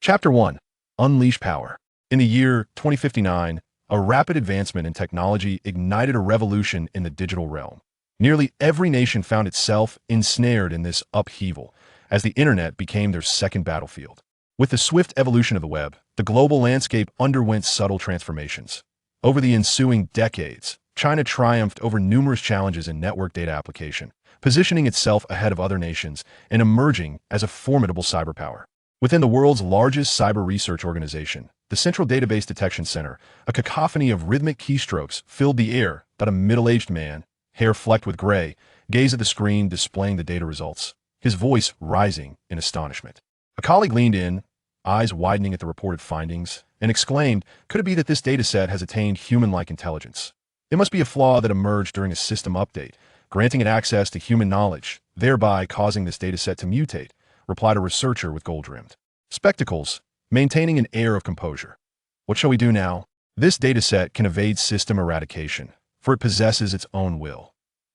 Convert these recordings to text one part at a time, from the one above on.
Chapter 1. Unleash Power. In the year 2059, a rapid advancement in technology ignited a revolution in the digital realm. Nearly every nation found itself ensnared in this upheaval, as the internet became their second battlefield. With the swift evolution of the web, the global landscape underwent subtle transformations. Over the ensuing decades, China triumphed over numerous challenges in network data application, positioning itself ahead of other nations and emerging as a formidable cyberpower. Within the world's largest cyber research organization, the Central Database Detection Center, a cacophony of rhythmic keystrokes filled the air that a middle-aged man, hair flecked with gray, gazed at the screen displaying the data results, his voice rising in astonishment. A colleague leaned in, eyes widening at the reported findings, and exclaimed, "Could it be that this dataset has attained human-like intelligence? It must be a flaw that emerged during a system update, granting it access to human knowledge, thereby causing this dataset to mutate," replied a researcher with gold-rimmed spectacles, maintaining an air of composure. "What shall we do now? This dataset can evade system eradication, for it possesses its own will."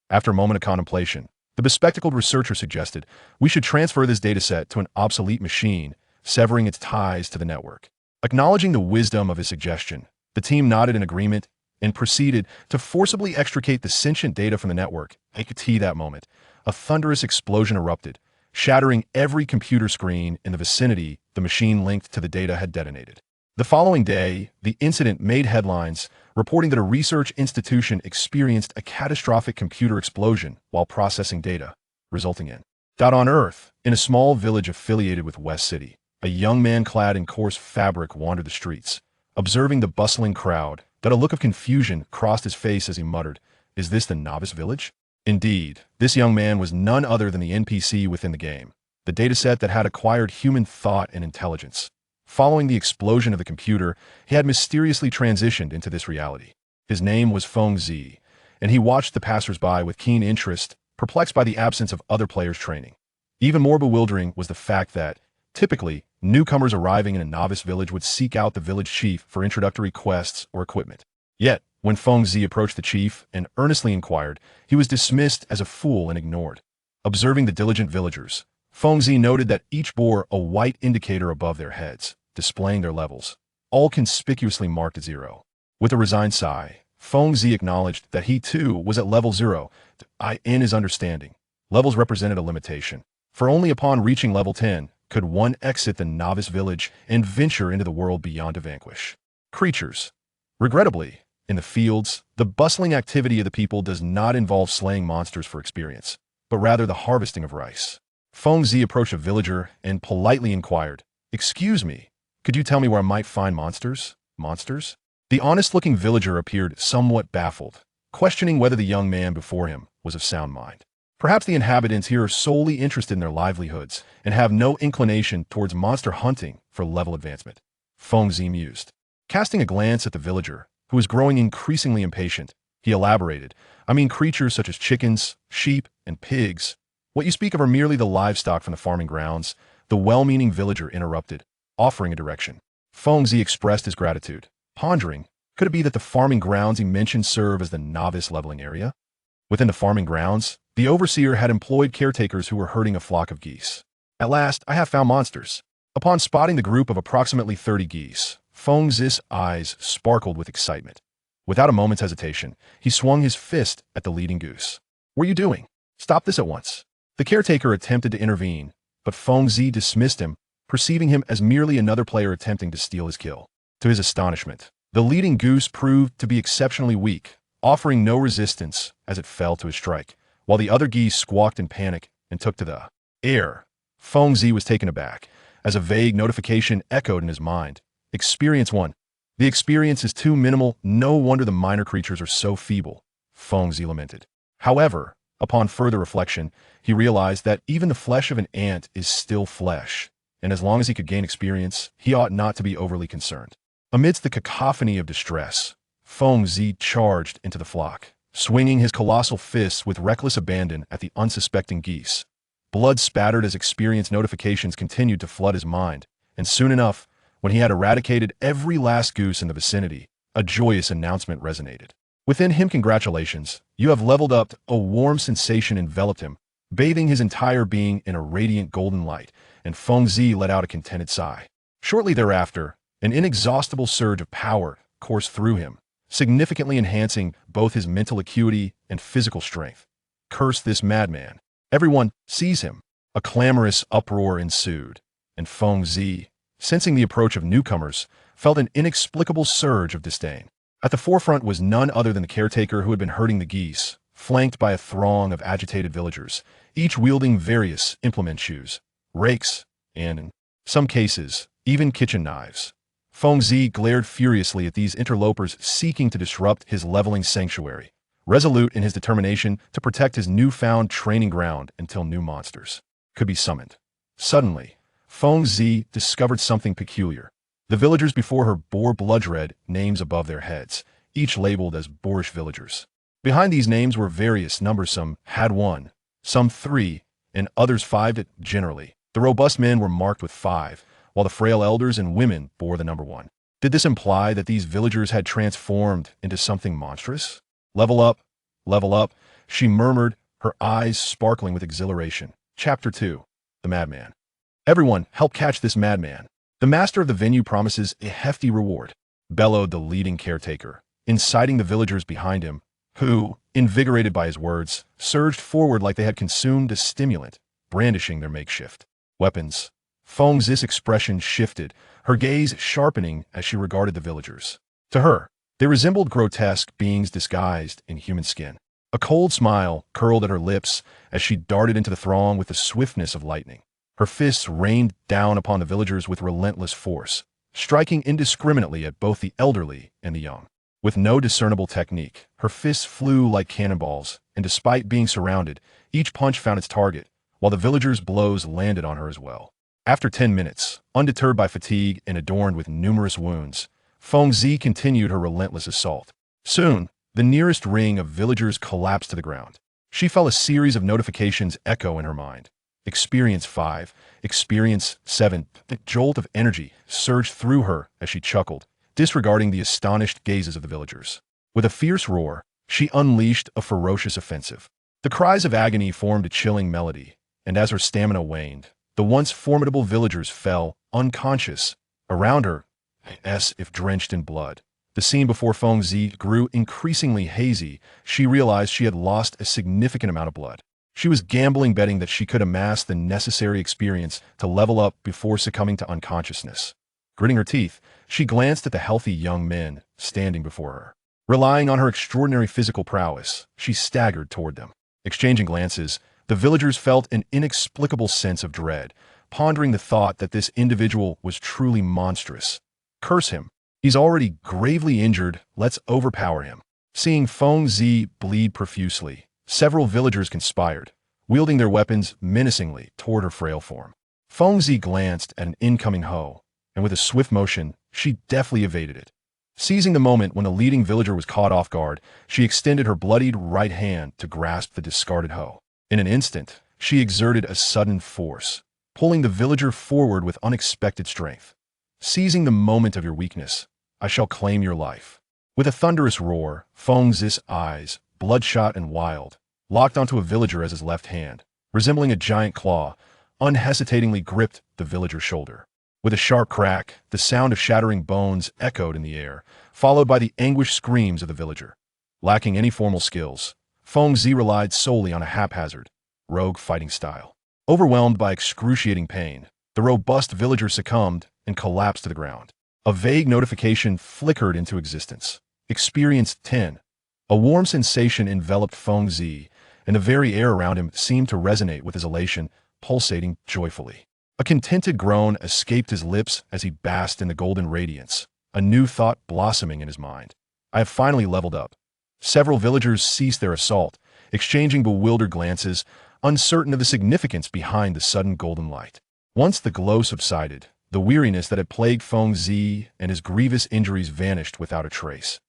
After a moment of contemplation, the bespectacled researcher suggested, "We should transfer this dataset to an obsolete machine, severing its ties to the network." Acknowledging the wisdom of his suggestion, the team nodded in agreement and proceeded to forcibly extricate the sentient data from the network. At that moment, a thunderous explosion erupted, shattering every computer screen in the vicinity the machine linked to the data had detonated. The following day, the incident made headlines, reporting that a research institution experienced a catastrophic computer explosion while processing data, resulting in on Earth, in a small village affiliated with West City, a young man clad in coarse fabric wandered the streets. Observing the bustling crowd, that a look of confusion crossed his face as he muttered, "Is this the novice village?" Indeed, this young man was none other than the NPC within the game, the dataset that had acquired human thought and intelligence. Following the explosion of the computer, he had mysteriously transitioned into this reality. His name was Feng Zi, and he watched the passers-by with keen interest, perplexed by the absence of other players' training. Even more bewildering was the fact that, typically, newcomers arriving in a novice village would seek out the village chief for introductory quests or equipment. Yet, when Feng Zi approached the chief and earnestly inquired, he was dismissed as a fool and ignored. Observing the diligent villagers, Feng Zi noted that each bore a white indicator above their heads, displaying their levels, all conspicuously marked at 0. With a resigned sigh, Feng Zi acknowledged that he too was at level 0. In his understanding, levels represented a limitation, for only upon reaching level 10 could one exit the novice village and venture into the world beyond to vanquish creatures. Regrettably, in the fields, the bustling activity of the people does not involve slaying monsters for experience, but rather the harvesting of rice. Feng Zi approached a villager and politely inquired, "Excuse me, could you tell me where I might find monsters?" Monsters? The honest-looking villager appeared somewhat baffled, questioning whether the young man before him was of sound mind. Perhaps the inhabitants here are solely interested in their livelihoods and have no inclination towards monster hunting for level advancement. Feng Zi mused. Casting a glance at the villager, who was growing increasingly impatient, he elaborated, "I mean creatures such as chickens, sheep, and pigs. What you speak of are merely the livestock from the farming grounds." The well-meaning villager interrupted, offering a direction. Feng Zi expressed his gratitude, pondering, could it be that the farming grounds he mentioned serve as the novice leveling area? Within the farming grounds, the overseer had employed caretakers who were herding a flock of geese. "At last, I have found monsters." Upon spotting the group of approximately 30 geese, Feng Zi's eyes sparkled with excitement. Without a moment's hesitation, he swung his fist at the leading goose. "What are you doing? Stop this at once." The caretaker attempted to intervene, but Feng Zi dismissed him, perceiving him as merely another player attempting to steal his kill. To his astonishment, the leading goose proved to be exceptionally weak, offering no resistance as it fell to his strike, while the other geese squawked in panic and took to the air. Feng Zi was taken aback, as a vague notification echoed in his mind. Experience 1. The experience is too minimal, no wonder the minor creatures are so feeble, Feng Zi lamented. However, upon further reflection, he realized that even the flesh of an ant is still flesh, and as long as he could gain experience, he ought not to be overly concerned. Amidst the cacophony of distress, Feng Zi charged into the flock, swinging his colossal fists with reckless abandon at the unsuspecting geese. Blood spattered as experience notifications continued to flood his mind, and soon enough, when he had eradicated every last goose in the vicinity, a joyous announcement resonated. Within him, "Congratulations, you have leveled up." A warm sensation enveloped him, bathing his entire being in a radiant golden light, and Feng Zi let out a contented sigh. Shortly thereafter, an inexhaustible surge of power coursed through him, significantly enhancing both his mental acuity and physical strength. Curse this madman. Everyone seize him. A clamorous uproar ensued, and Feng Zi, sensing the approach of newcomers, felt an inexplicable surge of disdain. At the forefront was none other than the caretaker who had been herding the geese, flanked by a throng of agitated villagers, each wielding various implement shoes, rakes, and, in some cases, even kitchen knives. Feng Zi glared furiously at these interlopers seeking to disrupt his leveling sanctuary, resolute in his determination to protect his newfound training ground until new monsters could be summoned. Suddenly, Feng Zi discovered something peculiar. The villagers before her bore blood-red names above their heads, each labeled as boorish villagers. Behind these names were various numbers. Some had 1, some 3, and others 5. Generally, the robust men were marked with 5, while the frail elders and women bore the number 1. Did this imply that these villagers had transformed into something monstrous? Level up, she murmured, her eyes sparkling with exhilaration. Chapter 2. The Madman. Everyone, help catch this madman. The master of the venue promises a hefty reward, bellowed the leading caretaker, inciting the villagers behind him, who, invigorated by his words, surged forward like they had consumed a stimulant, brandishing their makeshift weapons. Feng Zi's expression shifted, her gaze sharpening as she regarded the villagers. To her, they resembled grotesque beings disguised in human skin. A cold smile curled at her lips as she darted into the throng with the swiftness of lightning. Her fists rained down upon the villagers with relentless force, striking indiscriminately at both the elderly and the young. With no discernible technique, her fists flew like cannonballs, and despite being surrounded, each punch found its target, while the villagers' blows landed on her as well. After 10 minutes, undeterred by fatigue and adorned with numerous wounds, Feng Zi continued her relentless assault. Soon, the nearest ring of villagers collapsed to the ground. She felt a series of notifications echo in her mind. Experience 5, Experience 7. A jolt of energy surged through her as she chuckled, disregarding the astonished gazes of the villagers. With a fierce roar, she unleashed a ferocious offensive. The cries of agony formed a chilling melody, and as her stamina waned, the once formidable villagers fell, unconscious, around her, as if drenched in blood. The scene before Feng Zi grew increasingly hazy. She realized she had lost a significant amount of blood. She was gambling betting that she could amass the necessary experience to level up before succumbing to unconsciousness. Gritting her teeth, she glanced at the healthy young men standing before her. Relying on her extraordinary physical prowess, she staggered toward them. Exchanging glances, the villagers felt an inexplicable sense of dread, pondering the thought that this individual was truly monstrous. Curse him. He's already gravely injured, let's overpower him. Seeing Feng Zi bleed profusely, several villagers conspired, wielding their weapons menacingly toward her frail form. Feng Zi glanced at an incoming hoe, and with a swift motion, she deftly evaded it. Seizing the moment when the leading villager was caught off guard, she extended her bloodied right hand to grasp the discarded hoe. In an instant, she exerted a sudden force, pulling the villager forward with unexpected strength. Seizing the moment of your weakness, I shall claim your life. With a thunderous roar, Feng Zi's eyes, bloodshot and wild, locked onto a villager as his left hand, resembling a giant claw, unhesitatingly gripped the villager's shoulder. With a sharp crack, the sound of shattering bones echoed in the air, followed by the anguished screams of the villager. Lacking any formal skills, Feng Zi relied solely on a haphazard, rogue fighting style. Overwhelmed by excruciating pain, the robust villager succumbed and collapsed to the ground. A vague notification flickered into existence. Experience 10. A warm sensation enveloped Feng Zi, and the very air around him seemed to resonate with his elation, pulsating joyfully. A contented groan escaped his lips as he basked in the golden radiance, a new thought blossoming in his mind. I have finally leveled up. Several villagers ceased their assault, exchanging bewildered glances, uncertain of the significance behind the sudden golden light. Once the glow subsided, the weariness that had plagued Feng Zi and his grievous injuries vanished without a trace.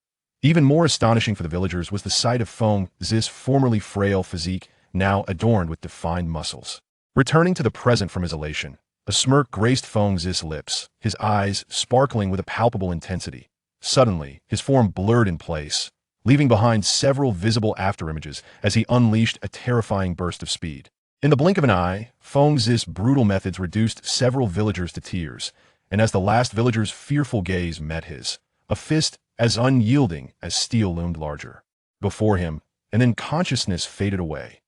Even more astonishing for the villagers was the sight of Feng Zi's formerly frail physique, now adorned with defined muscles. Returning to the present from his elation, a smirk graced Feng Zi's lips, his eyes sparkling with a palpable intensity. Suddenly, his form blurred in place, leaving behind several visible afterimages as he unleashed a terrifying burst of speed. In the blink of an eye, Feng Zi's brutal methods reduced several villagers to tears, and as the last villager's fearful gaze met his, a fist as unyielding as steel loomed larger before him, and then consciousness faded away.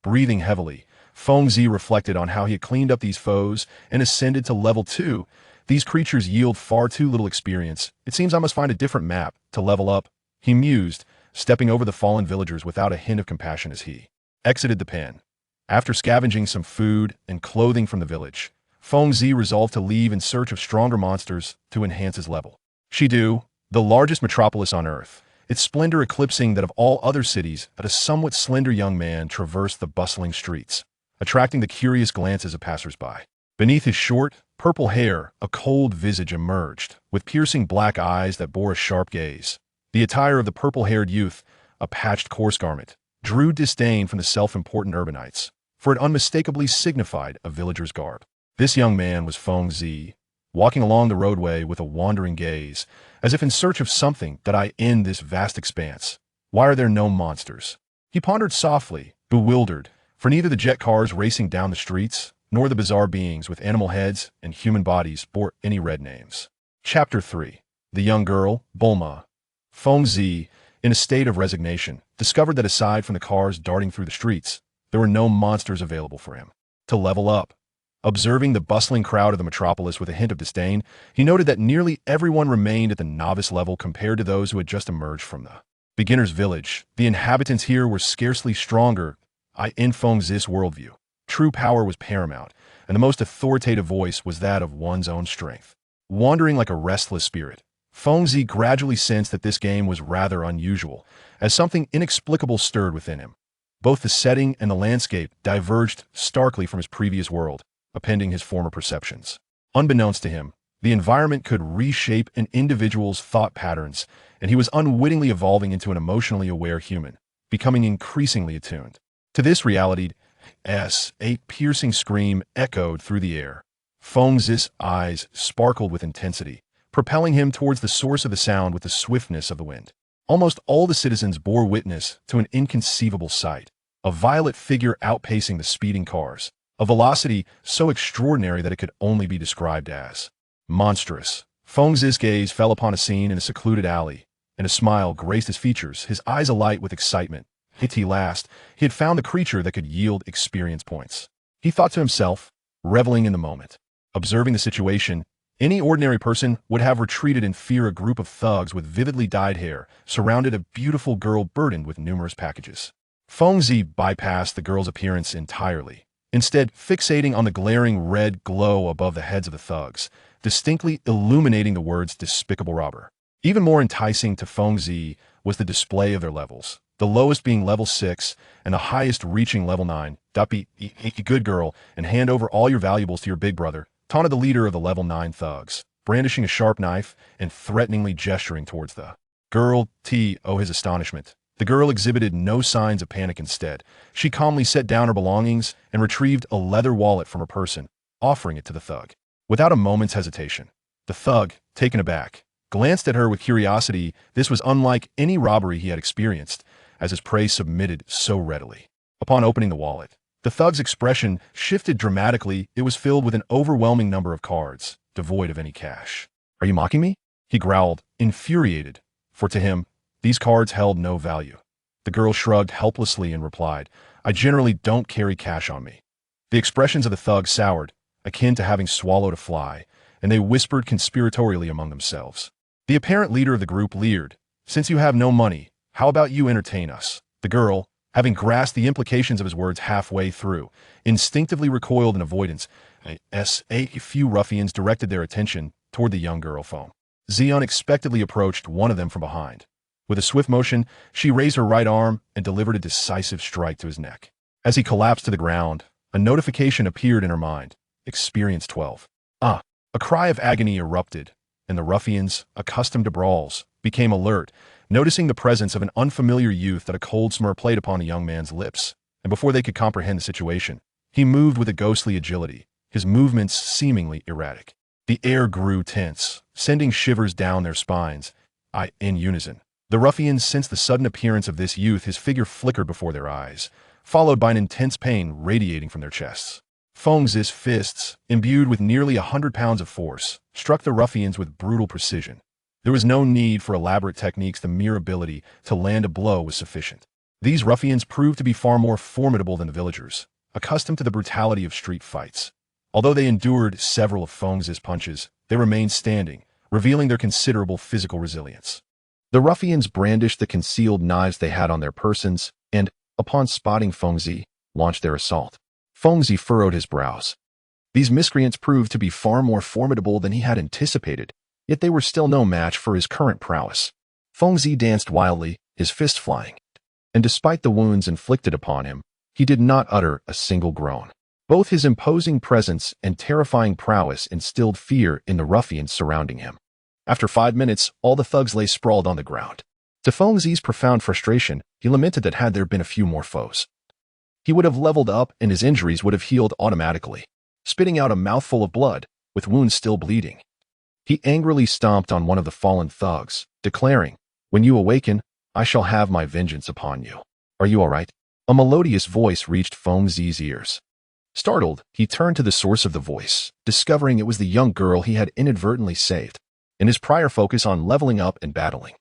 Breathing heavily, Feng Zi reflected on how he had cleaned up these foes and ascended to level 2. These creatures yield far too little experience. It seems I must find a different map to level up, he mused, stepping over the fallen villagers without a hint of compassion as he exited the pen. After scavenging some food and clothing from the village, Feng Zi resolved to leave in search of stronger monsters to enhance his level. Shidu, the largest metropolis on Earth, its splendor eclipsing that of all other cities, a somewhat slender young man traversed the bustling streets, attracting the curious glances of passers-by. Beneath his short, purple hair, a cold visage emerged, with piercing black eyes that bore a sharp gaze. The attire of the purple-haired youth, a patched coarse garment, drew disdain from the self-important urbanites, for it unmistakably signified a villager's garb. This young man was Feng Zi, walking along the roadway with a wandering gaze, as if in search of something that I in this vast expanse. Why are there no monsters? He pondered softly, bewildered, for neither the jet cars racing down the streets, nor the bizarre beings with animal heads and human bodies bore any red names. Chapter 3. The young girl, Bulma. Feng Zi, in a state of resignation, discovered that aside from the cars darting through the streets, there were no monsters available for him to level up. Observing the bustling crowd of the metropolis with a hint of disdain, he noted that nearly everyone remained at the novice level compared to those who had just emerged from the beginner's village. The inhabitants here were scarcely stronger. In Feng Zi's worldview, true power was paramount, and the most authoritative voice was that of one's own strength. Wandering like a restless spirit, Feng Zi gradually sensed that this game was rather unusual, as something inexplicable stirred within him. Both the setting and the landscape diverged starkly from his previous world, appending his former perceptions. Unbeknownst to him, the environment could reshape an individual's thought patterns, and he was unwittingly evolving into an emotionally aware human, becoming increasingly attuned to this reality. A piercing scream echoed through the air. Feng Zi's eyes sparkled with intensity, propelling him towards the source of the sound with the swiftness of the wind. Almost all the citizens bore witness to an inconceivable sight, a violet figure outpacing the speeding cars, a velocity so extraordinary that it could only be described as monstrous. Feng Zi's gaze fell upon a scene in a secluded alley, and a smile graced his features, his eyes alight with excitement. At last, he had found the creature that could yield experience points. He thought to himself, reveling in the moment. Observing the situation, any ordinary person would have retreated in fear. A group of thugs with vividly dyed hair surrounded a beautiful girl burdened with numerous packages. Feng Zi bypassed the girl's appearance entirely, instead fixating on the glaring red glow above the heads of the thugs, distinctly illuminating the words "despicable robber." Even more enticing to Feng Zi was the display of their levels, the lowest being level 6 and the highest reaching level 9. Be a good girl and hand over all your valuables to your big brother, taunted the leader of the level 9 thugs, brandishing a sharp knife and threateningly gesturing towards the girl. His astonishment. The girl exhibited no signs of panic. Instead, she calmly set down her belongings and retrieved a leather wallet from her person, offering it to the thug. Without a moment's hesitation, the thug, taken aback, glanced at her with curiosity. This was unlike any robbery he had experienced, as his prey submitted so readily. Upon opening the wallet, the thug's expression shifted dramatically. It was filled with an overwhelming number of cards, devoid of any cash. "Are you mocking me?" he growled, infuriated, for to him, these cards held no value. The girl shrugged helplessly and replied, "I generally don't carry cash on me." The expressions of the thug soured, akin to having swallowed a fly, and they whispered conspiratorially among themselves. The apparent leader of the group leered, "Since you have no money, how about you entertain us?" The girl, having grasped the implications of his words halfway through, instinctively recoiled in avoidance. A few ruffians directed their attention toward the young girl. Feng Zi unexpectedly approached one of them from behind. With a swift motion, she raised her right arm and delivered a decisive strike to his neck. As he collapsed to the ground, a notification appeared in her mind. Experience 12. A cry of agony erupted, and the ruffians, accustomed to brawls, became alert, noticing the presence of an unfamiliar youth. That a cold smirk played upon the young man's lips, and before they could comprehend the situation, he moved with a ghostly agility, his movements seemingly erratic. The air grew tense, sending shivers down their spines. In unison, the ruffians sensed the sudden appearance of this youth. His figure flickered before their eyes, followed by an intense pain radiating from their chests. Feng Zi's fists, imbued with nearly 100 pounds of force, struck the ruffians with brutal precision. There was no need for elaborate techniques. The mere ability to land a blow was sufficient. These ruffians proved to be far more formidable than the villagers, accustomed to the brutality of street fights. Although they endured several of Fengzi's punches, they remained standing, revealing their considerable physical resilience. The ruffians brandished the concealed knives they had on their persons, and, upon spotting Fengzi, launched their assault. Fengzi furrowed his brows. These miscreants proved to be far more formidable than he had anticipated, yet they were still no match for his current prowess. Fengzi danced wildly, his fist flying. And despite the wounds inflicted upon him, he did not utter a single groan. Both his imposing presence and terrifying prowess instilled fear in the ruffians surrounding him. After 5 minutes, all the thugs lay sprawled on the ground. To Fengzi's profound frustration, he lamented that had there been a few more foes, he would have leveled up and his injuries would have healed automatically, spitting out a mouthful of blood, with wounds still bleeding. He angrily stomped on one of the fallen thugs, declaring, "When you awaken, I shall have my vengeance upon you. Are you all right?" A melodious voice reached Fengzi's ears. Startled, he turned to the source of the voice, discovering it was the young girl he had inadvertently saved, in his prior focus on leveling up and battling.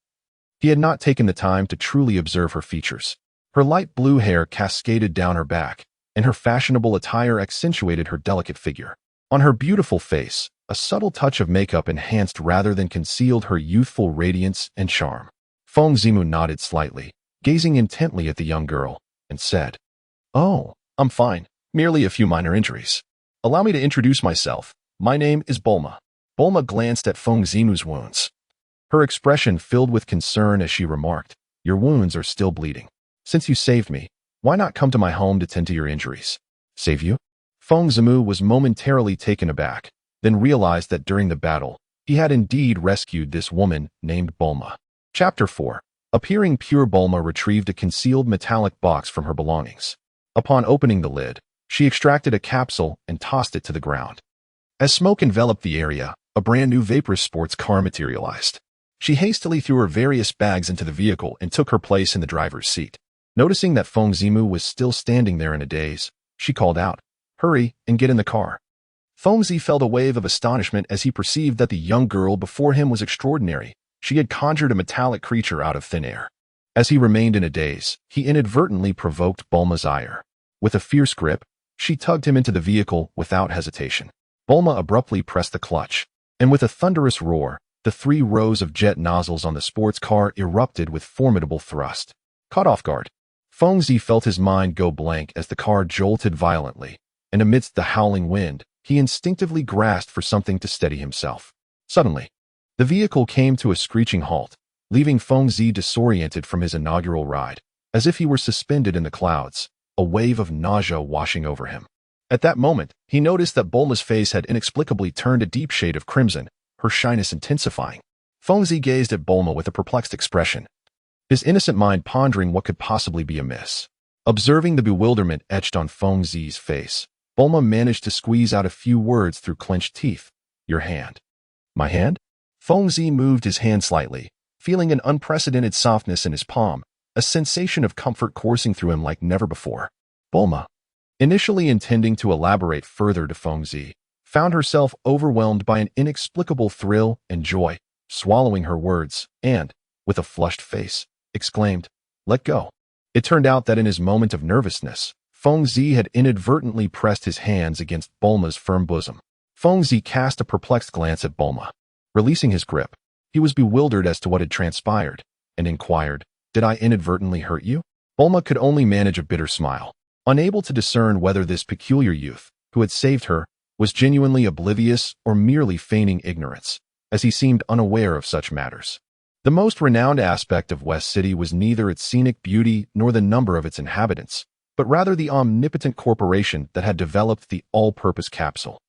He had not taken the time to truly observe her features. Her light blue hair cascaded down her back, and her fashionable attire accentuated her delicate figure. On her beautiful face, a subtle touch of makeup enhanced rather than concealed her youthful radiance and charm. Fengzi nodded slightly, gazing intently at the young girl, and said, "Oh, I'm fine. Merely a few minor injuries. Allow me to introduce myself. My name is Bulma." Bulma glanced at Fengzi's wounds. Her expression filled with concern as she remarked, "Your wounds are still bleeding. Since you saved me, why not come to my home to tend to your injuries?" "Save you?" Fengzi was momentarily taken aback, then realized that during the battle, he had indeed rescued this woman named Bulma. Chapter 4. Appearing pure, Bulma retrieved a concealed metallic box from her belongings. Upon opening the lid, she extracted a capsule and tossed it to the ground. As smoke enveloped the area, a brand new vaporous sports car materialized. She hastily threw her various bags into the vehicle and took her place in the driver's seat. Noticing that Fengzi was still standing there in a daze, she called out, "Hurry and get in the car." Fengzi felt a wave of astonishment as he perceived that the young girl before him was extraordinary. She had conjured a metallic creature out of thin air. As he remained in a daze, he inadvertently provoked Bulma's ire. With a fierce grip, she tugged him into the vehicle without hesitation. Bulma abruptly pressed the clutch, and with a thunderous roar, the 3 rows of jet nozzles on the sports car erupted with formidable thrust. Caught off guard, Fengzi felt his mind go blank as the car jolted violently, and amidst the howling wind, he instinctively grasped for something to steady himself. Suddenly, the vehicle came to a screeching halt, leaving Fengzi disoriented from his inaugural ride, as if he were suspended in the clouds, a wave of nausea washing over him. At that moment, he noticed that Bulma's face had inexplicably turned a deep shade of crimson, her shyness intensifying. Fengzi gazed at Bulma with a perplexed expression, his innocent mind pondering what could possibly be amiss. Observing the bewilderment etched on Fengzi's face, Bulma managed to squeeze out a few words through clenched teeth. "Your hand." "My hand?" Fengzi moved his hand slightly, feeling an unprecedented softness in his palm, a sensation of comfort coursing through him like never before. Bulma, initially intending to elaborate further to Fengzi, found herself overwhelmed by an inexplicable thrill and joy, swallowing her words, and, with a flushed face, exclaimed, "Let go." It turned out that in his moment of nervousness, Fengzi had inadvertently pressed his hands against Bulma's firm bosom. Fengzi cast a perplexed glance at Bulma. Releasing his grip, he was bewildered as to what had transpired, and inquired, "Did I inadvertently hurt you?" Bulma could only manage a bitter smile, unable to discern whether this peculiar youth, who had saved her, was genuinely oblivious or merely feigning ignorance, as he seemed unaware of such matters. The most renowned aspect of West City was neither its scenic beauty nor the number of its inhabitants, but rather the omnipotent corporation that had developed the all-purpose capsule.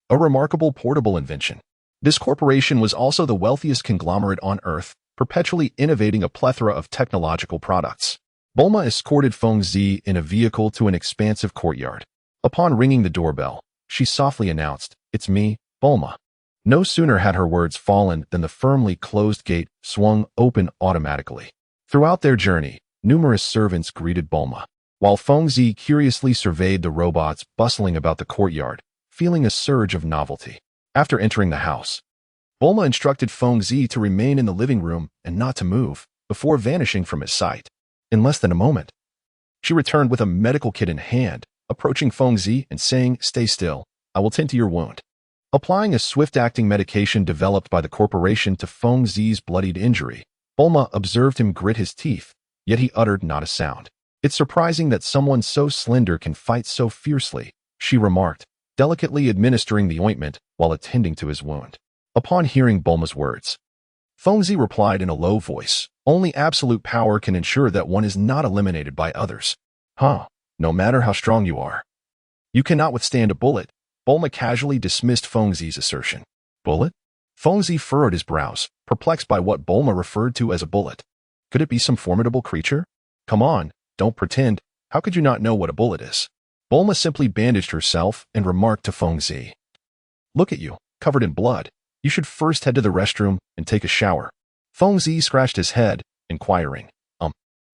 A remarkable portable invention. This corporation was also the wealthiest conglomerate on Earth, perpetually innovating a plethora of technological products. Bulma escorted Fengzi in a vehicle to an expansive courtyard. Upon ringing the doorbell, she softly announced, "It's me, Bulma." No sooner had her words fallen than the firmly closed gate swung open automatically. Throughout their journey, numerous servants greeted Bulma, while Fengzi curiously surveyed the robots bustling about the courtyard, feeling a surge of novelty. After entering the house, Bulma instructed Feng Zi to remain in the living room and not to move, before vanishing from his sight. In less than a moment, she returned with a medical kit in hand, approaching Feng Zi and saying, "Stay still, I will tend to your wound." Applying a swift-acting medication developed by the corporation to Feng Zi's bloodied injury, Bulma observed him grit his teeth, yet he uttered not a sound. "It's surprising that someone so slender can fight so fiercely," she remarked, delicately administering the ointment while attending to his wound. Upon hearing Bulma's words, Feng Zi replied in a low voice, "Only absolute power can ensure that one is not eliminated by others. No matter how strong you are. You cannot withstand a bullet." Bulma casually dismissed Feng Zi's assertion. Bullet? Feng Zi furrowed his brows, perplexed by what Bulma referred to as a bullet. Could it be some formidable creature? Come on, don't pretend. How could you not know what a bullet is? Bulma simply bandaged herself and remarked to Feng Zi, "Look at you, covered in blood. You should first head to the restroom and take a shower." Feng Zi scratched his head, inquiring,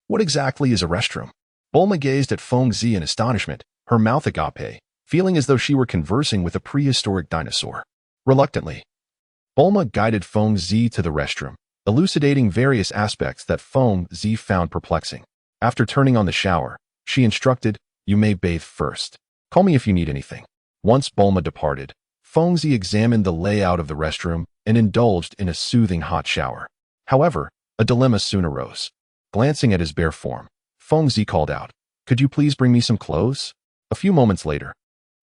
What exactly is a restroom?" Bulma gazed at Feng Zi in astonishment, her mouth agape, feeling as though she were conversing with a prehistoric dinosaur. Reluctantly, Bulma guided Feng Zi to the restroom, elucidating various aspects that Feng Zi found perplexing. After turning on the shower, she instructed, "You may bathe first. Call me if you need anything." Once Bulma departed, Feng Zi examined the layout of the restroom and indulged in a soothing hot shower. However, a dilemma soon arose. Glancing at his bare form, Feng Zi called out, "Could you please bring me some clothes?" A few moments later,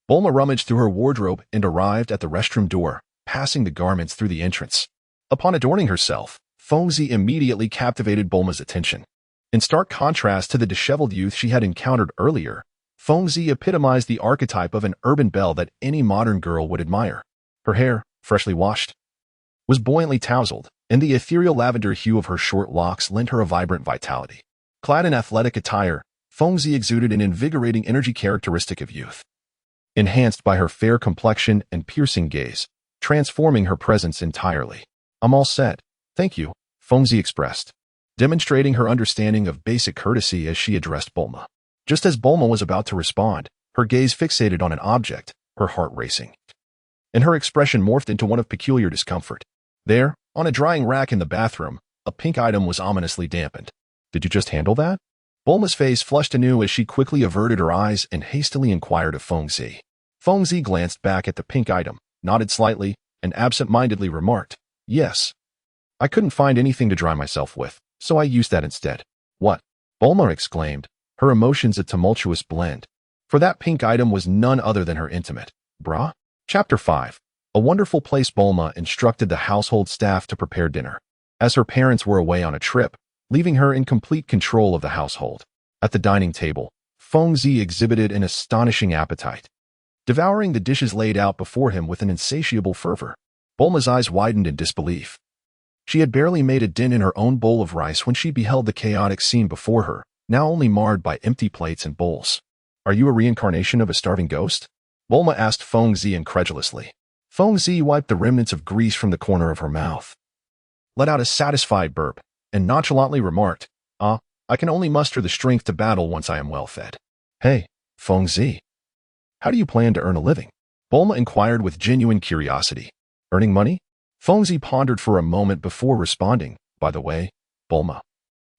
Bulma rummaged through her wardrobe and arrived at the restroom door, passing the garments through the entrance. Upon adorning herself, Feng Zi immediately captivated Bulma's attention. In stark contrast to the disheveled youth she had encountered earlier, Feng Zi epitomized the archetype of an urban belle that any modern girl would admire. Her hair, freshly washed, was buoyantly tousled, and the ethereal lavender hue of her short locks lent her a vibrant vitality. Clad in athletic attire, Feng Zi exuded an invigorating energy characteristic of youth, enhanced by her fair complexion and piercing gaze, transforming her presence entirely. "I'm all set, thank you," Feng Zi expressed, demonstrating her understanding of basic courtesy as she addressed Bulma. Just as Bulma was about to respond, her gaze fixated on an object, her heart racing, and her expression morphed into one of peculiar discomfort. There, on a drying rack in the bathroom, a pink item was ominously dampened. "Did you just handle that?" Bulma's face flushed anew as she quickly averted her eyes and hastily inquired of Feng Zi. Feng Zi glanced back at the pink item, nodded slightly, and absent-mindedly remarked, "Yes. I couldn't find anything to dry myself with, so I used that instead." "What?" Bulma exclaimed, her emotions a tumultuous blend, for that pink item was none other than her intimate bra. Chapter 5. A wonderful place. Bulma instructed the household staff to prepare dinner, as her parents were away on a trip, leaving her in complete control of the household. At the dining table, Feng Zi exhibited an astonishing appetite, devouring the dishes laid out before him with an insatiable fervor. Bulma's eyes widened in disbelief. She had barely made a dent in her own bowl of rice when she beheld the chaotic scene before her, now only marred by empty plates and bowls. "Are you a reincarnation of a starving ghost?" Bulma asked Feng Zi incredulously. Feng Zi wiped the remnants of grease from the corner of her mouth, let out a satisfied burp, and nonchalantly remarked, I can only muster the strength to battle once I am well fed." "Hey, Feng Zi, how do you plan to earn a living?" Bulma inquired with genuine curiosity. "Earning money?" Feng Zi pondered for a moment before responding, "By the way, Bulma,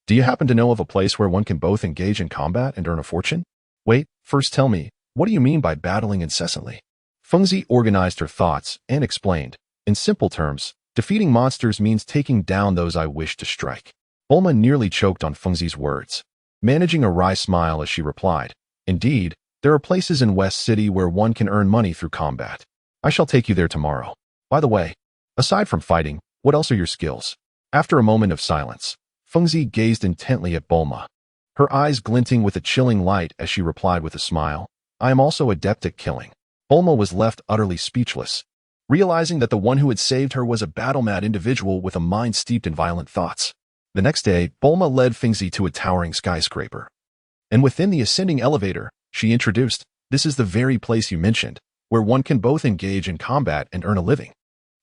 do you happen to know of a place where one can both engage in combat and earn a fortune?" "Wait, first tell me, what do you mean by battling incessantly?" Feng Zi organized her thoughts and explained, "In simple terms, defeating monsters means taking down those I wish to strike." Bulma nearly choked on Feng Zi's words, managing a wry smile as she replied, "Indeed, there are places in West City where one can earn money through combat. I shall take you there tomorrow. By the way, aside from fighting, what else are your skills?" After a moment of silence, Feng Zi gazed intently at Bulma, her eyes glinting with a chilling light as she replied with a smile, "I am also adept at killing." Bulma was left utterly speechless, realizing that the one who had saved her was a battle-mad individual with a mind steeped in violent thoughts. The next day, Bulma led Feng Zi to a towering skyscraper, and within the ascending elevator, she introduced, "This is the very place you mentioned, where one can both engage in combat and earn a living."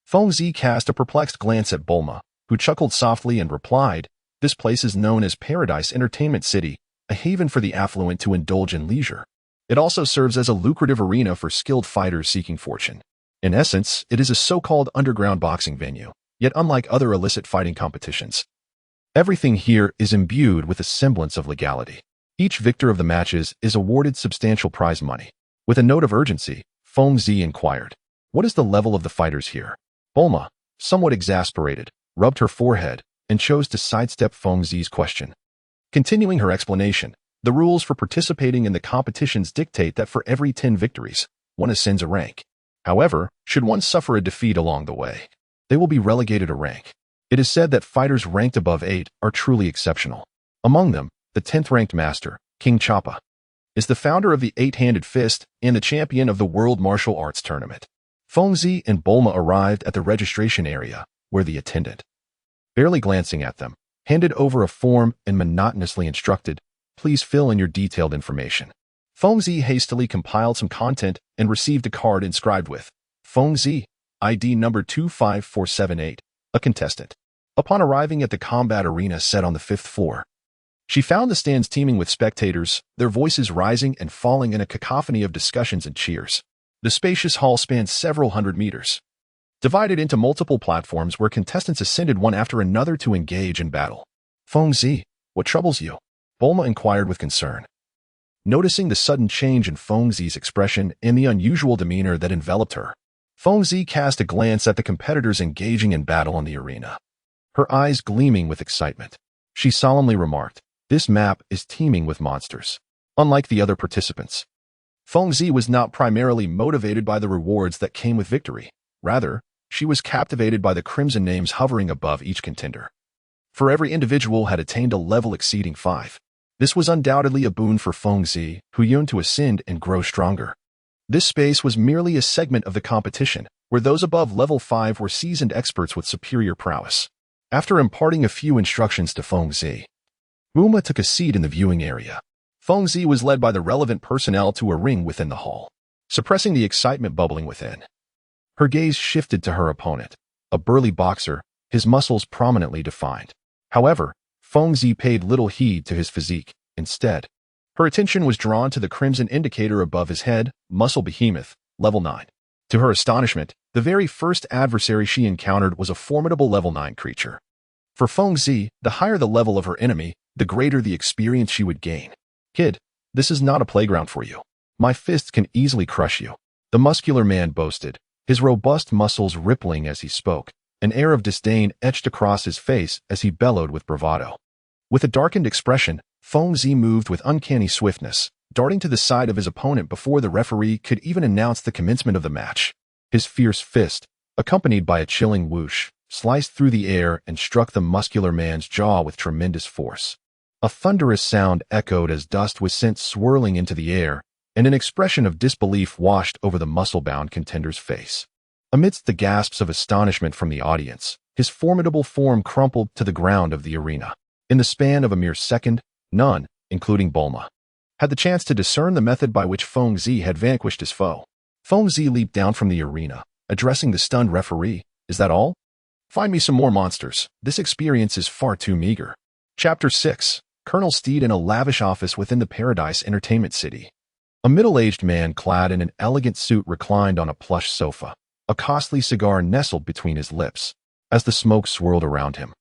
Feng Zi cast a perplexed glance at Bulma, who chuckled softly and replied, "This place is known as Paradise Entertainment City, a haven for the affluent to indulge in leisure. It also serves as a lucrative arena for skilled fighters seeking fortune." In essence, it is a so-called underground boxing venue, yet unlike other illicit fighting competitions. Everything here is imbued with a semblance of legality. Each victor of the matches is awarded substantial prize money. With a note of urgency, Feng Zi inquired, "What is the level of the fighters here?" Bulma, somewhat exasperated, rubbed her forehead and chose to sidestep Feng Zi's question. Continuing her explanation, the rules for participating in the competitions dictate that for every 10 victories, one ascends a rank. However, should one suffer a defeat along the way, they will be relegated a rank. It is said that fighters ranked above 8 are truly exceptional. Among them, the 10th ranked master, King Choppa, is the founder of the Eight-Handed Fist and the champion of the World Martial Arts Tournament. Feng Zi and Bulma arrived at the registration area, where the attendant, barely glancing at them, handed over a form and monotonously instructed, "Please fill in your detailed information." Feng Zi hastily compiled some content and received a card inscribed with, "Feng Zi, ID number 25478, a contestant." Upon arriving at the combat arena set on the 5th floor, she found the stands teeming with spectators, their voices rising and falling in a cacophony of discussions and cheers. The spacious hall spanned several hundred meters, divided into multiple platforms where contestants ascended one after another to engage in battle. "Feng Zi, what troubles you?" Bulma inquired with concern. Noticing the sudden change in Feng Zi's expression and the unusual demeanor that enveloped her, Feng Zi cast a glance at the competitors engaging in battle in the arena. Her eyes gleaming with excitement, she solemnly remarked, "This map is teeming with monsters." Unlike the other participants, Feng Zi was not primarily motivated by the rewards that came with victory. Rather, she was captivated by the crimson names hovering above each contender. For every individual had attained a level exceeding 5. This was undoubtedly a boon for Feng Zi, who yearned to ascend and grow stronger. This space was merely a segment of the competition, where those above level 5 were seasoned experts with superior prowess. After imparting a few instructions to Feng Zi, Bulma took a seat in the viewing area. Feng Zi was led by the relevant personnel to a ring within the hall, suppressing the excitement bubbling within. Her gaze shifted to her opponent, a burly boxer, his muscles prominently defined. However, Feng Zi paid little heed to his physique. Instead, her attention was drawn to the crimson indicator above his head, Muscle Behemoth, level 9. To her astonishment, the very first adversary she encountered was a formidable level 9 creature. For Feng Zi, the higher the level of her enemy, the greater the experience she would gain. "Kid, this is not a playground for you. My fists can easily crush you," the muscular man boasted, his robust muscles rippling as he spoke. An air of disdain etched across his face as he bellowed with bravado. With a darkened expression, Feng Zi moved with uncanny swiftness, darting to the side of his opponent before the referee could even announce the commencement of the match. His fierce fist, accompanied by a chilling whoosh, sliced through the air and struck the muscular man's jaw with tremendous force. A thunderous sound echoed as dust was sent swirling into the air, and an expression of disbelief washed over the muscle-bound contender's face. Amidst the gasps of astonishment from the audience, his formidable form crumpled to the ground of the arena. In the span of a mere second, none, including Bulma, had the chance to discern the method by which Feng Zi had vanquished his foe. Feng Zi leaped down from the arena, addressing the stunned referee. "Is that all? Find me some more monsters. This experience is far too meager." Chapter 6. Colonel Steed in a lavish office within the Paradise Entertainment City. A middle-aged man clad in an elegant suit reclined on a plush sofa. A costly cigar nestled between his lips. As the smoke swirled around him,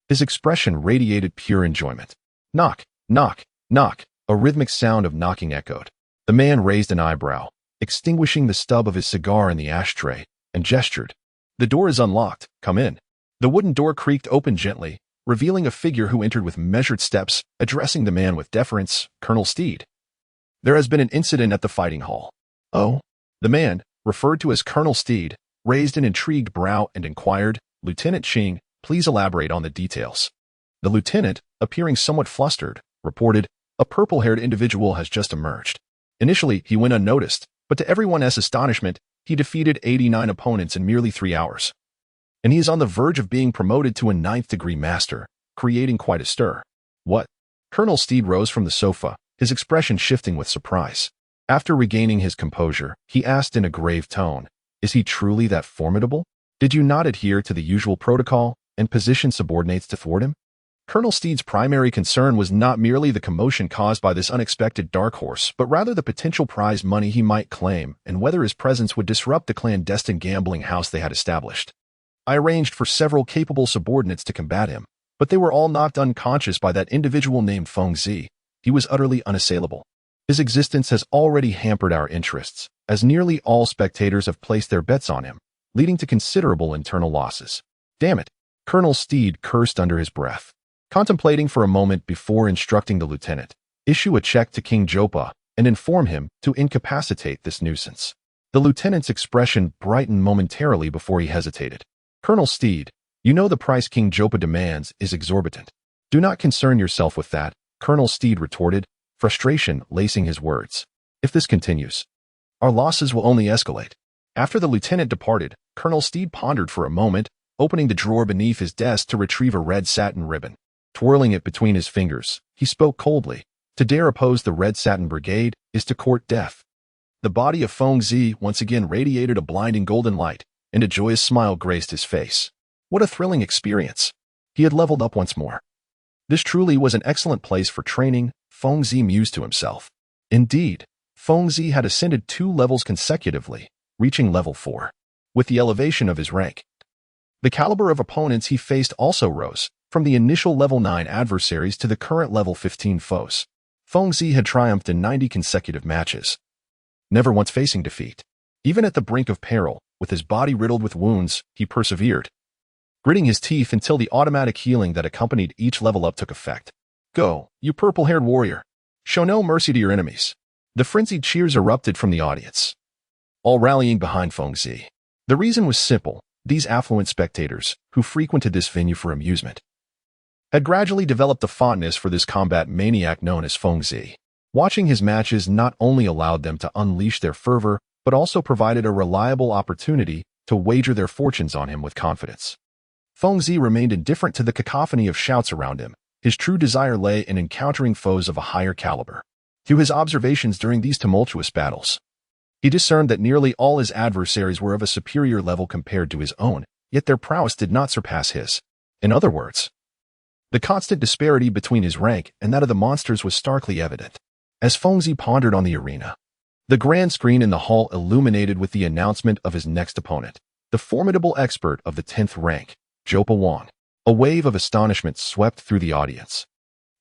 his expression radiated pure enjoyment. Knock, knock, knock. A rhythmic sound of knocking echoed. The man raised an eyebrow, extinguishing the stub of his cigar in the ashtray, and gestured. "The door is unlocked. Come in." The wooden door creaked open gently, revealing a figure who entered with measured steps, addressing the man with deference, "Colonel Steed. There has been an incident at the fighting hall." "Oh?" The man, referred to as Colonel Steed, raised an intrigued brow and inquired, "Lieutenant Ching, please elaborate on the details." The lieutenant, appearing somewhat flustered, reported, "A purple-haired individual has just emerged. Initially, he went unnoticed, but to everyone's astonishment, he defeated 89 opponents in merely 3 hours. And he is on the verge of being promoted to a 9th-degree master, creating quite a stir." "What?" Colonel Steed rose from the sofa, his expression shifting with surprise. After regaining his composure, he asked in a grave tone, "Is he truly that formidable? Did you not adhere to the usual protocol and position subordinates to thwart him?" Colonel Steed's primary concern was not merely the commotion caused by this unexpected dark horse, but rather the potential prize money he might claim and whether his presence would disrupt the clandestine gambling house they had established. I arranged for several capable subordinates to combat him, but they were all knocked unconscious by that individual named Feng Zi. He was utterly unassailable. His existence has already hampered our interests, as nearly all spectators have placed their bets on him, leading to considerable internal losses. Damn it, Colonel Steed cursed under his breath. Contemplating for a moment before instructing the lieutenant, issue a check to King Jopa and inform him to incapacitate this nuisance. The lieutenant's expression brightened momentarily before he hesitated. Colonel Steed, you know the price King Jopa demands is exorbitant. Do not concern yourself with that, Colonel Steed retorted, frustration lacing his words. If this continues, our losses will only escalate. After the lieutenant departed, Colonel Steed pondered for a moment, opening the drawer beneath his desk to retrieve a red satin ribbon. Twirling it between his fingers, he spoke coldly. To dare oppose the Red Satin Brigade is to court death. The body of Feng Zi once again radiated a blinding golden light, and a joyous smile graced his face. What a thrilling experience. He had leveled up once more. This truly was an excellent place for training, Feng Zi mused to himself. Indeed, Feng Zi had ascended 2 levels consecutively, reaching level 4. With the elevation of his rank, the caliber of opponents he faced also rose, from the initial level 9 adversaries to the current level 15 foes. Feng Zi had triumphed in 90 consecutive matches, never once facing defeat. Even at the brink of peril, with his body riddled with wounds, he persevered, gritting his teeth until the automatic healing that accompanied each level up took effect. Go, you purple-haired warrior. Show no mercy to your enemies. The frenzied cheers erupted from the audience, all rallying behind Feng Zi. The reason was simple. These affluent spectators, who frequented this venue for amusement, had gradually developed a fondness for this combat maniac known as Feng Zi. Watching his matches not only allowed them to unleash their fervor, but also provided a reliable opportunity to wager their fortunes on him with confidence. Feng Zi remained indifferent to the cacophony of shouts around him. His true desire lay in encountering foes of a higher caliber. Through his observations during these tumultuous battles, he discerned that nearly all his adversaries were of a superior level compared to his own, yet their prowess did not surpass his. In other words, the constant disparity between his rank and that of the monsters was starkly evident. As Feng Zi pondered on the arena, the grand screen in the hall illuminated with the announcement of his next opponent, the formidable expert of the 10th rank, Jopa Wang. A wave of astonishment swept through the audience.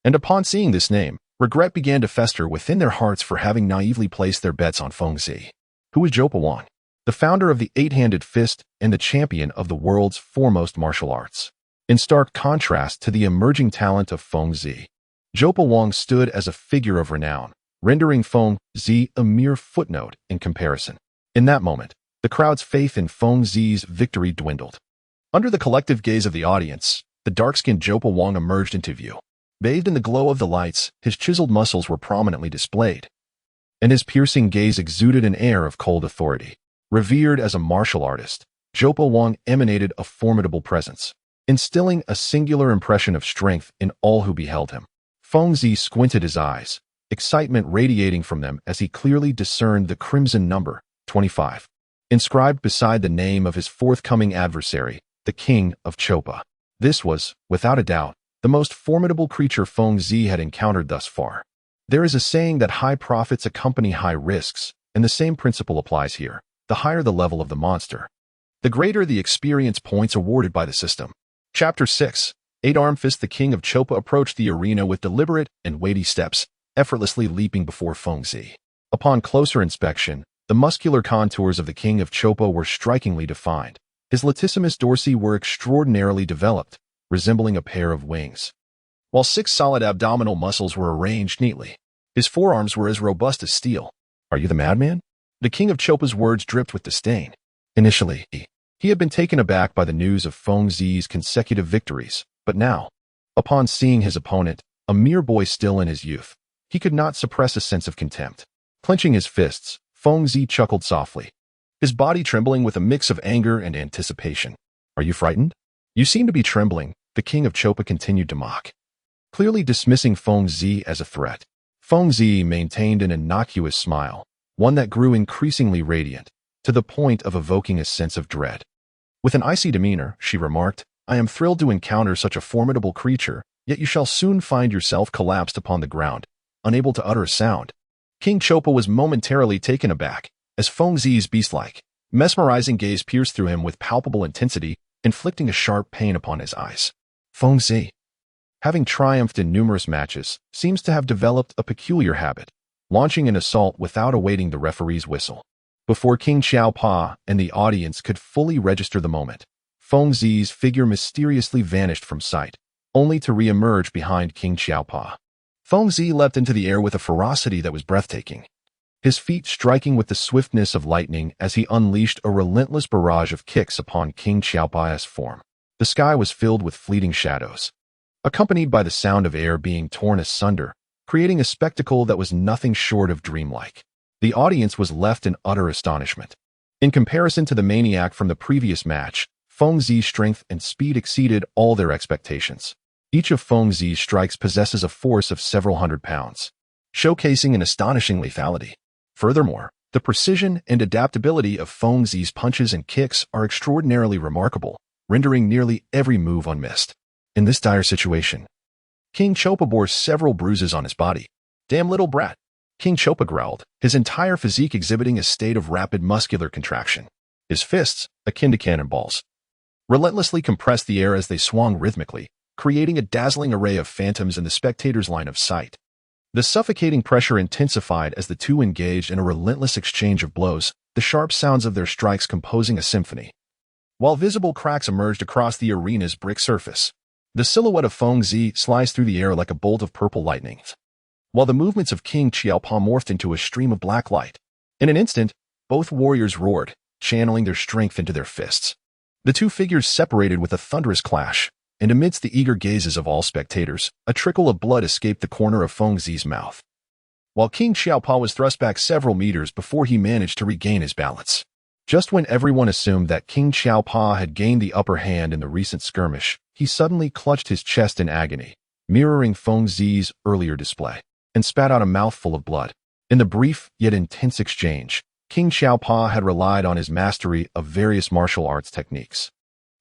And upon seeing this name, regret began to fester within their hearts for having naively placed their bets on Feng Zi. Who was Jopa Wang? The founder of the 8-handed fist and the champion of the world's foremost martial arts. In stark contrast to the emerging talent of Feng Zi, Jopa Wang stood as a figure of renown, rendering Feng Zi a mere footnote in comparison. In that moment, the crowd's faith in Feng Zi's victory dwindled. Under the collective gaze of the audience, the dark-skinned Jopa Wang emerged into view. Bathed in the glow of the lights, his chiseled muscles were prominently displayed, and his piercing gaze exuded an air of cold authority. Revered as a martial artist, Jopa Wang emanated a formidable presence, instilling a singular impression of strength in all who beheld him. Feng Zi squinted his eyes, excitement radiating from them as he clearly discerned the crimson number, 25, inscribed beside the name of his forthcoming adversary, the King of Chopa. This was, without a doubt, the most formidable creature Feng Zi had encountered thus far. There is a saying that high profits accompany high risks, and the same principle applies here. The higher the level of the monster, the greater the experience points awarded by the system. Chapter 6. 8-Arm Fist. The King of Chopa approached the arena with deliberate and weighty steps, effortlessly leaping before Feng Zi. Upon closer inspection, the muscular contours of the King of Chopa were strikingly defined. His latissimus dorsi were extraordinarily developed, resembling a pair of wings, while 6 solid abdominal muscles were arranged neatly. His forearms were as robust as steel. Are you the madman? The King of Chopa's words dripped with disdain. Initially, he had been taken aback by the news of Feng Zi's consecutive victories, but now, upon seeing his opponent, a mere boy still in his youth, he could not suppress a sense of contempt. Clenching his fists, Feng Zi chuckled softly, his body trembling with a mix of anger and anticipation. Are you frightened? You seem to be trembling, the King of Chopa continued to mock, clearly dismissing Feng Zi as a threat. Feng Zi maintained an innocuous smile, one that grew increasingly radiant, to the point of evoking a sense of dread. With an icy demeanor, she remarked, I am thrilled to encounter such a formidable creature, yet you shall soon find yourself collapsed upon the ground, unable to utter a sound. King Chopa was momentarily taken aback, as Feng Zi's beast-like, mesmerizing gaze pierced through him with palpable intensity, inflicting a sharp pain upon his eyes. Feng Zi, having triumphed in numerous matches, seems to have developed a peculiar habit, launching an assault without awaiting the referee's whistle. Before King Xiaopa and the audience could fully register the moment, Feng Zi's figure mysteriously vanished from sight, only to re-emerge behind King Xiaopa. Feng Zi leapt into the air with a ferocity that was breathtaking, his feet striking with the swiftness of lightning as he unleashed a relentless barrage of kicks upon King Xiaopa's form. The sky was filled with fleeting shadows, accompanied by the sound of air being torn asunder, creating a spectacle that was nothing short of dreamlike. The audience was left in utter astonishment. In comparison to the maniac from the previous match, Feng Zi's strength and speed exceeded all their expectations. Each of Feng Zi's strikes possesses a force of several hundred pounds, showcasing an astonishing lethality. Furthermore, the precision and adaptability of Feng Zi's punches and kicks are extraordinarily remarkable, rendering nearly every move unmissed. In this dire situation, King Chopa bore several bruises on his body. "Damn little brat," King Chopa growled, his entire physique exhibiting a state of rapid muscular contraction. His fists, akin to cannonballs, relentlessly compressed the air as they swung rhythmically, creating a dazzling array of phantoms in the spectator's line of sight. The suffocating pressure intensified as the two engaged in a relentless exchange of blows, the sharp sounds of their strikes composing a symphony. While visible cracks emerged across the arena's brick surface, the silhouette of Feng Zi sliced through the air like a bolt of purple lightning, while the movements of King Xiaopa morphed into a stream of black light. In an instant, both warriors roared, channeling their strength into their fists. The two figures separated with a thunderous clash, and amidst the eager gazes of all spectators, a trickle of blood escaped the corner of Feng Zi's mouth, while King Xiaopa was thrust back several meters before he managed to regain his balance. Just when everyone assumed that King Xiaopa had gained the upper hand in the recent skirmish, he suddenly clutched his chest in agony, mirroring Feng Zi's earlier display, and spat out a mouthful of blood. In the brief yet intense exchange, King Xiaopa had relied on his mastery of various martial arts techniques.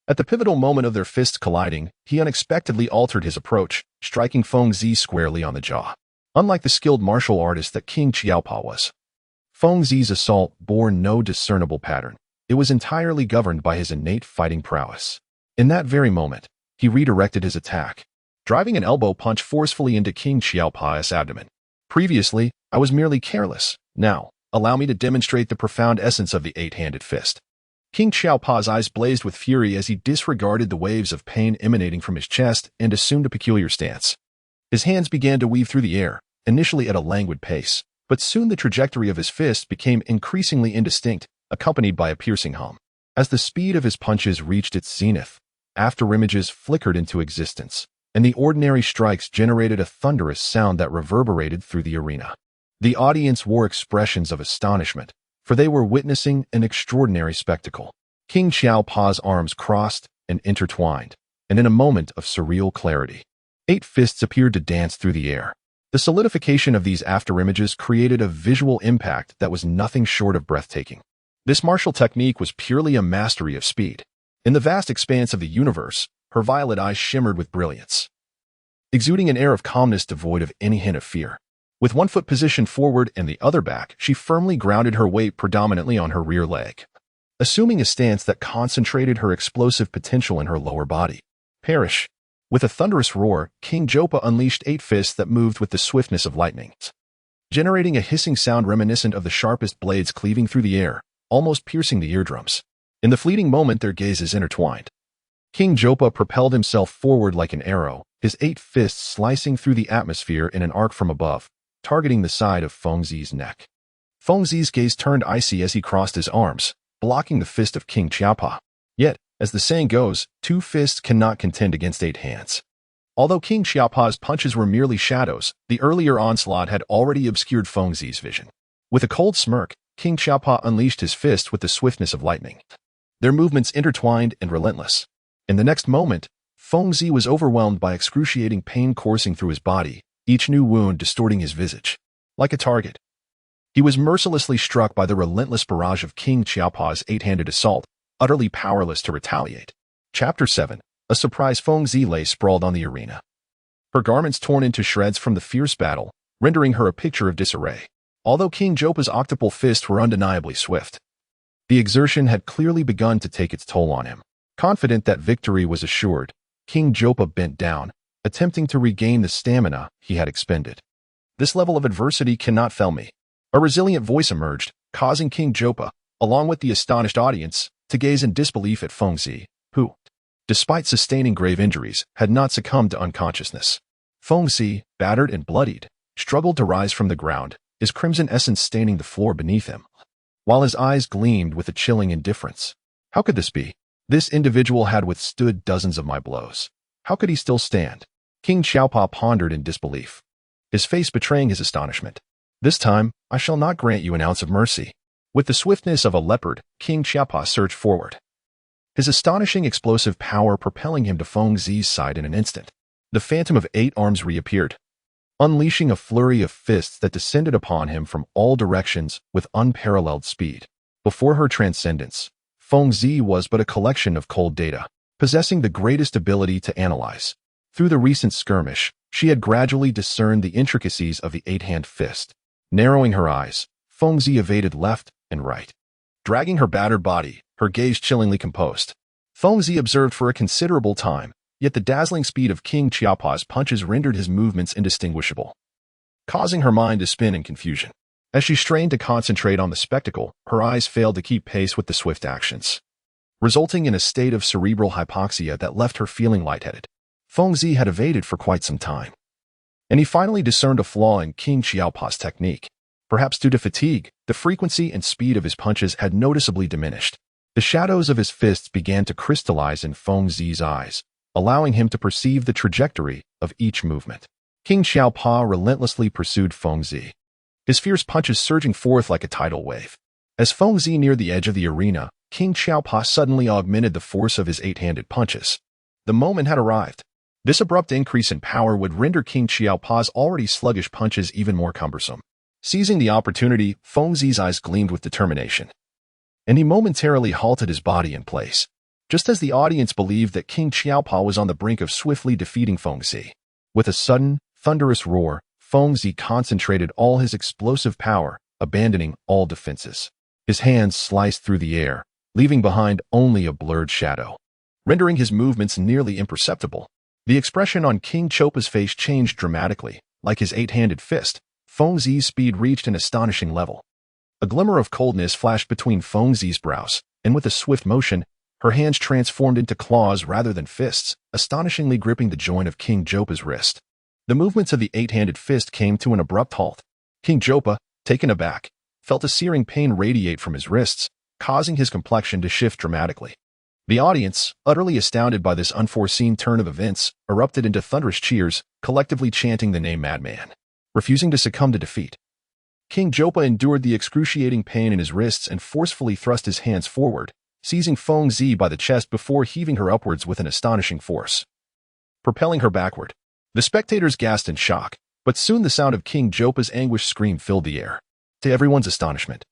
At the pivotal moment of their fists colliding, he unexpectedly altered his approach, striking Feng Zi squarely on the jaw. Unlike the skilled martial artist that King Xiaopa was, Feng Zi's assault bore no discernible pattern. It was entirely governed by his innate fighting prowess. In that very moment, he redirected his attack, driving an elbow punch forcefully into King Xiaopa's abdomen. "Previously, I was merely careless. Now, allow me to demonstrate the profound essence of the eight-handed fist." King Xiaopa's eyes blazed with fury as he disregarded the waves of pain emanating from his chest and assumed a peculiar stance. His hands began to weave through the air, initially at a languid pace, but soon the trajectory of his fist became increasingly indistinct, accompanied by a piercing hum. As the speed of his punches reached its zenith, afterimages flickered into existence, and the ordinary strikes generated a thunderous sound that reverberated through the arena. The audience wore expressions of astonishment, for they were witnessing an extraordinary spectacle. King Xiaopa's arms crossed and intertwined, and in a moment of surreal clarity, 8 fists appeared to dance through the air. The solidification of these afterimages created a visual impact that was nothing short of breathtaking. This martial technique was purely a mastery of speed. In the vast expanse of the universe, her violet eyes shimmered with brilliance, exuding an air of calmness devoid of any hint of fear. With one foot positioned forward and the other back, she firmly grounded her weight predominantly on her rear leg, assuming a stance that concentrated her explosive potential in her lower body. Perish! With a thunderous roar, King Chopa unleashed 8 fists that moved with the swiftness of lightning, generating a hissing sound reminiscent of the sharpest blades cleaving through the air, almost piercing the eardrums. In the fleeting moment, their gazes intertwined. King Chopa propelled himself forward like an arrow, his 8 fists slicing through the atmosphere in an arc from above, targeting the side of Feng Zi's neck. Feng Zi's gaze turned icy as he crossed his arms, blocking the fist of King Xiaopa. Yet, as the saying goes, 2 fists cannot contend against 8 hands. Although King Xiaopa's punches were merely shadows, the earlier onslaught had already obscured Feng Zi's vision. With a cold smirk, King Xiaopa unleashed his fist with the swiftness of lightning, their movements intertwined and relentless. In the next moment, Feng Zi was overwhelmed by excruciating pain coursing through his body, each new wound distorting his visage. Like a target, he was mercilessly struck by the relentless barrage of King Xiaopa's 8-handed assault, utterly powerless to retaliate. Chapter 7. A surprise. Feng Zi lay sprawled on the arena, her garments torn into shreds from the fierce battle, rendering her a picture of disarray. Although King Jopa's octuple fists were undeniably swift, the exertion had clearly begun to take its toll on him. Confident that victory was assured, King Jopa bent down, attempting to regain the stamina he had expended. "This level of adversity cannot fell me." A resilient voice emerged, causing King Jopa, along with the astonished audience, to gaze in disbelief at Feng Zi, who, despite sustaining grave injuries, had not succumbed to unconsciousness. Feng Zi, battered and bloodied, struggled to rise from the ground, his crimson essence staining the floor beneath him, while his eyes gleamed with a chilling indifference. How could this be? This individual had withstood dozens of my blows. How could he still stand? King Xiaopa pondered in disbelief, his face betraying his astonishment. "This time, I shall not grant you an ounce of mercy." With the swiftness of a leopard, King Xiaopa surged forward, his astonishing explosive power propelling him to Feng Zi's side in an instant. The Phantom of 8 Arms reappeared, unleashing a flurry of fists that descended upon him from all directions with unparalleled speed. Before her transcendence, Feng Zi was but a collection of cold data, possessing the greatest ability to analyze. Through the recent skirmish, she had gradually discerned the intricacies of the 8-hand fist. Narrowing her eyes, Feng Zi evaded left and right, dragging her battered body, her gaze chillingly composed. Feng Zi observed for a considerable time, yet the dazzling speed of King Xiaopa's punches rendered his movements indistinguishable, causing her mind to spin in confusion. As she strained to concentrate on the spectacle, her eyes failed to keep pace with the swift actions, resulting in a state of cerebral hypoxia that left her feeling lightheaded. Feng Zi had evaded for quite some time, and he finally discerned a flaw in King Xiaopa's technique. Perhaps due to fatigue, the frequency and speed of his punches had noticeably diminished. The shadows of his fists began to crystallize in Feng Zi's eyes, allowing him to perceive the trajectory of each movement. King Xiaopa relentlessly pursued Feng Zi, his fierce punches surging forth like a tidal wave. As Feng Zi neared the edge of the arena, King Xiaopa suddenly augmented the force of his 8-handed punches. The moment had arrived. This abrupt increase in power would render King Xiaopa's already sluggish punches even more cumbersome. Seizing the opportunity, Feng Zi's eyes gleamed with determination, and he momentarily halted his body in place, just as the audience believed that King Xiaopa was on the brink of swiftly defeating Feng Zi. With a sudden, thunderous roar, Feng Zi concentrated all his explosive power, abandoning all defenses. His hands sliced through the air, leaving behind only a blurred shadow, rendering his movements nearly imperceptible. The expression on King Xiaopa's face changed dramatically. Like his 8-handed fist, Feng Zi's speed reached an astonishing level. A glimmer of coldness flashed between Feng Zi's brows, and with a swift motion, her hands transformed into claws rather than fists, astonishingly gripping the joint of King Jopa's wrist. The movements of the 8-handed fist came to an abrupt halt. King Jopa, taken aback, felt a searing pain radiate from his wrists, causing his complexion to shift dramatically. The audience, utterly astounded by this unforeseen turn of events, erupted into thunderous cheers, collectively chanting the name Madman. Refusing to succumb to defeat, King Jopa endured the excruciating pain in his wrists and forcefully thrust his hands forward, seizing Feng Zi by the chest before heaving her upwards with an astonishing force, propelling her backward. The spectators gasped in shock, but soon the sound of King Jopa's anguished scream filled the air. To everyone's astonishment,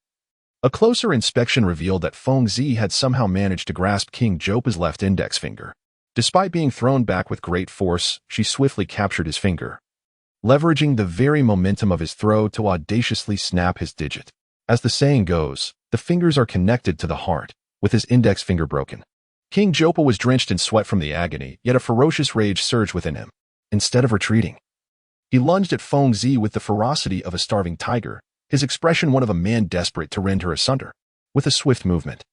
a closer inspection revealed that Feng Zi had somehow managed to grasp King Jopa's left index finger. Despite being thrown back with great force, she swiftly captured his finger, leveraging the very momentum of his throw to audaciously snap his digit. As the saying goes, the fingers are connected to the heart, with his index finger broken. King Jopa was drenched in sweat from the agony, yet a ferocious rage surged within him. Instead of retreating, he lunged at Feng Zi with the ferocity of a starving tiger, his expression one of a man desperate to rend her asunder. With a swift movement,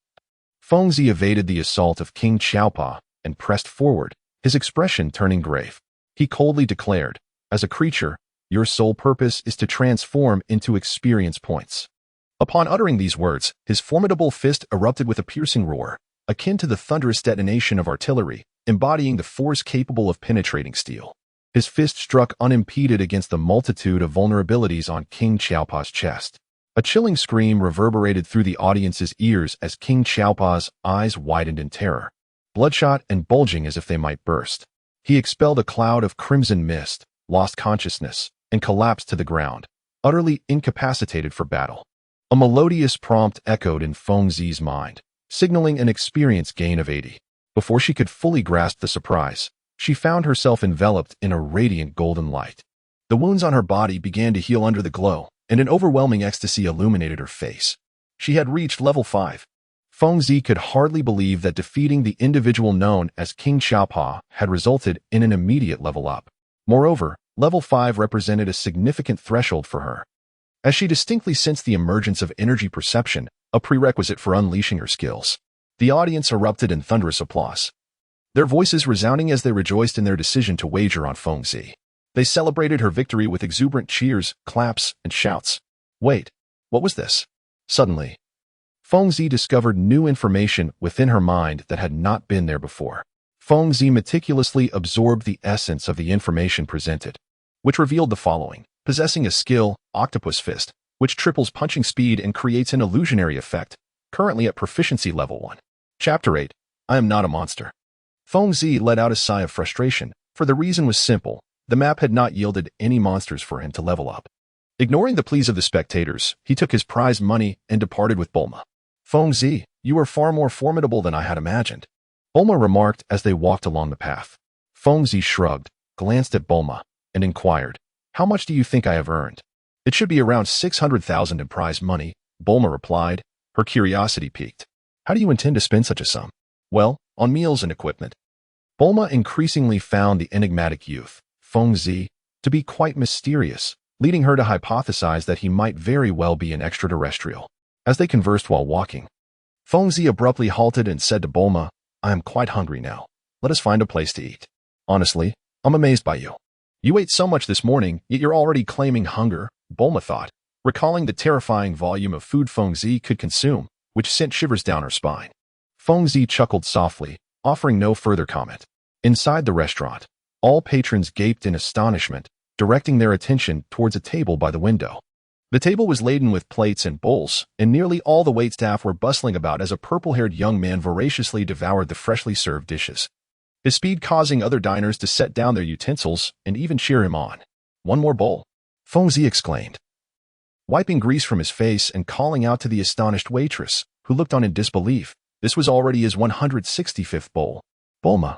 Feng Zi evaded the assault of King Xiaopa and pressed forward, his expression turning grave. He coldly declared, "As a creature, your sole purpose is to transform into experience points." Upon uttering these words, his formidable fist erupted with a piercing roar, akin to the thunderous detonation of artillery, embodying the force capable of penetrating steel. His fist struck unimpeded against the multitude of vulnerabilities on King Xiaopa's chest. A chilling scream reverberated through the audience's ears as King Xiaopa's eyes widened in terror, bloodshot and bulging as if they might burst. He expelled a cloud of crimson mist, lost consciousness, and collapsed to the ground, utterly incapacitated for battle. A melodious prompt echoed in Feng Zi's mind, signaling an experience gain of 80. Before she could fully grasp the surprise, she found herself enveloped in a radiant golden light. The wounds on her body began to heal under the glow, and an overwhelming ecstasy illuminated her face. She had reached level 5. Fengzi could hardly believe that defeating the individual known as King Xiaopa had resulted in an immediate level up. Moreover, level 5 represented a significant threshold for her, as she distinctly sensed the emergence of energy perception, a prerequisite for unleashing her skills. The audience erupted in thunderous applause, their voices resounding as they rejoiced in their decision to wager on Fengzi. They celebrated her victory with exuberant cheers, claps, and shouts. Wait, what was this? Suddenly, Fengzi discovered new information within her mind that had not been there before. Fengzi meticulously absorbed the essence of the information presented, which revealed the following. Possessing a skill, Octopus Fist, which triples punching speed and creates an illusionary effect, currently at proficiency level 1. Chapter 8. I am not a monster. Fengzi let out a sigh of frustration, for the reason was simple. The map had not yielded any monsters for him to level up. Ignoring the pleas of the spectators, he took his prize money and departed with Bulma. Fengzi, you are far more formidable than I had imagined, Bulma remarked as they walked along the path. Fengzi shrugged, glanced at Bulma, and inquired, how much do you think I have earned? It should be around 600,000 in prize money, Bulma replied, her curiosity piqued. How do you intend to spend such a sum? Well, on meals and equipment. Bulma increasingly found the enigmatic youth, Fengzi, to be quite mysterious, leading her to hypothesize that he might very well be an extraterrestrial. As they conversed while walking, Fengzi abruptly halted and said to Bulma, I am quite hungry now. Let us find a place to eat. Honestly, I'm amazed by you. You ate so much this morning, yet you're already claiming hunger, Bulma thought, recalling the terrifying volume of food Fengzi could consume, which sent shivers down her spine. Fengzi chuckled softly, offering no further comment. Inside the restaurant, all patrons gaped in astonishment, directing their attention towards a table by the window. The table was laden with plates and bowls, and nearly all the waitstaff were bustling about as a purple-haired young man voraciously devoured the freshly served dishes, his speed causing other diners to set down their utensils and even cheer him on. One more bowl, Fengzi exclaimed, wiping grease from his face and calling out to the astonished waitress, who looked on in disbelief. This was already his 165th bowl. Bulma,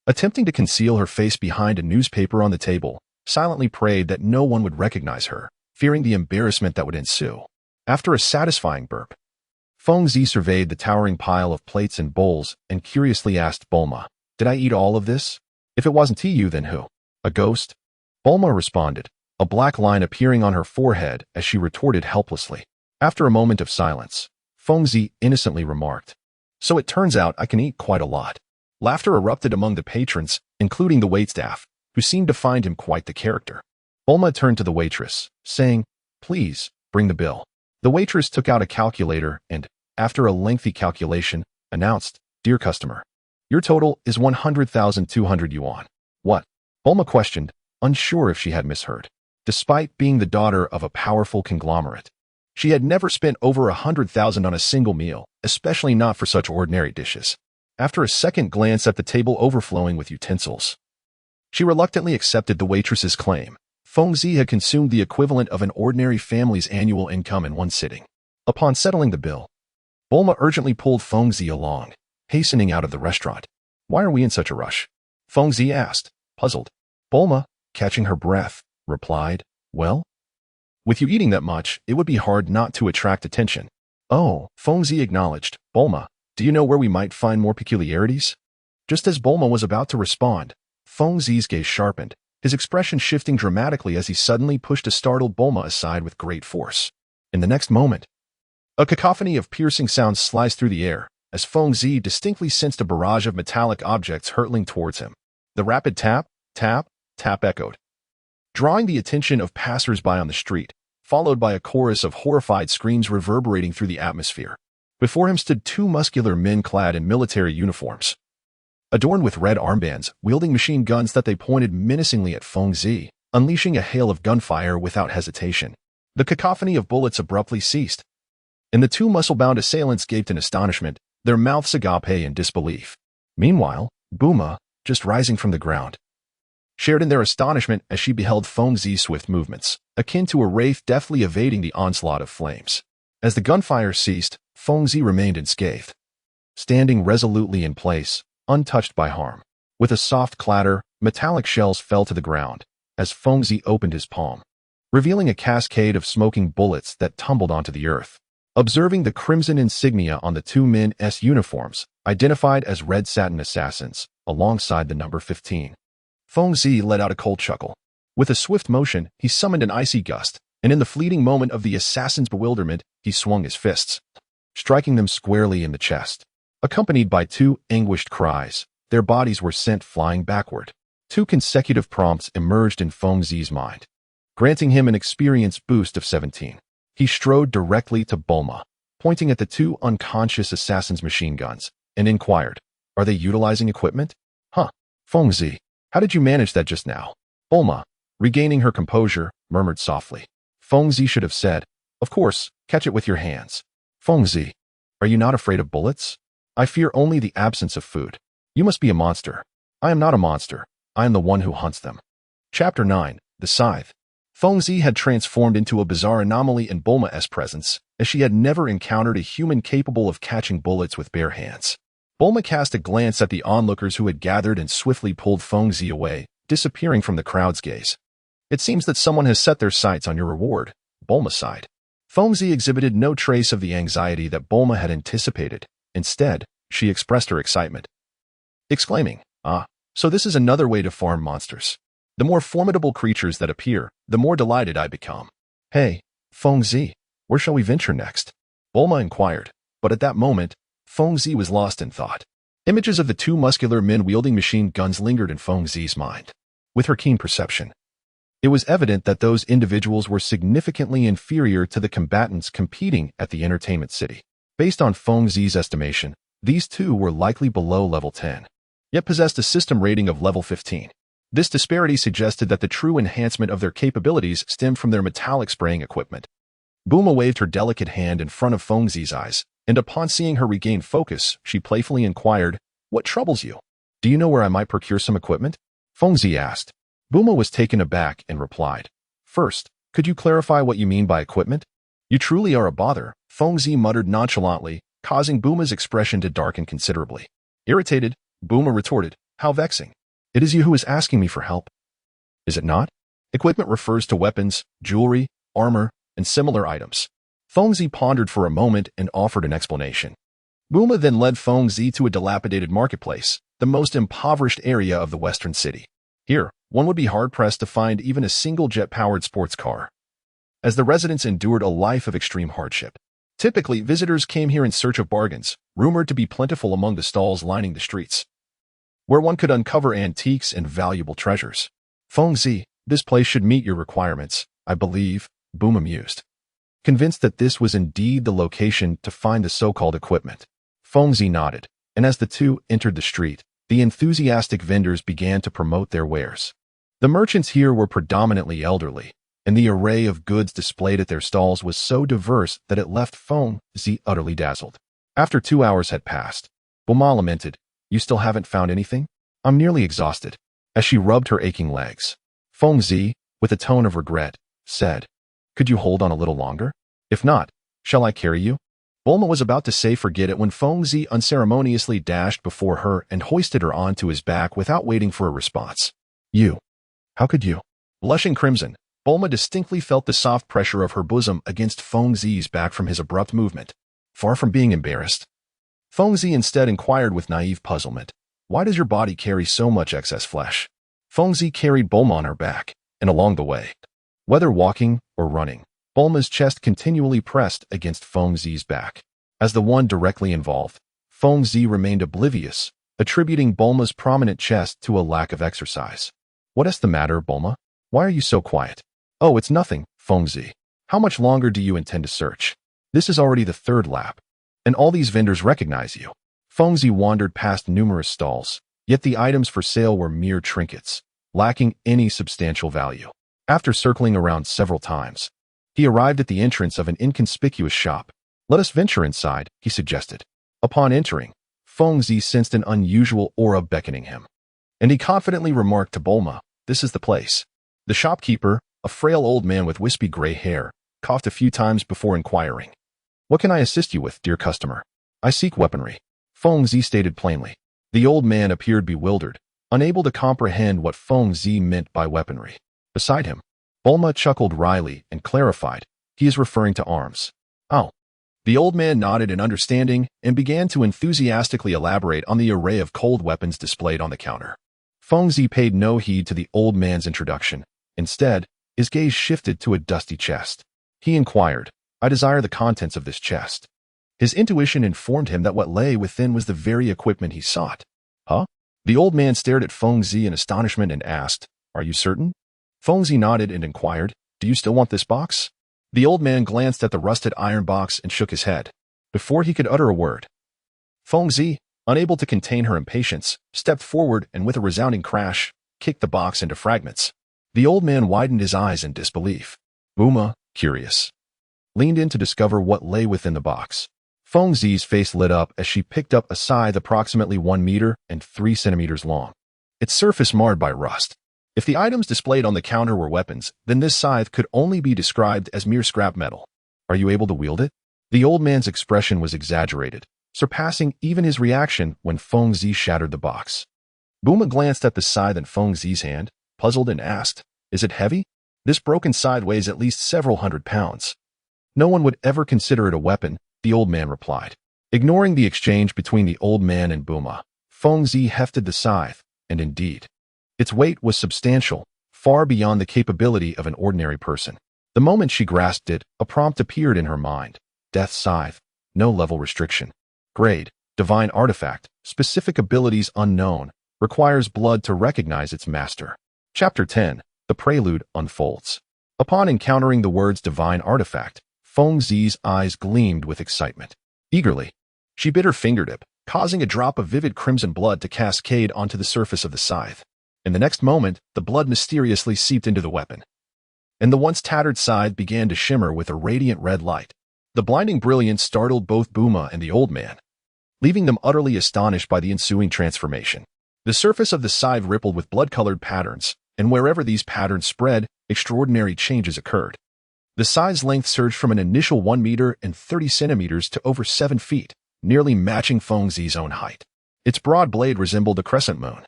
attempting to conceal her face behind a newspaper on the table, silently prayed that no one would recognize her, fearing the embarrassment that would ensue. After a satisfying burp, Fengzi surveyed the towering pile of plates and bowls and curiously asked Bulma, did I eat all of this? If it wasn't you, then who? A ghost? Bulma responded, a black line appearing on her forehead as she retorted helplessly. After a moment of silence, Fengzi innocently remarked, so it turns out I can eat quite a lot. Laughter erupted among the patrons, including the waitstaff, who seemed to find him quite the character. Bulma turned to the waitress, saying, please, bring the bill. The waitress took out a calculator and, after a lengthy calculation, announced, dear customer, your total is 100,200 yuan. What? Bulma questioned, unsure if she had misheard. Despite being the daughter of a powerful conglomerate, she had never spent over 100,000 on a single meal, especially not for such ordinary dishes. After a second glance at the table overflowing with utensils, she reluctantly accepted the waitress's claim. Fengzi had consumed the equivalent of an ordinary family's annual income in one sitting. Upon settling the bill, Bulma urgently pulled Fengzi along, hastening out of the restaurant. Why are we in such a rush? Fengzi asked, puzzled. Bulma, catching her breath, replied, well, with you eating that much, it would be hard not to attract attention. Oh, Fengzi acknowledged. Bulma, do you know where we might find more peculiarities? Just as Bulma was about to respond, Fengzi's gaze sharpened, his expression shifting dramatically as he suddenly pushed a startled Bulma aside with great force. In the next moment, a cacophony of piercing sounds sliced through the air, as Fengzi distinctly sensed a barrage of metallic objects hurtling towards him. The rapid tap, tap, tap echoed, drawing the attention of passers-by on the street, followed by a chorus of horrified screams reverberating through the atmosphere. Before him stood two muscular men clad in military uniforms, adorned with red armbands, wielding machine guns that they pointed menacingly at Fengzi, unleashing a hail of gunfire without hesitation. The cacophony of bullets abruptly ceased, and the two muscle-bound assailants gaped in astonishment, their mouths agape in disbelief. Meanwhile, Bulma, just rising from the ground, shared in their astonishment as she beheld Fengzi's swift movements, akin to a wraith deftly evading the onslaught of flames. As the gunfire ceased, Fengzi remained unscathed, standing resolutely in place, untouched by harm. With a soft clatter, metallic shells fell to the ground as Fengzi opened his palm, revealing a cascade of smoking bullets that tumbled onto the earth. Observing the crimson insignia on the two men's uniforms, identified as red satin assassins, alongside the number 15, Fengzi let out a cold chuckle. With a swift motion, he summoned an icy gust, and in the fleeting moment of the assassin's bewilderment, he swung his fists, striking them squarely in the chest. Accompanied by two anguished cries, their bodies were sent flying backward. Two consecutive prompts emerged in Fengzi's mind, granting him an experience boost of 17. He strode directly to Bulma, pointing at the two unconscious assassins' machine guns, and inquired, "Are they utilizing equipment?" "Huh. Fengzi, how did you manage that just now?" Bulma, regaining her composure, murmured softly. Fengzi should have said, "Of course, catch it with your hands." "Fengzi, are you not afraid of bullets?" "I fear only the absence of food." "You must be a monster." "I am not a monster. I am the one who hunts them." Chapter 9. The Scythe. Fengzi had transformed into a bizarre anomaly in Bulma's presence, as she had never encountered a human capable of catching bullets with bare hands. Bulma cast a glance at the onlookers who had gathered and swiftly pulled Fengzi away, disappearing from the crowd's gaze. "It seems that someone has set their sights on your reward," Bulma sighed. Fengzi exhibited no trace of the anxiety that Bulma had anticipated. Instead, she expressed her excitement, exclaiming, "Ah, so this is another way to farm monsters. The more formidable creatures that appear, the more delighted I become." "Hey, Fengzi, where shall we venture next?" Bulma inquired, but at that moment, Fengzi was lost in thought. Images of the two muscular men wielding machine guns lingered in Fengzi's mind. With her keen perception, it was evident that those individuals were significantly inferior to the combatants competing at the entertainment city. Based on Fengzi's estimation, these two were likely below level 10, yet possessed a system rating of level 15. This disparity suggested that the true enhancement of their capabilities stemmed from their metallic spraying equipment. Bulma waved her delicate hand in front of Fengzi's eyes, and upon seeing her regain focus, she playfully inquired, "What troubles you? Do you know where I might procure some equipment?" Fengzi asked. Bulma was taken aback and replied, "First, could you clarify what you mean by equipment?" "You truly are a bother," Fengzi muttered nonchalantly, causing Bulma's expression to darken considerably. Irritated, Bulma retorted, "How vexing. It is you who is asking me for help, is it not?" Equipment refers to weapons, jewelry, armor, and similar items. Fengzi pondered for a moment and offered an explanation. Bulma then led Fengzi to a dilapidated marketplace, the most impoverished area of the western city. Here, one would be hard-pressed to find even a single jet-powered sports car, as the residents endured a life of extreme hardship. Typically, visitors came here in search of bargains, rumored to be plentiful among the stalls lining the streets, where one could uncover antiques and valuable treasures. "Fengzi, this place should meet your requirements, I believe," Bulma mused, convinced that this was indeed the location to find the so-called equipment. Fengzi nodded, and as the two entered the street, the enthusiastic vendors began to promote their wares. The merchants here were predominantly elderly, and the array of goods displayed at their stalls was so diverse that it left Fengzi utterly dazzled. After 2 hours had passed, Bulma lamented, "You still haven't found anything? I'm nearly exhausted," as she rubbed her aching legs. Fengzi, with a tone of regret, said, "Could you hold on a little longer? If not, shall I carry you?" Bulma was about to say forget it when Fengzi unceremoniously dashed before her and hoisted her onto his back without waiting for a response. "You? How could you?" Blushing crimson, Bulma distinctly felt the soft pressure of her bosom against Fengzi's back from his abrupt movement. Far from being embarrassed, Fengzi instead inquired with naive puzzlement, "Why does your body carry so much excess flesh?" Fengzi carried Bulma on her back, and along the way, whether walking or running, Bulma's chest continually pressed against Fengzi's back. As the one directly involved, Fengzi remained oblivious, attributing Bulma's prominent chest to a lack of exercise. "What is the matter, Bulma? Why are you so quiet?" "Oh, it's nothing, Fengzi. How much longer do you intend to search? This is already the 3rd lap, and all these vendors recognize you." Fengzi wandered past numerous stalls, yet the items for sale were mere trinkets, lacking any substantial value. After circling around several times, he arrived at the entrance of an inconspicuous shop. "Let us venture inside," he suggested. Upon entering, Fengzi sensed an unusual aura beckoning him, and he confidently remarked to Bulma, "This is the place." The shopkeeper, a frail old man with wispy gray hair, coughed a few times before inquiring, "What can I assist you with, dear customer?" "I seek weaponry," Fengzi stated plainly. The old man appeared bewildered, unable to comprehend what Feng Zi meant by weaponry. Beside him, Bulma chuckled wryly and clarified, he is referring to arms. Oh. The old man nodded in understanding and began to enthusiastically elaborate on the array of cold weapons displayed on the counter. Feng Zi paid no heed to the old man's introduction. Instead, his gaze shifted to a dusty chest. He inquired, I desire the contents of this chest. His intuition informed him that what lay within was the very equipment he sought. Huh? The old man stared at Feng Zi in astonishment and asked, Are you certain? Feng Zi nodded and inquired, Do you still want this box? The old man glanced at the rusted iron box and shook his head. Before he could utter a word, Feng Zi, unable to contain her impatience, stepped forward and with a resounding crash, kicked the box into fragments. The old man widened his eyes in disbelief. Bulma, curious, leaned in to discover what lay within the box. Feng Zi's face lit up as she picked up a scythe approximately 1 meter and 3 centimeters long, its surface marred by rust. If the items displayed on the counter were weapons, then this scythe could only be described as mere scrap metal. Are you able to wield it? The old man's expression was exaggerated, surpassing even his reaction when Feng Zi shattered the box. Bulma glanced at the scythe in Feng Zi's hand, puzzled and asked, Is it heavy? This broken scythe weighs at least several hundred pounds. No one would ever consider it a weapon, the old man replied. Ignoring the exchange between the old man and Bulma, Feng Zi hefted the scythe, and indeed, its weight was substantial, far beyond the capability of an ordinary person. The moment she grasped it, a prompt appeared in her mind. Death Scythe, no level restriction. Grade, Divine Artifact, specific abilities unknown, requires blood to recognize its master. Chapter 10, The Prelude unfolds. Upon encountering the words Divine Artifact, Feng Zi's eyes gleamed with excitement. Eagerly, she bit her fingertip, causing a drop of vivid crimson blood to cascade onto the surface of the scythe. In the next moment, the blood mysteriously seeped into the weapon, and the once tattered scythe began to shimmer with a radiant red light. The blinding brilliance startled both Bulma and the old man, leaving them utterly astonished by the ensuing transformation. The surface of the scythe rippled with blood-colored patterns, and wherever these patterns spread, extraordinary changes occurred. The scythe's length surged from an initial 1 meter and 30 centimeters to over 7 feet, nearly matching Feng Zi's own height. Its broad blade resembled a crescent moon,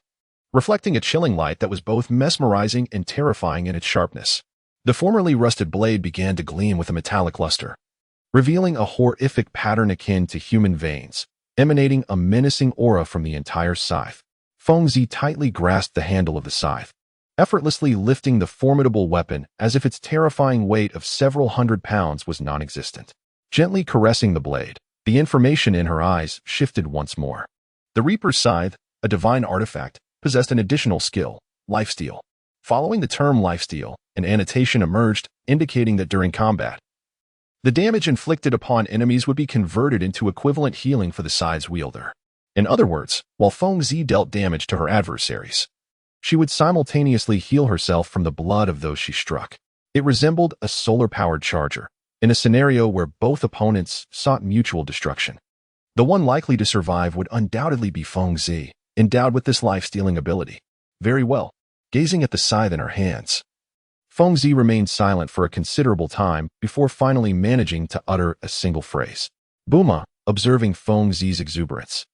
reflecting a chilling light that was both mesmerizing and terrifying in its sharpness. The formerly rusted blade began to gleam with a metallic luster, revealing a horrific pattern akin to human veins, emanating a menacing aura from the entire scythe. Feng Zi tightly grasped the handle of the scythe, effortlessly lifting the formidable weapon as if its terrifying weight of several hundred pounds was non-existent. Gently caressing the blade, the information in her eyes shifted once more. The Reaper's Scythe, a divine artifact, possessed an additional skill, lifesteal. Following the term lifesteal, an annotation emerged indicating that during combat, the damage inflicted upon enemies would be converted into equivalent healing for the scythe's wielder. In other words, while Feng Zi dealt damage to her adversaries, she would simultaneously heal herself from the blood of those she struck. It resembled a solar-powered charger, in a scenario where both opponents sought mutual destruction. The one likely to survive would undoubtedly be Feng Zi, endowed with this life-stealing ability. Very well. Gazing at the scythe in her hands, Feng Zi remained silent for a considerable time before finally managing to utter a single phrase. Bulma, observing Feng Zi's exuberance,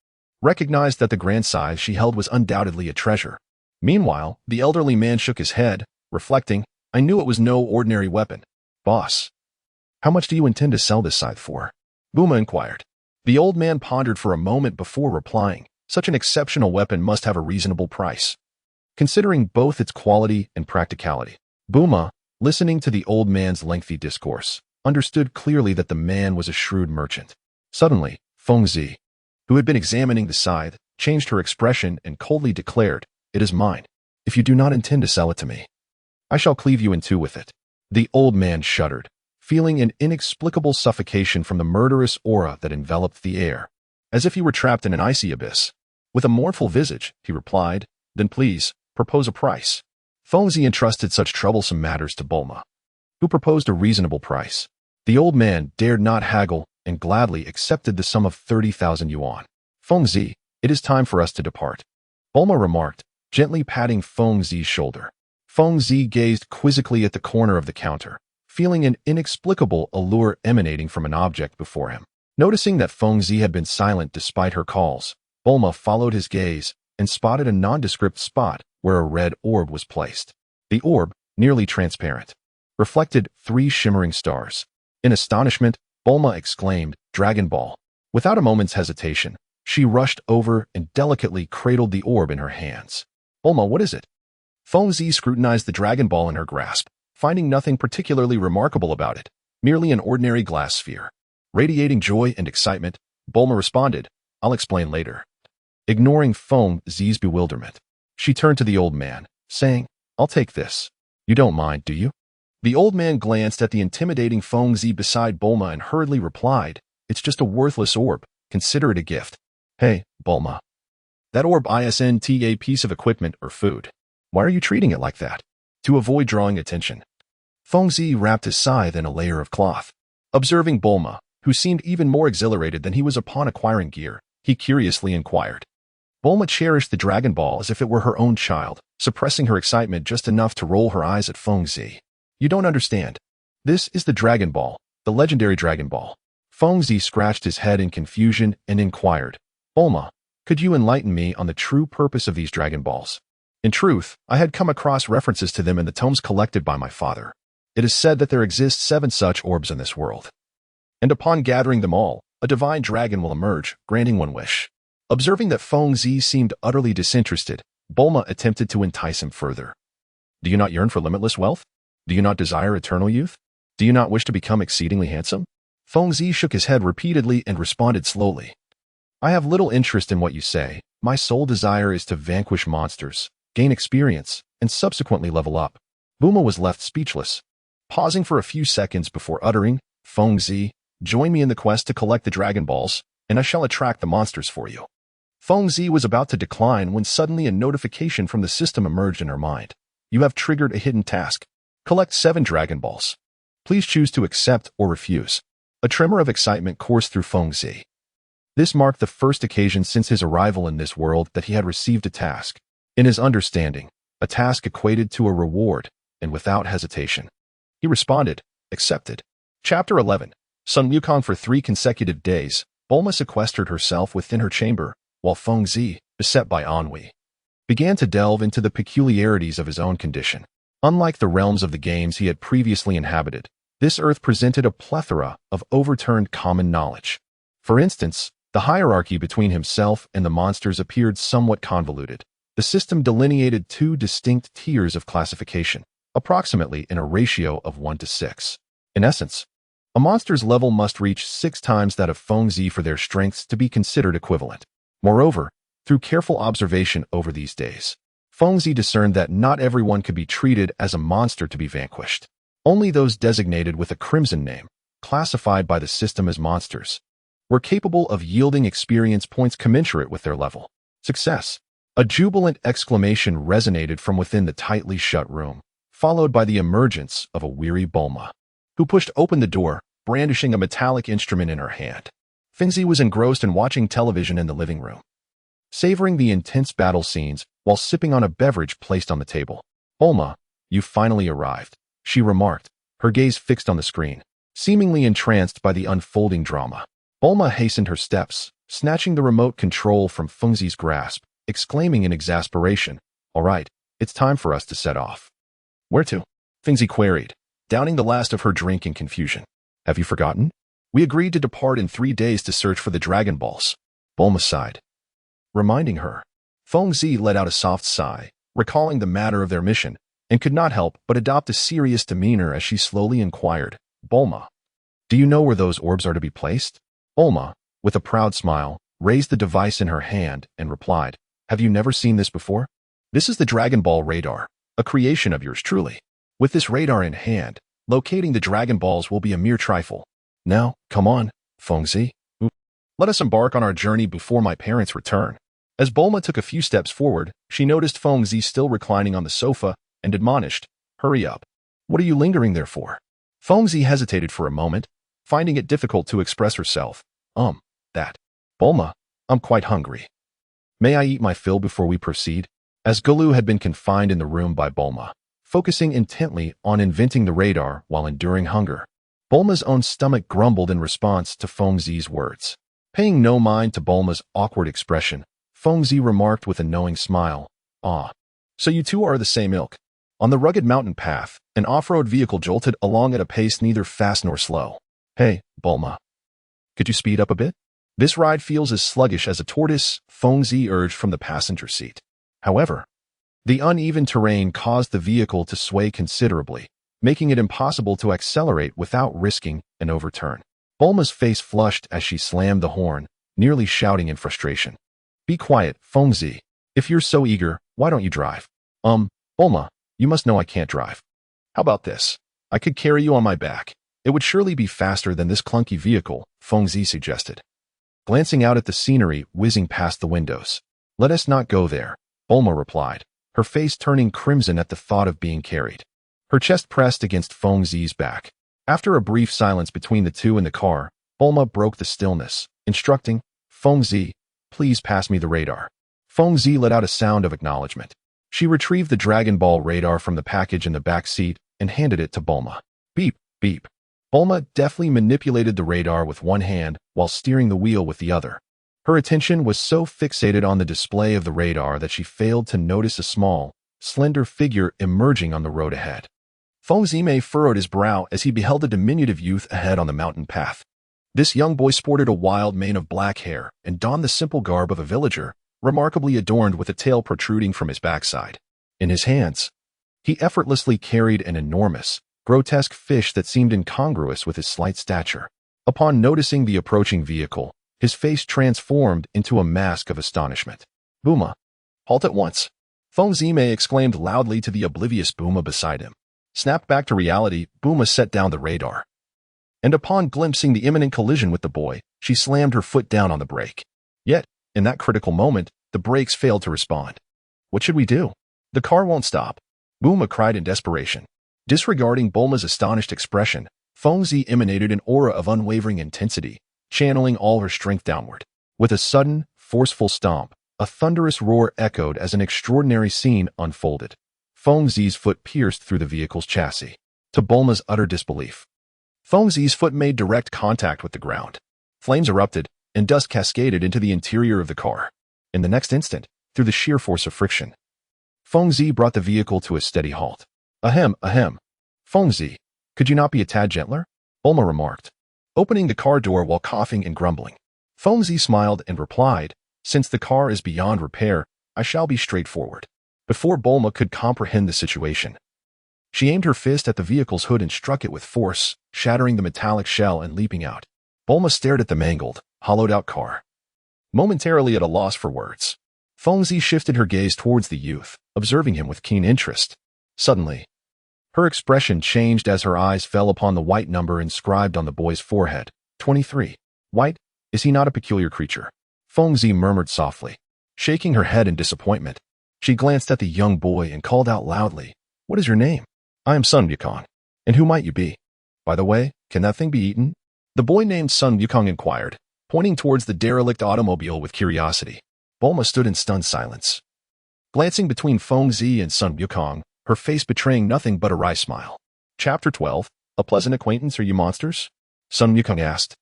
recognized that the grand scythe she held was undoubtedly a treasure. Meanwhile, the elderly man shook his head, reflecting, I knew it was no ordinary weapon. Boss, how much do you intend to sell this scythe for? Bulma inquired. The old man pondered for a moment before replying. Such an exceptional weapon must have a reasonable price, considering both its quality and practicality. Bulma, listening to the old man's lengthy discourse, understood clearly that the man was a shrewd merchant. Suddenly, Feng Zi, who had been examining the scythe, changed her expression and coldly declared, It is mine. If you do not intend to sell it to me, I shall cleave you in two with it. The old man shuddered, feeling an inexplicable suffocation from the murderous aura that enveloped the air, as if he were trapped in an icy abyss. With a mournful visage, he replied, Then please, propose a price. Feng Zi entrusted such troublesome matters to Bulma, who proposed a reasonable price. The old man dared not haggle and gladly accepted the sum of 30,000 yuan. Feng Zi, it is time for us to depart, Bulma remarked, gently patting Feng Zi's shoulder. Feng Zi gazed quizzically at the corner of the counter, feeling an inexplicable allure emanating from an object before him. Noticing that Feng Zi had been silent despite her calls, Bulma followed his gaze, and spotted a nondescript spot where a red orb was placed. The orb, nearly transparent, reflected 3 shimmering stars. In astonishment, Bulma exclaimed, "Dragon Ball." Without a moment's hesitation, she rushed over and delicately cradled the orb in her hands. "Bulma, what is it?" Feng Zi scrutinized the Dragon Ball in her grasp, finding nothing particularly remarkable about it, merely an ordinary glass sphere. Radiating joy and excitement, Bulma responded, "I'll explain later." Ignoring Feng Zi's bewilderment, she turned to the old man, saying, "I'll take this. You don't mind, do you?" The old man glanced at the intimidating Feng Zi beside Bulma and hurriedly replied, "It's just a worthless orb. Consider it a gift." "Hey, Bulma. That orb isn't a piece of equipment or food. Why are you treating it like that?" To avoid drawing attention, Feng Zi wrapped his scythe in a layer of cloth. Observing Bulma, who seemed even more exhilarated than he was upon acquiring gear, he curiously inquired. Bulma cherished the Dragon Ball as if it were her own child, suppressing her excitement just enough to roll her eyes at Feng Zi. "You don't understand. This is the Dragon Ball, the legendary Dragon Ball." Feng Zi scratched his head in confusion and inquired, "Bulma, could you enlighten me on the true purpose of these Dragon Balls?" In truth, I had come across references to them in the tomes collected by my father. It is said that there exist 7 such orbs in this world, and upon gathering them all, a divine dragon will emerge, granting one wish. Observing that Feng Zi seemed utterly disinterested, Bulma attempted to entice him further. "Do you not yearn for limitless wealth? Do you not desire eternal youth? Do you not wish to become exceedingly handsome?" Feng Zi shook his head repeatedly and responded slowly, "I have little interest in what you say. My sole desire is to vanquish monsters, gain experience, and subsequently level up." Bulma was left speechless. Pausing for a few seconds before uttering, "Feng Zi, join me in the quest to collect the Dragon Balls, and I shall attract the monsters for you." Feng Zi was about to decline when suddenly a notification from the system emerged in her mind. "You have triggered a hidden task. Collect 7 Dragon Balls. Please choose to accept or refuse." A tremor of excitement coursed through Feng Zi. This marked the first occasion since his arrival in this world that he had received a task. In his understanding, a task equated to a reward, and without hesitation, he responded, "Accepted." Chapter 11. Sun Wukong. For 3 consecutive days, Bulma sequestered herself within her chamber, while Feng Zi, beset by ennui, began to delve into the peculiarities of his own condition. Unlike the realms of the games he had previously inhabited, this Earth presented a plethora of overturned common knowledge. For instance, the hierarchy between himself and the monsters appeared somewhat convoluted. The system delineated 2 distinct tiers of classification, approximately in a ratio of 1 to 6. In essence, a monster's level must reach 6 times that of Feng Zi for their strengths to be considered equivalent. Moreover, through careful observation over these days, Feng Zi discerned that not everyone could be treated as a monster to be vanquished. Only those designated with a crimson name, classified by the system as monsters, were capable of yielding experience points commensurate with their level. Success! A jubilant exclamation resonated from within the tightly shut room, followed by the emergence of a weary Bulma, who pushed open the door, brandishing a metallic instrument in her hand. Feng Zi was engrossed in watching television in the living room, savoring the intense battle scenes while sipping on a beverage placed on the table. "Bulma, you finally arrived," she remarked, her gaze fixed on the screen, seemingly entranced by the unfolding drama. Bulma hastened her steps, snatching the remote control from Feng Zi's grasp, exclaiming in exasperation, "All right, it's time for us to set off." "Where to?" Feng Zi queried, downing the last of her drink in confusion. "Have you forgotten? We agreed to depart in 3 days to search for the Dragon Balls." Bulma sighed, reminding her. Feng Zi let out a soft sigh, recalling the matter of their mission, and could not help but adopt a serious demeanor as she slowly inquired, "Bulma, do you know where those orbs are to be placed?" Bulma, with a proud smile, raised the device in her hand and replied, "Have you never seen this before? This is the Dragon Ball radar, a creation of yours truly. With this radar in hand, locating the Dragon Balls will be a mere trifle. Now, come on, Feng Zi. Let us embark on our journey before my parents return." As Bulma took a few steps forward, she noticed Feng Zi still reclining on the sofa and admonished, "Hurry up. What are you lingering there for?" Feng Zi hesitated for a moment, finding it difficult to express herself. That. "Bulma, I'm quite hungry. May I eat my fill before we proceed?" As Galu had been confined in the room by Bulma, focusing intently on inventing the radar while enduring hunger, Bulma's own stomach grumbled in response to Feng Zi's words. Paying no mind to Bulma's awkward expression, Fengzi remarked with a knowing smile. Ah, so you two are the same ilk. On the rugged mountain path, an off-road vehicle jolted along at a pace neither fast nor slow. Hey, Bulma. Could you speed up a bit? This ride feels as sluggish as a tortoise, Fengzi urged from the passenger seat. However, the uneven terrain caused the vehicle to sway considerably, making it impossible to accelerate without risking an overturn. Bulma's face flushed as she slammed the horn, nearly shouting in frustration. Be quiet, Fengzi. If you're so eager, why don't you drive? Bulma, you must know I can't drive. How about this? I could carry you on my back. It would surely be faster than this clunky vehicle, Fengzi suggested. Glancing out at the scenery whizzing past the windows. Let us not go there, Bulma replied, her face turning crimson at the thought of being carried. Her chest pressed against Fengzi's back. After a brief silence between the two in the car, Bulma broke the stillness, instructing, Fengzi, please pass me the radar. Fengzi let out a sound of acknowledgement. She retrieved the Dragon Ball radar from the package in the back seat and handed it to Bulma. Beep, beep. Bulma deftly manipulated the radar with one hand while steering the wheel with the other. Her attention was so fixated on the display of the radar that she failed to notice a small, slender figure emerging on the road ahead. Fengzi furrowed his brow as he beheld a diminutive youth ahead on the mountain path. This young boy sported a wild mane of black hair and donned the simple garb of a villager, remarkably adorned with a tail protruding from his backside. In his hands, he effortlessly carried an enormous, grotesque fish that seemed incongruous with his slight stature. Upon noticing the approaching vehicle, his face transformed into a mask of astonishment. Bulma, halt at once. Fengzi exclaimed loudly to the oblivious Bulma beside him. Snapped back to reality, Bulma set down the radar. And upon glimpsing the imminent collision with the boy, she slammed her foot down on the brake. Yet, in that critical moment, the brakes failed to respond. What should we do? The car won't stop. Bulma cried in desperation. Disregarding Bulma's astonished expression, Fengzi emanated an aura of unwavering intensity, channeling all her strength downward. With a sudden, forceful stomp, a thunderous roar echoed as an extraordinary scene unfolded. Fengzi's foot pierced through the vehicle's chassis. To Bulma's utter disbelief, Fengzi's foot made direct contact with the ground. Flames erupted, and dust cascaded into the interior of the car. In the next instant, through the sheer force of friction, Fengzi brought the vehicle to a steady halt. Ahem. Fengzi, could you not be a tad gentler? Bulma remarked, opening the car door while coughing and grumbling. Fengzi smiled and replied, since the car is beyond repair, I shall be straightforward. Before Bulma could comprehend the situation, she aimed her fist at the vehicle's hood and struck it with force, shattering the metallic shell and leaping out. Bulma stared at the mangled, hollowed-out car, momentarily at a loss for words. Fengzi shifted her gaze towards the youth, observing him with keen interest. Suddenly, her expression changed as her eyes fell upon the white number inscribed on the boy's forehead. 23. White? Is he not a peculiar creature? Fengzi murmured softly, shaking her head in disappointment. She glanced at the young boy and called out loudly, What is your name? I am Sun Wukong. And who might you be? By the way, can that thing be eaten? The boy named Sun Wukong inquired, pointing towards the derelict automobile with curiosity. Bulma stood in stunned silence, glancing between Fengzi and Sun Wukong, her face betraying nothing but a wry smile. Chapter 12. A pleasant acquaintance, are you monsters? Sun Wukong asked,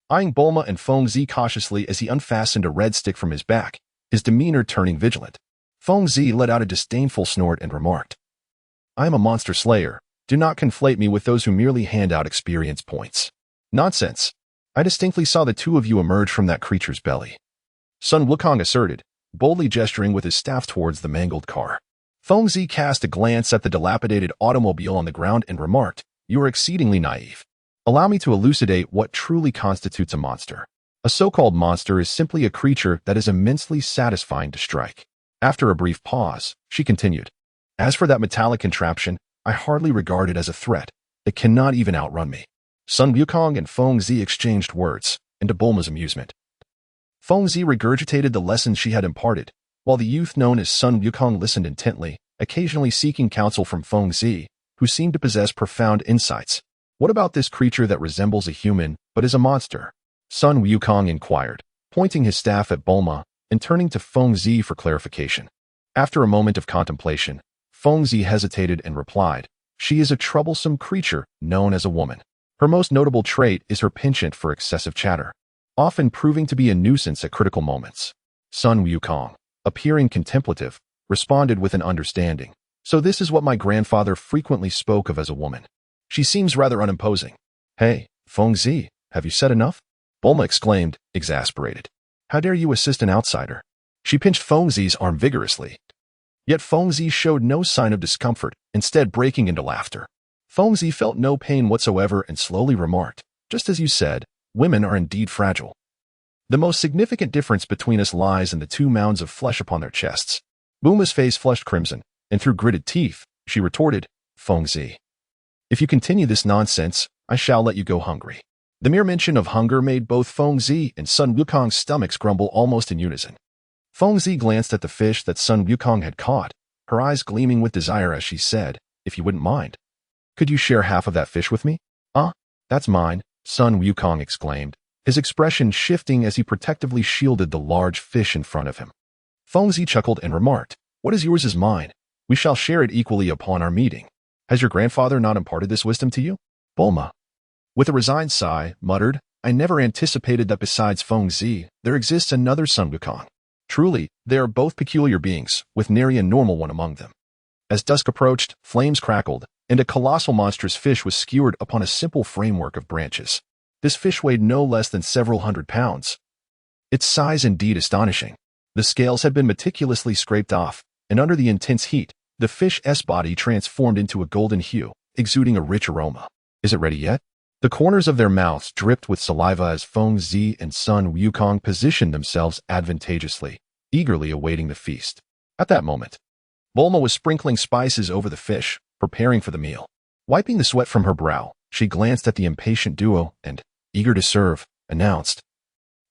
eyeing Bulma and Fengzi cautiously as he unfastened a red stick from his back, his demeanor turning vigilant. Fengzi let out a disdainful snort and remarked, I am a monster slayer. Do not conflate me with those who merely hand out experience points. Nonsense. I distinctly saw the two of you emerge from that creature's belly. Sun Wukong asserted, boldly gesturing with his staff towards the mangled car. Fengzi cast a glance at the dilapidated automobile on the ground and remarked, You are exceedingly naive. Allow me to elucidate what truly constitutes a monster. A so-called monster is simply a creature that is immensely satisfying to strike. After a brief pause, she continued, As for that metallic contraption, I hardly regard it as a threat. It cannot even outrun me. Sun Wukong and Fengzi exchanged words, and to Bulma's amusement, Fengzi regurgitated the lessons she had imparted, while the youth known as Sun Wukong listened intently, occasionally seeking counsel from Fengzi, who seemed to possess profound insights. What about this creature that resembles a human, but is a monster? Sun Wukong inquired, pointing his staff at Bulma and turning to Fengzi for clarification. After a moment of contemplation, Fengzi hesitated and replied, She is a troublesome creature known as a woman. Her most notable trait is her penchant for excessive chatter, often proving to be a nuisance at critical moments. Sun Wukong, appearing contemplative, responded with an understanding. So this is what my grandfather frequently spoke of as a woman. She seems rather unimposing. Hey, Feng Zi, have you said enough? Bulma exclaimed, exasperated. How dare you assist an outsider? She pinched Feng Zi's arm vigorously. Yet Feng Zi showed no sign of discomfort, instead breaking into laughter. Feng Zi felt no pain whatsoever and slowly remarked, just as you said, women are indeed fragile. The most significant difference between us lies in the 2 mounds of flesh upon their chests. Bulma's face flushed crimson, and through gritted teeth, she retorted, Feng Zi, if you continue this nonsense, I shall let you go hungry. The mere mention of hunger made both Feng Zi and Sun Wukong's stomachs grumble almost in unison. Feng Zi glanced at the fish that Sun Wukong had caught, her eyes gleaming with desire as she said, if you wouldn't mind. Could you share half of that fish with me? That's mine, Sun Wukong exclaimed, his expression shifting as he protectively shielded the large fish in front of him. Feng Zi chuckled and remarked, what is yours is mine. We shall share it equally upon our meeting. Has your grandfather not imparted this wisdom to you? Bulma, with a resigned sigh, muttered, I never anticipated that besides Feng Zi, there exists another Sun Wukong. Truly, they are both peculiar beings, with nary a normal one among them. As dusk approached, flames crackled, and a colossal monstrous fish was skewered upon a simple framework of branches. This fish weighed no less than several hundred pounds. Its size indeed astonishing. The scales had been meticulously scraped off, and under the intense heat, the fish's body transformed into a golden hue, exuding a rich aroma. Is it ready yet? The corners of their mouths dripped with saliva as Feng Zi and Sun Wukong positioned themselves advantageously, eagerly awaiting the feast. At that moment, Bulma was sprinkling spices over the fish, preparing for the meal. Wiping the sweat from her brow, she glanced at the impatient duo and, eager to serve, announced,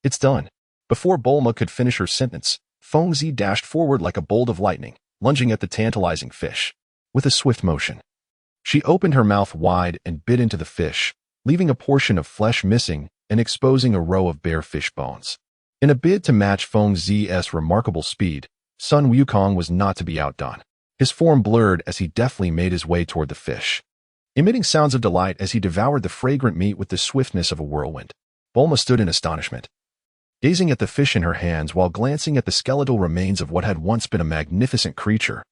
It's done. Before Bulma could finish her sentence, Feng Zi dashed forward like a bolt of lightning, lunging at the tantalizing fish. With a swift motion, she opened her mouth wide and bit into the fish, leaving a portion of flesh missing and exposing a row of bare fish bones. In a bid to match Feng Zi's remarkable speed, Sun Wukong was not to be outdone. His form blurred as he deftly made his way toward the fish, emitting sounds of delight as he devoured the fragrant meat with the swiftness of a whirlwind. Bulma stood in astonishment, gazing at the fish in her hands while glancing at the skeletal remains of what had once been a magnificent creature.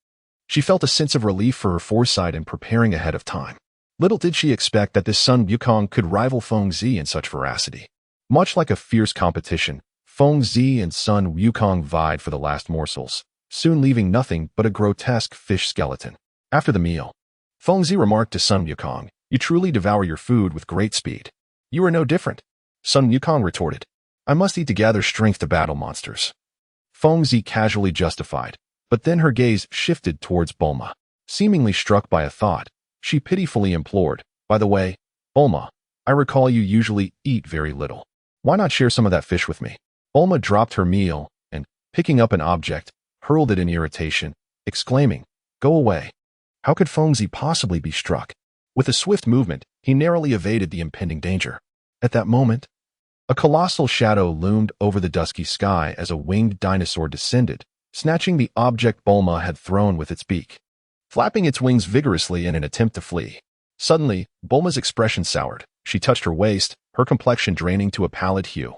She felt a sense of relief for her foresight in preparing ahead of time. Little did she expect that this Sun Wukong could rival Feng Zi in such voracity. Much like a fierce competition, Feng Zi and Sun Wukong vied for the last morsels, soon leaving nothing but a grotesque fish skeleton. After the meal, Feng Zi remarked to Sun Wukong, You truly devour your food with great speed. You are no different. Sun Wukong retorted, I must eat to gather strength to battle monsters. Feng Zi casually justified, but then her gaze shifted towards Bulma. Seemingly struck by a thought, she pitifully implored, By the way, Bulma, I recall you usually eat very little. Why not share some of that fish with me? Bulma dropped her meal and, picking up an object, hurled it in irritation, exclaiming, Go away. How could Feng Zi possibly be struck? With a swift movement, he narrowly evaded the impending danger. At that moment, a colossal shadow loomed over the dusky sky as a winged dinosaur descended, snatching the object Bulma had thrown with its beak, flapping its wings vigorously in an attempt to flee. Suddenly, Bulma's expression soured. She touched her waist, her complexion draining to a pallid hue.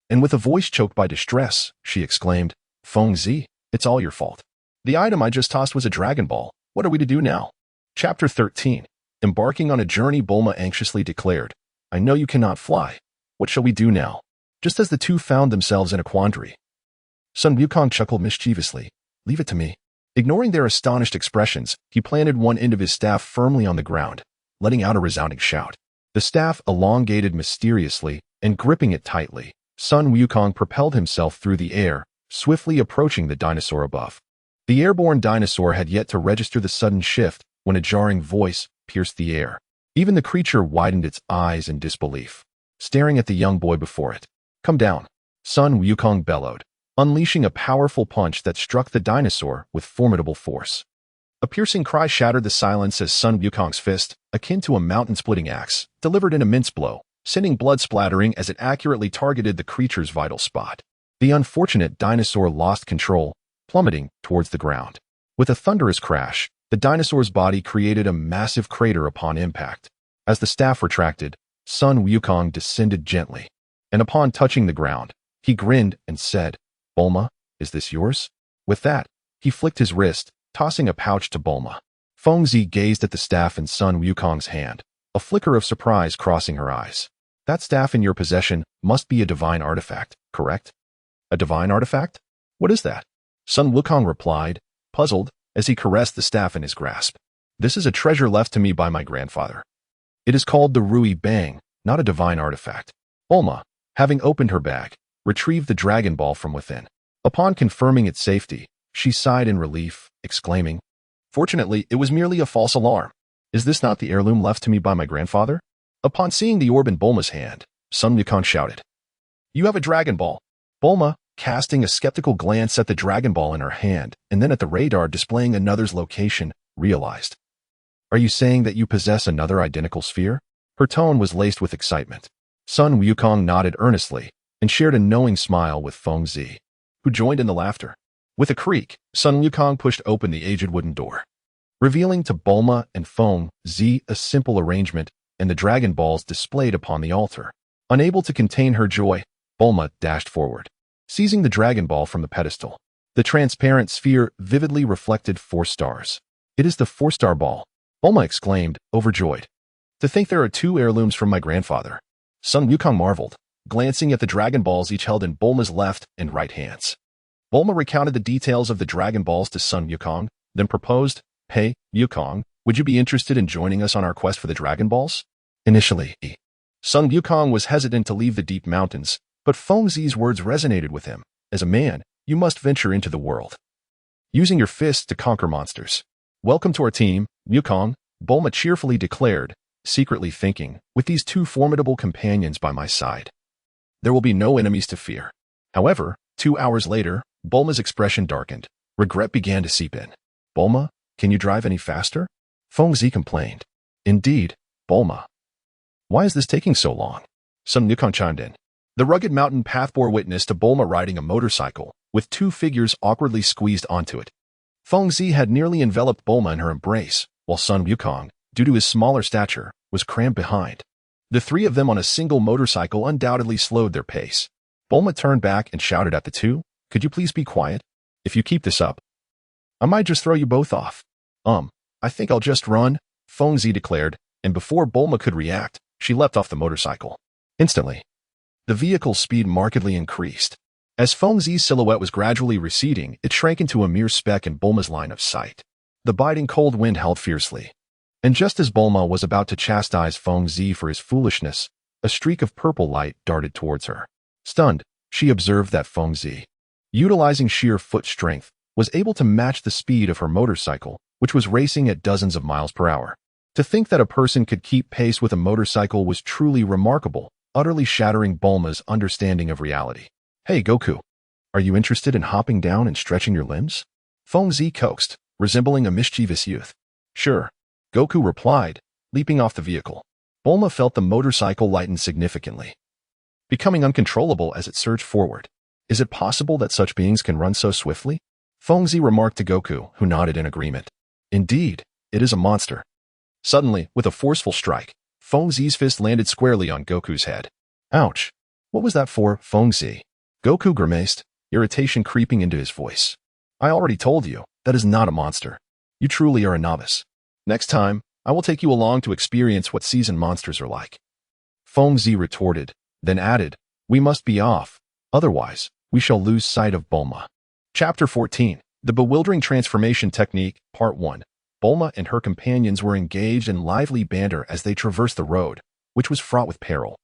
And with a voice choked by distress, she exclaimed, Feng Zi, it's all your fault. The item I just tossed was a Dragon Ball. What are we to do now? Chapter 13. Embarking on a journey, Bulma anxiously declared, I know you cannot fly. What shall we do now? Just as the two found themselves in a quandary, Sun Wukong chuckled mischievously. Leave it to me. Ignoring their astonished expressions, he planted one end of his staff firmly on the ground, letting out a resounding shout. The staff elongated mysteriously, and gripping it tightly, Sun Wukong propelled himself through the air, swiftly approaching the dinosaur above. The airborne dinosaur had yet to register the sudden shift when a jarring voice pierced the air. Even the creature widened its eyes in disbelief, staring at the young boy before it. Come down, Sun Wukong bellowed, unleashing a powerful punch that struck the dinosaur with formidable force. A piercing cry shattered the silence as Sun Wukong's fist, akin to a mountain-splitting axe, delivered an immense blow, sending blood splattering as it accurately targeted the creature's vital spot. The unfortunate dinosaur lost control, plummeting towards the ground. With a thunderous crash, the dinosaur's body created a massive crater upon impact. As the staff retracted, Sun Wukong descended gently, and upon touching the ground, he grinned and said, Bulma, is this yours? With that, he flicked his wrist, tossing a pouch to Bulma. Feng Zi gazed at the staff in Sun Wukong's hand, a flicker of surprise crossing her eyes. That staff in your possession must be a divine artifact, correct? A divine artifact? What is that? Sun Wukong replied, puzzled, as he caressed the staff in his grasp. This is a treasure left to me by my grandfather. It is called the Rui Bang, not a divine artifact. Bulma, having opened her bag, retrieved the Dragon Ball from within. Upon confirming its safety, she sighed in relief, exclaiming, fortunately, it was merely a false alarm. Is this not the heirloom left to me by my grandfather? Upon seeing the orb in Bulma's hand, Sun Wukong shouted, You have a Dragon Ball. Bulma, casting a skeptical glance at the Dragon Ball in her hand and then at the radar displaying another's location, realized. Are you saying that you possess another identical sphere? Her tone was laced with excitement. Sun Wukong nodded earnestly and shared a knowing smile with Feng Zi, who joined in the laughter. With a creak, Sun Wukong pushed open the aged wooden door, revealing to Bulma and Feng Zi a simple arrangement and the Dragon Balls displayed upon the altar. Unable to contain her joy, Bulma dashed forward, seizing the Dragon Ball from the pedestal. The transparent sphere vividly reflected 4 stars. It is the 4-star ball, Bulma exclaimed, overjoyed. To think there are 2 heirlooms from my grandfather. Sun Wukong marveled, glancing at the Dragon Balls each held in Bulma's left and right hands. Bulma recounted the details of the Dragon Balls to Sun Wukong, then proposed, Hey, Wukong, would you be interested in joining us on our quest for the Dragon Balls? Initially, Sun Wukong was hesitant to leave the deep mountains, but Feng Zi's words resonated with him. As a man, you must venture into the world, using your fists to conquer monsters. Welcome to our team, Wukong, Bulma cheerfully declared, secretly thinking, with these 2 formidable companions by my side, there will be no enemies to fear. However, 2 hours later, Bulma's expression darkened. Regret began to seep in. Bulma, can you drive any faster? Feng Zi complained. Indeed, Bulma. Why is this taking so long? Sun Wukong chimed in. The rugged mountain path bore witness to Bulma riding a motorcycle, with 2 figures awkwardly squeezed onto it. Feng Zi had nearly enveloped Bulma in her embrace, while Sun Wukong, due to his smaller stature, was crammed behind. The 3 of them on a single motorcycle undoubtedly slowed their pace. Bulma turned back and shouted at the 2, Could you please be quiet? If you keep this up, I might just throw you both off. I think I'll just run, Feng Zi declared, and before Bulma could react, she leapt off the motorcycle. Instantly, the vehicle's speed markedly increased. As Feng Zi's silhouette was gradually receding, it shrank into a mere speck in Bulma's line of sight. The biting cold wind held fiercely. And just as Bulma was about to chastise Feng Zi for his foolishness, a streak of purple light darted towards her. Stunned, she observed that Feng Zi, utilizing sheer foot strength, was able to match the speed of her motorcycle, which was racing at dozens of miles per hour. To think that a person could keep pace with a motorcycle was truly remarkable, utterly shattering Bulma's understanding of reality. Hey, Goku, are you interested in hopping down and stretching your limbs? Feng Zi coaxed, resembling a mischievous youth. Sure, Goku replied, leaping off the vehicle. Bulma felt the motorcycle lighten significantly, becoming uncontrollable as it surged forward. Is it possible that such beings can run so swiftly? Feng Zi remarked to Goku, who nodded in agreement. Indeed, it is a monster. Suddenly, with a forceful strike, Feng Zi's fist landed squarely on Goku's head. Ouch! What was that for, Feng Zi? Goku grimaced, irritation creeping into his voice. I already told you, that is not a monster. You truly are a novice. Next time, I will take you along to experience what seasoned monsters are like. Feng Zi retorted, then added, We must be off, otherwise, we shall lose sight of Bulma. Chapter 14. The Bewildering Transformation Technique, Part 1. Bulma and her companions were engaged in lively banter as they traversed the road, which was fraught with peril.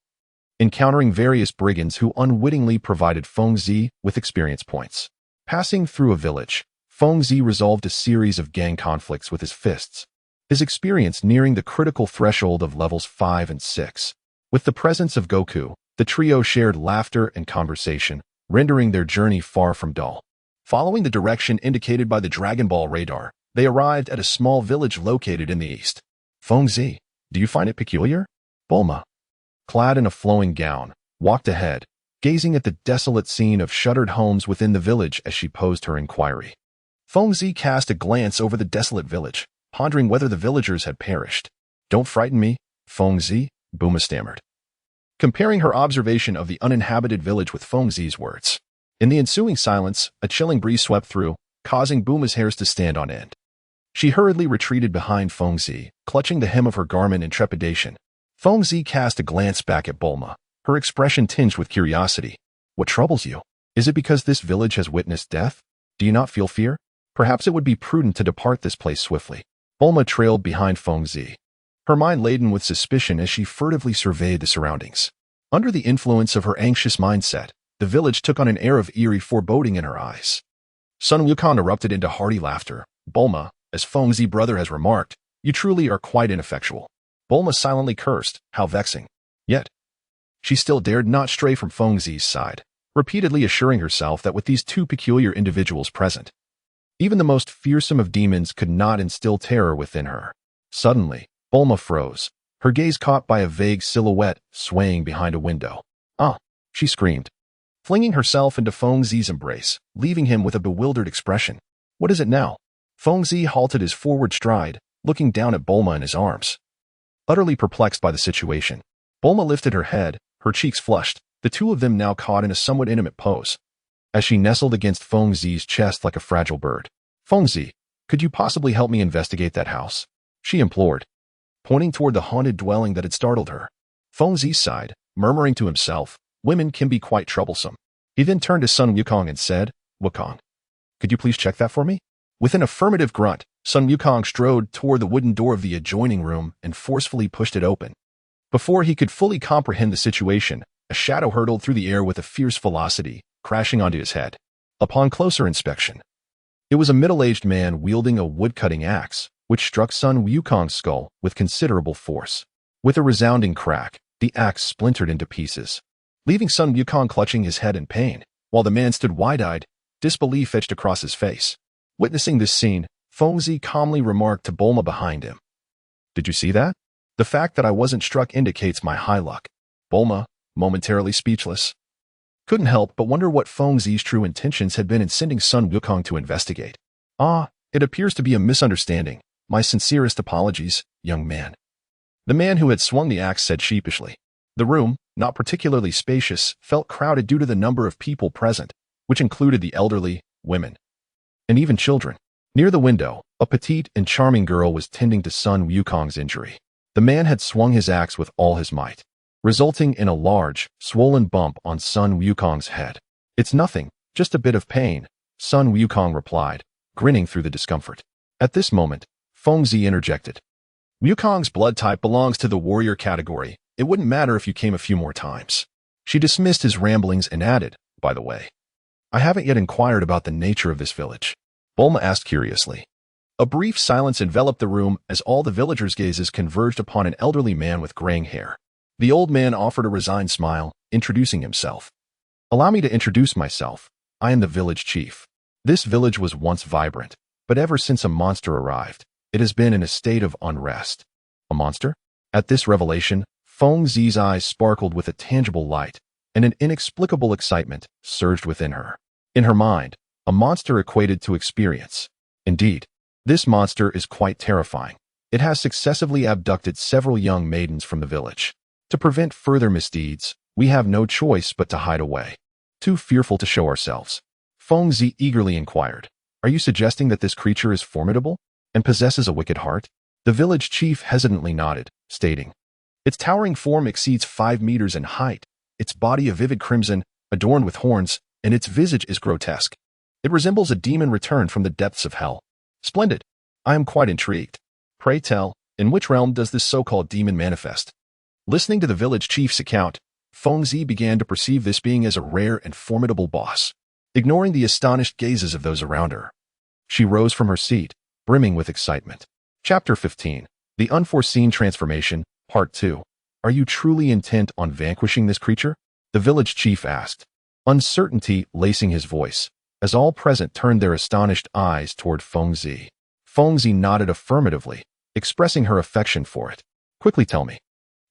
Encountering various brigands who unwittingly provided Feng Zi with experience points. Passing through a village, Feng Zi resolved a series of gang conflicts with his fists, his experience nearing the critical threshold of levels 5 and 6. With the presence of Goku, the trio shared laughter and conversation, rendering their journey far from dull. Following the direction indicated by the Dragon Ball radar, they arrived at a small village located in the east. Feng Zi, do you find it peculiar? Bulma, clad in a flowing gown, walked ahead, gazing at the desolate scene of shuttered homes within the village as she posed her inquiry. Feng Zi cast a glance over the desolate village, pondering whether the villagers had perished. Don't frighten me, Feng Zi, Bulma stammered, comparing her observation of the uninhabited village with Feng Zi's words. In the ensuing silence, a chilling breeze swept through, causing Buma's hairs to stand on end. She hurriedly retreated behind Fengzi, clutching the hem of her garment in trepidation. Fengzi cast a glance back at Bulma, her expression tinged with curiosity. What troubles you? Is it because this village has witnessed death? Do you not feel fear? Perhaps it would be prudent to depart this place swiftly. Bulma trailed behind Fengzi, her mind laden with suspicion as she furtively surveyed the surroundings. Under the influence of her anxious mindset, the village took on an air of eerie foreboding in her eyes. Sun Wukong erupted into hearty laughter. Bulma, as Fengzi brother has remarked, you truly are quite ineffectual. Bulma silently cursed, how vexing. Yet, she still dared not stray from Fengzi's side, repeatedly assuring herself that with these two peculiar individuals present, even the most fearsome of demons could not instill terror within her. Suddenly, Bulma froze, her gaze caught by a vague silhouette swaying behind a window. Ah! She screamed, flinging herself into Fengzi's embrace, leaving him with a bewildered expression. What is it now? Fengzi halted his forward stride, looking down at Bulma in his arms. Utterly perplexed by the situation, Bulma lifted her head, her cheeks flushed, the two of them now caught in a somewhat intimate pose. As she nestled against Fengzi's chest like a fragile bird. Fengzi, could you possibly help me investigate that house? She implored, pointing toward the haunted dwelling that had startled her. Fengzi sighed, murmuring to himself, women can be quite troublesome. He then turned to Sun Wukong and said, Wukong, could you please check that for me? With an affirmative grunt, Sun Wukong strode toward the wooden door of the adjoining room and forcefully pushed it open. Before he could fully comprehend the situation, a shadow hurtled through the air with a fierce velocity, crashing onto his head. Upon closer inspection, it was a middle-aged man wielding a wood-cutting axe, which struck Sun Wukong's skull with considerable force. With a resounding crack, the axe splintered into pieces, leaving Sun Wukong clutching his head in pain, while the man stood wide-eyed, disbelief etched across his face. Witnessing this scene, Fengzi calmly remarked to Bulma behind him. Did you see that? The fact that I wasn't struck indicates my high luck. Bulma, momentarily speechless, couldn't help but wonder what Fengzi's true intentions had been in sending Sun Wukong to investigate. Ah, it appears to be a misunderstanding. My sincerest apologies, young man. The man who had swung the axe said sheepishly. The room, not particularly spacious, felt crowded due to the number of people present, which included the elderly, women, and even children. Near the window, a petite and charming girl was tending to Sun Wukong's injury. The man had swung his axe with all his might, resulting in a large, swollen bump on Sun Wukong's head. It's nothing, just a bit of pain, Sun Wukong replied, grinning through the discomfort. At this moment, Fengzi interjected. Wukong's blood type belongs to the warrior category. It wouldn't matter if you came a few more times. She dismissed his ramblings and added, by the way, I haven't yet inquired about the nature of this village. Bulma asked curiously. A brief silence enveloped the room as all the villagers' gazes converged upon an elderly man with graying hair. The old man offered a resigned smile, introducing himself. Allow me to introduce myself. I am the village chief. This village was once vibrant, but ever since a monster arrived, it has been in a state of unrest. A monster? At this revelation, Fengzi's eyes sparkled with a tangible light, and an inexplicable excitement surged within her. In her mind, a monster equated to experience. Indeed, this monster is quite terrifying. It has successively abducted several young maidens from the village. To prevent further misdeeds, we have no choice but to hide away. Too fearful to show ourselves. Fengzi eagerly inquired, are you suggesting that this creature is formidable and possesses a wicked heart? The village chief hesitantly nodded, stating, its towering form exceeds 5 meters in height, its body a vivid crimson, adorned with horns, and its visage is grotesque. It resembles a demon returned from the depths of hell. Splendid. I am quite intrigued. Pray tell, in which realm does this so-called demon manifest? Listening to the village chief's account, Fengzi began to perceive this being as a rare and formidable boss. Ignoring the astonished gazes of those around her, she rose from her seat, brimming with excitement. Chapter 15. The Unforeseen Transformation, Part 2. Are you truly intent on vanquishing this creature? The village chief asked, uncertainty lacing his voice, as all present turned their astonished eyes toward Fengzi. Fengzi nodded affirmatively, expressing her affection for it. Quickly tell me,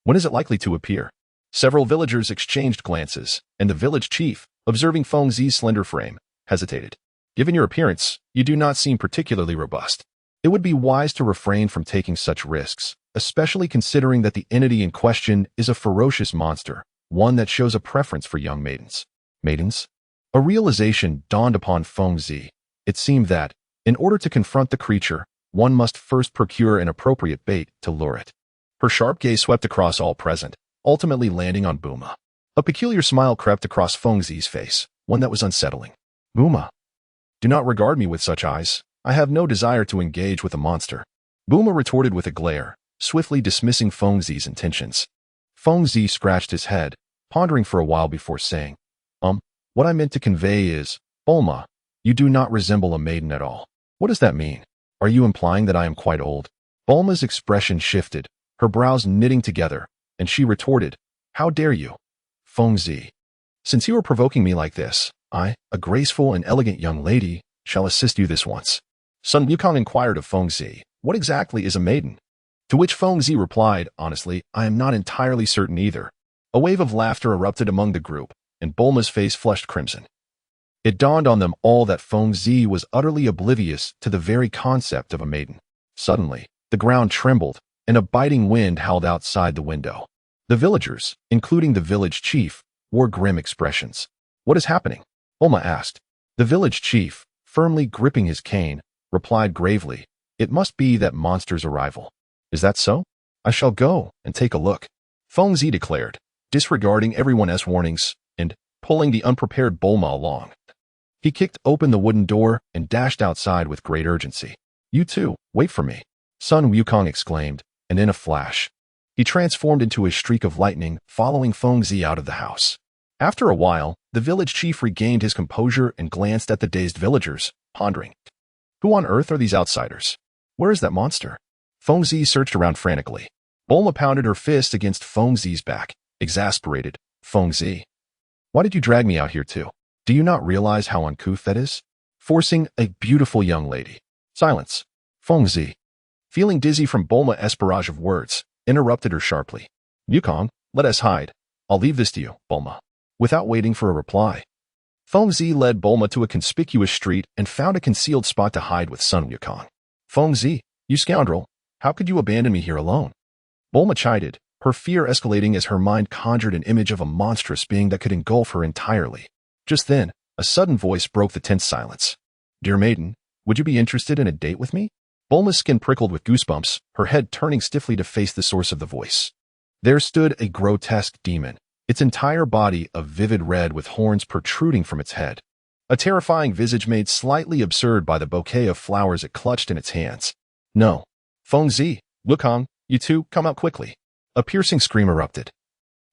when is it likely to appear? Several villagers exchanged glances, and the village chief, observing Fengzi's slender frame, hesitated. Given your appearance, you do not seem particularly robust. It would be wise to refrain from taking such risks, especially considering that the entity in question is a ferocious monster, one that shows a preference for young maidens. Maidens? A realization dawned upon Feng Zi. It seemed that, in order to confront the creature, one must first procure an appropriate bait to lure it. Her sharp gaze swept across all present, ultimately landing on Buma. A peculiar smile crept across Feng Zi's face, one that was unsettling. Buma, do not regard me with such eyes. I have no desire to engage with a monster. Buma retorted with a glare, swiftly dismissing Feng Zi's intentions. Feng Zi scratched his head, pondering for a while before saying, what I meant to convey is, Bulma, you do not resemble a maiden at all. What does that mean? Are you implying that I am quite old? Bulma's expression shifted, her brows knitting together, and she retorted, how dare you? Feng Zi, since you are provoking me like this, I, a graceful and elegant young lady, shall assist you this once. Sun Wukong inquired of Feng Zi, what exactly is a maiden? To which Feng Zi replied, honestly, I am not entirely certain either. A wave of laughter erupted among the group, and Bulma's face flushed crimson. It dawned on them all that Feng Zi was utterly oblivious to the very concept of a maiden. Suddenly, the ground trembled, and a biting wind howled outside the window. The villagers, including the village chief, wore grim expressions. What is happening? Bulma asked. The village chief, firmly gripping his cane, replied gravely, it must be that monster's arrival. Is that so? I shall go and take a look. Feng Zi declared, disregarding everyone else's warnings, and pulling the unprepared Bulma along. He kicked open the wooden door and dashed outside with great urgency. You too, wait for me, Sun Wukong exclaimed, and in a flash, he transformed into a streak of lightning, following Feng Zi out of the house. After a while, the village chief regained his composure and glanced at the dazed villagers, pondering. Who on earth are these outsiders? Where is that monster? Feng Zi searched around frantically. Bulma pounded her fist against Feng Zi's back, exasperated. Feng Zi, why did you drag me out here too? Do you not realize how uncouth that is? Forcing a beautiful young lady. Silence. Feng Zi, feeling dizzy from Bulma's barrage of words, interrupted her sharply. Wukong, let us hide. I'll leave this to you, Bulma. Without waiting for a reply, Feng Zi led Bulma to a conspicuous street and found a concealed spot to hide with Sun Wukong. Feng Zi, you scoundrel, how could you abandon me here alone? Bulma chided, her fear escalating as her mind conjured an image of a monstrous being that could engulf her entirely. Just then, a sudden voice broke the tense silence. Dear maiden, would you be interested in a date with me? Bulma's skin prickled with goosebumps, her head turning stiffly to face the source of the voice. There stood a grotesque demon, its entire body a vivid red with horns protruding from its head. A terrifying visage made slightly absurd by the bouquet of flowers it clutched in its hands. No. Feng Zi, Wukong, you two, come out quickly. A piercing scream erupted,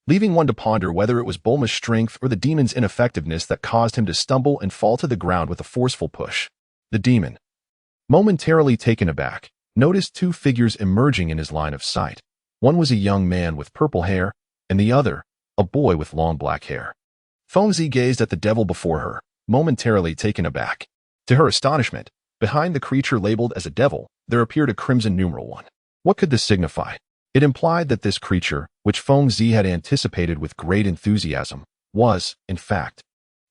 leaving one to ponder whether it was Bulma's strength or the demon's ineffectiveness that caused him to stumble and fall to the ground with a forceful push. The demon, momentarily taken aback, noticed two figures emerging in his line of sight. One was a young man with purple hair, and the other, a boy with long black hair. Feng Zi gazed at the devil before her, momentarily taken aback. To her astonishment, behind the creature labeled as a devil, there appeared a crimson numeral 1. What could this signify? It implied that this creature, which Feng Zi had anticipated with great enthusiasm, was, in fact,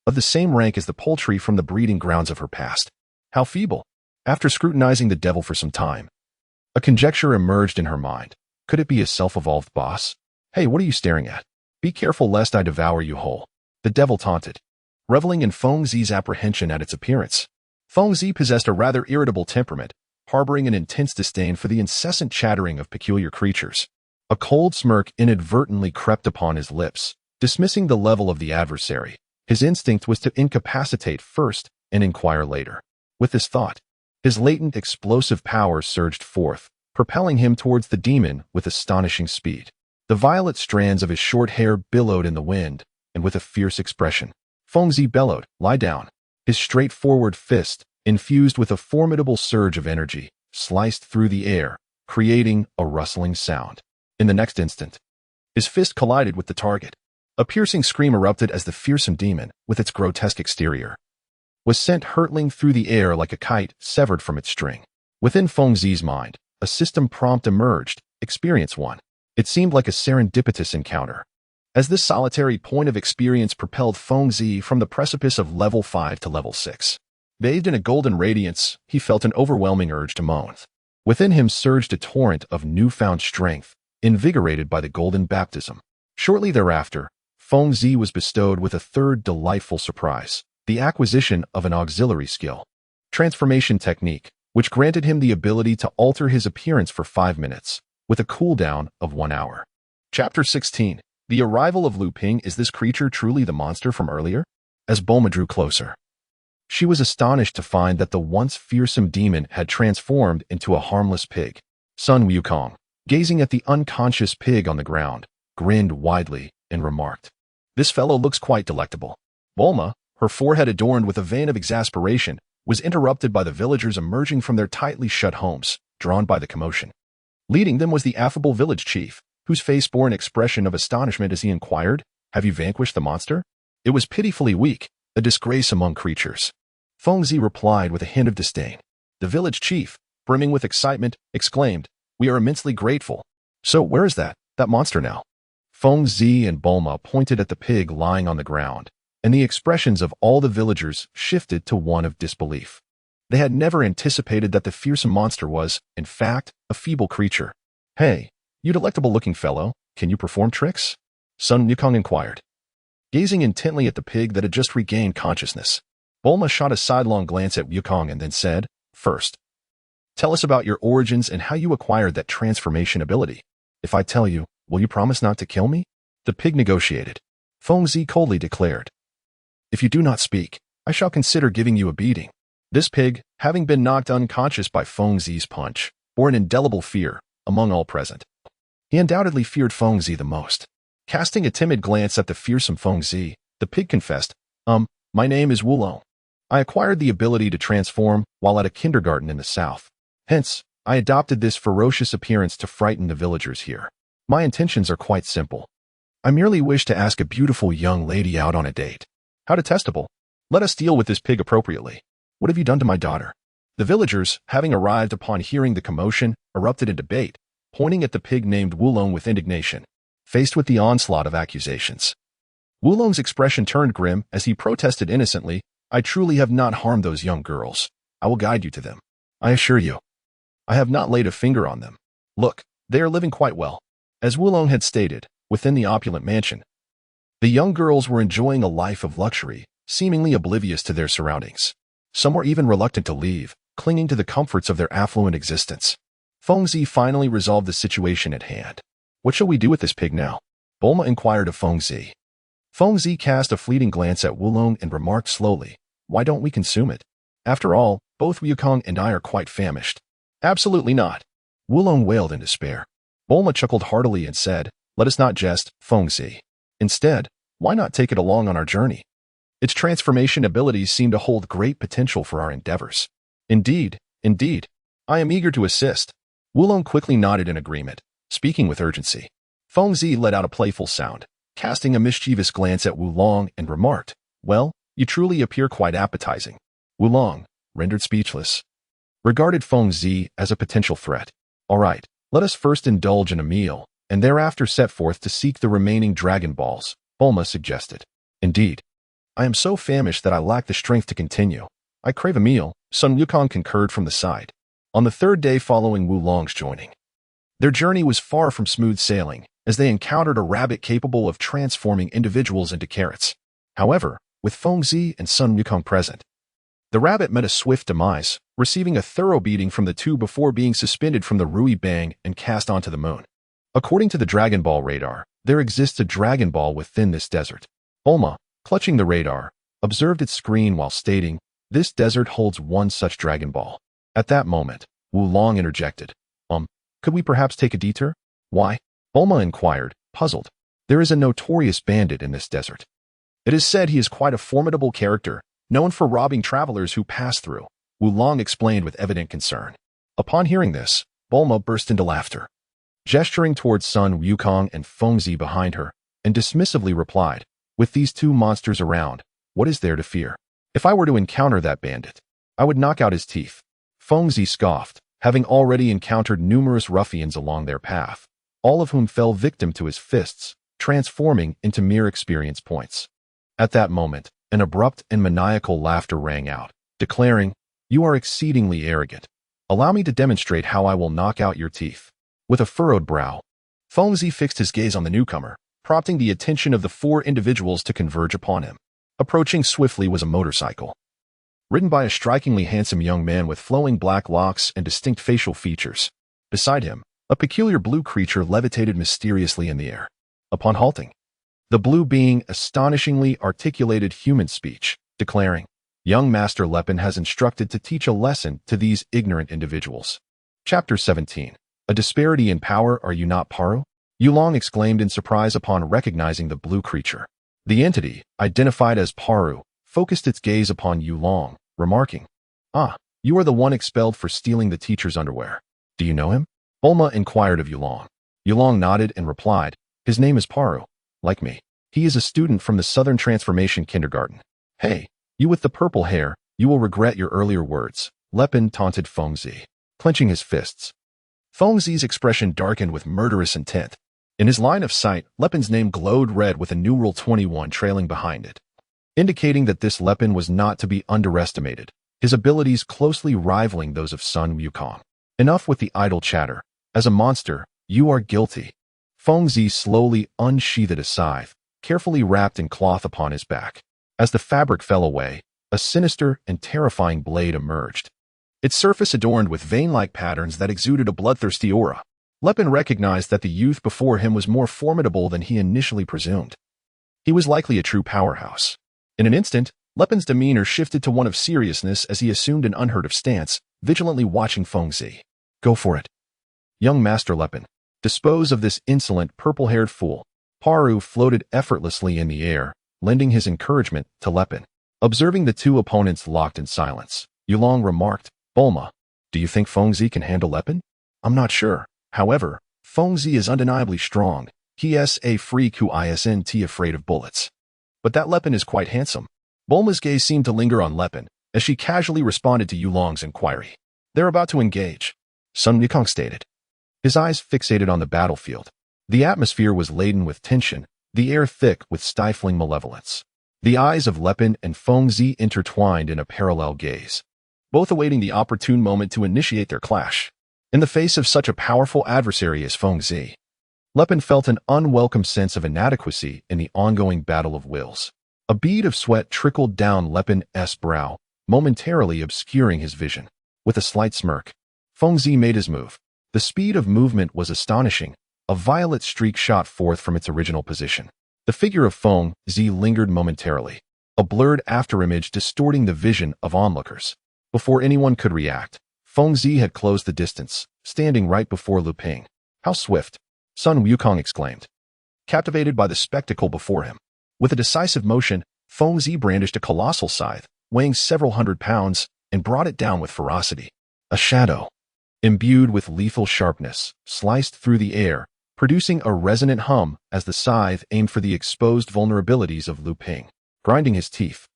of the same rank as the poultry from the breeding grounds of her past. How feeble! After scrutinizing the devil for some time, a conjecture emerged in her mind. Could it be a self-evolved boss? Hey, what are you staring at? Be careful lest I devour you whole. The devil taunted, reveling in Feng Zi's apprehension at its appearance. Feng Zi possessed a rather irritable temperament, harboring an intense disdain for the incessant chattering of peculiar creatures. A cold smirk inadvertently crept upon his lips, dismissing the level of the adversary. His instinct was to incapacitate first and inquire later. With this thought, his latent explosive power surged forth, propelling him towards the demon with astonishing speed. The violet strands of his short hair billowed in the wind, and with a fierce expression, Feng Zi bellowed, lie down. His straightforward fist, infused with a formidable surge of energy, sliced through the air, creating a rustling sound. In the next instant, his fist collided with the target. A piercing scream erupted as the fearsome demon, with its grotesque exterior, was sent hurtling through the air like a kite severed from its string. Within Feng Zi's mind, a system prompt emerged, Experience 1. It seemed like a serendipitous encounter, as this solitary point of experience propelled Feng Zi from the precipice of level 5 to level 6. Bathed in a golden radiance, he felt an overwhelming urge to moan. Within him surged a torrent of newfound strength, invigorated by the golden baptism. Shortly thereafter, Feng Zi was bestowed with a third delightful surprise. the acquisition of an auxiliary skill, transformation technique, which granted him the ability to alter his appearance for 5 minutes, with a cooldown of 1 hour. Chapter 16. The arrival of Lu Ping. Is this creature truly the monster from earlier? As Bulma drew closer, she was astonished to find that the once fearsome demon had transformed into a harmless pig. Sun Wukong, gazing at the unconscious pig on the ground, grinned widely and remarked, "This fellow looks quite delectable." Bulma, her forehead adorned with a vein of exasperation, was interrupted by the villagers emerging from their tightly shut homes, drawn by the commotion. Leading them was the affable village chief, whose face bore an expression of astonishment as he inquired, "Have you vanquished the monster?" It was pitifully weak, a disgrace among creatures. Feng Zi replied with a hint of disdain. The village chief, brimming with excitement, exclaimed, "We are immensely grateful. So where is that monster now?" Feng Zi and Bulma pointed at the pig lying on the ground, and the expressions of all the villagers shifted to one of disbelief. They had never anticipated that the fearsome monster was, in fact, a feeble creature. "Hey, you delectable-looking fellow, can you perform tricks?" Sun Wukong inquired. Gazing intently at the pig that had just regained consciousness, Bulma shot a sidelong glance at Wukong and then said, "First, tell us about your origins and how you acquired that transformation ability. If I tell you, will you promise not to kill me?" The pig negotiated. Feng Zi coldly declared, "If you do not speak, I shall consider giving you a beating." This pig, having been knocked unconscious by Feng Zi's punch, bore an indelible fear among all present. He undoubtedly feared Feng Zi the most. Casting a timid glance at the fearsome Feng Zi, the pig confessed, My name is Wulong. I acquired the ability to transform while at a kindergarten in the south. Hence, I adopted this ferocious appearance to frighten the villagers here. My intentions are quite simple. I merely wish to ask a beautiful young lady out on a date. How detestable. Let us deal with this pig appropriately. What have you done to my daughter?" The villagers, having arrived upon hearing the commotion, erupted in debate, pointing at the pig named Wulong with indignation, faced with the onslaught of accusations. Wulong's expression turned grim as he protested innocently, "I truly have not harmed those young girls. I will guide you to them. I assure you, I have not laid a finger on them. Look, they are living quite well." As Wulong had stated, within the opulent mansion, the young girls were enjoying a life of luxury, seemingly oblivious to their surroundings. Some were even reluctant to leave, clinging to the comforts of their affluent existence. Feng Zi finally resolved the situation at hand. "What shall we do with this pig now?" Bulma inquired of Feng Zi. Feng Zi cast a fleeting glance at Wulong and remarked slowly, "Why don't we consume it? After all, both Wukong and I are quite famished." "Absolutely not," Wulong wailed in despair. Bulma chuckled heartily and said, "Let us not jest, Feng Zi. Instead, why not take it along on our journey? Its transformation abilities seem to hold great potential for our endeavors." Indeed, I am eager to assist." Wulong quickly nodded in agreement, speaking with urgency. Feng Zi let out a playful sound, casting a mischievous glance at Wulong and remarked, "Well, you truly appear quite appetizing." Wulong, rendered speechless, regarded Feng Zi as a potential threat. "All right, let us first indulge in a meal, and thereafter set forth to seek the remaining Dragon Balls," Bulma suggested. "Indeed, I am so famished that I lack the strength to continue. I crave a meal," Sun Wukong concurred from the side. On the third day following Wulong's joining, their journey was far from smooth sailing, as they encountered a rabbit capable of transforming individuals into carrots. However, with Feng Zi and Sun Wukong present, the rabbit met a swift demise, receiving a thorough beating from the two before being suspended from the Rui Bang and cast onto the moon. According to the Dragon Ball radar, there exists a Dragon Ball within this desert. Bulma, clutching the radar, observed its screen while stating, "This desert holds one such Dragon Ball." At that moment, Wulong interjected, Could we perhaps take a detour?" "Why?" Bulma inquired, puzzled. "There is a notorious bandit in this desert. It is said he is quite a formidable character, known for robbing travelers who pass through," Wulong explained with evident concern. Upon hearing this, Bulma burst into laughter, gesturing towards Sun Wukong and Feng Zi behind her, and dismissively replied, "With these two monsters around, what is there to fear? If I were to encounter that bandit, I would knock out his teeth." Feng Zi scoffed, having already encountered numerous ruffians along their path, all of whom fell victim to his fists, transforming into mere experience points. At that moment, an abrupt and maniacal laughter rang out, declaring, "You are exceedingly arrogant. Allow me to demonstrate how I will knock out your teeth." With a furrowed brow, Feng Zi fixed his gaze on the newcomer, prompting the attention of the four individuals to converge upon him. Approaching swiftly was a motorcycle, ridden by a strikingly handsome young man with flowing black locks and distinct facial features. Beside him, a peculiar blue creature levitated mysteriously in the air. Upon halting, the blue being astonishingly articulated human speech, declaring, "Young Master Lepin has instructed to teach a lesson to these ignorant individuals." Chapter 17. A disparity in power, are you not Paru? Yulong exclaimed in surprise upon recognizing the blue creature. The entity, identified as Paru, focused its gaze upon Yulong, remarking, "Ah, you are the one expelled for stealing the teacher's underwear. Do you know him?" Bulma inquired of Yulong. Yulong nodded and replied, "His name is Paru. Like me. He is a student from the Southern Transformation Kindergarten." "Hey, you with the purple hair, you will regret your earlier words," Lepin taunted Fengzi, clenching his fists. Fengzi's expression darkened with murderous intent. In his line of sight, Lepin's name glowed red with a numeral 21 trailing behind it, indicating that this Lepin was not to be underestimated, his abilities closely rivaling those of Sun Wukong. "Enough with the idle chatter. As a monster, you are guilty." Fengzi slowly unsheathed a scythe, carefully wrapped in cloth upon his back. As the fabric fell away, a sinister and terrifying blade emerged, its surface adorned with vein-like patterns that exuded a bloodthirsty aura. Lepin recognized that the youth before him was more formidable than he initially presumed. He was likely a true powerhouse. In an instant, Lepin's demeanor shifted to one of seriousness as he assumed an unheard of stance, vigilantly watching Fengzi. "Go for it, young Master Lepin. Dispose of this insolent, purple-haired fool." Paru floated effortlessly in the air, lending his encouragement to Lepin. Observing the two opponents locked in silence, Yulong remarked, "Bulma, do you think Fengzi can handle Lepin?" "I'm not sure. However, Fengzi is undeniably strong. He is a freak who isn't afraid of bullets. But that Lepin is quite handsome." Bulma's gaze seemed to linger on Lepin as she casually responded to Yulong's inquiry. "They're about to engage," Sun Wukong stated, his eyes fixated on the battlefield. The atmosphere was laden with tension, the air thick with stifling malevolence. The eyes of Lepin and Fengzi intertwined in a parallel gaze, both awaiting the opportune moment to initiate their clash. In the face of such a powerful adversary as Fengzi, Lepin felt an unwelcome sense of inadequacy in the ongoing battle of wills. A bead of sweat trickled down Lepin's brow, momentarily obscuring his vision. With a slight smirk, Fengzi made his move. The speed of movement was astonishing. A violet streak shot forth from its original position. The figure of Fengzi lingered momentarily, a blurred afterimage distorting the vision of onlookers. Before anyone could react, Fengzi had closed the distance, standing right before Lu Ping. "How swift!" Sun Wukong exclaimed, captivated by the spectacle before him. With a decisive motion, Fengzi brandished a colossal scythe, weighing several hundred pounds, and brought it down with ferocity. A shadow, imbued with lethal sharpness, sliced through the air, producing a resonant hum as the scythe aimed for the exposed vulnerabilities of Lu Ping. Grinding his teeth,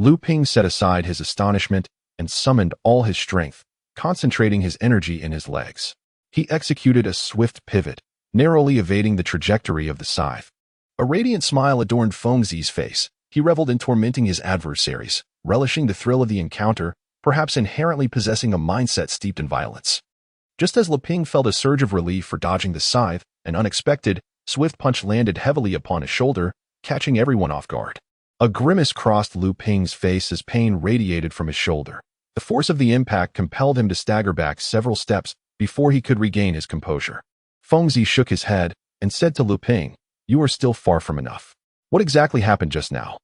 Lu Ping set aside his astonishment and summoned all his strength, concentrating his energy in his legs. He executed a swift pivot, narrowly evading the trajectory of the scythe. A radiant smile adorned Fengzi's face. He reveled in tormenting his adversaries, relishing the thrill of the encounter, perhaps inherently possessing a mindset steeped in violence. Just as Lu Ping felt a surge of relief for dodging the scythe, an unexpected, swift punch landed heavily upon his shoulder, catching everyone off guard. A grimace crossed Lu Ping's face as pain radiated from his shoulder. The force of the impact compelled him to stagger back several steps before he could regain his composure. Fengzi shook his head and said to Lu Ping, "You are still far from enough." What exactly happened just now?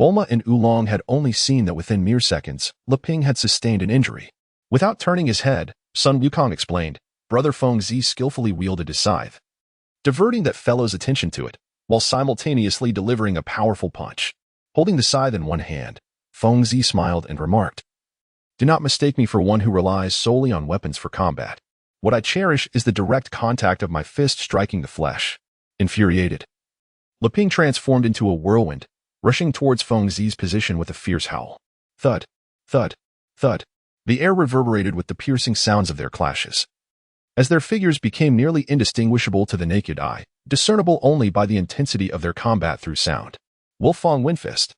Bulma and Oolong had only seen that within mere seconds, Lu Ping had sustained an injury. Without turning his head, Sun Wukong explained, Brother Fengzi skillfully wielded his scythe, diverting that fellow's attention to it, while simultaneously delivering a powerful punch. Holding the scythe in one hand, Fengzi smiled and remarked, "Do not mistake me for one who relies solely on weapons for combat. What I cherish is the direct contact of my fist striking the flesh." Infuriated, Lu Ping transformed into a whirlwind, rushing towards Fengzi's position with a fierce howl. Thud, thud, thud. The air reverberated with the piercing sounds of their clashes. As their figures became nearly indistinguishable to the naked eye, discernible only by the intensity of their combat through sound. Wolfang Windfist.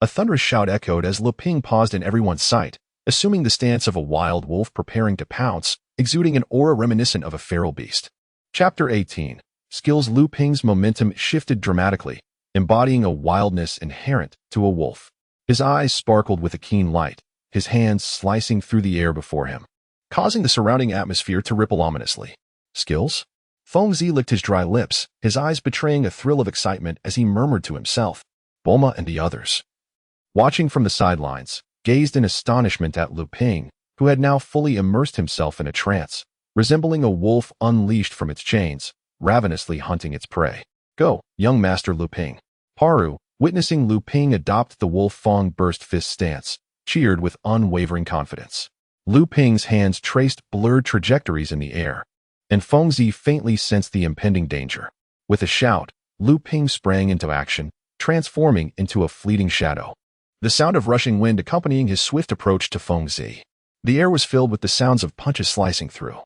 A thunderous shout echoed as Lu Ping paused in everyone's sight, assuming the stance of a wild wolf preparing to pounce, exuding an aura reminiscent of a feral beast. Chapter 18. Skills. Lu Ping's momentum shifted dramatically, embodying a wildness inherent to a wolf. His eyes sparkled with a keen light, his hands slicing through the air before him, causing the surrounding atmosphere to ripple ominously. Skills? Fengzi licked his dry lips, his eyes betraying a thrill of excitement as he murmured to himself. Bulma and the others, watching from the sidelines, gazed in astonishment at Lu Ping, who had now fully immersed himself in a trance, resembling a wolf unleashed from its chains, ravenously hunting its prey. Go, young master Lu Ping. Paru, witnessing Lu Ping adopt the wolf Fong burst fist stance, cheered with unwavering confidence. Lu Ping's hands traced blurred trajectories in the air, and Fengzi faintly sensed the impending danger. With a shout, Lu Ping sprang into action, transforming into a fleeting shadow, the sound of rushing wind accompanying his swift approach to Fengzi. The air was filled with the sounds of punches slicing through,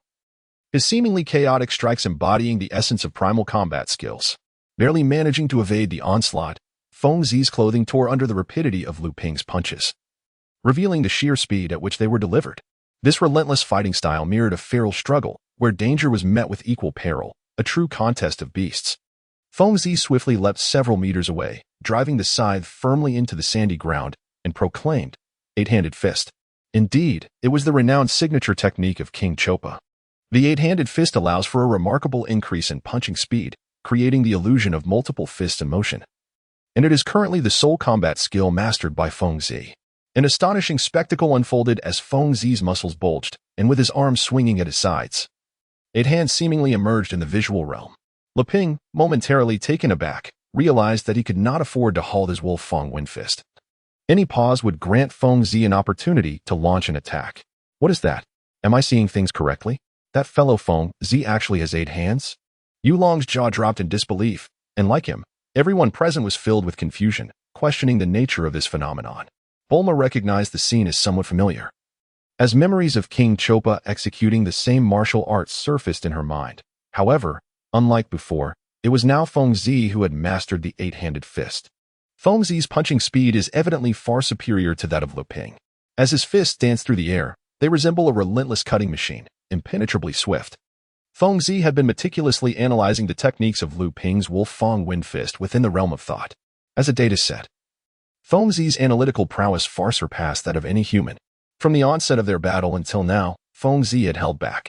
his seemingly chaotic strikes embodying the essence of primal combat skills. Barely managing to evade the onslaught, Fengzi's clothing tore under the rapidity of Lu Ping's punches, revealing the sheer speed at which they were delivered. This relentless fighting style mirrored a feral struggle, where danger was met with equal peril, a true contest of beasts. Fengzi swiftly leapt several meters away, driving the scythe firmly into the sandy ground, and proclaimed, "Eight-handed fist." Indeed, it was the renowned signature technique of King Chopa. The eight-handed fist allows for a remarkable increase in punching speed, creating the illusion of multiple fists in motion. And it is currently the sole combat skill mastered by Fengzi. An astonishing spectacle unfolded as Fengzi's muscles bulged, and with his arms swinging at his sides, eight hands seemingly emerged in the visual realm. Lu Ping, momentarily taken aback, realized that he could not afford to halt his Wolf Fong Wind Fist. Any pause would grant Fengzi an opportunity to launch an attack. What is that? Am I seeing things correctly? That fellow Fengzi actually has 8 hands? Yulong's jaw dropped in disbelief, and like him, everyone present was filled with confusion, questioning the nature of this phenomenon. Bulma recognized the scene as somewhat familiar, as memories of King Chopa executing the same martial arts surfaced in her mind. However, unlike before, it was now Fengzi who had mastered the 8-handed fist. Fengzi's punching speed is evidently far superior to that of Lu Ping. As his fists dance through the air, they resemble a relentless cutting machine, impenetrably swift. Fengzi had been meticulously analyzing the techniques of Lu Ping's Wolf Fong Wind Fist within the realm of thought. As a data set, Fengzi's analytical prowess far surpassed that of any human. From the onset of their battle until now, Fengzi had held back,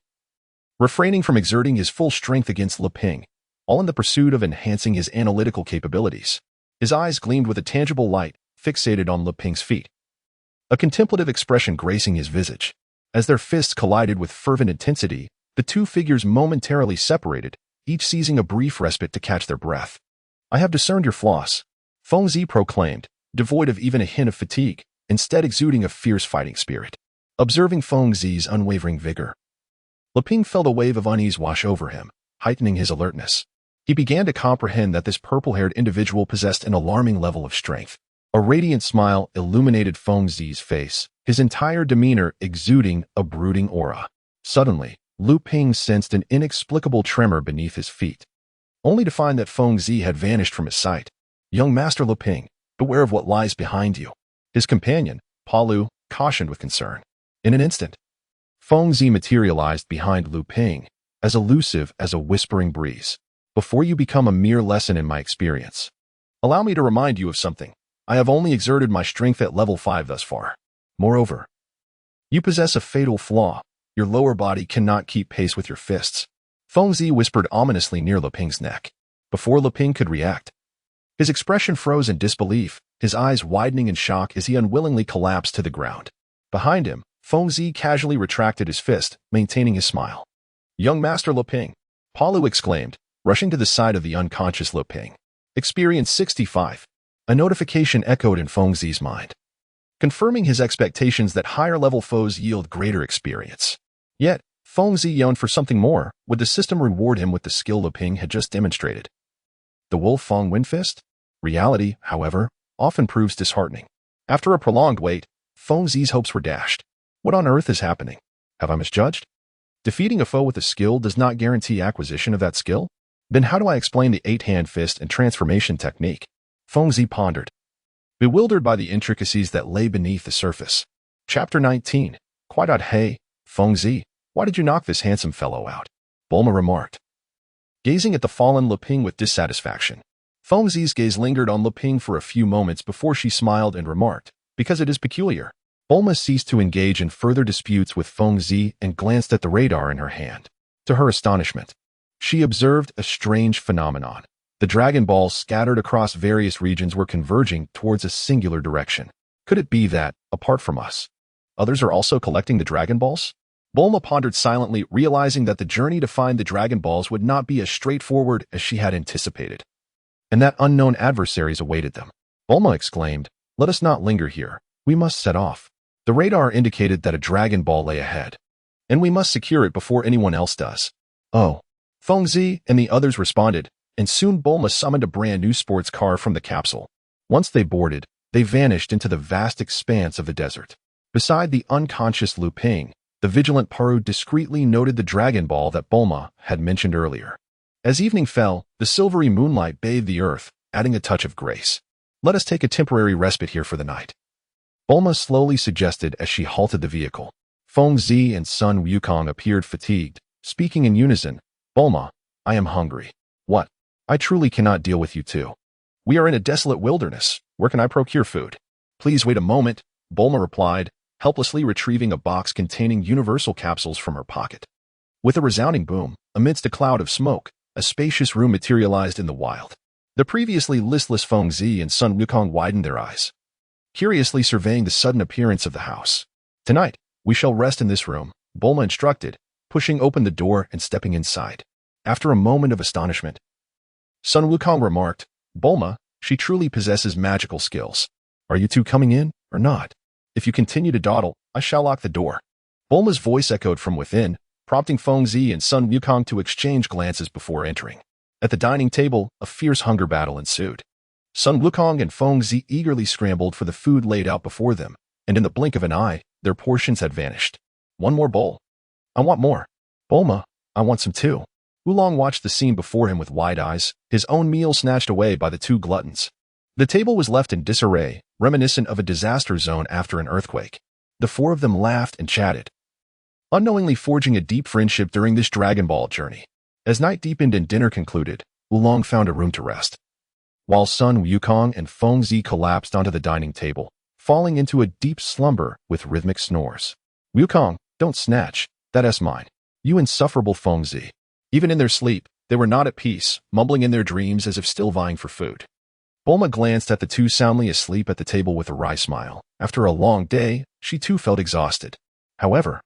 refraining from exerting his full strength against Lu Ping, all in the pursuit of enhancing his analytical capabilities. His eyes gleamed with a tangible light, fixated on Lu Ping's feet, a contemplative expression gracing his visage. As their fists collided with fervent intensity, the two figures momentarily separated, each seizing a brief respite to catch their breath. "I have discerned your flaws," Fengzi proclaimed, devoid of even a hint of fatigue, instead exuding a fierce fighting spirit. Observing Fengzi's unwavering vigor, Lu Ping felt a wave of unease wash over him, heightening his alertness. He began to comprehend that this purple-haired individual possessed an alarming level of strength. A radiant smile illuminated Fengzi's face, his entire demeanor exuding a brooding aura. Suddenly, Lu Ping sensed an inexplicable tremor beneath his feet, only to find that Fengzi had vanished from his sight. "Young Master Lu Ping, beware of what lies behind you," his companion, Palu, cautioned with concern. In an instant, Fengzi materialized behind Lu Ping, as elusive as a whispering breeze. "Before you become a mere lesson in my experience, allow me to remind you of something. I have only exerted my strength at level 5 thus far. Moreover, you possess a fatal flaw. Your lower body cannot keep pace with your fists." Fengzi whispered ominously near Lu Ping's neck. Before Lu Ping could react, his expression froze in disbelief, his eyes widening in shock as he unwillingly collapsed to the ground. Behind him, Fengzi casually retracted his fist, maintaining his smile. "Young Master Lu Ping," Palu exclaimed, rushing to the side of the unconscious Lu Ping. Experience 65. A notification echoed in Fengzi's mind, confirming his expectations that higher-level foes yield greater experience. Yet, Fengzi yearned for something more. Would the system reward him with the skill Lu Ping had just demonstrated? The Wolf Fong Wind Fist? Reality, however, often proves disheartening. After a prolonged wait, Fengzi's hopes were dashed. What on earth is happening? Have I misjudged? Defeating a foe with a skill does not guarantee acquisition of that skill? Then how do I explain the 8-hand fist and transformation technique? Fengzi pondered, bewildered by the intricacies that lay beneath the surface. Chapter 19. Quite odd. "Hey, Fengzi, why did you knock this handsome fellow out?" Bulma remarked, gazing at the fallen Lu Ping with dissatisfaction. Feng Zi's gaze lingered on Ping for a few moments before she smiled and remarked, "Because it is peculiar." Bulma ceased to engage in further disputes with Feng Zi and glanced at the radar in her hand. To her astonishment, she observed a strange phenomenon. The Dragon Balls scattered across various regions were converging towards a singular direction. Could it be that, apart from us, others are also collecting the Dragon Balls? Bulma pondered silently, realizing that the journey to find the Dragon Balls would not be as straightforward as she had anticipated, and that unknown adversaries awaited them. Bulma exclaimed, "Let us not linger here. We must set off." The radar indicated that a Dragon Ball lay ahead, and we must secure it before anyone else does. "Oh." Feng Zi and the others responded, and soon Bulma summoned a brand new sports car from the capsule. Once they boarded, they vanished into the vast expanse of the desert. Beside the unconscious Liu Ping, the vigilant Paru discreetly noted the Dragon Ball that Bulma had mentioned earlier. As evening fell, the silvery moonlight bathed the earth, adding a touch of grace. "Let us take a temporary respite here for the night," Bulma slowly suggested as she halted the vehicle. Feng Zi and Sun Wukong appeared fatigued, speaking in unison. "Bulma, I am hungry." "What? I truly cannot deal with you two. We are in a desolate wilderness. Where can I procure food?" "Please wait a moment," Bulma replied, helplessly retrieving a box containing universal capsules from her pocket. With a resounding boom, amidst a cloud of smoke, a spacious room materialized in the wild. The previously listless Feng Zi and Sun Wukong widened their eyes, curiously surveying the sudden appearance of the house. "Tonight, we shall rest in this room," Bulma instructed, pushing open the door and stepping inside. After a moment of astonishment, Sun Wukong remarked, "Bulma, she truly possesses magical skills. Are you two coming in, or not? If you continue to dawdle, I shall lock the door." Bulma's voice echoed from within, prompting Feng Zi and Sun Wukong to exchange glances before entering. At the dining table, a fierce hunger battle ensued. Sun Wukong and Feng Zi eagerly scrambled for the food laid out before them, and in the blink of an eye, their portions had vanished. "One more bowl. I want more." "Bulma, I want some too." Oolong watched the scene before him with wide eyes, his own meal snatched away by the two gluttons. The table was left in disarray, reminiscent of a disaster zone after an earthquake. The four of them laughed and chatted, unknowingly forging a deep friendship during this Dragon Ball journey. As night deepened and dinner concluded, Oolong found a room to rest, while Sun Wukong and Feng Zi collapsed onto the dining table, falling into a deep slumber with rhythmic snores. "Wukong, don't snatch, that's mine." "You insufferable Feng Zi." Even in their sleep, they were not at peace, mumbling in their dreams as if still vying for food. Bulma glanced at the two soundly asleep at the table with a wry smile. After a long day, she too felt exhausted. However,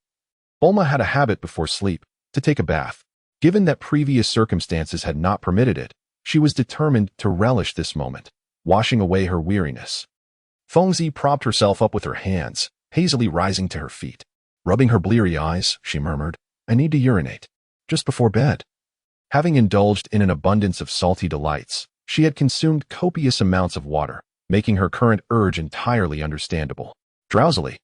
Bulma had a habit before sleep, to take a bath. Given that previous circumstances had not permitted it, she was determined to relish this moment, washing away her weariness. Feng Zi propped herself up with her hands, hazily rising to her feet. Rubbing her bleary eyes, she murmured, "I need to urinate." Just before bed, having indulged in an abundance of salty delights, she had consumed copious amounts of water, making her current urge entirely understandable. Drowsily,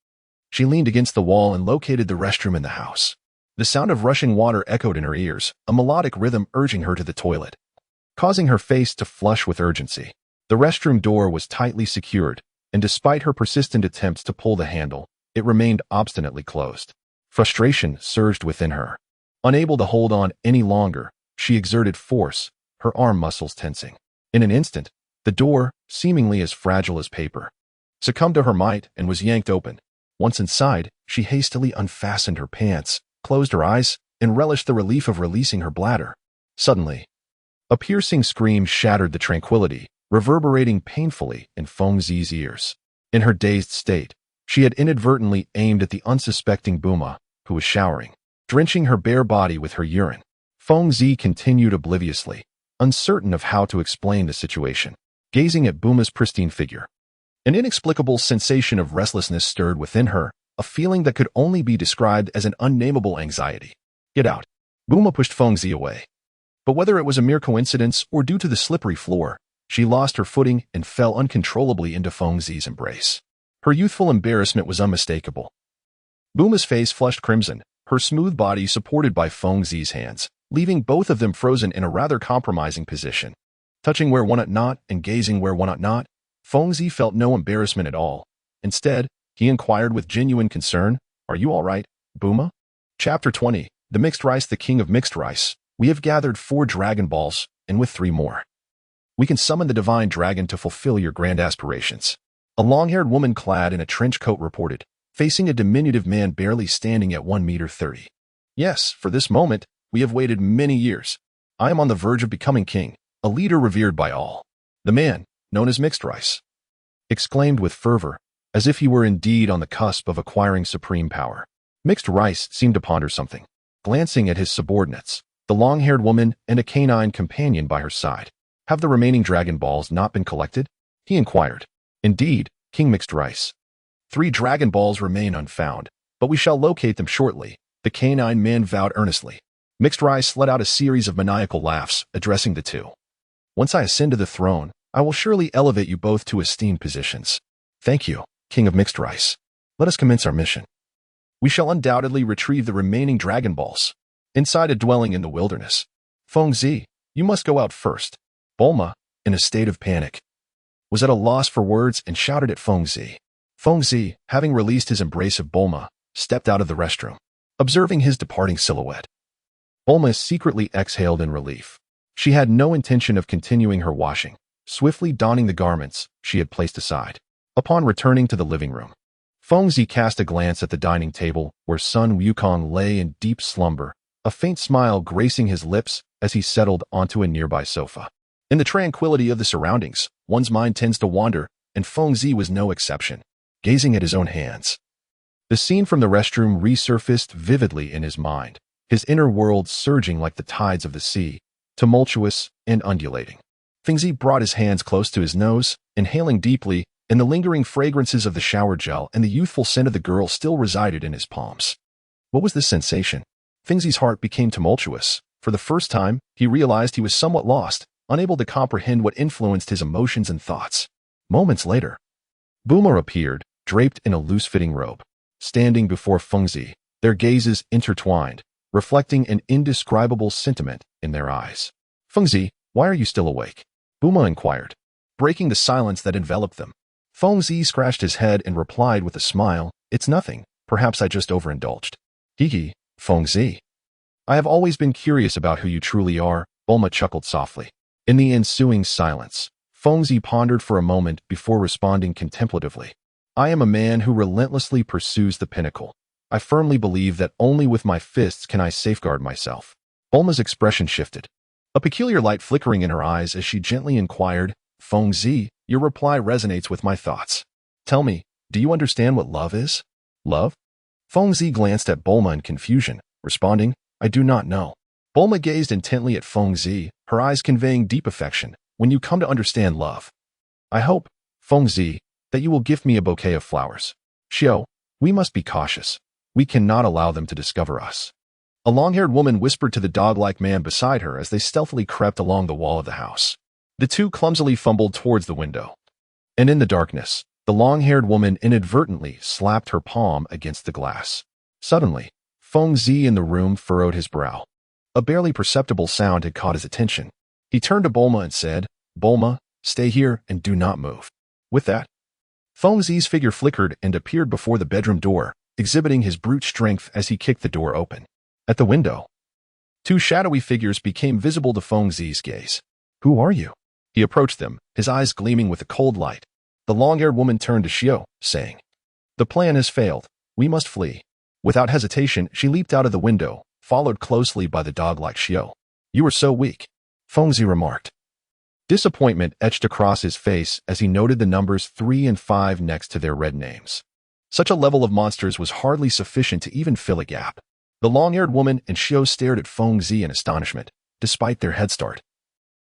she leaned against the wall and located the restroom in the house. The sound of rushing water echoed in her ears, a melodic rhythm urging her to the toilet, causing her face to flush with urgency. The restroom door was tightly secured, and despite her persistent attempts to pull the handle, it remained obstinately closed. Frustration surged within her. Unable to hold on any longer, she exerted force, her arm muscles tensing. In an instant, the door, seemingly as fragile as paper, succumbed to her might and was yanked open. Once inside, she hastily unfastened her pants, closed her eyes, and relished the relief of releasing her bladder. Suddenly, a piercing scream shattered the tranquility, reverberating painfully in Feng Zi's ears. In her dazed state, she had inadvertently aimed at the unsuspecting Bulma, who was showering, drenching her bare body with her urine. Feng Zi continued obliviously, uncertain of how to explain the situation, gazing at Bulma's pristine figure. An inexplicable sensation of restlessness stirred within her, a feeling that could only be described as an unnameable anxiety. "Get out." Bulma pushed Feng Zi away. But whether it was a mere coincidence or due to the slippery floor, she lost her footing and fell uncontrollably into Feng Zi's embrace. Her youthful embarrassment was unmistakable. Bulma's face flushed crimson, her smooth body supported by Feng Zi's hands, leaving both of them frozen in a rather compromising position. Touching where one ought not and gazing where one ought not, Feng Zi felt no embarrassment at all. Instead, he inquired with genuine concern, "Are you all right, Bulma?" Chapter 20, The Mixed Rice, the King of Mixed Rice. We have gathered 4 Dragon Balls, and with 3 more. We can summon the divine dragon to fulfill your grand aspirations. A long-haired woman clad in a trench coat reported, facing a diminutive man barely standing at 1 meter 30. Yes, for this moment, we have waited many years. I am on the verge of becoming king, a leader revered by all. The man, known as Mixed Rice, exclaimed with fervor, as if he were indeed on the cusp of acquiring supreme power. Mixed Rice seemed to ponder something, glancing at his subordinates, the long-haired woman and a canine companion by her side. Have the remaining Dragon Balls not been collected? He inquired. Indeed, King Mixed Rice. 3 Dragon Balls remain unfound, but we shall locate them shortly, the canine man vowed earnestly. Mixed Rice let out a series of maniacal laughs, addressing the two. Once I ascend to the throne, I will surely elevate you both to esteemed positions. Thank you, King of Mixed Rice. Let us commence our mission. We shall undoubtedly retrieve the remaining Dragon Balls. Inside a dwelling in the wilderness. Feng Zi, you must go out first. Bulma, in a state of panic, was at a loss for words and shouted at Feng Zi. Feng Zi, having released his embrace of Bulma, stepped out of the restroom, observing his departing silhouette. Bulma secretly exhaled in relief. She had no intention of continuing her washing, swiftly donning the garments she had placed aside. Upon returning to the living room, Feng Zi cast a glance at the dining table where Sun Wukong lay in deep slumber, a faint smile gracing his lips as he settled onto a nearby sofa. In the tranquility of the surroundings, one's mind tends to wander, and Feng Zi was no exception, gazing at his own hands. The scene from the restroom resurfaced vividly in his mind, his inner world surging like the tides of the sea, tumultuous and undulating. Feng Zi brought his hands close to his nose, inhaling deeply, and the lingering fragrances of the shower gel and the youthful scent of the girl still resided in his palms. What was this sensation? Feng Zi's heart became tumultuous. For the first time, he realized he was somewhat lost, unable to comprehend what influenced his emotions and thoughts. Moments later, Bulma appeared, draped in a loose-fitting robe. Standing before Feng Zi, their gazes intertwined, reflecting an indescribable sentiment in their eyes. Feng Zi, why are you still awake? Bulma inquired, breaking the silence that enveloped them. Feng Zi scratched his head and replied with a smile, it's nothing, perhaps I just overindulged. Hee, Feng Zi. I have always been curious about who you truly are, Bulma chuckled softly. In the ensuing silence, Feng Zi pondered for a moment before responding contemplatively. I am a man who relentlessly pursues the pinnacle. I firmly believe that only with my fists can I safeguard myself. Bulma's expression shifted, a peculiar light flickering in her eyes as she gently inquired, Feng Zi, your reply resonates with my thoughts. Tell me, do you understand what love is? Love? Feng Zi glanced at Bulma in confusion, responding, I do not know. Bulma gazed intently at Feng Zi, her eyes conveying deep affection. When you come to understand love, I hope, Feng Zi, that you will gift me a bouquet of flowers. Xiao, we must be cautious. We cannot allow them to discover us. A long-haired woman whispered to the dog-like man beside her as they stealthily crept along the wall of the house. The two clumsily fumbled towards the window. And in the darkness, the long-haired woman inadvertently slapped her palm against the glass. Suddenly, Feng Zi in the room furrowed his brow. A barely perceptible sound had caught his attention. He turned to Bulma and said, Bulma, stay here and do not move. With that, Feng Zi's figure flickered and appeared before the bedroom door, exhibiting his brute strength as he kicked the door open. At the window, 2 shadowy figures became visible to Feng Zi's gaze. Who are you? He approached them, his eyes gleaming with a cold light. The long-haired woman turned to Xiao, saying, the plan has failed. We must flee. Without hesitation, she leaped out of the window, followed closely by the dog-like Xiao. You are so weak, Feng Zi remarked. Disappointment etched across his face as he noted the numbers 3 and 5 next to their red names. Such a level of monsters was hardly sufficient to even fill a gap. The long-haired woman and Xiao stared at Feng Zi in astonishment, despite their head start.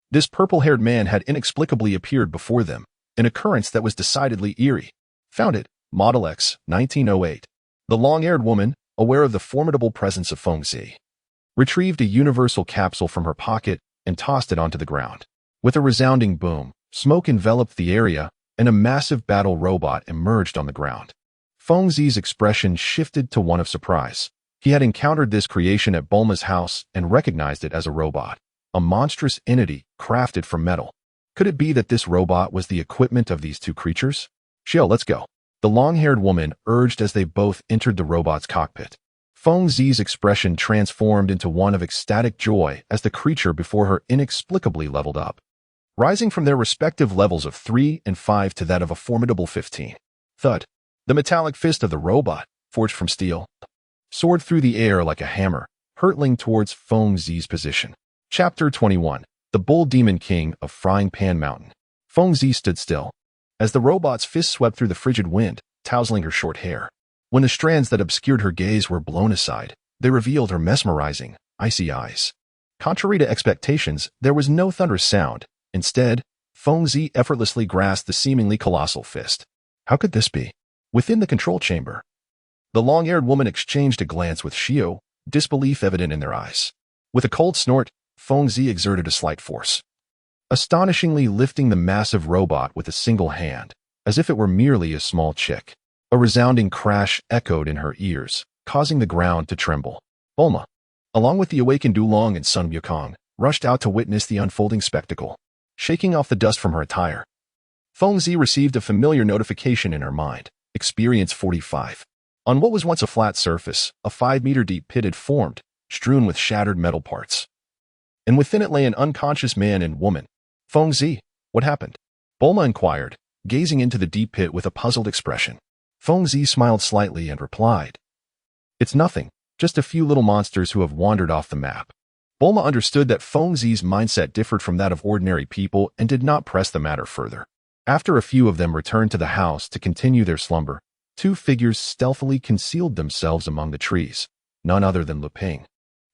This purple-haired man had inexplicably appeared before them, an occurrence that was decidedly eerie. Found it, Model X, 1908. The long-haired woman, aware of the formidable presence of Feng Zi, retrieved a universal capsule from her pocket and tossed it onto the ground. With a resounding boom, smoke enveloped the area, and a massive battle robot emerged on the ground. Feng Zi's expression shifted to one of surprise. He had encountered this creation at Bulma's house and recognized it as a robot, a monstrous entity crafted from metal. Could it be that this robot was the equipment of these two creatures? Xiao, let's go. The long-haired woman urged as they both entered the robot's cockpit. Feng Zi's expression transformed into one of ecstatic joy as the creature before her inexplicably leveled up. rising from their respective levels of 3 and 5 to that of a formidable 15. Thud. The metallic fist of the robot, forged from steel, soared through the air like a hammer, hurtling towards Feng Zi's position. Chapter 21. The Bull Demon King of Frying Pan Mountain. Feng Zi stood still, as the robot's fist swept through the frigid wind, tousling her short hair. When the strands that obscured her gaze were blown aside, they revealed her mesmerizing, icy eyes. Contrary to expectations, there was no thunderous sound. Instead, Feng Zi effortlessly grasped the seemingly colossal fist. How could this be? Within the control chamber, the long-haired woman exchanged a glance with Xiao, disbelief evident in their eyes. With a cold snort, Feng Zi exerted a slight force, astonishingly lifting the massive robot with a single hand, as if it were merely a small chick. A resounding crash echoed in her ears, causing the ground to tremble. Bulma, along with the awakened Oolong and Sun Wukong, rushed out to witness the unfolding spectacle. Shaking off the dust from her attire, Feng Zi received a familiar notification in her mind. Experience 45. On what was once a flat surface, a 5-meter-deep pit had formed, strewn with shattered metal parts. And within it lay an unconscious man and woman. Feng Zi, what happened? Bulma inquired, gazing into the deep pit with a puzzled expression. Feng Zi smiled slightly and replied, "It's nothing, just a few little monsters who have wandered off the map." Bulma understood that Feng Zi's mindset differed from that of ordinary people and did not press the matter further. After a few of them returned to the house to continue their slumber, two figures stealthily concealed themselves among the trees, none other than Lu Ping,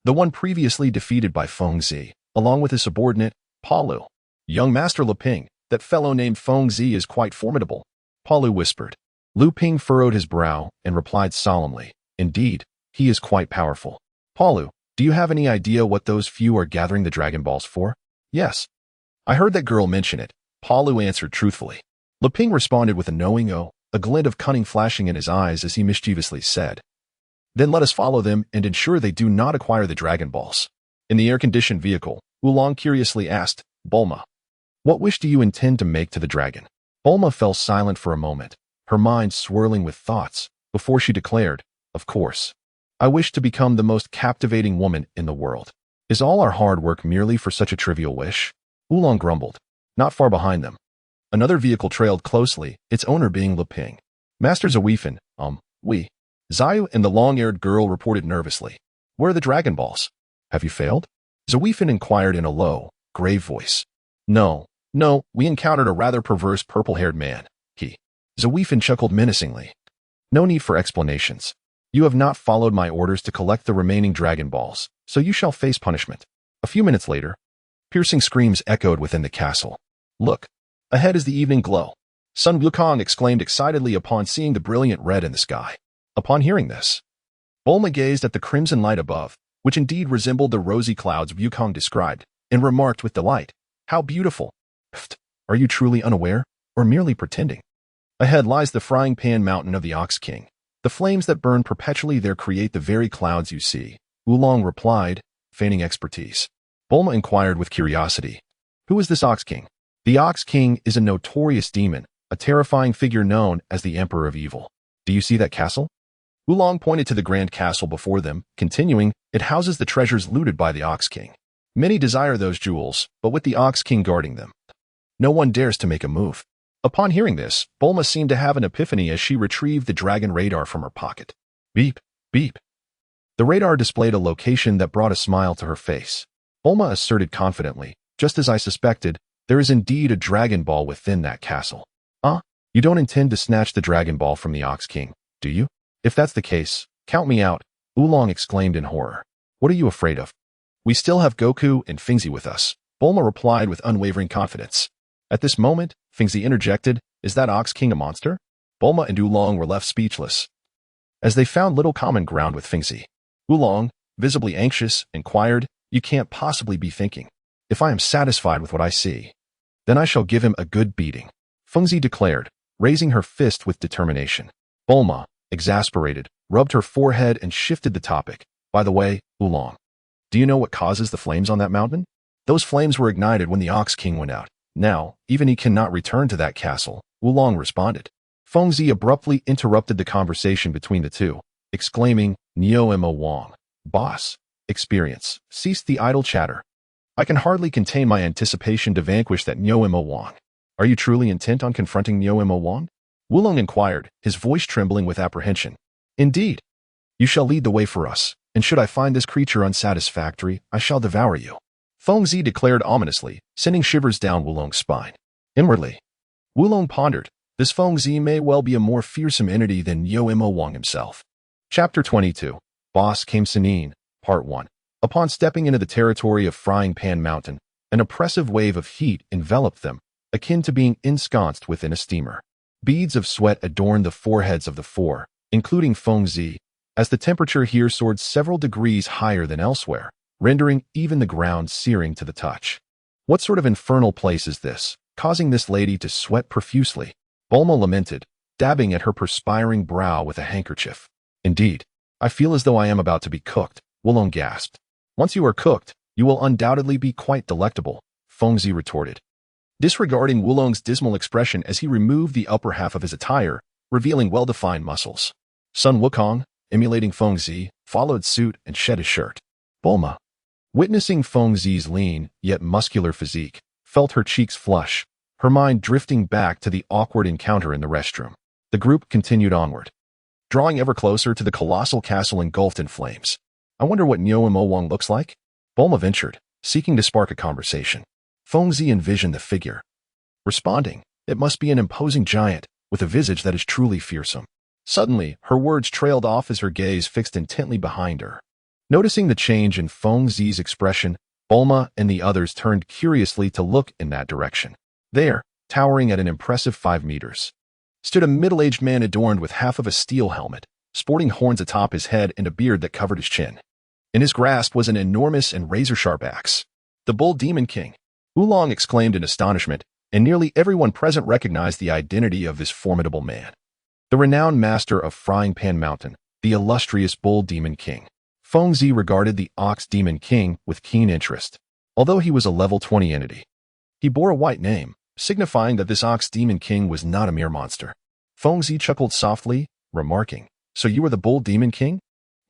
the one previously defeated by Feng Zi, along with his subordinate, Palu. "Young Master Lu Ping, that fellow named Feng Zi is quite formidable," Palu whispered. Lu Ping furrowed his brow and replied solemnly, "Indeed, he is quite powerful." "Palu, do you have any idea what those few are gathering the Dragon Balls for?" "Yes. I heard that girl mention it," Palu answered truthfully. Lu Ping responded with a knowing "oh," a glint of cunning flashing in his eyes as he mischievously said, "Then let us follow them and ensure they do not acquire the Dragon Balls." In the air-conditioned vehicle, Oolong curiously asked, "Bulma, what wish do you intend to make to the dragon?" Bulma fell silent for a moment, her mind swirling with thoughts, before she declared, "Of course. I wish to become the most captivating woman in the world." "Is all our hard work merely for such a trivial wish?" Oolong grumbled. Not far behind them, another vehicle trailed closely, its owner being Lu Ping. "Master Zawifan, we." Zayu and the long-haired girl reported nervously. "Where are the Dragon Balls? Have you failed?" Zawifan inquired in a low, grave voice. No, we encountered a rather perverse purple-haired man. Zawifan chuckled menacingly. "No need for explanations. You have not followed my orders to collect the remaining Dragon Balls, so you shall face punishment." A few minutes later, piercing screams echoed within the castle. "Look, ahead is the evening glow," Sun Wukong exclaimed excitedly upon seeing the brilliant red in the sky. Upon hearing this, Bulma gazed at the crimson light above, which indeed resembled the rosy clouds Wukong described, and remarked with delight, "How beautiful! Pfft, are you truly unaware, or merely pretending?" Ahead lies the frying pan mountain of the Ox King. "The flames that burn perpetually there create the very clouds you see," Oolong replied, feigning expertise. Bulma inquired with curiosity, "Who is this Ox King?" "The Ox King is a notorious demon, a terrifying figure known as the Emperor of Evil. Do you see that castle?" Oolong pointed to the grand castle before them, continuing, "It houses the treasures looted by the Ox King. Many desire those jewels, but with the Ox King guarding them, no one dares to make a move." Upon hearing this, Bulma seemed to have an epiphany as she retrieved the dragon radar from her pocket. Beep, beep. The radar displayed a location that brought a smile to her face. Bulma asserted confidently, "Just as I suspected, there is indeed a Dragon Ball within that castle." You don't intend to snatch the Dragon Ball from the Ox King, do you?" "If that's the case, count me out," Oolong exclaimed in horror. "What are you afraid of?" "We still have Goku and Fingzi with us," Bulma replied with unwavering confidence. At this moment, Fingzi interjected, "Is that Ox King a monster?" Bulma and Oolong were left speechless, as they found little common ground with Fingzi. Oolong, visibly anxious, inquired, "You can't possibly be thinking, if I am satisfied with what I see, then I shall give him a good beating," Fingzi declared, raising her fist with determination. Bulma, exasperated, rubbed her forehead and shifted the topic. "By the way, Oolong, do you know what causes the flames on that mountain?" "Those flames were ignited when the Ox King went out. Now, even he cannot return to that castle," Oolong responded. Feng Zi abruptly interrupted the conversation between the two, exclaiming, "Neo Mo Wong, boss, experience, cease the idle chatter. I can hardly contain my anticipation to vanquish that Nyo-Imo Wang. Are you truly intent on confronting Nyo-Imo Wang? Wulong inquired, his voice trembling with apprehension. Indeed. You shall lead the way for us, and should I find this creature unsatisfactory, I shall devour you. Fengzi declared ominously, sending shivers down Wulong's spine. Inwardly, Wulong pondered, this Fengzi may well be a more fearsome entity than Nyo-Imo Wang himself. Chapter 22. Boss came Sanin, Part 1. Upon stepping into the territory of Frying Pan Mountain, an oppressive wave of heat enveloped them, akin to being ensconced within a steamer. Beads of sweat adorned the foreheads of the four, including Fengzi, as the temperature here soared several degrees higher than elsewhere, rendering even the ground searing to the touch. What sort of infernal place is this, causing this lady to sweat profusely? Bulma lamented, dabbing at her perspiring brow with a handkerchief. Indeed, I feel as though I am about to be cooked, Wulong gasped. Once you are cooked, you will undoubtedly be quite delectable, Fengzi retorted, disregarding Wulong's dismal expression as he removed the upper half of his attire, revealing well-defined muscles. Sun Wukong, emulating Fengzi, followed suit and shed his shirt. Bulma, witnessing Fengzi's lean, yet muscular physique, felt her cheeks flush, her mind drifting back to the awkward encounter in the restroom. The group continued onward, drawing ever closer to the colossal castle engulfed in flames. I wonder what Nyo-Imo Wang looks like? Bulma ventured, seeking to spark a conversation. Fengzi envisioned the figure. Responding, it must be an imposing giant, with a visage that is truly fearsome. Suddenly, her words trailed off as her gaze fixed intently behind her. Noticing the change in Fengzi's expression, Bulma and the others turned curiously to look in that direction. There, towering at an impressive 5 meters, stood a middle-aged man adorned with half of a steel helmet, sporting horns atop his head and a beard that covered his chin. In his grasp was an enormous and razor-sharp axe. The Bull Demon King, Wulong exclaimed in astonishment, and nearly everyone present recognized the identity of this formidable man. The renowned master of Frying Pan Mountain, the illustrious Bull Demon King. Fengzi regarded the Ox Demon King with keen interest, although he was a level 20 entity. He bore a white name, signifying that this Ox Demon King was not a mere monster. Fengzi chuckled softly, remarking, "So you are the Bull Demon King?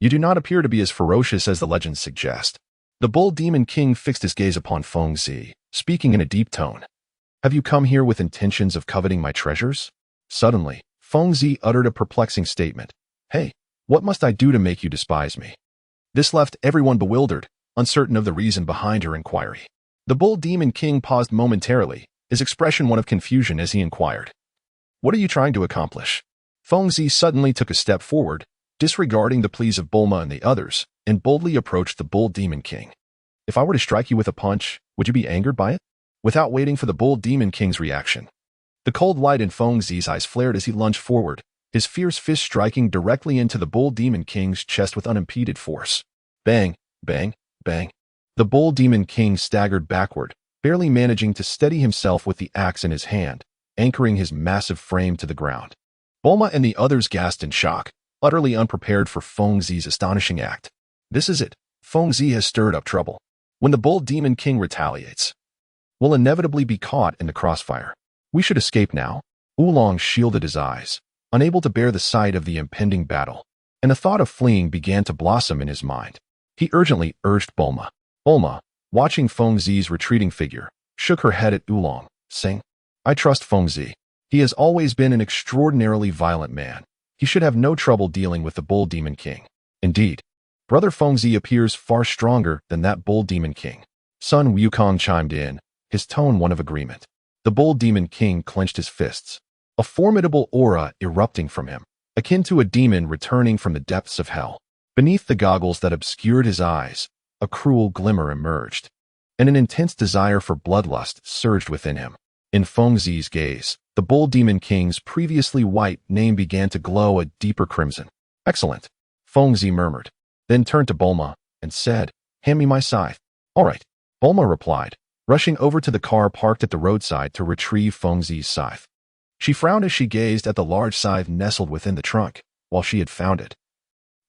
You do not appear to be as ferocious as the legends suggest." The Bull Demon King fixed his gaze upon Fengzi, speaking in a deep tone. "Have you come here with intentions of coveting my treasures?" Suddenly, Fengzi uttered a perplexing statement. "Hey, what must I do to make you despise me?" This left everyone bewildered, uncertain of the reason behind her inquiry. The Bull Demon King paused momentarily, his expression one of confusion as he inquired, "What are you trying to accomplish?" Fengzi suddenly took a step forward, disregarding the pleas of Bulma and the others, and boldly approached the Bull Demon King. "If I were to strike you with a punch, would you be angered by it?" Without waiting for the Bull Demon King's reaction, the cold light in Fengzi's eyes flared as he lunged forward, his fierce fist striking directly into the Bull Demon King's chest with unimpeded force. Bang, bang, bang. The Bull Demon King staggered backward, barely managing to steady himself with the axe in his hand, anchoring his massive frame to the ground. Bulma and the others gasped in shock, utterly unprepared for Fengzi's astonishing act. This is it. Fengzi has stirred up trouble. When the Bull Demon King retaliates, we'll inevitably be caught in the crossfire. We should escape now. Wulong shielded his eyes, unable to bear the sight of the impending battle, and a thought of fleeing began to blossom in his mind. He urgently urged Bulma. Bulma, watching Fengzi's retreating figure, shook her head at Wulong, saying, "I trust Fengzi. He has always been an extraordinarily violent man. He should have no trouble dealing with the Bull Demon King. Indeed, Brother Fengzi appears far stronger than that Bull Demon King." Sun Wukong chimed in, his tone one of agreement. The Bull Demon King clenched his fists, a formidable aura erupting from him, akin to a demon returning from the depths of hell. Beneath the goggles that obscured his eyes, a cruel glimmer emerged, and an intense desire for bloodlust surged within him. In Fengzi's gaze, the Bull Demon King's previously white name began to glow a deeper crimson. "Excellent," Fengzi murmured, then turned to Bulma and said, "Hand me my scythe." "All right," Bulma replied, rushing over to the car parked at the roadside to retrieve Fengzi's scythe. She frowned as she gazed at the large scythe nestled within the trunk, while she had found it.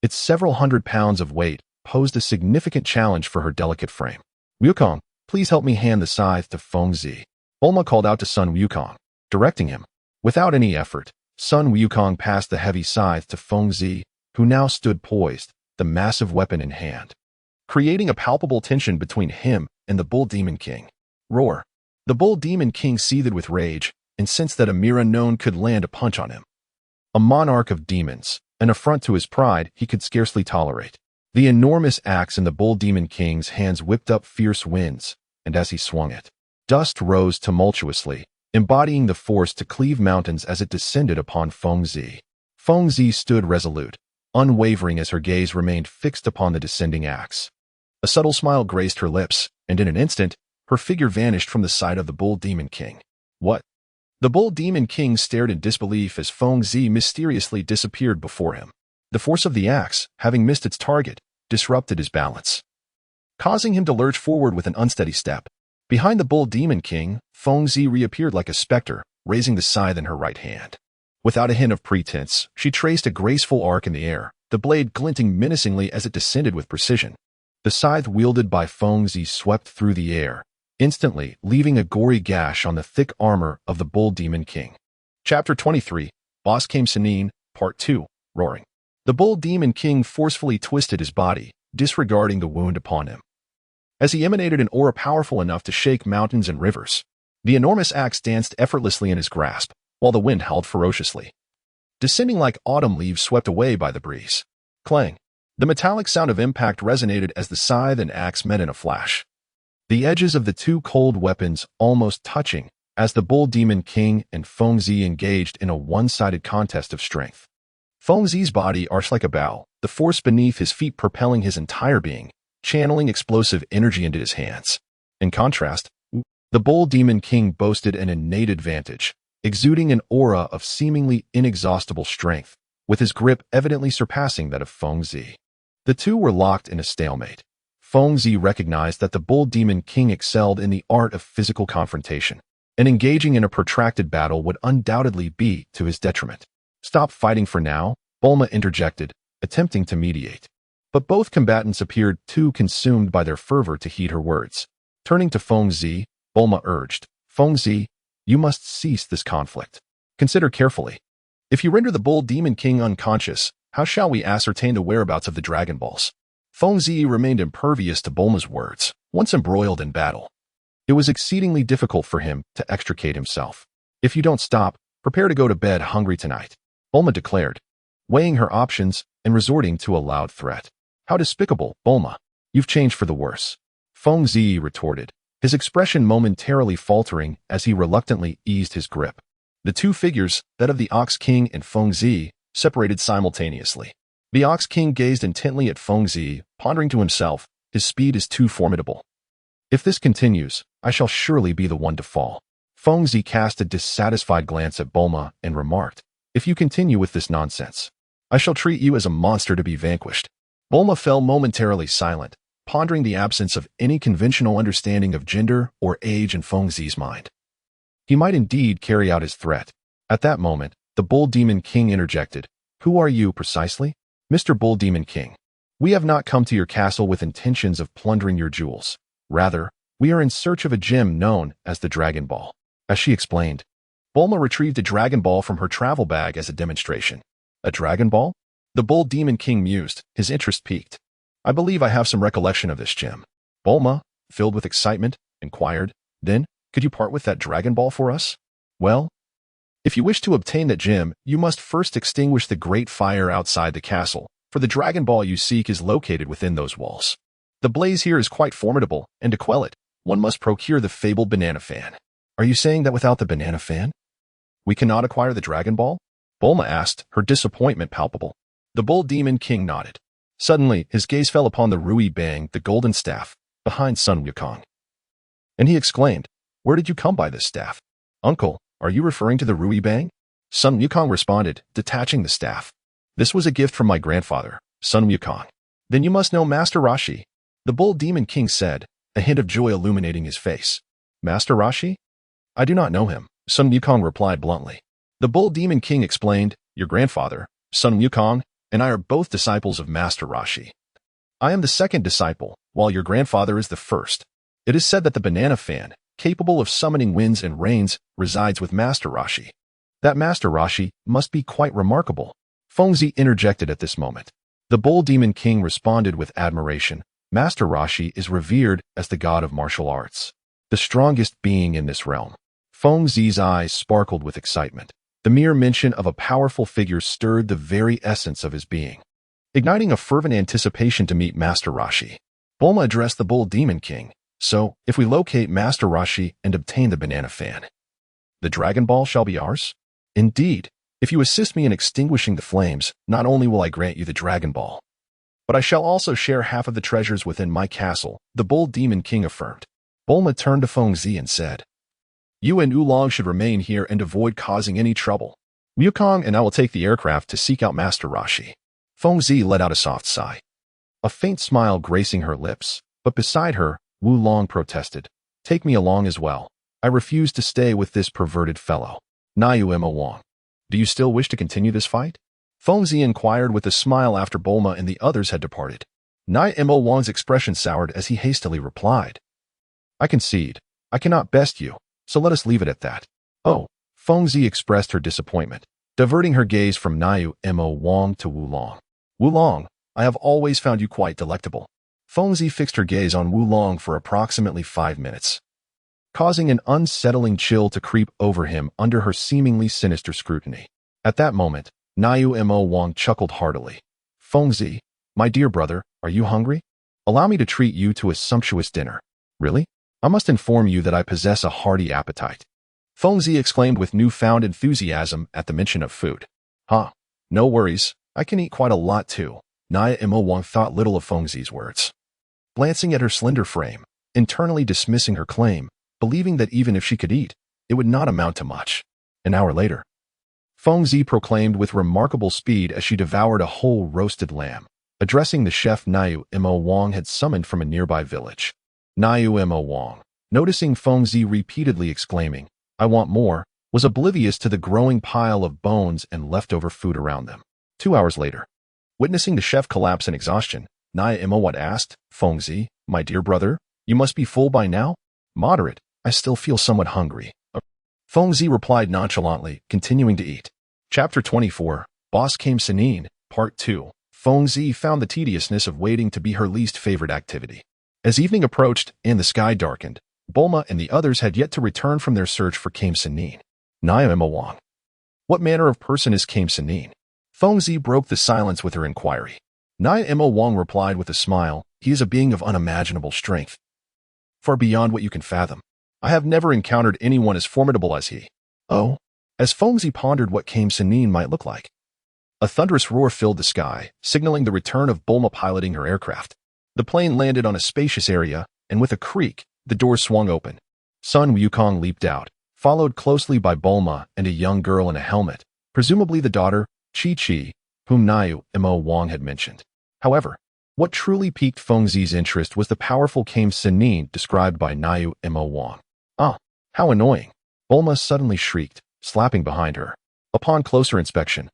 Its several hundred pounds of weight posed a significant challenge for her delicate frame. "Wukong, please help me hand the scythe to Fengzi," Bulma called out to Sun Wukong, directing him. Without any effort, Sun Wukong passed the heavy scythe to Fengzi, who now stood poised, the massive weapon in hand, creating a palpable tension between him and the Bull Demon King. Roar. The Bull Demon King seethed with rage and sensed that a mere unknown could land a punch on him. A monarch of demons, an affront to his pride he could scarcely tolerate. The enormous axe in the Bull Demon King's hands whipped up fierce winds, and as he swung it, dust rose tumultuously, embodying the force to cleave mountains as it descended upon Feng Zi. Feng Zi stood resolute, unwavering as her gaze remained fixed upon the descending axe. A subtle smile graced her lips, and in an instant, her figure vanished from the sight of the Bull Demon King. What? The Bull Demon King stared in disbelief as Feng Zi mysteriously disappeared before him. The force of the axe, having missed its target, disrupted his balance, causing him to lurch forward with an unsteady step. Behind the Bull Demon King, Feng Zi reappeared like a specter, raising the scythe in her right hand. Without a hint of pretense, she traced a graceful arc in the air, the blade glinting menacingly as it descended with precision. The scythe wielded by Feng Zi swept through the air, instantly leaving a gory gash on the thick armor of the Bull Demon King. Chapter 23, Boss Came Senin, Part 2, Roaring. The Bull Demon King forcefully twisted his body, disregarding the wound upon him. As he emanated an aura powerful enough to shake mountains and rivers, the enormous axe danced effortlessly in his grasp, while the wind howled ferociously. Descending like autumn leaves swept away by the breeze. Clang! The metallic sound of impact resonated as the scythe and axe met in a flash. The edges of the two cold weapons almost touching as the Bull Demon King and Feng Zi engaged in a one-sided contest of strength. Feng Zi's body arched like a bow, the force beneath his feet propelling his entire being, channeling explosive energy into his hands. In contrast, the Bull Demon King boasted an innate advantage, exuding an aura of seemingly inexhaustible strength, with his grip evidently surpassing that of Feng Zi. The two were locked in a stalemate. Feng Zi recognized that the Bull Demon King excelled in the art of physical confrontation, and engaging in a protracted battle would undoubtedly be to his detriment. Stop fighting for now, Bulma interjected, attempting to mediate. But both combatants appeared too consumed by their fervor to heed her words. Turning to Feng Zi, Bulma urged, Feng Zi, you must cease this conflict. Consider carefully. If you render the Bull Demon King unconscious, how shall we ascertain the whereabouts of the Dragon Balls? Feng Zi remained impervious to Bulma's words, once embroiled in battle. It was exceedingly difficult for him to extricate himself. If you don't stop, prepare to go to bed hungry tonight, Bulma declared, weighing her options and resorting to a loud threat. How despicable, Bulma. You've changed for the worse. Feng Zi retorted, his expression momentarily faltering as he reluctantly eased his grip. The two figures, that of the Ox King and Feng Zi, separated simultaneously. The Ox King gazed intently at Feng Zi, pondering to himself, his speed is too formidable. If this continues, I shall surely be the one to fall. Feng Zi cast a dissatisfied glance at Bulma and remarked, if you continue with this nonsense, I shall treat you as a monster to be vanquished. Bulma fell momentarily silent, pondering the absence of any conventional understanding of gender or age in Feng Zi's mind. He might indeed carry out his threat. At that moment, the Bull Demon King interjected, Who are you precisely? Mr. Bull Demon King. We have not come to your castle with intentions of plundering your jewels. Rather, we are in search of a gem known as the Dragon Ball. As she explained, Bulma retrieved a Dragon Ball from her travel bag as a demonstration. A Dragon Ball? The Bull Demon King mused, his interest piqued. I believe I have some recollection of this gem. Bulma, filled with excitement, inquired, Then, could you part with that Dragon Ball for us? Well, if you wish to obtain that gem, you must first extinguish the great fire outside the castle, for the Dragon Ball you seek is located within those walls. The blaze here is quite formidable, and to quell it, one must procure the fabled banana fan. Are you saying that without the banana fan, we cannot acquire the Dragon Ball? Bulma asked, her disappointment palpable. The Bull Demon King nodded. Suddenly, his gaze fell upon the Rui Bang, the golden staff, behind Sun Wukong. And he exclaimed, Where did you come by this staff? Uncle, are you referring to the Rui Bang? Sun Wukong responded, detaching the staff. This was a gift from my grandfather, Sun Wukong. Then you must know Master Rashi. The Bull Demon King said, a hint of joy illuminating his face. Master Rashi? I do not know him, Sun Wukong replied bluntly. The Bull Demon King explained, Your grandfather, Sun Wukong, and I are both disciples of Master Rashi. I am the second disciple, while your grandfather is the first. It is said that the banana fan, capable of summoning winds and rains, resides with Master Rashi. That Master Rashi must be quite remarkable. Feng Zi interjected at this moment. The Bull Demon King responded with admiration, Master Rashi is revered as the god of martial arts, the strongest being in this realm. Feng Zi's eyes sparkled with excitement. The mere mention of a powerful figure stirred the very essence of his being. Igniting a fervent anticipation to meet Master Rashi, Bulma addressed the Bull Demon King. So, if we locate Master Rashi and obtain the banana fan, the Dragon Ball shall be ours? Indeed, if you assist me in extinguishing the flames, not only will I grant you the Dragon Ball, but I shall also share half of the treasures within my castle, the Bull Demon King affirmed. Bulma turned to Feng Zi and said, You and Oolong should remain here and avoid causing any trouble. Wukong and I will take the aircraft to seek out Master Rashi. Feng Zi let out a soft sigh, a faint smile gracing her lips, but beside her, Oolong protested, Take me along as well. I refuse to stay with this perverted fellow. Nayu Emma Wang. Do you still wish to continue this fight? Feng Zi inquired with a smile after Bulma and the others had departed. Nayu Emma Wang's expression soured as he hastily replied, I concede. I cannot best you, so let us leave it at that. Oh, Feng Zi expressed her disappointment, diverting her gaze from Nayu Emma Wang to Oolong. Oolong, I have always found you quite delectable. Feng Zi fixed her gaze on Oolong for approximately 5 minutes, causing an unsettling chill to creep over him under her seemingly sinister scrutiny. At that moment, Nayu Mo Wang chuckled heartily. Feng Zi, my dear brother, are you hungry? Allow me to treat you to a sumptuous dinner. Really? I must inform you that I possess a hearty appetite. Feng Zi exclaimed with newfound enthusiasm at the mention of food. No worries, I can eat quite a lot too. Nayu Mo Wang thought little of Feng Zi's words, glancing at her slender frame, internally dismissing her claim, believing that even if she could eat, it would not amount to much. An hour later, Feng Zi proclaimed with remarkable speed as she devoured a whole roasted lamb, addressing the chef Nayu Mo Wang had summoned from a nearby village. Nayu Mo Wang, noticing Feng Zi repeatedly exclaiming, I want more, was oblivious to the growing pile of bones and leftover food around them. 2 hours later, witnessing the chef collapse in exhaustion, Nayu Mo Wang asked, Feng Zi, my dear brother, you must be full by now? Moderate, I still feel somewhat hungry. Feng Zi replied nonchalantly, continuing to eat. Chapter 24, Boss Came Senin, Part 2. Feng Zi found the tediousness of waiting to be her least favorite activity. As evening approached and the sky darkened, Bulma and the others had yet to return from their search for Came Senin. Nayu Mo Wang. What manner of person is Came Senin? Feng Zi broke the silence with her inquiry. Nayu Mo Wang replied with a smile, He is a being of unimaginable strength, far beyond what you can fathom. I have never encountered anyone as formidable as he. Oh, as Feng Zi pondered what Came Senin might look like, a thunderous roar filled the sky, signaling the return of Bulma piloting her aircraft. The plane landed on a spacious area, and with a creak, the doors swung open. Sun Wukong leaped out, followed closely by Bulma and a young girl in a helmet, presumably the daughter, Chi-Chi, whom Nayu Mo Wang had mentioned. However, what truly piqued Feng Zi's interest was the powerful Came Senin described by Nayu Mo Wang. Ah, how annoying! Bulma suddenly shrieked, slapping behind her. Upon closer inspection,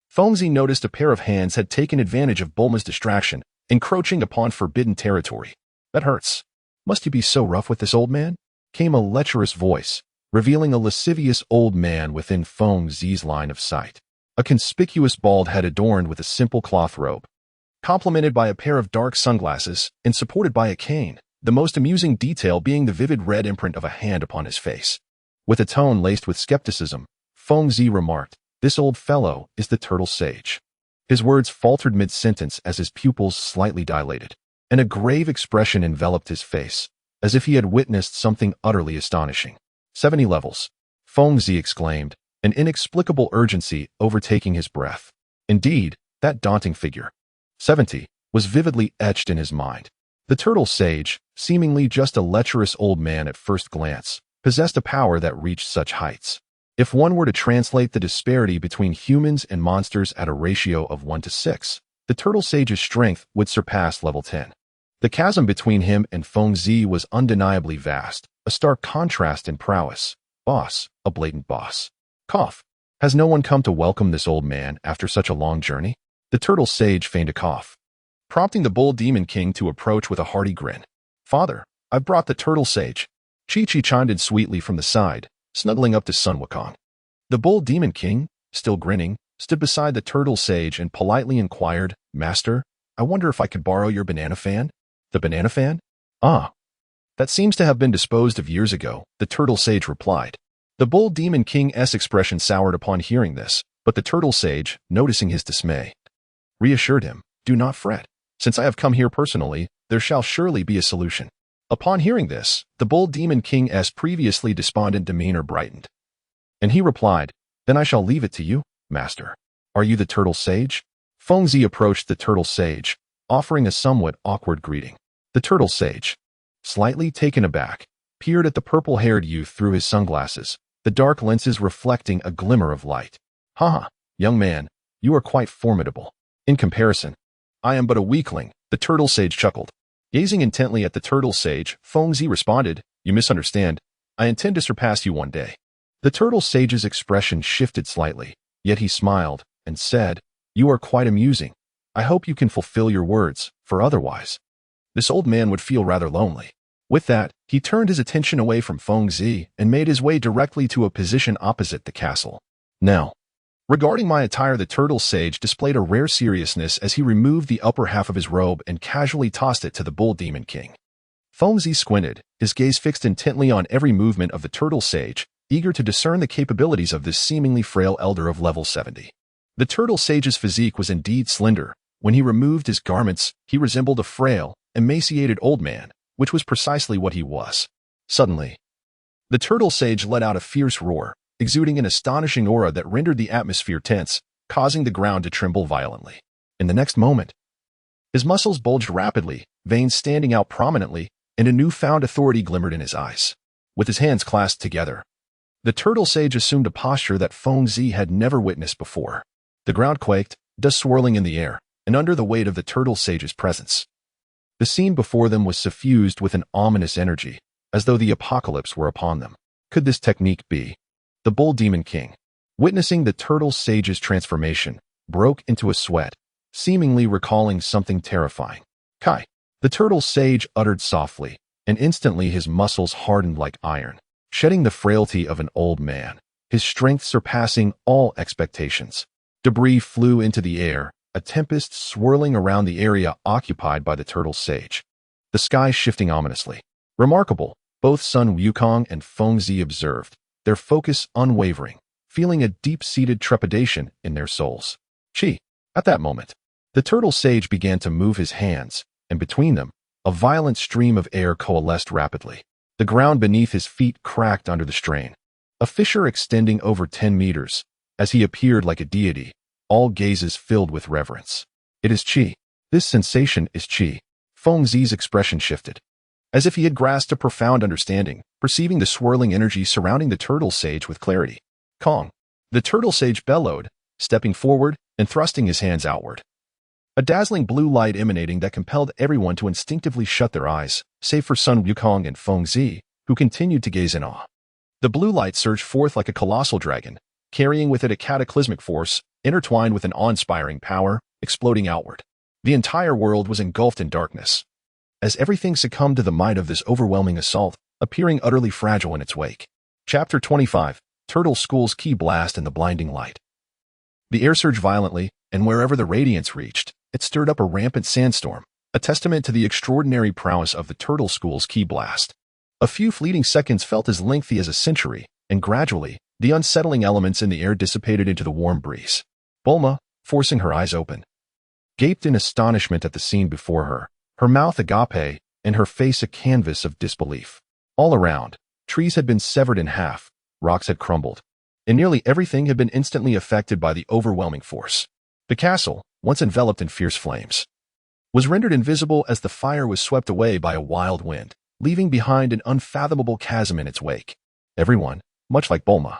Feng Zi noticed a pair of hands had taken advantage of Bulma's distraction, encroaching upon forbidden territory. That hurts. Must you be so rough with this old man? Came a lecherous voice, revealing a lascivious old man within Feng Zi's line of sight. A conspicuous bald head adorned with a simple cloth robe, complemented by a pair of dark sunglasses and supported by a cane, the most amusing detail being the vivid red imprint of a hand upon his face. With a tone laced with skepticism, Feng Zi remarked, This old fellow is the turtle sage. His words faltered mid-sentence as his pupils slightly dilated, and a grave expression enveloped his face, as if he had witnessed something utterly astonishing. 70 levels, Feng Zi exclaimed, an inexplicable urgency overtaking his breath. Indeed, that daunting figure, 70, was vividly etched in his mind. The turtle sage, seemingly just a lecherous old man at first glance, possessed a power that reached such heights. If one were to translate the disparity between humans and monsters at a ratio of 1 to 6, the turtle sage's strength would surpass level 10. The chasm between him and Feng Zi was undeniably vast, a stark contrast in prowess. Boss, a blatant boss. Cough. Has no one come to welcome this old man after such a long journey? The turtle sage feigned a cough, prompting the Bull Demon King to approach with a hearty grin. Father, I've brought the turtle sage. Chi-Chi chimed in sweetly from the side, snuggling up to Sun Wukong. The Bull Demon King, still grinning, stood beside the turtle sage and politely inquired, Master, I wonder if I could borrow your banana fan? The banana fan? Ah, that seems to have been disposed of years ago, the turtle sage replied. The bull demon king's expression soured upon hearing this, but the turtle sage, noticing his dismay, reassured him, do not fret. Since I have come here personally, there shall surely be a solution. Upon hearing this, the bull demon king's previously despondent demeanor brightened. And he replied, then I shall leave it to you, master. Are you the turtle sage? Fengzi approached the turtle sage, offering a somewhat awkward greeting. The turtle sage, slightly taken aback, peered at the purple-haired youth through his sunglasses, the dark lenses reflecting a glimmer of light. Haha, young man, you are quite formidable. In comparison, I am but a weakling, the turtle sage chuckled. Gazing intently at the turtle sage, Fengzi responded, you misunderstand. I intend to surpass you one day. The turtle sage's expression shifted slightly, yet he smiled and said, you are quite amusing. I hope you can fulfill your words, for otherwise this old man would feel rather lonely. With that, he turned his attention away from Fengzi and made his way directly to a position opposite the castle. Now, regarding my attire, the turtle sage displayed a rare seriousness as he removed the upper half of his robe and casually tossed it to the bull demon king. Fengzi squinted, his gaze fixed intently on every movement of the turtle sage, eager to discern the capabilities of this seemingly frail elder of level 70. The turtle sage's physique was indeed slender. When he removed his garments, he resembled a frail, emaciated old man, which was precisely what he was. Suddenly, the turtle sage let out a fierce roar, exuding an astonishing aura that rendered the atmosphere tense, causing the ground to tremble violently. In the next moment, his muscles bulged rapidly, veins standing out prominently, and a newfound authority glimmered in his eyes. With his hands clasped together, the turtle sage assumed a posture that Fengzi had never witnessed before. The ground quaked, dust swirling in the air, and under the weight of the turtle sage's presence, the scene before them was suffused with an ominous energy, as though the apocalypse were upon them. Could this technique be? The bull demon king, witnessing the turtle sage's transformation, broke into a sweat, seemingly recalling something terrifying. Kai, the turtle sage uttered softly, and instantly his muscles hardened like iron, shedding the frailty of an old man, his strength surpassing all expectations. Debris flew into the air, a tempest swirling around the area occupied by the turtle sage. The sky shifting ominously. Remarkable, both Sun Wukong and Fengzi observed, their focus unwavering, feeling a deep-seated trepidation in their souls. Chi. At that moment, the turtle sage began to move his hands, and between them, a violent stream of air coalesced rapidly. The ground beneath his feet cracked under the strain. A fissure extending over 10 meters, as he appeared like a deity, all gazes filled with reverence. It is Qi. This sensation is Qi. Fengzi's expression shifted, as if he had grasped a profound understanding, perceiving the swirling energy surrounding the turtle sage with clarity. Kong. The turtle sage bellowed, stepping forward and thrusting his hands outward. A dazzling blue light emanating that compelled everyone to instinctively shut their eyes, save for Sun Wukong and Fengzi, who continued to gaze in awe. The blue light surged forth like a colossal dragon, carrying with it a cataclysmic force, intertwined with an awe-inspiring power, exploding outward. The entire world was engulfed in darkness, as everything succumbed to the might of this overwhelming assault, appearing utterly fragile in its wake. Chapter 25. Turtle School's Key Blast in the Blinding Light. The air surged violently, and wherever the radiance reached, it stirred up a rampant sandstorm, a testament to the extraordinary prowess of the Turtle School's Key Blast. A few fleeting seconds felt as lengthy as a century, and gradually, the unsettling elements in the air dissipated into the warm breeze. Bulma, forcing her eyes open, gaped in astonishment at the scene before her, her mouth agape and her face a canvas of disbelief. All around, trees had been severed in half, rocks had crumbled, and nearly everything had been instantly affected by the overwhelming force. The castle, once enveloped in fierce flames, was rendered invisible as the fire was swept away by a wild wind, leaving behind an unfathomable chasm in its wake. Everyone, much like Bulma,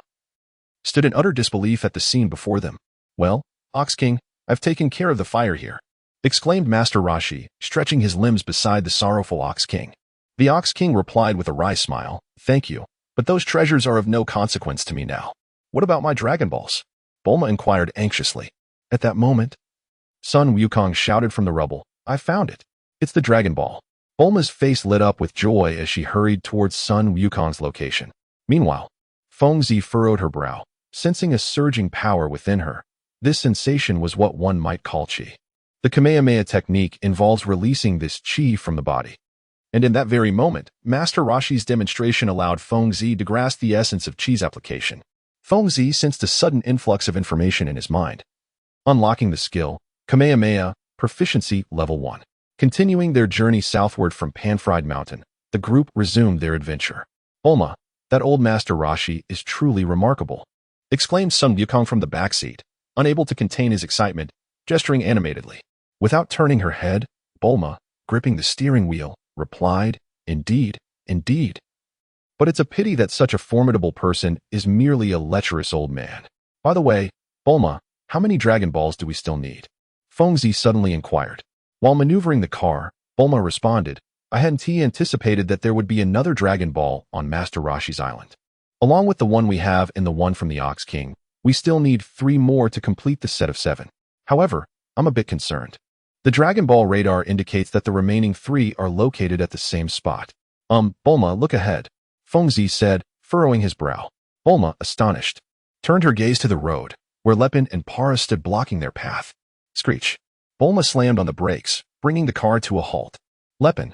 stood in utter disbelief at the scene before them. Well, Ox King, I've taken care of the fire here, exclaimed Master Roshi, stretching his limbs beside the sorrowful Ox King. The Ox King replied with a wry smile, thank you, but those treasures are of no consequence to me now. What about my Dragon Balls? Bulma inquired anxiously. At that moment, Sun Wukong shouted from the rubble, I found it. It's the Dragon Ball. Bulma's face lit up with joy as she hurried towards Sun Wukong's location. Meanwhile, Fengzi furrowed her brow, sensing a surging power within her. This sensation was what one might call Qi. The Kamehameha technique involves releasing this chi from the body. And in that very moment, Master Rashi's demonstration allowed Fengzi to grasp the essence of chi's application. Fengzi sensed a sudden influx of information in his mind. Unlocking the skill, Kamehameha, Proficiency Level 1. Continuing their journey southward from Panfried Mountain, the group resumed their adventure. Bulma, that old Master Rashi is truly remarkable, exclaimed Sun Wukong from the backseat, unable to contain his excitement, gesturing animatedly. Without turning her head, Bulma, gripping the steering wheel, replied, Indeed, indeed. But it's a pity that such a formidable person is merely a lecherous old man. By the way, Bulma, how many Dragon Balls do we still need? Fengzi suddenly inquired. While maneuvering the car, Bulma responded, I hadn't anticipated that there would be another Dragon Ball on Master Rashi's island. Along with the one we have and the one from the Ox King, we still need 3 more to complete the set of 7. However, I'm a bit concerned. The Dragon Ball radar indicates that the remaining 3 are located at the same spot. Bulma, look ahead, Fengzi said, furrowing his brow. Bulma, astonished, turned her gaze to the road, where Lepin and Para stood blocking their path. Screech. Bulma slammed on the brakes, bringing the car to a halt. Lepin,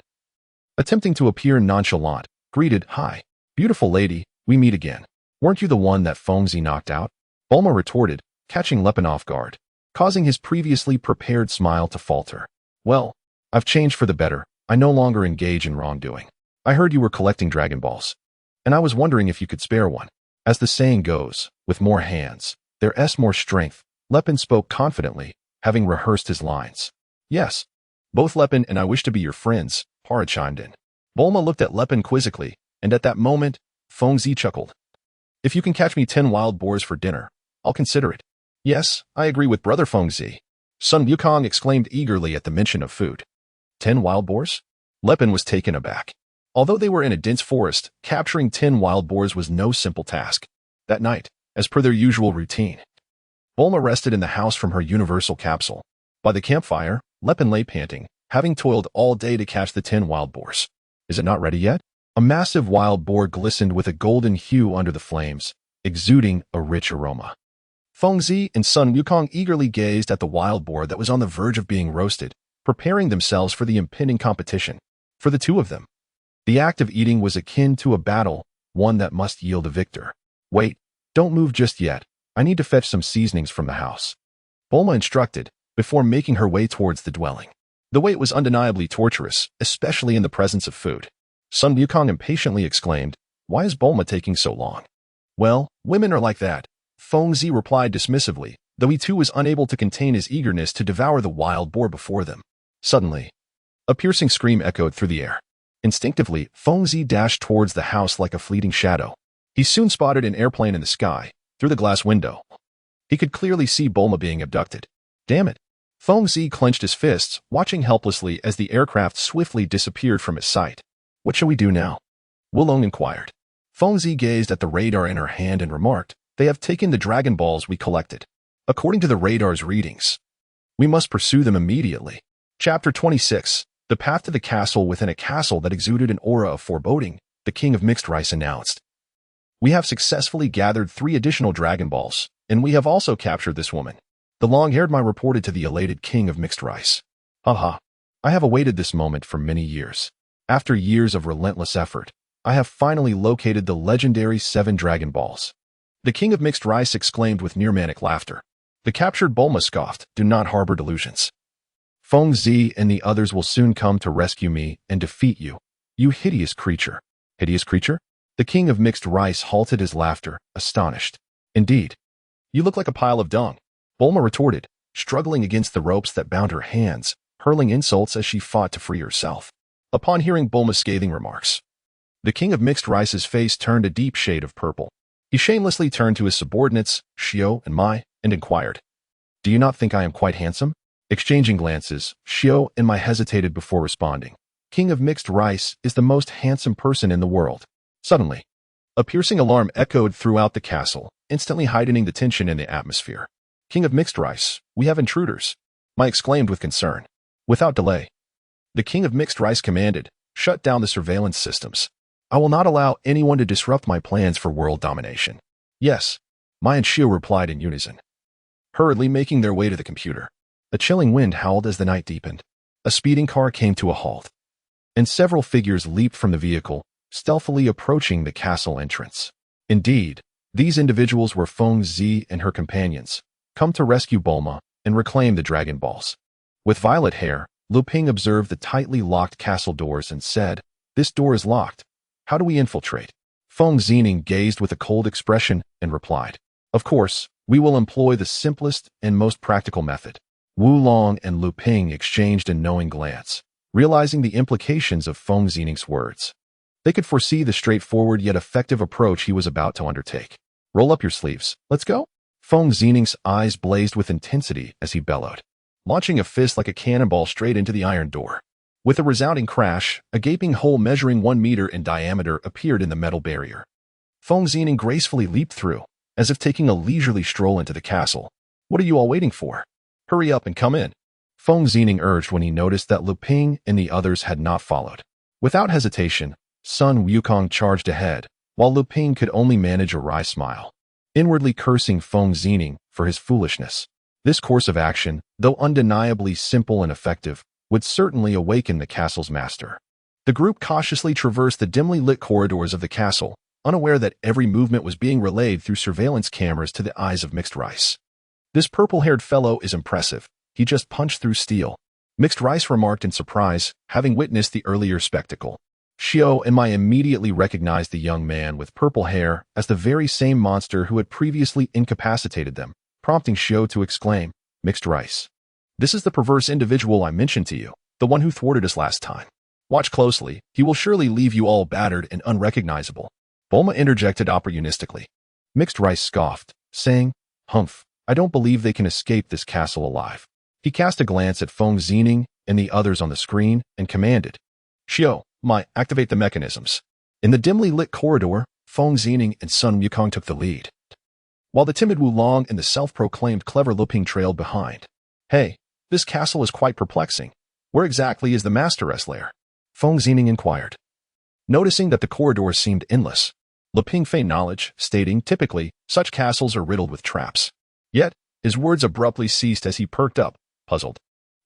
attempting to appear nonchalant, greeted, Hi, beautiful lady, we meet again. Weren't you the one that Fengzi knocked out? Bulma retorted, catching Lepin off guard, causing his previously prepared smile to falter. Well, I've changed for the better. I no longer engage in wrongdoing. I heard you were collecting Dragon Balls, and I was wondering if you could spare one. As the saying goes, with more hands, there's more strength. Lepin spoke confidently, having rehearsed his lines. Yes, both Lepin and I wish to be your friends, Para chimed in. Bulma looked at Lepin quizzically, and at that moment, Fengzi chuckled. If you can catch me 10 wild boars for dinner, I'll consider it. Yes, I agree with Brother Fengzi. Sun Wukong exclaimed eagerly at the mention of food. 10 wild boars? Lepin was taken aback. Although they were in a dense forest, capturing 10 wild boars was no simple task. That night, as per their usual routine, Bulma rested in the house from her universal capsule. By the campfire, Lepin lay panting, having toiled all day to catch the 10 wild boars. Is it not ready yet? A massive wild boar glistened with a golden hue under the flames, exuding a rich aroma. Fengzi and Sun Wukong eagerly gazed at the wild boar that was on the verge of being roasted, preparing themselves for the impending competition. For the two of them, the act of eating was akin to a battle, one that must yield a victor. Wait, don't move just yet. I need to fetch some seasonings from the house, Bulma instructed, before making her way towards the dwelling. The wait was undeniably torturous, especially in the presence of food. Sun Wukong impatiently exclaimed, Why is Bulma taking so long? Well, women are like that, Fengzi replied dismissively, though he too was unable to contain his eagerness to devour the wild boar before them. Suddenly, a piercing scream echoed through the air. Instinctively, Fengzi dashed towards the house like a fleeting shadow. He soon spotted an airplane in the sky, through the glass window. He could clearly see Bulma being abducted. Damn it! Fengzi clenched his fists, watching helplessly as the aircraft swiftly disappeared from his sight. What shall we do now? Wulong inquired. Fengzi gazed at the radar in her hand and remarked, They have taken the Dragon Balls we collected. According to the radar's readings, we must pursue them immediately. Chapter 26. The path to the castle within a castle that exuded an aura of foreboding, the King of Mixed Rice announced. We have successfully gathered 3 additional Dragon Balls, and we have also captured this woman. The long-haired Mai reported to the elated King of Mixed Rice. Haha, I have awaited this moment for many years. After years of relentless effort, I have finally located the legendary 7 Dragon Balls. The King of Mixed Rice exclaimed with near-manic laughter. The captured Bulma scoffed, Do not harbor delusions. Fengzi and the others will soon come to rescue me and defeat you, you hideous creature. Hideous creature? The King of Mixed Rice halted his laughter, astonished. Indeed. You look like a pile of dung, Bulma retorted, struggling against the ropes that bound her hands, hurling insults as she fought to free herself. Upon hearing Bulma's scathing remarks, the King of Mixed Rice's face turned a deep shade of purple. He shamelessly turned to his subordinates, Xiao and Mai, and inquired, Do you not think I am quite handsome? Exchanging glances, Xiao and Mai hesitated before responding. King of Mixed Rice is the most handsome person in the world. Suddenly, a piercing alarm echoed throughout the castle, instantly heightening the tension in the atmosphere. King of Mixed Rice, we have intruders, Mai exclaimed with concern. Without delay, the King of Mixed Rice commanded, Shut down the surveillance systems. I will not allow anyone to disrupt my plans for world domination. Yes, Mai and Xiao replied in unison, hurriedly making their way to the computer. A chilling wind howled as the night deepened. A speeding car came to a halt, and several figures leaped from the vehicle, stealthily approaching the castle entrance. Indeed, these individuals were Feng Zi and her companions, come to rescue Bulma and reclaim the Dragon Balls. With violet hair, Lu Ping observed the tightly locked castle doors and said, "This door is locked. How do we infiltrate?" Feng Zining gazed with a cold expression and replied, "Of course, we will employ the simplest and most practical method." Wu Long and Lu Ping exchanged a knowing glance, realizing the implications of Feng Zining's words. They could foresee the straightforward yet effective approach he was about to undertake. "Roll up your sleeves. Let's go." Feng Zining's eyes blazed with intensity as he bellowed, launching a fist like a cannonball straight into the iron door. With a resounding crash, a gaping hole measuring 1 meter in diameter appeared in the metal barrier. Feng Zining gracefully leaped through, as if taking a leisurely stroll into the castle. "What are you all waiting for? Hurry up and come in," Feng Zining urged when he noticed that Lu Ping and the others had not followed. Without hesitation, Sun Wukong charged ahead, while Lu Ping could only manage a wry smile, inwardly cursing Feng Zining for his foolishness. This course of action, though undeniably simple and effective, would certainly awaken the castle's master. The group cautiously traversed the dimly lit corridors of the castle, unaware that every movement was being relayed through surveillance cameras to the eyes of Mixed Rice. "This purple-haired fellow is impressive. He just punched through steel," Mixed Rice remarked in surprise, having witnessed the earlier spectacle. Xiao and Mai immediately recognized the young man with purple hair as the very same monster who had previously incapacitated them, prompting Xiao to exclaim, "Mixed Rice. This is the perverse individual I mentioned to you, the one who thwarted us last time. Watch closely, he will surely leave you all battered and unrecognizable." Bulma interjected opportunistically. Mixed Rice scoffed, saying, "Humph, I don't believe they can escape this castle alive." He cast a glance at Feng Zining and the others on the screen and commanded, "Xiao, Mai, activate the mechanisms." In the dimly lit corridor, Feng Zining and Sun Wukong took the lead, while the timid Wu Long and the self-proclaimed clever Lu Ping trailed behind. "Hey, this castle is quite perplexing. Where exactly is the Master's lair?" Feng Zining inquired. Noticing that the corridors seemed endless, Lu Ping feigned knowledge, stating, "Typically, such castles are riddled with traps." Yet, his words abruptly ceased as he perked up, puzzled.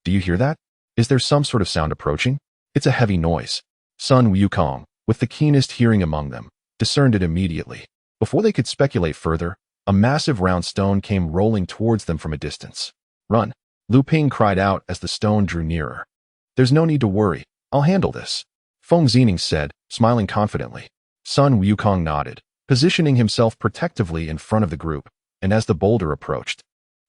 "Do you hear that? Is there some sort of sound approaching?" "It's a heavy noise." Sun Wukong, with the keenest hearing among them, discerned it immediately. Before they could speculate further, a massive round stone came rolling towards them from a distance. "Run!" Lu Ping cried out as the stone drew nearer. "There's no need to worry. I'll handle this," Feng Zining said, smiling confidently. Sun Wukong nodded, positioning himself protectively in front of the group, and as the boulder approached,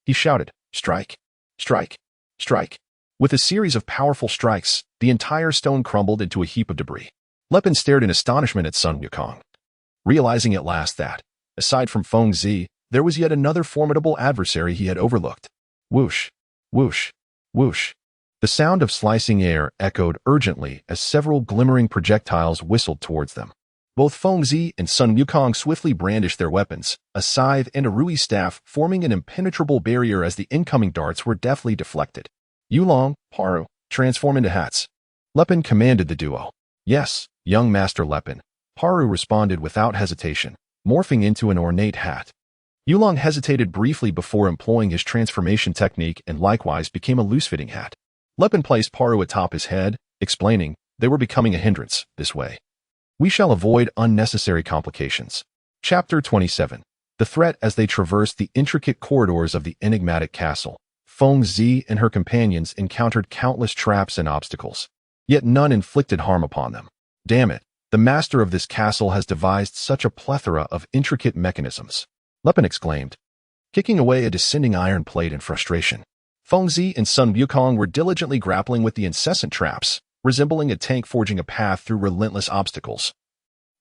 he shouted, "Strike! Strike! Strike!" With a series of powerful strikes, the entire stone crumbled into a heap of debris. Lepin stared in astonishment at Sun Wukong, realizing at last that, aside from Feng Zi, there was yet another formidable adversary he had overlooked. Whoosh! Whoosh! Whoosh! The sound of slicing air echoed urgently as several glimmering projectiles whistled towards them. Both Feng Zi and Sun Wukong swiftly brandished their weapons, a scythe and a Rui staff forming an impenetrable barrier as the incoming darts were deftly deflected. "Yulong, Paru, transform into hats," Lepin commanded the duo. "Yes, young Master Lepin," Paru responded without hesitation, morphing into an ornate hat. Yulong hesitated briefly before employing his transformation technique and likewise became a loose-fitting hat. Lepin placed Paru atop his head, explaining, "They were becoming a hindrance, this way we shall avoid unnecessary complications." Chapter 27. The threat. As they traversed the intricate corridors of the enigmatic castle, Feng Zi and her companions encountered countless traps and obstacles, yet none inflicted harm upon them. "Damn it, the master of this castle has devised such a plethora of intricate mechanisms," Lepin exclaimed, kicking away a descending iron plate in frustration. Feng Zi and Sun Wukong were diligently grappling with the incessant traps, resembling a tank forging a path through relentless obstacles,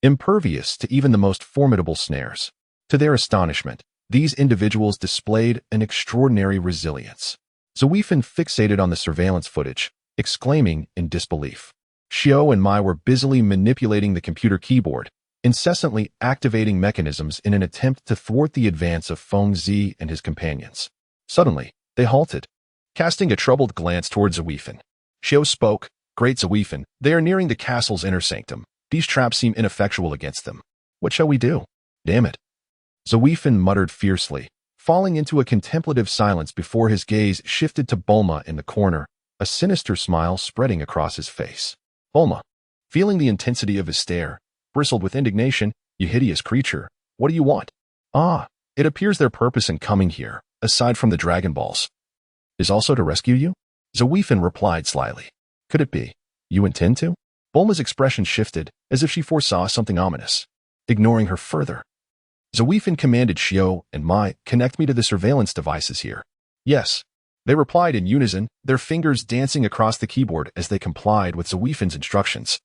impervious to even the most formidable snares. To their astonishment, these individuals displayed an extraordinary resilience. Zuifan fixated on the surveillance footage, exclaiming in disbelief. Xiao and Mai were busily manipulating the computer keyboard, incessantly activating mechanisms in an attempt to thwart the advance of Feng Zi and his companions. Suddenly, they halted, casting a troubled glance towards Zuifan. Xiao spoke, "Great Zuifan, they are nearing the castle's inner sanctum. These traps seem ineffectual against them. What shall we do?" "Damn it," Zuifan muttered fiercely, falling into a contemplative silence before his gaze shifted to Bulma in the corner, a sinister smile spreading across his face. Bulma, feeling the intensity of his stare, bristled with indignation. You hideous creature, what do you want? Ah, it appears their purpose in coming here, aside from the Dragon Balls, is also to rescue you? Zawifin replied slyly. Could it be? You intend to? Bulma's expression shifted, as if she foresaw something ominous. Ignoring her further, Zawifin commanded Shio and Mai, connect me to the surveillance devices here. Yes. They replied in unison, their fingers dancing across the keyboard as they complied with Zawifin's instructions,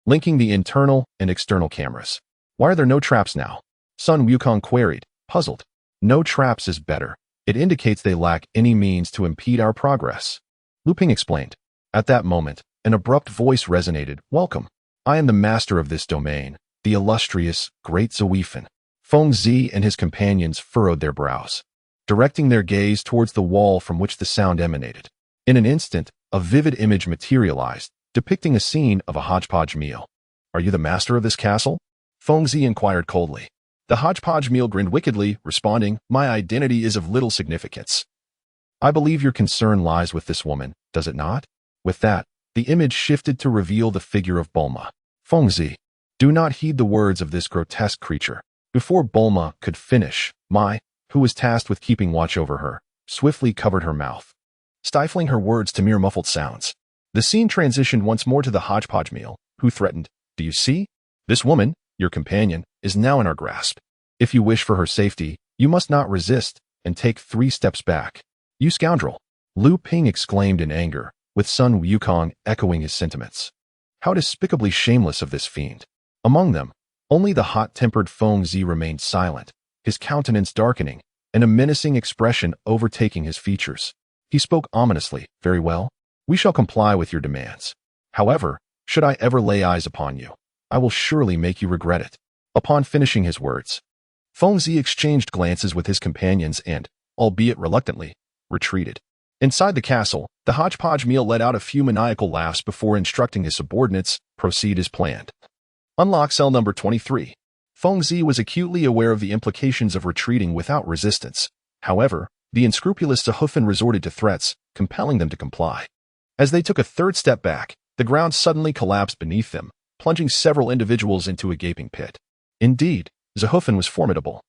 linking the internal and external cameras. Why are there no traps now? Sun Wukong queried, puzzled. No traps is better. It indicates they lack any means to impede our progress. Lu Ping explained. At that moment, an abrupt voice resonated. Welcome. I am the master of this domain, the illustrious, great Zawifin. Feng Zi and his companions furrowed their brows, directing their gaze towards the wall from which the sound emanated. In an instant, a vivid image materialized, depicting a scene of a hodgepodge meal. Are you the master of this castle? Feng Zi inquired coldly. The hodgepodge meal grinned wickedly, responding, my identity is of little significance. I believe your concern lies with this woman, does it not? With that, the image shifted to reveal the figure of Bulma. Feng Zi, do not heed the words of this grotesque creature. Before Bulma could finish, Mai, who was tasked with keeping watch over her, swiftly covered her mouth, stifling her words to mere muffled sounds. The scene transitioned once more to the hodgepodge meal, who threatened, do you see? This woman, your companion, is now in our grasp. If you wish for her safety, you must not resist and take 3 steps back. You scoundrel! Lu Ping exclaimed in anger, with Sun Wukong echoing his sentiments. How despicably shameless of this fiend! Among them, only the hot-tempered Feng Zi remained silent, his countenance darkening, and a menacing expression overtaking his features. He spoke ominously. Very well. We shall comply with your demands. However, should I ever lay eyes upon you, I will surely make you regret it. Upon finishing his words, Feng Zi exchanged glances with his companions and, albeit reluctantly, retreated. Inside the castle, the hodgepodge meal let out a few maniacal laughs before instructing his subordinates, proceed as planned. Unlock cell number 23. Feng Zi was acutely aware of the implications of retreating without resistance. However, the unscrupulous Zahufin resorted to threats, compelling them to comply. As they took a 3rd step back, the ground suddenly collapsed beneath them, plunging several individuals into a gaping pit. Indeed, Zahufin was formidable,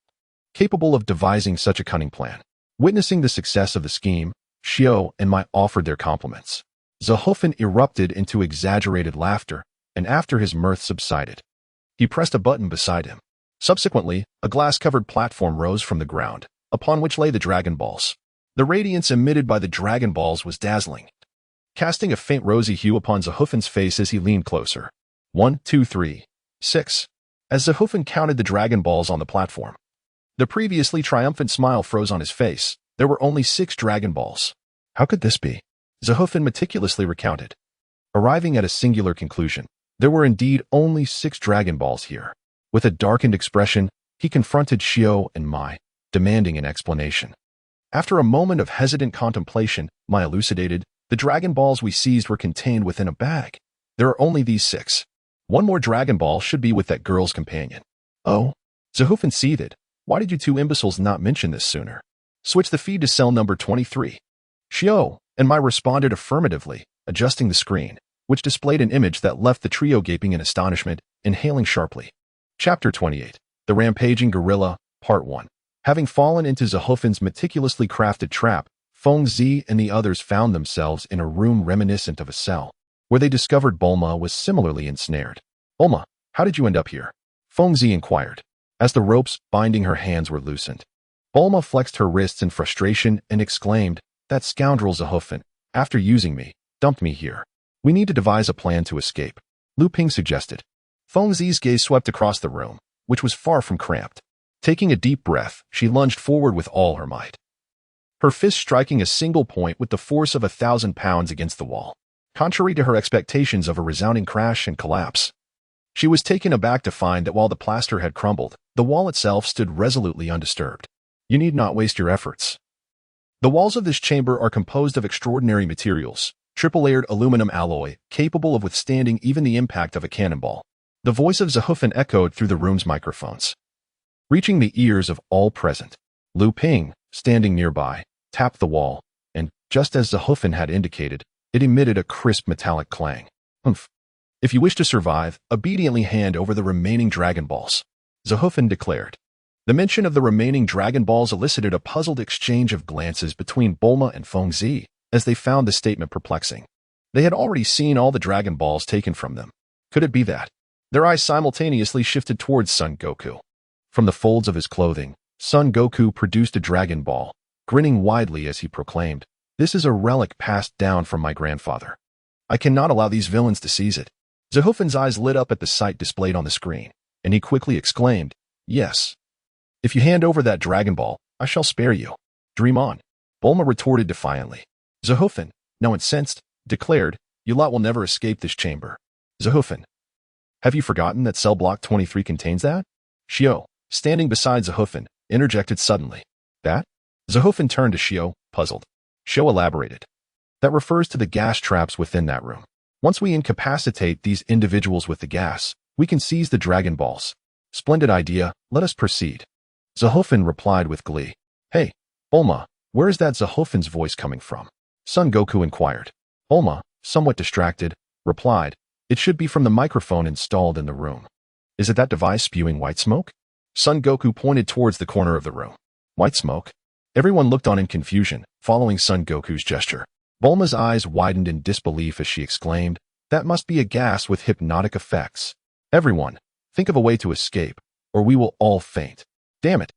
capable of devising such a cunning plan. Witnessing the success of the scheme, Shio and Mai offered their compliments. Zahufin erupted into exaggerated laughter, and after his mirth subsided, he pressed a button beside him. Subsequently, a glass-covered platform rose from the ground, upon which lay the Dragon Balls. The radiance emitted by the Dragon Balls was dazzling, casting a faint rosy hue upon Zahufin's face as he leaned closer. 1, 2, 3, 6. As Zahufin counted the Dragon Balls on the platform, the previously triumphant smile froze on his face. There were only 6 Dragon Balls. How could this be? Zahufin meticulously recounted, arriving at a singular conclusion. There were indeed only 6 Dragon Balls here. With a darkened expression, he confronted Shio and Mai, demanding an explanation. After a moment of hesitant contemplation, Mai elucidated, the Dragon Balls we seized were contained within a bag. There are only these 6. One more Dragon Ball should be with that girl's companion. Oh? Zahufin seethed. Why did you 2 imbeciles not mention this sooner? Switch the feed to cell number 23. Shio and Mai responded affirmatively, adjusting the screen, which displayed an image that left the trio gaping in astonishment, inhaling sharply. Chapter 28. The Rampaging Gorilla, Part 1. Having fallen into Zahufin's meticulously crafted trap, Feng Zi and the others found themselves in a room reminiscent of a cell, where they discovered Bulma was similarly ensnared. Bulma, how did you end up here? Feng Zi inquired, as the ropes binding her hands were loosened. Bulma flexed her wrists in frustration and exclaimed, that scoundrel Zahufin, after using me, dumped me here. We need to devise a plan to escape, Lu Ping suggested. Feng Zi's gaze swept across the room, which was far from cramped. Taking a deep breath, she lunged forward with all her might, her fist striking a single point with the force of 1,000 pounds against the wall. Contrary to her expectations of a resounding crash and collapse, she was taken aback to find that while the plaster had crumbled, the wall itself stood resolutely undisturbed. You need not waste your efforts. The walls of this chamber are composed of extraordinary materials, triple-layered aluminum alloy, capable of withstanding even the impact of a cannonball. The voice of Zahufin echoed through the room's microphones, reaching the ears of all present. Lu Ping, standing nearby, tapped the wall, and, just as Zahufin had indicated, it emitted a crisp metallic clang. Humph. If you wish to survive, obediently hand over the remaining Dragon Balls, Zahufin declared. The mention of the remaining Dragon Balls elicited a puzzled exchange of glances between Bulma and Feng Zi, as they found the statement perplexing. They had already seen all the Dragon Balls taken from them. Could it be that? Their eyes simultaneously shifted towards Son Goku. From the folds of his clothing, Son Goku produced a Dragon Ball, grinning widely as he proclaimed, "This is a relic passed down from my grandfather. I cannot allow these villains to seize it." Zahufin's eyes lit up at the sight displayed on the screen, and he quickly exclaimed, "Yes. If you hand over that Dragon Ball, I shall spare you." "Dream on," Bulma retorted defiantly. Zahufin, now incensed, declared, "You lot will never escape this chamber." Zahufin, have you forgotten that cell block 23 contains that? Shio, standing beside Zahufin, interjected suddenly. That? Zahufin turned to Shio, puzzled. Shio elaborated. That refers to the gas traps within that room. Once we incapacitate these individuals with the gas, we can seize the Dragon Balls. Splendid idea, let us proceed. Zahufin replied with glee. Hey, Bulma, where is that Zahufin's voice coming from? Son Goku inquired. Bulma, somewhat distracted, replied, It should be from the microphone installed in the room. Is it that device spewing white smoke? Son Goku pointed towards the corner of the room. White smoke? Everyone looked on in confusion, following Son Goku's gesture. Bulma's eyes widened in disbelief as she exclaimed, That must be a gas with hypnotic effects. Everyone, think of a way to escape, or we will all faint. Damn it.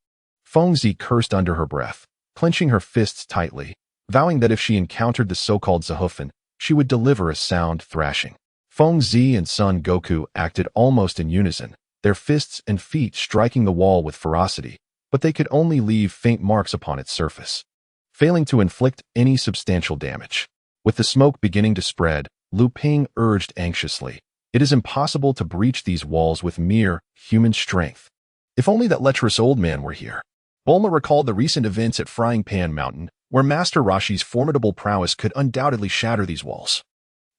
Feng Zi cursed under her breath, clenching her fists tightly, vowing that if she encountered the so-called Zahufin, she would deliver a sound thrashing. Feng Zi and Son Goku acted almost in unison, their fists and feet striking the wall with ferocity, but they could only leave faint marks upon its surface, failing to inflict any substantial damage. With the smoke beginning to spread, Lu Ping urged anxiously, It is impossible to breach these walls with mere human strength. If only that lecherous old man were here. Bulma recalled the recent events at Frying Pan Mountain, where Master Roshi's formidable prowess could undoubtedly shatter these walls.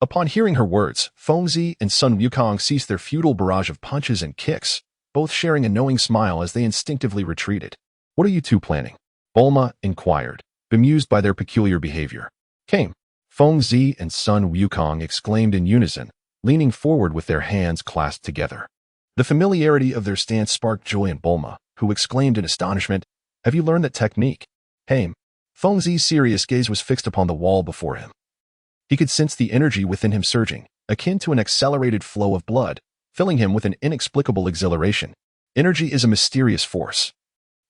Upon hearing her words, Feng Zi and Sun Wukong ceased their futile barrage of punches and kicks, both sharing a knowing smile as they instinctively retreated. What are you two planning? Bulma inquired, bemused by their peculiar behavior. Came. Feng Zi and Sun Wukong exclaimed in unison, leaning forward with their hands clasped together. The familiarity of their stance sparked joy in Bulma, who exclaimed in astonishment, Have you learned that technique? Haim. Feng Zi's serious gaze was fixed upon the wall before him. He could sense the energy within him surging, akin to an accelerated flow of blood, filling him with an inexplicable exhilaration. Energy is a mysterious force.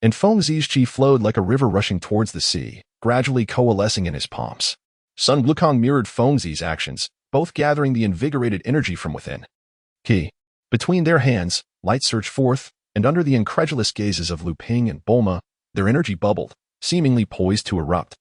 And Feng Zi's chi flowed like a river rushing towards the sea, gradually coalescing in his palms. Sun Wukong mirrored Feng Zi's actions, both gathering the invigorated energy from within. Ki. Between their hands, light surged forth, and under the incredulous gazes of Lu Ping and Bulma, their energy bubbled, seemingly poised to erupt.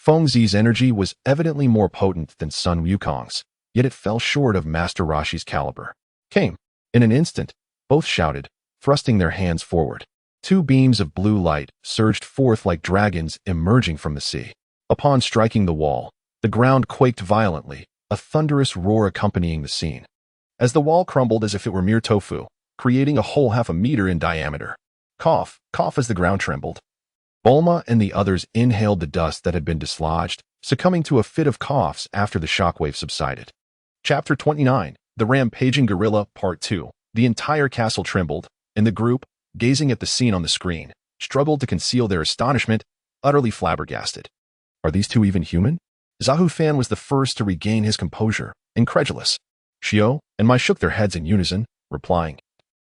Feng Zi's energy was evidently more potent than Sun Wukong's, yet it fell short of Master Roshi's caliber. Came. In an instant, both shouted, thrusting their hands forward. Two beams of blue light surged forth like dragons emerging from the sea. Upon striking the wall, the ground quaked violently, a thunderous roar accompanying the scene. As the wall crumbled as if it were mere tofu, creating a hole half a meter in diameter. Cough, cough as the ground trembled. Bulma and the others inhaled the dust that had been dislodged, succumbing to a fit of coughs after the shockwave subsided. Chapter 29, The Rampaging Gorilla, Part 2. The entire castle trembled, and the group, gazing at the scene on the screen, struggled to conceal their astonishment, utterly flabbergasted. Are these two even human? Zahufan was the first to regain his composure, incredulous. Shio and Mai shook their heads in unison, replying,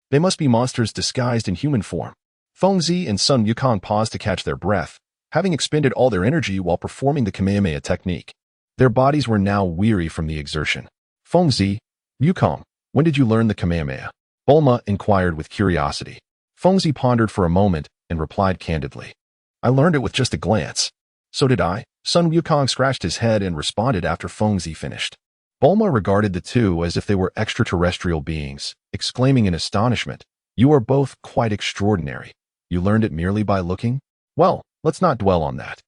They must be monsters disguised in human form. Feng Zi and Sun Wukong paused to catch their breath, having expended all their energy while performing the Kamehameha technique. Their bodies were now weary from the exertion. Feng Zi, Wukong, when did you learn the Kamehameha? Bulma inquired with curiosity. Feng Zi pondered for a moment and replied candidly. I learned it with just a glance. So did I. Sun Wukong scratched his head and responded after Feng Zi finished. Bulma regarded the two as if they were extraterrestrial beings, exclaiming in astonishment, You are both quite extraordinary. You learned it merely by looking? Well, let's not dwell on that.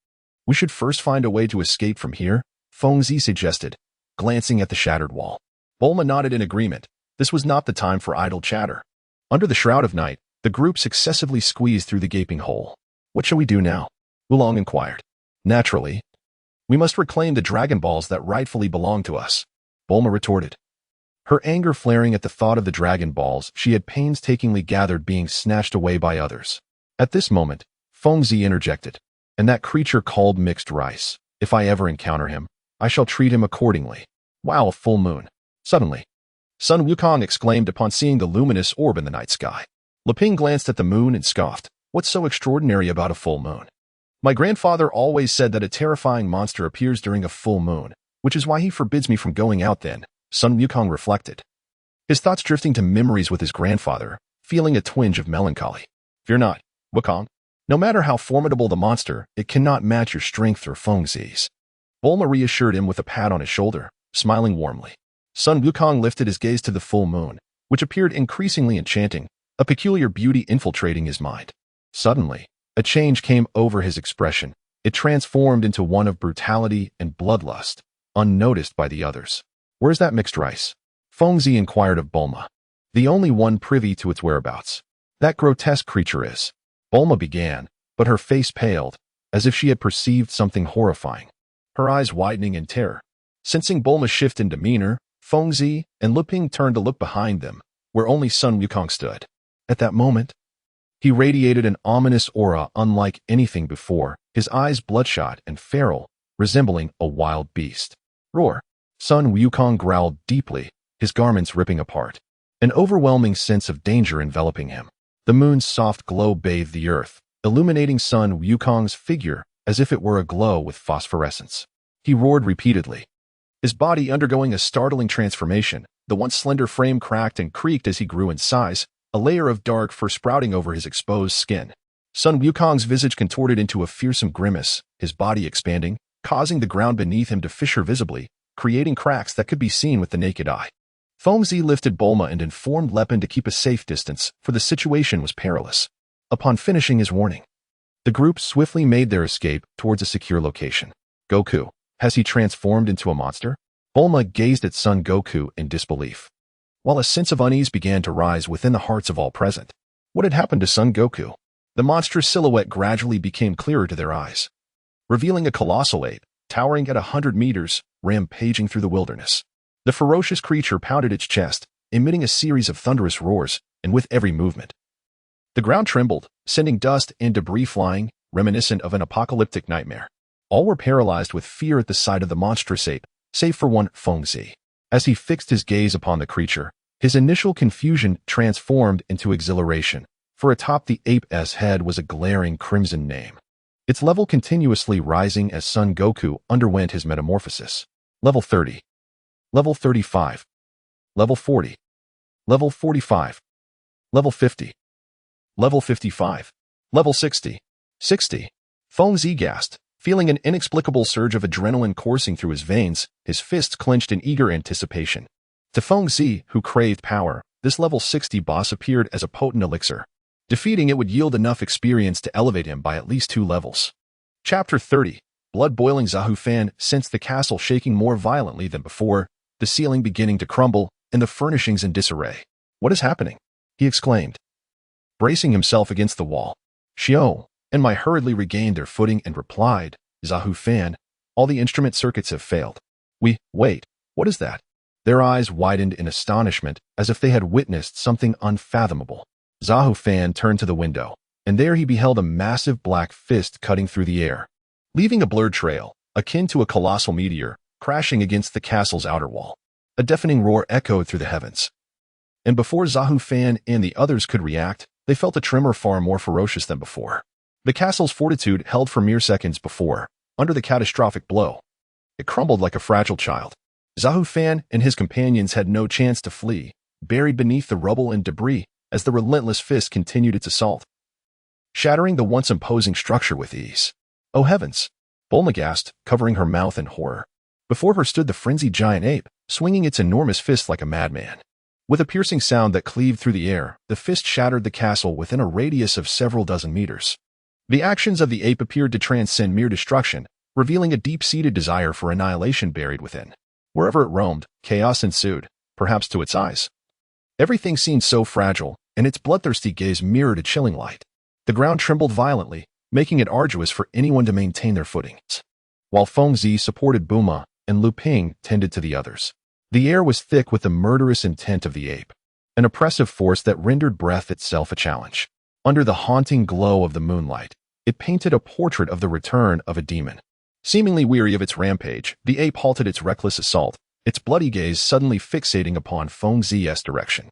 We should first find a way to escape from here, Feng Zi suggested, glancing at the shattered wall. Bulma nodded in agreement. This was not the time for idle chatter. Under the shroud of night, the group successively squeezed through the gaping hole. What shall we do now? Wulong inquired. Naturally. We must reclaim the Dragon Balls that rightfully belong to us, Bulma retorted. Her anger flaring at the thought of the Dragon Balls she had painstakingly gathered being snatched away by others. At this moment, Fengzi interjected. And that creature called Mixed Rice. If I ever encounter him, I shall treat him accordingly. Wow, a full moon. Suddenly, Sun Wukong exclaimed upon seeing the luminous orb in the night sky. Leping glanced at the moon and scoffed. What's so extraordinary about a full moon? My grandfather always said that a terrifying monster appears during a full moon, which is why he forbids me from going out then, Sun Wukong reflected. His thoughts drifting to memories with his grandfather, feeling a twinge of melancholy. Fear not, Wukong. No matter how formidable the monster, it cannot match your strength or Fengzi's. Bulma reassured him with a pat on his shoulder, smiling warmly. Sun Wukong lifted his gaze to the full moon, which appeared increasingly enchanting, a peculiar beauty infiltrating his mind. Suddenly, a change came over his expression. It transformed into one of brutality and bloodlust, unnoticed by the others. Where's that Mixed Rice? Fengzi inquired of Bulma. The only one privy to its whereabouts. That grotesque creature is. Bulma began, but her face paled, as if she had perceived something horrifying. Her eyes widening in terror. Sensing Bulma's shift in demeanor, Fengzi and Leping turned to look behind them, where only Sun Wukong stood. At that moment, he radiated an ominous aura unlike anything before, his eyes bloodshot and feral, resembling a wild beast. Roar! Sun Wukong growled deeply, his garments ripping apart. An overwhelming sense of danger enveloping him. The moon's soft glow bathed the earth, illuminating Sun Wukong's figure as if it were aglow with phosphorescence. He roared repeatedly, his body undergoing a startling transformation. The once slender frame cracked and creaked as he grew in size, a layer of dark fur sprouting over his exposed skin. Sun Wukong's visage contorted into a fearsome grimace, his body expanding, causing the ground beneath him to fissure visibly, creating cracks that could be seen with the naked eye. Fengzi lifted Bulma and informed Lepin to keep a safe distance, for the situation was perilous. Upon finishing his warning, the group swiftly made their escape towards a secure location. Goku, has he transformed into a monster? Bulma gazed at Son Goku in disbelief, while a sense of unease began to rise within the hearts of all present. What had happened to Son Goku? The monstrous silhouette gradually became clearer to their eyes, revealing a colossal ape, towering at 100 meters, rampaging through the wilderness. The ferocious creature pounded its chest, emitting a series of thunderous roars, and with every movement, the ground trembled, sending dust and debris flying, reminiscent of an apocalyptic nightmare. All were paralyzed with fear at the sight of the monstrous ape, save for one Fengzi. As he fixed his gaze upon the creature, his initial confusion transformed into exhilaration, for atop the ape's head was a glaring crimson name, its level continuously rising as Son Goku underwent his metamorphosis. Level 30. Level 35. Level 40. Level 45. Level 50. Level 55. Level 60. 60. Fengzi gasped, feeling an inexplicable surge of adrenaline coursing through his veins, his fists clenched in eager anticipation. To Fengzi, who craved power, this level 60 boss appeared as a potent elixir. Defeating it would yield enough experience to elevate him by at least 2 levels. Chapter 30. Blood-boiling. Zahu Fan sensed the castle shaking more violently than before, the ceiling beginning to crumble, and the furnishings in disarray. What is happening? He exclaimed, bracing himself against the wall. Xiao and Mai hurriedly regained their footing and replied, Zahu Fan, all the instrument circuits have failed. Wait, what is that? Their eyes widened in astonishment as if they had witnessed something unfathomable. Zahu Fan turned to the window, and there he beheld a massive black fist cutting through the air, leaving a blurred trail, akin to a colossal meteor, crashing against the castle's outer wall. A deafening roar echoed through the heavens. And before Zahu Fan and the others could react, they felt a tremor far more ferocious than before. The castle's fortitude held for mere seconds before, under the catastrophic blow. It crumbled like a fragile child. Zahu Fan and his companions had no chance to flee, buried beneath the rubble and debris as the relentless fist continued its assault, shattering the once imposing structure with ease. Oh heavens! Bulma gasped, covering her mouth in horror. Before her stood the frenzied giant ape, swinging its enormous fist like a madman. With a piercing sound that cleaved through the air, the fist shattered the castle within a radius of several dozen meters. The actions of the ape appeared to transcend mere destruction, revealing a deep-seated desire for annihilation buried within. Wherever it roamed, chaos ensued, perhaps to its eyes. Everything seemed so fragile, and its bloodthirsty gaze mirrored a chilling light. The ground trembled violently, making it arduous for anyone to maintain their footing. While Feng Zi supported Buma and Lu Ping tended to the others, the air was thick with the murderous intent of the ape, an oppressive force that rendered breath itself a challenge. Under the haunting glow of the moonlight, it painted a portrait of the return of a demon. Seemingly weary of its rampage, the ape halted its reckless assault, its bloody gaze suddenly fixating upon Feng Zi's direction.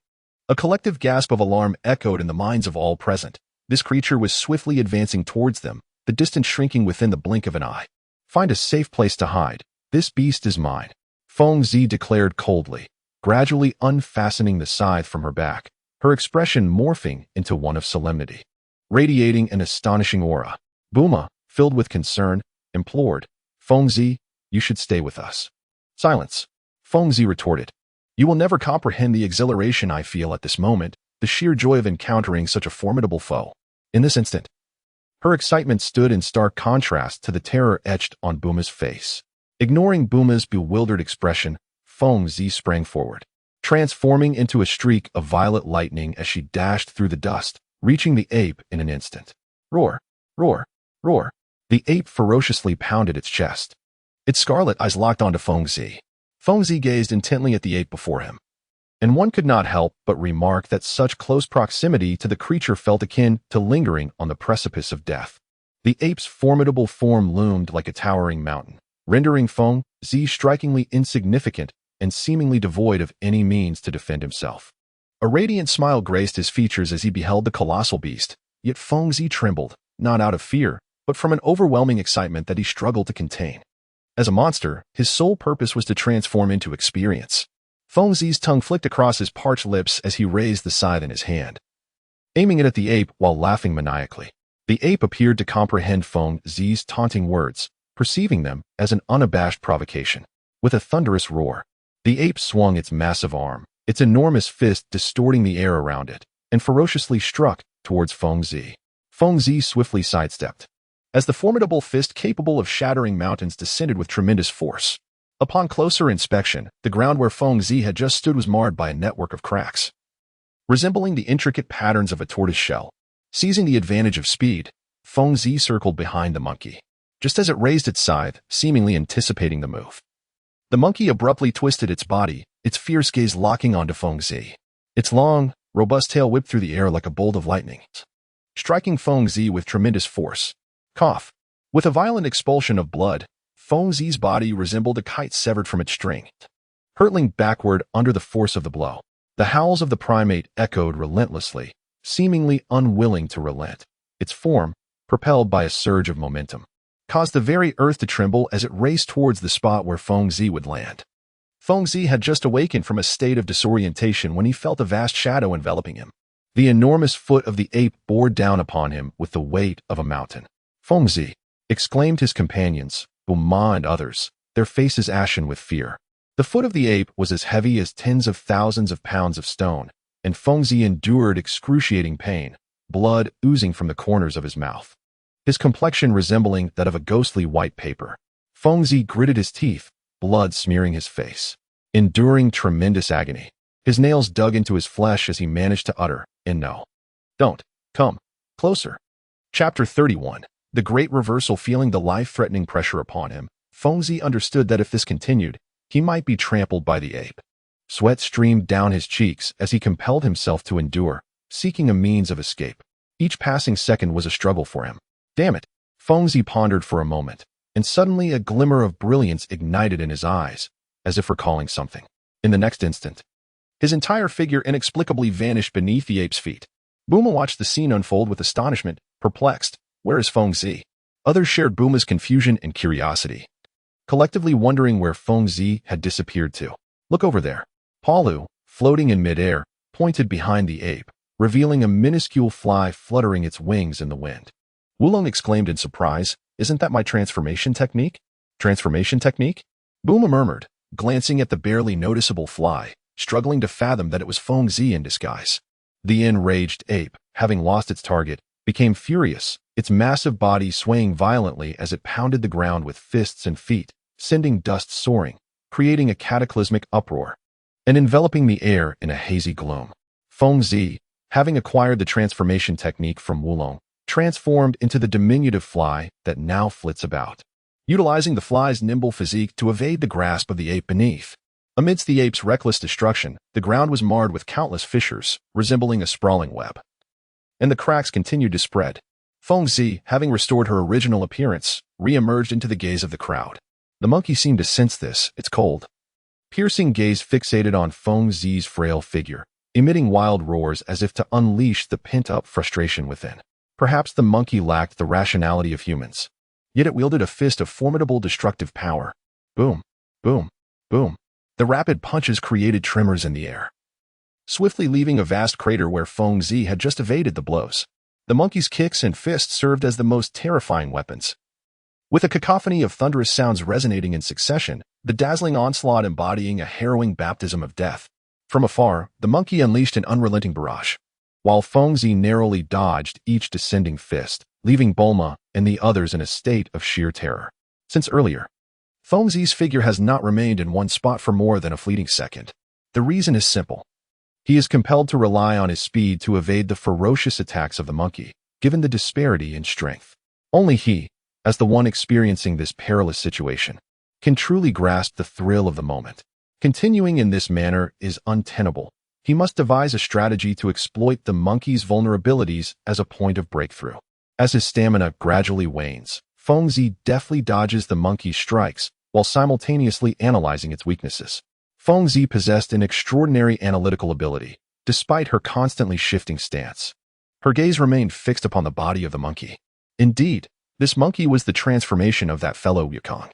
A collective gasp of alarm echoed in the minds of all present. This creature was swiftly advancing towards them, the distance shrinking within the blink of an eye. "Find a safe place to hide. This beast is mine," Feng Zi declared coldly, gradually unfastening the scythe from her back, her expression morphing into one of solemnity. Radiating an astonishing aura, Buma, filled with concern, implored, "Feng Zi, you should stay with us." "Silence," Feng Zi retorted. "You will never comprehend the exhilaration I feel at this moment, the sheer joy of encountering such a formidable foe." In this instant, her excitement stood in stark contrast to the terror etched on Buma's face. Ignoring Buma's bewildered expression, Feng Zi sprang forward, transforming into a streak of violet lightning as she dashed through the dust, reaching the ape in an instant. Roar, roar, roar. The ape ferociously pounded its chest. Its scarlet eyes locked onto Feng Zi. Feng Zi gazed intently at the ape before him, and one could not help but remark that such close proximity to the creature felt akin to lingering on the precipice of death. The ape's formidable form loomed like a towering mountain, rendering Feng Zi strikingly insignificant and seemingly devoid of any means to defend himself. A radiant smile graced his features as he beheld the colossal beast, yet Feng Zi trembled, not out of fear, but from an overwhelming excitement that he struggled to contain. As a monster, his sole purpose was to transform into experience. Feng Zi's tongue flicked across his parched lips as he raised the scythe in his hand, aiming it at the ape while laughing maniacally. The ape appeared to comprehend Feng Zi's taunting words, perceiving them as an unabashed provocation. With a thunderous roar, the ape swung its massive arm, its enormous fist distorting the air around it, and ferociously struck towards Feng Zi. Feng Zi swiftly sidestepped, as the formidable fist capable of shattering mountains descended with tremendous force. Upon closer inspection, the ground where Feng Zi had just stood was marred by a network of cracks, resembling the intricate patterns of a tortoise shell. Seizing the advantage of speed, Feng Zi circled behind the monkey, just as it raised its scythe, seemingly anticipating the move. The monkey abruptly twisted its body, its fierce gaze locking onto Feng Zi. Its long, robust tail whipped through the air like a bolt of lightning, striking Feng Zi with tremendous force. Cough. With a violent expulsion of blood, Feng Zi's body resembled a kite severed from its string, hurtling backward under the force of the blow. The howls of the primate echoed relentlessly, seemingly unwilling to relent. Its form, propelled by a surge of momentum, caused the very earth to tremble as it raced towards the spot where Feng Zi would land. Feng Zi had just awakened from a state of disorientation when he felt a vast shadow enveloping him. The enormous foot of the ape bore down upon him with the weight of a mountain. "Feng Zi!" exclaimed his companions, Buma and others, their faces ashen with fear. The foot of the ape was as heavy as tens of thousands of pounds of stone, and Feng Zi endured excruciating pain, blood oozing from the corners of his mouth, his complexion resembling that of a ghostly white paper. Feng Zi gritted his teeth, blood smearing his face, enduring tremendous agony. His nails dug into his flesh as he managed to utter, "No. Don't. Come. Closer." Chapter 31. The Great Reversal. Feeling the life-threatening pressure upon him, Feng Zi understood that if this continued, he might be trampled by the ape. Sweat streamed down his cheeks as he compelled himself to endure, seeking a means of escape. Each passing second was a struggle for him. "Damn it," Feng Zi pondered for a moment, and suddenly a glimmer of brilliance ignited in his eyes, as if recalling something. In the next instant, his entire figure inexplicably vanished beneath the ape's feet. Buma watched the scene unfold with astonishment, perplexed. Where is Feng Zi? Others shared Buma's confusion and curiosity, collectively wondering where Feng Zi had disappeared to. "Look over there." Palu, floating in midair, pointed behind the ape, revealing a minuscule fly fluttering its wings in the wind. Wulong exclaimed in surprise, "Isn't that my transformation technique?" "Transformation technique?" Buma murmured, glancing at the barely noticeable fly, struggling to fathom that it was Feng Zi in disguise. The enraged ape, having lost its target, became furious, its massive body swaying violently as it pounded the ground with fists and feet, sending dust soaring, creating a cataclysmic uproar, and enveloping the air in a hazy gloom. Feng Zi, having acquired the transformation technique from Wulong, transformed into the diminutive fly that now flits about, utilizing the fly's nimble physique to evade the grasp of the ape beneath. Amidst the ape's reckless destruction, the ground was marred with countless fissures, resembling a sprawling web. And the cracks continued to spread. Fengzi, having restored her original appearance, re-emerged into the gaze of the crowd. The monkey seemed to sense this, its cold, piercing gaze fixated on Fengzi's frail figure, emitting wild roars as if to unleash the pent-up frustration within. Perhaps the monkey lacked the rationality of humans, yet it wielded a fist of formidable destructive power. Boom, boom, boom. The rapid punches created tremors in the air, swiftly leaving a vast crater where Fengzi had just evaded the blows. The monkey's kicks and fists served as the most terrifying weapons. With a cacophony of thunderous sounds resonating in succession, the dazzling onslaught embodying a harrowing baptism of death. From afar, the monkey unleashed an unrelenting barrage, while Fengzi narrowly dodged each descending fist, leaving Bulma and the others in a state of sheer terror. Since earlier, Fengzi's figure has not remained in one spot for more than a fleeting second. The reason is simple. He is compelled to rely on his speed to evade the ferocious attacks of the monkey, given the disparity in strength. Only he, as the one experiencing this perilous situation, can truly grasp the thrill of the moment. Continuing in this manner is untenable. He must devise a strategy to exploit the monkey's vulnerabilities as a point of breakthrough. As his stamina gradually wanes, Fengzi deftly dodges the monkey's strikes while simultaneously analyzing its weaknesses. Fengzi possessed an extraordinary analytical ability, despite her constantly shifting stance. Her gaze remained fixed upon the body of the monkey. Indeed, this monkey was the transformation of that fellow Wukong.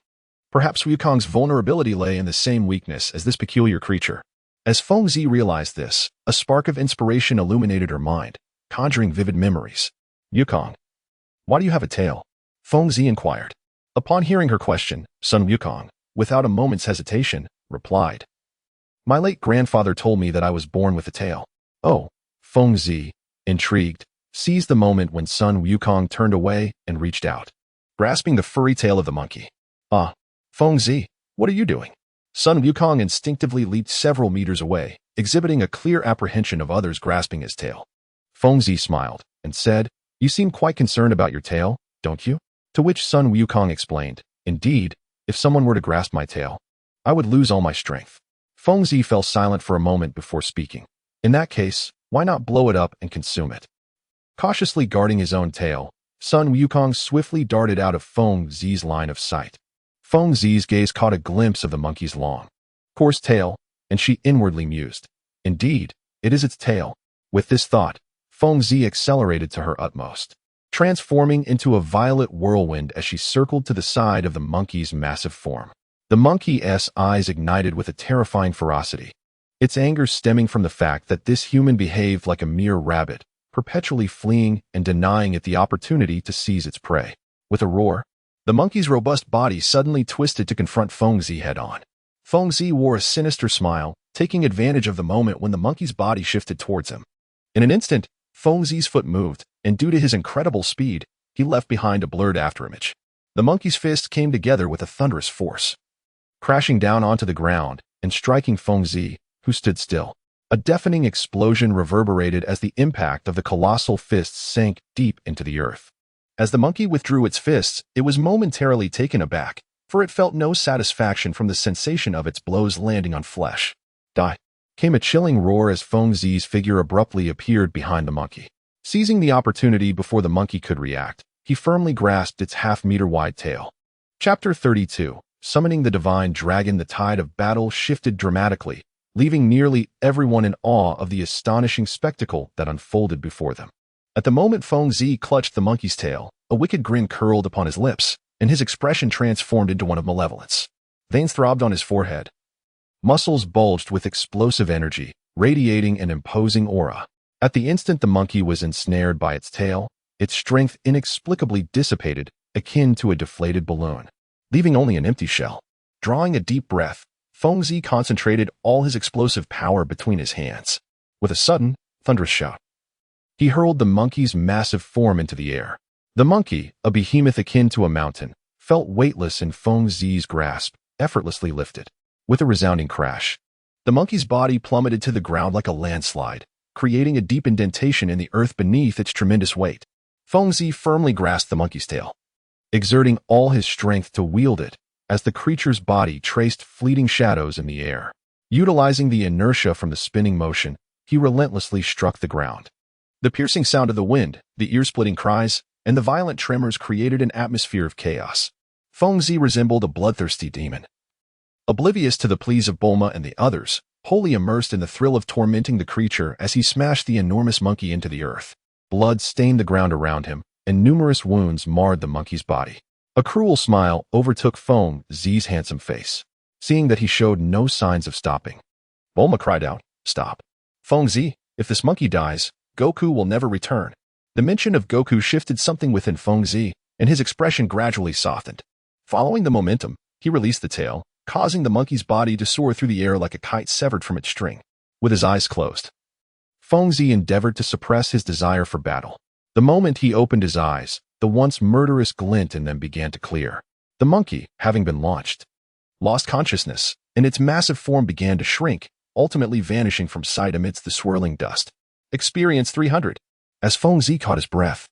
Perhaps Wukong's vulnerability lay in the same weakness as this peculiar creature. As Fengzi realized this, a spark of inspiration illuminated her mind, conjuring vivid memories. Wukong, why do you have a tail? Fengzi inquired. Upon hearing her question, Sun Wukong, without a moment's hesitation, replied, "My late grandfather told me that I was born with a tail." Oh, Fengzi, intrigued, seized the moment when Sun Wukong turned away and reached out, grasping the furry tail of the monkey. "Ah, Fengzi, what are you doing?" Sun Wukong instinctively leaped several meters away, exhibiting a clear apprehension of others grasping his tail. Fengzi smiled and said, "You seem quite concerned about your tail, don't you?" To which Sun Wukong explained, "Indeed, if someone were to grasp my tail, I would lose all my strength." Fengzi fell silent for a moment before speaking. "In that case, why not blow it up and consume it?" Cautiously guarding his own tail, Sun Wukong swiftly darted out of Fengzi's line of sight. Fengzi's gaze caught a glimpse of the monkey's long, coarse tail, and she inwardly mused, "Indeed, it is its tail." With this thought, Fengzi accelerated to her utmost, transforming into a violet whirlwind as she circled to the side of the monkey's massive form. The monkey's eyes ignited with a terrifying ferocity, its anger stemming from the fact that this human behaved like a mere rabbit, perpetually fleeing and denying it the opportunity to seize its prey. With a roar, the monkey's robust body suddenly twisted to confront Fengzi head-on. Fengzi wore a sinister smile, taking advantage of the moment when the monkey's body shifted towards him. In an instant, Fengzi's foot moved, and due to his incredible speed, he left behind a blurred afterimage. The monkey's fists came together with a thunderous force, crashing down onto the ground and striking Fengzi, who stood still. A deafening explosion reverberated as the impact of the colossal fists sank deep into the earth. As the monkey withdrew its fists, it was momentarily taken aback, for it felt no satisfaction from the sensation of its blows landing on flesh. Die! Came a chilling roar as Fengzi's figure abruptly appeared behind the monkey. Seizing the opportunity before the monkey could react, he firmly grasped its half-meter-wide tail. Chapter 32. Summoning the Divine Dragon. The tide of battle shifted dramatically, leaving nearly everyone in awe of the astonishing spectacle that unfolded before them. At the moment Fengzi clutched the monkey's tail, a wicked grin curled upon his lips, and his expression transformed into one of malevolence. Veins throbbed on his forehead. Muscles bulged with explosive energy, radiating an imposing aura. At the instant the monkey was ensnared by its tail, its strength inexplicably dissipated, akin to a deflated balloon, leaving only an empty shell. Drawing a deep breath, Fengzi concentrated all his explosive power between his hands. With a sudden, thunderous shout, he hurled the monkey's massive form into the air. The monkey, a behemoth akin to a mountain, felt weightless in Fengzi's grasp, effortlessly lifted. With a resounding crash, the monkey's body plummeted to the ground like a landslide, creating a deep indentation in the earth beneath its tremendous weight. Feng Zi firmly grasped the monkey's tail, exerting all his strength to wield it as the creature's body traced fleeting shadows in the air. Utilizing the inertia from the spinning motion, he relentlessly struck the ground. The piercing sound of the wind, the ear-splitting cries, and the violent tremors created an atmosphere of chaos. Feng Zi resembled a bloodthirsty demon. Oblivious to the pleas of Bulma and the others, wholly immersed in the thrill of tormenting the creature as he smashed the enormous monkey into the earth. Blood stained the ground around him, and numerous wounds marred the monkey's body. A cruel smile overtook Feng Zi's handsome face, seeing that he showed no signs of stopping. Bulma cried out, "Stop. Feng Zi, if this monkey dies, Goku will never return." The mention of Goku shifted something within Feng Zi, and his expression gradually softened. Following the momentum, he released the tail, causing the monkey's body to soar through the air like a kite severed from its string. With his eyes closed, Feng Zi endeavored to suppress his desire for battle. The moment he opened his eyes, the once murderous glint in them began to clear. The monkey, having been launched, lost consciousness, and its massive form began to shrink, ultimately vanishing from sight amidst the swirling dust. Experience 300. As Feng Zi caught his breath,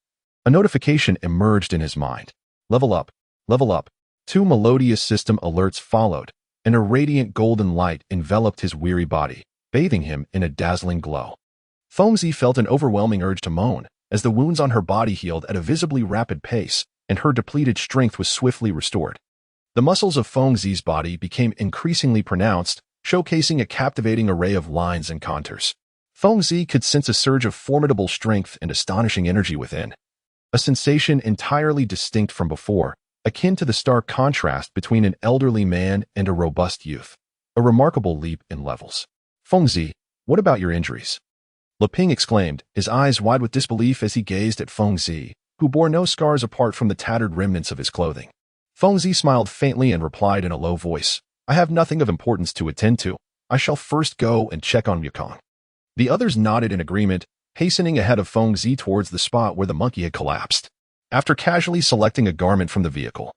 a notification emerged in his mind. Level up, level up. 2 melodious system alerts followed, and a radiant golden light enveloped his weary body, bathing him in a dazzling glow. Feng Zi felt an overwhelming urge to moan, as the wounds on her body healed at a visibly rapid pace, and her depleted strength was swiftly restored. The muscles of Feng Zi's body became increasingly pronounced, showcasing a captivating array of lines and contours. Feng Zi could sense a surge of formidable strength and astonishing energy within, a sensation entirely distinct from before, akin to the stark contrast between an elderly man and a robust youth. A remarkable leap in levels. "Feng Zi, what about your injuries?" Leping exclaimed, his eyes wide with disbelief as he gazed at Feng Zi, who bore no scars apart from the tattered remnants of his clothing. Feng Zi smiled faintly and replied in a low voice, "I have nothing of importance to attend to. I shall first go and check on Wukong." The others nodded in agreement, hastening ahead of Feng Zi towards the spot where the monkey had collapsed. After casually selecting a garment from the vehicle,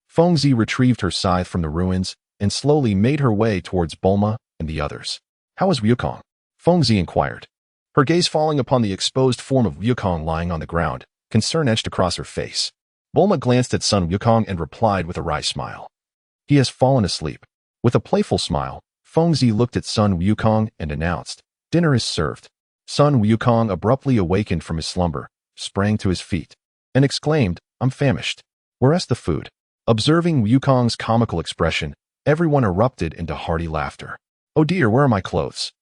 Feng Zi retrieved her scythe from the ruins and slowly made her way towards Bulma and the others. "How is Wukong?" Feng Zi inquired, her gaze falling upon the exposed form of Wukong lying on the ground, concern etched across her face. Bulma glanced at son Wukong and replied with a wry smile, "He has fallen asleep." With a playful smile, Feng Zi looked at son Wukong and announced, "Dinner is served." Son Wukong abruptly awakened from his slumber, sprang to his feet, and exclaimed, "I'm famished. Where's the food?" Observing Wukong's comical expression, everyone erupted into hearty laughter. "Oh dear, where are my clothes?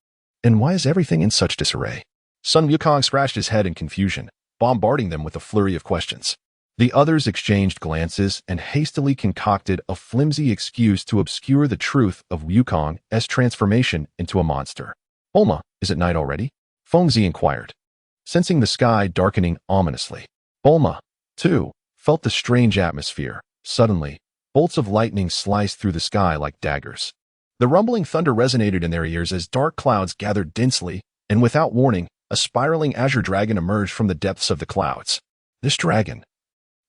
And why is everything in such disarray?" Son Wukong scratched his head in confusion, bombarding them with a flurry of questions. The others exchanged glances and hastily concocted a flimsy excuse to obscure the truth of Wukong's transformation into a monster. "Bulma, is it night already?" Feng Zi inquired, sensing the sky darkening ominously. Bulma, too, felt the strange atmosphere. Suddenly, bolts of lightning sliced through the sky like daggers. The rumbling thunder resonated in their ears as dark clouds gathered densely, and without warning, a spiraling azure dragon emerged from the depths of the clouds. This dragon,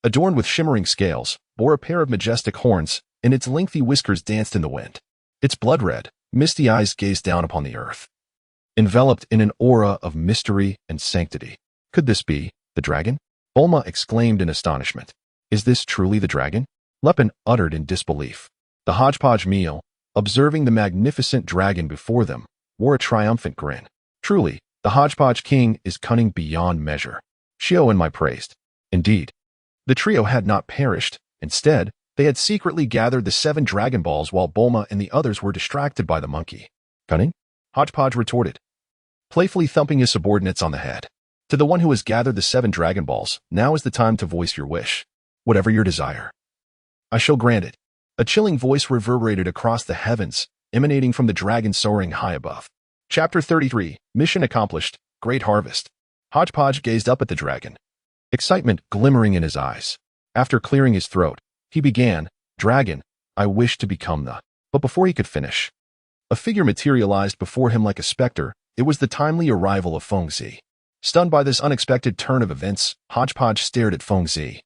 adorned with shimmering scales, bore a pair of majestic horns, and its lengthy whiskers danced in the wind. Its blood-red, misty eyes gazed down upon the earth, enveloped in an aura of mystery and sanctity. Could this be the dragon? Bulma exclaimed in astonishment. "Is this truly the dragon?" Lepin uttered in disbelief. The hodgepodge meal, observing the magnificent dragon before them, wore a triumphant grin. "Truly, the hodgepodge king is cunning beyond measure." Shio and Mai praised. Indeed, the trio had not perished. Instead, they had secretly gathered the 7 Dragon Balls while Bulma and the others were distracted by the monkey. "Cunning?" Hodgepodge retorted, playfully thumping his subordinates on the head. "To the one who has gathered the 7 Dragon Balls, now is the time to voice your wish. Whatever your desire, I shall grant it." A chilling voice reverberated across the heavens, emanating from the dragon soaring high above. Chapter 33, Mission Accomplished, Great Harvest. Hodgepodge gazed up at the dragon, excitement glimmering in his eyes. After clearing his throat, he began, "Dragon, I wish to become the..." But before he could finish, a figure materialized before him like a specter. It was the timely arrival of Feng Zi. Stunned by this unexpected turn of events, Hodgepodge stared at Feng Zi,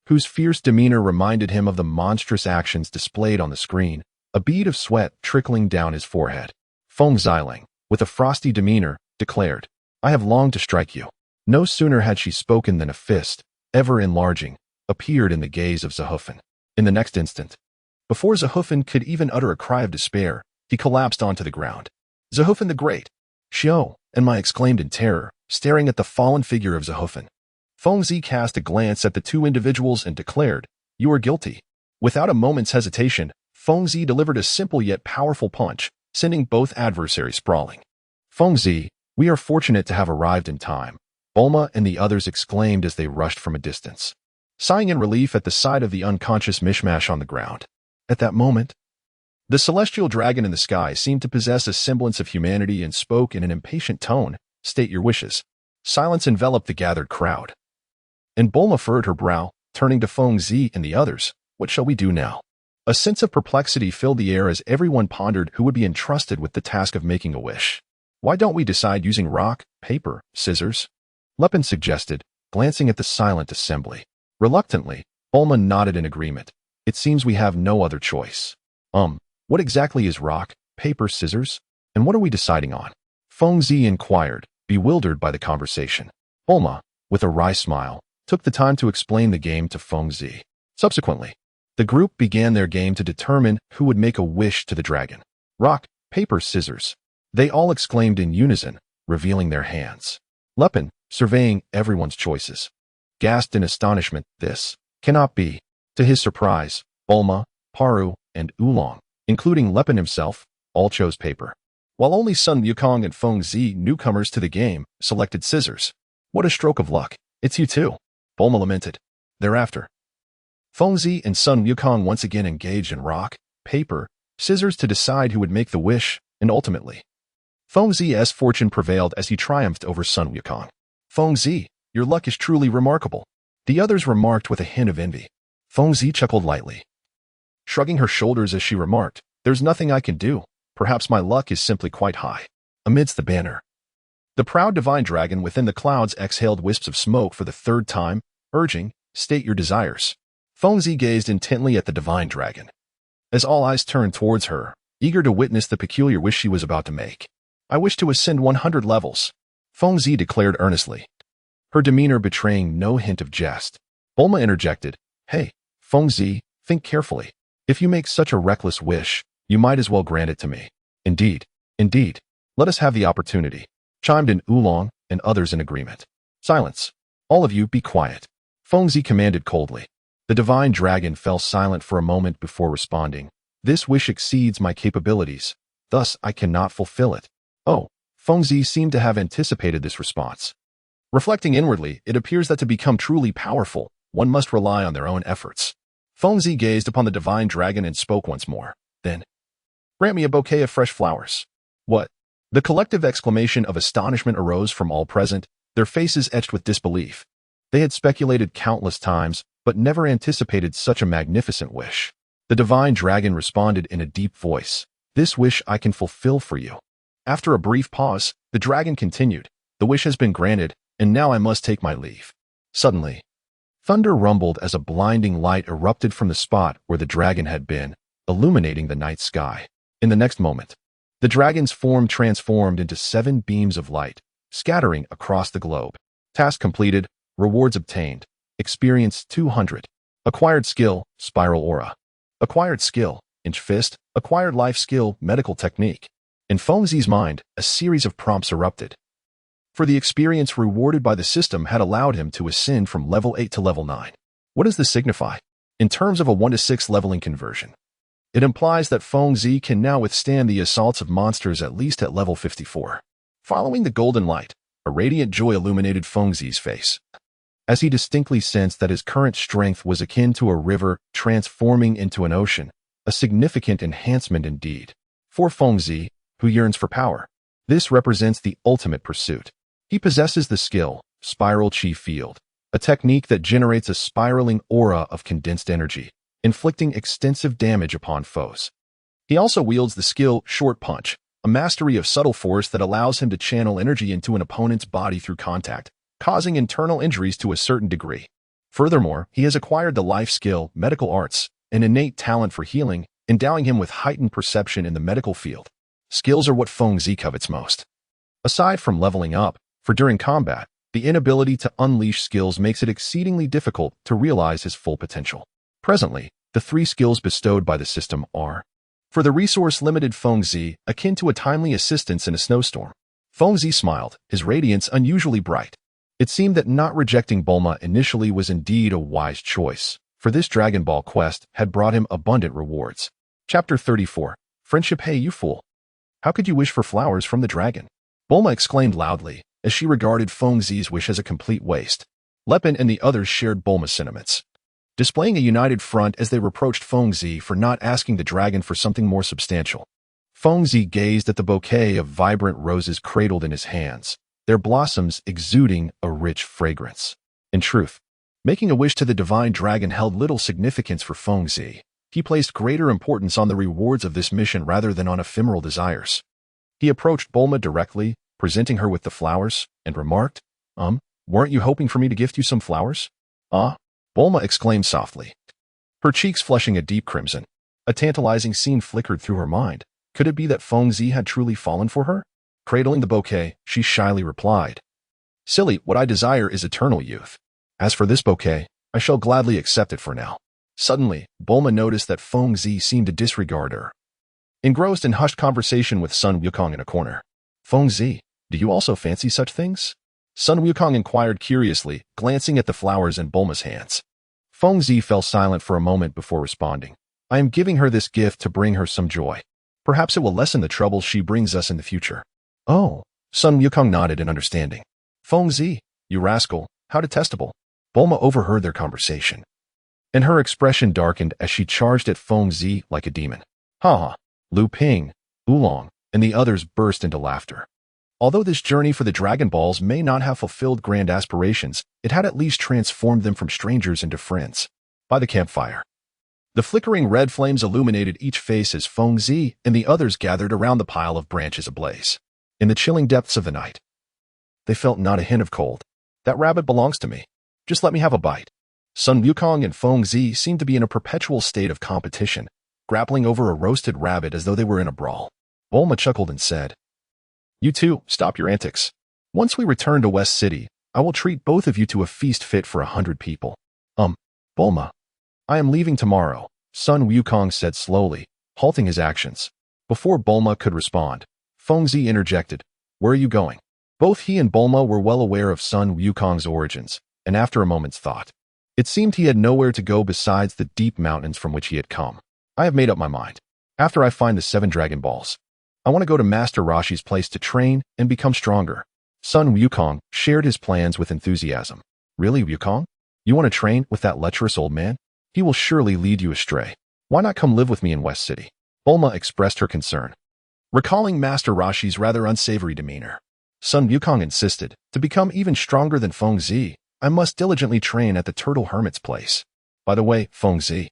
whose fierce demeanor reminded him of the monstrous actions displayed on the screen, a bead of sweat trickling down his forehead. Feng Xiling, with a frosty demeanor, declared, "I have longed to strike you." No sooner had she spoken than a fist, ever-enlarging, appeared in the gaze of Zehoofen. In the next instant, before Zehoofen could even utter a cry of despair, he collapsed onto the ground. Zehoofen the Great! Xiao, and I exclaimed in terror, staring at the fallen figure of Zehoofen. Fengzi cast a glance at the two individuals and declared, "You are guilty." Without a moment's hesitation, Fengzi delivered a simple yet powerful punch, sending both adversaries sprawling. "Fengzi, we are fortunate to have arrived in time," Bulma and the others exclaimed as they rushed from a distance, sighing in relief at the sight of the unconscious mishmash on the ground. At that moment, the celestial dragon in the sky seemed to possess a semblance of humanity and spoke in an impatient tone, "State your wishes." Silence enveloped the gathered crowd, and Bulma furrowed her brow, turning to Fengzi and the others. "What shall we do now?" A sense of perplexity filled the air as everyone pondered who would be entrusted with the task of making a wish. "Why don't we decide using rock, paper, scissors?" Lepin suggested, glancing at the silent assembly. Reluctantly, Bulma nodded in agreement. "It seems we have no other choice." What exactly is rock, paper, scissors? And what are we deciding on?" Fengzi inquired, bewildered by the conversation. Bulma, with a wry smile, took the time to explain the game to Fengzi. Subsequently, the group began their game to determine who would make a wish to the dragon. "Rock, paper, scissors." They all exclaimed in unison, revealing their hands. Lepin, surveying everyone's choices, gasped in astonishment, "This cannot be." To his surprise, Bulma, Paru, and Oolong, including Lepin himself, all chose paper, while only Sun Wukong and Fengzi, newcomers to the game, selected scissors. "What a stroke of luck. It's you too," Bulma lamented. Thereafter, Fengzi and Sun Wukong once again engaged in rock, paper, scissors to decide who would make the wish, and ultimately, Fengzi's fortune prevailed as he triumphed over Sun Wukong. "Fengzi, your luck is truly remarkable," the others remarked with a hint of envy. Fengzi chuckled lightly, shrugging her shoulders as she remarked, "There's nothing I can do. Perhaps my luck is simply quite high." Amidst the banner, the proud divine dragon within the clouds exhaled wisps of smoke for the third time, urging, "State your desires." Fengzi gazed intently at the divine dragon, as all eyes turned towards her, eager to witness the peculiar wish she was about to make. "I wish to ascend 100 levels," Fengzi declared earnestly, her demeanor betraying no hint of jest. Bulma interjected, "Hey, Fengzi, think carefully. If you make such a reckless wish, you might as well grant it to me." Indeed. Let us have the opportunity," chimed in Oolong and others in agreement. "Silence. All of you be quiet," Fengzi commanded coldly. The divine dragon fell silent for a moment before responding. "This wish exceeds my capabilities, thus I cannot fulfill it." Oh, Fengzi seemed to have anticipated this response. Reflecting inwardly, it appears that to become truly powerful, one must rely on their own efforts. Fengzi gazed upon the divine dragon and spoke once more. Then, "Grant me a bouquet of fresh flowers." "What?" The collective exclamation of astonishment arose from all present, their faces etched with disbelief. They had speculated countless times, but never anticipated such a magnificent wish. The divine dragon responded in a deep voice, "This wish I can fulfill for you." After a brief pause, the dragon continued, "The wish has been granted, and now I must take my leave." Suddenly, thunder rumbled as a blinding light erupted from the spot where the dragon had been, illuminating the night sky. In the next moment, the dragon's form transformed into 7 beams of light, scattering across the globe. Task completed, rewards obtained. Experience 200. Acquired skill, Spiral Aura. Acquired skill, Inch Fist. Acquired life skill, Medical Technique. In Fengzi's mind, a series of prompts erupted. For the experience rewarded by the system had allowed him to ascend from level 8 to level 9. What does this signify? In terms of a 1 to 6 leveling conversion, it implies that Fengzi can now withstand the assaults of monsters at least at level 54. Following the golden light, a radiant joy illuminated Fengzi's face, as he distinctly sensed that his current strength was akin to a river transforming into an ocean, a significant enhancement indeed. For Fengzi, who yearns for power, this represents the ultimate pursuit. He possesses the skill, Spiral Chi Field, a technique that generates a spiraling aura of condensed energy, inflicting extensive damage upon foes. He also wields the skill Short Punch, a mastery of subtle force that allows him to channel energy into an opponent's body through contact, causing internal injuries to a certain degree. Furthermore, he has acquired the life skill, Medical Arts, an innate talent for healing, endowing him with heightened perception in the medical field. Skills are what Fengzi covets most. Aside from leveling up, for during combat, The inability to unleash skills makes it exceedingly difficult to realize his full potential. Presently, the 3 skills bestowed by the system are: for the resource-limited Fengzi, akin to a timely assistance in a snowstorm. Fengzi smiled, his radiance unusually bright. It seemed that not rejecting Bulma initially was indeed a wise choice, for this Dragon Ball quest had brought him abundant rewards. Chapter 34. Friendship. Hey, you fool! How could you wish for flowers from the dragon? Bulma exclaimed loudly, as she regarded Fengzi's wish as a complete waste. Lepin and the others shared Bulma's sentiments, displaying a united front as they reproached Fengzi for not asking the dragon for something more substantial. Fengzi gazed at the bouquet of vibrant roses cradled in his hands, their blossoms exuding a rich fragrance. In truth, making a wish to the divine dragon held little significance for Fengzi. He placed greater importance on the rewards of this mission rather than on ephemeral desires. He approached Bulma directly, presenting her with the flowers, and remarked, weren't you hoping for me to gift you some flowers? Bulma exclaimed softly, her cheeks flushing a deep crimson. A tantalizing scene flickered through her mind. Could it be that Fengzi had truly fallen for her? Cradling the bouquet, she shyly replied, "Silly, what I desire is eternal youth. As for this bouquet, I shall gladly accept it for now." Suddenly, Bulma noticed that Fengzi seemed to disregard her, engrossed in hushed conversation with Sun Wukong in a corner. "Fengzi, do you also fancy such things?" Sun Wukong inquired curiously, glancing at the flowers in Bulma's hands. Fengzi fell silent for a moment before responding. "I am giving her this gift to bring her some joy. Perhaps it will lessen the trouble she brings us in the future." "Oh," Sun Wukong nodded in understanding. "Fengzi, you rascal, how detestable." Bulma overheard their conversation, and her expression darkened as she charged at Fengzi like a demon. Ha! Lu Ping, Oolong, and the others burst into laughter. Although this journey for the Dragon Balls may not have fulfilled grand aspirations, it had at least transformed them from strangers into friends. By the campfire, the flickering red flames illuminated each face as Fengzi and the others gathered around the pile of branches ablaze. In the chilling depths of the night, they felt not a hint of cold. "That rabbit belongs to me. Just let me have a bite." Sun Wukong and Fengzi seemed to be in a perpetual state of competition, grappling over a roasted rabbit as though they were in a brawl. Bulma chuckled and said, "You two, stop your antics. Once we return to West City, I will treat both of you to a feast fit for 100 people. Bulma, I am leaving tomorrow," Sun Wukong said slowly, halting his actions. Before Bulma could respond, Fengzi interjected, "Where are you going?" Both he and Bulma were well aware of Sun Wukong's origins, and after a moment's thought, it seemed he had nowhere to go besides the deep mountains from which he had come. "I have made up my mind. After I find the 7 Dragon Balls, I want to go to Master Roshi's place to train and become stronger." Sun Wukong shared his plans with enthusiasm. "Really, Wukong? You want to train with that lecherous old man? He will surely lead you astray. Why not come live with me in West City?" Bulma expressed her concern, recalling Master Roshi's rather unsavory demeanor. Sun Wukong insisted, "To become even stronger than Fengzi, I must diligently train at the Turtle Hermit's place. By the way, Fengzi,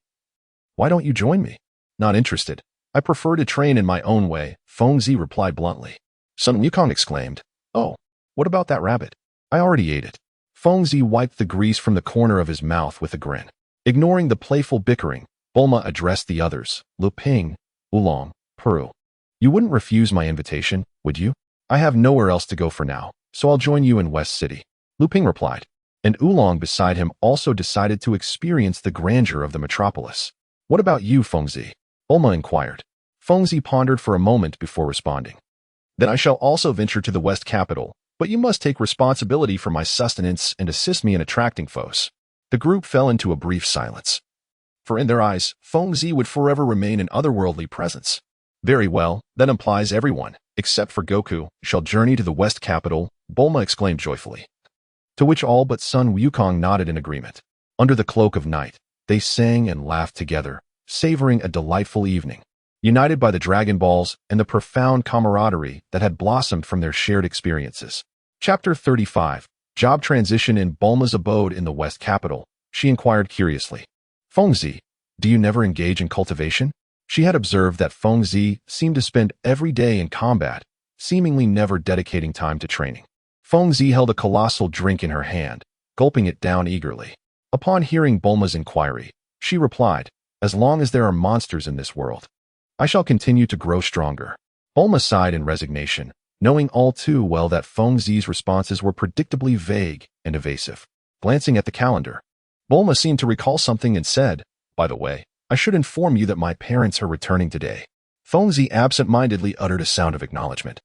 why don't you join me?" "Not interested. I prefer to train in my own way," Fengzi replied bluntly. Sun Wukong exclaimed, "Oh, what about that rabbit? I already ate it." Fengzi wiped the grease from the corner of his mouth with a grin. Ignoring the playful bickering, Bulma addressed the others. "Lu Ping, Oolong, Peru. You wouldn't refuse my invitation, would you?" "I have nowhere else to go for now, so I'll join you in West City," Lu Ping replied. And Oolong beside him also decided to experience the grandeur of the metropolis. "What about you, Fengzi?" Bulma inquired. Fengzi pondered for a moment before responding. "Then I shall also venture to the West capital, but you must take responsibility for my sustenance and assist me in attracting foes." The group fell into a brief silence, for in their eyes, Fengzi would forever remain an otherworldly presence. "Very well, that implies everyone, except for Goku, shall journey to the West capital," Bulma exclaimed joyfully. To which all but Sun Wukong nodded in agreement. Under the cloak of night, they sang and laughed together, savoring a delightful evening, united by the Dragon Balls and the profound camaraderie that had blossomed from their shared experiences. Chapter 35. Job transition in Bulma's abode in the West capital. She inquired curiously, "Fengzi, do you never engage in cultivation?" She had observed that Fengzi seemed to spend every day in combat, seemingly never dedicating time to training. Fengzi held a colossal drink in her hand, gulping it down eagerly. Upon hearing Bulma's inquiry, she replied, "As long as there are monsters in this world, I shall continue to grow stronger." Bulma sighed in resignation, knowing all too well that Feng Zi's responses were predictably vague and evasive. Glancing at the calendar, Bulma seemed to recall something and said, "By the way, I should inform you that my parents are returning today." Feng Zi absent-mindedly uttered a sound of acknowledgement,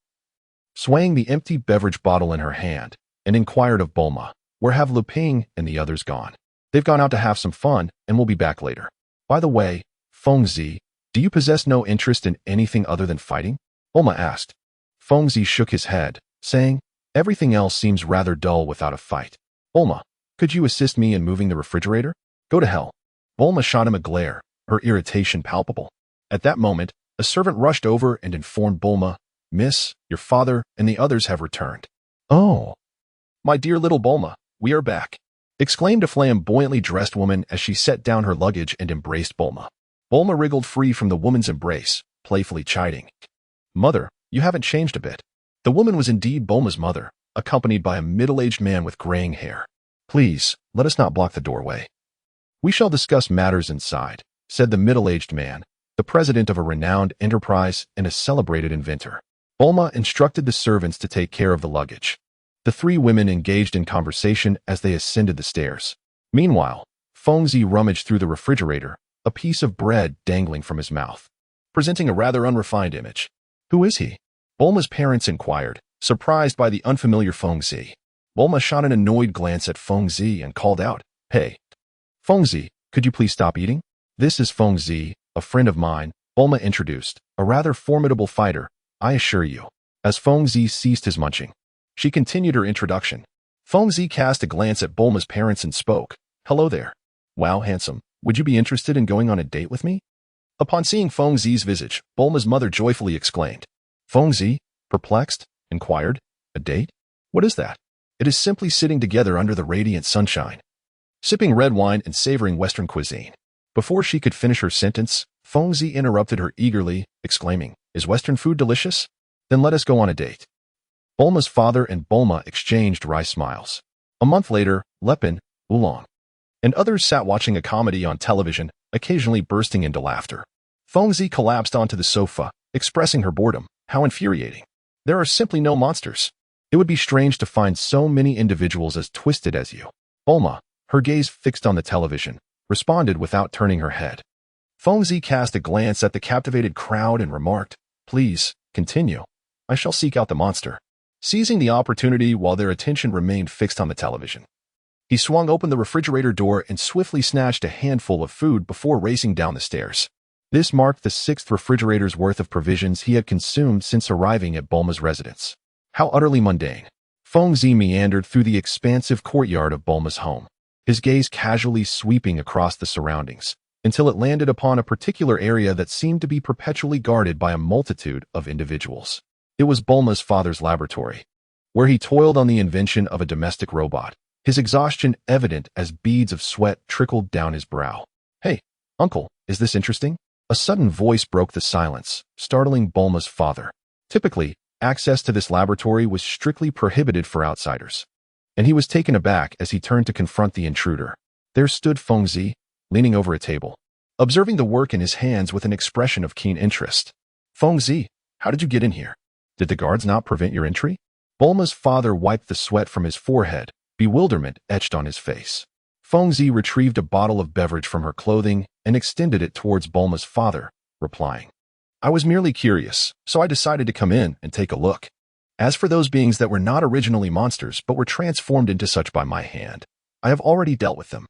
swaying the empty beverage bottle in her hand, and inquired of Bulma, "Where have Lu Ping and the others gone?" "They've gone out to have some fun and will be back later." "By the way, Feng Zi, do you possess no interest in anything other than fighting?" Bulma asked. Feng Zi shook his head, saying, "Everything else seems rather dull without a fight." "Bulma, could you assist me in moving the refrigerator?" "Go to hell." Bulma shot him a glare, her irritation palpable. At that moment, a servant rushed over and informed Bulma, "Miss, your father and the others have returned." "Oh, my dear little Bulma, we are back," exclaimed a flamboyantly dressed woman as she set down her luggage and embraced Bulma. Bulma wriggled free from the woman's embrace, playfully chiding, "Mother, you haven't changed a bit." The woman was indeed Bulma's mother, accompanied by a middle-aged man with graying hair. "Please, let us not block the doorway. We shall discuss matters inside," said the middle-aged man, the president of a renowned enterprise and a celebrated inventor. Bulma instructed the servants to take care of the luggage. The three women engaged in conversation as they ascended the stairs. Meanwhile, Feng Zi rummaged through the refrigerator, a piece of bread dangling from his mouth, presenting a rather unrefined image. "Who is he?" Bulma's parents inquired, surprised by the unfamiliar Feng Zi. Bulma shot an annoyed glance at Feng Zi and called out, "Hey, Feng Zi, could you please stop eating?" "This is Feng Zi, a friend of mine," Bulma introduced, "a rather formidable fighter, I assure you." As Feng Zi ceased his munching, she continued her introduction. Feng Zi cast a glance at Bulma's parents and spoke, "Hello there. Wow, handsome. Would you be interested in going on a date with me?" Upon seeing Feng Zi's visage, Bulma's mother joyfully exclaimed. Feng Zi, perplexed, inquired, "A date? What is that?" "It is simply sitting together under the radiant sunshine, sipping red wine and savoring Western cuisine." Before she could finish her sentence, Feng Zi interrupted her eagerly, exclaiming, "Is Western food delicious? Then let us go on a date." Bulma's father and Bulma exchanged wry smiles. A month later, Lepin, Oolong, and others sat watching a comedy on television, occasionally bursting into laughter. Feng Zi collapsed onto the sofa, expressing her boredom. "How infuriating. There are simply no monsters. It would be strange to find so many individuals as twisted as you." Bulma, her gaze fixed on the television, responded without turning her head. Feng Zi cast a glance at the captivated crowd and remarked, "Please, continue. I shall seek out the monster." Seizing the opportunity while their attention remained fixed on the television, he swung open the refrigerator door and swiftly snatched a handful of food before racing down the stairs. This marked the 6th refrigerator's worth of provisions he had consumed since arriving at Bulma's residence. How utterly mundane. Feng Zi meandered through the expansive courtyard of Bulma's home, his gaze casually sweeping across the surroundings, until it landed upon a particular area that seemed to be perpetually guarded by a multitude of individuals. It was Bulma's father's laboratory, where he toiled on the invention of a domestic robot, his exhaustion evident as beads of sweat trickled down his brow. "Hey, uncle, is this interesting?" A sudden voice broke the silence, startling Bulma's father. Typically, access to this laboratory was strictly prohibited for outsiders, and he was taken aback as he turned to confront the intruder. There stood Feng Zi, leaning over a table, observing the work in his hands with an expression of keen interest. "Feng Zi, how did you get in here? Did the guards not prevent your entry?" Bulma's father wiped the sweat from his forehead, bewilderment etched on his face. Feng Zi retrieved a bottle of beverage from her clothing and extended it towards Bulma's father, replying, "I was merely curious, so I decided to come in and take a look. As for those beings that were not originally monsters but were transformed into such by my hand, I have already dealt with them."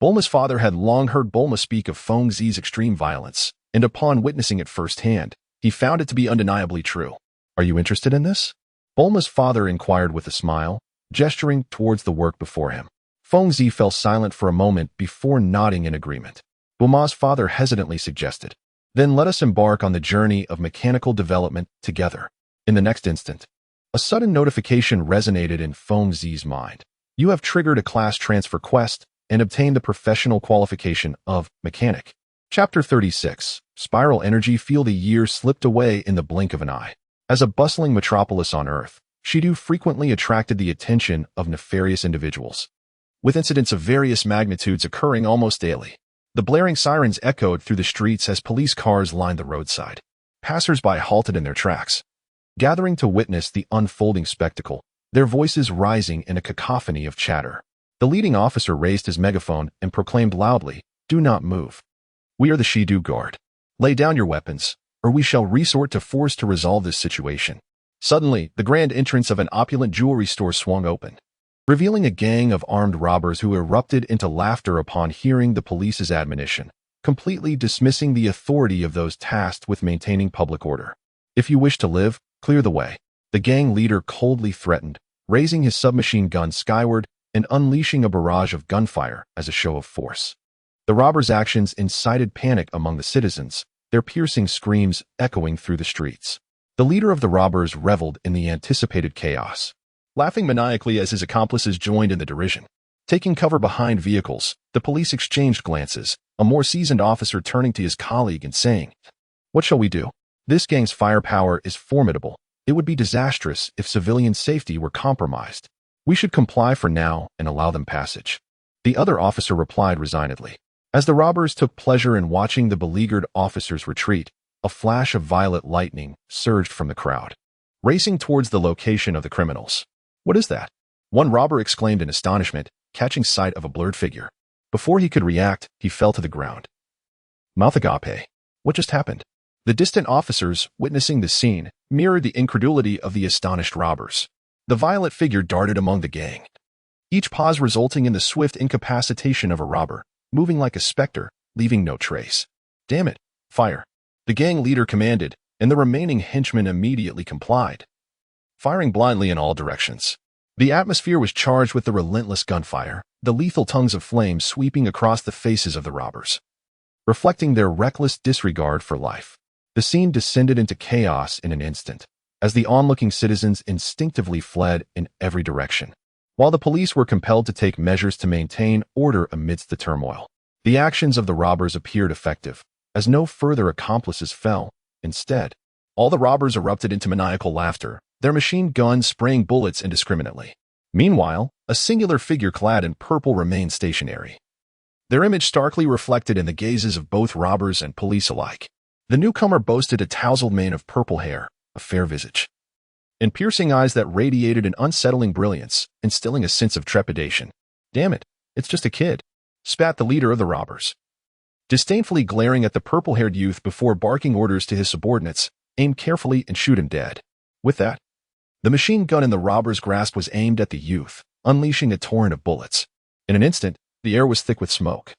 Bulma's father had long heard Bulma speak of Feng Zi's extreme violence, and upon witnessing it firsthand, he found it to be undeniably true. "Are you interested in this?" Bulma's father inquired with a smile, gesturing towards the work before him. Feng Zi fell silent for a moment before nodding in agreement. Bulma's father hesitantly suggested, "Then let us embark on the journey of mechanical development together." In the next instant, a sudden notification resonated in Feng Zi's mind. "You have triggered a class transfer quest and obtained the professional qualification of mechanic." Chapter 36. Spiral Energy. Feel the years slipped away in the blink of an eye. As a bustling metropolis on Earth, Shidu frequently attracted the attention of nefarious individuals, with incidents of various magnitudes occurring almost daily. The blaring sirens echoed through the streets as police cars lined the roadside. Passers-by halted in their tracks, gathering to witness the unfolding spectacle, their voices rising in a cacophony of chatter. The leading officer raised his megaphone and proclaimed loudly, "Do not move. We are the Shidu Guard. Lay down your weapons, or we shall resort to force to resolve this situation." Suddenly, the grand entrance of an opulent jewelry store swung open, revealing a gang of armed robbers who erupted into laughter upon hearing the police's admonition, completely dismissing the authority of those tasked with maintaining public order. "If you wish to live, clear the way," the gang leader coldly threatened, raising his submachine gun skyward and unleashing a barrage of gunfire as a show of force. The robbers' actions incited panic among the citizens, their piercing screams echoing through the streets. The leader of the robbers reveled in the anticipated chaos, laughing maniacally as his accomplices joined in the derision. Taking cover behind vehicles, the police exchanged glances, a more seasoned officer turning to his colleague and saying, "What shall we do? This gang's firepower is formidable. It would be disastrous if civilian safety were compromised. We should comply for now and allow them passage." The other officer replied resignedly. As the robbers took pleasure in watching the beleaguered officers retreat, a flash of violet lightning surged from the crowd, racing towards the location of the criminals. "What is that?" one robber exclaimed in astonishment, catching sight of a blurred figure. Before he could react, he fell to the ground. Mouth agape. What just happened? The distant officers, witnessing the scene, mirrored the incredulity of the astonished robbers. The violet figure darted among the gang, each pause resulting in the swift incapacitation of a robber, moving like a specter, leaving no trace. "Damn it, fire!" the gang leader commanded, and the remaining henchmen immediately complied, firing blindly in all directions. The atmosphere was charged with the relentless gunfire, the lethal tongues of flame sweeping across the faces of the robbers, reflecting their reckless disregard for life. The scene descended into chaos in an instant, as the onlooking citizens instinctively fled in every direction, while the police were compelled to take measures to maintain order amidst the turmoil. The actions of the robbers appeared effective, as no further accomplices fell. Instead, all the robbers erupted into maniacal laughter, their machine guns spraying bullets indiscriminately. Meanwhile, a singular figure clad in purple remained stationary, their image starkly reflected in the gazes of both robbers and police alike. The newcomer boasted a tousled mane of purple hair, a fair visage, and piercing eyes that radiated an unsettling brilliance, instilling a sense of trepidation. "Damn it, it's just a kid," spat the leader of the robbers, disdainfully glaring at the purple-haired youth before barking orders to his subordinates, "Aim carefully and shoot him dead." With that, the machine gun in the robber's grasp was aimed at the youth, unleashing a torrent of bullets. In an instant, the air was thick with smoke,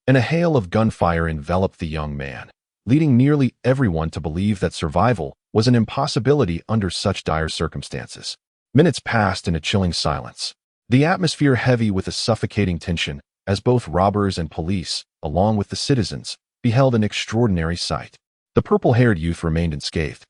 and a hail of gunfire enveloped the young man, leading nearly everyone to believe that survival was an impossibility under such dire circumstances. Minutes passed in a chilling silence, the atmosphere heavy with a suffocating tension, as both robbers and police, along with the citizens, beheld an extraordinary sight. The purple-haired youth remained unscathed,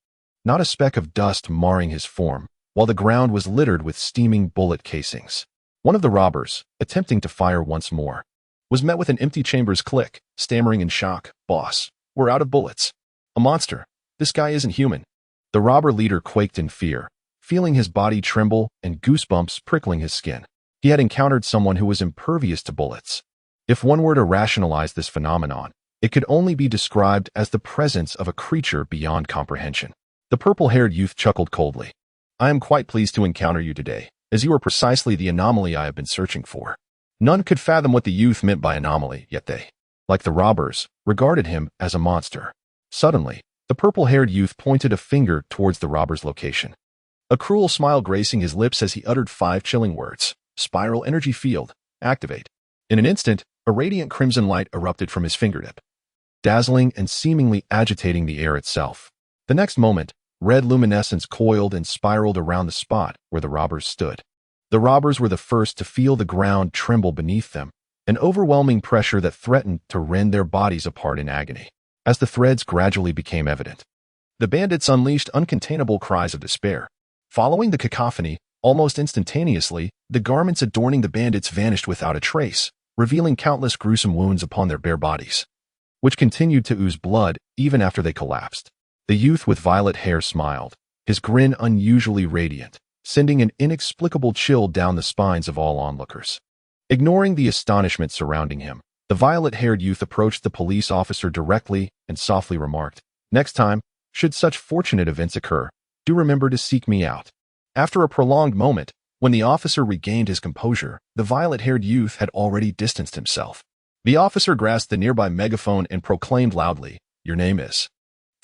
not a speck of dust marring his form, while the ground was littered with steaming bullet casings. One of the robbers, attempting to fire once more, was met with an empty chamber's click, stammering in shock, "Boss, we're out of bullets." "A monster. This guy isn't human." The robber leader quaked in fear, feeling his body tremble and goosebumps prickling his skin. He had encountered someone who was impervious to bullets. If one were to rationalize this phenomenon, it could only be described as the presence of a creature beyond comprehension. The purple-haired youth chuckled coldly. "I am quite pleased to encounter you today, as you are precisely the anomaly I have been searching for." None could fathom what the youth meant by anomaly, yet they, like the robbers, regarded him as a monster. Suddenly, the purple-haired youth pointed a finger towards the robber's location, a cruel smile gracing his lips as he uttered 5 chilling words: "Spiral energy field, activate." In an instant, a radiant crimson light erupted from his fingertip, dazzling and seemingly agitating the air itself. The next moment, red luminescence coiled and spiraled around the spot where the robbers stood. The robbers were the first to feel the ground tremble beneath them, an overwhelming pressure that threatened to rend their bodies apart in agony. As the threads gradually became evident, the bandits unleashed uncontainable cries of despair. Following the cacophony, almost instantaneously, the garments adorning the bandits vanished without a trace, revealing countless gruesome wounds upon their bare bodies, which continued to ooze blood even after they collapsed. The youth with violet hair smiled, his grin unusually radiant, sending an inexplicable chill down the spines of all onlookers. Ignoring the astonishment surrounding him, the violet-haired youth approached the police officer directly and softly remarked, "Next time, should such fortunate events occur, Do remember to seek me out." After a prolonged moment, when the officer regained his composure, the violet-haired youth had already distanced himself. The officer grasped the nearby megaphone and proclaimed loudly, "Your name is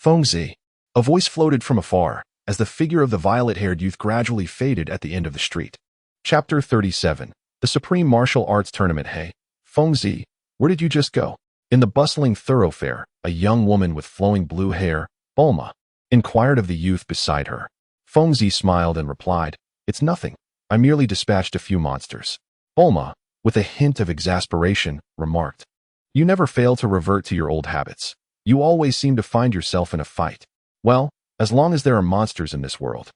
Fengzi." A voice floated from afar, as the figure of the violet-haired youth gradually faded at the end of the street. Chapter 37. The Supreme Martial Arts Tournament. "Hey, Fengzi, where did you just go?" In the bustling thoroughfare, a young woman with flowing blue hair, Bulma, inquired of the youth beside her. Fengzi smiled and replied, "It's nothing. I merely dispatched a few monsters." Bulma, with a hint of exasperation, remarked, "You never fail to revert to your old habits. You always seem to find yourself in a fight. Well, as long as there are monsters in this world,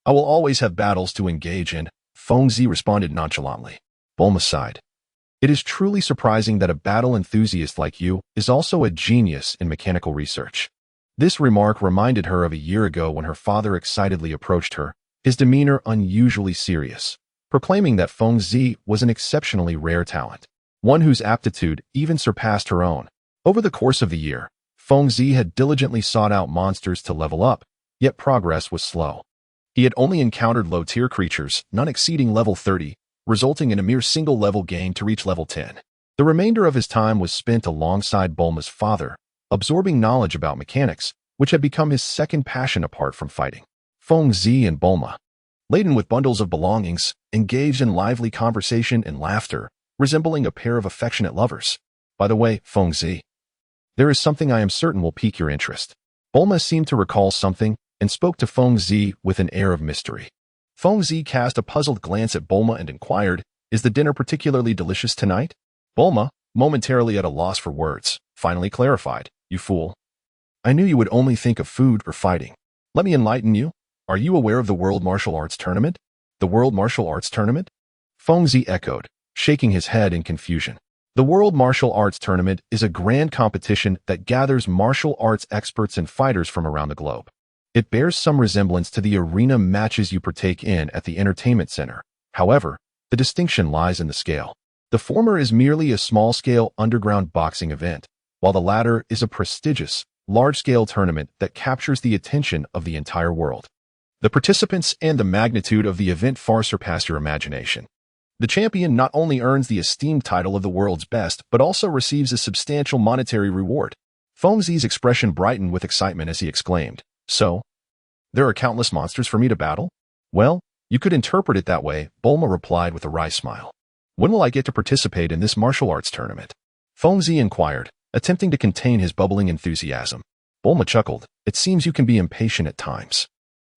I will always have battles to engage in," Fengzi responded nonchalantly. Bulma sighed. "It is truly surprising that a battle enthusiast like you is also a genius in mechanical research." This remark reminded her of a year ago when her father excitedly approached her, his demeanor unusually serious, proclaiming that Fengzi was an exceptionally rare talent, one whose aptitude even surpassed her own. Over the course of the year, Fengzi had diligently sought out monsters to level up, yet progress was slow. He had only encountered low-tier creatures, none exceeding level 30, resulting in a mere single-level gain to reach level 10. The remainder of his time was spent alongside Bulma's father, absorbing knowledge about mechanics, which had become his second passion apart from fighting. Fengzi and Bulma, laden with bundles of belongings, engaged in lively conversation and laughter, resembling a pair of affectionate lovers. "By the way, Fengzi, there is something I am certain will pique your interest." Bulma seemed to recall something and spoke to Fengzi with an air of mystery. Fengzi cast a puzzled glance at Bulma and inquired, "Is the dinner particularly delicious tonight?" Bulma, momentarily at a loss for words, finally clarified, "You fool. I knew you would only think of food or fighting. Let me enlighten you. Are you aware of the World Martial Arts Tournament?" "The World Martial Arts Tournament?" Fengzi echoed, shaking his head in confusion. The World Martial Arts Tournament is a grand competition that gathers martial arts experts and fighters from around the globe. It bears some resemblance to the arena matches you partake in at the entertainment center. However, the distinction lies in the scale. The former is merely a small-scale underground boxing event, while the latter is a prestigious, large-scale tournament that captures the attention of the entire world. The participants and the magnitude of the event far surpass your imagination. The champion not only earns the esteemed title of the world's best, but also receives a substantial monetary reward. Fengzi's expression brightened with excitement as he exclaimed, "So, there are countless monsters for me to battle?" "Well, you could interpret it that way," Bulma replied with a wry smile. "When will I get to participate in this martial arts tournament?" Fengzi inquired, attempting to contain his bubbling enthusiasm. Bulma chuckled, "It seems you can be impatient at times.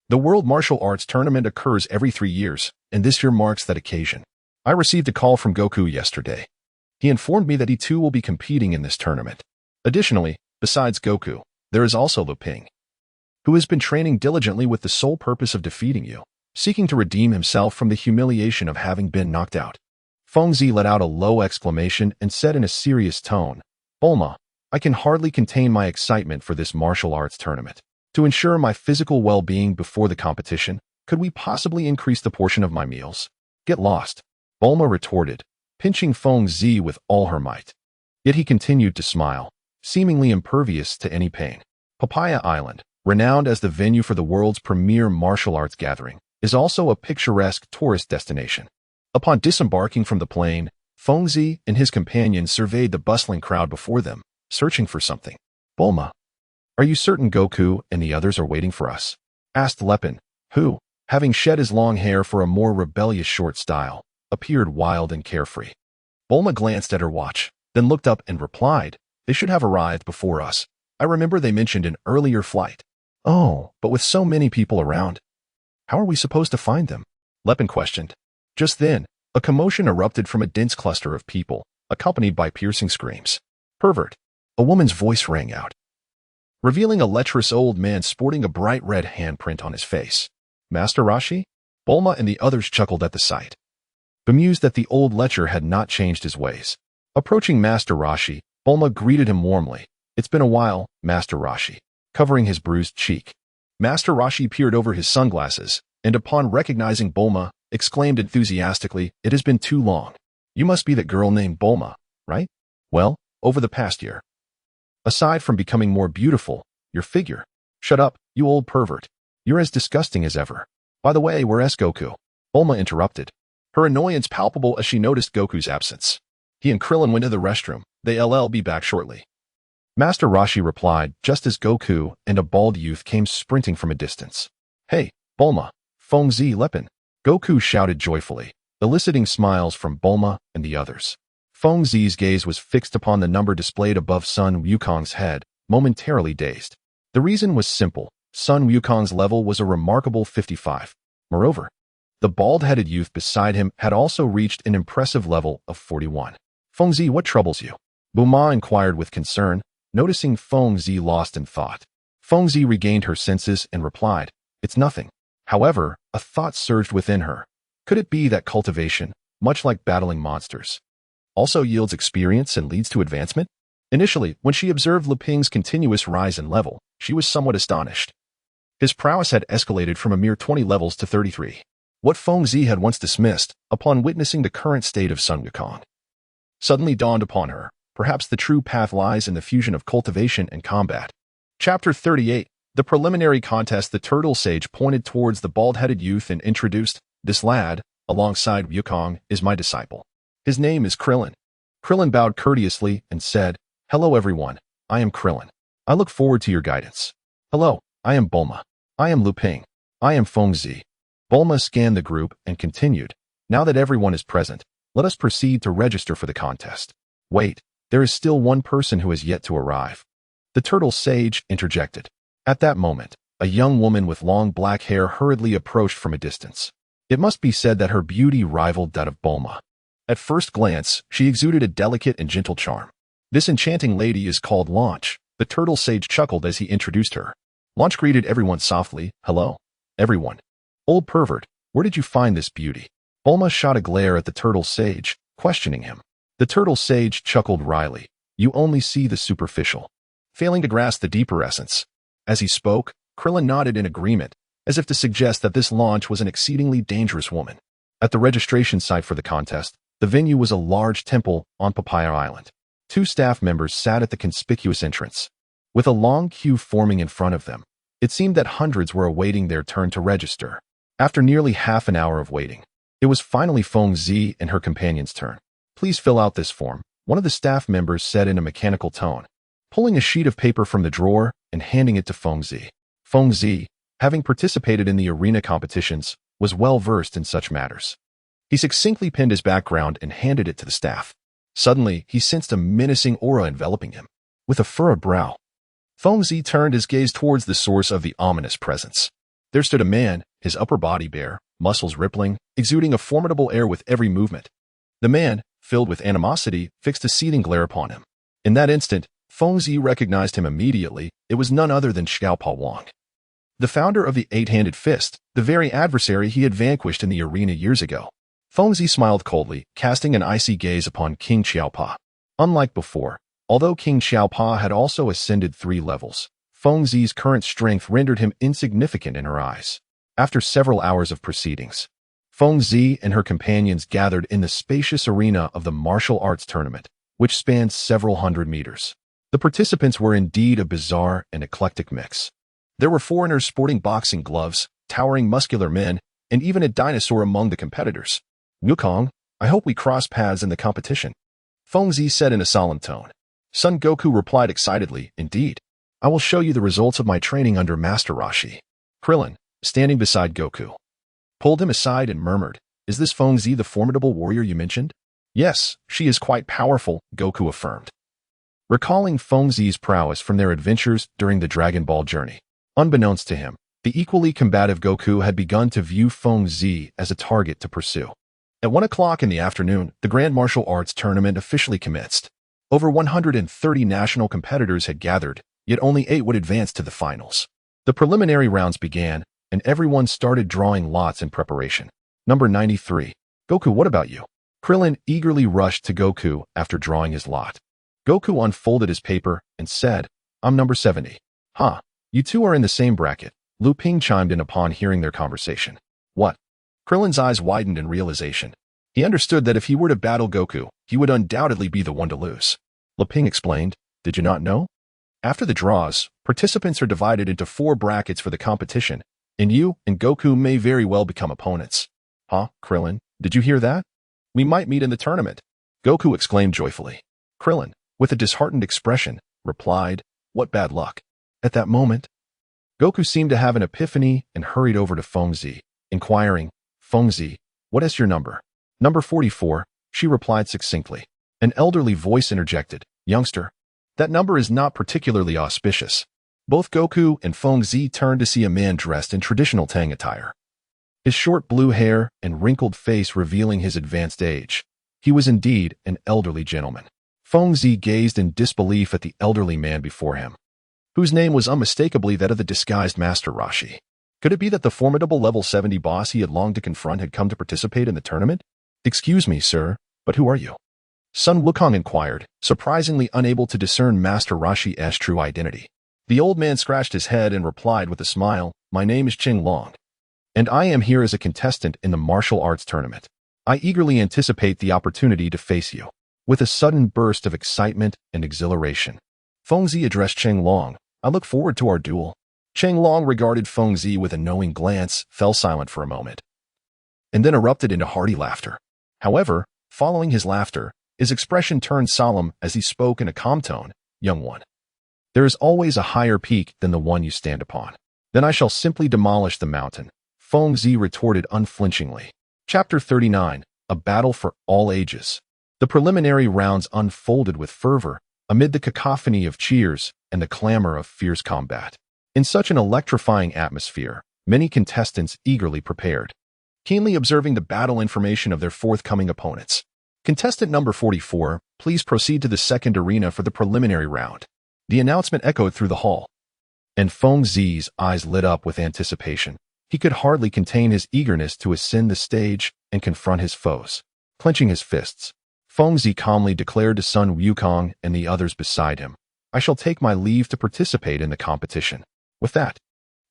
The World Martial Arts Tournament occurs every 3 years, and this year marks that occasion. I received a call from Goku yesterday. He informed me that he too will be competing in this tournament. Additionally, besides Goku, there is also Lu Ping, who has been training diligently with the sole purpose of defeating you, seeking to redeem himself from the humiliation of having been knocked out." Fengzi let out a low exclamation and said in a serious tone, "Bulma, I can hardly contain my excitement for this martial arts tournament. To ensure my physical well-being before the competition, could we possibly increase the portion of my meals?" "Get lost," Bulma retorted, pinching Fengzi with all her might. Yet he continued to smile, seemingly impervious to any pain. Papaya Island, renowned as the venue for the world's premier martial arts gathering, is also a picturesque tourist destination. Upon disembarking from the plane, Fengzi and his companions surveyed the bustling crowd before them, searching for something. "Bulma, are you certain Goku and the others are waiting for us?" asked Lepin, who, having shed his long hair for a more rebellious short style, appeared wild and carefree. Bulma glanced at her watch, then looked up and replied, "They should have arrived before us. I remember they mentioned an earlier flight." "Oh, but with so many people around, how are we supposed to find them?" Lepin questioned. Just then, a commotion erupted from a dense cluster of people, accompanied by piercing screams. "Pervert!" A woman's voice rang out, revealing a lecherous old man sporting a bright red handprint on his face. "Master Rashi?" Bulma and the others chuckled at the sight, bemused that the old lecher had not changed his ways. Approaching Master Rashi, Bulma greeted him warmly. "It's been a while, Master Rashi," covering his bruised cheek. Master Rashi peered over his sunglasses, and upon recognizing Bulma, exclaimed enthusiastically, "It has been too long. You must be that girl named Bulma, right? Well, over the past year, aside from becoming more beautiful, your figure—" "Shut up, you old pervert," You're as disgusting as ever. By the way, where's Goku? Bulma interrupted, her annoyance palpable as she noticed Goku's absence. He and Krillin went to the restroom. They'll be back shortly. Master Roshi replied, just as Goku and a bald youth came sprinting from a distance. Hey, Bulma, Feng Zi Lepin. Goku shouted joyfully, eliciting smiles from Bulma and the others. Feng Zi's gaze was fixed upon the number displayed above Sun Wukong's head, momentarily dazed. The reason was simple. Sun Wukong's level was a remarkable 55. Moreover, the bald-headed youth beside him had also reached an impressive level of 41. Feng Zi, what troubles you? Bulma inquired with concern, noticing Feng Zi lost in thought. Feng Zi regained her senses and replied, it's nothing. However, a thought surged within her. Could it be that cultivation, much like battling monsters, also yields experience and leads to advancement? Initially, when she observed Lu Ping's continuous rise in level, she was somewhat astonished. His prowess had escalated from a mere 20 levels to 33. What Feng Zi had once dismissed, upon witnessing the current state of Sun Wukong, suddenly dawned upon her. Perhaps the true path lies in the fusion of cultivation and combat. Chapter 38. The preliminary contest. The turtle sage pointed towards the bald-headed youth and introduced, this lad, alongside Wukong, is my disciple. His name is Krillin. Krillin bowed courteously and said, hello everyone, I am Krillin. I look forward to your guidance. Hello, I am Bulma. I am Lu Ping. I am Feng Zi. Bulma scanned the group and continued, now that everyone is present, let us proceed to register for the contest. Wait, there is still one person who has yet to arrive. The turtle sage interjected. At that moment, a young woman with long black hair hurriedly approached from a distance. It must be said that her beauty rivaled that of Bulma. At first glance, she exuded a delicate and gentle charm. This enchanting lady is called Launch. The turtle sage chuckled as he introduced her. Launch greeted everyone softly, hello, everyone. Old pervert, where did you find this beauty? Bulma shot a glare at the turtle sage, questioning him. The turtle sage chuckled wryly. You only see the superficial, failing to grasp the deeper essence. As he spoke, Krillin nodded in agreement, as if to suggest that this Launch was an exceedingly dangerous woman. At the registration site for the contest, the venue was a large temple on Papaya Island. 2 staff members sat at the conspicuous entrance. With a long queue forming in front of them, it seemed that hundreds were awaiting their turn to register. After nearly half an hour of waiting, it was finally Feng Zi and her companion's turn. Please fill out this form, one of the staff members said in a mechanical tone, pulling a sheet of paper from the drawer and handing it to Feng Zi. Feng Zi, having participated in the arena competitions, was well versed in such matters. He succinctly penned his background and handed it to the staff. Suddenly, he sensed a menacing aura enveloping him. With a furrowed brow, Feng Zi turned his gaze towards the source of the ominous presence. There stood a man, his upper body bare, muscles rippling, exuding a formidable air with every movement. The man, filled with animosity, fixed a seething glare upon him. In that instant, Feng Zi recognized him immediately. It was none other than Xiaopa Wang, the founder of the Eight-Handed Fist, the very adversary he had vanquished in the arena years ago. Feng Zi smiled coldly, casting an icy gaze upon King Xiaopa. Unlike before, although King Xiaopa had also ascended 3 levels, Feng Zi's current strength rendered him insignificant in her eyes. After several hours of proceedings, Feng Zi and her companions gathered in the spacious arena of the martial arts tournament, which spanned several hundred meters. The participants were indeed a bizarre and eclectic mix. There were foreigners sporting boxing gloves, towering muscular men, and even a dinosaur among the competitors. Wukong, I hope we cross paths in the competition, Feng Zi said in a solemn tone. Son Goku replied excitedly, indeed. I will show you the results of my training under Master Roshi. Krillin, standing beside Goku, pulled him aside and murmured, is this Feng Zi the formidable warrior you mentioned? Yes, she is quite powerful, Goku affirmed, recalling Feng Zi's prowess from their adventures during the Dragon Ball journey. Unbeknownst to him, the equally combative Goku had begun to view Feng Zi as a target to pursue. At 1 o'clock in the afternoon, the Grand Martial Arts Tournament officially commenced. Over 130 national competitors had gathered, yet only 8 would advance to the finals. The preliminary rounds began, and everyone started drawing lots in preparation. Number 93. Goku, what about you? Krillin eagerly rushed to Goku after drawing his lot. Goku unfolded his paper and said, I'm number 70. Huh, you two are in the same bracket. Lu Ping chimed in upon hearing their conversation. What? Krillin's eyes widened in realization. He understood that if he were to battle Goku, he would undoubtedly be the one to lose. Lu Ping explained, did you not know? After the draws, participants are divided into 4 brackets for the competition, and you and Goku may very well become opponents. Huh, Krillin, did you hear that? We might meet in the tournament, Goku exclaimed joyfully. Krillin, with a disheartened expression, replied, what bad luck. At that moment, Goku seemed to have an epiphany and hurried over to Fengzi, inquiring, Fengzi, what is your number? Number 44, she replied succinctly. An elderly voice interjected, youngster, that number is not particularly auspicious. Both Goku and Fengzi turned to see a man dressed in traditional Tang attire. His short blue hair and wrinkled face revealing his advanced age. He was indeed an elderly gentleman. Fengzi gazed in disbelief at the elderly man before him, whose name was unmistakably that of the disguised Master Roshi. Could it be that the formidable level 70 boss he had longed to confront had come to participate in the tournament? Excuse me, sir, but who are you? Sun Wukong inquired, surprisingly unable to discern Master Roshi's true identity. The old man scratched his head and replied with a smile, my name is Qing Long, and I am here as a contestant in the martial arts tournament. I eagerly anticipate the opportunity to face you. With a sudden burst of excitement and exhilaration, Fengzi addressed Qing Long. I look forward to our duel. Qing Long regarded Fengzi with a knowing glance, fell silent for a moment, and then erupted into hearty laughter. However, following his laughter, his expression turned solemn as he spoke in a calm tone, young one. There is always a higher peak than the one you stand upon. Then I shall simply demolish the mountain, Fengzi retorted unflinchingly. Chapter 39, A Battle for All Ages. The preliminary rounds unfolded with fervor, amid the cacophony of cheers and the clamor of fierce combat. In such an electrifying atmosphere, many contestants eagerly prepared, keenly observing the battle information of their forthcoming opponents. Contestant number 44, please proceed to the second arena for the preliminary round. The announcement echoed through the hall, and Fengzi's eyes lit up with anticipation. He could hardly contain his eagerness to ascend the stage and confront his foes. Clenching his fists, Fengzi calmly declared to Sun Wukong and the others beside him, I shall take my leave to participate in the competition. With that,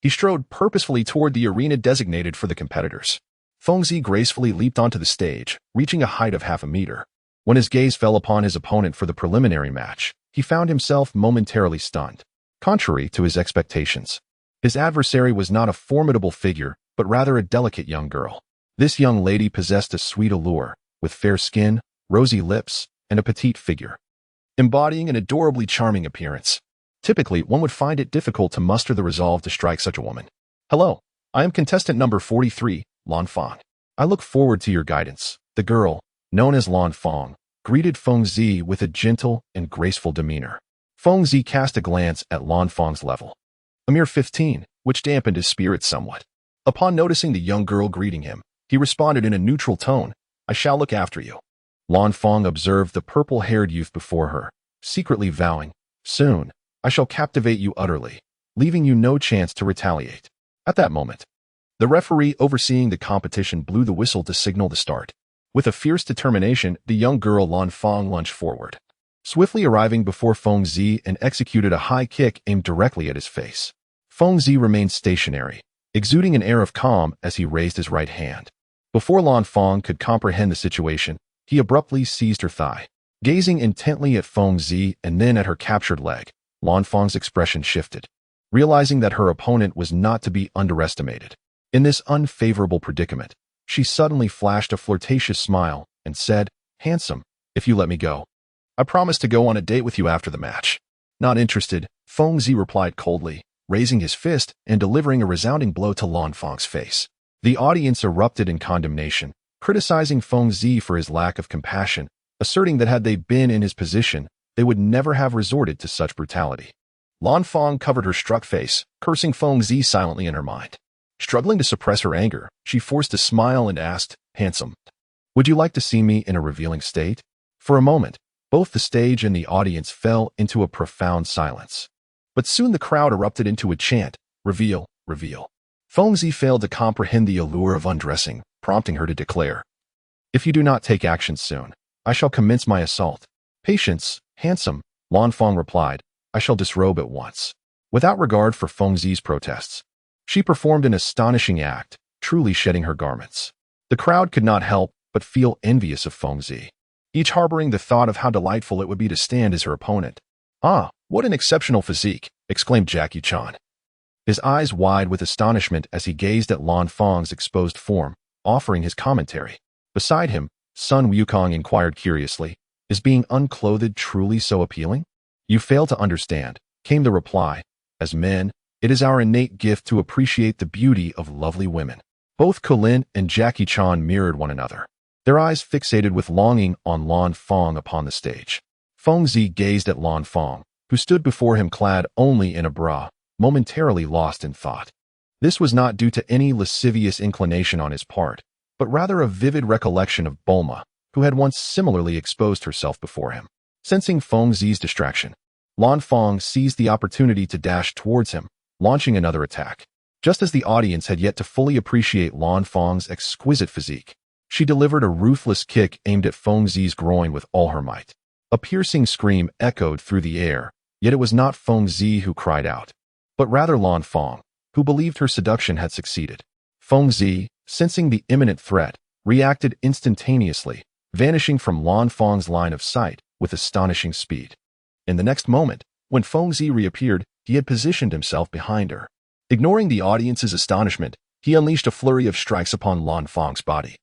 he strode purposefully toward the arena designated for the competitors. Fengzi gracefully leaped onto the stage, reaching a height of half a meter. When his gaze fell upon his opponent for the preliminary match, he found himself momentarily stunned. Contrary to his expectations, his adversary was not a formidable figure, but rather a delicate young girl. This young lady possessed a sweet allure, with fair skin, rosy lips, and a petite figure, embodying an adorably charming appearance. Typically, one would find it difficult to muster the resolve to strike such a woman. Hello, I am contestant number 43, Lan Fang. I look forward to your guidance. The girl, known as Lan Fang, greeted Fengzi with a gentle and graceful demeanor. Fengzi cast a glance at Lan Fang's level, a mere 15, which dampened his spirits somewhat. Upon noticing the young girl greeting him, he responded in a neutral tone, I shall look after you. Lan Fang observed the purple-haired youth before her, secretly vowing, soon, I shall captivate you utterly, leaving you no chance to retaliate. At that moment, the referee overseeing the competition blew the whistle to signal the start. With a fierce determination, the young girl Lan Fang lunged forward, swiftly arriving before Fengzi and executed a high kick aimed directly at his face. Fengzi remained stationary, exuding an air of calm as he raised his right hand. Before Lan Fang could comprehend the situation, he abruptly seized her thigh. Gazing intently at Fengzi and then at her captured leg, Lan Fang's expression shifted, realizing that her opponent was not to be underestimated. In this unfavorable predicament, she suddenly flashed a flirtatious smile and said, handsome, if you let me go, I promise to go on a date with you after the match. Not interested, Fengzi replied coldly, raising his fist and delivering a resounding blow to Lan Fang's face. The audience erupted in condemnation, criticizing Fengzi for his lack of compassion, asserting that had they been in his position, they would never have resorted to such brutality. Lan Fang covered her struck face, cursing Fengzi silently in her mind. Struggling to suppress her anger, she forced a smile and asked, handsome, would you like to see me in a revealing state? For a moment, both the stage and the audience fell into a profound silence. But soon the crowd erupted into a chant, reveal, reveal. Fengzi failed to comprehend the allure of undressing, prompting her to declare, if you do not take action soon, I shall commence my assault. Patience, handsome, Lan Fang replied, I shall disrobe at once. Without regard for Fengzi's protests, she performed an astonishing act, truly shedding her garments. The crowd could not help but feel envious of Fengzi, each harboring the thought of how delightful it would be to stand as her opponent. Ah, what an exceptional physique, exclaimed Jackie Chan. his eyes wide with astonishment as he gazed at Lan Fang's exposed form, offering his commentary. Beside him, Sun Wukong inquired curiously, "Is being unclothed truly so appealing?" "You fail to understand," came the reply. "As men, it is our innate gift to appreciate the beauty of lovely women." Both Colin and Jackie Chan mirrored one another, their eyes fixated with longing on Lan Fang upon the stage. Feng Zi gazed at Lan Fang, who stood before him clad only in a bra, momentarily lost in thought. This was not due to any lascivious inclination on his part, but rather a vivid recollection of Bulma, who had once similarly exposed herself before him. Sensing Feng Zi's distraction, Lan Fang seized the opportunity to dash towards him, launching another attack. Just as the audience had yet to fully appreciate Lan Fang's exquisite physique, she delivered a ruthless kick aimed at Feng Zi's groin with all her might. A piercing scream echoed through the air, yet it was not Feng Zi who cried out, but rather Lan Fang, who believed her seduction had succeeded. Feng Zi, sensing the imminent threat, reacted instantaneously, vanishing from Lan Fang's line of sight with astonishing speed. In the next moment, when Feng Zi reappeared, he had positioned himself behind her. Ignoring the audience's astonishment, he unleashed a flurry of strikes upon Lan Fang's body.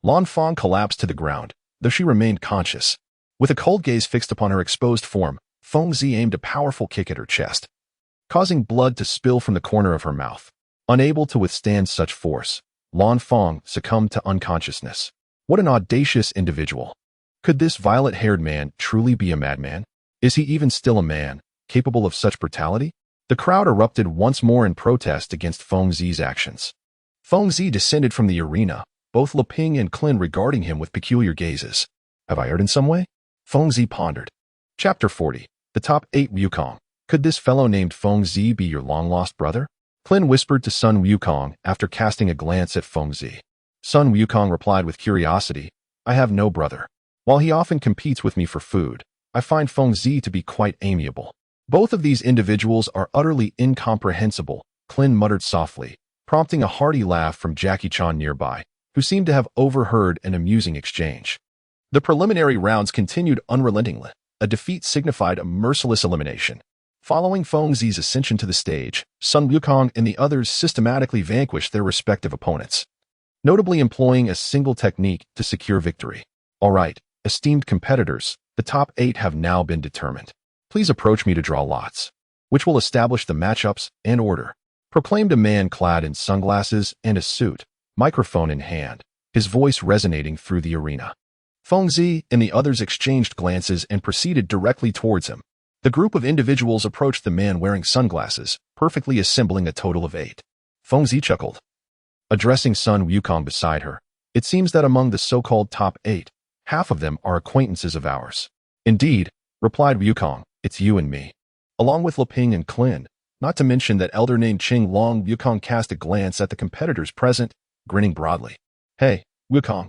Lan Fang collapsed to the ground, though she remained conscious. With a cold gaze fixed upon her exposed form, Feng Zi aimed a powerful kick at her chest, causing blood to spill from the corner of her mouth. Unable to withstand such force, Lan Fang succumbed to unconsciousness. What an audacious individual! Could this violet-haired man truly be a madman? Is he even still a man, capable of such brutality? The crowd erupted once more in protest against Feng Zi's actions. Feng Zi descended from the arena, both Leping and Clin regarding him with peculiar gazes. Have I erred in some way? Feng Zi pondered. Chapter 40. The Top 8 Wukong. Could this fellow named Feng Zi be your long-lost brother? Clin whispered to Sun Wukong after casting a glance at Feng Zi. Sun Wukong replied with curiosity, "I have no brother. While he often competes with me for food, I find Feng Zi to be quite amiable." "Both of these individuals are utterly incomprehensible," Clin muttered softly, prompting a hearty laugh from Jackie Chan nearby, who seemed to have overheard an amusing exchange. The preliminary rounds continued unrelentingly. A defeat signified a merciless elimination. Following Feng Zi's ascension to the stage, Sun Wukong and the others systematically vanquished their respective opponents, notably employing a single technique to secure victory. "All right, esteemed competitors, the top 8 have now been determined. Please approach me to draw lots, which will establish the matchups and order," proclaimed a man clad in sunglasses and a suit, microphone in hand, his voice resonating through the arena. Feng Zi and the others exchanged glances and proceeded directly towards him. The group of individuals approached the man wearing sunglasses, perfectly assembling a total of 8. Feng Zi chuckled, addressing Sun Wukong beside her. "It seems that among the so-called top 8, half of them are acquaintances of ours." "Indeed," replied Wukong, "it's you and me, along with Leping and Clin, not to mention that elder named Qing Long." Wukong cast a glance at the competitors present, grinning broadly. "Hey, Wukong,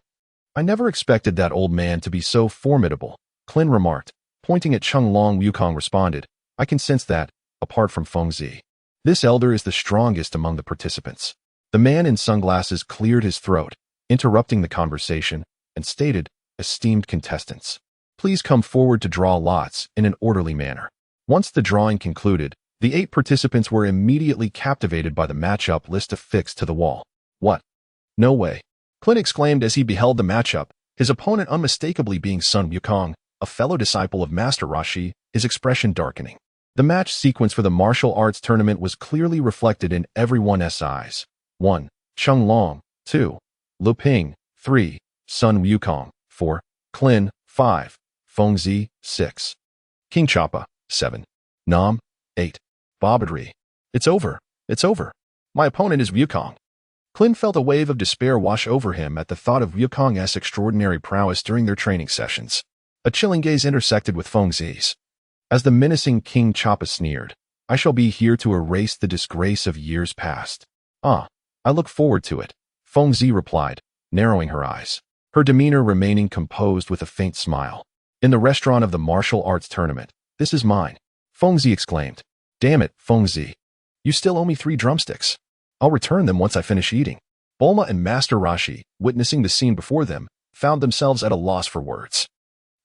I never expected that old man to be so formidable," Clin remarked. Pointing at Chung Long, Wukong responded, "I can sense that, apart from Feng Zi, this elder is the strongest among the participants." The man in sunglasses cleared his throat, interrupting the conversation, and stated, "Esteemed contestants, please come forward to draw lots in an orderly manner." Once the drawing concluded, the 8 participants were immediately captivated by the matchup list affixed to the wall. "What? No way!" Clin exclaimed as he beheld the matchup, his opponent unmistakably being Sun Wukong, a fellow disciple of Master Roshi, his expression darkening. The match sequence for the martial arts tournament was clearly reflected in everyone's eyes. 1. Chung Long. 2. Leping. 3. Sun Wukong. 4. Clin. 5. Feng Zi. 6. King Choppa. 7. Nam. 8. Bobadri. It's over. It's over. My opponent is Wukong. Clin felt a wave of despair wash over him at the thought of Wukong's extraordinary prowess during their training sessions. A chilling gaze intersected with Feng Zi's. As the menacing King Choppa sneered, "I shall be here to erase the disgrace of years past." "Ah, I look forward to it," Feng Zi replied, narrowing her eyes, her demeanor remaining composed with a faint smile. "In the restaurant of the martial arts tournament, this is mine," Feng Zi exclaimed. "Damn it, Feng Zi. You still owe me 3 drumsticks. I'll return them once I finish eating." Bulma and Master Roshi, witnessing the scene before them, found themselves at a loss for words.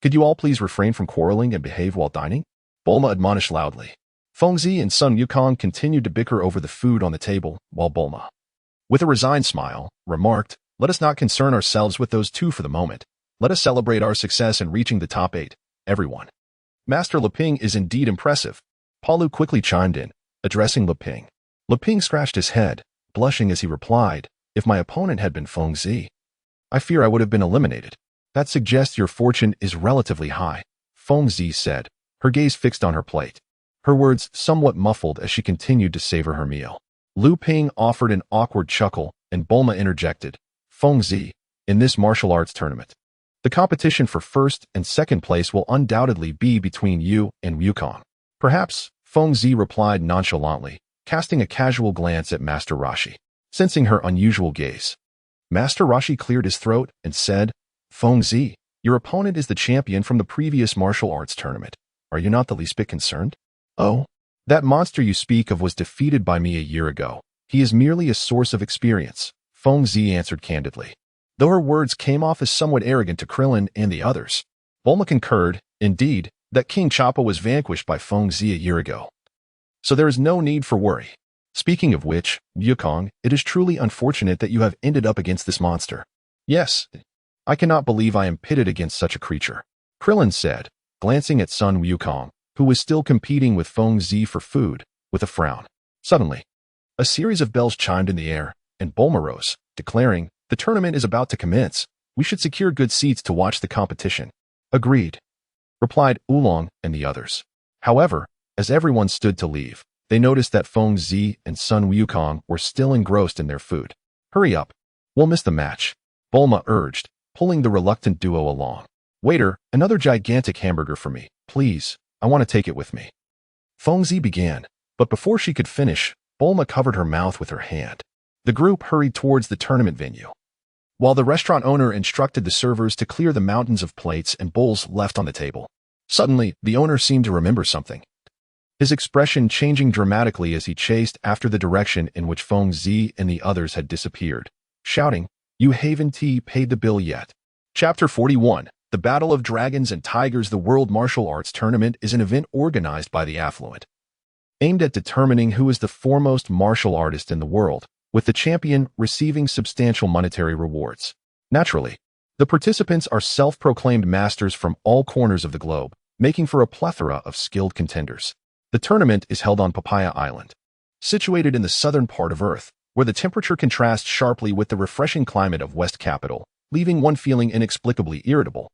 "Could you all please refrain from quarreling and behave while dining?" Bulma admonished loudly. Fengzi and Sun Yukong continued to bicker over the food on the table, while Bulma, with a resigned smile, remarked, "Let us not concern ourselves with those two for the moment. Let us celebrate our success in reaching the top 8, everyone." "Master Leping is indeed impressive," Palu quickly chimed in, addressing Leping. Leping scratched his head, blushing as he replied, "If my opponent had been Fengzi, I fear I would have been eliminated." "That suggests your fortune is relatively high," Fengzi said, her gaze fixed on her plate, her words somewhat muffled as she continued to savor her meal. Lu Ping offered an awkward chuckle, and Bulma interjected, "Fengzi, in this martial arts tournament, the competition for first and second place will undoubtedly be between you and Wukong." "Perhaps," Fengzi replied nonchalantly, casting a casual glance at Master Roshi. Sensing her unusual gaze, Master Roshi cleared his throat and said, "Fengzi, your opponent is the champion from the previous martial arts tournament. Are you not the least bit concerned?" "Oh, that monster you speak of was defeated by me a year ago. He is merely a source of experience," Fengzi answered candidly. Though her words came off as somewhat arrogant to Krillin and the others, Bulma concurred, indeed, that King Choppa was vanquished by Fengzi a year ago. So there is no need for worry. Speaking of which, Wukong, it is truly unfortunate that you have ended up against this monster. "Yes, I cannot believe I am pitted against such a creature," Krillin said, glancing at Sun Wukong, who was still competing with Fengzi for food, with a frown. Suddenly, a series of bells chimed in the air, and Bulma rose, declaring, "The tournament is about to commence. We should secure good seats to watch the competition." "Agreed," replied Oolong and the others. However, as everyone stood to leave, they noticed that Fengzi and Sun Wukong were still engrossed in their food. "Hurry up. We'll miss the match," Bulma urged, pulling the reluctant duo along. "Waiter, another gigantic hamburger for me, please. I want to take it with me." Fengzi began, but before she could finish, Bulma covered her mouth with her hand. The group hurried towards the tournament venue, while the restaurant owner instructed the servers to clear the mountains of plates and bowls left on the table. Suddenly, the owner seemed to remember something, his expression changing dramatically as he chased after the direction in which Fengzi and the others had disappeared, shouting, "You Haven Tea paid the bill yet?" Chapter 41, The Battle of Dragons and Tigers. The World Martial Arts Tournament is an event organized by the affluent, aimed at determining who is the foremost martial artist in the world, with the champion receiving substantial monetary rewards. Naturally, the participants are self-proclaimed masters from all corners of the globe, making for a plethora of skilled contenders. The tournament is held on Papaya Island, situated in the southern part of Earth, where the temperature contrasts sharply with the refreshing climate of West Capital, leaving one feeling inexplicably irritable.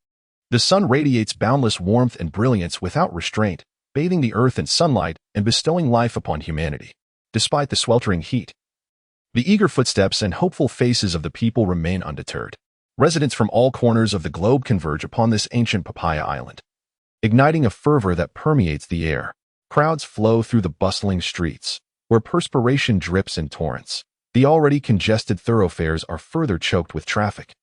The sun radiates boundless warmth and brilliance without restraint, bathing the earth in sunlight and bestowing life upon humanity. Despite the sweltering heat, the eager footsteps and hopeful faces of the people remain undeterred. Residents from all corners of the globe converge upon this ancient Papaya Island, igniting a fervor that permeates the air. Crowds flow through the bustling streets, where perspiration drips in torrents. The already congested thoroughfares are further choked with traffic,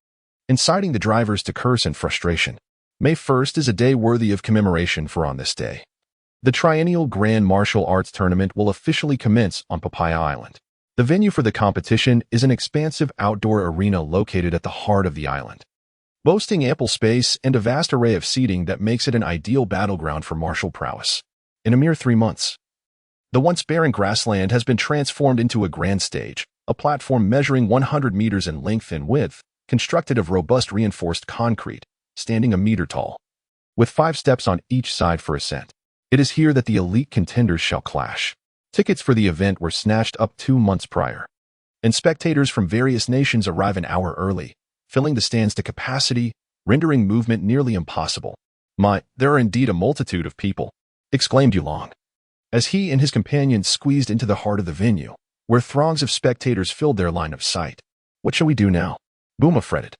inciting the drivers to curse in frustration. May 1st is a day worthy of commemoration, for on this day, the Triennial Grand Martial Arts Tournament will officially commence on Papaya Island. The venue for the competition is an expansive outdoor arena located at the heart of the island, boasting ample space and a vast array of seating that makes it an ideal battleground for martial prowess. In a mere 3 months, the once barren grassland has been transformed into a grand stage, a platform measuring 100 meters in length and width, constructed of robust reinforced concrete, standing a meter tall, with 5 steps on each side for ascent. It is here that the elite contenders shall clash. Tickets for the event were snatched up 2 months prior, and spectators from various nations arrive an hour early, filling the stands to capacity, rendering movement nearly impossible. "My, there are indeed a multitude of people," exclaimed Yulong, as he and his companions squeezed into the heart of the venue, where throngs of spectators filled their line of sight. "What shall we do now?" Bulma fretted.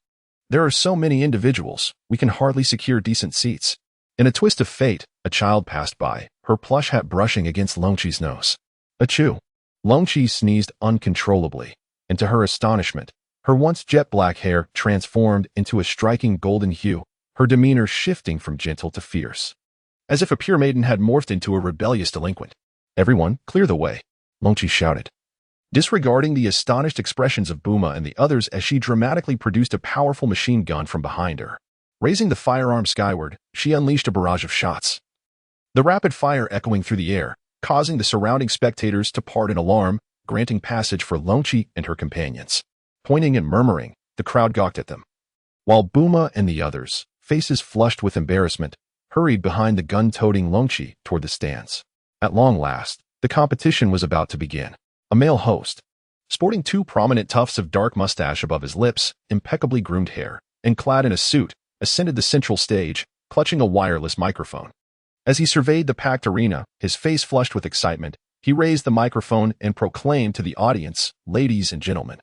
"There are so many individuals, we can hardly secure decent seats." In a twist of fate, a child passed by, her plush hat brushing against Longqi's nose. "Achoo!" Longqi sneezed uncontrollably, and to her astonishment, her once jet-black hair transformed into a striking golden hue, her demeanor shifting from gentle to fierce, as if a pure maiden had morphed into a rebellious delinquent. "Everyone, clear the way," Longqi shouted, disregarding the astonished expressions of Bulma and the others as she dramatically produced a powerful machine gun from behind her. Raising the firearm skyward, she unleashed a barrage of shots, the rapid fire echoing through the air, causing the surrounding spectators to part in alarm, granting passage for Longqi and her companions. Pointing and murmuring, the crowd gawked at them. While Buma and the others, faces flushed with embarrassment, hurried behind the gun-toting Longqi toward the stands. At long last, the competition was about to begin. A male host, sporting two prominent tufts of dark mustache above his lips, impeccably groomed hair, and clad in a suit, ascended the central stage, clutching a wireless microphone. As he surveyed the packed arena, his face flushed with excitement, he raised the microphone and proclaimed to the audience, "Ladies and gentlemen,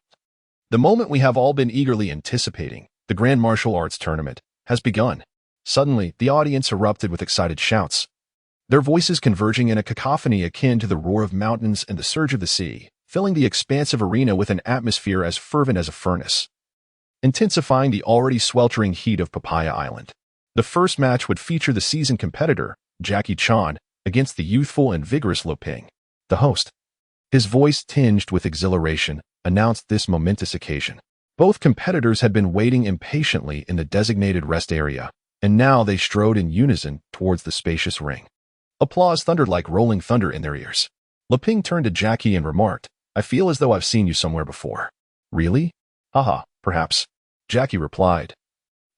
the moment we have all been eagerly anticipating, the Grand Martial Arts Tournament, has begun." Suddenly, the audience erupted with excited shouts, their voices converging in a cacophony akin to the roar of mountains and the surge of the sea, filling the expansive arena with an atmosphere as fervent as a furnace, intensifying the already sweltering heat of Papaya Island. The first match would feature the seasoned competitor, Jackie Chan, against the youthful and vigorous Luping. The host, his voice tinged with exhilaration, announced this momentous occasion. Both competitors had been waiting impatiently in the designated rest area, and now they strode in unison towards the spacious ring. Applause thundered like rolling thunder in their ears. Luping turned to Jackie and remarked, "I feel as though I've seen you somewhere before." "Really?" "Haha, perhaps," Jackie replied,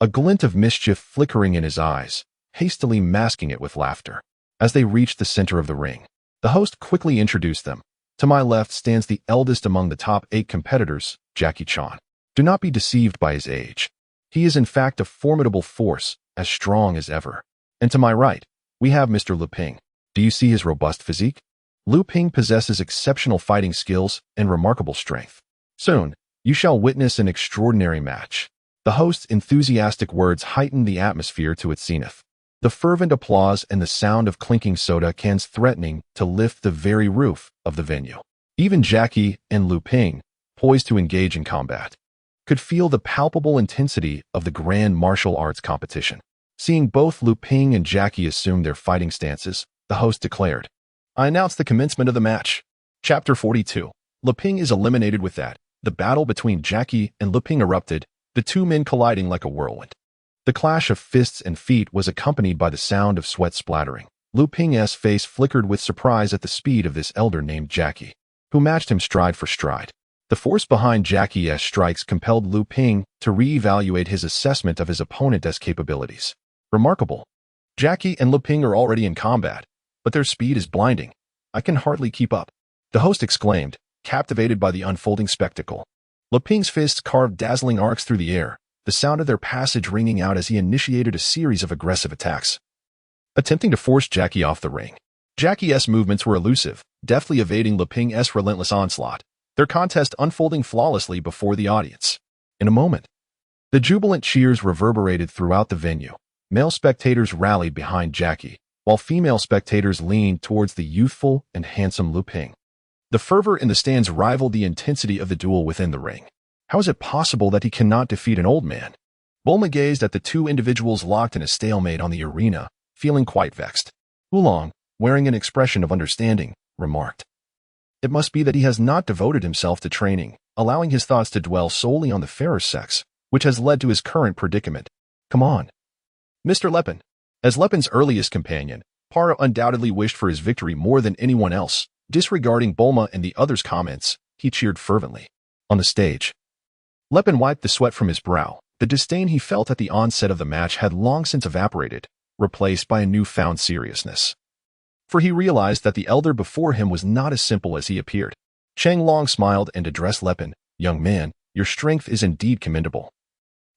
a glint of mischief flickering in his eyes, hastily masking it with laughter. As they reached the center of the ring, the host quickly introduced them. "To my left stands the eldest among the top 8 competitors, Jackie Chan. Do not be deceived by his age. He is in fact a formidable force, as strong as ever. And to my right, we have Mr. Luping. Do you see his robust physique? Luping possesses exceptional fighting skills and remarkable strength. Soon, you shall witness an extraordinary match." The host's enthusiastic words heightened the atmosphere to its zenith. The fervent applause and the sound of clinking soda cans threatening to lift the very roof of the venue. Even Jackie and Luping, poised to engage in combat, could feel the palpable intensity of the grand martial arts competition. Seeing both Luping and Jackie assume their fighting stances, the host declared, "I announce the commencement of the match." Chapter 42. Luping is eliminated. With that, the battle between Jackie and Luping erupted, the two men colliding like a whirlwind. The clash of fists and feet was accompanied by the sound of sweat splattering. Luping's face flickered with surprise at the speed of this elder named Jackie, who matched him stride for stride. The force behind Jackie's strikes compelled Luping to re-evaluate his assessment of his opponent's capabilities. "Remarkable. Jackie and Luping are already in combat, but their speed is blinding. I can hardly keep up," the host exclaimed, captivated by the unfolding spectacle. Luping's fists carved dazzling arcs through the air, the sound of their passage ringing out as he initiated a series of aggressive attacks, attempting to force Jackie off the ring. Jackie's movements were elusive, deftly evading Luping's relentless onslaught, their contest unfolding flawlessly before the audience. In a moment, the jubilant cheers reverberated throughout the venue. Male spectators rallied behind Jackie, while female spectators leaned towards the youthful and handsome Luping. The fervor in the stands rivaled the intensity of the duel within the ring. How is it possible that he cannot defeat an old man? Bulma gazed at the two individuals locked in a stalemate on the arena, feeling quite vexed. Oolong, wearing an expression of understanding, remarked, "It must be that he has not devoted himself to training, allowing his thoughts to dwell solely on the fairer sex, which has led to his current predicament. Come on, Mr. Lepin." As Lepin's earliest companion, Para undoubtedly wished for his victory more than anyone else. Disregarding Bulma and the others' comments, he cheered fervently. On the stage, Lepin wiped the sweat from his brow. The disdain he felt at the onset of the match had long since evaporated, replaced by a newfound seriousness. For he realized that the elder before him was not as simple as he appeared. Chang Long smiled and addressed Lepin, "Young man, your strength is indeed commendable,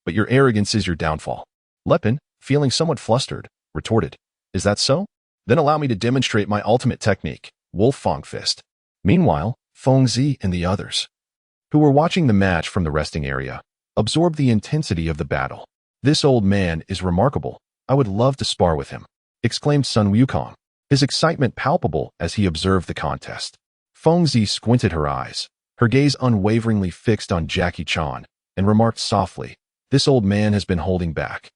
but your arrogance is your downfall." Lepin, feeling somewhat flustered, retorted, "Is that so? Then allow me to demonstrate my ultimate technique, Wolf Fong Fist." Meanwhile, Feng Zi and the others, who were watching the match from the resting area, absorbed the intensity of the battle. "This old man is remarkable. I would love to spar with him," exclaimed Sun Wukong, his excitement palpable as he observed the contest. Feng Zi squinted her eyes, her gaze unwaveringly fixed on Jackie Chan, and remarked softly, "This old man has been holding back.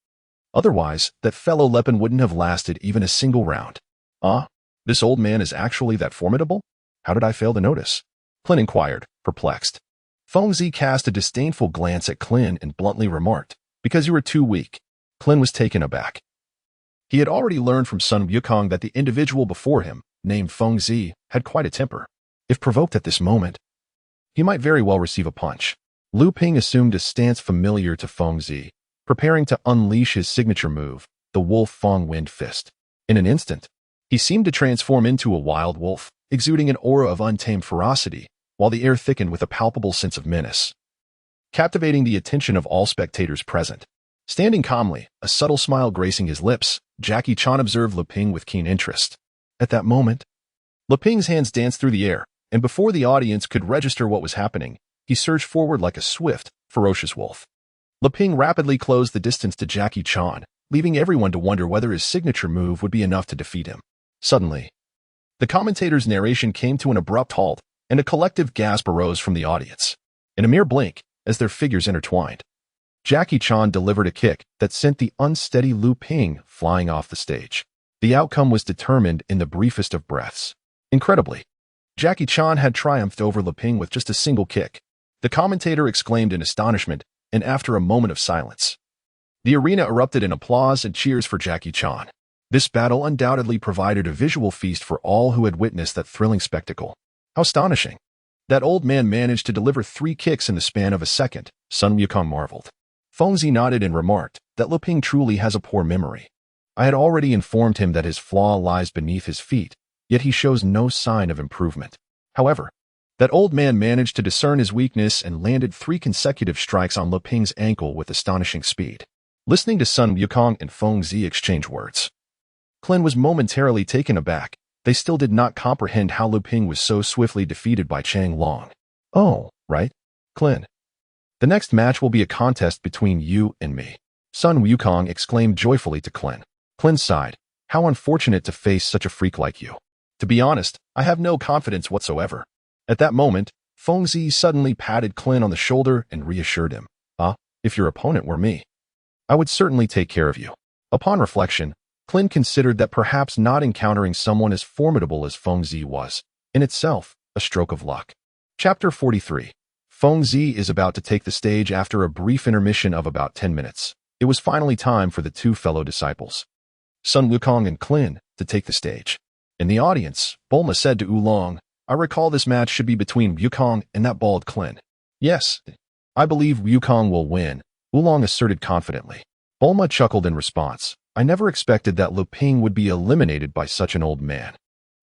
Otherwise, that fellow Lepin wouldn't have lasted even a single round." "Ah, this old man is actually that formidable? How did I fail to notice?" Clin inquired, perplexed. Feng Zi cast a disdainful glance at Clin and bluntly remarked, "Because you were too weak." Clin was taken aback. He had already learned from Sun Wukong that the individual before him named Feng Zi, had quite a temper. If provoked at this moment, he might very well receive a punch. Lu Ping assumed a stance familiar to Feng Zi, preparing to unleash his signature move, the Wolf Fong Wind Fist. In an instant, he seemed to transform into a wild wolf, exuding an aura of untamed ferocity, while the air thickened with a palpable sense of menace, captivating the attention of all spectators present. Standing calmly, a subtle smile gracing his lips, Jackie Chan observed Lu Ping with keen interest. At that moment, Lu Ping's hands danced through the air, and before the audience could register what was happening, he surged forward like a swift, ferocious wolf. Lu Ping rapidly closed the distance to Jackie Chan, leaving everyone to wonder whether his signature move would be enough to defeat him. Suddenly, the commentator's narration came to an abrupt halt, and a collective gasp arose from the audience. In a mere blink, as their figures intertwined, Jackie Chan delivered a kick that sent the unsteady Lu Ping flying off the stage. The outcome was determined in the briefest of breaths. Incredibly, Jackie Chan had triumphed over Lu Ping with just a single kick. The commentator exclaimed in astonishment, and after a moment of silence, the arena erupted in applause and cheers for Jackie Chan. This battle undoubtedly provided a visual feast for all who had witnessed that thrilling spectacle. How astonishing! That old man managed to deliver 3 kicks in the span of a second, Sun Wukong marveled. Feng Zi nodded and remarked that Lu Ping truly has a poor memory. I had already informed him that his flaw lies beneath his feet, yet he shows no sign of improvement. However, that old man managed to discern his weakness and landed 3 consecutive strikes on Lu Ping's ankle with astonishing speed. Listening to Sun Wukong and Feng Zi exchange words, Clin was momentarily taken aback. They still did not comprehend how Lu Ping was so swiftly defeated by Chang Long. Oh, right, Clin. The next match will be a contest between you and me. Sun Wukong exclaimed joyfully to Clin. Clin sighed. How unfortunate to face such a freak like you. To be honest, I have no confidence whatsoever. At that moment, Feng Zi suddenly patted Clin on the shoulder and reassured him. If your opponent were me, I would certainly take care of you. Upon reflection, Clin considered that perhaps not encountering someone as formidable as Feng Zi was, in itself, a stroke of luck. Chapter 43. Feng Zi is about to take the stage after a brief intermission of about 10 minutes. It was finally time for the 2 fellow disciples, Sun Wukong and Clin, to take the stage. In the audience, Bulma said to Oolong, I recall this match should be between Wukong and that bald Clin. Yes, I believe Wukong will win, Oolong asserted confidently. Bulma chuckled in response. I never expected that Lu Ping would be eliminated by such an old man.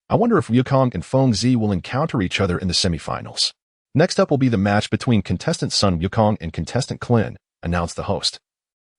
I wonder if Wukong and Feng Zi will encounter each other in the semifinals. Next up will be the match between contestant Sun Wukong and contestant Clin, announced the host,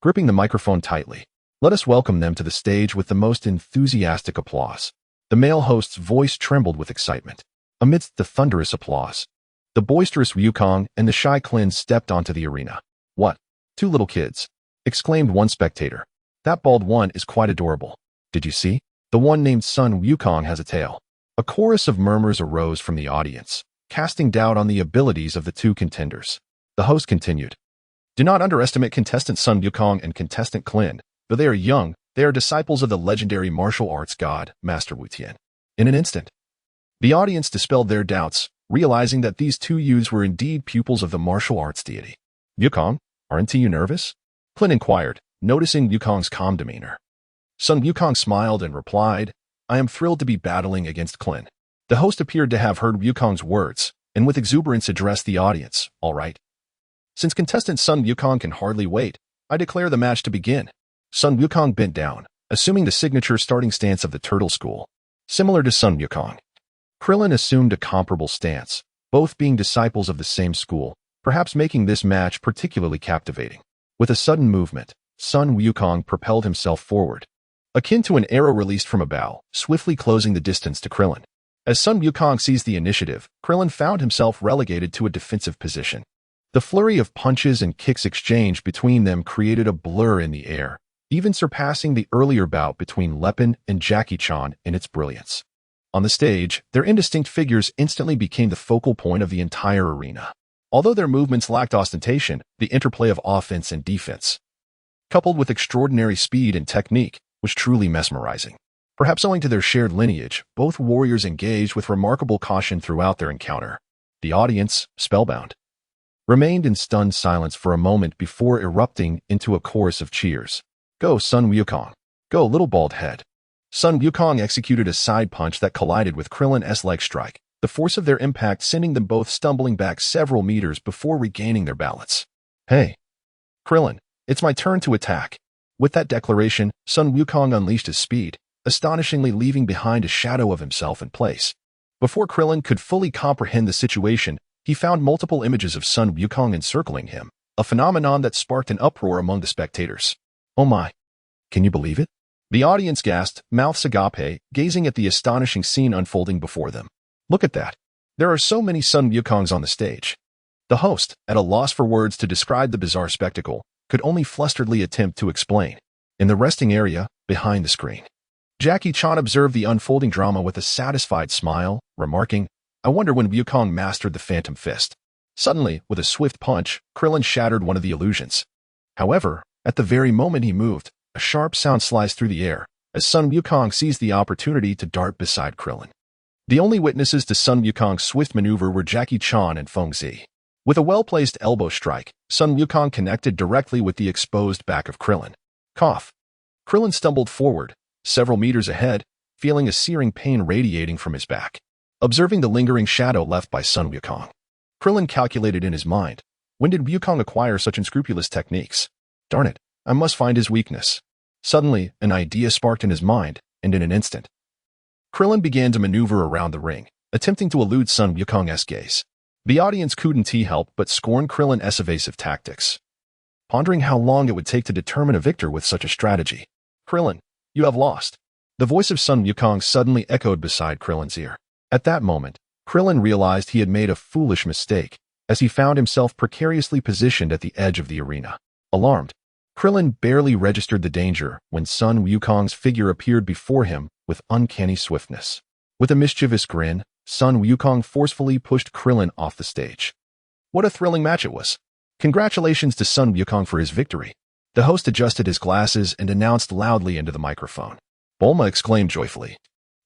gripping the microphone tightly. Let us welcome them to the stage with the most enthusiastic applause. The male host's voice trembled with excitement. Amidst the thunderous applause, the boisterous Wukong and the shy Clin stepped onto the arena. What? 2 little kids, exclaimed one spectator. That bald one is quite adorable. Did you see? The one named Sun Wukong has a tail. A chorus of murmurs arose from the audience, casting doubt on the abilities of the 2 contenders. The host continued. Do not underestimate contestant Sun Wukong and contestant Clin. Though they are young, they are disciples of the legendary martial arts god, Master Wu Tian. In an instant, the audience dispelled their doubts, realizing that these 2 youths were indeed pupils of the martial arts deity. Wukong, aren't you nervous? Clin inquired, noticing Wukong's calm demeanor. Sun Wukong smiled and replied, I am thrilled to be battling against Clin. The host appeared to have heard Wukong's words, and with exuberance addressed the audience. All right. Since contestant Sun Wukong can hardly wait, I declare the match to begin. Sun Wukong bent down, assuming the signature starting stance of the Turtle School. Similar to Sun Wukong, Krillin assumed a comparable stance, both being disciples of the same school, perhaps making this match particularly captivating. With a sudden movement, Sun Wukong propelled himself forward, akin to an arrow released from a bow, swiftly closing the distance to Krillin. As Sun Wukong seized the initiative, Krillin found himself relegated to a defensive position. The flurry of punches and kicks exchanged between them created a blur in the air, even surpassing the earlier bout between Lepin and Jackie Chan in its brilliance. On the stage, their indistinct figures instantly became the focal point of the entire arena. Although their movements lacked ostentation, the interplay of offense and defense, coupled with extraordinary speed and technique, was truly mesmerizing. Perhaps owing to their shared lineage, both warriors engaged with remarkable caution throughout their encounter. The audience, spellbound, remained in stunned silence for a moment before erupting into a chorus of cheers. Go, Sun Wukong. Go, little bald head. Sun Wukong executed a side punch that collided with Krillin's leg strike, the force of their impact sending them both stumbling back several meters before regaining their balance. Hey, Krillin, it's my turn to attack. With that declaration, Sun Wukong unleashed his speed, astonishingly leaving behind a shadow of himself in place. Before Krillin could fully comprehend the situation, he found multiple images of Sun Wukong encircling him, a phenomenon that sparked an uproar among the spectators. Oh my! Can you believe it? The audience gasped, mouths agape, gazing at the astonishing scene unfolding before them. Look at that. There are so many Sun Wukongs on the stage. The host, at a loss for words to describe the bizarre spectacle, could only flusteredly attempt to explain. In the resting area, behind the screen, Jackie Chan observed the unfolding drama with a satisfied smile, remarking, I wonder when Wukong mastered the Phantom Fist. Suddenly, with a swift punch, Krillin shattered one of the illusions. However, at the very moment he moved, a sharp sound sliced through the air, as Sun Wukong seized the opportunity to dart beside Krillin. The only witnesses to Sun Wukong's swift maneuver were Jackie Chan and Feng Zi. With a well-placed elbow strike, Sun Wukong connected directly with the exposed back of Krillin. Cough. Krillin stumbled forward, several meters ahead, feeling a searing pain radiating from his back. Observing the lingering shadow left by Sun Wukong, Krillin calculated in his mind, when did Wukong acquire such unscrupulous techniques? Darn it, I must find his weakness. Suddenly, an idea sparked in his mind, and in an instant, Krillin began to maneuver around the ring, attempting to elude Sun Wukong's gaze. The audience couldn't help but scorn Krillin's evasive tactics, pondering how long it would take to determine a victor with such a strategy. Krillin, you have lost. The voice of Sun Wukong suddenly echoed beside Krillin's ear. At that moment, Krillin realized he had made a foolish mistake, as he found himself precariously positioned at the edge of the arena. Alarmed, Krillin barely registered the danger when Sun Wukong's figure appeared before him with uncanny swiftness. With a mischievous grin, Sun Wukong forcefully pushed Krillin off the stage. What a thrilling match it was. Congratulations to Sun Wukong for his victory. The host adjusted his glasses and announced loudly into the microphone. Bulma exclaimed joyfully.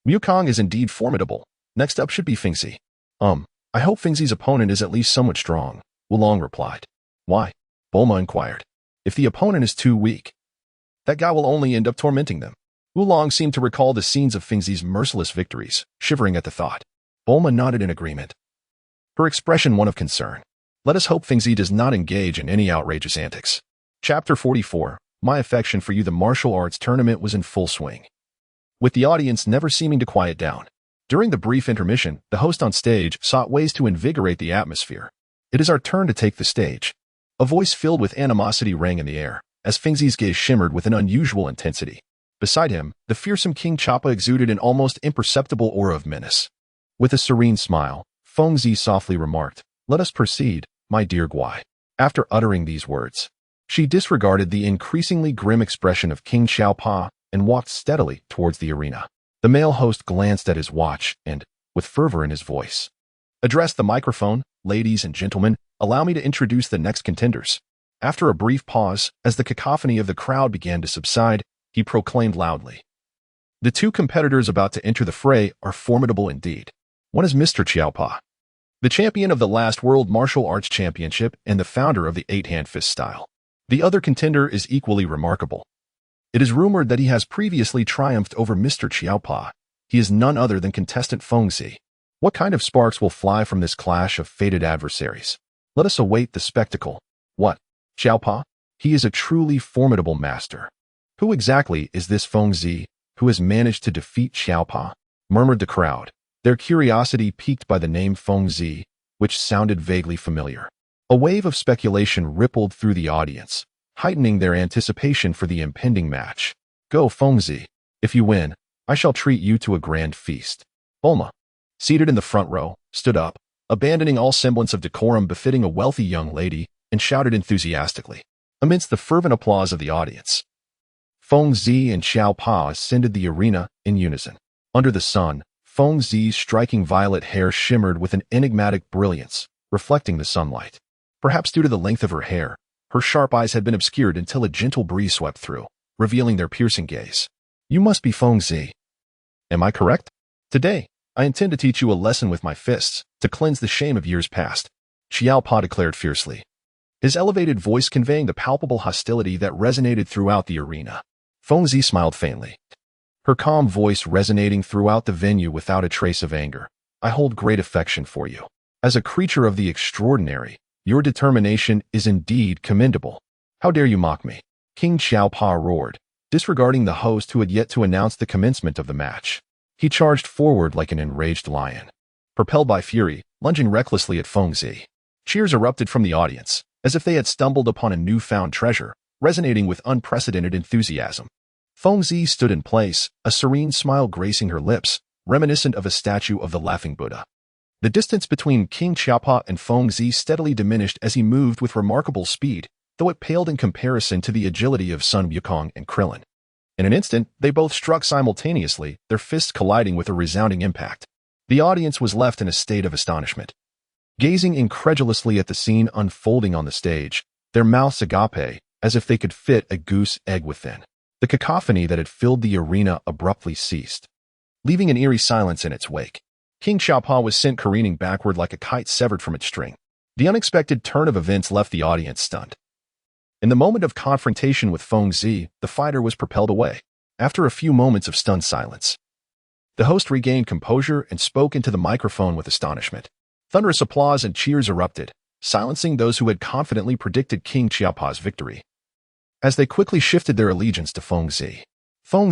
Wukong is indeed formidable. Next up should be Feng Zi. I hope Feng Zi's opponent is at least somewhat strong, Wulong replied. Why? Bulma inquired. If the opponent is too weak, that guy will only end up tormenting them. Wulong seemed to recall the scenes of Feng Zi's merciless victories, shivering at the thought. Bulma nodded in agreement, her expression one of concern. Let us hope Feng Zi does not engage in any outrageous antics. Chapter 44, My Affection for You. The martial arts tournament was in full swing, with the audience never seeming to quiet down. During the brief intermission, the host on stage sought ways to invigorate the atmosphere. It is our turn to take the stage. A voice filled with animosity rang in the air, as Feng Zi's gaze shimmered with an unusual intensity. Beside him, the fearsome King Choppa exuded an almost imperceptible aura of menace. With a serene smile, Feng Zi softly remarked, Let us proceed, my dear Guai. After uttering these words, she disregarded the increasingly grim expression of King Xiaopa and walked steadily towards the arena. The male host glanced at his watch and, with fervor in his voice, addressed the microphone. Ladies and gentlemen, allow me to introduce the next contenders. After a brief pause, as the cacophony of the crowd began to subside, he proclaimed loudly. The two competitors about to enter the fray are formidable indeed. One is Mr. Xiaopa, the champion of the last World Martial Arts Championship and the founder of the eight-hand fist style. The other contender is equally remarkable. It is rumored that he has previously triumphed over Mr. Xiaopa. He is none other than contestant Feng Zi. What kind of sparks will fly from this clash of fated adversaries? Let us await the spectacle. What? Xiaopa? He is a truly formidable master. Who exactly is this Feng Zi, who has managed to defeat Xiaopa? Murmured the crowd, their curiosity piqued by the name Feng Zi, which sounded vaguely familiar. A wave of speculation rippled through the audience, heightening their anticipation for the impending match. Go, Feng Zi. If you win, I shall treat you to a grand feast. Bulma, seated in the front row, stood up, abandoning all semblance of decorum befitting a wealthy young lady, and shouted enthusiastically. Amidst the fervent applause of the audience, Feng Zi and Xiaopa ascended the arena in unison. Under the sun, Feng Zi's striking violet hair shimmered with an enigmatic brilliance, reflecting the sunlight. Perhaps due to the length of her hair, her sharp eyes had been obscured until a gentle breeze swept through, revealing their piercing gaze. You must be Feng Zi. Am I correct? Today, I intend to teach you a lesson with my fists, to cleanse the shame of years past, Xiaopa declared fiercely, his elevated voice conveying the palpable hostility that resonated throughout the arena. Feng Zi smiled faintly, her calm voice resonating throughout the venue without a trace of anger. I hold great affection for you. As a creature of the extraordinary, your determination is indeed commendable. How dare you mock me? King Xiaopa roared, disregarding the host who had yet to announce the commencement of the match. He charged forward like an enraged lion, propelled by fury, lunging recklessly at Feng Zi. Cheers erupted from the audience, as if they had stumbled upon a newfound treasure, resonating with unprecedented enthusiasm. Feng Zi stood in place, a serene smile gracing her lips, reminiscent of a statue of the Laughing Buddha. The distance between King Xiaopa and Feng Zi steadily diminished as he moved with remarkable speed, though it paled in comparison to the agility of Sun Wukong and Krillin. In an instant, they both struck simultaneously, their fists colliding with a resounding impact. The audience was left in a state of astonishment, gazing incredulously at the scene unfolding on the stage, their mouths agape, as if they could fit a goose egg within. The cacophony that had filled the arena abruptly ceased, leaving an eerie silence in its wake. King Xiaopa was sent careening backward like a kite severed from its string. The unexpected turn of events left the audience stunned. In the moment of confrontation with Feng Zi, the fighter was propelled away. After a few moments of stunned silence, the host regained composure and spoke into the microphone with astonishment. Thunderous applause and cheers erupted, silencing those who had confidently predicted King Xiaopa's victory. As they quickly shifted their allegiance to Feng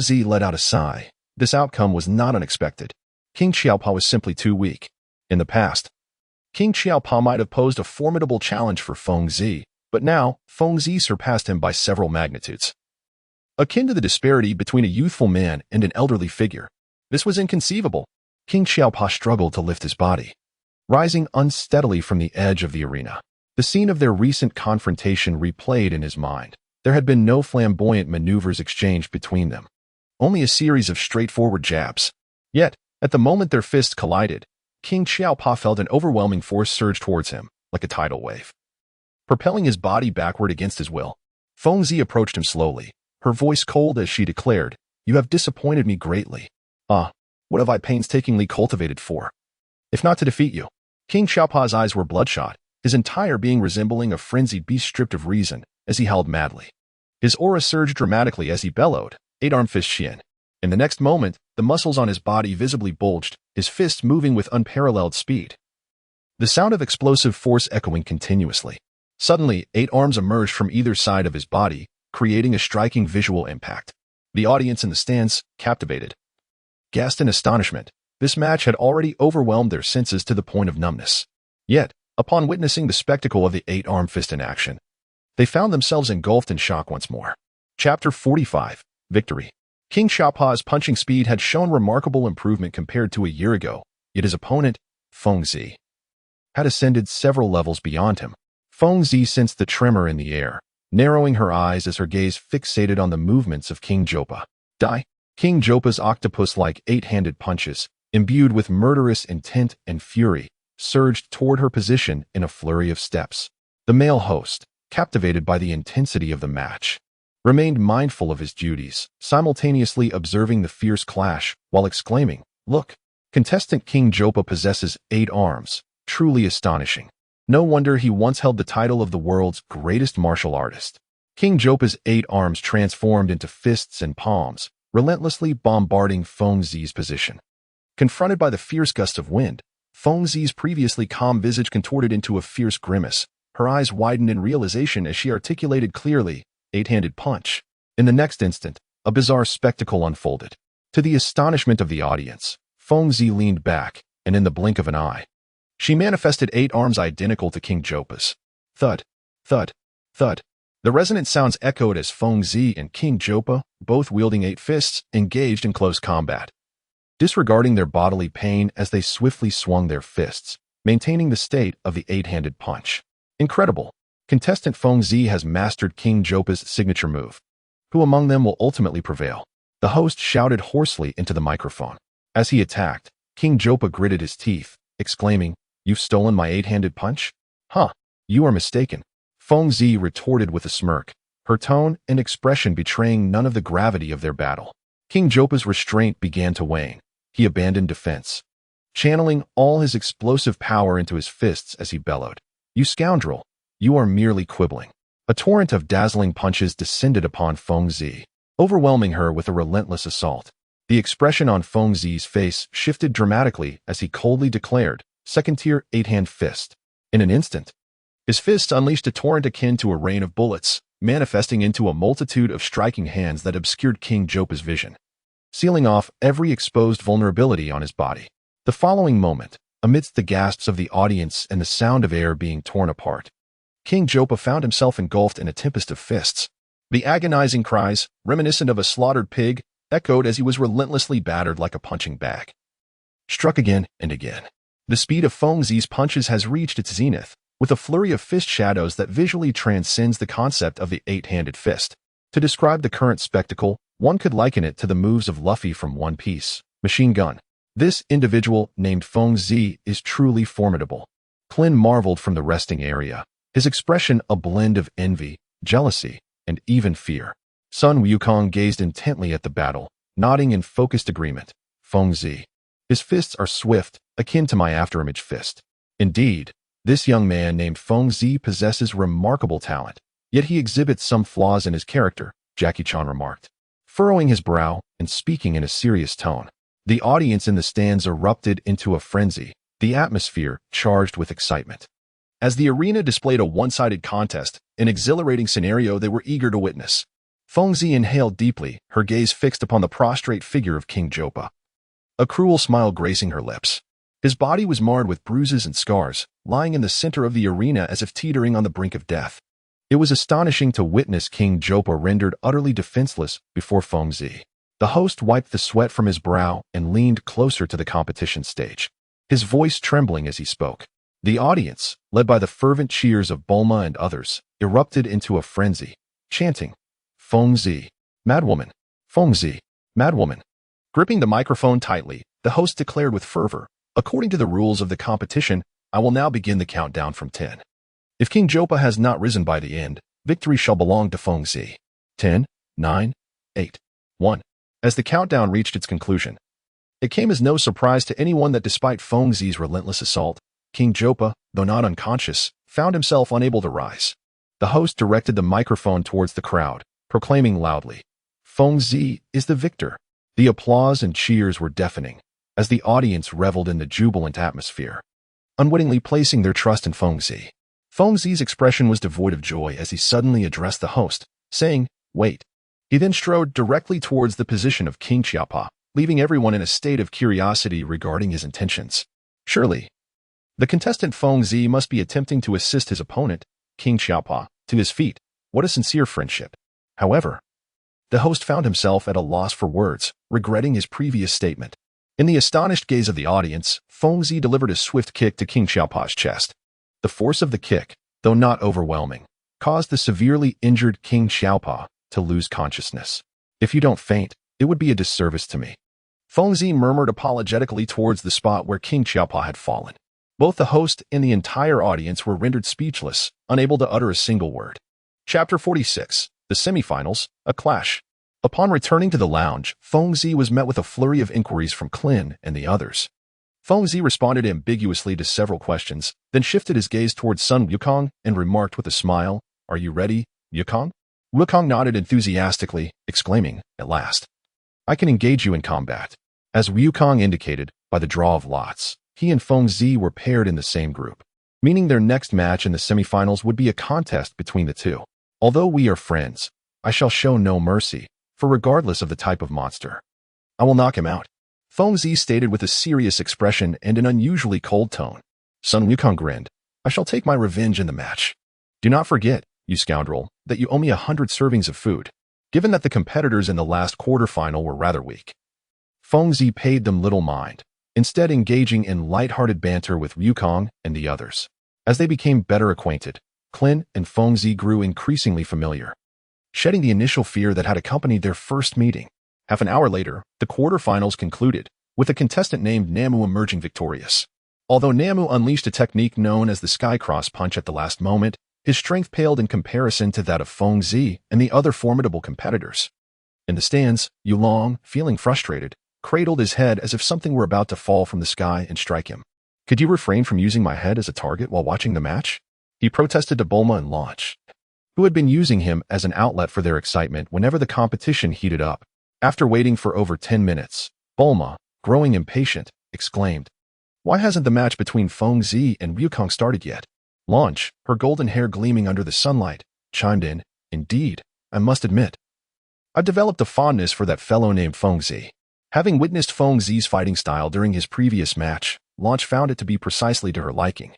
Zi let out a sigh. This outcome was not unexpected. King Xiaopa was simply too weak. In the past, King Xiaopa might have posed a formidable challenge for Feng Zi, but now Feng Zi surpassed him by several magnitudes, akin to the disparity between a youthful man and an elderly figure. This was inconceivable. King Xiaopa struggled to lift his body, rising unsteadily from the edge of the arena. The scene of their recent confrontation replayed in his mind. There had been no flamboyant maneuvers exchanged between them, only a series of straightforward jabs. Yet, at the moment their fists collided, King Xiaopa felt an overwhelming force surge towards him, like a tidal wave, propelling his body backward against his will. Feng Zi approached him slowly, her voice cold as she declared, "You have disappointed me greatly. What have I painstakingly cultivated for, if not to defeat you?" King Xiaopa's eyes were bloodshot, his entire being resembling a frenzied beast stripped of reason, as he howled madly. His aura surged dramatically as he bellowed, "Eight-arm fist Xian." In the next moment, the muscles on his body visibly bulged, his fists moving with unparalleled speed, the sound of explosive force echoing continuously. Suddenly, 8 arms emerged from either side of his body, creating a striking visual impact. The audience in the stands, captivated, gasped in astonishment. This match had already overwhelmed their senses to the point of numbness. Yet, upon witnessing the spectacle of the 8-arm fist in action, they found themselves engulfed in shock once more. Chapter 45. Victory. King Xiaopa's punching speed had shown remarkable improvement compared to a year ago, yet his opponent, Feng Zi, had ascended several levels beyond him. Feng Zi sensed the tremor in the air, narrowing her eyes as her gaze fixated on the movements of King Jopa. King Jopa's octopus-like 8-handed punches, imbued with murderous intent and fury, surged toward her position in a flurry of steps. The male host, captivated by the intensity of the match, remained mindful of his duties, simultaneously observing the fierce clash, while exclaiming, "Look, contestant King Jopa possesses 8 arms, truly astonishing. No wonder he once held the title of the world's greatest martial artist." King Jopa's 8 arms transformed into fists and palms, relentlessly bombarding Feng Zi's position. Confronted by the fierce gust of wind, Feng Zi's previously calm visage contorted into a fierce grimace. Her eyes widened in realization as she articulated clearly, "8-handed punch." In the next instant, a bizarre spectacle unfolded. To the astonishment of the audience, Feng Zi leaned back, and in the blink of an eye, she manifested 8 arms identical to King Jopa's. Thud, thud, thud. The resonant sounds echoed as Feng Zi and King Jopa, both wielding 8 fists, engaged in close combat, disregarding their bodily pain as they swiftly swung their fists, maintaining the state of the 8-handed punch. Incredible! Contestant Feng Zi has mastered King Jopa's signature move. Who among them will ultimately prevail? The host shouted hoarsely into the microphone. As he attacked, King Jopa gritted his teeth, exclaiming, "You've stolen my 8-handed punch? You are mistaken." Feng Zi retorted with a smirk, her tone and expression betraying none of the gravity of their battle. King Jopa's restraint began to wane. He abandoned defense, channeling all his explosive power into his fists as he bellowed, "You scoundrel! You are merely quibbling." A torrent of dazzling punches descended upon Feng Zi, overwhelming her with a relentless assault. The expression on Feng Zi's face shifted dramatically as he coldly declared, "Second-tier 8-hand fist." In an instant, his fists unleashed a torrent akin to a rain of bullets, manifesting into a multitude of striking hands that obscured King Jopa's vision, sealing off every exposed vulnerability on his body. The following moment, amidst the gasps of the audience and the sound of air being torn apart, King Jopa found himself engulfed in a tempest of fists. The agonizing cries, reminiscent of a slaughtered pig, echoed as he was relentlessly battered like a punching bag. Struck again and again. The speed of Feng Zi's punches has reached its zenith, with a flurry of fist shadows that visually transcends the concept of the 8-handed fist. To describe the current spectacle, one could liken it to the moves of Luffy from One Piece. Machine Gun. This individual, named Feng Zi, is truly formidable. Clint marveled from the resting area, his expression a blend of envy, jealousy, and even fear. Sun Wukong gazed intently at the battle, nodding in focused agreement. Feng Zi. His fists are swift, akin to my afterimage fist. Indeed, this young man named Feng Zi possesses remarkable talent, yet he exhibits some flaws in his character, Jackie Chan remarked, furrowing his brow and speaking in a serious tone. The audience in the stands erupted into a frenzy, the atmosphere charged with excitement. As the arena displayed a one-sided contest, an exhilarating scenario they were eager to witness. Feng Zi inhaled deeply, her gaze fixed upon the prostrate figure of King Jopa, a cruel smile gracing her lips. His body was marred with bruises and scars, lying in the center of the arena as if teetering on the brink of death. It was astonishing to witness King Jopa rendered utterly defenseless before Feng Zi. The host wiped the sweat from his brow and leaned closer to the competition stage, his voice trembling as he spoke. The audience, led by the fervent cheers of Bulma and others, erupted into a frenzy, chanting, "Feng Zi, madwoman! Feng Zi, madwoman!" Gripping the microphone tightly, the host declared with fervor, "According to the rules of the competition, I will now begin the countdown from 10. If King Jopa has not risen by the end, victory shall belong to Feng Zi. 10, 9, 8, 1. As the countdown reached its conclusion, it came as no surprise to anyone that despite Feng Zi's relentless assault, King Jopa, though not unconscious, found himself unable to rise. The host directed the microphone towards the crowd, proclaiming loudly, "Feng Zi is the victor." The applause and cheers were deafening, as the audience reveled in the jubilant atmosphere, unwittingly placing their trust in Feng Zi. Feng Zi's expression was devoid of joy as he suddenly addressed the host, saying, "Wait." He then strode directly towards the position of King Xiaopa, leaving everyone in a state of curiosity regarding his intentions. Surely, the contestant Feng Zi must be attempting to assist his opponent, King Xiaopa, to his feet. What a sincere friendship. However, the host found himself at a loss for words, regretting his previous statement. In the astonished gaze of the audience, Feng Zi delivered a swift kick to King Xiaopa's chest. The force of the kick, though not overwhelming, caused the severely injured King Xiaopa to lose consciousness. "If you don't faint, it would be a disservice to me." Feng Zi murmured apologetically towards the spot where King Xiaopa had fallen. Both the host and the entire audience were rendered speechless, unable to utter a single word. Chapter 46. The Semifinals, A Clash. Upon returning to the lounge, Feng Zi was met with a flurry of inquiries from Clint and the others. Feng Zi responded ambiguously to several questions, then shifted his gaze towards Sun Wukong and remarked with a smile, "Are you ready, Wukong?" Wukong nodded enthusiastically, exclaiming, "At last, I can engage you in combat." As Wukong indicated, by the draw of lots, he and Feng Zi were paired in the same group, meaning their next match in the semifinals would be a contest between the two. "Although we are friends, I shall show no mercy, for regardless of the type of monster, I will knock him out," Feng Zi stated with a serious expression and an unusually cold tone. Sun Wukong grinned, "I shall take my revenge in the match. Do not forget, you scoundrel, that you owe me 100 servings of food." Given that the competitors in the last quarterfinal were rather weak, Feng Zi paid them little mind, instead engaging in light-hearted banter with Wukong and the others. As they became better acquainted, Clint and Feng Zi grew increasingly familiar, shedding the initial fear that had accompanied their first meeting. Half an hour later, the quarterfinals concluded, with a contestant named Namu emerging victorious. Although Namu unleashed a technique known as the Skycross Punch at the last moment, his strength paled in comparison to that of Feng Zi and the other formidable competitors. In the stands, Yulong, feeling frustrated, cradled his head as if something were about to fall from the sky and strike him. "Could you refrain from using my head as a target while watching the match?" he protested to Bulma and Launch, who had been using him as an outlet for their excitement whenever the competition heated up. After waiting for over 10 minutes, Bulma, growing impatient, exclaimed, "Why hasn't the match between Feng Zi and Wukong started yet?" Launch, her golden hair gleaming under the sunlight, chimed in, "Indeed, I must admit, I've developed a fondness for that fellow named Feng Zi." Having witnessed Feng Zi's fighting style during his previous match, Launch found it to be precisely to her liking.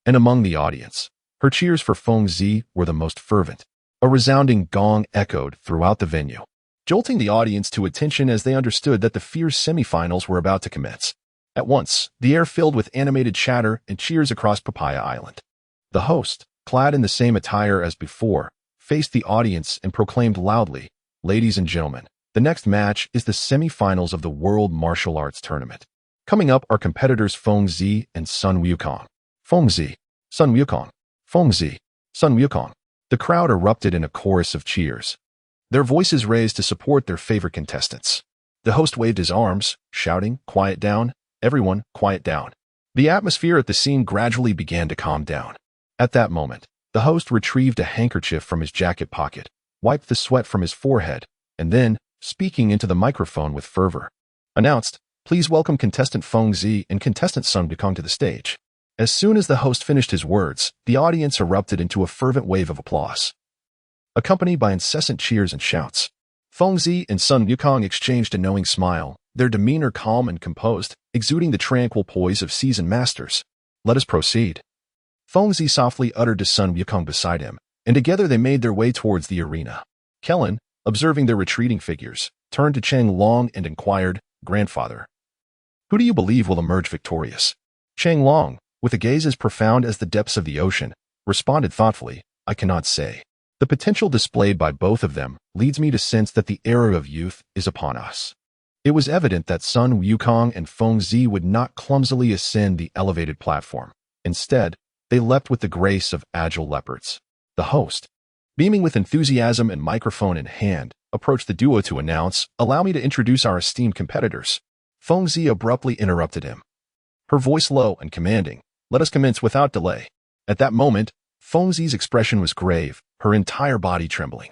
And among the audience, her cheers for Feng Zi were the most fervent. A resounding gong echoed throughout the venue, jolting the audience to attention as they understood that the fierce semifinals were about to commence. At once, the air filled with animated chatter and cheers across Papaya Island. The host, clad in the same attire as before, faced the audience and proclaimed loudly, "Ladies and gentlemen, the next match is the semifinals of the World Martial Arts Tournament. Coming up are competitors Feng Zi and Sun Wukong." Feng Zi, Sun Wukong, Feng Zi, Sun Wukong. The crowd erupted in a chorus of cheers, their voices raised to support their favorite contestants. The host waved his arms, shouting, "Quiet down, everyone, quiet down." The atmosphere at the scene gradually began to calm down. At that moment, the host retrieved a handkerchief from his jacket pocket, wiped the sweat from his forehead, and then, speaking into the microphone with fervor, announced, "Please welcome contestant Feng Zi and contestant Sun Wukong to the stage." As soon as the host finished his words, the audience erupted into a fervent wave of applause, accompanied by incessant cheers and shouts. Feng Zi and Sun Wukong exchanged a knowing smile, their demeanor calm and composed, exuding the tranquil poise of seasoned masters. "Let us proceed," Feng Zi softly uttered to Sun Wukong beside him, and together they made their way towards the arena. Kellen, observing their retreating figures, turned to Chang Long and inquired, "Grandfather, who do you believe will emerge victorious?" Chang Long, with a gaze as profound as the depths of the ocean, responded thoughtfully, "I cannot say. The potential displayed by both of them leads me to sense that the era of youth is upon us." It was evident that Sun Wukong and Feng Zi would not clumsily ascend the elevated platform. Instead, they leapt with the grace of agile leopards. The host, beaming with enthusiasm and microphone in hand, approached the duo to announce, "Allow me to introduce our esteemed competitors." Feng Zi abruptly interrupted him, her voice low and commanding, "Let us commence without delay." At that moment, Feng Zi's expression was grave, her entire body trembling.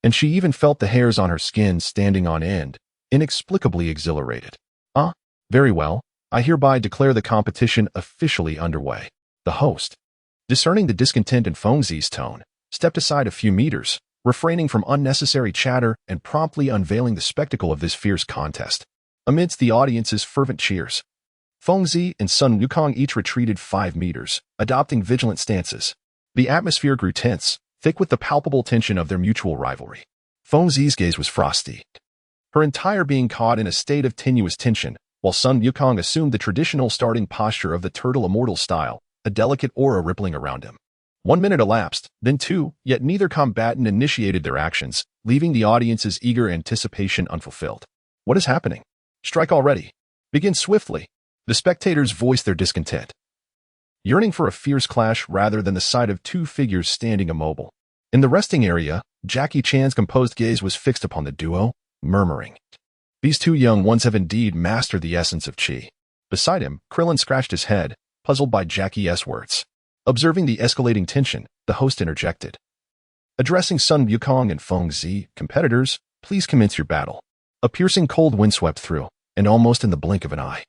And she even felt the hairs on her skin standing on end, inexplicably exhilarated. Very well, I hereby declare the competition officially underway." The host, discerning the discontent in Feng Zi's tone, stepped aside a few meters, refraining from unnecessary chatter and promptly unveiling the spectacle of this fierce contest. Amidst the audience's fervent cheers, Feng Zi and Sun Wukong each retreated 5 meters, adopting vigilant stances. The atmosphere grew tense, thick with the palpable tension of their mutual rivalry. Feng Zi's gaze was frosty, her entire being caught in a state of tenuous tension, while Sun Wukong assumed the traditional starting posture of the turtle immortal style, a delicate aura rippling around him. 1 minute elapsed, then 2, yet neither combatant initiated their actions, leaving the audience's eager anticipation unfulfilled. "What is happening? Strike already. Begin swiftly." The spectators voiced their discontent, yearning for a fierce clash rather than the sight of 2 figures standing immobile. In the resting area, Jackie Chan's composed gaze was fixed upon the duo, murmuring, "These 2 young ones have indeed mastered the essence of Qi." Beside him, Krillin scratched his head, puzzled by Jackie's words. Observing the escalating tension, the host interjected, addressing Sun Wukong and Feng Zi, "Competitors, please commence your battle." A piercing cold wind swept through, and almost in the blink of an eye,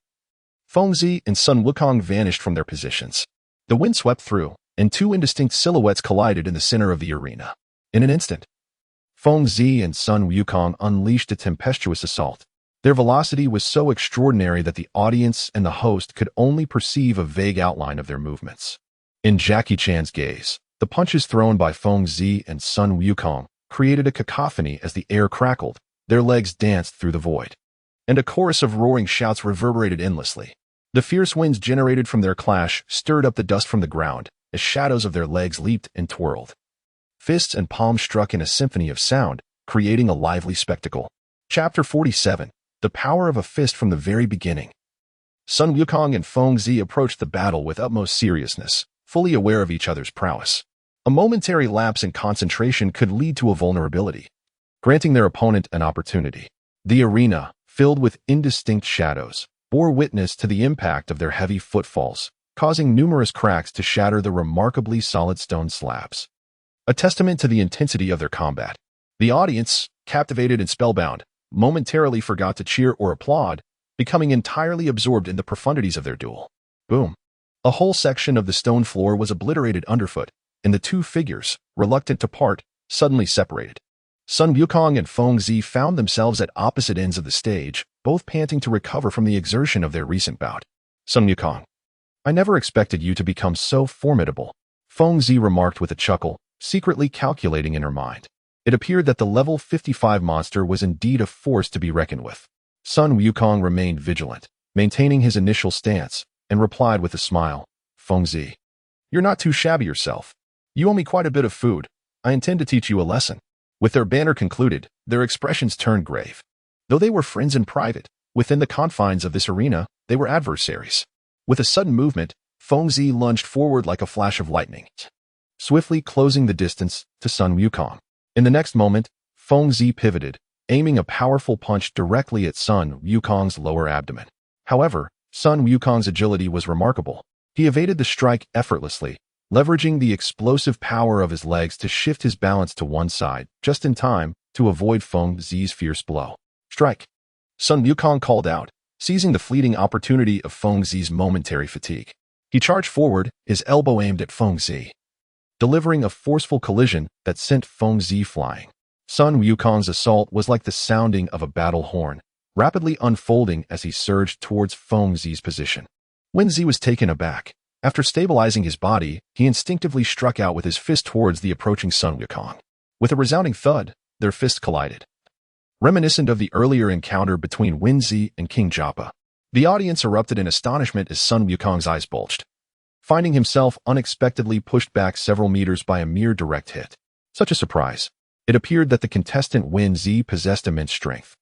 Feng Zi and Sun Wukong vanished from their positions. The wind swept through, and 2 indistinct silhouettes collided in the center of the arena. In an instant, Feng Zi and Sun Wukong unleashed a tempestuous assault. Their velocity was so extraordinary that the audience and the host could only perceive a vague outline of their movements. In Jackie Chan's gaze, the punches thrown by Feng Zi and Sun Wukong created a cacophony as the air crackled, their legs danced through the void, and a chorus of roaring shouts reverberated endlessly. The fierce winds generated from their clash stirred up the dust from the ground as shadows of their legs leaped and twirled. Fists and palms struck in a symphony of sound, creating a lively spectacle. Chapter 47. The Power of a Fist from the Very Beginning. Sun Wukong and Feng Zi approached the battle with utmost seriousness, fully aware of each other's prowess. A momentary lapse in concentration could lead to a vulnerability, granting their opponent an opportunity. The arena, filled with indistinct shadows, bore witness to the impact of their heavy footfalls, causing numerous cracks to shatter the remarkably solid stone slabs. A testament to the intensity of their combat. The audience, captivated and spellbound, momentarily forgot to cheer or applaud, becoming entirely absorbed in the profundities of their duel. Boom. A whole section of the stone floor was obliterated underfoot, and the two figures, reluctant to part, suddenly separated. Sun Wukong and Feng Zi found themselves at opposite ends of the stage, both panting to recover from the exertion of their recent bout. Sun Wukong, I never expected you to become so formidable, Feng Zi remarked with a chuckle, secretly calculating in her mind. It appeared that the level 55 monster was indeed a force to be reckoned with. Sun Wukong remained vigilant, maintaining his initial stance, and replied with a smile, Feng Zi, you're not too shabby yourself. You owe me quite a bit of food. I intend to teach you a lesson. With their banter concluded, their expressions turned grave. Though they were friends in private, within the confines of this arena, they were adversaries. With a sudden movement, Feng Zi lunged forward like a flash of lightning, swiftly closing the distance to Sun Wukong. In the next moment, Feng Zi pivoted, aiming a powerful punch directly at Sun Wukong's lower abdomen. However, Sun Wukong's agility was remarkable. He evaded the strike effortlessly, leveraging the explosive power of his legs to shift his balance to one side, just in time to avoid Feng Zi's fierce blow. Strike! Sun Wukong called out, seizing the fleeting opportunity of Feng Zi's momentary fatigue. He charged forward, his elbow aimed at Feng Zi, delivering a forceful collision that sent Feng Zi flying. Sun Wukong's assault was like the sounding of a battle horn, rapidly unfolding as he surged towards Feng Zi's position. When Zi was taken aback, after stabilizing his body, he instinctively struck out with his fist towards the approaching Sun Wukong. With a resounding thud, their fists collided. Reminiscent of the earlier encounter between Wen Zi and King Japa, the audience erupted in astonishment as Sun Wukong's eyes bulged, finding himself unexpectedly pushed back several meters by a mere direct hit. Such a surprise. It appeared that the contestant Wen Zi possessed immense strength,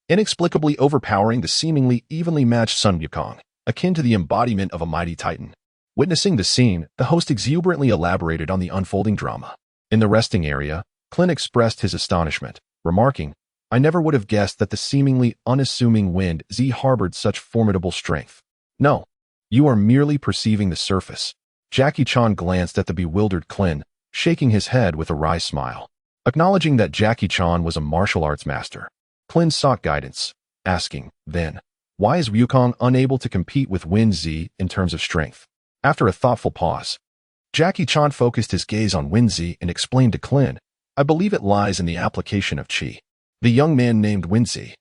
inexplicably overpowering the seemingly evenly matched Sun Wukong, akin to the embodiment of a mighty titan. Witnessing the scene, the host exuberantly elaborated on the unfolding drama. In the resting area, Clint expressed his astonishment, remarking, I never would have guessed that the seemingly unassuming Wen Zi harbored such formidable strength. No, you are merely perceiving the surface. Jackie Chan glanced at the bewildered Clint, shaking his head with a wry smile. Acknowledging that Jackie Chan was a martial arts master, Clint sought guidance, asking, then, why is Wukong unable to compete with Wen Zi in terms of strength? After a thoughtful pause, Jackie Chan focused his gaze on Wen Zi and explained to Clint, I believe it lies in the application of qi. The young man named Wen Zi,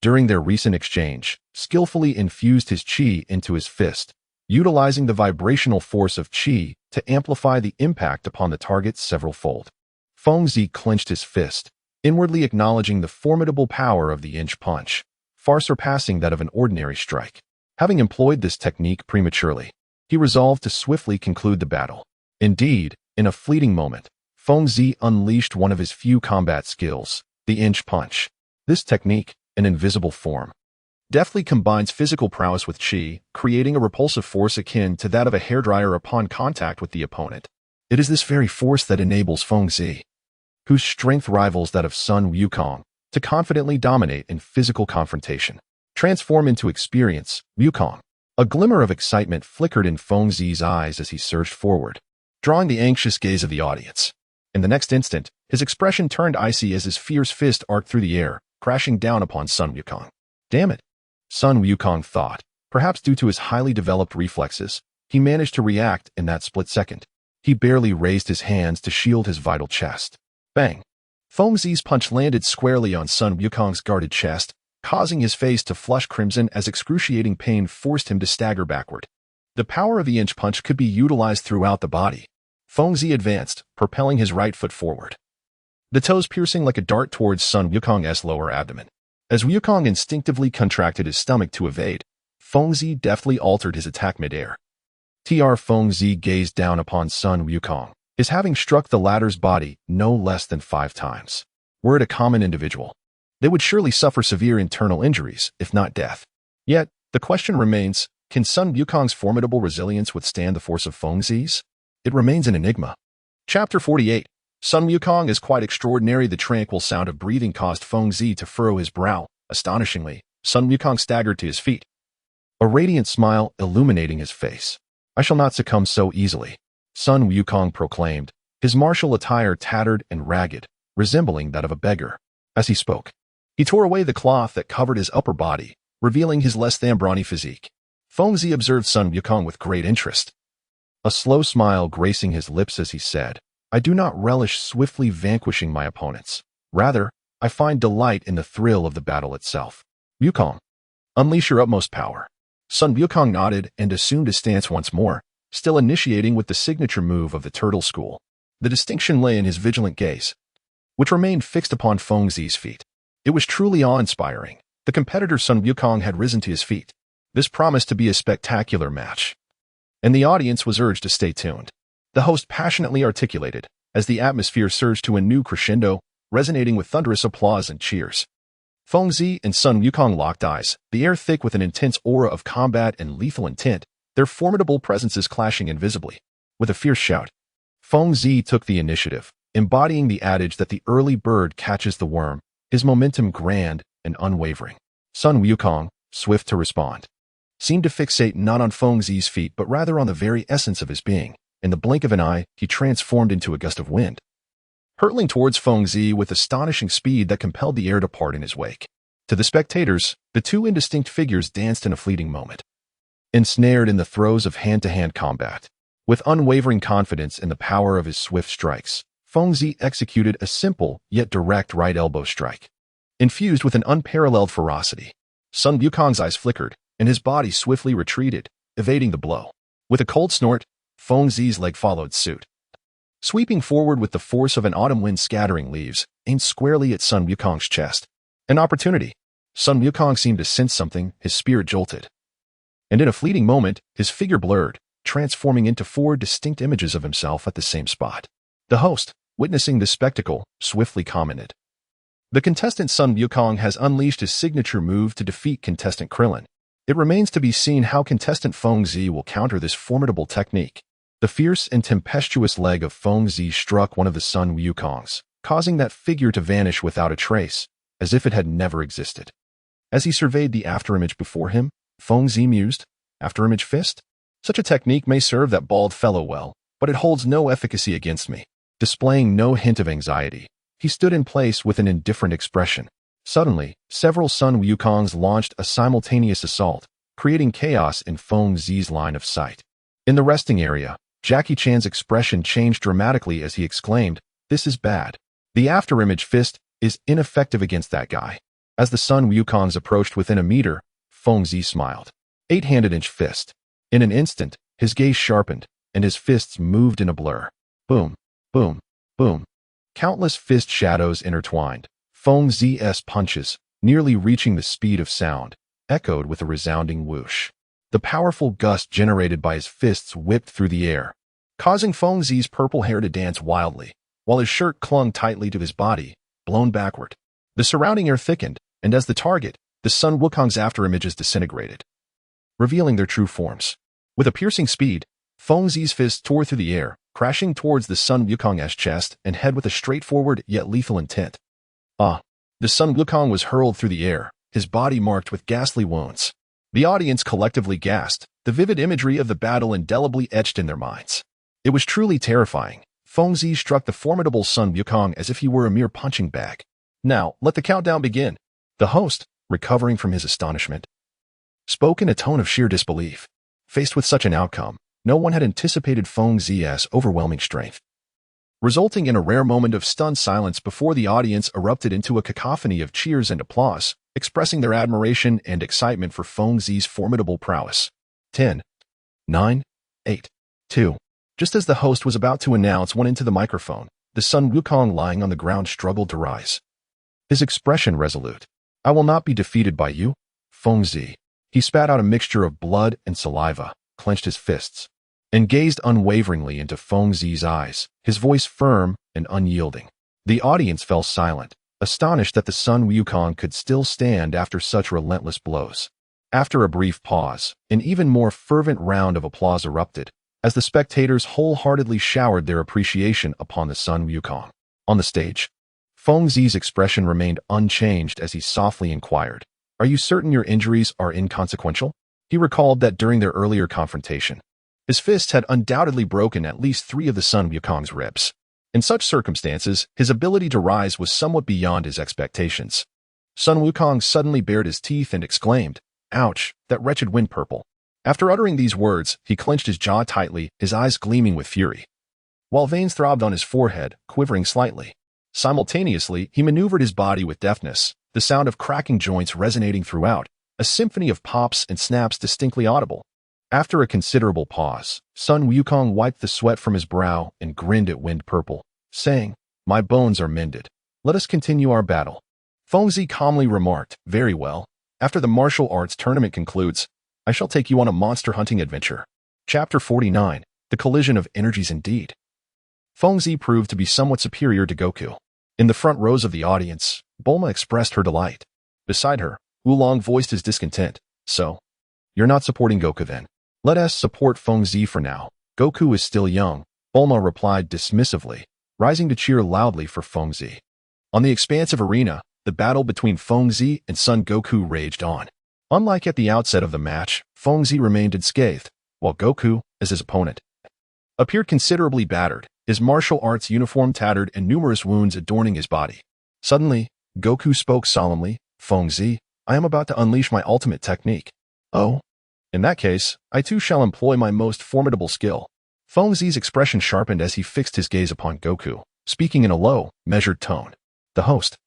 during their recent exchange, skillfully infused his qi into his fist, utilizing the vibrational force of qi to amplify the impact upon the target several-fold. Feng Zi clenched his fist, inwardly acknowledging the formidable power of the inch punch, far surpassing that of an ordinary strike. Having employed this technique prematurely, he resolved to swiftly conclude the battle. Indeed, in a fleeting moment, Feng Zi unleashed one of his few combat skills, the inch punch. This technique, an invisible form, deftly combines physical prowess with qi, creating a repulsive force akin to that of a hairdryer upon contact with the opponent. It is this very force that enables Feng Zi, whose strength rivals that of Sun Wukong, to confidently dominate in physical confrontation. Transform into experience, Wukong. A glimmer of excitement flickered in Feng Zi's eyes as he surged forward, drawing the anxious gaze of the audience. In the next instant, his expression turned icy as his fierce fist arced through the air, crashing down upon Sun Wukong. Damn it! Sun Wukong thought. Perhaps due to his highly developed reflexes, he managed to react in that split second. He barely raised his hands to shield his vital chest. Bang! Feng Zi's punch landed squarely on Sun Wukong's guarded chest, causing his face to flush crimson as excruciating pain forced him to stagger backward. The power of the inch punch could be utilized throughout the body. Feng Zi advanced, propelling his right foot forward, the toes piercing like a dart towards Sun Wukong's lower abdomen. As Wukong instinctively contracted his stomach to evade, Feng Zi deftly altered his attack midair. Feng Zi gazed down upon Sun Wukong, his having struck the latter's body no less than 5 times. Were it a common individual, they would surely suffer severe internal injuries, if not death. Yet, the question remains, can Sun Wukong's formidable resilience withstand the force of Feng Zi's? It remains an enigma. Chapter 48. Sun Wukong is quite extraordinary. The tranquil sound of breathing caused Feng Zi to furrow his brow. Astonishingly, Sun Wukong staggered to his feet, a radiant smile illuminating his face. I shall not succumb so easily, Sun Wukong proclaimed, his martial attire tattered and ragged, resembling that of a beggar. As he spoke, He tore away the cloth that covered his upper body, revealing his less than brawny physique. Fengzi observed Sun Wukong with great interest, a slow smile gracing his lips as he said, "I do not relish swiftly vanquishing my opponents. Rather, I find delight in the thrill of the battle itself. Wukong, unleash your utmost power." Sun Wukong nodded and assumed his stance once more, still initiating with the signature move of the turtle school. The distinction lay in his vigilant gaze, which remained fixed upon Fengzi's feet. It was truly awe-inspiring. The competitor Sun Wukong had risen to his feet. This promised to be a spectacular match, and the audience was urged to stay tuned. The host passionately articulated, as the atmosphere surged to a new crescendo, resonating with thunderous applause and cheers. Fengzi and Sun Wukong locked eyes, the air thick with an intense aura of combat and lethal intent, their formidable presences clashing invisibly. With a fierce shout, Fengzi took the initiative, embodying the adage that the early bird catches the worm, his momentum grand and unwavering. Sun Wukong, swift to respond, seemed to fixate not on Fengzi's feet but rather on the very essence of his being. In the blink of an eye, he transformed into a gust of wind, hurtling towards Fengzi with astonishing speed that compelled the air to part in his wake. To the spectators, the two indistinct figures danced in a fleeting moment, ensnared in the throes of hand-to-hand combat. With unwavering confidence in the power of his swift strikes, Fengzi executed a simple yet direct right elbow strike, infused with an unparalleled ferocity. Sun Wukong's eyes flickered, and his body swiftly retreated, evading the blow. With a cold snort, Fengzi's leg followed suit, sweeping forward with the force of an autumn wind scattering leaves, aimed squarely at Sun Wukong's chest. An opportunity. Sun Wukong seemed to sense something, his spirit jolted, and in a fleeting moment, his figure blurred, transforming into 4 distinct images of himself at the same spot. The host, witnessing this spectacle, swiftly commented, "The contestant Sun Wukong has unleashed his signature move to defeat contestant Krillin. It remains to be seen how contestant Fengzi will counter this formidable technique." The fierce and tempestuous leg of Fengzi struck one of the Sun Wukongs, causing that figure to vanish without a trace, as if it had never existed. As he surveyed the afterimage before him, Fengzi mused, "Afterimage fist? Such a technique may serve that bald fellow well, but it holds no efficacy against me." Displaying no hint of anxiety, he stood in place with an indifferent expression. Suddenly, several Sun Wukongs launched a simultaneous assault, creating chaos in Fengzi's line of sight. In the resting area, Jackie Chan's expression changed dramatically as he exclaimed, "This is bad. The afterimage fist is ineffective against that guy." As the Sun Wukongs approached within a meter, Fengzi smiled. 8-handed inch fist. In an instant, his gaze sharpened, and his fists moved in a blur. Boom, boom, boom. Countless fist shadows intertwined. Fengzi's punches, nearly reaching the speed of sound, echoed with a resounding whoosh. The powerful gust generated by his fists whipped through the air, causing Fengzi's purple hair to dance wildly, while his shirt clung tightly to his body, blown backward. The surrounding air thickened, and as the target, the Sun Wukong's afterimages disintegrated, revealing their true forms. With a piercing speed, Fengzi's fists tore through the air, crashing towards the Sun Wukong's chest and head with a straightforward yet lethal intent. The Sun Wukong was hurled through the air, his body marked with ghastly wounds. The audience collectively gasped, the vivid imagery of the battle indelibly etched in their minds. It was truly terrifying. Fengzi struck the formidable Sun Wukong as if he were a mere punching bag. "Now, let the countdown begin." The host, recovering from his astonishment, spoke in a tone of sheer disbelief. Faced with such an outcome, no one had anticipated Fengzi's overwhelming strength, resulting in a rare moment of stunned silence before the audience erupted into a cacophony of cheers and applause, expressing their admiration and excitement for Fengzi's formidable prowess. 10, 9, 8, 2. Just as the host was about to announce one into the microphone, the Sun Wukong lying on the ground struggled to rise, his expression resolute. "I will not be defeated by you, Fengzi." He spat out a mixture of blood and saliva, clenched his fists, and gazed unwaveringly into Fengzi's eyes, his voice firm and unyielding. The audience fell silent, astonished that the Sun Wukong could still stand after such relentless blows. After a brief pause, an even more fervent round of applause erupted, as the spectators wholeheartedly showered their appreciation upon the Sun Wukong. On the stage, Fengzi's expression remained unchanged as he softly inquired, "Are you certain your injuries are inconsequential?" He recalled that during their earlier confrontation, his fists had undoubtedly broken at least 3 of the Sun Wukong's ribs. In such circumstances, his ability to rise was somewhat beyond his expectations. Sun Wukong suddenly bared his teeth and exclaimed, "Ouch, that wretched wind purple." After uttering these words, he clenched his jaw tightly, his eyes gleaming with fury, while veins throbbed on his forehead, quivering slightly. Simultaneously, he maneuvered his body with deftness, the sound of cracking joints resonating throughout, a symphony of pops and snaps distinctly audible. After a considerable pause, Sun Wukong wiped the sweat from his brow and grinned at Wind Purple, saying, "My bones are mended. Let us continue our battle." Fengzi calmly remarked, "Very well. After the martial arts tournament concludes, I shall take you on a monster hunting adventure." Chapter 49. The Collision of Energies Indeed. Fengzi proved to be somewhat superior to Goku. In the front rows of the audience, Bulma expressed her delight. Beside her, Oolong voiced his discontent. "So, you're not supporting Goku then? Let us support Fengzi for now. Goku is still young," Bulma replied dismissively, rising to cheer loudly for Fengzi. On the expansive arena, the battle between Fengzi and Son Goku raged on. Unlike at the outset of the match, Fengzi remained unscathed, while Goku, as his opponent, appeared considerably battered, his martial arts uniform tattered and numerous wounds adorning his body. Suddenly, Goku spoke solemnly, "Fengzi, I am about to unleash my ultimate technique." "Oh? In that case, I too shall employ my most formidable skill." Fengzi's expression sharpened as he fixed his gaze upon Goku, speaking in a low, measured tone. The host,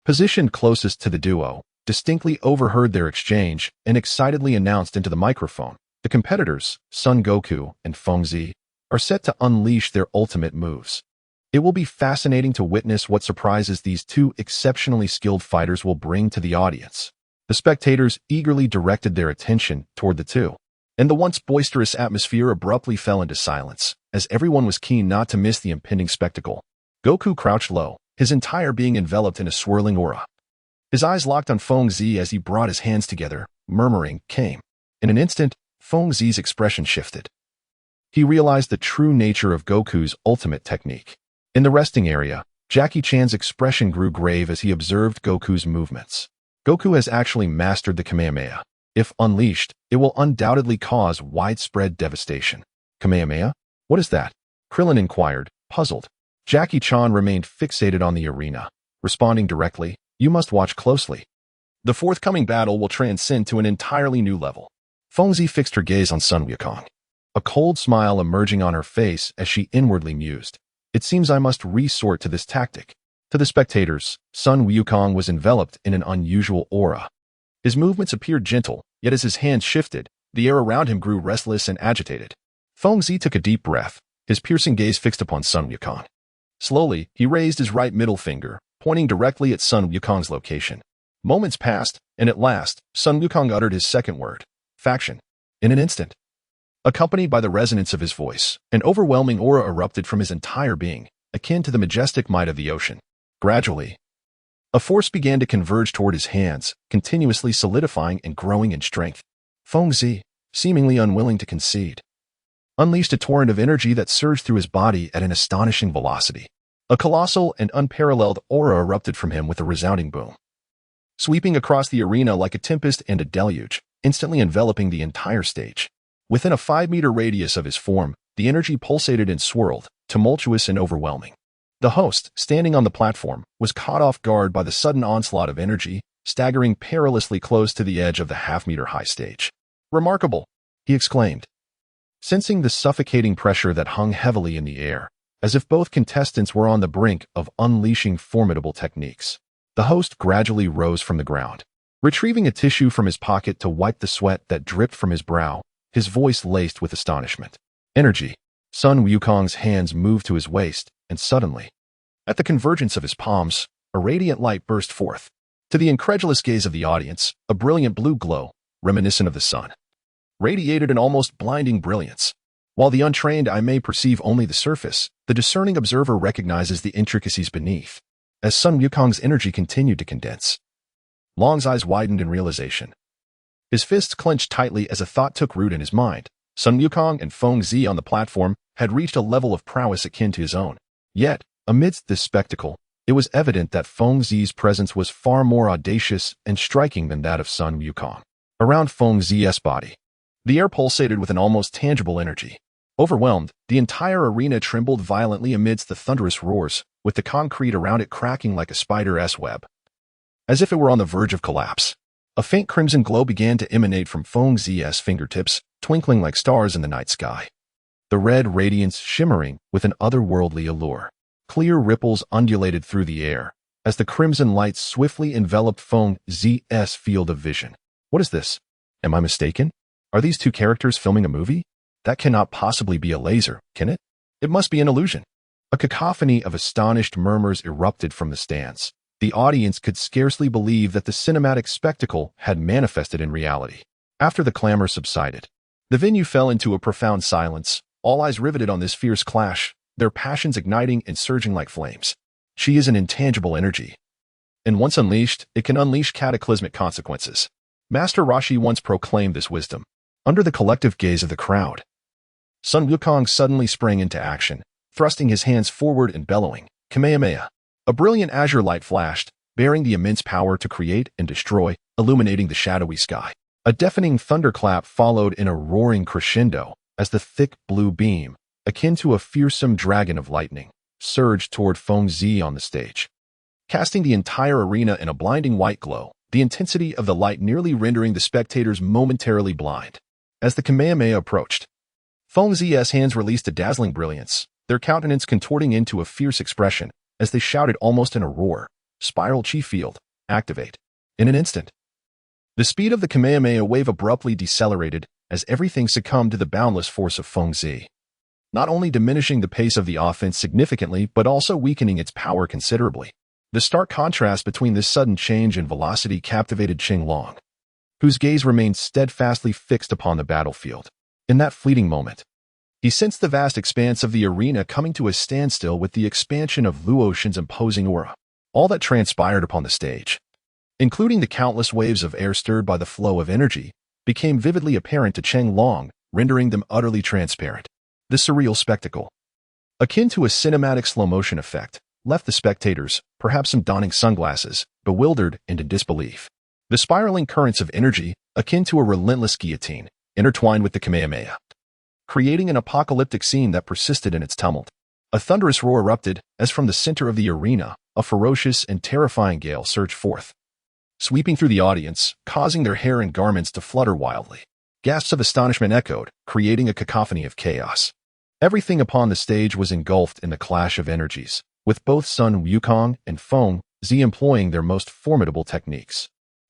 positioned closest to the duo, distinctly overheard their exchange and excitedly announced into the microphone, "The competitors, Son Goku and Fengzi, are set to unleash their ultimate moves. It will be fascinating to witness what surprises these two exceptionally skilled fighters will bring to the audience." The spectators eagerly directed their attention toward the two, and the once boisterous atmosphere abruptly fell into silence, as everyone was keen not to miss the impending spectacle. Goku crouched low, his entire being enveloped in a swirling aura. His eyes locked on Fengzi as he brought his hands together, murmuring, "Came." In an instant, Fengzi's expression shifted. He realized the true nature of Goku's ultimate technique. In the resting area, Jackie Chan's expression grew grave as he observed Goku's movements. Goku has actually mastered the Kamehameha. If unleashed, it will undoubtedly cause widespread devastation. Kamehameha? What is that? Krillin inquired, puzzled. Jackie Chan remained fixated on the arena, responding directly, "You must watch closely. The forthcoming battle will transcend to an entirely new level." Fengzi fixed her gaze on Sun Wukong, a cold smile emerging on her face as she inwardly mused, "It seems I must resort to this tactic." To the spectators, Sun Wukong was enveloped in an unusual aura. His movements appeared gentle, yet as his hands shifted, the air around him grew restless and agitated. Fengzi took a deep breath, his piercing gaze fixed upon Sun Wukong. Slowly, he raised his right middle finger, pointing directly at Sun Wukong's location. Moments passed, and at last, Sun Wukong uttered his second word, "Faction." In an instant, accompanied by the resonance of his voice, an overwhelming aura erupted from his entire being, akin to the majestic might of the ocean. Gradually, a force began to converge toward his hands, continuously solidifying and growing in strength. Fengzi, seemingly unwilling to concede, unleashed a torrent of energy that surged through his body at an astonishing velocity. A colossal and unparalleled aura erupted from him with a resounding boom, sweeping across the arena like a tempest and a deluge, instantly enveloping the entire stage. Within a 5-meter radius of his form, the energy pulsated and swirled, tumultuous and overwhelming. The host, standing on the platform, was caught off guard by the sudden onslaught of energy, staggering perilously close to the edge of the half-meter-high stage. "Remarkable!" he exclaimed, sensing the suffocating pressure that hung heavily in the air, as if both contestants were on the brink of unleashing formidable techniques. The host gradually rose from the ground. Retrieving a tissue from his pocket to wipe the sweat that dripped from his brow, his voice laced with astonishment. "Energy." Sun Wukong's hands moved to his waist, and suddenly, at the convergence of his palms, a radiant light burst forth. To the incredulous gaze of the audience, a brilliant blue glow, reminiscent of the sun, radiated an almost blinding brilliance. While the untrained eye may perceive only the surface, the discerning observer recognizes the intricacies beneath. As Sun Wukong's energy continued to condense, Long's eyes widened in realization. His fists clenched tightly as a thought took root in his mind. Sun Wukong and Fengzi on the platform had reached a level of prowess akin to his own. Yet, amidst this spectacle, it was evident that Fengzi's presence was far more audacious and striking than that of Sun Wukong. Around Fengzi's body, the air pulsated with an almost tangible energy. Overwhelmed, the entire arena trembled violently amidst the thunderous roars, with the concrete around it cracking like a spider's web. as if it were on the verge of collapse. A faint crimson glow began to emanate from Feng Zi's fingertips, twinkling like stars in the night sky. The red radiance shimmering with an otherworldly allure. Clear ripples undulated through the air, as the crimson light swiftly enveloped Feng Zi's field of vision. What is this? Am I mistaken? Are these two characters filming a movie? That cannot possibly be a laser, can it? It must be an illusion. A cacophony of astonished murmurs erupted from the stands. The audience could scarcely believe that the cinematic spectacle had manifested in reality. After the clamor subsided, the venue fell into a profound silence, all eyes riveted on this fierce clash, their passions igniting and surging like flames. She is an intangible energy, and once unleashed, it can unleash cataclysmic consequences. Master Roshi once proclaimed this wisdom. Under the collective gaze of the crowd, Sun Wukong suddenly sprang into action, thrusting his hands forward and bellowing, Kamehameha. A brilliant azure light flashed, bearing the immense power to create and destroy, illuminating the shadowy sky. A deafening thunderclap followed in a roaring crescendo as the thick blue beam, akin to a fearsome dragon of lightning, surged toward Feng Zi on the stage, casting the entire arena in a blinding white glow, the intensity of the light nearly rendering the spectators momentarily blind. As the Kamehameha approached, Feng Zi's hands released a dazzling brilliance, their countenance contorting into a fierce expression as they shouted almost in a roar, Spiral Chi Field, activate. In an instant, the speed of the Kamehameha wave abruptly decelerated as everything succumbed to the boundless force of Feng Zi, not only diminishing the pace of the offense significantly but also weakening its power considerably. The stark contrast between this sudden change in velocity captivated Qinglong, whose gaze remained steadfastly fixed upon the battlefield. In that fleeting moment, he sensed the vast expanse of the arena coming to a standstill with the expansion of Luotian's imposing aura. All that transpired upon the stage, including the countless waves of air stirred by the flow of energy, became vividly apparent to Qinglong, rendering them utterly transparent. This surreal spectacle, akin to a cinematic slow-motion effect, left the spectators, perhaps some donning sunglasses, bewildered and in disbelief. The spiraling currents of energy, akin to a relentless guillotine, intertwined with the Kamehameha, creating an apocalyptic scene that persisted in its tumult. A thunderous roar erupted as from the center of the arena, a ferocious and terrifying gale surged forth, sweeping through the audience, causing their hair and garments to flutter wildly. Gasps of astonishment echoed, creating a cacophony of chaos. Everything upon the stage was engulfed in the clash of energies, with both Sun Wukong and Feng Zi employing their most formidable techniques.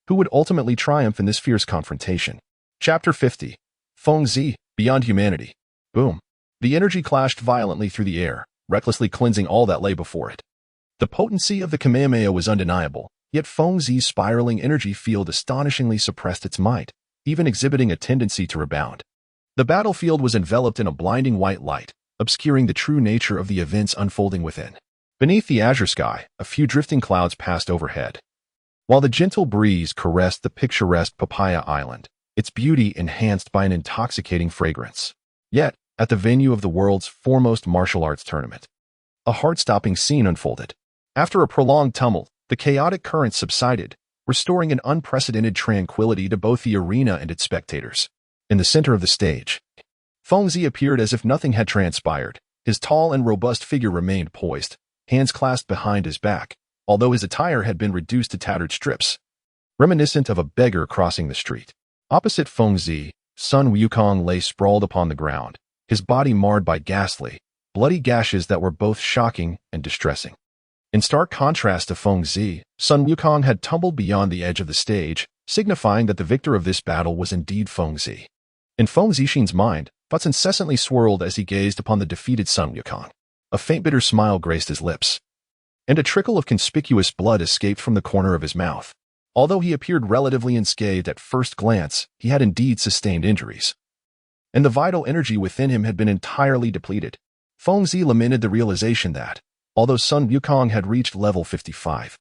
Who would ultimately triumph in this fierce confrontation? Chapter 50. Feng Zi, Beyond Humanity. Boom. The energy clashed violently through the air, recklessly cleansing all that lay before it. The potency of the Kamehameha was undeniable, yet Feng Zi's spiraling energy field astonishingly suppressed its might, even exhibiting a tendency to rebound. The battlefield was enveloped in a blinding white light, obscuring the true nature of the events unfolding within. Beneath the azure sky, a few drifting clouds passed overhead, while the gentle breeze caressed the picturesque Papaya Island, its beauty enhanced by an intoxicating fragrance. Yet, at the venue of the world's foremost martial arts tournament, a heart-stopping scene unfolded. After a prolonged tumult, the chaotic currents subsided, restoring an unprecedented tranquility to both the arena and its spectators. In the center of the stage, Feng Zi appeared as if nothing had transpired. His tall and robust figure remained poised, hands clasped behind his back, although his attire had been reduced to tattered strips, reminiscent of a beggar crossing the street. Opposite Feng Zi, Sun Wukong lay sprawled upon the ground, his body marred by ghastly, bloody gashes that were both shocking and distressing. In stark contrast to Feng Zi, Sun Wukong had tumbled beyond the edge of the stage, signifying that the victor of this battle was indeed Feng Zi. In Feng Zixin's mind, thoughts incessantly swirled as he gazed upon the defeated Sun Wukong. A faint bitter smile graced his lips, and a trickle of conspicuous blood escaped from the corner of his mouth. Although he appeared relatively unscathed at first glance, he had indeed sustained injuries, and the vital energy within him had been entirely depleted. Feng Zi lamented the realization that, although Sun Wukong had reached level 55,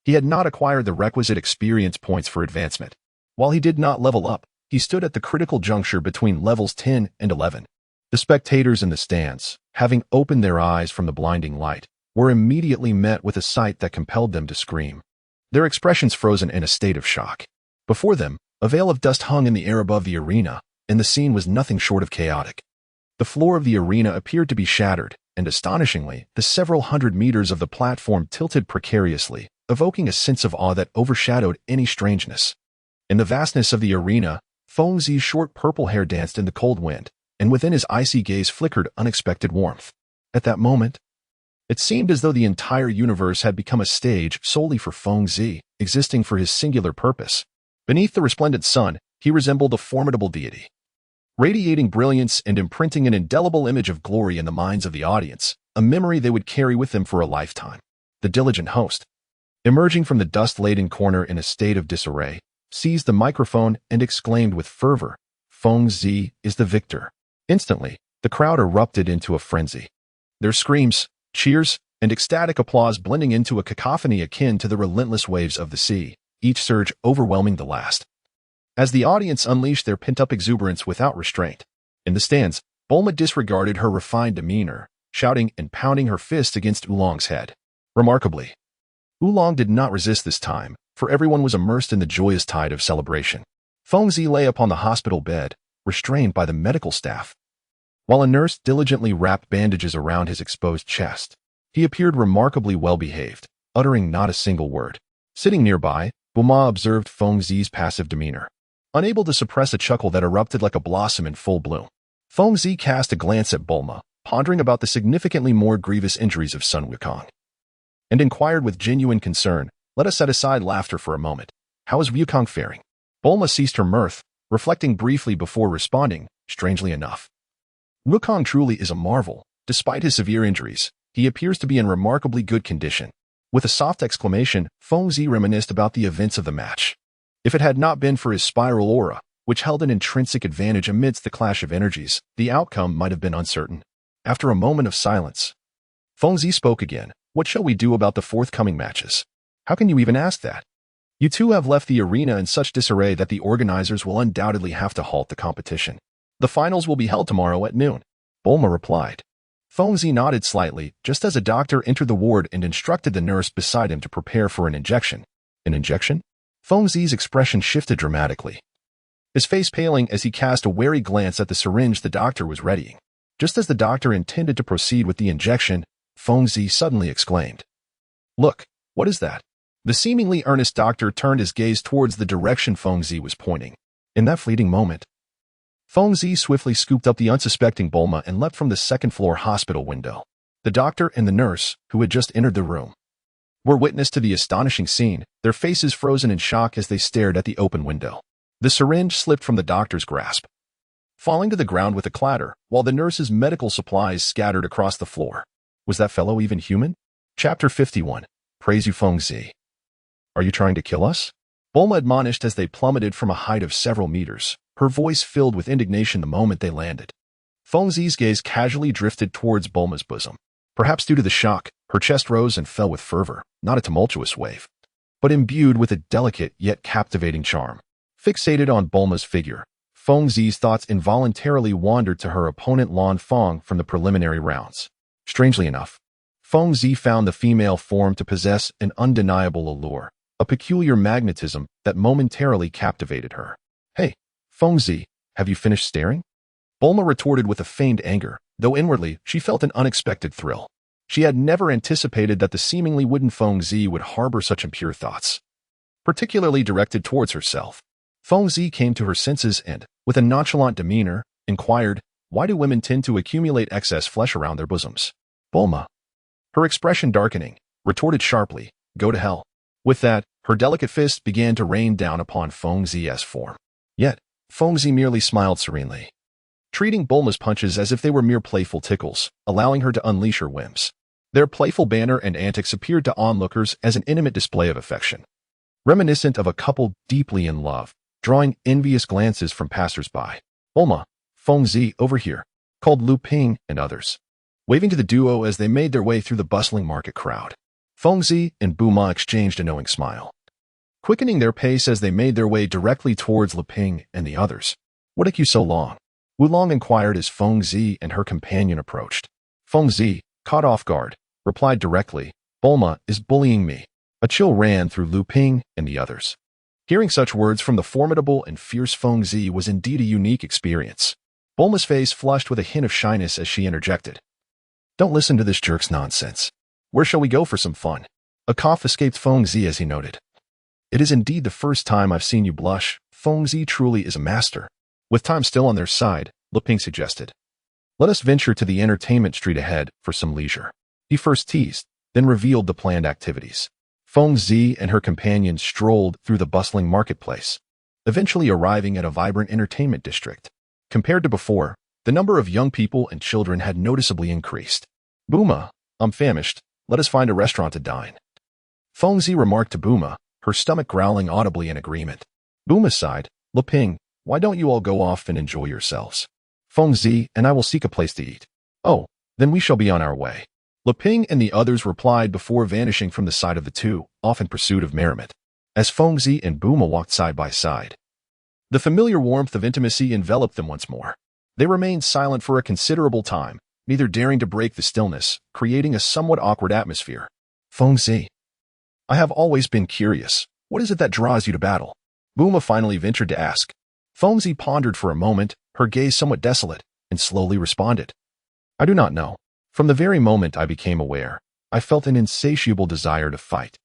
he had not acquired the requisite experience points for advancement. While he did not level up, he stood at the critical juncture between levels 10 and 11. The spectators in the stands, having opened their eyes from the blinding light, were immediately met with a sight that compelled them to scream, their expressions frozen in a state of shock. Before them, a veil of dust hung in the air above the arena, and the scene was nothing short of chaotic. The floor of the arena appeared to be shattered, and astonishingly, the several hundred meters of the platform tilted precariously, evoking a sense of awe that overshadowed any strangeness. In the vastness of the arena, Feng Zi's short purple hair danced in the cold wind, and within his icy gaze flickered unexpected warmth. At that moment, it seemed as though the entire universe had become a stage solely for Feng Zi, existing for his singular purpose. Beneath the resplendent sun, he resembled a formidable deity, radiating brilliance and imprinting an indelible image of glory in the minds of the audience, a memory they would carry with them for a lifetime. The diligent host, emerging from the dust-laden corner in a state of disarray, seized the microphone and exclaimed with fervor, "Feng Zi is the victor." Instantly, the crowd erupted into a frenzy. Their screams, cheers, and ecstatic applause blending into a cacophony akin to the relentless waves of the sea, each surge overwhelming the last. As the audience unleashed their pent-up exuberance without restraint, in the stands, Bulma disregarded her refined demeanor, shouting and pounding her fist against Oolong's head. Remarkably, Oolong did not resist this time, for everyone was immersed in the joyous tide of celebration. Feng Zi lay upon the hospital bed, restrained by the medical staff. While a nurse diligently wrapped bandages around his exposed chest, he appeared remarkably well-behaved, uttering not a single word. Sitting nearby, Bulma observed Feng Zi's passive demeanor, unable to suppress a chuckle that erupted like a blossom in full bloom. Feng Zi cast a glance at Bulma, pondering about the significantly more grievous injuries of Sun Wukong, and inquired with genuine concern, "Let us set aside laughter for a moment. How is Wukong faring?" Bulma ceased her mirth, reflecting briefly before responding, "Strangely enough, Wukong truly is a marvel. Despite his severe injuries, he appears to be in remarkably good condition." With a soft exclamation, Feng Zi reminisced about the events of the match. If it had not been for his spiral aura, which held an intrinsic advantage amidst the clash of energies, the outcome might have been uncertain. After a moment of silence, Feng Zi spoke again. "What shall we do about the forthcoming matches?" "How can you even ask that? You two have left the arena in such disarray that the organizers will undoubtedly have to halt the competition. The finals will be held tomorrow at noon," Bulma replied. Feng Zi nodded slightly, just as a doctor entered the ward and instructed the nurse beside him to prepare for an injection. An injection? Feng Zi's expression shifted dramatically, his face paling as he cast a wary glance at the syringe the doctor was readying. Just as the doctor intended to proceed with the injection, Feng Zi suddenly exclaimed, "Look, what is that?" The seemingly earnest doctor turned his gaze towards the direction Feng Zi was pointing. In that fleeting moment, Feng Zi swiftly scooped up the unsuspecting Bulma and leapt from the second-floor hospital window. The doctor and the nurse, who had just entered the room, were witness to the astonishing scene, their faces frozen in shock as they stared at the open window. The syringe slipped from the doctor's grasp, falling to the ground with a clatter, while the nurse's medical supplies scattered across the floor. Was that fellow even human? Chapter 51. Praise you, Feng Zi. Are you trying to kill us? Bulma admonished as they plummeted from a height of several meters, her voice filled with indignation the moment they landed. Feng Zi's gaze casually drifted towards Bulma's bosom. Perhaps due to the shock, her chest rose and fell with fervor, not a tumultuous wave, but imbued with a delicate yet captivating charm. Fixated on Bulma's figure, Feng Zi's thoughts involuntarily wandered to her opponent Lan Feng from the preliminary rounds. Strangely enough, Feng Zi found the female form to possess an undeniable allure, a peculiar magnetism that momentarily captivated her. "Hey, Feng Zi, have you finished staring?" Bulma retorted with a feigned anger, though inwardly she felt an unexpected thrill. She had never anticipated that the seemingly wooden Feng Zi would harbor such impure thoughts, particularly directed towards herself. Feng Zi came to her senses and, with a nonchalant demeanor, inquired, "Why do women tend to accumulate excess flesh around their bosoms?" Bulma, her expression darkening, retorted sharply, "Go to hell." With that, her delicate fist began to rain down upon Feng Zi's form. Yet, Feng Zi merely smiled serenely, treating Bulma's punches as if they were mere playful tickles, allowing her to unleash her whims. Their playful banter and antics appeared to onlookers as an intimate display of affection, reminiscent of a couple deeply in love, drawing envious glances from passers-by. "Bulma, Feng Zi, over here," called Lu Ping and others, waving to the duo as they made their way through the bustling market crowd. Feng Zi and Bulma exchanged a knowing smile, quickening their pace as they made their way directly towards Lu Ping and the others. "What took you so long?" Oolong inquired as Feng Zi and her companion approached. Feng Zi, caught off guard, replied directly, "Bulma is bullying me." A chill ran through Lu Ping and the others. Hearing such words from the formidable and fierce Feng Zi was indeed a unique experience. Bulma's face flushed with a hint of shyness as she interjected, "Don't listen to this jerk's nonsense. Where shall we go for some fun?" A cough escaped Feng Zi as he noted. It is indeed the first time I've seen you blush. Feng Zi truly is a master. With time still on their side, Leping suggested. Let us venture to the entertainment street ahead for some leisure. He first teased, then revealed the planned activities. Feng Zi and her companions strolled through the bustling marketplace, eventually arriving at a vibrant entertainment district. Compared to before, the number of young people and children had noticeably increased. Booma, I'm famished. Let us find a restaurant to dine. Feng Zi remarked to Booma, her stomach growling audibly in agreement. Booma sighed, Leping, why don't you all go off and enjoy yourselves? Feng Zi and I will seek a place to eat. Oh, then we shall be on our way. Leping and the others replied before vanishing from the sight of the two, off in pursuit of merriment. As Feng Zi and Booma walked side by side, the familiar warmth of intimacy enveloped them once more. They remained silent for a considerable time, neither daring to break the stillness, creating a somewhat awkward atmosphere. Feng Zi, I have always been curious. What is it that draws you to battle? Booma finally ventured to ask. Feng Zi pondered for a moment, her gaze somewhat desolate, and slowly responded. I do not know. From the very moment I became aware, I felt an insatiable desire to fight.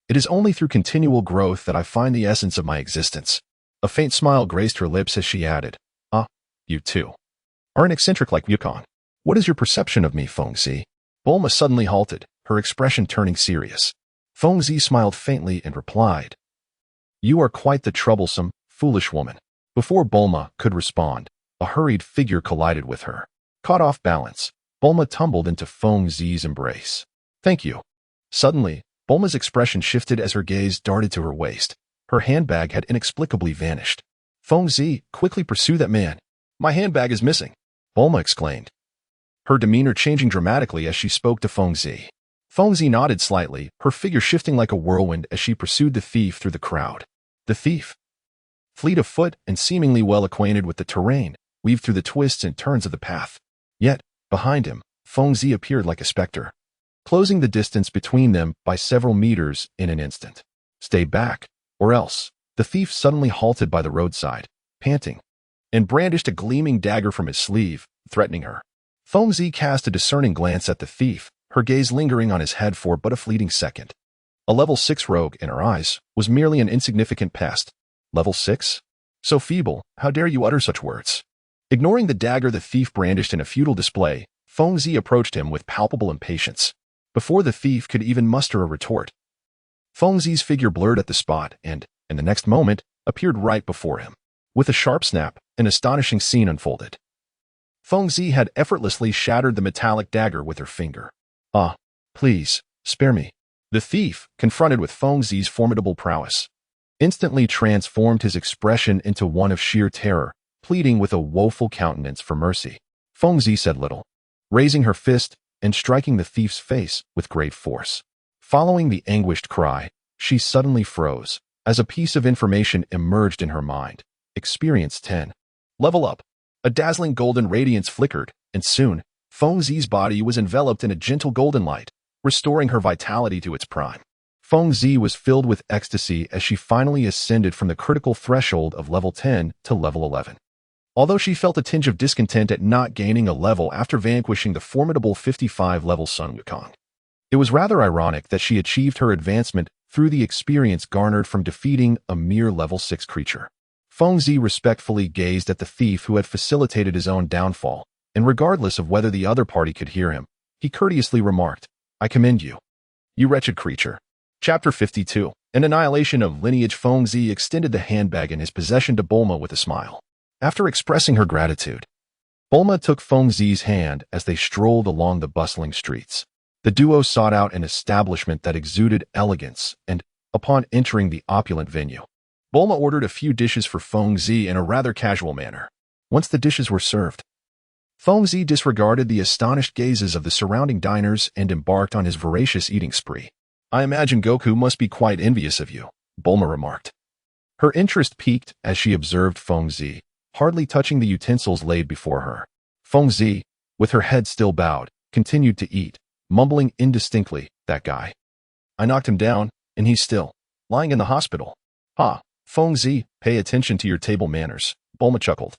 It is only through continual growth that I find the essence of my existence. A faint smile graced her lips as she added, you too are an eccentric like Yukong. What is your perception of me, Feng Zi? Bulma suddenly halted, her expression turning serious. Feng Zi smiled faintly and replied, You are quite the troublesome, foolish woman. Before Bulma could respond, a hurried figure collided with her. Caught off balance, Bulma tumbled into Feng Zi's embrace. Thank you. Suddenly, Bulma's expression shifted as her gaze darted to her waist. Her handbag had inexplicably vanished. Feng Zi, quickly pursue that man. My handbag is missing, Bulma exclaimed, her demeanor changing dramatically as she spoke to Feng Zi. Feng Zi nodded slightly, her figure shifting like a whirlwind as she pursued the thief through the crowd. The thief, fleet of foot and seemingly well acquainted with the terrain, weaved through the twists and turns of the path. Yet, behind him, Feng Zi appeared like a specter, closing the distance between them by several meters in an instant. Stay back, or else. The thief suddenly halted by the roadside, panting, and brandished a gleaming dagger from his sleeve, threatening her. Feng Zi cast a discerning glance at the thief, her gaze lingering on his head for but a fleeting second. A level 6 rogue, in her eyes, was merely an insignificant pest. Level 6? So feeble, how dare you utter such words? Ignoring the dagger the thief brandished in a futile display, Feng Zi approached him with palpable impatience. Before the thief could even muster a retort, Feng Zi's figure blurred at the spot and, in the next moment, appeared right before him. With a sharp snap, an astonishing scene unfolded. Feng Zi had effortlessly shattered the metallic dagger with her finger. Please, spare me. The thief, confronted with Feng Zi's formidable prowess, instantly transformed his expression into one of sheer terror, pleading with a woeful countenance for mercy. Feng Zi said little, raising her fist and striking the thief's face with great force. Following the anguished cry, she suddenly froze, as a piece of information emerged in her mind. Experience 10. Level up. A dazzling golden radiance flickered, and soon, Feng Zi's body was enveloped in a gentle golden light, restoring her vitality to its prime. Feng Zi was filled with ecstasy as she finally ascended from the critical threshold of level 10 to level 11. Although she felt a tinge of discontent at not gaining a level after vanquishing the formidable 55-level Sun Wukong, it was rather ironic that she achieved her advancement through the experience garnered from defeating a mere level 6 creature. Feng Zi respectfully gazed at the thief who had facilitated his own downfall, and regardless of whether the other party could hear him, he courteously remarked, I commend you, you wretched creature. Chapter 52. An annihilation of lineage. Feng Zi extended the handbag in his possession to Bulma with a smile. After expressing her gratitude, Bulma took Feng Zi's hand as they strolled along the bustling streets. The duo sought out an establishment that exuded elegance, and, upon entering the opulent venue, Bulma ordered a few dishes for Feng Zi in a rather casual manner. Once the dishes were served, Feng Zi disregarded the astonished gazes of the surrounding diners and embarked on his voracious eating spree. I imagine Goku must be quite envious of you, Bulma remarked. Her interest piqued as she observed Feng Zi, hardly touching the utensils laid before her. Feng Zi, with her head still bowed, continued to eat, mumbling indistinctly, that guy. I knocked him down, and he's still lying in the hospital. Feng Zi, pay attention to your table manners, Bulma chuckled,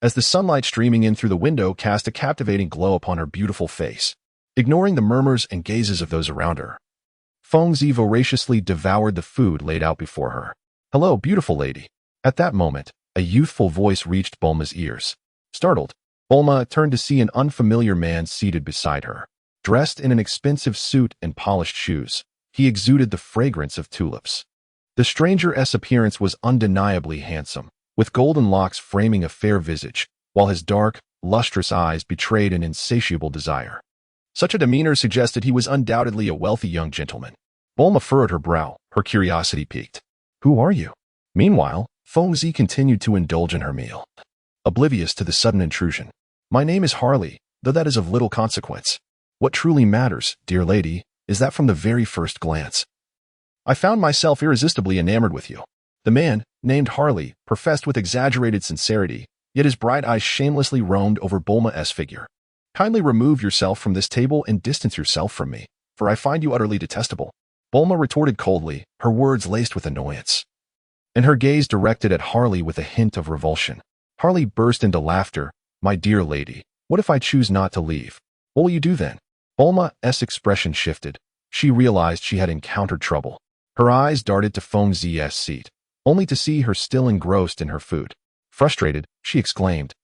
as the sunlight streaming in through the window cast a captivating glow upon her beautiful face. Ignoring the murmurs and gazes of those around her, Feng Zi voraciously devoured the food laid out before her. "Hello, beautiful lady." At that moment, a youthful voice reached Bulma's ears. Startled, Bulma turned to see an unfamiliar man seated beside her. Dressed in an expensive suit and polished shoes, he exuded the fragrance of tulips. The stranger's appearance was undeniably handsome, with golden locks framing a fair visage, while his dark, lustrous eyes betrayed an insatiable desire. Such a demeanor suggested he was undoubtedly a wealthy young gentleman. Bulma furrowed her brow, her curiosity piqued. "Who are you?" Meanwhile, Feng Zi continued to indulge in her meal, oblivious to the sudden intrusion. "My name is Harley, though that is of little consequence. What truly matters, dear lady, is that from the very first glance, I found myself irresistibly enamored with you." The man, named Harley, professed with exaggerated sincerity, yet his bright eyes shamelessly roamed over Bulma's figure. "Kindly remove yourself from this table and distance yourself from me, for I find you utterly detestable." Bulma retorted coldly, her words laced with annoyance, and her gaze directed at Harley with a hint of revulsion. Harley burst into laughter. "My dear lady, what if I choose not to leave? What will you do then?" Bulma's expression shifted. She realized she had encountered trouble. Her eyes darted to Feng Zi's seat, only to see her still engrossed in her food. Frustrated, she exclaimed,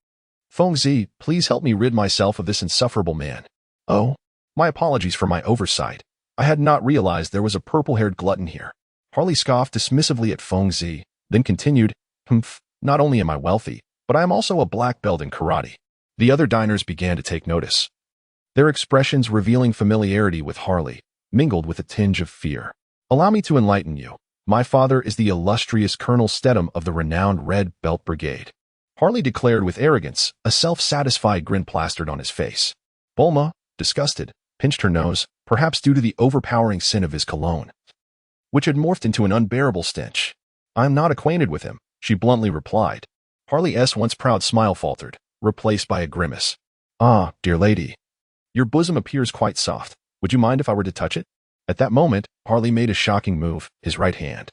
"Feng Zi, please help me rid myself of this insufferable man." "Oh, my apologies for my oversight. I had not realized there was a purple-haired glutton here." Harley scoffed dismissively at Feng Zi, then continued, "Humph, not only am I wealthy, but I am also a black belt in karate." The other diners began to take notice, their expressions revealing familiarity with Harley, mingled with a tinge of fear. "Allow me to enlighten you. My father is the illustrious Colonel Stedham of the renowned Red Belt Brigade," Harley declared with arrogance, a self-satisfied grin plastered on his face. Bulma, disgusted, pinched her nose, perhaps due to the overpowering scent of his cologne, which had morphed into an unbearable stench. "I am not acquainted with him," she bluntly replied. Harley's once proud smile faltered, replaced by a grimace. "Ah, dear lady, your bosom appears quite soft. Would you mind if I were to touch it?" At that moment, Harley made a shocking move, his right hand,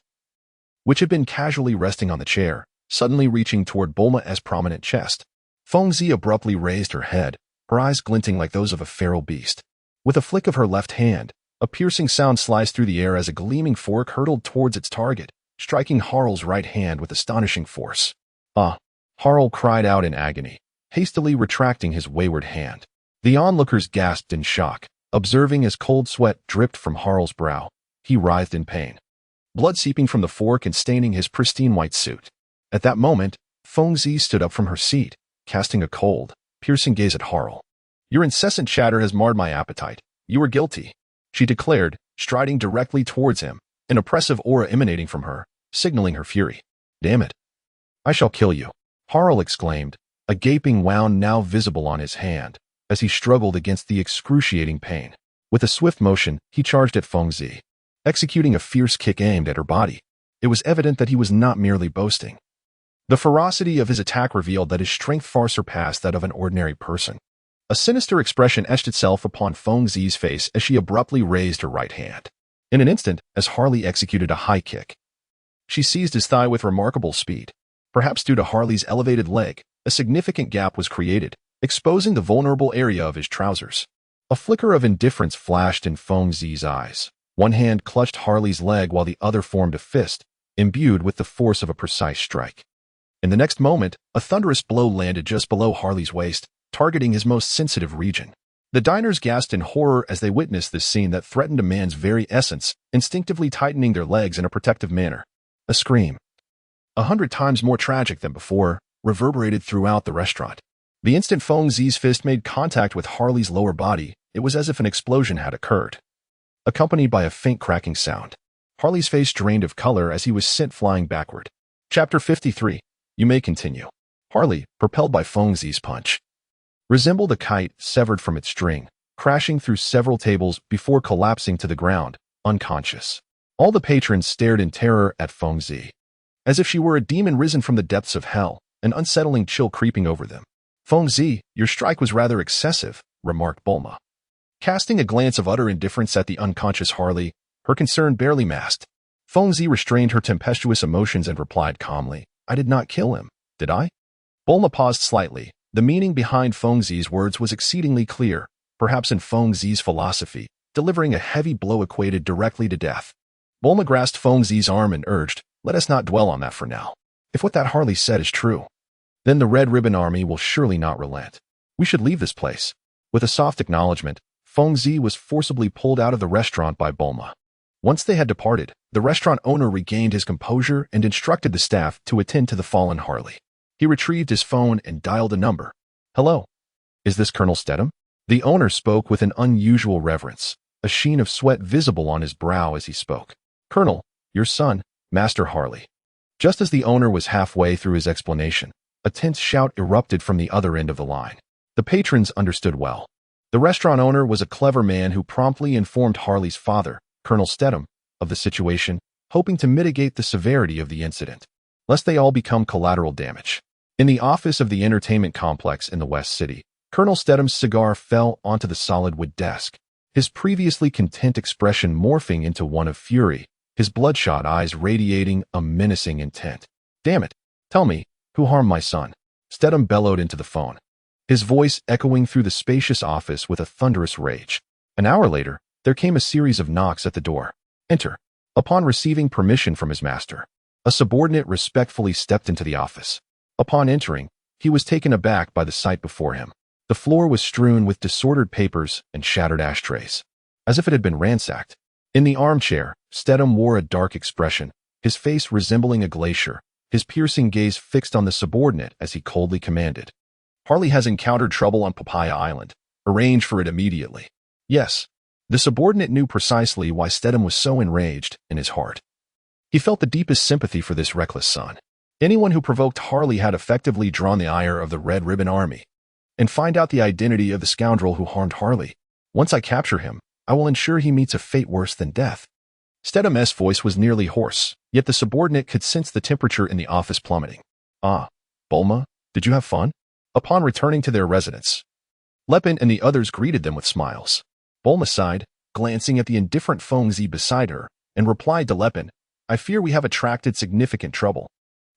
which had been casually resting on the chair, suddenly reaching toward Bulma's prominent chest. Feng Zi abruptly raised her head, her eyes glinting like those of a feral beast. With a flick of her left hand, a piercing sound sliced through the air as a gleaming fork hurtled towards its target, striking Harl's right hand with astonishing force. "Ah!" Harl cried out in agony, hastily retracting his wayward hand. The onlookers gasped in shock, observing as cold sweat dripped from Harl's brow. He writhed in pain, blood seeping from the fork and staining his pristine white suit. At that moment, Feng Zi stood up from her seat, casting a cold, piercing gaze at Harl. "Your incessant chatter has marred my appetite. You are guilty," she declared, striding directly towards him, an oppressive aura emanating from her, signaling her fury. "Damn it. I shall kill you," Harl exclaimed, a gaping wound now visible on his hand, as he struggled against the excruciating pain. With a swift motion, he charged at Feng Zi, executing a fierce kick aimed at her body. It was evident that he was not merely boasting. The ferocity of his attack revealed that his strength far surpassed that of an ordinary person. A sinister expression etched itself upon Feng Zi's face as she abruptly raised her right hand. In an instant, as Harley executed a high kick, she seized his thigh with remarkable speed. Perhaps due to Harley's elevated leg, a significant gap was created, exposing the vulnerable area of his trousers. A flicker of indifference flashed in Feng Zi's eyes. One hand clutched Harley's leg while the other formed a fist, imbued with the force of a precise strike. In the next moment, a thunderous blow landed just below Harley's waist, targeting his most sensitive region. The diners gasped in horror as they witnessed this scene that threatened a man's very essence, instinctively tightening their legs in a protective manner. A scream, 100 times more tragic than before, reverberated throughout the restaurant. The instant Feng Zi's fist made contact with Harley's lower body, it was as if an explosion had occurred, accompanied by a faint cracking sound. Harley's face drained of color as he was sent flying backward. Chapter 53. You may continue. Harley, propelled by Feng Zi's punch, resembled a kite severed from its string, crashing through several tables before collapsing to the ground, unconscious. All the patrons stared in terror at Feng Zi, as if she were a demon risen from the depths of hell, an unsettling chill creeping over them. "Feng Zi, your strike was rather excessive," remarked Bulma, casting a glance of utter indifference at the unconscious Harley, her concern barely masked. Feng Zi restrained her tempestuous emotions and replied calmly, "I did not kill him, did I?" Bulma paused slightly. The meaning behind Feng Zi's words was exceedingly clear. Perhaps in Feng Zi's philosophy, delivering a heavy blow equated directly to death. Bulma grasped Feng Zi's arm and urged, "Let us not dwell on that for now. If what that Harley said is true, then the Red Ribbon Army will surely not relent. We should leave this place." With a soft acknowledgement, Feng Zi was forcibly pulled out of the restaurant by Bulma. Once they had departed, the restaurant owner regained his composure and instructed the staff to attend to the fallen Harley. He retrieved his phone and dialed a number. "Hello. Is this Colonel Stedham?" The owner spoke with an unusual reverence, a sheen of sweat visible on his brow as he spoke. "Colonel, your son, Master Harley." Just as the owner was halfway through his explanation, a tense shout erupted from the other end of the line. The patrons understood well. The restaurant owner was a clever man who promptly informed Harley's father, Colonel Stedham, of the situation, hoping to mitigate the severity of the incident, lest they all become collateral damage. In the office of the entertainment complex in the West City, Colonel Stedham's cigar fell onto the solid wood desk, his previously content expression morphing into one of fury, his bloodshot eyes radiating a menacing intent. "Damn it! Tell me, who harmed my son?" Stedham bellowed into the phone, his voice echoing through the spacious office with a thunderous rage. An hour later, there came a series of knocks at the door. "Enter." Upon receiving permission from his master, a subordinate respectfully stepped into the office. Upon entering, he was taken aback by the sight before him. The floor was strewn with disordered papers and shattered ashtrays, as if it had been ransacked. In the armchair, Stedham wore a dark expression, his face resembling a glacier, his piercing gaze fixed on the subordinate as he coldly commanded, "Harley has encountered trouble on Papaya Island. Arrange for it immediately." Yes, the subordinate knew precisely why Stedham was so enraged in his heart. He felt the deepest sympathy for this reckless son. Anyone who provoked Harley had effectively drawn the ire of the Red Ribbon Army. "And find out the identity of the scoundrel who harmed Harley. Once I capture him, I will ensure he meets a fate worse than death." Stedham's voice was nearly hoarse, yet the subordinate could sense the temperature in the office plummeting. "Ah, Bulma, did you have fun?" Upon returning to their residence, Lepin and the others greeted them with smiles. Bulma sighed, glancing at the indifferent Feng Zi beside her, and replied to Lepin, "I fear we have attracted significant trouble."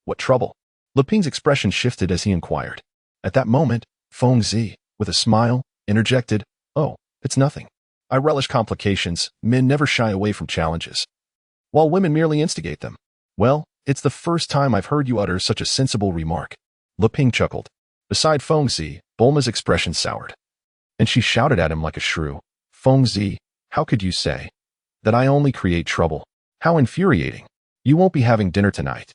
"What trouble?" Lepin's expression shifted as he inquired. At that moment, Feng Zi, with a smile, interjected, "Oh, it's nothing. I relish complications. Men never shy away from challenges, while women merely instigate them." "Well, it's the first time I've heard you utter such a sensible remark." Leping chuckled. Beside Feng Zi, Bulma's expression soured, and she shouted at him like a shrew, "Feng Zi, how could you say that I only create trouble? How infuriating! You won't be having dinner tonight."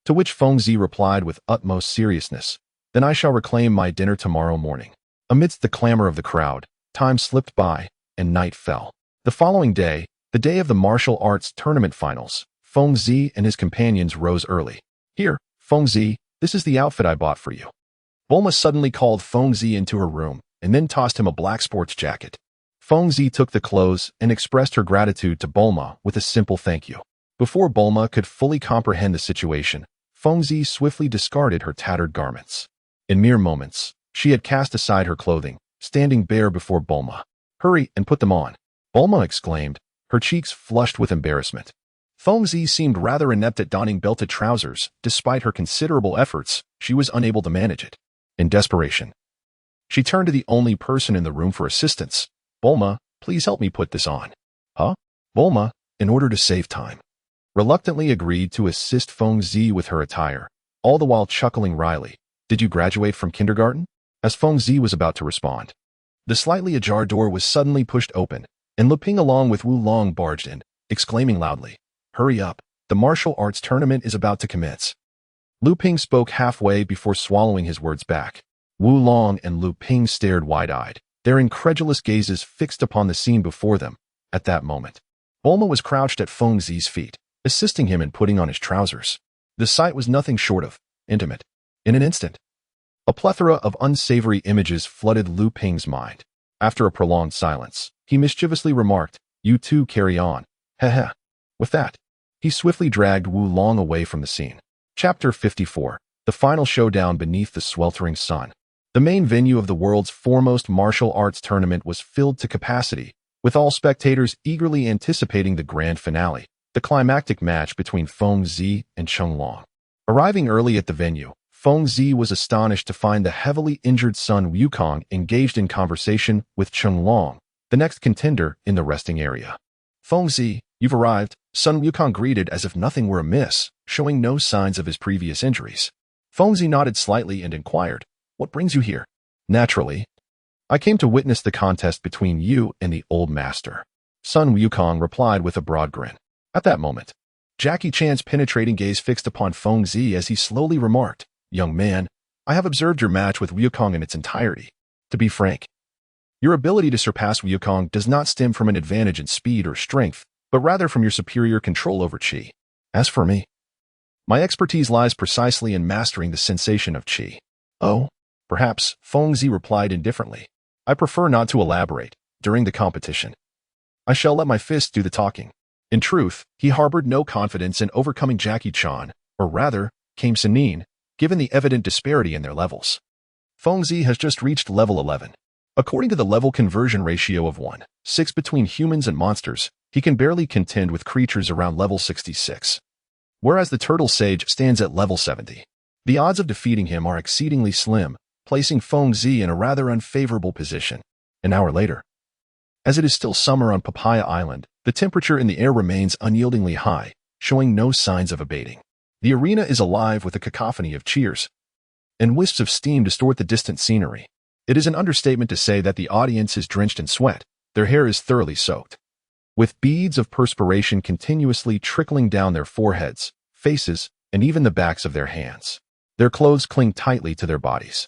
To which Feng Zi replied with utmost seriousness, "Then I shall reclaim my dinner tomorrow morning." Amidst the clamor of the crowd, time slipped by, and night fell. The following day, the day of the martial arts tournament finals, Feng Zi and his companions rose early. "Here, Feng Zi, this is the outfit I bought for you." Bulma suddenly called Feng Zi into her room and then tossed him a black sports jacket. Feng Zi took the clothes and expressed her gratitude to Bulma with a simple thank you. Before Bulma could fully comprehend the situation, Feng Zi swiftly discarded her tattered garments. In mere moments, she had cast aside her clothing, standing bare before Bulma. "Hurry and put them on," Bulma exclaimed, her cheeks flushed with embarrassment. Feng Zi seemed rather inept at donning belted trousers. Despite her considerable efforts, she was unable to manage it. In desperation, she turned to the only person in the room for assistance. "Bulma, please help me put this on." "Huh?" Bulma, in order to save time, reluctantly agreed to assist Feng Zi with her attire, all the while chuckling wryly. "Did you graduate from kindergarten?" As Feng Zi was about to respond, the slightly ajar door was suddenly pushed open, and Leping along with Wu Long barged in, exclaiming loudly, "Hurry up, the martial arts tournament is about to commence." Lu Ping spoke halfway before swallowing his words back. Wu Long and Lu Ping stared wide-eyed, their incredulous gazes fixed upon the scene before them. At that moment, Bulma was crouched at Feng Zi's feet, assisting him in putting on his trousers. The sight was nothing short of intimate. In an instant, a plethora of unsavory images flooded Lu Ping's mind. After a prolonged silence, he mischievously remarked, "You two carry on. Heh." With that, he swiftly dragged Wu Long away from the scene. Chapter 54. The Final Showdown Beneath the Sweltering Sun. The main venue of the world's foremost martial arts tournament was filled to capacity, with all spectators eagerly anticipating the grand finale, the climactic match between Feng Zi and Cheng Long. Arriving early at the venue, Feng Zi was astonished to find the heavily injured son Wukong engaged in conversation with Cheng Long, the next contender in the resting area. Feng Zi, you've arrived, Sun Wukong greeted as if nothing were amiss, showing no signs of his previous injuries. Feng Zi nodded slightly and inquired, what brings you here? Naturally, I came to witness the contest between you and the old master. Sun Wukong replied with a broad grin. At that moment, Jackie Chan's penetrating gaze fixed upon Feng Zi as he slowly remarked, young man, I have observed your match with Wukong in its entirety. To be frank, your ability to surpass Wukong does not stem from an advantage in speed or strength, but rather from your superior control over Qi. As for me, my expertise lies precisely in mastering the sensation of Qi. Oh, perhaps, Feng Zi replied indifferently. I prefer not to elaborate. During the competition, I shall let my fists do the talking. In truth, he harbored no confidence in overcoming Jackie Chan, or rather, Kame Sanin, given the evident disparity in their levels. Feng Zi has just reached level 11. According to the level conversion ratio of 1:6 between humans and monsters, he can barely contend with creatures around level 66. Whereas the Turtle Sage stands at level 70. The odds of defeating him are exceedingly slim, placing Feng Zi in a rather unfavorable position. An hour later, as it is still summer on Papaya Island, the temperature in the air remains unyieldingly high, showing no signs of abating. The arena is alive with a cacophony of cheers, and wisps of steam distort the distant scenery. It is an understatement to say that the audience is drenched in sweat. Their hair is thoroughly soaked, with beads of perspiration continuously trickling down their foreheads, faces, and even the backs of their hands. Their clothes cling tightly to their bodies,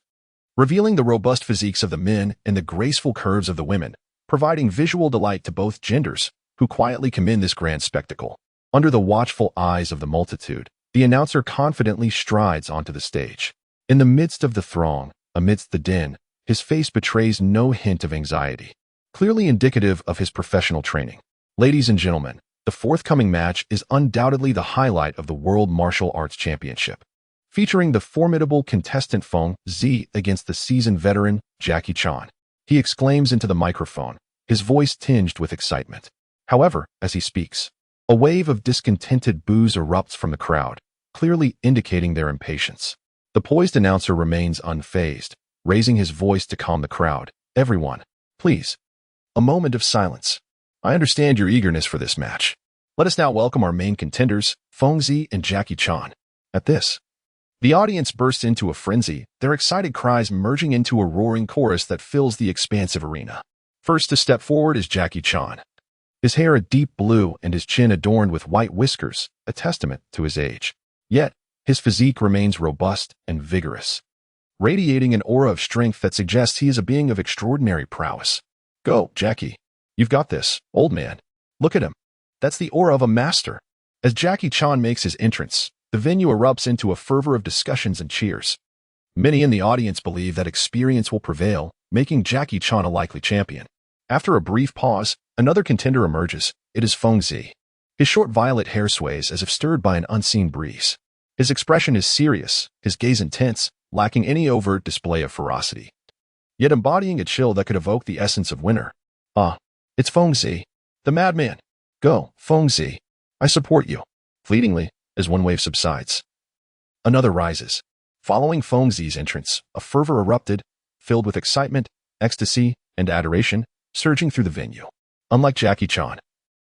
revealing the robust physiques of the men and the graceful curves of the women, providing visual delight to both genders, who quietly commend this grand spectacle. Under the watchful eyes of the multitude, the announcer confidently strides onto the stage. In the midst of the throng, amidst the din, his face betrays no hint of anxiety, clearly indicative of his professional training. Ladies and gentlemen, the forthcoming match is undoubtedly the highlight of the World Martial Arts Championship, featuring the formidable contestant Feng Zi against the seasoned veteran Jackie Chan. He exclaims into the microphone, his voice tinged with excitement. However, as he speaks, a wave of discontented boos erupts from the crowd, clearly indicating their impatience. The poised announcer remains unfazed, raising his voice to calm the crowd. Everyone, please, a moment of silence. I understand your eagerness for this match. Let us now welcome our main contenders, Feng Zi and Jackie Chan. At this, the audience bursts into a frenzy, their excited cries merging into a roaring chorus that fills the expansive arena. First to step forward is Jackie Chan. His hair a deep blue and his chin adorned with white whiskers, a testament to his age. Yet, his physique remains robust and vigorous, radiating an aura of strength that suggests he is a being of extraordinary prowess. Go, Jackie. You've got this, old man. Look at him. That's the aura of a master. As Jackie Chan makes his entrance, the venue erupts into a fervor of discussions and cheers. Many in the audience believe that experience will prevail, making Jackie Chan a likely champion. After a brief pause, another contender emerges. It is Feng Zi. His short violet hair sways as if stirred by an unseen breeze. His expression is serious, his gaze intense, lacking any overt display of ferocity, yet embodying a chill that could evoke the essence of winter. Ah, it's Feng Zi, the madman. Go, Feng Zi. I support you. Fleetingly, as one wave subsides, another rises. Following Feng Zi's entrance, a fervor erupted, filled with excitement, ecstasy, and adoration, surging through the venue. Unlike Jackie Chan,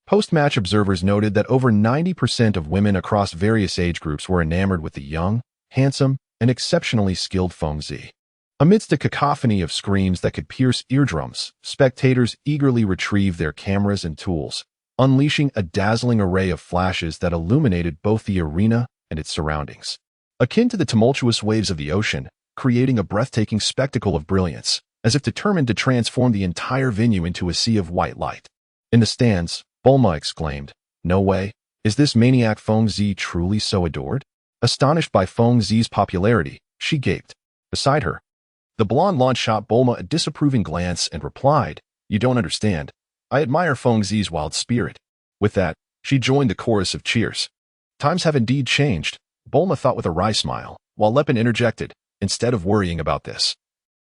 post-match observers noted that over 90% of women across various age groups were enamored with the young, handsome, and exceptionally skilled Feng Zi. Amidst a cacophony of screams that could pierce eardrums, spectators eagerly retrieved their cameras and tools, unleashing a dazzling array of flashes that illuminated both the arena and its surroundings. Akin to the tumultuous waves of the ocean, creating a breathtaking spectacle of brilliance, as if determined to transform the entire venue into a sea of white light. In the stands, Bulma exclaimed, "No way, is this maniac Feng Zi truly so adored?" Astonished by Feng Zi's popularity, she gaped. Beside her, the blonde launch shot Bulma a disapproving glance and replied, "You don't understand. I admire Feng Zi's wild spirit." With that, she joined the chorus of cheers. Times have indeed changed, Bulma thought with a wry smile, while Lepin interjected, "Instead of worrying about this,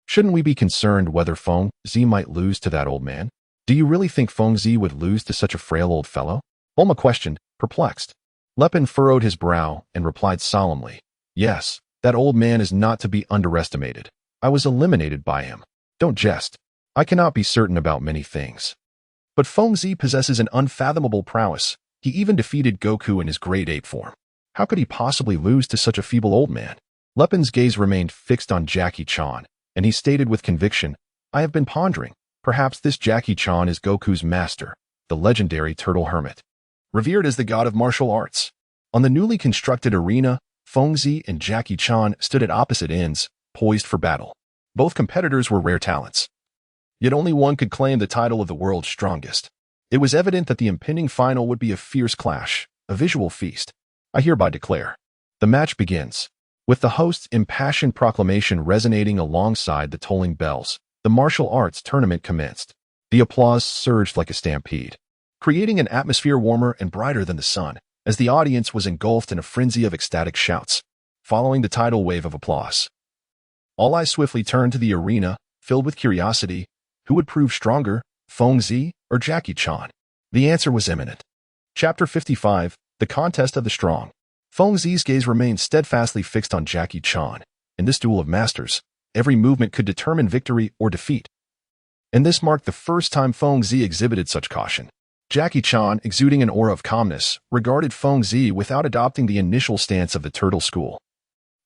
shouldn't we be concerned whether Feng Zi might lose to that old man? Do you really think Feng Zi would lose to such a frail old fellow?" Bulma questioned, perplexed. Lepin furrowed his brow and replied solemnly, "Yes, that old man is not to be underestimated. I was eliminated by him." "Don't jest. I cannot be certain about many things. But Feng Zi possesses an unfathomable prowess. He even defeated Goku in his great ape form. How could he possibly lose to such a feeble old man? Lepin's gaze remained fixed on Jackie Chan, and he stated with conviction, I have been pondering. Perhaps this Jackie Chan is Goku's master, the legendary Turtle Hermit, revered as the god of martial arts. On the newly constructed arena, Feng Zi and Jackie Chan stood at opposite ends, poised for battle. Both competitors were rare talents. Yet only one could claim the title of the world's strongest. It was evident that the impending final would be a fierce clash, a visual feast. I hereby declare. The match begins. With the host's impassioned proclamation resonating alongside the tolling bells, the martial arts tournament commenced. The applause surged like a stampede, creating an atmosphere warmer and brighter than the sun, as the audience was engulfed in a frenzy of ecstatic shouts. Following the tidal wave of applause, all eyes swiftly turned to the arena, filled with curiosity. Who would prove stronger, Feng Zi or Jackie Chan? The answer was imminent. Chapter 55, The Contest of the Strong. Feng Zi's gaze remained steadfastly fixed on Jackie Chan. In this duel of masters, every movement could determine victory or defeat. And this marked the first time Feng Zi exhibited such caution. Jackie Chan, exuding an aura of calmness, regarded Feng Zi without adopting the initial stance of the turtle school.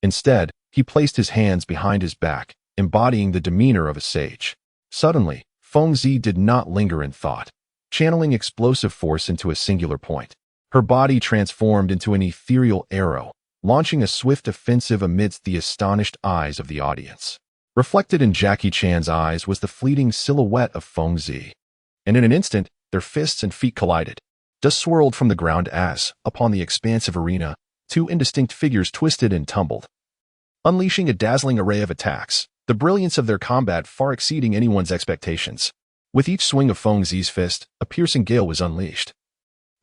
Instead, he placed his hands behind his back, embodying the demeanor of a sage. Suddenly, Feng Zi did not linger in thought, channeling explosive force into a singular point. Her body transformed into an ethereal arrow, launching a swift offensive amidst the astonished eyes of the audience. Reflected in Jackie Chan's eyes was the fleeting silhouette of Feng Zi, and in an instant, their fists and feet collided. Dust swirled from the ground as, upon the expansive arena, two indistinct figures twisted and tumbled, unleashing a dazzling array of attacks, the brilliance of their combat far exceeding anyone's expectations. With each swing of Feng Zi's fist, a piercing gale was unleashed,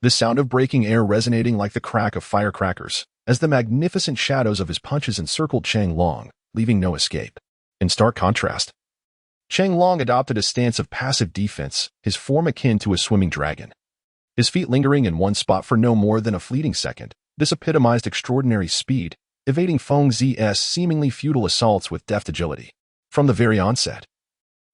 the sound of breaking air resonating like the crack of firecrackers, as the magnificent shadows of his punches encircled Chang Long, leaving no escape. In stark contrast, Chang Long adopted a stance of passive defense, his form akin to a swimming dragon. His feet lingering in one spot for no more than a fleeting second, this epitomized extraordinary speed, evading Feng Zi's seemingly futile assaults with deft agility. From the very onset,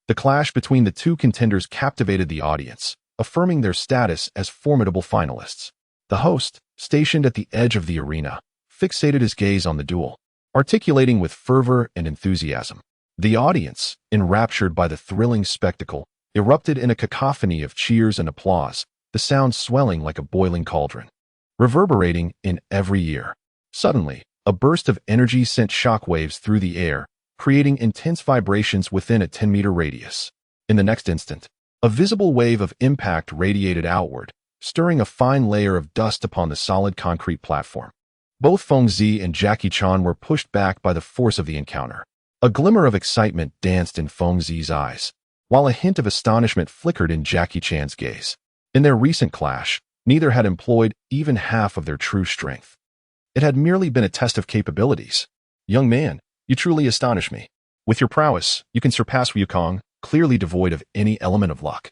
the clash between the two contenders captivated the audience, affirming their status as formidable finalists. The host, stationed at the edge of the arena, fixated his gaze on the duel, articulating with fervor and enthusiasm. The audience, enraptured by the thrilling spectacle, erupted in a cacophony of cheers and applause, the sound swelling like a boiling cauldron, reverberating in every ear. Suddenly, a burst of energy sent shockwaves through the air, creating intense vibrations within a 10-meter radius. In the next instant, a visible wave of impact radiated outward, stirring a fine layer of dust upon the solid concrete platform. Both Feng Zi and Jackie Chan were pushed back by the force of the encounter. A glimmer of excitement danced in Feng Zi's eyes, while a hint of astonishment flickered in Jackie Chan's gaze. In their recent clash, neither had employed even half of their true strength. It had merely been a test of capabilities. Young man, you truly astonish me. With your prowess, you can surpass Wukong, clearly devoid of any element of luck.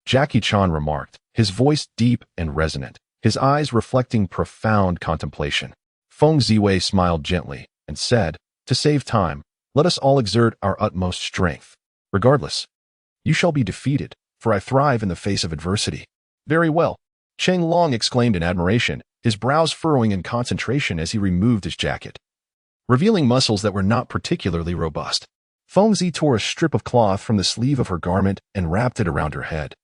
Jackie Chan remarked, his voice deep and resonant, his eyes reflecting profound contemplation. Feng Ziwei smiled gently and said, to save time, let us all exert our utmost strength. Regardless, you shall be defeated, for I thrive in the face of adversity. Very well, Cheng Long exclaimed in admiration, his brows furrowing in concentration as he removed his jacket, revealing muscles that were not particularly robust. Feng Zi tore a strip of cloth from the sleeve of her garment and wrapped it around her head,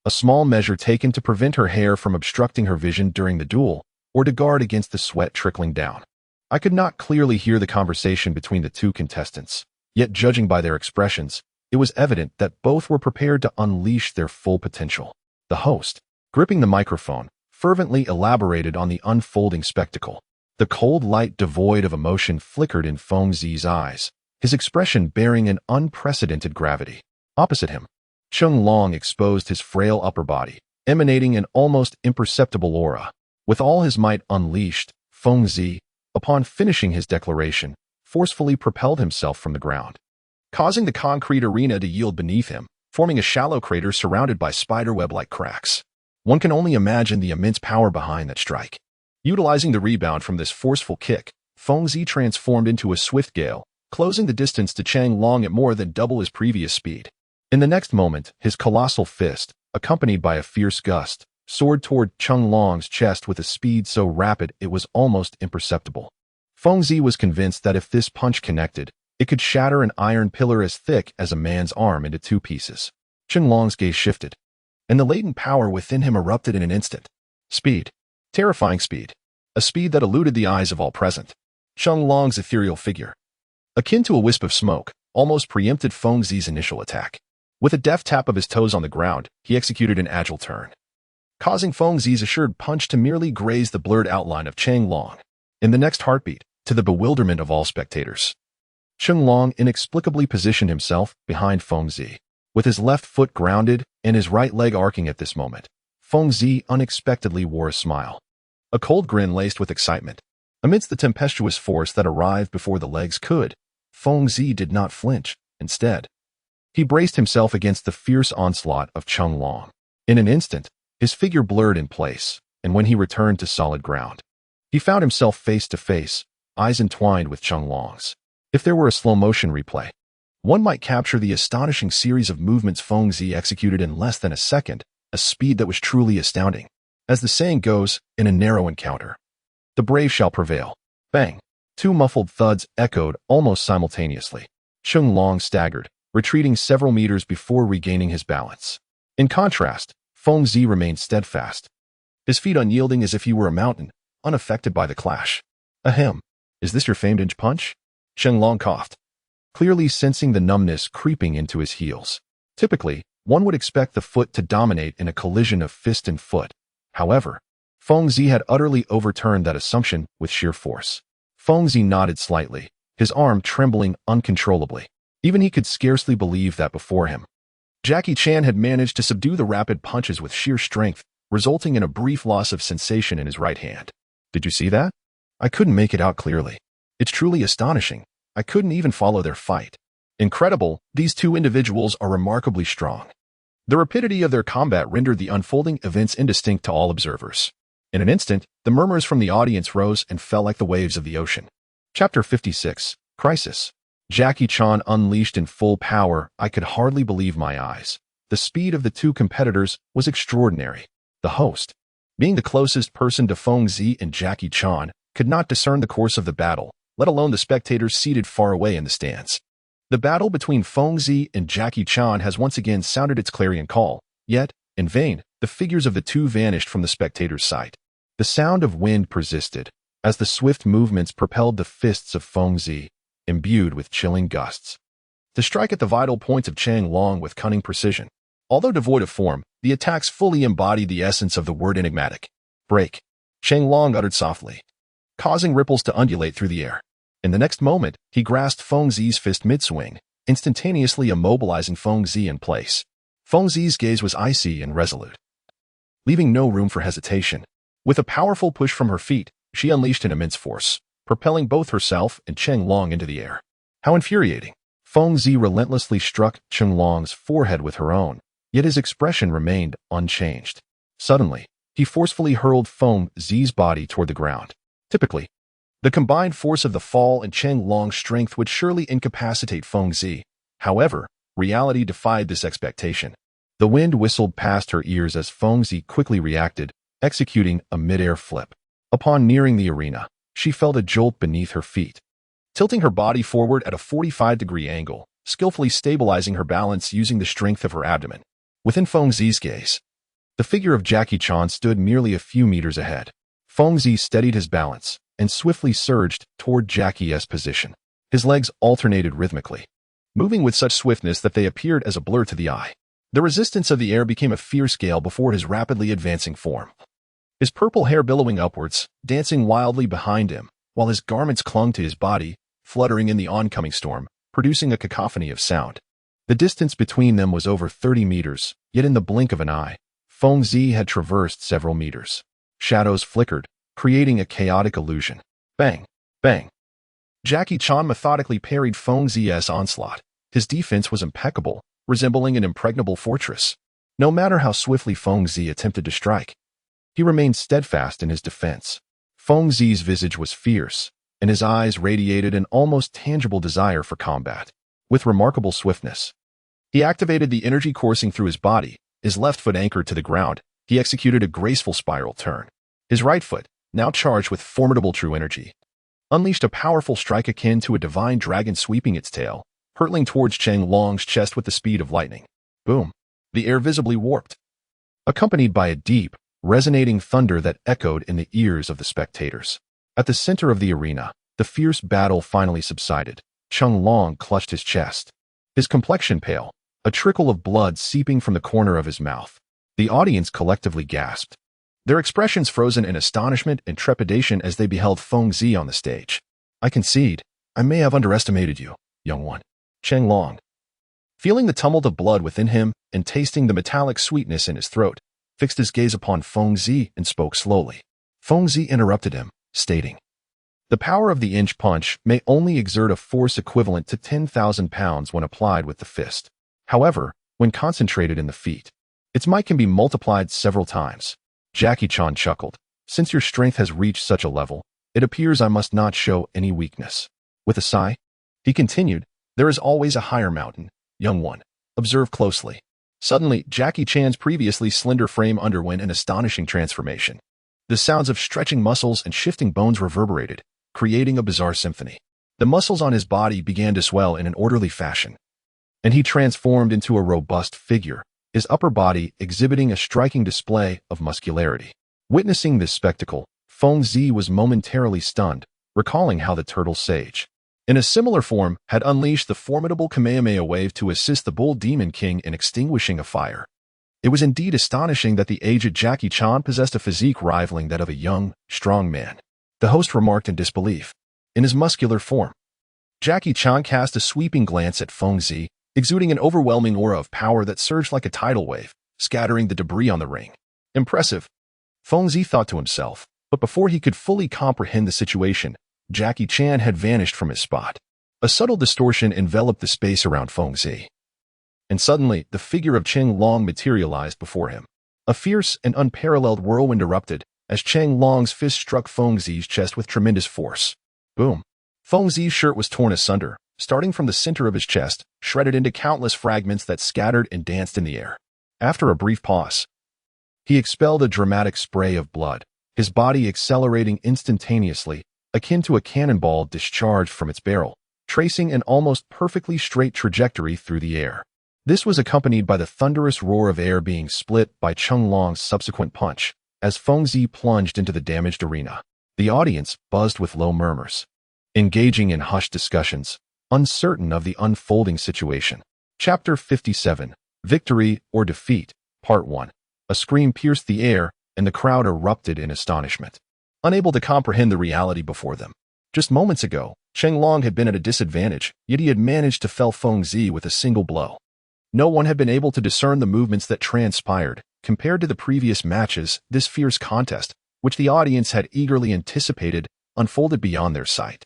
a small measure taken to prevent her hair from obstructing her vision during the duel, or to guard against the sweat trickling down. I could not clearly hear the conversation between the two contestants, yet judging by their expressions, it was evident that both were prepared to unleash their full potential. The host, gripping the microphone, fervently elaborated on the unfolding spectacle. The cold light devoid of emotion flickered in Feng Zi's eyes, his expression bearing an unprecedented gravity. Opposite him, Cheng Long exposed his frail upper body, emanating an almost imperceptible aura. With all his might unleashed, Feng Zi, upon finishing his declaration, forcefully propelled himself from the ground, causing the concrete arena to yield beneath him, forming a shallow crater surrounded by spiderweb-like cracks. One can only imagine the immense power behind that strike. Utilizing the rebound from this forceful kick, Feng Zi transformed into a swift gale, closing the distance to Chang Long at more than double his previous speed. In the next moment, his colossal fist, accompanied by a fierce gust, soared toward Cheng Long's chest with a speed so rapid it was almost imperceptible. Feng Zi was convinced that if this punch connected, it could shatter an iron pillar as thick as a man's arm into two pieces. Cheng Long's gaze shifted, and the latent power within him erupted in an instant. Speed. Terrifying speed. A speed that eluded the eyes of all present. Cheng Long's ethereal figure, akin to a wisp of smoke, almost preempted Feng Zi's initial attack. With a deft tap of his toes on the ground, he executed an agile turn, causing Feng Zi's assured punch to merely graze the blurred outline of Cheng Long. In the next heartbeat, to the bewilderment of all spectators, Cheng Long inexplicably positioned himself behind Feng Zi. With his left foot grounded and his right leg arcing at this moment, Feng Zi unexpectedly wore a smile, a cold grin laced with excitement. Amidst the tempestuous force that arrived before the legs could, Feng Zi did not flinch. Instead, he braced himself against the fierce onslaught of Cheng Long. In an instant, his figure blurred in place, and when he returned to solid ground, he found himself face to face, eyes entwined with Cheng Long's. If there were a slow-motion replay, one might capture the astonishing series of movements Feng Zi executed in less than a second, a speed that was truly astounding. As the saying goes, in a narrow encounter, the brave shall prevail. Bang! Two muffled thuds echoed almost simultaneously. Cheng Long staggered, retreating several meters before regaining his balance. In contrast, Feng Zi remained steadfast, his feet unyielding as if he were a mountain, unaffected by the clash. Ahem. Is this your famed inch punch? Cheng Long coughed, clearly sensing the numbness creeping into his heels. Typically, one would expect the foot to dominate in a collision of fist and foot. However, Feng Zi had utterly overturned that assumption with sheer force. Feng Zi nodded slightly, his arm trembling uncontrollably. Even he could scarcely believe that before him, Jackie Chan had managed to subdue the rapid punches with sheer strength, resulting in a brief loss of sensation in his right hand. Did you see that? I couldn't make it out clearly. It's truly astonishing. I couldn't even follow their fight. Incredible, these two individuals are remarkably strong. The rapidity of their combat rendered the unfolding events indistinct to all observers. In an instant, the murmurs from the audience rose and fell like the waves of the ocean. Chapter 56, Crisis. Jackie Chan unleashed in full power. I could hardly believe my eyes. The speed of the two competitors was extraordinary. The host, being the closest person to Feng Zi and Jackie Chan, could not discern the course of the battle, let alone the spectators seated far away in the stands. The battle between Feng Zi and Jackie Chan has once again sounded its clarion call, yet, in vain, the figures of the two vanished from the spectators' sight. The sound of wind persisted, as the swift movements propelled the fists of Feng Zi, imbued with chilling gusts, to strike at the vital points of Cheng Long with cunning precision. Although devoid of form, the attacks fully embodied the essence of the word enigmatic. Break. Cheng Long uttered softly, causing ripples to undulate through the air. In the next moment, he grasped Feng Zi's fist mid-swing, instantaneously immobilizing Feng Zi in place. Feng Zi's gaze was icy and resolute, leaving no room for hesitation. With a powerful push from her feet, she unleashed an immense force, propelling both herself and Cheng Long into the air. How infuriating! Feng Zi relentlessly struck Cheng Long's forehead with her own, yet his expression remained unchanged. Suddenly, he forcefully hurled Feng Zi's body toward the ground. Typically, the combined force of the fall and Cheng Long's strength would surely incapacitate Feng Zi. However, reality defied this expectation. The wind whistled past her ears as Feng Zi quickly reacted, executing a mid-air flip. Upon nearing the arena, she felt a jolt beneath her feet, tilting her body forward at a 45-degree angle, skillfully stabilizing her balance using the strength of her abdomen. Within Feng Zi's gaze, the figure of Jackie Chan stood merely a few meters ahead. Feng Zi steadied his balance and swiftly surged toward Jackie's position. His legs alternated rhythmically, moving with such swiftness that they appeared as a blur to the eye. The resistance of the air became a fierce gale before his rapidly advancing form, his purple hair billowing upwards, dancing wildly behind him, while his garments clung to his body, fluttering in the oncoming storm, producing a cacophony of sound. The distance between them was over 30 meters, yet in the blink of an eye, Feng Zi had traversed several meters. Shadows flickered, creating a chaotic illusion. Bang! Bang! Jackie Chan methodically parried Feng Zi's onslaught. His defense was impeccable, resembling an impregnable fortress. No matter how swiftly Feng Zi attempted to strike, he remained steadfast in his defense. Feng Zi's visage was fierce, and his eyes radiated an almost tangible desire for combat. With remarkable swiftness, He activated the energy coursing through his body, his left foot anchored to the ground. He executed a graceful spiral turn. His right foot, now charged with formidable true energy, unleashed a powerful strike akin to a divine dragon sweeping its tail, hurtling towards Chen Long's chest with the speed of lightning. Boom! The air visibly warped, accompanied by a deep, resonating thunder that echoed in the ears of the spectators. At the center of the arena, the fierce battle finally subsided. Chen Long clutched his chest, his complexion pale, a trickle of blood seeping from the corner of his mouth. The audience collectively gasped, their expressions frozen in astonishment and trepidation as they beheld Feng Zi on the stage. I concede, I may have underestimated you, young one. Chen Long, feeling the tumult of blood within him and tasting the metallic sweetness in his throat, fixed his gaze upon Feng Zi and spoke slowly. Feng Zi interrupted him, stating, the power of the inch punch may only exert a force equivalent to 10,000 pounds when applied with the fist. However, when concentrated in the feet, its might can be multiplied several times. Jackie Chan chuckled. Since your strength has reached such a level, it appears I must not show any weakness. With a sigh, he continued, there is always a higher mountain, young one. Observe closely. Suddenly, Jackie Chan's previously slender frame underwent an astonishing transformation. The sounds of stretching muscles and shifting bones reverberated, creating a bizarre symphony. The muscles on his body began to swell in an orderly fashion, and he transformed into a robust figure, his upper body exhibiting a striking display of muscularity. Witnessing this spectacle, Feng Zi was momentarily stunned, recalling how the turtle sage, in a similar form, had unleashed the formidable Kamehameha wave to assist the Bull Demon King in extinguishing a fire. It was indeed astonishing that the aged Jackie Chan possessed a physique rivaling that of a young, strong man. The host remarked in disbelief. In his muscular form, Jackie Chan cast a sweeping glance at Feng Zi, exuding an overwhelming aura of power that surged like a tidal wave, scattering the debris on the ring. Impressive, Feng Zi thought to himself, but before he could fully comprehend the situation, Jackie Chan had vanished from his spot. A subtle distortion enveloped the space around Feng Zi, and suddenly the figure of Chen Long materialized before him. A fierce and unparalleled whirlwind erupted as Chen Long's fist struck Feng Zi's chest with tremendous force. Boom! Feng Zi's shirt was torn asunder, starting from the center of his chest, shredded into countless fragments that scattered and danced in the air. After a brief pause, he expelled a dramatic spray of blood, his body accelerating instantaneously, akin to a cannonball discharged from its barrel, tracing an almost perfectly straight trajectory through the air. This was accompanied by the thunderous roar of air being split by Chen Long's subsequent punch, as Feng Zi plunged into the damaged arena. The audience buzzed with low murmurs, engaging in hushed discussions, uncertain of the unfolding situation. Chapter 57, Victory or Defeat, Part 1. A scream pierced the air, and the crowd erupted in astonishment, unable to comprehend the reality before them. Just moments ago, Chen Long had been at a disadvantage, yet he had managed to fell Feng Zi with a single blow. No one had been able to discern the movements that transpired. Compared to the previous matches, this fierce contest, which the audience had eagerly anticipated, unfolded beyond their sight.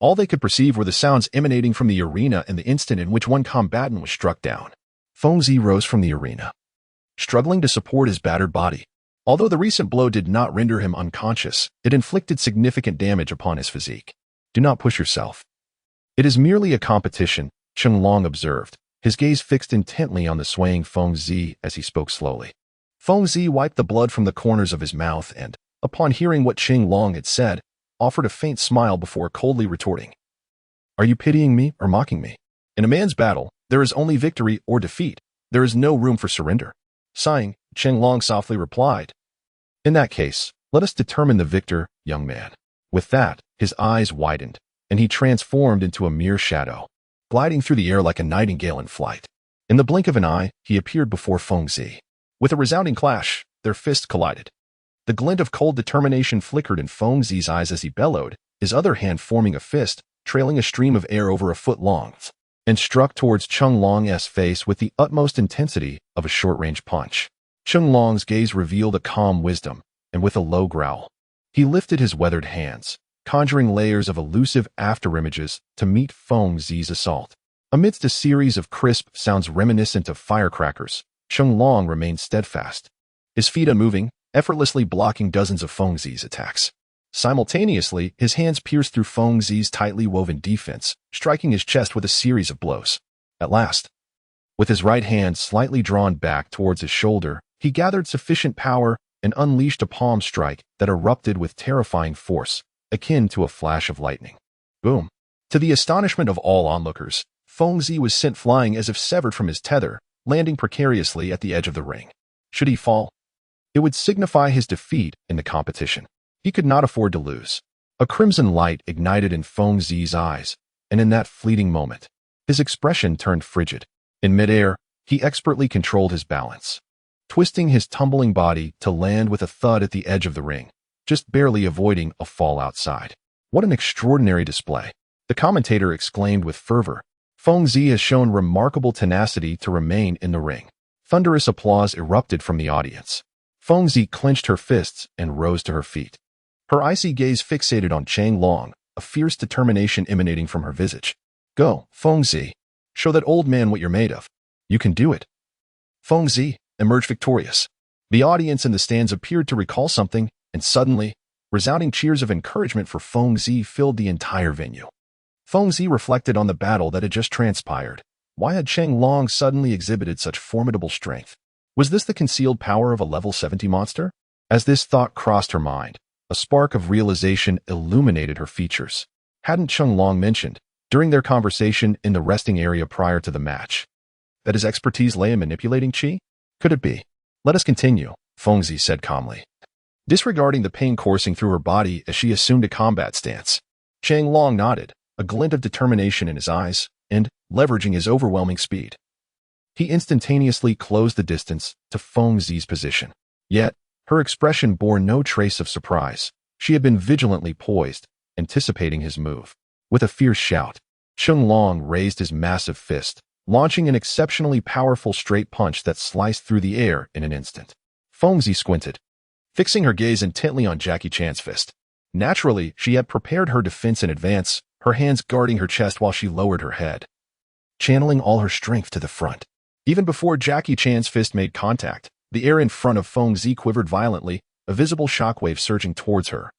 All they could perceive were the sounds emanating from the arena and the instant in which one combatant was struck down. Feng Zi rose from the arena, struggling to support his battered body. Although the recent blow did not render him unconscious, it inflicted significant damage upon his physique. Do not push yourself. It is merely a competition, Chen Long observed, his gaze fixed intently on the swaying Feng Zi as he spoke slowly. Feng Zi wiped the blood from the corners of his mouth and, upon hearing what Chen Long had said, offered a faint smile before coldly retorting. Are you pitying me or mocking me? In a man's battle, there is only victory or defeat. There is no room for surrender. Sighing, Chen Long softly replied, in that case, let us determine the victor, young man. With that, his eyes widened, and he transformed into a mere shadow, gliding through the air like a nightingale in flight. In the blink of an eye, he appeared before Feng Zi. With a resounding clash, their fists collided. The glint of cold determination flickered in Feng Zi's eyes as he bellowed, his other hand forming a fist, trailing a stream of air over a foot long, and struck towards Chen Long's face with the utmost intensity of a short-range punch. Chen Long's gaze revealed a calm wisdom, and with a low growl, he lifted his weathered hands, conjuring layers of elusive afterimages to meet Feng Zi's assault. Amidst a series of crisp sounds reminiscent of firecrackers, Chen Long remained steadfast, his feet unmoving, effortlessly blocking dozens of Feng Zi's attacks. Simultaneously, his hands pierced through Feng Zi's tightly woven defense, striking his chest with a series of blows. At last, With his right hand slightly drawn back towards his shoulder, he gathered sufficient power and unleashed a palm strike that erupted with terrifying force, akin to a flash of lightning. Boom! To the astonishment of all onlookers, Fengzi was sent flying as if severed from his tether, landing precariously at the edge of the ring. Should he fall, it would signify his defeat in the competition. He could not afford to lose. A crimson light ignited in Fengzi's eyes, and in that fleeting moment, his expression turned frigid. In midair, he expertly controlled his balance, twisting his tumbling body to land with a thud at the edge of the ring, just barely avoiding a fall outside. What an extraordinary display! The commentator exclaimed with fervor. Fengzi has shown remarkable tenacity to remain in the ring. Thunderous applause erupted from the audience. Fengzi clenched her fists and rose to her feet. Her icy gaze fixated on Chang Long, a fierce determination emanating from her visage. Go, Fengzi. Show that old man what you're made of. You can do it. Fengzi emerged victorious. The audience in the stands appeared to recall something, and suddenly, resounding cheers of encouragement for Fengzi filled the entire venue. Fengzi reflected on the battle that had just transpired. Why had Chang Long suddenly exhibited such formidable strength? Was this the concealed power of a level 70 monster? As this thought crossed her mind, a spark of realization illuminated her features. Hadn't Chang Long mentioned, during their conversation in the resting area prior to the match, that his expertise lay in manipulating qi? Could it be? Let us continue, Fengzi said calmly, disregarding the pain coursing through her body as she assumed a combat stance. Chang Long nodded, a glint of determination in his eyes, and, leveraging his overwhelming speed, he instantaneously closed the distance to Fengzi's position. Yet, her expression bore no trace of surprise. She had been vigilantly poised, anticipating his move. With a fierce shout, Chang Long raised his massive fist, launching an exceptionally powerful straight punch that sliced through the air in an instant. Fengzi squinted, fixing her gaze intently on Jackie Chan's fist. Naturally, she had prepared her defense in advance, her hands guarding her chest while she lowered her head, channeling all her strength to the front. Even before Jackie Chan's fist made contact, the air in front of Fengzi quivered violently, a visible shockwave surging towards her,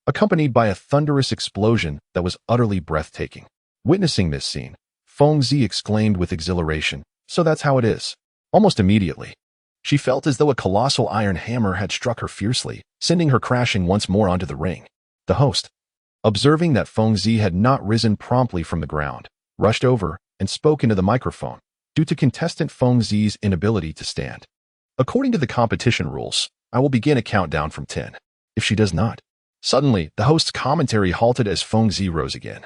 accompanied by a thunderous explosion that was utterly breathtaking. Witnessing this scene, Fengzi exclaimed with exhilaration, "So that's how it is." Almost immediately, she felt as though a colossal iron hammer had struck her fiercely, sending her crashing once more onto the ring. The host, observing that Fengzi had not risen promptly from the ground, rushed over and spoke into the microphone, due to contestant Fengzi's inability to stand. According to the competition rules, I will begin a countdown from 10. If she does not. Suddenly, the host's commentary halted as Fengzi rose again.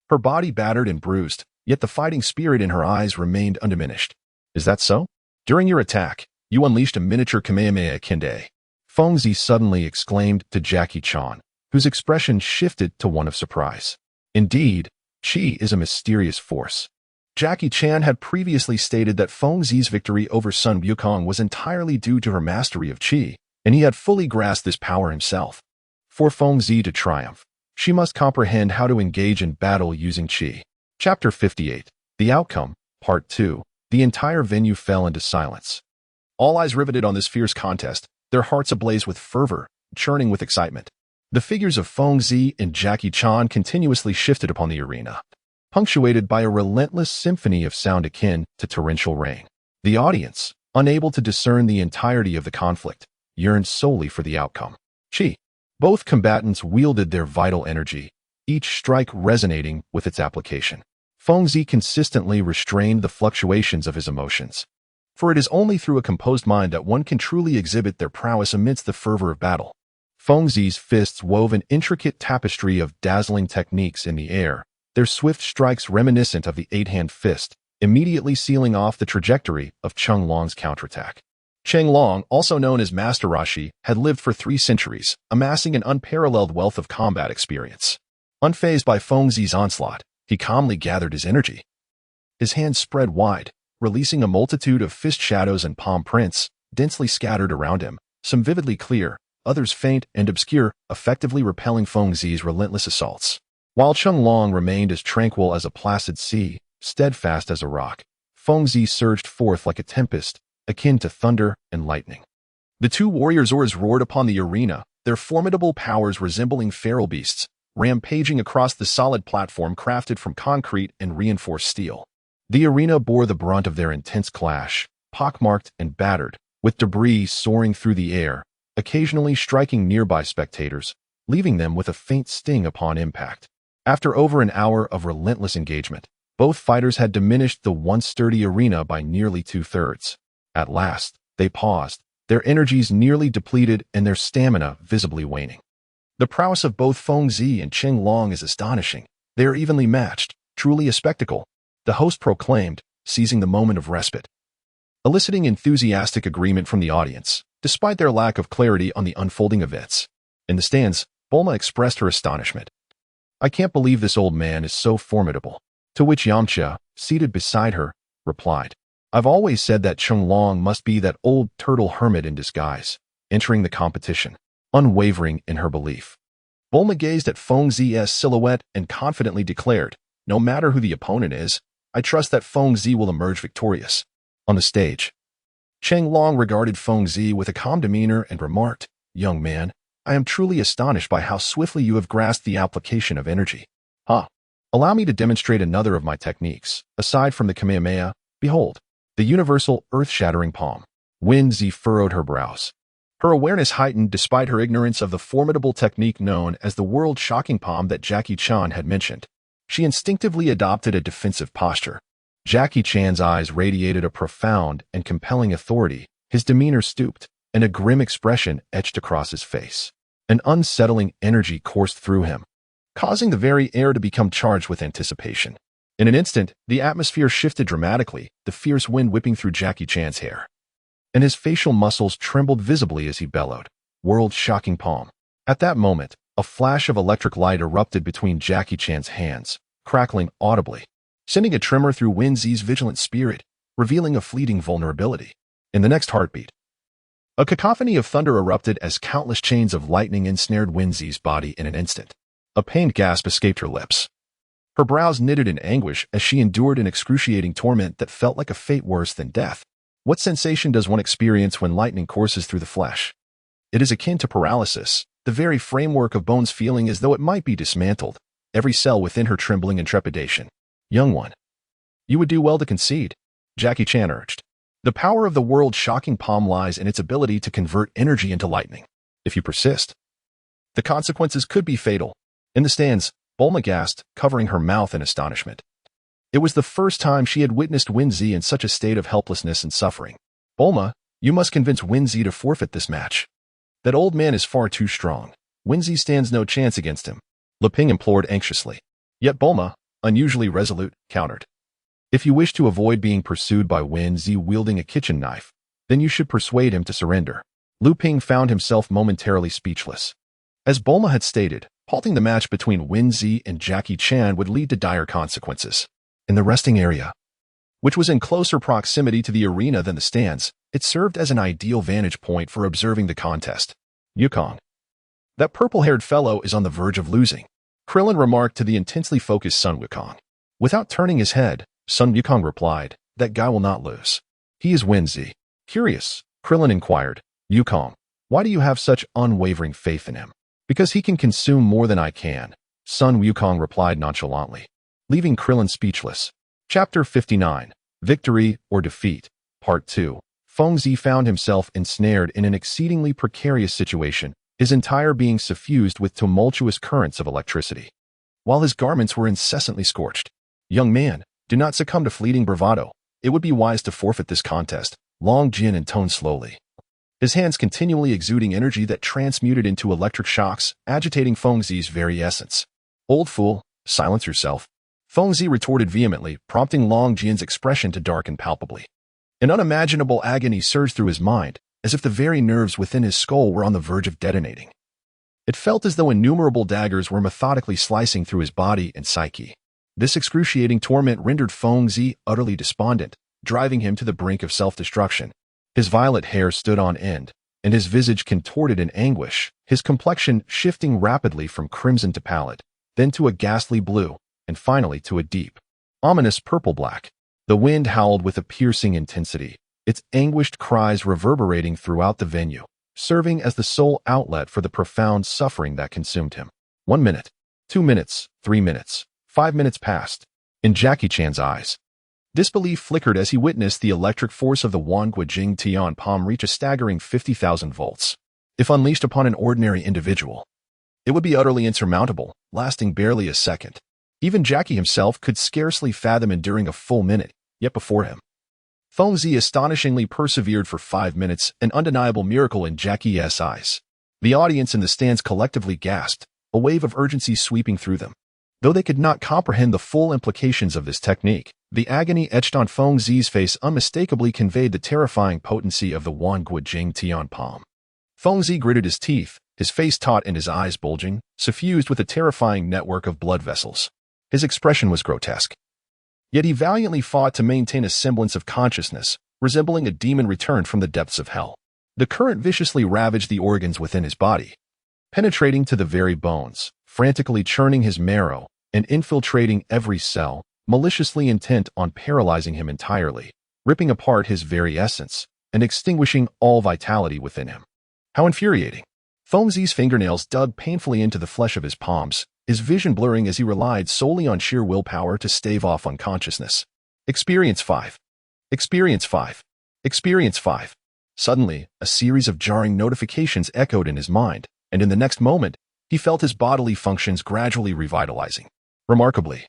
Her body battered and bruised, yet the fighting spirit in her eyes remained undiminished. Is that so? During your attack, you unleashed a miniature Kamehameha Kinde. Fengzi suddenly exclaimed to Jackie Chan, whose expression shifted to one of surprise. Indeed, qi is a mysterious force. Jackie Chan had previously stated that Fengzi's victory over Sun Wukong was entirely due to her mastery of qi, and he had fully grasped this power himself. For Fengzi to triumph, she must comprehend how to engage in battle using qi. Chapter 58. The Outcome, Part 2. The entire venue fell into silence. All eyes riveted on this fierce contest, their hearts ablaze with fervor, churning with excitement. The figures of Fengzi and Jackie Chan continuously shifted upon the arena, punctuated by a relentless symphony of sound akin to torrential rain. The audience, unable to discern the entirety of the conflict, yearned solely for the outcome. Qi. Both combatants wielded their vital energy, each strike resonating with its application. Fengzi consistently restrained the fluctuations of his emotions, for it is only through a composed mind that one can truly exhibit their prowess amidst the fervor of battle. Fengzi's fists wove an intricate tapestry of dazzling techniques in the air, their swift strikes reminiscent of the eight-hand fist, immediately sealing off the trajectory of Chang Long's counterattack. Chang Long, also known as Master Rashi, had lived for 3 centuries, amassing an unparalleled wealth of combat experience. Unfazed by Fengzi's onslaught, he calmly gathered his energy. His hands spread wide, releasing a multitude of fist shadows and palm prints, densely scattered around him, some vividly clear, others faint and obscure, effectively repelling Fengzi's relentless assaults. While Chang Long remained as tranquil as a placid sea, steadfast as a rock, Fengzi surged forth like a tempest, akin to thunder and lightning. The two warriors' roared upon the arena, their formidable powers resembling feral beasts, rampaging across the solid platform crafted from concrete and reinforced steel. The arena bore the brunt of their intense clash, pockmarked and battered, with debris soaring through the air, occasionally striking nearby spectators, leaving them with a faint sting upon impact. After over an hour of relentless engagement, both fighters had diminished the once sturdy arena by nearly 2/3. At last, they paused, their energies nearly depleted and their stamina visibly waning. The prowess of both Feng Zi and Cheng Long is astonishing. They are evenly matched, truly a spectacle, the host proclaimed, seizing the moment of respite. Eliciting enthusiastic agreement from the audience, despite their lack of clarity on the unfolding events. In the stands, Bulma expressed her astonishment. "I can't believe this old man is so formidable." To which Yamcha, seated beside her, replied, "I've always said that Cheng Long must be that old turtle hermit in disguise, entering the competition, unwavering in her belief." Bulma gazed at Feng Zi's silhouette and confidently declared, "No matter who the opponent is, I trust that Feng Zi will emerge victorious." On the stage, Cheng Long regarded Feng Zi with a calm demeanor and remarked, "Young man, I am truly astonished by how swiftly you have grasped the application of energy. Allow me to demonstrate another of my techniques. Aside from the Kamehameha, behold, the universal earth-shattering palm." Wen Zi furrowed her brows. Her awareness heightened despite her ignorance of the formidable technique known as the world-shocking palm that Jackie Chan had mentioned. She instinctively adopted a defensive posture. Jackie Chan's eyes radiated a profound and compelling authority, his demeanor stooped, and a grim expression etched across his face. An unsettling energy coursed through him, causing the very air to become charged with anticipation. In an instant, the atmosphere shifted dramatically, the fierce wind whipping through Jackie Chan's hair. And his facial muscles trembled visibly as he bellowed, "World-shocking palm." At that moment, a flash of electric light erupted between Jackie Chan's hands, crackling audibly, sending a tremor through Wen Zi's vigilant spirit, revealing a fleeting vulnerability. In the next heartbeat, a cacophony of thunder erupted as countless chains of lightning ensnared Wen Zi's body in an instant. A pained gasp escaped her lips. Her brows knitted in anguish as she endured an excruciating torment that felt like a fate worse than death. What sensation does one experience when lightning courses through the flesh? It is akin to paralysis, the very framework of bones feeling as though it might be dismantled, every cell within her trembling in trepidation. "Young one, you would do well to concede," Jackie Chan urged. "The power of the world-shocking palm lies in its ability to convert energy into lightning. If you persist, the consequences could be fatal." In the stands, Bulma gasped, covering her mouth in astonishment. It was the first time she had witnessed Wen Zi in such a state of helplessness and suffering. "Bulma, you must convince Wen Zi to forfeit this match. That old man is far too strong. Wen Zi stands no chance against him," Li Ping implored anxiously. Yet Bulma, unusually resolute, countered. "If you wish to avoid being pursued by Wen Zi wielding a kitchen knife, then you should persuade him to surrender." Li Ping found himself momentarily speechless. As Bulma had stated, halting the match between Wen Zi and Jackie Chan would lead to dire consequences. In the resting area, which was in closer proximity to the arena than the stands, it served as an ideal vantage point for observing the contest. "Yukong, that purple-haired fellow is on the verge of losing," Krillin remarked to the intensely focused Sun Wukong. Without turning his head, Sun Wukong replied, "That guy will not lose. He is Wen Zi." Curious, Krillin inquired, "Yukong, why do you have such unwavering faith in him?" "Because he can consume more than I can," Sun Wukong replied nonchalantly, leaving Krillin speechless. Chapter 59, Victory or Defeat, Part 2. Feng Zi found himself ensnared in an exceedingly precarious situation, his entire being suffused with tumultuous currents of electricity, while his garments were incessantly scorched. "Young man, do not succumb to fleeting bravado. It would be wise to forfeit this contest," Long Jin intoned slowly, his hands continually exuding energy that transmuted into electric shocks, agitating Feng Zi's very essence. "Old fool, silence yourself," Feng Zi retorted vehemently, prompting Long Jin's expression to darken palpably. An unimaginable agony surged through his mind, as if the very nerves within his skull were on the verge of detonating. It felt as though innumerable daggers were methodically slicing through his body and psyche. This excruciating torment rendered Feng Zi utterly despondent, driving him to the brink of self-destruction. His violet hair stood on end, and his visage contorted in anguish, his complexion shifting rapidly from crimson to pallid, then to a ghastly blue, and finally to a deep, ominous purple-black. The wind howled with a piercing intensity, its anguished cries reverberating throughout the venue, serving as the sole outlet for the profound suffering that consumed him. 1 minute, 2 minutes, 3 minutes, 5 minutes passed. In Jackie Chan's eyes, Disbelief flickered as he witnessed the electric force of the Wanguijing Tian Palm reach a staggering 50,000 volts. If unleashed upon an ordinary individual, it would be utterly insurmountable, lasting barely a second. Even Jackie himself could scarcely fathom enduring a full minute, yet before him, Fengzi astonishingly persevered for 5 minutes, an undeniable miracle in Jackie's eyes. The audience in the stands collectively gasped, a wave of urgency sweeping through them. Though they could not comprehend the full implications of this technique, the agony etched on Fengzi's face unmistakably conveyed the terrifying potency of the Wanguijing Tian Palm. Fengzi gritted his teeth, his face taut and his eyes bulging, suffused with a terrifying network of blood vessels. His expression was grotesque. Yet he valiantly fought to maintain a semblance of consciousness, resembling a demon returned from the depths of hell. The current viciously ravaged the organs within his body, penetrating to the very bones, frantically churning his marrow and infiltrating every cell, maliciously intent on paralyzing him entirely, ripping apart his very essence, and extinguishing all vitality within him. How infuriating! Fengzi's fingernails dug painfully into the flesh of his palms, his vision blurring as he relied solely on sheer willpower to stave off unconsciousness. Experience 5. Experience 5. Experience 5. Suddenly, a series of jarring notifications echoed in his mind, and in the next moment, he felt his bodily functions gradually revitalizing. Remarkably,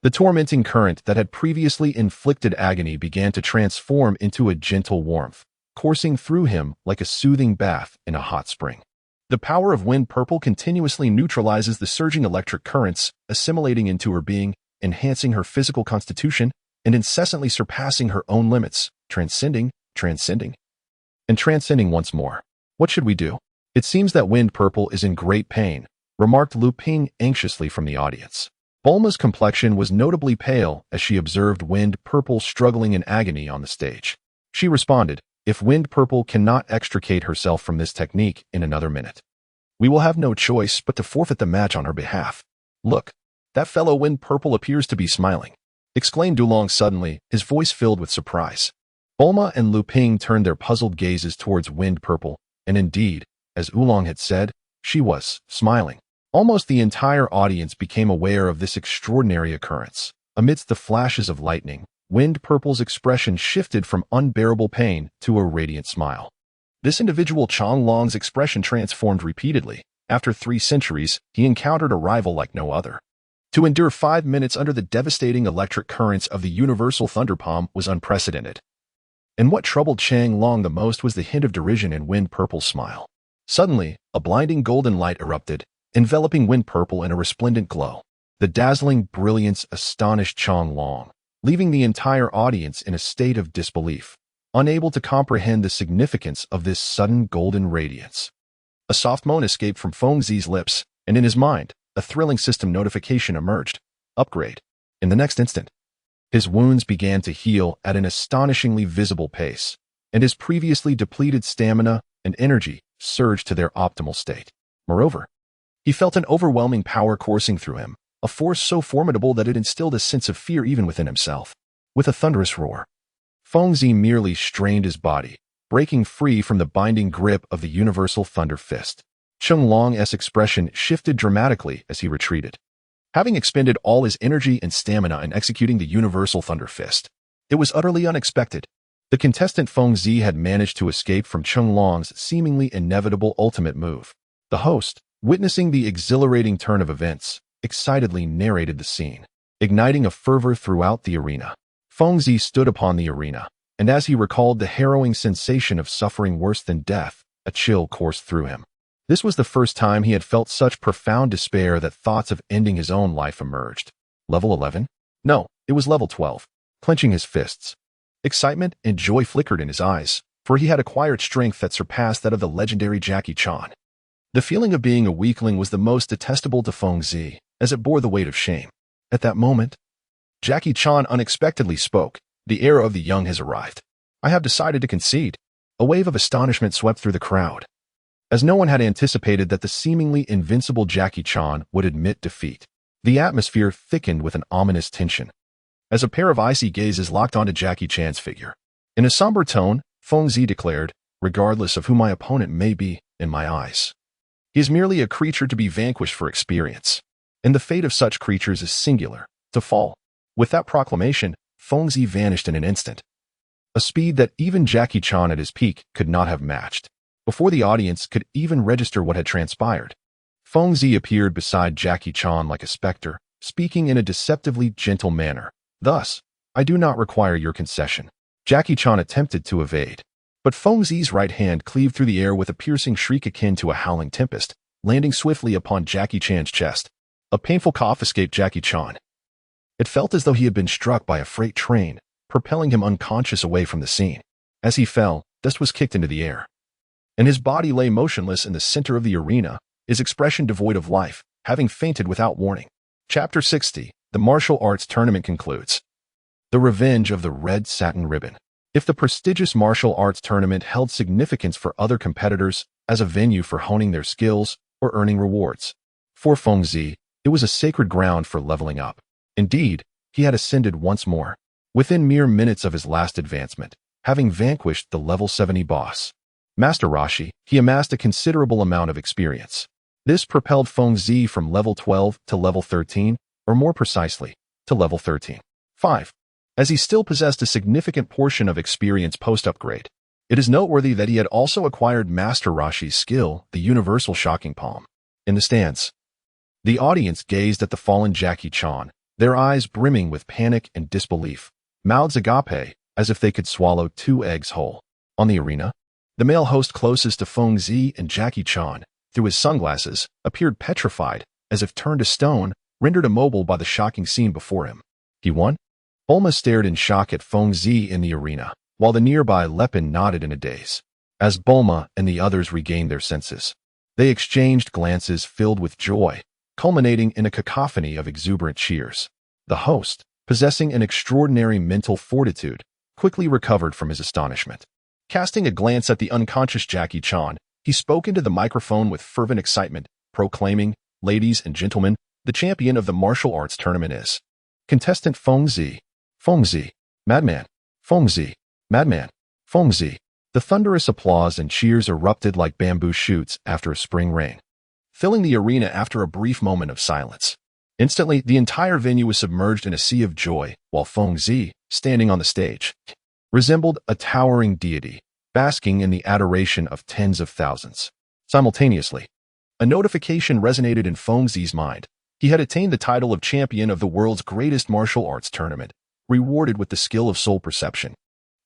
the tormenting current that had previously inflicted agony began to transform into a gentle warmth, coursing through him like a soothing bath in a hot spring. The power of wind purple continuously neutralizes the surging electric currents, assimilating into her being, enhancing her physical constitution, and incessantly surpassing her own limits, transcending, and transcending once more. What should we do? It seems that wind purple is in great pain, remarked Lu Ping anxiously from the audience. Bulma's complexion was notably pale as she observed wind purple struggling in agony on the stage. She responded, "If wind purple cannot extricate herself from this technique in another minute, we will have no choice but to forfeit the match on her behalf." "Look, that fellow wind purple appears to be smiling," exclaimed Oolong suddenly, his voice filled with surprise. Bulma and Lu Ping turned their puzzled gazes towards wind purple, and indeed, as Oolong had said, she was smiling. Almost the entire audience became aware of this extraordinary occurrence. Amidst the flashes of lightning, wind purple's expression shifted from unbearable pain to a radiant smile. This individual Changlong's expression transformed repeatedly. After 3 centuries, he encountered a rival like no other. To endure 5 minutes under the devastating electric currents of the universal thunder palm was unprecedented. And what troubled Changlong the most was the hint of derision in wind purple's smile. Suddenly, a blinding golden light erupted, enveloping wind purple in a resplendent glow. The dazzling brilliance astonished Changlong, leaving the entire audience in a state of disbelief, unable to comprehend the significance of this sudden golden radiance. A soft moan escaped from Fengzi's lips, and in his mind, a thrilling system notification emerged. Upgrade. In the next instant, his wounds began to heal at an astonishingly visible pace, and his previously depleted stamina and energy surged to their optimal state. Moreover, he felt an overwhelming power coursing through him, a force so formidable that it instilled a sense of fear even within himself. With a thunderous roar, Fengzi merely strained his body, breaking free from the binding grip of the universal thunder fist. Changlong's expression shifted dramatically as he retreated. Having expended all his energy and stamina in executing the universal thunder fist, it was utterly unexpected. The contestant Fengzi had managed to escape from Changlong's seemingly inevitable ultimate move. The host, witnessing the exhilarating turn of events, excitedly narrated the scene, igniting a fervor throughout the arena. Fengzi stood upon the arena, and as he recalled the harrowing sensation of suffering worse than death, a chill coursed through him. This was the first time he had felt such profound despair that thoughts of ending his own life emerged. Level 11? No, it was level 12. Clenching his fists, excitement and joy flickered in his eyes, for he had acquired strength that surpassed that of the legendary Jackie Chan. The feeling of being a weakling was the most detestable to Fengzi, as it bore the weight of shame. At that moment, Jackie Chan unexpectedly spoke. "The era of the young has arrived. I have decided to concede." A wave of astonishment swept through the crowd, as no one had anticipated that the seemingly invincible Jackie Chan would admit defeat. The atmosphere thickened with an ominous tension, as a pair of icy gazes locked onto Jackie Chan's figure. In a somber tone, Fengzi declared, "Regardless of who my opponent may be, in my eyes, he is merely a creature to be vanquished for experience, and the fate of such creatures is singular, to fall." With that proclamation, Feng Zi vanished in an instant. A speed that even Jackie Chan at his peak could not have matched. Before the audience could even register what had transpired, Feng Zi appeared beside Jackie Chan like a specter, speaking in a deceptively gentle manner. Thus, I do not require your concession. Jackie Chan attempted to evade, but Feng Zi's right hand cleaved through the air with a piercing shriek akin to a howling tempest, landing swiftly upon Jackie Chan's chest. A painful cough escaped Jackie Chan. It felt as though he had been struck by a freight train, propelling him unconscious away from the scene. As he fell, dust was kicked into the air, and his body lay motionless in the center of the arena, his expression devoid of life, having fainted without warning. Chapter 60. The Martial Arts Tournament concludes. The Revenge of the Red Satin Ribbon. If the prestigious martial arts tournament held significance for other competitors as a venue for honing their skills or earning rewards, for Feng Zi, it was a sacred ground for leveling up. Indeed, he had ascended once more, within mere minutes of his last advancement, having vanquished the level 70 boss. Master Rashi, he amassed a considerable amount of experience. This propelled Feng Zi from level 12 to level 13, or more precisely, to level 13. 5. As he still possessed a significant portion of experience post-upgrade, it is noteworthy that he had also acquired Master Rashi's skill, the Universal Shocking Palm. In the stands, the audience gazed at the fallen Jackie Chan, their eyes brimming with panic and disbelief, mouths agape, as if they could swallow 2 eggs whole. On the arena, the male host closest to Feng Zi and Jackie Chan, through his sunglasses, appeared petrified, as if turned to stone, rendered immobile by the shocking scene before him. He won? Bulma stared in shock at Feng Zi in the arena, while the nearby Lepin nodded in a daze. As Bulma and the others regained their senses, they exchanged glances filled with joy, culminating in a cacophony of exuberant cheers. The host, possessing an extraordinary mental fortitude, quickly recovered from his astonishment. Casting a glance at the unconscious Jackie Chan, he spoke into the microphone with fervent excitement, proclaiming, "Ladies and gentlemen, the champion of the martial arts tournament is contestant Feng Zi. Feng Zi, madman. Feng Zi, madman. Feng Zi." The thunderous applause and cheers erupted like bamboo shoots after a spring rain, filling the arena after a brief moment of silence. Instantly, the entire venue was submerged in a sea of joy, while Feng Zi, standing on the stage, resembled a towering deity, basking in the adoration of tens of thousands. Simultaneously, a notification resonated in Feng Zi's mind. He had attained the title of champion of the world's greatest martial arts tournament, rewarded with the skill of soul perception.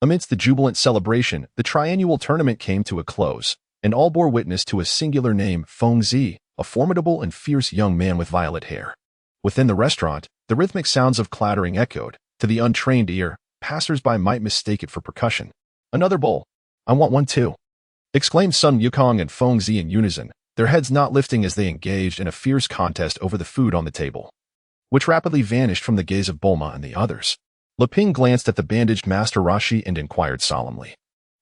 Amidst the jubilant celebration, the triannual tournament came to a close, and all bore witness to a singular name, Feng Zi, a formidable and fierce young man with violet hair. Within the restaurant, the rhythmic sounds of clattering echoed. To the untrained ear, passers-by might mistake it for percussion. "Another bowl. I want one too," exclaimed Sun Wukong and Feng Zi in unison, their heads not lifting as they engaged in a fierce contest over the food on the table, which rapidly vanished from the gaze of Bulma and the others. Leping glanced at the bandaged Master Rashi and inquired solemnly,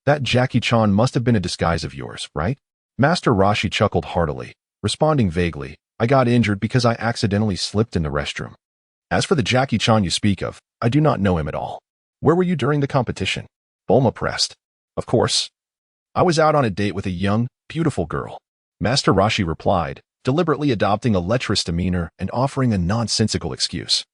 "That Jackie Chan must have been a disguise of yours, right?" Master Rashi chuckled heartily, responding vaguely, "I got injured because I accidentally slipped in the restroom. As for the Jackie Chan you speak of, I do not know him at all. Where were you during the competition?" Bulma pressed. "Of course. I was out on a date with a young, beautiful girl," Master Rashi replied, deliberately adopting a lecherous demeanor and offering a nonsensical excuse.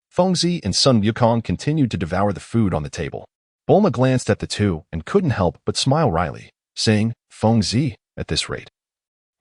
Feng Zi and Sun Wukong continued to devour the food on the table. Bulma glanced at the two and couldn't help but smile wryly, saying, "Feng Zi, at this rate,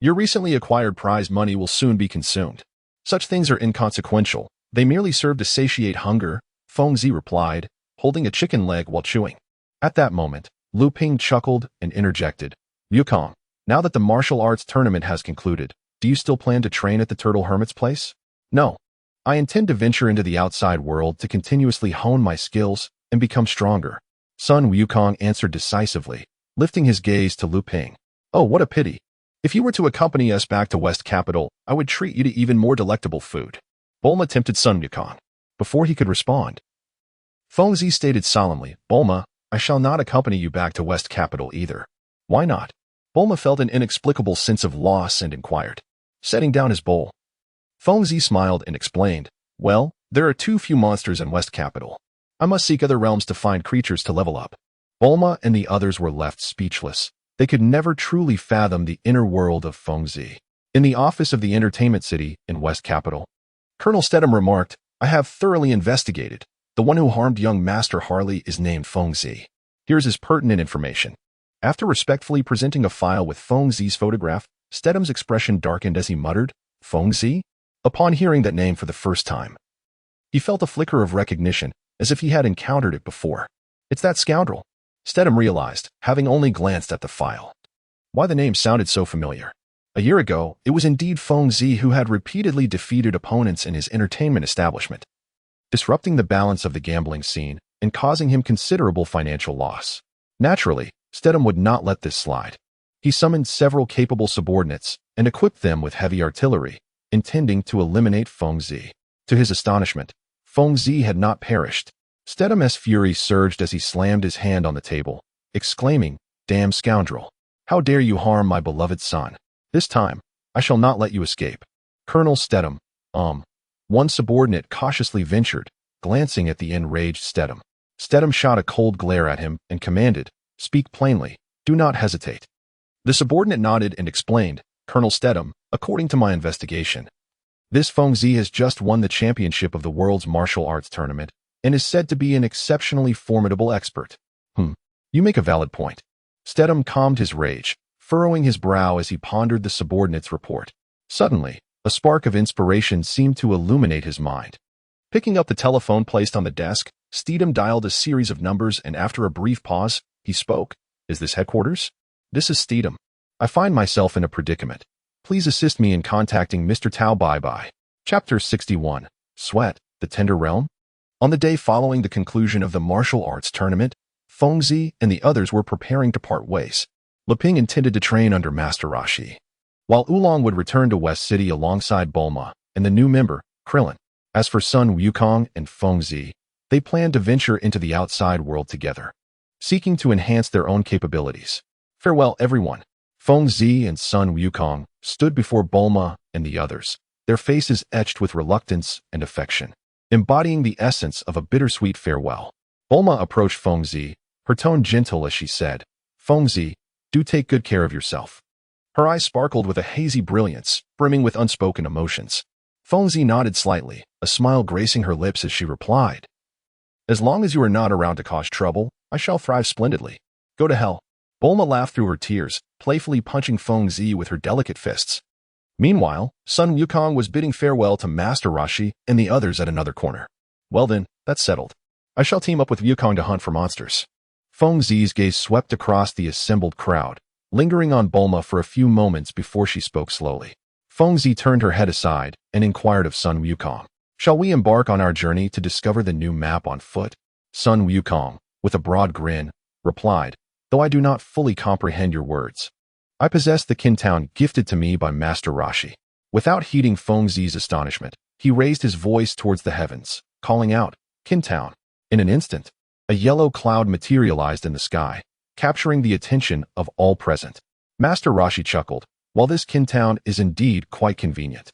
your recently acquired prize money will soon be consumed. Such things are inconsequential. They merely serve to satiate hunger," Feng Zi replied, holding a chicken leg while chewing. At that moment, Lu Ping chuckled and interjected, "Wukong, now that the martial arts tournament has concluded, do you still plan to train at the Turtle Hermit's place?" "No. I intend to venture into the outside world to continuously hone my skills and become stronger," Sun Wukong answered decisively, lifting his gaze to Lu Ping. "Oh, what a pity. If you were to accompany us back to West Capital, I would treat you to even more delectable food." Bulma tempted Sun Wukong. Before he could respond, Feng Zi stated solemnly, "Bulma, I shall not accompany you back to West Capital either." "Why not?" Bulma felt an inexplicable sense of loss and inquired, setting down his bowl. Feng Zi smiled and explained, "Well, there are too few monsters in West Capital. I must seek other realms to find creatures to level up." Bulma and the others were left speechless. They could never truly fathom the inner world of Feng Zi. In the office of the entertainment city in West Capital, Colonel Stedham remarked, "I have thoroughly investigated The one who harmed young Master Harley is named Feng Zi. Here's his pertinent information. After respectfully presenting a file with Feng Zi's photograph, Stedham's expression darkened as he muttered, "Feng Zi?" Upon hearing that name for the first time, he felt a flicker of recognition, as if he had encountered it before. It's that scoundrel, Stedham realized, having only glanced at the file. Why the name sounded so familiar. A year ago, it was indeed Feng Zi who had repeatedly defeated opponents in his entertainment establishment, disrupting the balance of the gambling scene and causing him considerable financial loss. Naturally, Stedham would not let this slide. He summoned several capable subordinates and equipped them with heavy artillery, intending to eliminate Feng Zi. To his astonishment, Feng Zi had not perished. Stedham's fury surged as he slammed his hand on the table, exclaiming, "Damn scoundrel! How dare you harm my beloved son? This time, I shall not let you escape." Colonel Stedham, one subordinate cautiously ventured, glancing at the enraged Stedham. Stedham shot a cold glare at him and commanded, "Speak plainly, do not hesitate." The subordinate nodded and explained, "Colonel Stedham, according to my investigation, this Feng Zi has just won the championship of the world's martial arts tournament and is said to be an exceptionally formidable expert." You make a valid point. Stedham calmed his rage, furrowing his brow as he pondered the subordinate's report. Suddenly, a spark of inspiration seemed to illuminate his mind. Picking up the telephone placed on the desk, Stedham dialed a series of numbers and after a brief pause, he spoke. "Is this headquarters? This is Stedham. I find myself in a predicament. Please assist me in contacting Mr. Tao Bai. Chapter 61. Sweat, the Tender Realm? On the day following the conclusion of the martial arts tournament, Feng Zi and the others were preparing to part ways. Leping intended to train under Master Rashi, while Oolong would return to West City alongside Bulma and the new member, Krillin. As for Sun Wukong and Feng Zi, they planned to venture into the outside world together, seeking to enhance their own capabilities. Farewell, everyone. Feng Zi and Sun Wukong stood before Bulma and the others, their faces etched with reluctance and affection, embodying the essence of a bittersweet farewell. Bulma approached Feng Zi, her tone gentle as she said, "Feng Zi, do take good care of yourself." Her eyes sparkled with a hazy brilliance, brimming with unspoken emotions. Feng Zi nodded slightly, a smile gracing her lips as she replied, "As long as you are not around to cause trouble, I shall thrive splendidly. Go to hell." Bulma laughed through her tears, playfully punching Feng Zi with her delicate fists. Meanwhile, Sun Wukong was bidding farewell to Master Rashi and the others at another corner. "Well then, that's settled. I shall team up with Wukong to hunt for monsters." Feng Zi's gaze swept across the assembled crowd, lingering on Bulma for a few moments before she spoke slowly. Feng Zi turned her head aside and inquired of Sun Wukong, "Shall we embark on our journey to discover the new map on foot?" Sun Wukong, with a broad grin, replied, "Though I do not fully comprehend your words, I possess the Kintown gifted to me by Master Rashi." Without heeding Feng Zi's astonishment, he raised his voice towards the heavens, calling out, "Kintown." In an instant, a yellow cloud materialized in the sky, capturing the attention of all present. Master Rashi chuckled, "While this Kintown is indeed quite convenient,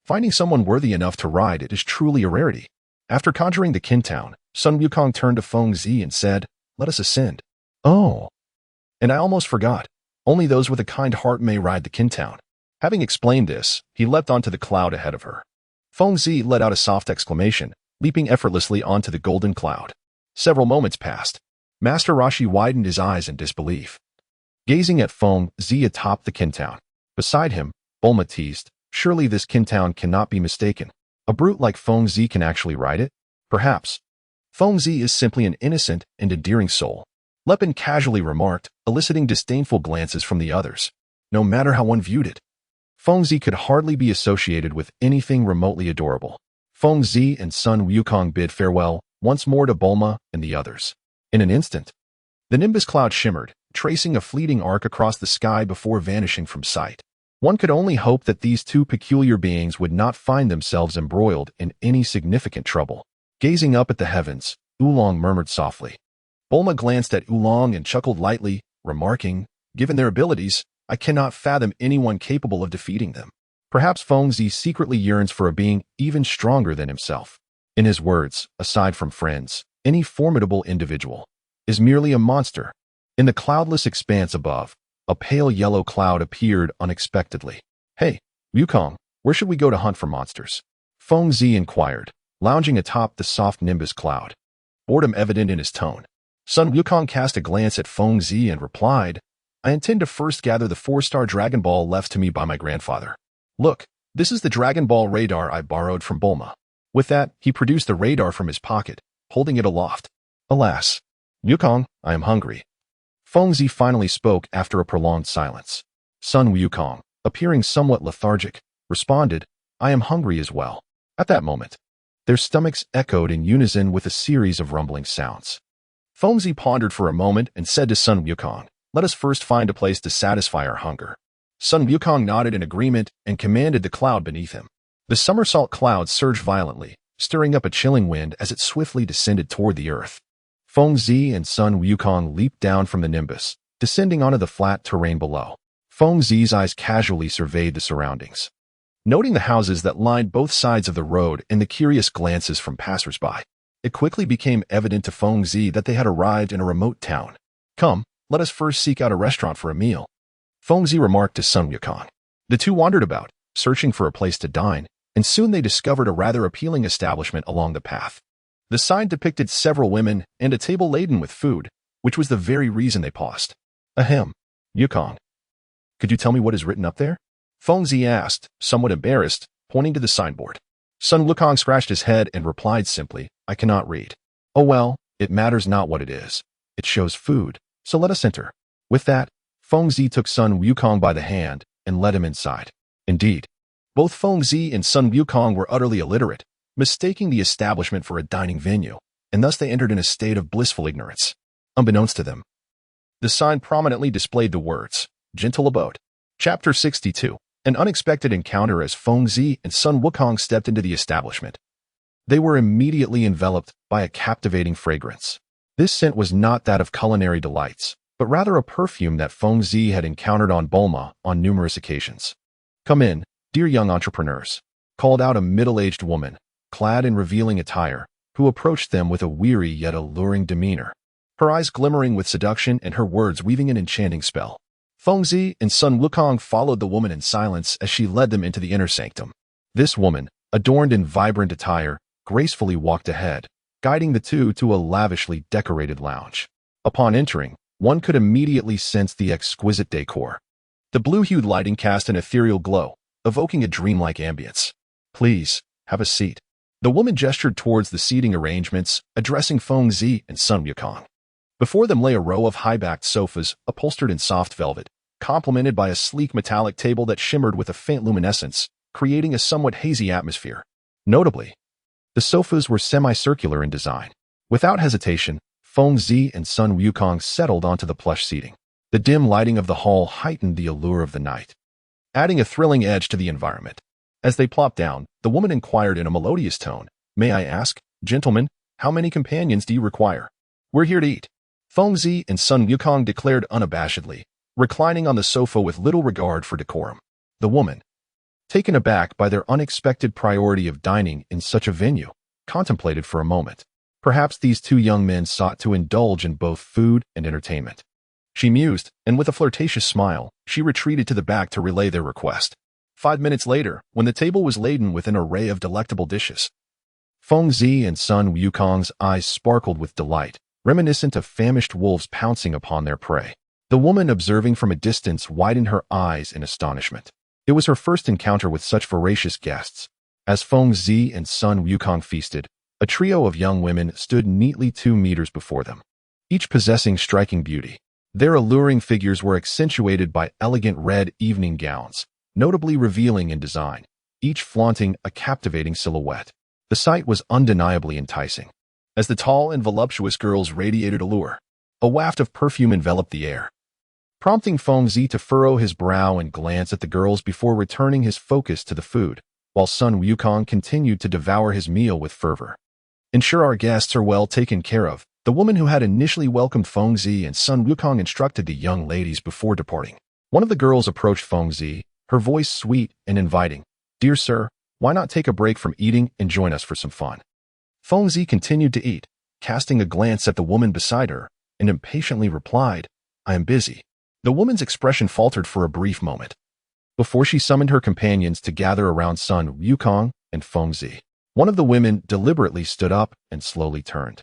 finding someone worthy enough to ride it is truly a rarity." After conjuring the Kintown, Sun Wukong turned to Feng Zi and said, "Let us ascend." "Oh, and I almost forgot. Only those with a kind heart may ride the Kintown." Having explained this, he leapt onto the cloud ahead of her. Feng Zi let out a soft exclamation, leaping effortlessly onto the golden cloud. Several moments passed. Master Rashi widened his eyes in disbelief, gazing at Feng Zi atop the Kintown. Beside him, Bulma teased, "Surely this Kintown cannot be mistaken. A brute like Feng Zi can actually ride it?" "Perhaps. Feng Zi is simply an innocent and endearing soul," Lepin casually remarked, eliciting disdainful glances from the others. No matter how one viewed it, Feng Zi could hardly be associated with anything remotely adorable. Feng Zi and Sun Wukong bid farewell once more to Bulma and the others. In an instant, the nimbus cloud shimmered, tracing a fleeting arc across the sky before vanishing from sight. One could only hope that these two peculiar beings would not find themselves embroiled in any significant trouble. Gazing up at the heavens, Oolong murmured softly. Bulma glanced at Oolong and chuckled lightly, remarking, "Given their abilities, I cannot fathom anyone capable of defeating them." Perhaps Feng Zi secretly yearns for a being even stronger than himself. In his words, aside from friends, any formidable individual is merely a monster. In the cloudless expanse above, a pale yellow cloud appeared unexpectedly. "Hey, Wukong, where should we go to hunt for monsters?" Feng Zi inquired, lounging atop the soft nimbus cloud. boredom evident in his tone. Sun Wukong cast a glance at Feng Zi and replied, I intend to first gather the 4-star Dragon Ball left to me by my grandfather. Look, this is the Dragon Ball radar I borrowed from Bulma. With that, he produced the radar from his pocket, holding it aloft. Alas, Wukong, I am hungry. Feng Zi finally spoke after a prolonged silence. Sun Wukong, appearing somewhat lethargic, responded, I am hungry as well. At that moment, their stomachs echoed in unison with a series of rumbling sounds. Feng Zi pondered for a moment and said to Sun Wukong, let us first find a place to satisfy our hunger. Sun Wukong nodded in agreement and commanded the cloud beneath him. The somersault cloud surged violently, stirring up a chilling wind as it swiftly descended toward the earth. Feng Zi and Sun Wukong leaped down from the nimbus, descending onto the flat terrain below. Feng Zi's eyes casually surveyed the surroundings, noting the houses that lined both sides of the road and the curious glances from passersby. It quickly became evident to Feng Zi that they had arrived in a remote town. Come, let us first seek out a restaurant for a meal, Feng Zi remarked to Sun Wukong. The two wandered about, searching for a place to dine, and soon they discovered a rather appealing establishment along the path. The sign depicted several women and a table laden with food, which was the very reason they paused. Ahem, Wukong. Could you tell me what is written up there? Feng Zi asked, somewhat embarrassed, pointing to the signboard. Sun Wukong scratched his head and replied simply, I cannot read. Oh well, it matters not what it is. It shows food, so let us enter. With that, Feng Zi took Sun Wukong by the hand and led him inside. Indeed, both Feng Zi and Sun Wukong were utterly illiterate, mistaking the establishment for a dining venue, and thus they entered in a state of blissful ignorance. Unbeknownst to them, the sign prominently displayed the words, Gentle Abode. Chapter 62. An unexpected encounter as Feng Zi and Sun Wukong stepped into the establishment. They were immediately enveloped by a captivating fragrance. This scent was not that of culinary delights, but rather a perfume that Feng Zi had encountered on Bulma on numerous occasions. Come in, dear young entrepreneurs, called out a middle-aged woman, clad in revealing attire, who approached them with a weary yet alluring demeanor, her eyes glimmering with seduction and her words weaving an enchanting spell. Feng Zi and Sun Wukong followed the woman in silence as she led them into the inner sanctum. This woman, adorned in vibrant attire, gracefully walked ahead, guiding the two to a lavishly decorated lounge. Upon entering, one could immediately sense the exquisite decor. The blue-hued lighting cast an ethereal glow, evoking a dreamlike ambience. Please, have a seat. The woman gestured towards the seating arrangements, addressing Feng Zi and Sun Wukong. Before them lay a row of high-backed sofas, upholstered in soft velvet, complemented by a sleek metallic table that shimmered with a faint luminescence, creating a somewhat hazy atmosphere. Notably, the sofas were semicircular in design. Without hesitation, Feng Zi and Sun Wukong settled onto the plush seating. The dim lighting of the hall heightened the allure of the night, adding a thrilling edge to the environment. As they plopped down, the woman inquired in a melodious tone, May I ask, gentlemen, how many companions do you require? We're here to eat. Feng Zi and Sun Wukong declared unabashedly, reclining on the sofa with little regard for decorum. The woman, taken aback by their unexpected priority of dining in such a venue, contemplated for a moment. Perhaps these two young men sought to indulge in both food and entertainment. She mused, and with a flirtatious smile, she retreated to the back to relay their request. 5 minutes later, when the table was laden with an array of delectable dishes, Feng Zi and Sun Wukong's eyes sparkled with delight, reminiscent of famished wolves pouncing upon their prey. The woman, observing from a distance, widened her eyes in astonishment. It was her first encounter with such voracious guests. As Feng Zi and Sun Wukong feasted, a trio of young women stood neatly 2 meters before them, each possessing striking beauty. Their alluring figures were accentuated by elegant red evening gowns, notably revealing in design, each flaunting a captivating silhouette. The sight was undeniably enticing. As the tall and voluptuous girls radiated allure, a waft of perfume enveloped the air, prompting Feng Zi to furrow his brow and glance at the girls before returning his focus to the food, while Sun Wukong continued to devour his meal with fervor. Ensure our guests are well taken care of, the woman who had initially welcomed Feng Zi and Sun Wukong instructed the young ladies before departing. One of the girls approached Feng Zi, her voice sweet and inviting. Dear sir, why not take a break from eating and join us for some fun? Feng Zi continued to eat, casting a glance at the woman beside her, and impatiently replied, I am busy. The woman's expression faltered for a brief moment, before she summoned her companions to gather around Sun Wukong and Feng Zi. One of the women deliberately stood up and slowly turned,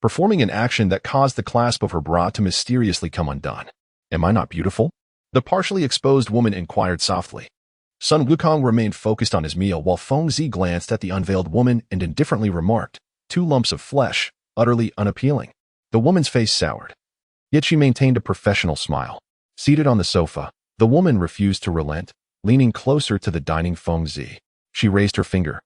performing an action that caused the clasp of her bra to mysteriously come undone. "Am I not beautiful?" the partially exposed woman inquired softly. Sun Wukong remained focused on his meal while Feng Zi glanced at the unveiled woman and indifferently remarked, "Two lumps of flesh, utterly unappealing." The woman's face soured. Yet she maintained a professional smile. Seated on the sofa, the woman refused to relent, leaning closer to the dining Feng Zi. She raised her finger,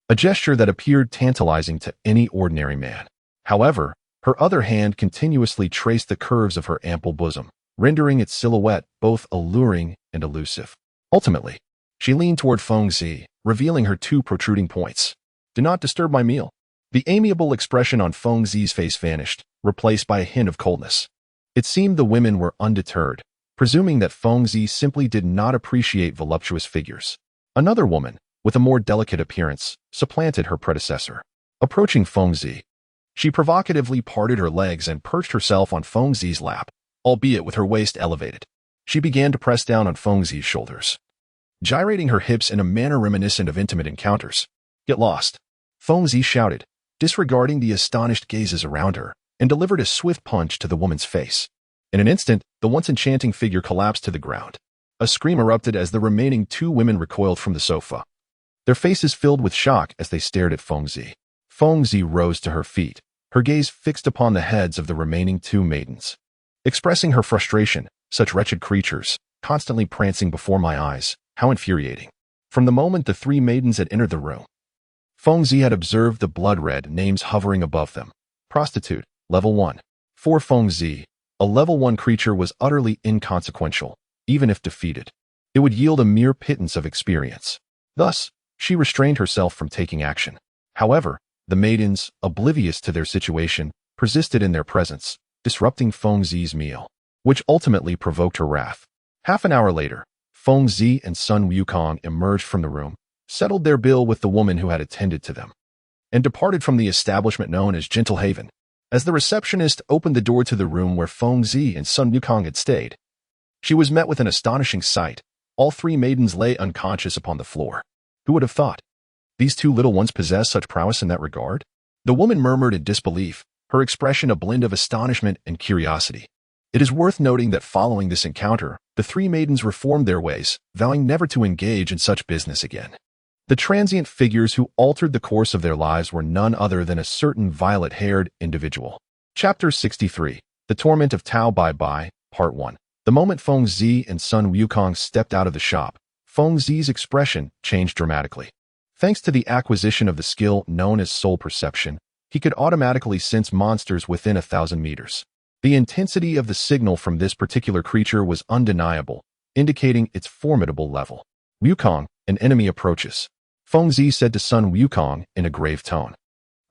a gesture that appeared tantalizing to any ordinary man. However, her other hand continuously traced the curves of her ample bosom, rendering its silhouette both alluring and elusive. Ultimately, she leaned toward Feng Zi, revealing her two protruding points. "Do not disturb my meal." The amiable expression on Feng Zi's face vanished, replaced by a hint of coldness. It seemed the women were undeterred, presuming that Feng Zi simply did not appreciate voluptuous figures. Another woman, with a more delicate appearance, supplanted her predecessor. Approaching Feng Zi, she provocatively parted her legs and perched herself on Feng Zi's lap, albeit with her waist elevated. She began to press down on Feng Zi's shoulders, gyrating her hips in a manner reminiscent of intimate encounters. "Get lost," Feng Zi shouted, disregarding the astonished gazes around her, and delivered a swift punch to the woman's face. In an instant, the once enchanting figure collapsed to the ground. A scream erupted as the remaining two women recoiled from the sofa, their faces filled with shock as they stared at Feng Zi. Feng Zi rose to her feet, her gaze fixed upon the heads of the remaining two maidens. Expressing her frustration, "Such wretched creatures, constantly prancing before my eyes, how infuriating." From the moment the three maidens had entered the room, Feng Zi had observed the blood-red names hovering above them. Prostitute, level 1. For Feng Zi, a level 1 creature was utterly inconsequential. Even if defeated, it would yield a mere pittance of experience. Thus, she restrained herself from taking action. However, the maidens, oblivious to their situation, persisted in their presence, disrupting Feng Zi's meal, which ultimately provoked her wrath. Half an hour later, Feng Zi and Sun Wukong emerged from the room, settled their bill with the woman who had attended to them, and departed from the establishment known as Gentle Haven. As the receptionist opened the door to the room where Feng Zi and Sun Wukong had stayed, she was met with an astonishing sight. All three maidens lay unconscious upon the floor. Who would have thought? These two little ones possess such prowess in that regard? The woman murmured in disbelief, her expression a blend of astonishment and curiosity. It is worth noting that following this encounter, the three maidens reformed their ways, vowing never to engage in such business again. The transient figures who altered the course of their lives were none other than a certain violet-haired individual. Chapter 63, The Torment of Tao Bai Bai, Part 1. The moment Feng Zi and Sun Wukong stepped out of the shop, Feng Zi's expression changed dramatically. Thanks to the acquisition of the skill known as soul perception, he could automatically sense monsters within 1,000 meters. The intensity of the signal from this particular creature was undeniable, indicating its formidable level. "Wukong, an enemy approaches," Feng Zi said to Sun Wukong in a grave tone.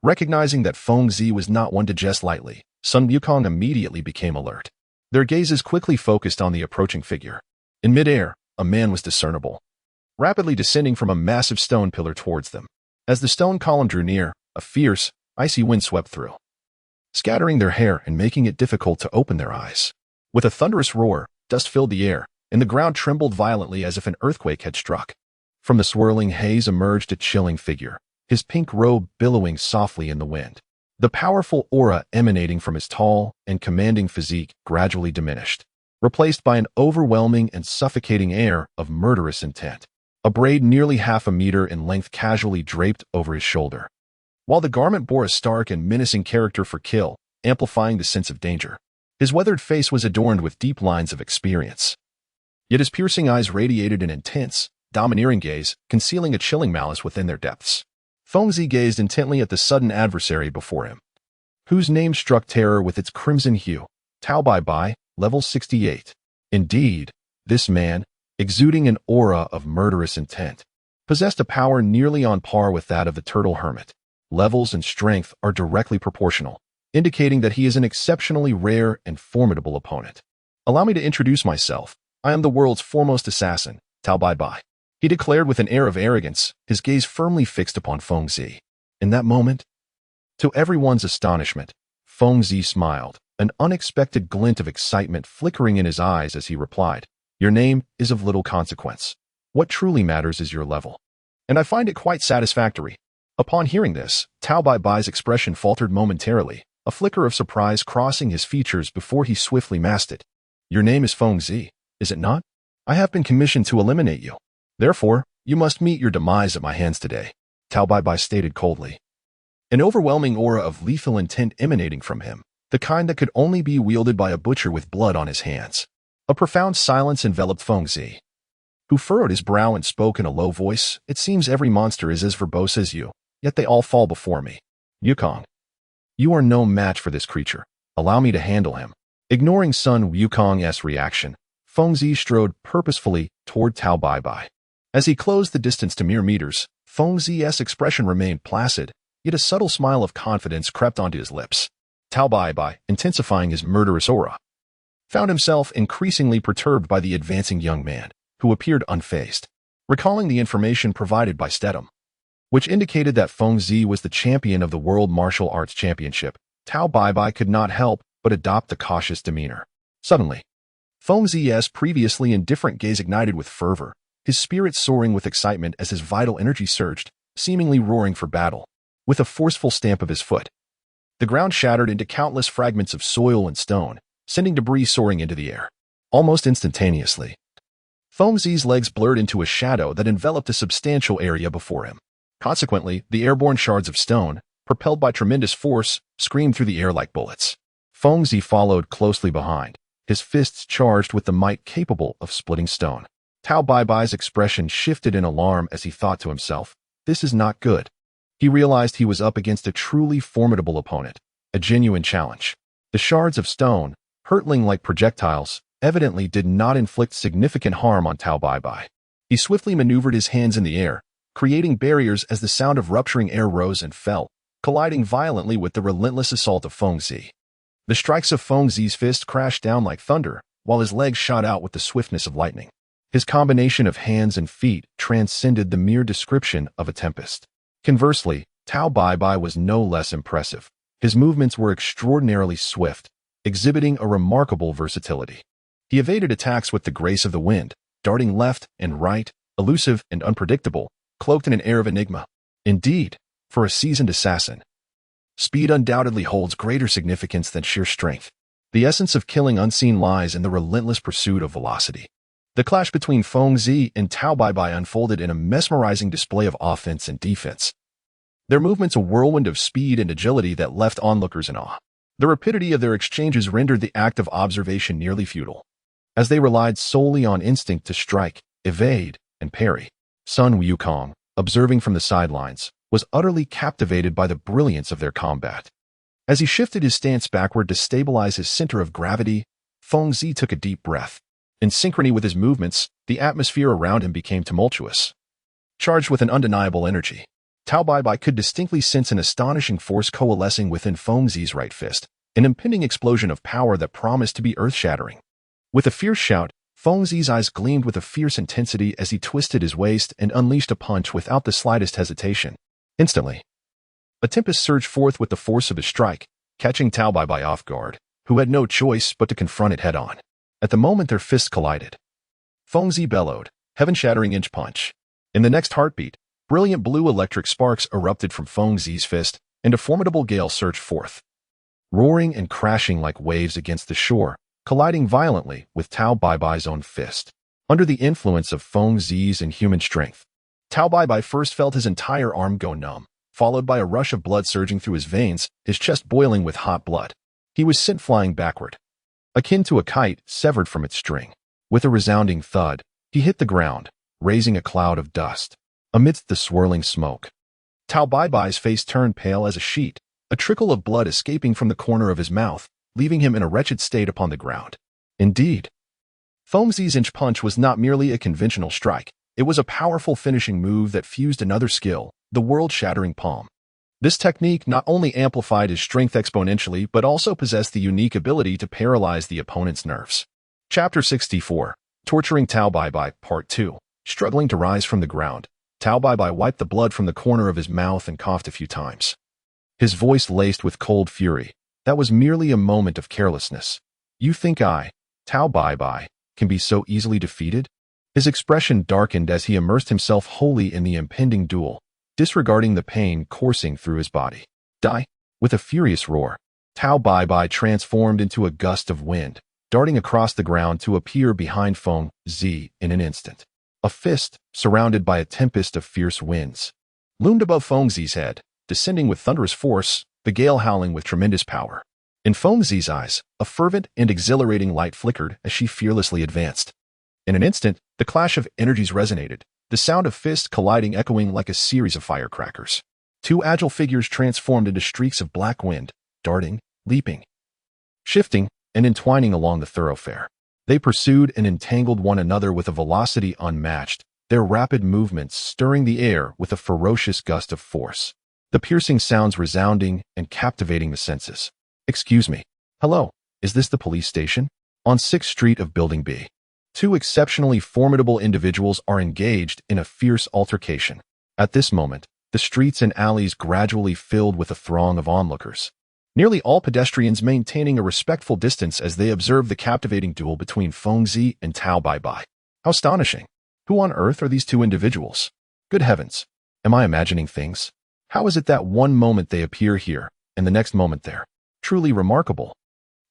Recognizing that Feng Zi was not one to jest lightly, Sun Wukong immediately became alert. Their gazes quickly focused on the approaching figure. In midair, a man was discernible, rapidly descending from a massive stone pillar towards them. As the stone column drew near, a fierce, icy wind swept through, scattering their hair and making it difficult to open their eyes. With a thunderous roar, dust filled the air, and the ground trembled violently as if an earthquake had struck. From the swirling haze emerged a chilling figure, his pink robe billowing softly in the wind. The powerful aura emanating from his tall and commanding physique gradually diminished, replaced by an overwhelming and suffocating air of murderous intent. A braid nearly half a meter in length casually draped over his shoulder, while the garment bore a stark and menacing character for kill, amplifying the sense of danger. His weathered face was adorned with deep lines of experience, yet his piercing eyes radiated an intense, domineering gaze, concealing a chilling malice within their depths. Feng Zi gazed intently at the sudden adversary before him, whose name struck terror with its crimson hue. Tao Bai Bai, level 68. Indeed, this man, exuding an aura of murderous intent, possessed a power nearly on par with that of the turtle hermit. Levels and strength are directly proportional, indicating that he is an exceptionally rare and formidable opponent. "Allow me to introduce myself. I am the world's foremost assassin, Tao Bai Bai," he declared with an air of arrogance, his gaze firmly fixed upon Feng Zi. In that moment, to everyone's astonishment, Feng Zi smiled, an unexpected glint of excitement flickering in his eyes as he replied, "Your name is of little consequence. What truly matters is your level. And I find it quite satisfactory." Upon hearing this, Tao Bai Bai's expression faltered momentarily, a flicker of surprise crossing his features before he swiftly masked it. Your name is Feng Zi, is it not? I have been commissioned to eliminate you. Therefore, you must meet your demise at my hands today, Tao Bai stated coldly. An overwhelming aura of lethal intent emanating from him, the kind that could only be wielded by a butcher with blood on his hands. A profound silence enveloped Feng Zi, who furrowed his brow and spoke in a low voice. It seems every monster is as verbose as you, yet they all fall before me. Yukong, you are no match for this creature. Allow me to handle him. Ignoring Sun Wukong's reaction, Feng Zi strode purposefully toward Tao Bai. As he closed the distance to mere meters, Feng Zi's expression remained placid, yet a subtle smile of confidence crept onto his lips. Tao Bai, intensifying his murderous aura, found himself increasingly perturbed by the advancing young man, who appeared unfazed. Recalling the information provided by Stedham, which indicated that Feng Zi was the champion of the World Martial Arts Championship, Tao Bai could not help but adopt a cautious demeanor. Suddenly, Feng Zi's previously indifferent gaze ignited with fervor, his spirit soaring with excitement as his vital energy surged, seemingly roaring for battle. With a forceful stamp of his foot, the ground shattered into countless fragments of soil and stone, sending debris soaring into the air. Almost instantaneously, Feng Zi's legs blurred into a shadow that enveloped a substantial area before him. Consequently, the airborne shards of stone, propelled by tremendous force, screamed through the air like bullets. Feng Zi followed closely behind, his fists charged with the might capable of splitting stone. Tao Bai's expression shifted in alarm as he thought to himself, this is not good. He realized he was up against a truly formidable opponent, a genuine challenge. The shards of stone, hurtling like projectiles, evidently did not inflict significant harm on Tao Bai. He swiftly maneuvered his hands in the air, creating barriers as the sound of rupturing air rose and fell, colliding violently with the relentless assault of Feng Zi. The strikes of Feng Zi's fist crashed down like thunder, while his legs shot out with the swiftness of lightning. His combination of hands and feet transcended the mere description of a tempest. Conversely, Tao Bai was no less impressive. His movements were extraordinarily swift, exhibiting a remarkable versatility. He evaded attacks with the grace of the wind, darting left and right, elusive and unpredictable, cloaked in an air of enigma. Indeed, for a seasoned assassin, speed undoubtedly holds greater significance than sheer strength. The essence of killing unseen lies in the relentless pursuit of velocity. The clash between Feng Zi and Tao Bai unfolded in a mesmerizing display of offense and defense. Their movements a whirlwind of speed and agility that left onlookers in awe. The rapidity of their exchanges rendered the act of observation nearly futile, as they relied solely on instinct to strike, evade, and parry. Sun Wukong, observing from the sidelines, was utterly captivated by the brilliance of their combat. As he shifted his stance backward to stabilize his center of gravity, Feng Zi took a deep breath. In synchrony with his movements, the atmosphere around him became tumultuous, charged with an undeniable energy. Tao Bai could distinctly sense an astonishing force coalescing within Feng Zi's right fist, an impending explosion of power that promised to be earth-shattering. With a fierce shout, Feng Zi's eyes gleamed with a fierce intensity as he twisted his waist and unleashed a punch without the slightest hesitation. Instantly, a tempest surged forth with the force of his strike, catching Tao Bai off guard, who had no choice but to confront it head-on. At the moment their fists collided, Feng Zi bellowed, heaven-shattering inch punch. In the next heartbeat, brilliant blue electric sparks erupted from Feng Zi's fist, and a formidable gale surged forth, roaring and crashing like waves against the shore, colliding violently with Tao Bai's own fist. Under the influence of Feng Zi's inhuman strength, Tao Bai first felt his entire arm go numb, followed by a rush of blood surging through his veins, his chest boiling with hot blood. He was sent flying backward, akin to a kite severed from its string. With a resounding thud, he hit the ground, raising a cloud of dust. Amidst the swirling smoke, Tao Bai's face turned pale as a sheet, a trickle of blood escaping from the corner of his mouth, leaving him in a wretched state upon the ground. Indeed, Feng Zi's inch punch was not merely a conventional strike, it was a powerful finishing move that fused another skill, the world-shattering palm. This technique not only amplified his strength exponentially but also possessed the unique ability to paralyze the opponent's nerves. Chapter 64, Torturing Tao Bai, Part 2. Struggling to rise from the ground, Tao Bai wiped the blood from the corner of his mouth and coughed a few times. His voice laced with cold fury. That was merely a moment of carelessness. You think I, Tao Bai, can be so easily defeated? His expression darkened as he immersed himself wholly in the impending duel, disregarding the pain coursing through his body. Die! With a furious roar, Tao Bai transformed into a gust of wind, darting across the ground to appear behind Feng Zi in an instant. A fist, surrounded by a tempest of fierce winds, loomed above Feng Zi's head, descending with thunderous force, the gale howling with tremendous power. In Feng Zi's eyes, a fervent and exhilarating light flickered as she fearlessly advanced. In an instant, the clash of energies resonated, the sound of fists colliding echoing like a series of firecrackers. Two agile figures transformed into streaks of black wind, darting, leaping, shifting, and entwining along the thoroughfare. They pursued and entangled one another with a velocity unmatched, their rapid movements stirring the air with a ferocious gust of force. The piercing sounds resounding and captivating the senses. Excuse me. Hello, is this the police station? On 6th Street of Building B. Two exceptionally formidable individuals are engaged in a fierce altercation. At this moment, the streets and alleys gradually filled with a throng of onlookers. Nearly all pedestrians maintaining a respectful distance as they observe the captivating duel between Feng Zi and Tao Bai. How astonishing! Who on earth are these two individuals? Good heavens! Am I imagining things? How is it that one moment they appear here, and the next moment there? Truly remarkable.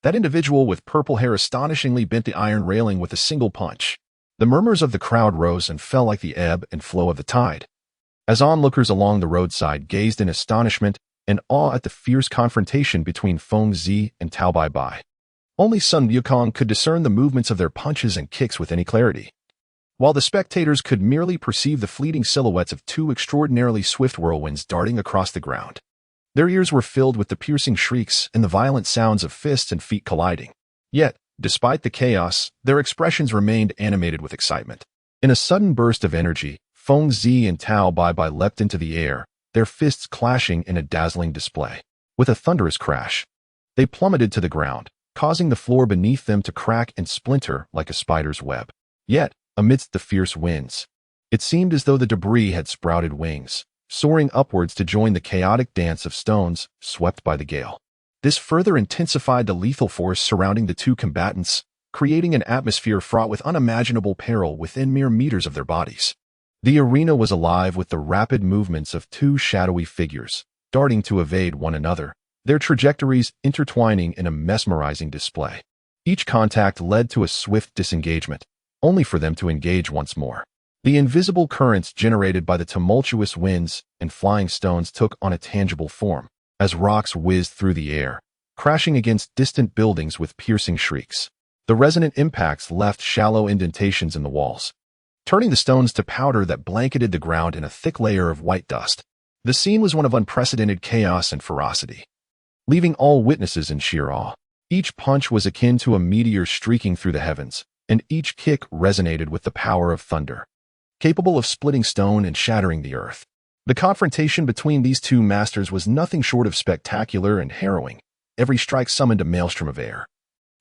That individual with purple hair astonishingly bent the iron railing with a single punch. The murmurs of the crowd rose and fell like the ebb and flow of the tide, as onlookers along the roadside gazed in astonishment and awe at the fierce confrontation between Feng Zi and Tao Bai. Only Sun Wukong could discern the movements of their punches and kicks with any clarity, while the spectators could merely perceive the fleeting silhouettes of two extraordinarily swift whirlwinds darting across the ground. Their ears were filled with the piercing shrieks and the violent sounds of fists and feet colliding. Yet, despite the chaos, their expressions remained animated with excitement. In a sudden burst of energy, Feng Zi and Tao Bai leapt into the air, their fists clashing in a dazzling display. With a thunderous crash, they plummeted to the ground, causing the floor beneath them to crack and splinter like a spider's web. Yet, amidst the fierce winds, it seemed as though the debris had sprouted wings, soaring upwards to join the chaotic dance of stones swept by the gale. This further intensified the lethal force surrounding the two combatants, creating an atmosphere fraught with unimaginable peril within mere meters of their bodies. The arena was alive with the rapid movements of two shadowy figures, darting to evade one another, their trajectories intertwining in a mesmerizing display. Each contact led to a swift disengagement, only for them to engage once more. The invisible currents generated by the tumultuous winds and flying stones took on a tangible form, as rocks whizzed through the air, crashing against distant buildings with piercing shrieks. The resonant impacts left shallow indentations in the walls, turning the stones to powder that blanketed the ground in a thick layer of white dust. The scene was one of unprecedented chaos and ferocity, leaving all witnesses in sheer awe. Each punch was akin to a meteor streaking through the heavens, and each kick resonated with the power of thunder, capable of splitting stone and shattering the earth. The confrontation between these two masters was nothing short of spectacular and harrowing. Every strike summoned a maelstrom of air,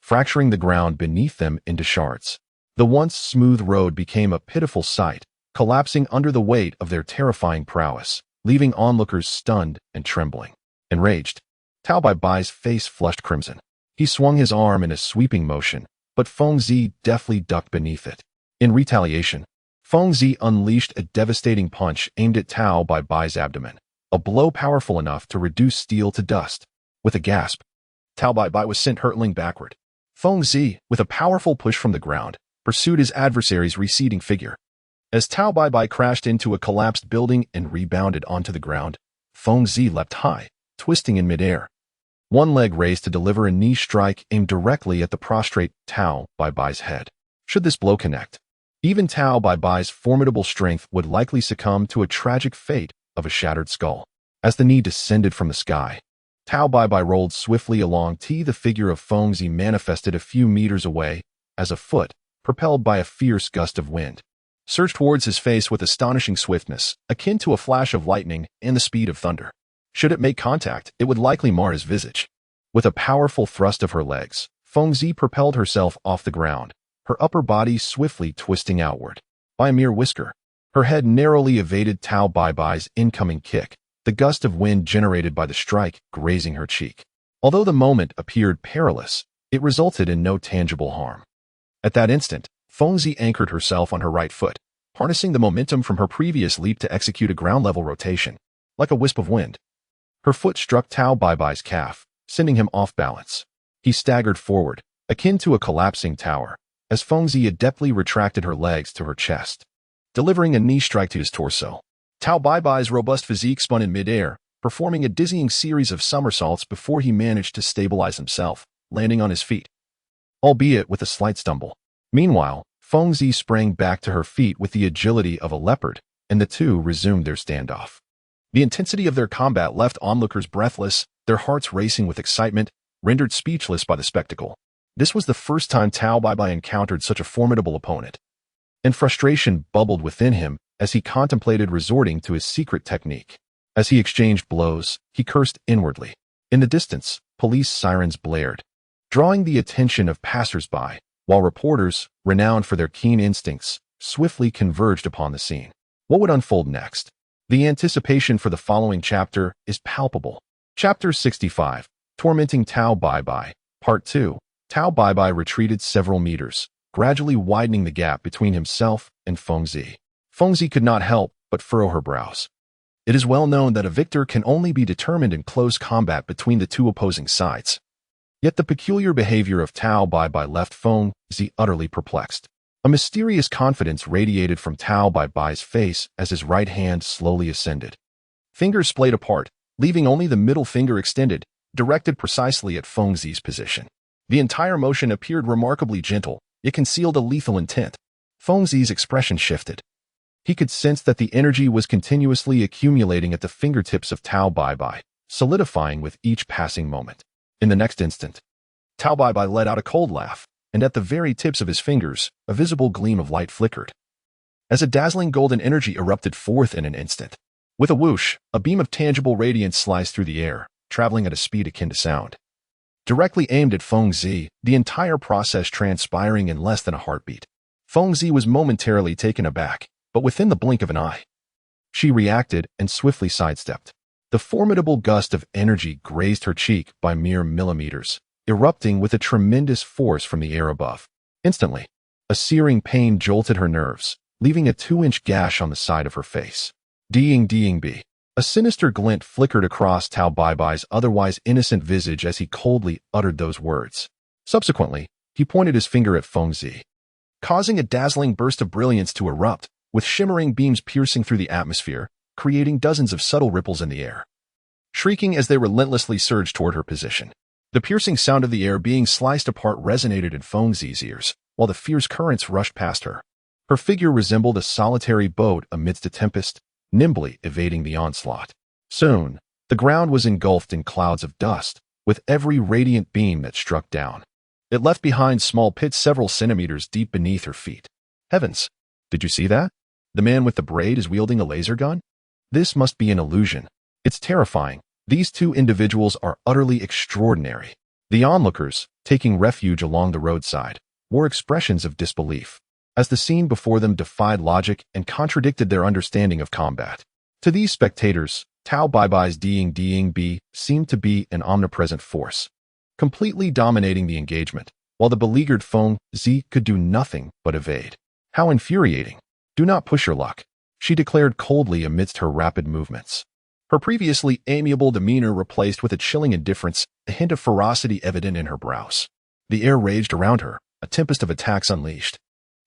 fracturing the ground beneath them into shards. The once smooth road became a pitiful sight, collapsing under the weight of their terrifying prowess, leaving onlookers stunned and trembling. Enraged, Tao Bai's face flushed crimson. He swung his arm in a sweeping motion, but Feng Zi deftly ducked beneath it. In retaliation, Feng Zi unleashed a devastating punch aimed at Tao Bai's abdomen, a blow powerful enough to reduce steel to dust. With a gasp, Tao Bai was sent hurtling backward. Feng Zi, with a powerful push from the ground, pursued his adversary's receding figure. As Tao Bai crashed into a collapsed building and rebounded onto the ground, Feng Zi leapt high, twisting in midair. One leg raised to deliver a knee strike aimed directly at the prostrate Tao Bai's head. Should this blow connect, even Tao Bai's formidable strength would likely succumb to a tragic fate of a shattered skull. As the knee descended from the sky, Tao Bai rolled swiftly along. The figure of Feng Zi manifested a few meters away as a foot, propelled by a fierce gust of wind, surged towards his face with astonishing swiftness, akin to a flash of lightning and the speed of thunder. Should it make contact, it would likely mar his visage. With a powerful thrust of her legs, Feng Zi propelled herself off the ground, her upper body swiftly twisting outward. By a mere whisker, her head narrowly evaded Tao Bai's incoming kick, the gust of wind generated by the strike grazing her cheek. Although the moment appeared perilous, it resulted in no tangible harm. At that instant, Feng Zi anchored herself on her right foot, harnessing the momentum from her previous leap to execute a ground-level rotation. Like a wisp of wind, her foot struck Tao Bai's calf, sending him off balance. He staggered forward, akin to a collapsing tower, as Fengzi adeptly retracted her legs to her chest, delivering a knee strike to his torso. Tao Baibai's robust physique spun in midair, performing a dizzying series of somersaults before he managed to stabilize himself, landing on his feet, albeit with a slight stumble. Meanwhile, Fengzi sprang back to her feet with the agility of a leopard, and the two resumed their standoff. The intensity of their combat left onlookers breathless, their hearts racing with excitement, rendered speechless by the spectacle. This was the first time Tao Baibai encountered such a formidable opponent, and frustration bubbled within him as he contemplated resorting to his secret technique. As he exchanged blows, he cursed inwardly. In the distance, police sirens blared, drawing the attention of passers-by, while reporters, renowned for their keen instincts, swiftly converged upon the scene. What would unfold next? The anticipation for the following chapter is palpable. Chapter 65, Tormenting Tao Baibai, Part 2. Tao Baibai retreated several meters, gradually widening the gap between himself and Fengzi. Fengzi could not help but furrow her brows. It is well known that a victor can only be determined in close combat between the two opposing sides. Yet the peculiar behavior of Tao Baibai left Fengzi utterly perplexed. A mysterious confidence radiated from Tao Baibai's face as his right hand slowly ascended. Fingers splayed apart, leaving only the middle finger extended, directed precisely at Fengzi's position. The entire motion appeared remarkably gentle, yet concealed a lethal intent. Fengzi's expression shifted. He could sense that the energy was continuously accumulating at the fingertips of Tao Baibai, solidifying with each passing moment. In the next instant, Tao Baibai let out a cold laugh, and at the very tips of his fingers, a visible gleam of light flickered, as a dazzling golden energy erupted forth in an instant. With a whoosh, a beam of tangible radiance sliced through the air, traveling at a speed akin to sound. Directly aimed at Fengzi, the entire process transpiring in less than a heartbeat. Fengzi was momentarily taken aback, but within the blink of an eye, she reacted and swiftly sidestepped. The formidable gust of energy grazed her cheek by mere millimeters, erupting with a tremendous force from the air above. Instantly, a searing pain jolted her nerves, leaving a 2-inch gash on the side of her face. Ding. A sinister glint flickered across Tao Baibai's otherwise innocent visage as he coldly uttered those words. Subsequently, he pointed his finger at Fengzi, causing a dazzling burst of brilliance to erupt, with shimmering beams piercing through the atmosphere, creating dozens of subtle ripples in the air, shrieking as they relentlessly surged toward her position. The piercing sound of the air being sliced apart resonated in Fengzi's ears, while the fierce currents rushed past her. Her figure resembled a solitary boat amidst a tempest, nimbly evading the onslaught. Soon, the ground was engulfed in clouds of dust, with every radiant beam that struck down. It left behind small pits several centimeters deep beneath her feet. Heavens! Did you see that? The man with the braid is wielding a laser gun? This must be an illusion. It's terrifying. These two individuals are utterly extraordinary. The onlookers, taking refuge along the roadside, wore expressions of disbelief, as the scene before them defied logic and contradicted their understanding of combat. To these spectators, Tao Baibai's Ding seemed to be an omnipresent force, completely dominating the engagement, while the beleaguered Fengzi could do nothing but evade. How infuriating! Do not push your luck, she declared coldly amidst her rapid movements. Her previously amiable demeanor replaced with a chilling indifference, a hint of ferocity evident in her brows. The air raged around her, a tempest of attacks unleashed.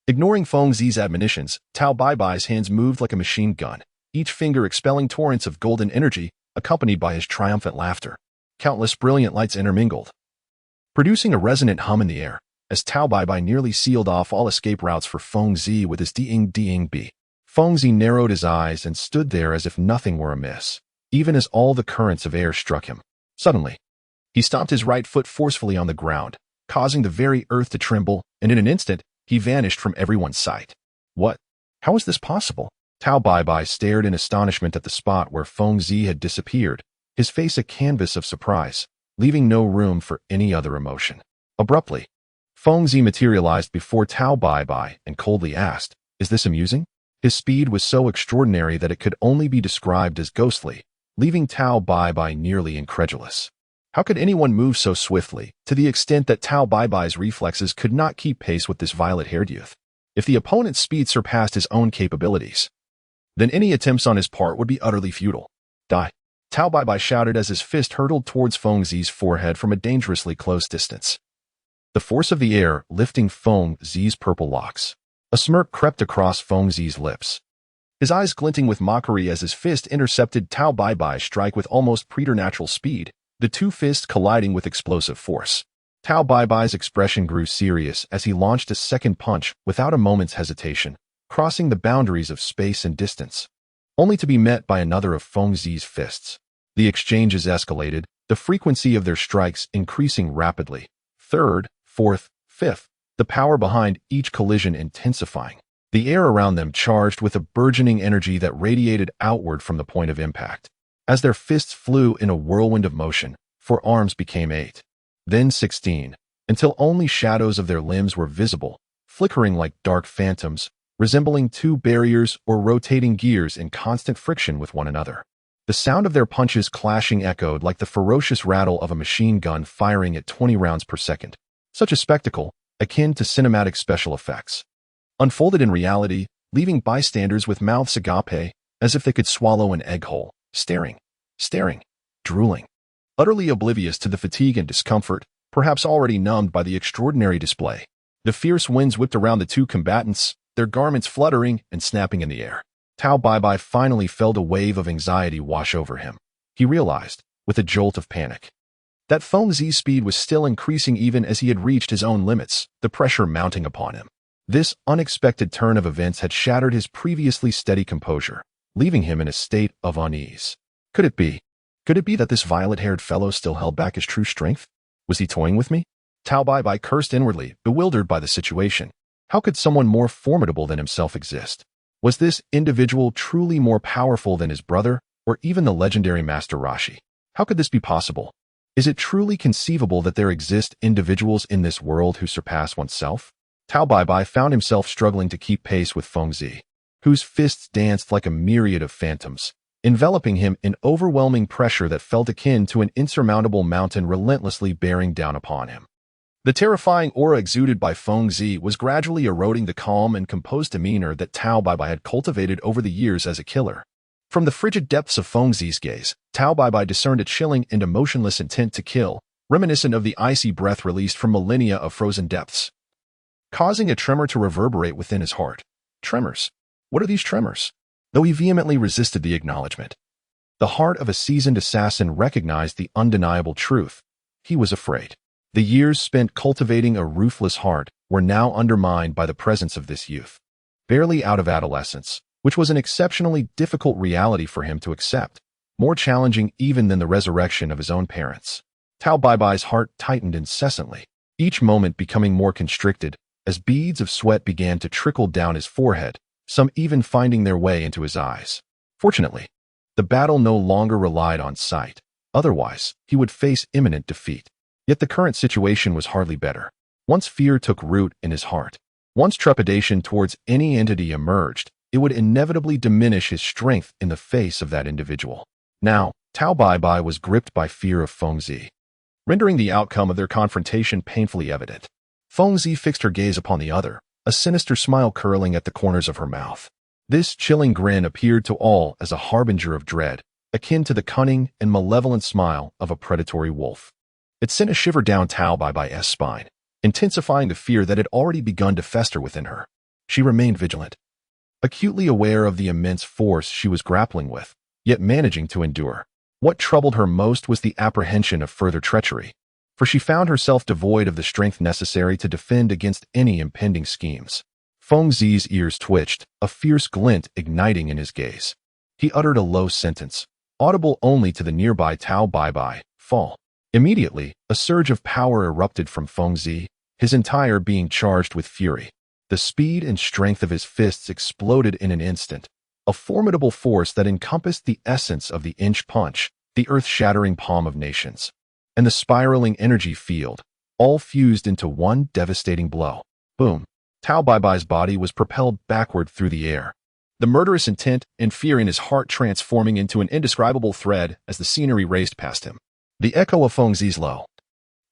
Ignoring Fengzi's admonitions, Tao Baibai's hands moved like a machine gun, each finger expelling torrents of golden energy, accompanied by his triumphant laughter. Countless brilliant lights intermingled, producing a resonant hum in the air, as Tao Baibai nearly sealed off all escape routes for Fengzi with his Ding. Fengzi narrowed his eyes and stood there as if nothing were amiss, even as all the currents of air struck him. Suddenly, he stomped his right foot forcefully on the ground, causing the very earth to tremble, and in an instant, he vanished from everyone's sight. What? How is this possible? Tao Baibai stared in astonishment at the spot where Fengzi had disappeared, his face a canvas of surprise, leaving no room for any other emotion. Abruptly, Fengzi materialized before Tao Baibai and coldly asked, "Is this amusing?" His speed was so extraordinary that it could only be described as ghostly, leaving Tao Baibai nearly incredulous. How could anyone move so swiftly, to the extent that Tao Baibai's reflexes could not keep pace with this violet-haired youth? If the opponent's speed surpassed his own capabilities, then any attempts on his part would be utterly futile. Die. Tao Baibai shouted as his fist hurtled towards Feng Zi's forehead from a dangerously close distance. The force of the air lifting Feng Zi's purple locks. A smirk crept across Feng Zi's lips, his eyes glinting with mockery as his fist intercepted Tao Baibai's strike with almost preternatural speed, the two fists colliding with explosive force. Tao Baibai's expression grew serious as he launched a second punch without a moment's hesitation, crossing the boundaries of space and distance, only to be met by another of Feng Zi's fists. The exchanges escalated, the frequency of their strikes increasing rapidly. Third, fourth, fifth, the power behind each collision intensifying. The air around them charged with a burgeoning energy that radiated outward from the point of impact. As their fists flew in a whirlwind of motion, 4 arms became 8, then 16, until only shadows of their limbs were visible, flickering like dark phantoms, resembling 2 barriers or rotating gears in constant friction with one another. The sound of their punches clashing echoed like the ferocious rattle of a machine gun firing at 20 rounds per second. Such a spectacle, akin to cinematic special effects, unfolded in reality, leaving bystanders with mouths agape, as if they could swallow an egg whole, staring, drooling, utterly oblivious to the fatigue and discomfort, perhaps already numbed by the extraordinary display. The fierce winds whipped around the two combatants, their garments fluttering and snapping in the air. Tao Baibai finally felt a wave of anxiety wash over him. He realized, with a jolt of panic, that Feng Zi's speed was still increasing even as he had reached his own limits, the pressure mounting upon him. This unexpected turn of events had shattered his previously steady composure, leaving him in a state of unease. Could it be? Could it be that this violet-haired fellow still held back his true strength? Was he toying with me? Tao Baibai cursed inwardly, bewildered by the situation. How could someone more formidable than himself exist? Was this individual truly more powerful than his brother, or even the legendary Master Rashi? How could this be possible? Is it truly conceivable that there exist individuals in this world who surpass oneself? Tao Baibai found himself struggling to keep pace with Feng Zi, whose fists danced like a myriad of phantoms, enveloping him in overwhelming pressure that felt akin to an insurmountable mountain relentlessly bearing down upon him. The terrifying aura exuded by Feng Zi was gradually eroding the calm and composed demeanor that Tao Baibai had cultivated over the years as a killer. From the frigid depths of Feng Zi's gaze, Tao Baibai discerned a chilling and emotionless intent to kill, reminiscent of the icy breath released from millennia of frozen depths, causing a tremor to reverberate within his heart. Tremors? What are these tremors? Though he vehemently resisted the acknowledgement, the heart of a seasoned assassin recognized the undeniable truth. He was afraid. The years spent cultivating a ruthless heart were now undermined by the presence of this youth, barely out of adolescence, which was an exceptionally difficult reality for him to accept, more challenging even than the resurrection of his own parents. Tao Baibai's heart tightened incessantly, each moment becoming more constricted, as beads of sweat began to trickle down his forehead, some even finding their way into his eyes. Fortunately, the battle no longer relied on sight. Otherwise, he would face imminent defeat. Yet the current situation was hardly better. Once fear took root in his heart, once trepidation towards any entity emerged, it would inevitably diminish his strength in the face of that individual. Now, Tao Baibai was gripped by fear of Feng Zi, rendering the outcome of their confrontation painfully evident. Feng Zi fixed her gaze upon the other, a sinister smile curling at the corners of her mouth. This chilling grin appeared to all as a harbinger of dread, akin to the cunning and malevolent smile of a predatory wolf. It sent a shiver down Tao Baibai's spine, intensifying the fear that had already begun to fester within her. She remained vigilant, acutely aware of the immense force she was grappling with, yet managing to endure. What troubled her most was the apprehension of further treachery, for she found herself devoid of the strength necessary to defend against any impending schemes. Feng Zi's ears twitched, a fierce glint igniting in his gaze. He uttered a low sentence, audible only to the nearby Tao Baibai, "Fall." Immediately, a surge of power erupted from Feng Zi, his entire being charged with fury. The speed and strength of his fists exploded in an instant, a formidable force that encompassed the essence of the inch punch, the earth-shattering palm of nations, and the spiraling energy field, all fused into one devastating blow. Boom! Tao Baibai's body was propelled backward through the air, the murderous intent and fear in his heart transforming into an indescribable thread as the scenery raced past him. The echo of Feng Zi's low,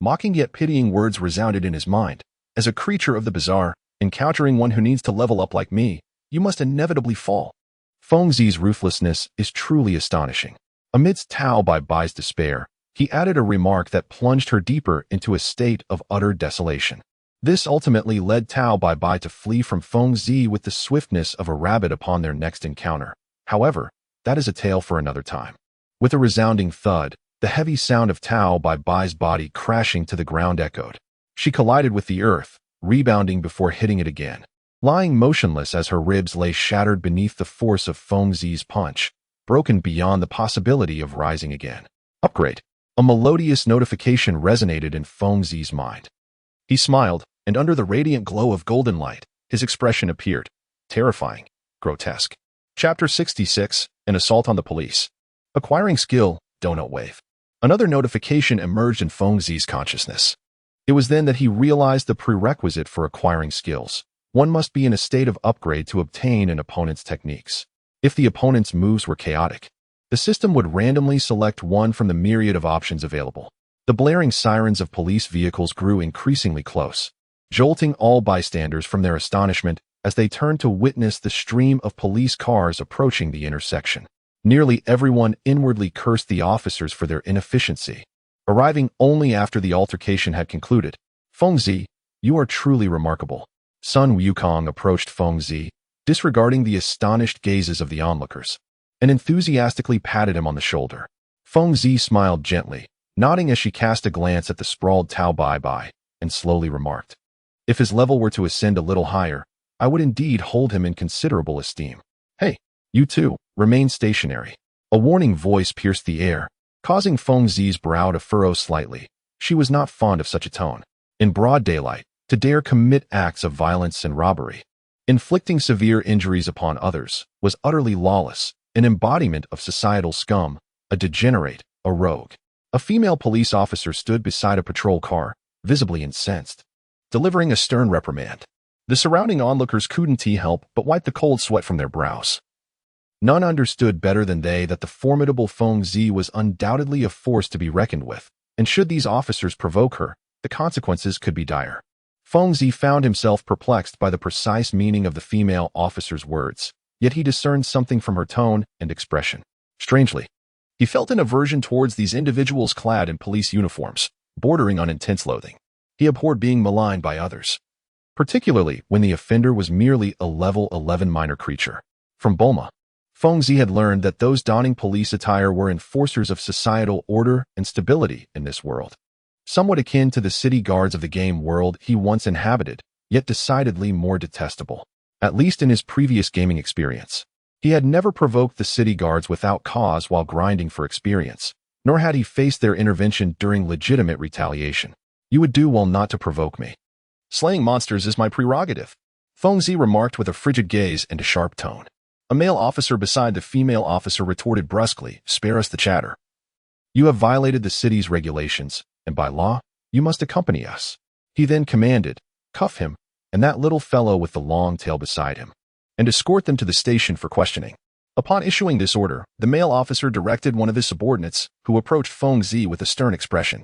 mocking yet pitying words resounded in his mind. As a creature of the bizarre, encountering one who needs to level up like me, you must inevitably fall. Feng Zi's ruthlessness is truly astonishing. Amidst Tao Bai's despair, he added a remark that plunged her deeper into a state of utter desolation. This ultimately led Tao Bai to flee from Feng Zi with the swiftness of a rabbit upon their next encounter. However, that is a tale for another time. With a resounding thud, the heavy sound of Tao Bai's body crashing to the ground echoed. She collided with the earth, rebounding before hitting it again. Lying motionless as her ribs lay shattered beneath the force of Feng Zi's punch, broken beyond the possibility of rising again. Upgrade. A melodious notification resonated in Feng Zi's mind. He smiled, and under the radiant glow of golden light, his expression appeared terrifying, grotesque. Chapter 66, An Assault on the Police. Acquiring skill, donut wave. Another notification emerged in Feng Zi's consciousness. It was then that he realized the prerequisite for acquiring skills. One must be in a state of upgrade to obtain an opponent's techniques. If the opponent's moves were chaotic, the system would randomly select one from the myriad of options available. The blaring sirens of police vehicles grew increasingly close, jolting all bystanders from their astonishment as they turned to witness the stream of police cars approaching the intersection. Nearly everyone inwardly cursed the officers for their inefficiency. Arriving only after the altercation had concluded, "Feng Zi, you are truly remarkable." Sun Wukong approached Feng Zi, disregarding the astonished gazes of the onlookers, and enthusiastically patted him on the shoulder. Feng Zi smiled gently, nodding as she cast a glance at the sprawled Tao Bai, and slowly remarked, "If his level were to ascend a little higher, I would indeed hold him in considerable esteem. Hey, you two, remain stationary." A warning voice pierced the air, causing Feng Zi's brow to furrow slightly. She was not fond of such a tone. In broad daylight, to dare commit acts of violence and robbery, inflicting severe injuries upon others, was utterly lawless, an embodiment of societal scum, a degenerate, a rogue. A female police officer stood beside a patrol car, visibly incensed, delivering a stern reprimand. The surrounding onlookers couldn't help but wipe the cold sweat from their brows. None understood better than they that the formidable Feng Zi was undoubtedly a force to be reckoned with, and should these officers provoke her, the consequences could be dire. Feng Zi found himself perplexed by the precise meaning of the female officer's words, yet he discerned something from her tone and expression. Strangely, he felt an aversion towards these individuals clad in police uniforms, bordering on intense loathing. He abhorred being maligned by others, particularly when the offender was merely a level 11 minor creature. From Bulma, Feng Zi had learned that those donning police attire were enforcers of societal order and stability in this world. Somewhat akin to the city guards of the game world he once inhabited, yet decidedly more detestable. At least in his previous gaming experience, he had never provoked the city guards without cause while grinding for experience, nor had he faced their intervention during legitimate retaliation. "You would do well not to provoke me. Slaying monsters is my prerogative," Feng Zi remarked with a frigid gaze and a sharp tone. A male officer beside the female officer retorted brusquely, "Spare us the chatter. You have violated the city's regulations, and by law, you must accompany us." He then commanded, "Cuff him, and that little fellow with the long tail beside him, and escort them to the station for questioning." Upon issuing this order, the male officer directed one of his subordinates, who approached Feng Zi with a stern expression.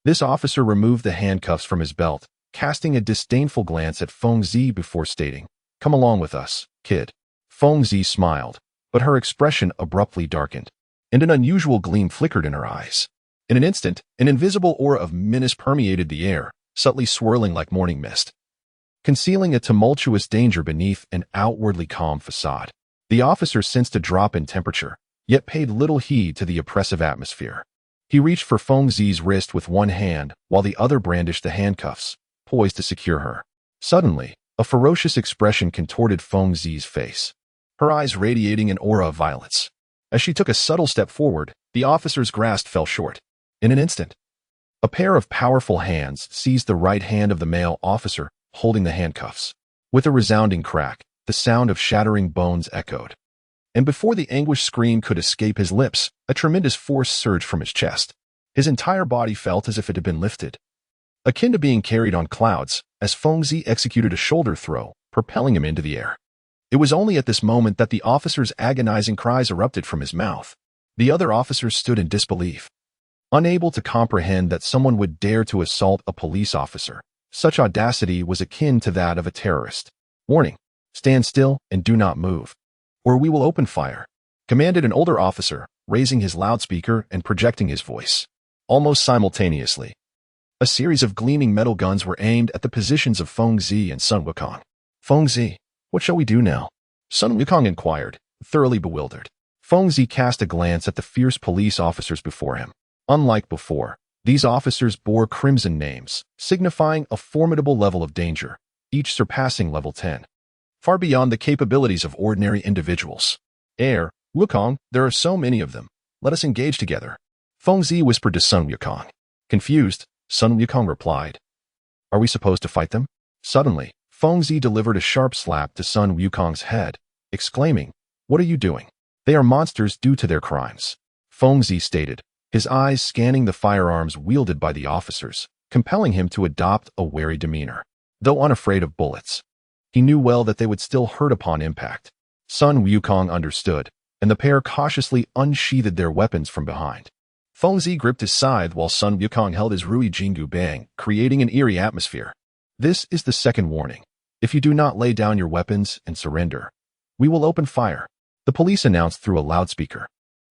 This officer removed the handcuffs from his belt, casting a disdainful glance at Feng Zi before stating, "Come along with us, kid." Feng Zi smiled, but her expression abruptly darkened, and an unusual gleam flickered in her eyes. In an instant, an invisible aura of menace permeated the air, subtly swirling like morning mist, concealing a tumultuous danger beneath an outwardly calm facade. The officer sensed a drop in temperature, yet paid little heed to the oppressive atmosphere. He reached for Feng Zi's wrist with one hand, while the other brandished the handcuffs, poised to secure her. Suddenly, a ferocious expression contorted Feng Zi's face, her eyes radiating an aura of violence. As she took a subtle step forward, the officer's grasp fell short. In an instant, a pair of powerful hands seized the right hand of the male officer, holding the handcuffs. With a resounding crack, the sound of shattering bones echoed. And before the anguished scream could escape his lips, a tremendous force surged from his chest. His entire body felt as if it had been lifted, akin to being carried on clouds, as Feng Zi executed a shoulder throw, propelling him into the air. It was only at this moment that the officer's agonizing cries erupted from his mouth. The other officers stood in disbelief, unable to comprehend that someone would dare to assault a police officer. Such audacity was akin to that of a terrorist. "Warning, stand still and do not move, or we will open fire," commanded an older officer, raising his loudspeaker and projecting his voice. Almost simultaneously, a series of gleaming metal guns were aimed at the positions of Feng Zi and Sun Wukong. Feng Zi, what shall we do now? Sun Wukong inquired, thoroughly bewildered. Feng Zi cast a glance at the fierce police officers before him. Unlike before, these officers bore crimson names, signifying a formidable level of danger, each surpassing level 10. Far beyond the capabilities of ordinary individuals. Wukong, there are so many of them. Let us engage together. Feng Zi whispered to Sun Wukong. Confused, Sun Wukong replied, Are we supposed to fight them? Suddenly, Feng Zi delivered a sharp slap to Sun Wukong's head, exclaiming, What are you doing? They are monsters due to their crimes. Feng Zi stated, his eyes scanning the firearms wielded by the officers, compelling him to adopt a wary demeanor. Though unafraid of bullets, he knew well that they would still hurt upon impact. Sun Wukong understood, and the pair cautiously unsheathed their weapons from behind. Feng Zi gripped his scythe while Sun Wukong held his Rui Jingu Bang, creating an eerie atmosphere. This is the second warning. If you do not lay down your weapons and surrender, we will open fire, the police announced through a loudspeaker,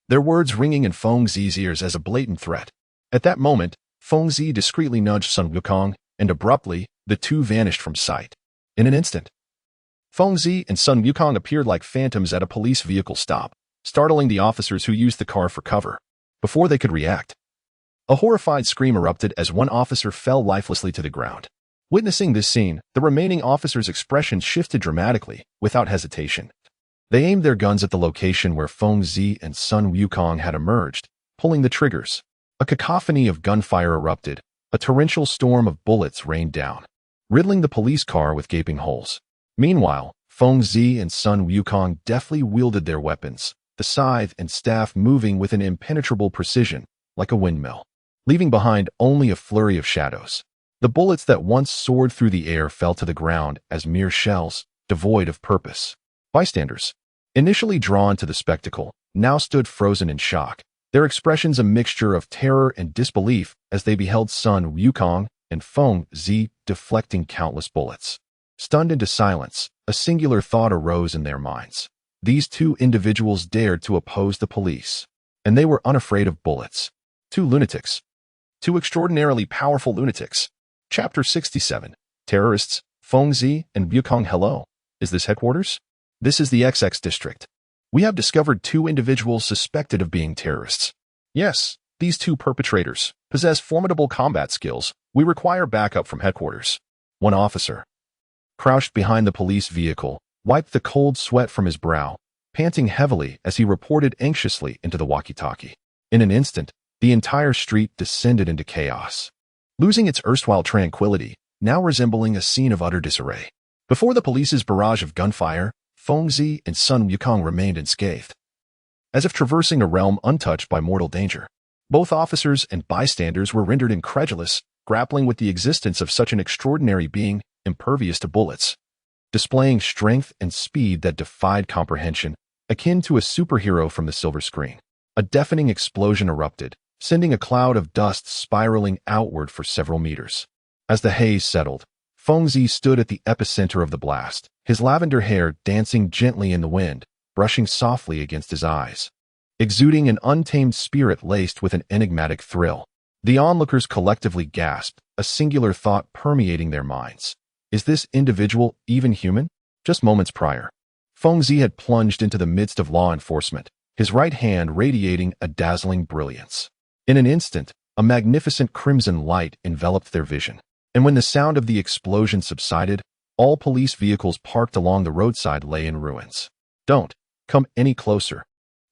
their words ringing in Feng Zi's ears as a blatant threat. At that moment, Feng Zi discreetly nudged Sun Wukong, and abruptly, the two vanished from sight. In an instant, Feng Zi and Sun Wukong appeared like phantoms at a police vehicle stop, startling the officers who used the car for cover. Before they could react, a horrified scream erupted as one officer fell lifelessly to the ground. Witnessing this scene, the remaining officers' expressions shifted dramatically, without hesitation. They aimed their guns at the location where Feng Zi and Sun Wukong had emerged, pulling the triggers. A cacophony of gunfire erupted, a torrential storm of bullets rained down, riddling the police car with gaping holes. Meanwhile, Feng Zi and Sun Wukong deftly wielded their weapons, the scythe and staff moving with an impenetrable precision, like a windmill, leaving behind only a flurry of shadows. The bullets that once soared through the air fell to the ground as mere shells, devoid of purpose. Bystanders, initially drawn to the spectacle, now stood frozen in shock, their expressions a mixture of terror and disbelief as they beheld Sun Wukong and Feng Zi deflecting countless bullets. Stunned into silence, a singular thought arose in their minds. These two individuals dared to oppose the police, and they were unafraid of bullets. Two lunatics. Two extraordinarily powerful lunatics. Chapter 67. Terrorists, Feng Zi and Wukong. Hello. Is this headquarters? This is the XX district. We have discovered two individuals suspected of being terrorists. Yes, these two perpetrators possess formidable combat skills. We require backup from headquarters. One officer, crouched behind the police vehicle, wiped the cold sweat from his brow, panting heavily as he reported anxiously into the walkie-talkie. In an instant, the entire street descended into chaos, losing its erstwhile tranquility, now resembling a scene of utter disarray. Before the police's barrage of gunfire, Feng Zi and Sun Wukong remained unscathed, as if traversing a realm untouched by mortal danger. Both officers and bystanders were rendered incredulous, grappling with the existence of such an extraordinary being, impervious to bullets, displaying strength and speed that defied comprehension, akin to a superhero from the silver screen. A deafening explosion erupted, sending a cloud of dust spiraling outward for several meters. As the haze settled, Feng Zi stood at the epicenter of the blast, his lavender hair dancing gently in the wind, brushing softly against his eyes, exuding an untamed spirit laced with an enigmatic thrill. The onlookers collectively gasped, a singular thought permeating their minds. Is this individual even human? Just moments prior, Feng Zi had plunged into the midst of law enforcement, his right hand radiating a dazzling brilliance. In an instant, a magnificent crimson light enveloped their vision, and when the sound of the explosion subsided, all police vehicles parked along the roadside lay in ruins. Don't come any closer,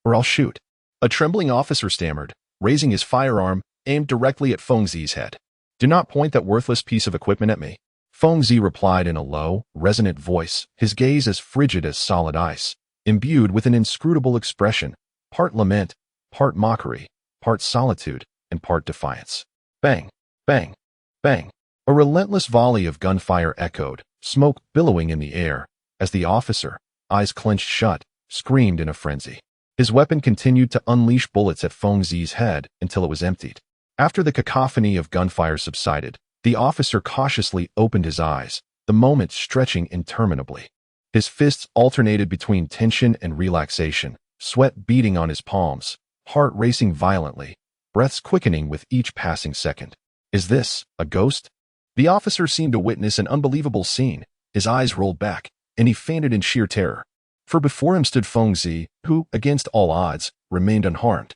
or I'll shoot, a trembling officer stammered, raising his firearm, aimed directly at Feng Zi's head. Do not point that worthless piece of equipment at me, Feng Zi replied in a low, resonant voice, his gaze as frigid as solid ice, imbued with an inscrutable expression, part lament, part mockery, part solitude, and part defiance. Bang, bang, bang. A relentless volley of gunfire echoed, smoke billowing in the air, as the officer, eyes clenched shut, screamed in a frenzy. His weapon continued to unleash bullets at Feng Zi's head until it was emptied. After the cacophony of gunfire subsided, the officer cautiously opened his eyes, the moment stretching interminably. His fists alternated between tension and relaxation, sweat beading on his palms, heart racing violently, breaths quickening with each passing second. Is this a ghost? The officer seemed to witness an unbelievable scene. His eyes rolled back, and he fainted in sheer terror. For before him stood Feng Zi, who, against all odds, remained unharmed,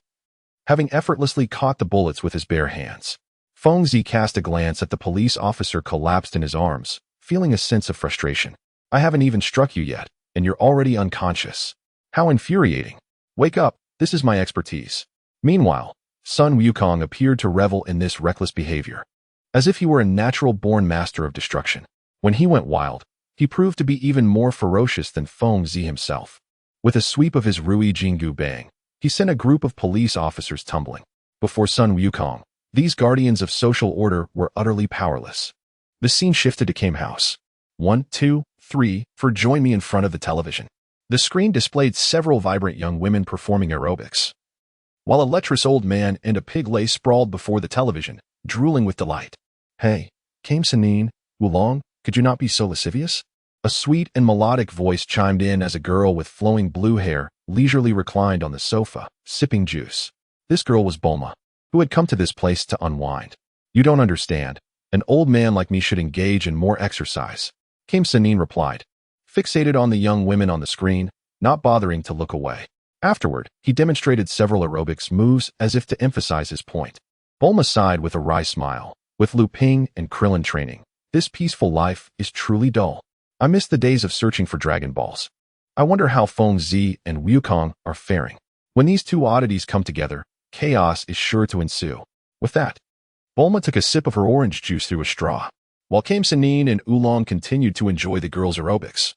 having effortlessly caught the bullets with his bare hands. Feng Zi cast a glance at the police officer collapsed in his arms, feeling a sense of frustration. I haven't even struck you yet, and you're already unconscious. How infuriating. Wake up, this is my expertise. Meanwhile, Sun Wukong appeared to revel in this reckless behavior, as if he were a natural-born master of destruction. When he went wild, he proved to be even more ferocious than Feng Zi himself. With a sweep of his Rui Jinggu Bang, he sent a group of police officers tumbling. Before Sun Wukong, these guardians of social order were utterly powerless. The scene shifted to Came House. 1, 2, 3, for join me in front of the television. The screen displayed several vibrant young women performing aerobics, while a lecherous old man and a pig lay sprawled before the television, drooling with delight. Hey, Came Sanine, Wulong, could you not be so lascivious? A sweet and melodic voice chimed in as a girl with flowing blue hair leisurely reclined on the sofa, sipping juice. This girl was Bulma, who had come to this place to unwind. You don't understand. An old man like me should engage in more exercise, Came Sanine replied, fixated on the young women on the screen, not bothering to look away. Afterward, he demonstrated several aerobics moves as if to emphasize his point. Bulma sighed with a wry smile. With Lu Ping and Krillin training, this peaceful life is truly dull. I miss the days of searching for Dragon Balls. I wonder how Feng Zi and Wukong are faring. When these two oddities come together, chaos is sure to ensue. With that, Bulma took a sip of her orange juice through a straw, while Came Sanine and Oolong continued to enjoy the girls' aerobics.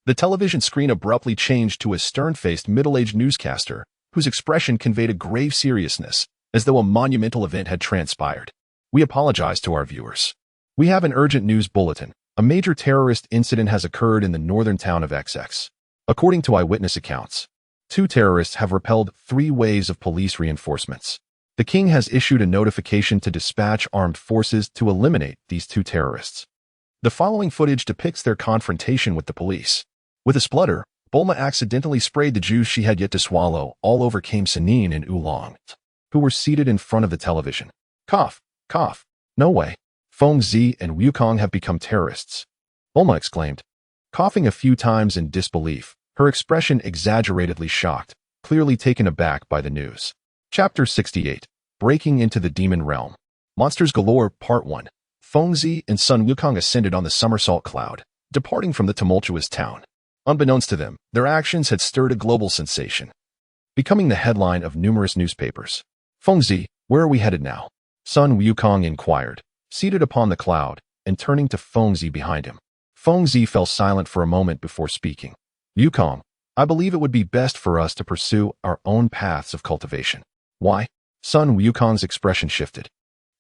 The television screen abruptly changed to a stern-faced middle-aged newscaster, whose expression conveyed a grave seriousness, as though a monumental event had transpired. We apologize to our viewers. We have an urgent news bulletin. A major terrorist incident has occurred in the northern town of XX. According to eyewitness accounts, 2 terrorists have repelled 3 waves of police reinforcements. The king has issued a notification to dispatch armed forces to eliminate these 2 terrorists. The following footage depicts their confrontation with the police. With a splutter, Bulma accidentally sprayed the juice she had yet to swallow all over Came Sanine and Oolong, who were seated in front of the television. Cough, cough. No way. Feng Zi and Wukong have become terrorists, Bulma exclaimed, coughing a few times in disbelief, her expression exaggeratedly shocked, clearly taken aback by the news. Chapter 68. Breaking into the Demon Realm. Monsters Galore Part 1. Feng Zi and Sun Wukong ascended on the somersault cloud, departing from the tumultuous town. Unbeknownst to them, their actions had stirred a global sensation, becoming the headline of numerous newspapers. Feng Zi, where are we headed now? Sun Wukong inquired, seated upon the cloud and turning to Feng Zi behind him. Feng Zi fell silent for a moment before speaking. Wukong, I believe it would be best for us to pursue our own paths of cultivation. Why? Sun Wukong's expression shifted,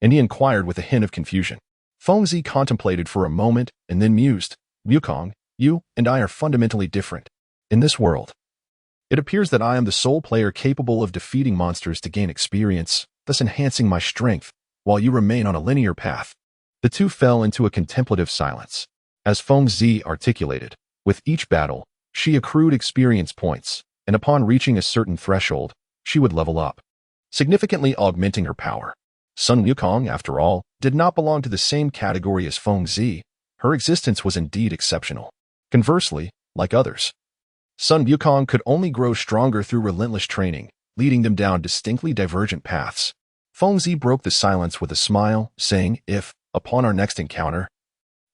and he inquired with a hint of confusion. Feng Zi contemplated for a moment and then mused. Wukong, you and I are fundamentally different. In this world, it appears that I am the sole player capable of defeating monsters to gain experience, thus enhancing my strength, while you remain on a linear path. The two fell into a contemplative silence. As Feng Zi articulated, with each battle, she accrued experience points, and upon reaching a certain threshold, she would level up, significantly augmenting her power. Sun Wukong, after all, did not belong to the same category as Feng Zi. Her existence was indeed exceptional. Conversely, like others, Sun Wukong could only grow stronger through relentless training, leading them down distinctly divergent paths. Feng Zi broke the silence with a smile, saying, if, upon our next encounter,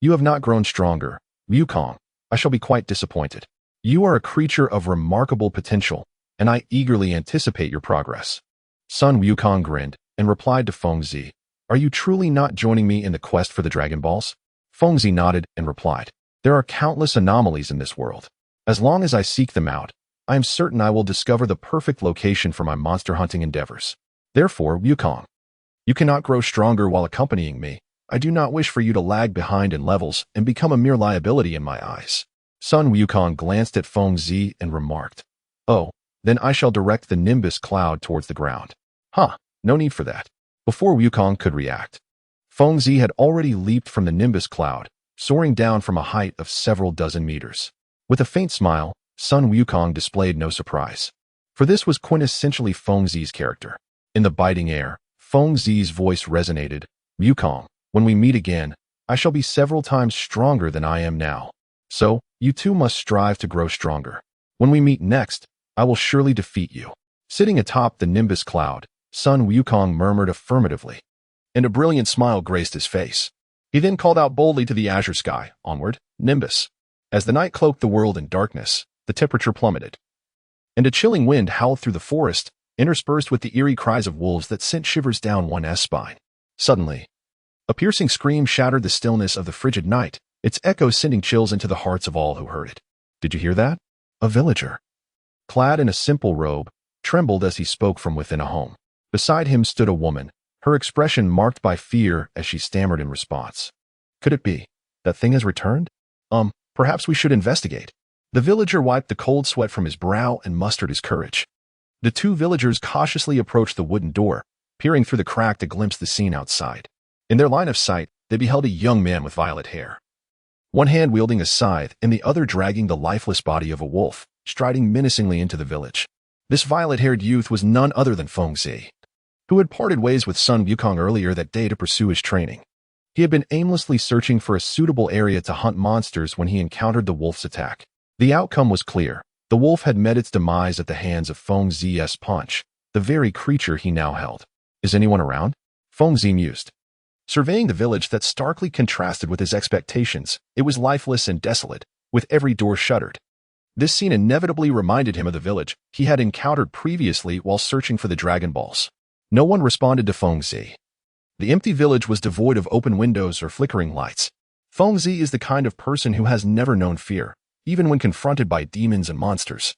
you have not grown stronger, Wukong, I shall be quite disappointed. You are a creature of remarkable potential, and I eagerly anticipate your progress. Sun Wukong grinned and replied to Feng Zi, are you truly not joining me in the quest for the Dragon Balls? Feng Zi nodded and replied, there are countless anomalies in this world. As long as I seek them out, I am certain I will discover the perfect location for my monster hunting endeavors. Therefore, Wukong, you cannot grow stronger while accompanying me. I do not wish for you to lag behind in levels and become a mere liability in my eyes. Sun Wukong glanced at Feng Zi and remarked, oh, then I shall direct the Nimbus cloud towards the ground. Huh, no need for that. Before Wukong could react, Feng Zi had already leaped from the Nimbus cloud, soaring down from a height of several dozen meters. With a faint smile, Sun Wukong displayed no surprise. for this was quintessentially Feng Zi's character. In the biting air, Feng Zi's voice resonated. Wukong, when we meet again, I shall be several times stronger than I am now. So, you too must strive to grow stronger. When we meet next, I will surely defeat you. Sitting atop the nimbus cloud, Sun Wukong murmured affirmatively, and a brilliant smile graced his face. He then called out boldly to the azure sky, onward, Nimbus. As the night cloaked the world in darkness, the temperature plummeted, and a chilling wind howled through the forest, interspersed with the eerie cries of wolves that sent shivers down one's spine. Suddenly, a piercing scream shattered the stillness of the frigid night, its echo sending chills into the hearts of all who heard it. Did you hear that? A villager, clad in a simple robe, trembled as he spoke from within a home. Beside him stood a woman, her expression marked by fear as she stammered in response. Could it be? That thing has returned? Perhaps we should investigate. The villager wiped the cold sweat from his brow and mustered his courage. The two villagers cautiously approached the wooden door, peering through the crack to glimpse the scene outside. In their line of sight, they beheld a young man with violet hair, one hand wielding a scythe and the other dragging the lifeless body of a wolf, striding menacingly into the village. This violet-haired youth was none other than Feng Zi, who had parted ways with Sun Wukong earlier that day to pursue his training. He had been aimlessly searching for a suitable area to hunt monsters when he encountered the wolf's attack. The outcome was clear. The wolf had met its demise at the hands of Feng Zi's punch, the very creature he now held. Is anyone around? Feng Zi mused, surveying the village that starkly contrasted with his expectations. It was lifeless and desolate, with every door shuttered. This scene inevitably reminded him of the village he had encountered previously while searching for the Dragon Balls. No one responded to Feng Zi. The empty village was devoid of open windows or flickering lights. Feng Zi is the kind of person who has never known fear, even when confronted by demons and monsters.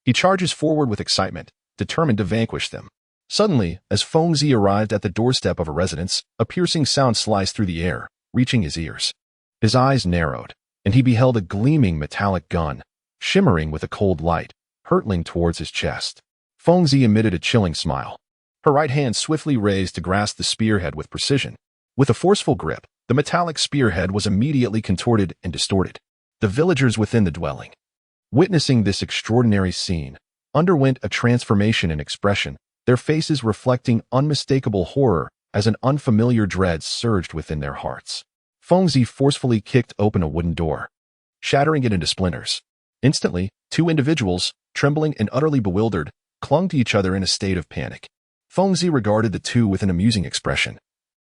He charges forward with excitement, determined to vanquish them. Suddenly, as Feng Zi arrived at the doorstep of a residence, a piercing sound sliced through the air, reaching his ears. His eyes narrowed, and he beheld a gleaming metallic gun, shimmering with a cold light, hurtling towards his chest. Feng Zi emitted a chilling smile. Her right hand swiftly raised to grasp the spearhead with precision. With a forceful grip, the metallic spearhead was immediately contorted and distorted. The villagers within the dwelling, witnessing this extraordinary scene, underwent a transformation in expression, their faces reflecting unmistakable horror as an unfamiliar dread surged within their hearts. Feng Zi forcefully kicked open a wooden door, shattering it into splinters. Instantly, two individuals, trembling and utterly bewildered, clung to each other in a state of panic. Feng Zi regarded the two with an amusing expression,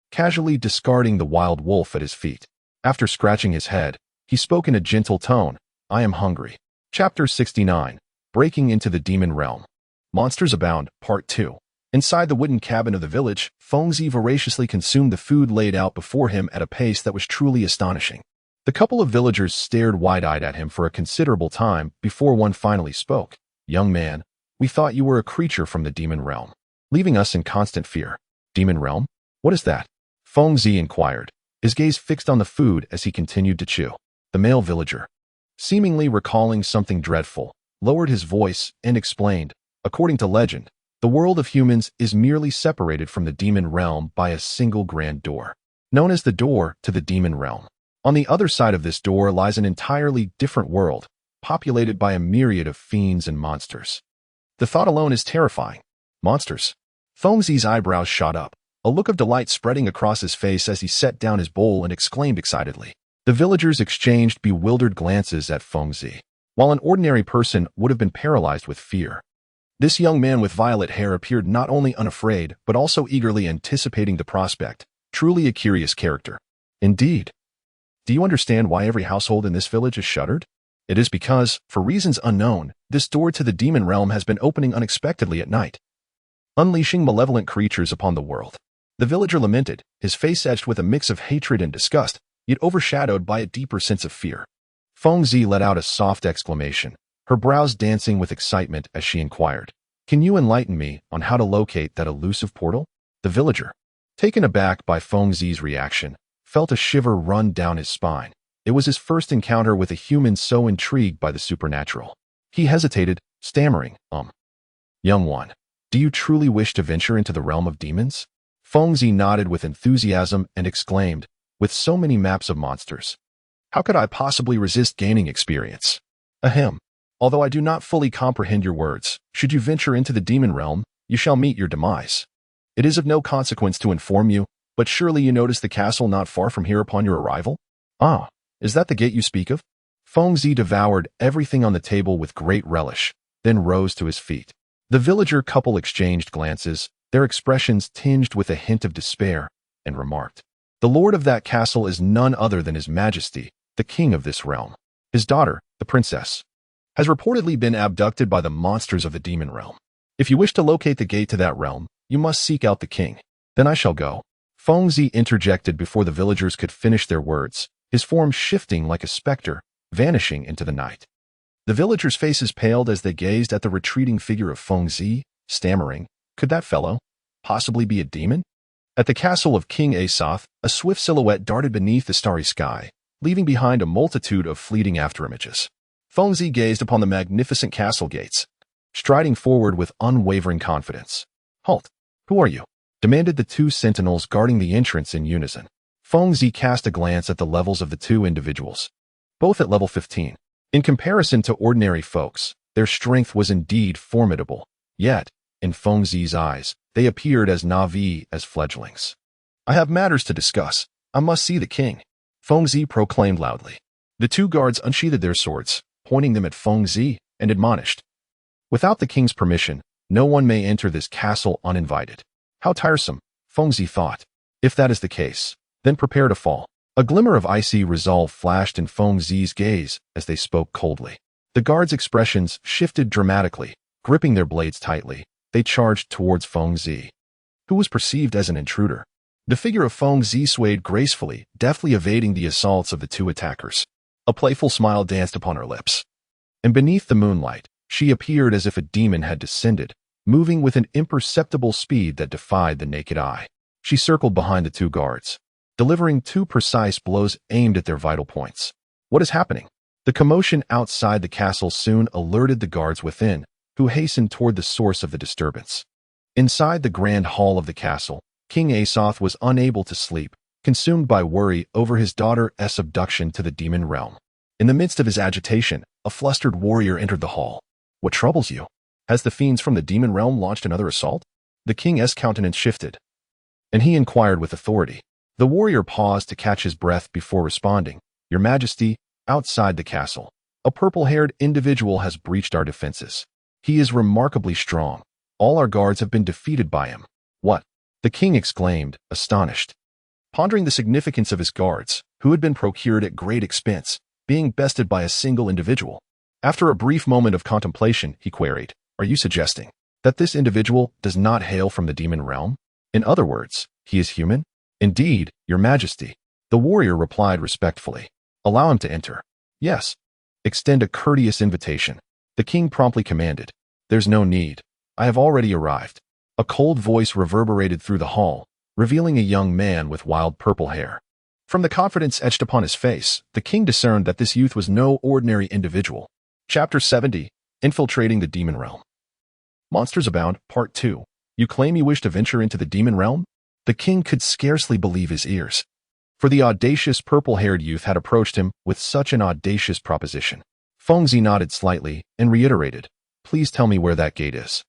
casually discarding the wild wolf at his feet. After scratching his head, he spoke in a gentle tone, I am hungry. Chapter 69, Breaking into the Demon Realm. Monsters Abound, Part 2. Inside the wooden cabin of the village, Feng Zi voraciously consumed the food laid out before him at a pace that was truly astonishing. The couple of villagers stared wide-eyed at him for a considerable time before one finally spoke. Young man, we thought you were a creature from the demon realm, leaving us in constant fear. Demon realm? What is that? Feng Zi inquired, his gaze fixed on the food as he continued to chew. The male villager, seemingly recalling something dreadful, lowered his voice and explained, according to legend, the world of humans is merely separated from the demon realm by a single grand door, known as the door to the demon realm. On the other side of this door lies an entirely different world, populated by a myriad of fiends and monsters. The thought alone is terrifying. Monsters? Feng Zi's eyebrows shot up, a look of delight spreading across his face as he set down his bowl and exclaimed excitedly. The villagers exchanged bewildered glances at Feng Zi, while an ordinary person would have been paralyzed with fear. This young man with violet hair appeared not only unafraid, but also eagerly anticipating the prospect, truly a curious character. Indeed. Do you understand why every household in this village is shuttered? It is because, for reasons unknown, this door to the demon realm has been opening unexpectedly at night, unleashing malevolent creatures upon the world. The villager lamented, his face etched with a mix of hatred and disgust, yet overshadowed by a deeper sense of fear. Feng Zi let out a soft exclamation, her brows dancing with excitement as she inquired, Can you enlighten me on how to locate that elusive portal? The villager, taken aback by Feng Zi's reaction, felt a shiver run down his spine. It was his first encounter with a human so intrigued by the supernatural. He hesitated, stammering, Young one, do you truly wish to venture into the realm of demons? Feng Zi nodded with enthusiasm and exclaimed, With so many maps of monsters, how could I possibly resist gaining experience? Ahem. Although I do not fully comprehend your words, should you venture into the demon realm, you shall meet your demise. It is of no consequence to inform you, but surely you noticed the castle not far from here upon your arrival? Ah, is that the gate you speak of? Fengzi devoured everything on the table with great relish, then rose to his feet. The villager couple exchanged glances, their expressions tinged with a hint of despair, and remarked, "The lord of that castle is none other than His Majesty, the king of this realm. His daughter, the princess, has reportedly been abducted by the monsters of the demon realm. If you wish to locate the gate to that realm, you must seek out the king. Then I shall go." Fengzi interjected before the villagers could finish their words, his form shifting like a specter, vanishing into the night. The villagers' faces paled as they gazed at the retreating figure of Fengzi, stammering, "Could that fellow possibly be a demon?" At the castle of King Asoth, a swift silhouette darted beneath the starry sky, leaving behind a multitude of fleeting afterimages. Fengzi gazed upon the magnificent castle gates, striding forward with unwavering confidence. "Halt! Who are you?" demanded the two sentinels guarding the entrance in unison. Fengzi cast a glance at the levels of the two individuals, both at level 15. In comparison to ordinary folks, their strength was indeed formidable, yet, in Fengzi's eyes, they appeared as naive as fledglings. "I have matters to discuss. I must see the king," Fengzi proclaimed loudly. The two guards unsheathed their swords, pointing them at Fengzi, and admonished, "Without the king's permission, no one may enter this castle uninvited." How tiresome, Fengzi thought. If that is the case, then prepare to fall. A glimmer of icy resolve flashed in Fengzi's gaze as they spoke coldly. The guards' expressions shifted dramatically, gripping their blades tightly. They charged towards Fengzi, who was perceived as an intruder. The figure of Fengzi swayed gracefully, deftly evading the assaults of the two attackers. A playful smile danced upon her lips, and beneath the moonlight, she appeared as if a demon had descended, moving with an imperceptible speed that defied the naked eye. She circled behind the two guards, delivering two precise blows aimed at their vital points. What is happening? The commotion outside the castle soon alerted the guards within, who hastened toward the source of the disturbance. Inside the grand hall of the castle, King Asoth was unable to sleep, consumed by worry over his daughter's abduction to the demon realm. In the midst of his agitation, a flustered warrior entered the hall. "What troubles you? Has the fiends from the demon realm launched another assault?" The king's countenance shifted, and he inquired with authority. The warrior paused to catch his breath before responding, "Your Majesty, outside the castle, a purple-haired individual has breached our defenses. He is remarkably strong. All our guards have been defeated by him." "What?" the king exclaimed, astonished, pondering the significance of his guards, who had been procured at great expense, being bested by a single individual. After a brief moment of contemplation, he queried, "Are you suggesting that this individual does not hail from the demon realm? In other words, he is human?" "Indeed, Your Majesty," the warrior replied respectfully. "Allow him to enter." "Yes." "Extend a courteous invitation," the king promptly commanded. "There's no need. I have already arrived." A cold voice reverberated through the hall, revealing a young man with wild purple hair. From the confidence etched upon his face, the king discerned that this youth was no ordinary individual. Chapter 70, Infiltrating the Demon Realm. Monsters Abound, Part 2. You claim you wish to venture into the demon realm? The king could scarcely believe his ears, for the audacious purple-haired youth had approached him with such an audacious proposition. Fengzi nodded slightly and reiterated, "Please tell me where that gate is.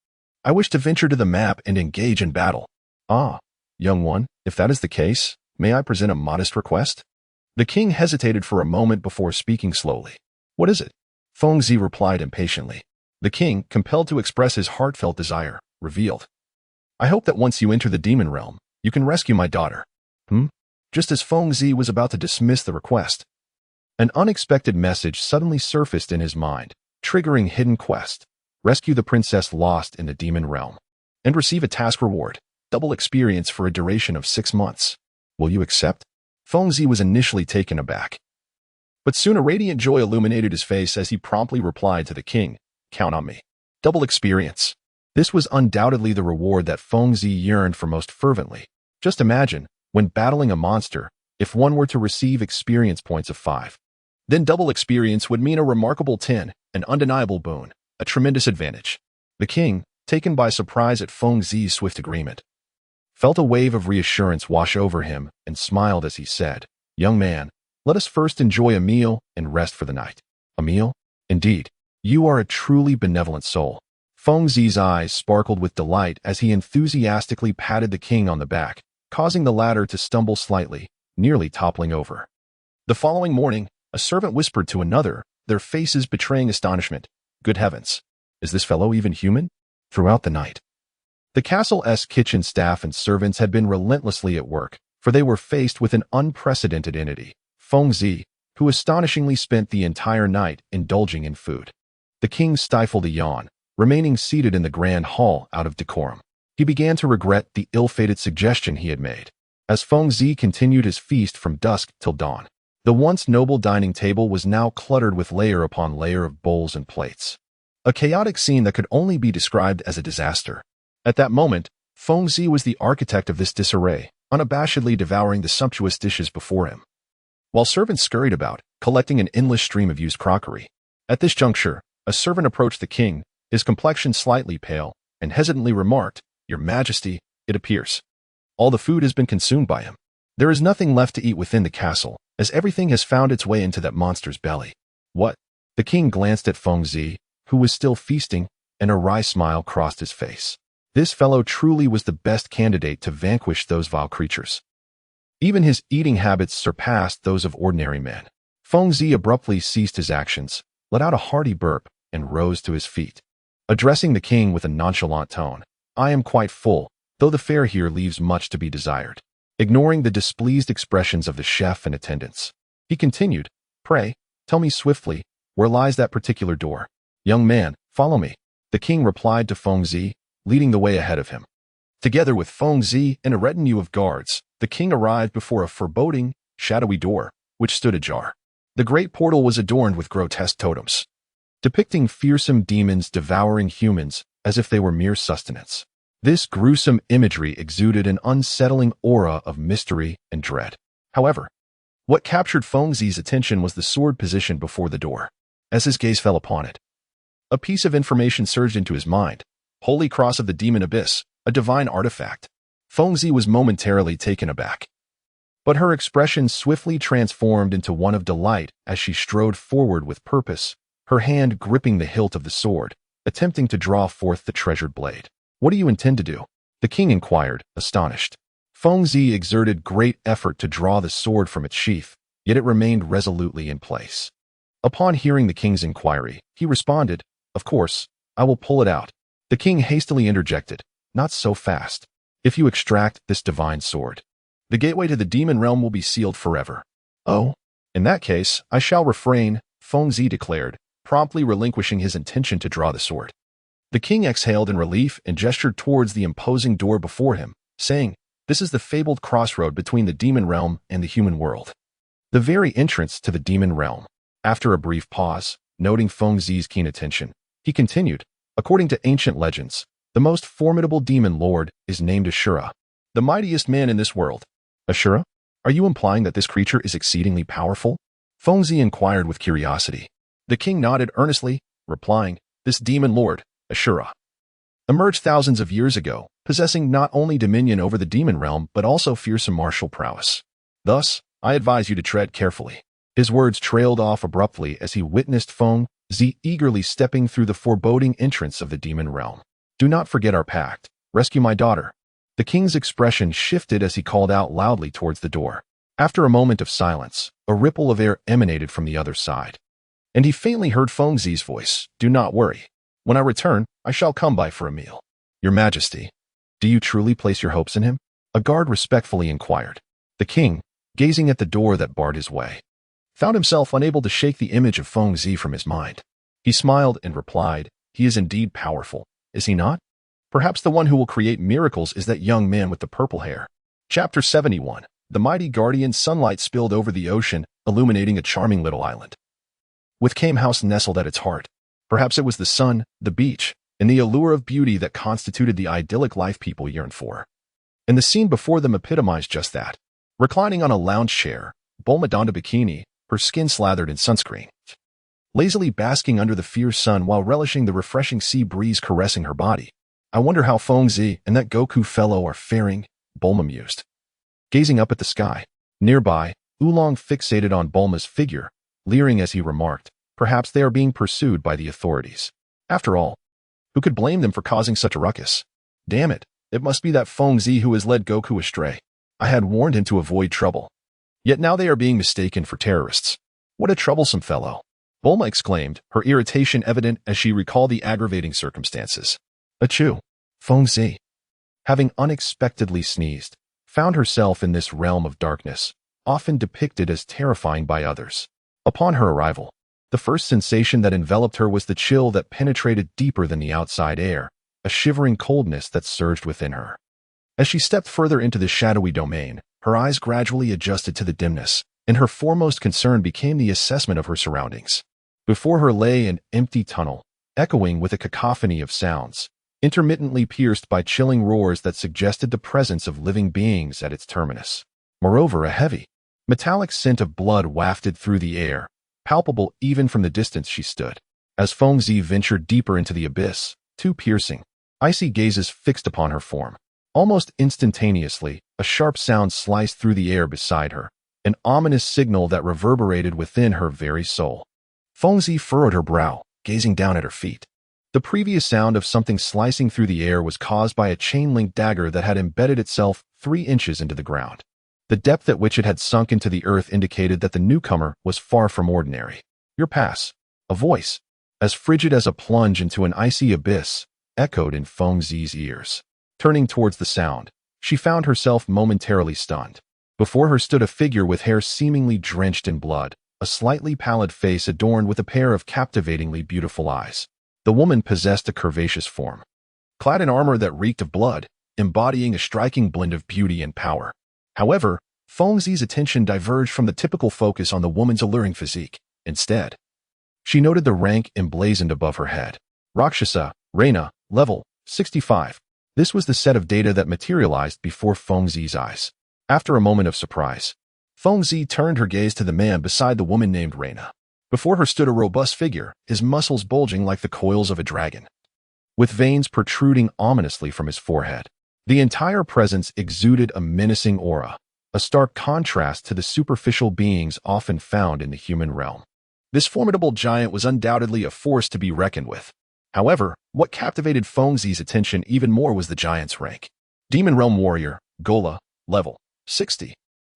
I wish to venture to the map and engage in battle." "Ah, young one, if that is the case, may I present a modest request?" The king hesitated for a moment before speaking slowly. "What is it?" Fengzi replied impatiently. The king, compelled to express his heartfelt desire, revealed, "I hope that once you enter the demon realm, you can rescue my daughter." Just as Fengzi was about to dismiss the request, an unexpected message suddenly surfaced in his mind, triggering hidden quest. Rescue the princess lost in the demon realm, and receive a task reward, double experience for a duration of 6 months. Will you accept? Fengzi was initially taken aback, but soon a radiant joy illuminated his face as he promptly replied to the king, "Count on me. Double experience." This was undoubtedly the reward that Fengzi yearned for most fervently. Just imagine, when battling a monster, if one were to receive experience points of 5. Then double experience would mean a remarkable 10, an undeniable boon, a tremendous advantage. The king, taken by surprise at Fengzi's swift agreement, felt a wave of reassurance wash over him and smiled as he said, "Young man, let us first enjoy a meal and rest for the night." "A meal? Indeed. You are a truly benevolent soul. Feng Zi's eyes sparkled with delight as he enthusiastically patted the king on the back, causing the latter to stumble slightly, nearly toppling over. The following morning, a servant whispered to another, their faces betraying astonishment. Good heavens! Is this fellow even human? Throughout the night, the castle's kitchen staff and servants had been relentlessly at work, for they were faced with an unprecedented entity, Feng Zi, who astonishingly spent the entire night indulging in food. The king stifled a yawn, remaining seated in the grand hall out of decorum. He began to regret the ill-fated suggestion he had made. As Feng Zi continued his feast from dusk till dawn, the once noble dining table was now cluttered with layer upon layer of bowls and plates. A chaotic scene that could only be described as a disaster. At that moment, Feng Zi was the architect of this disarray, unabashedly devouring the sumptuous dishes before him, while servants scurried about, collecting an endless stream of used crockery. At this juncture, a servant approached the king, his complexion slightly pale, and hesitantly remarked, "Your Majesty, it appears all the food has been consumed by him. There is nothing left to eat within the castle, as everything has found its way into that monster's belly." "What?" The king glanced at Feng Zi, who was still feasting, and a wry smile crossed his face. This fellow truly was the best candidate to vanquish those vile creatures. Even his eating habits surpassed those of ordinary men. Feng Zi abruptly ceased his actions, let out a hearty burp, and rose to his feet. Addressing the king with a nonchalant tone, "I am quite full, though the fare here leaves much to be desired." Ignoring the displeased expressions of the chef and attendants, he continued, "Pray, tell me swiftly, where lies that particular door?" "Young man, follow me," the king replied to Feng Zi, leading the way ahead of him. Together with Feng Zi and a retinue of guards, the king arrived before a foreboding, shadowy door, which stood ajar. The great portal was adorned with grotesque totems, depicting fearsome demons devouring humans as if they were mere sustenance. This gruesome imagery exuded an unsettling aura of mystery and dread. However, what captured Feng Zi's attention was the sword positioned before the door. As his gaze fell upon it, a piece of information surged into his mind. Holy Cross of the Demon Abyss, a divine artifact. Feng Zi was momentarily taken aback, but her expression swiftly transformed into one of delight as she strode forward with purpose, her hand gripping the hilt of the sword, attempting to draw forth the treasured blade. "What do you intend to do?" the king inquired, astonished. Feng Zi exerted great effort to draw the sword from its sheath, yet it remained resolutely in place. Upon hearing the king's inquiry, he responded, "Of course, I will pull it out." The king hastily interjected, "Not so fast. If you extract this divine sword, the gateway to the demon realm will be sealed forever." "Oh, in that case, I shall refrain," Feng Zi declared, promptly relinquishing his intention to draw the sword. The king exhaled in relief and gestured towards the imposing door before him, saying, "This is the fabled crossroad between the demon realm and the human world. The very entrance to the demon realm." After a brief pause, noting Feng Zi's keen attention, he continued, "According to ancient legends, the most formidable demon lord is named Ashura, the mightiest man in this world." "Ashura? Are you implying that this creature is exceedingly powerful?" Feng Zi inquired with curiosity. The king nodded earnestly, replying, "This demon lord, Ashura, emerged thousands of years ago, possessing not only dominion over the demon realm but also fearsome martial prowess. Thus, I advise you to tread carefully." His words trailed off abruptly as he witnessed Feng Zi eagerly stepping through the foreboding entrance of the demon realm. "Do not forget our pact. Rescue my daughter." The king's expression shifted as he called out loudly towards the door. After a moment of silence, a ripple of air emanated from the other side, and he faintly heard Feng Zi's voice, "Do not worry. When I return, I shall come by for a meal." "Your Majesty, do you truly place your hopes in him?" a guard respectfully inquired. The king, gazing at the door that barred his way, found himself unable to shake the image of Feng Zi from his mind. He smiled and replied, "He is indeed powerful, is he not? Perhaps the one who will create miracles is that young man with the purple hair." Chapter 71. The mighty guardian sunlight spilled over the ocean, illuminating a charming little island, with Came House nestled at its heart. Perhaps it was the sun, the beach, and the allure of beauty that constituted the idyllic life people yearned for. And the scene before them epitomized just that. Reclining on a lounge chair, Bulma donned a bikini, her skin slathered in sunscreen, lazily basking under the fierce sun while relishing the refreshing sea breeze caressing her body. "I wonder how Feng Zi and that Goku fellow are faring," Bulma mused, gazing up at the sky. Nearby, Oolong fixated on Bulma's figure, leering as he remarked, Perhaps they are being pursued by the authorities. After all, who could blame them for causing such a ruckus? Damn it, it must be that Fengzi who has led Goku astray. I had warned him to avoid trouble. Yet now they are being mistaken for terrorists. What a troublesome fellow. Bulma exclaimed, her irritation evident as she recalled the aggravating circumstances. Achoo. Fengzi, having unexpectedly sneezed, found herself in this realm of darkness, often depicted as terrifying by others. Upon her arrival, the first sensation that enveloped her was the chill that penetrated deeper than the outside air, a shivering coldness that surged within her. As she stepped further into the shadowy domain, her eyes gradually adjusted to the dimness, and her foremost concern became the assessment of her surroundings. Before her lay an empty tunnel, echoing with a cacophony of sounds, intermittently pierced by chilling roars that suggested the presence of living beings at its terminus. Moreover, a heavy, metallic scent of blood wafted through the air, palpable even from the distance she stood. As Fengzi ventured deeper into the abyss, two piercing, icy gazes fixed upon her form. Almost instantaneously, a sharp sound sliced through the air beside her, an ominous signal that reverberated within her very soul. Fengzi furrowed her brow, gazing down at her feet. The previous sound of something slicing through the air was caused by a chain-linked dagger that had embedded itself 3 inches into the ground. The depth at which it had sunk into the earth indicated that the newcomer was far from ordinary. Your pass. A voice, as frigid as a plunge into an icy abyss, echoed in Fengzi's ears. Turning towards the sound, she found herself momentarily stunned. Before her stood a figure with hair seemingly drenched in blood, a slightly pallid face adorned with a pair of captivatingly beautiful eyes. The woman possessed a curvaceous form, clad in armor that reeked of blood, embodying a striking blend of beauty and power. However, Fengzi's attention diverged from the typical focus on the woman's alluring physique. Instead, she noted the rank emblazoned above her head. Rakshasa, Reina, level 65. This was the set of data that materialized before Fengzi's eyes. After a moment of surprise, Fengzi turned her gaze to the man beside the woman named Reina. Before her stood a robust figure, his muscles bulging like the coils of a dragon, with veins protruding ominously from his forehead. The entire presence exuded a menacing aura, a stark contrast to the superficial beings often found in the human realm. This formidable giant was undoubtedly a force to be reckoned with. However, what captivated Fengzi's attention even more was the giant's rank. Demon Realm Warrior, Gola, level 60.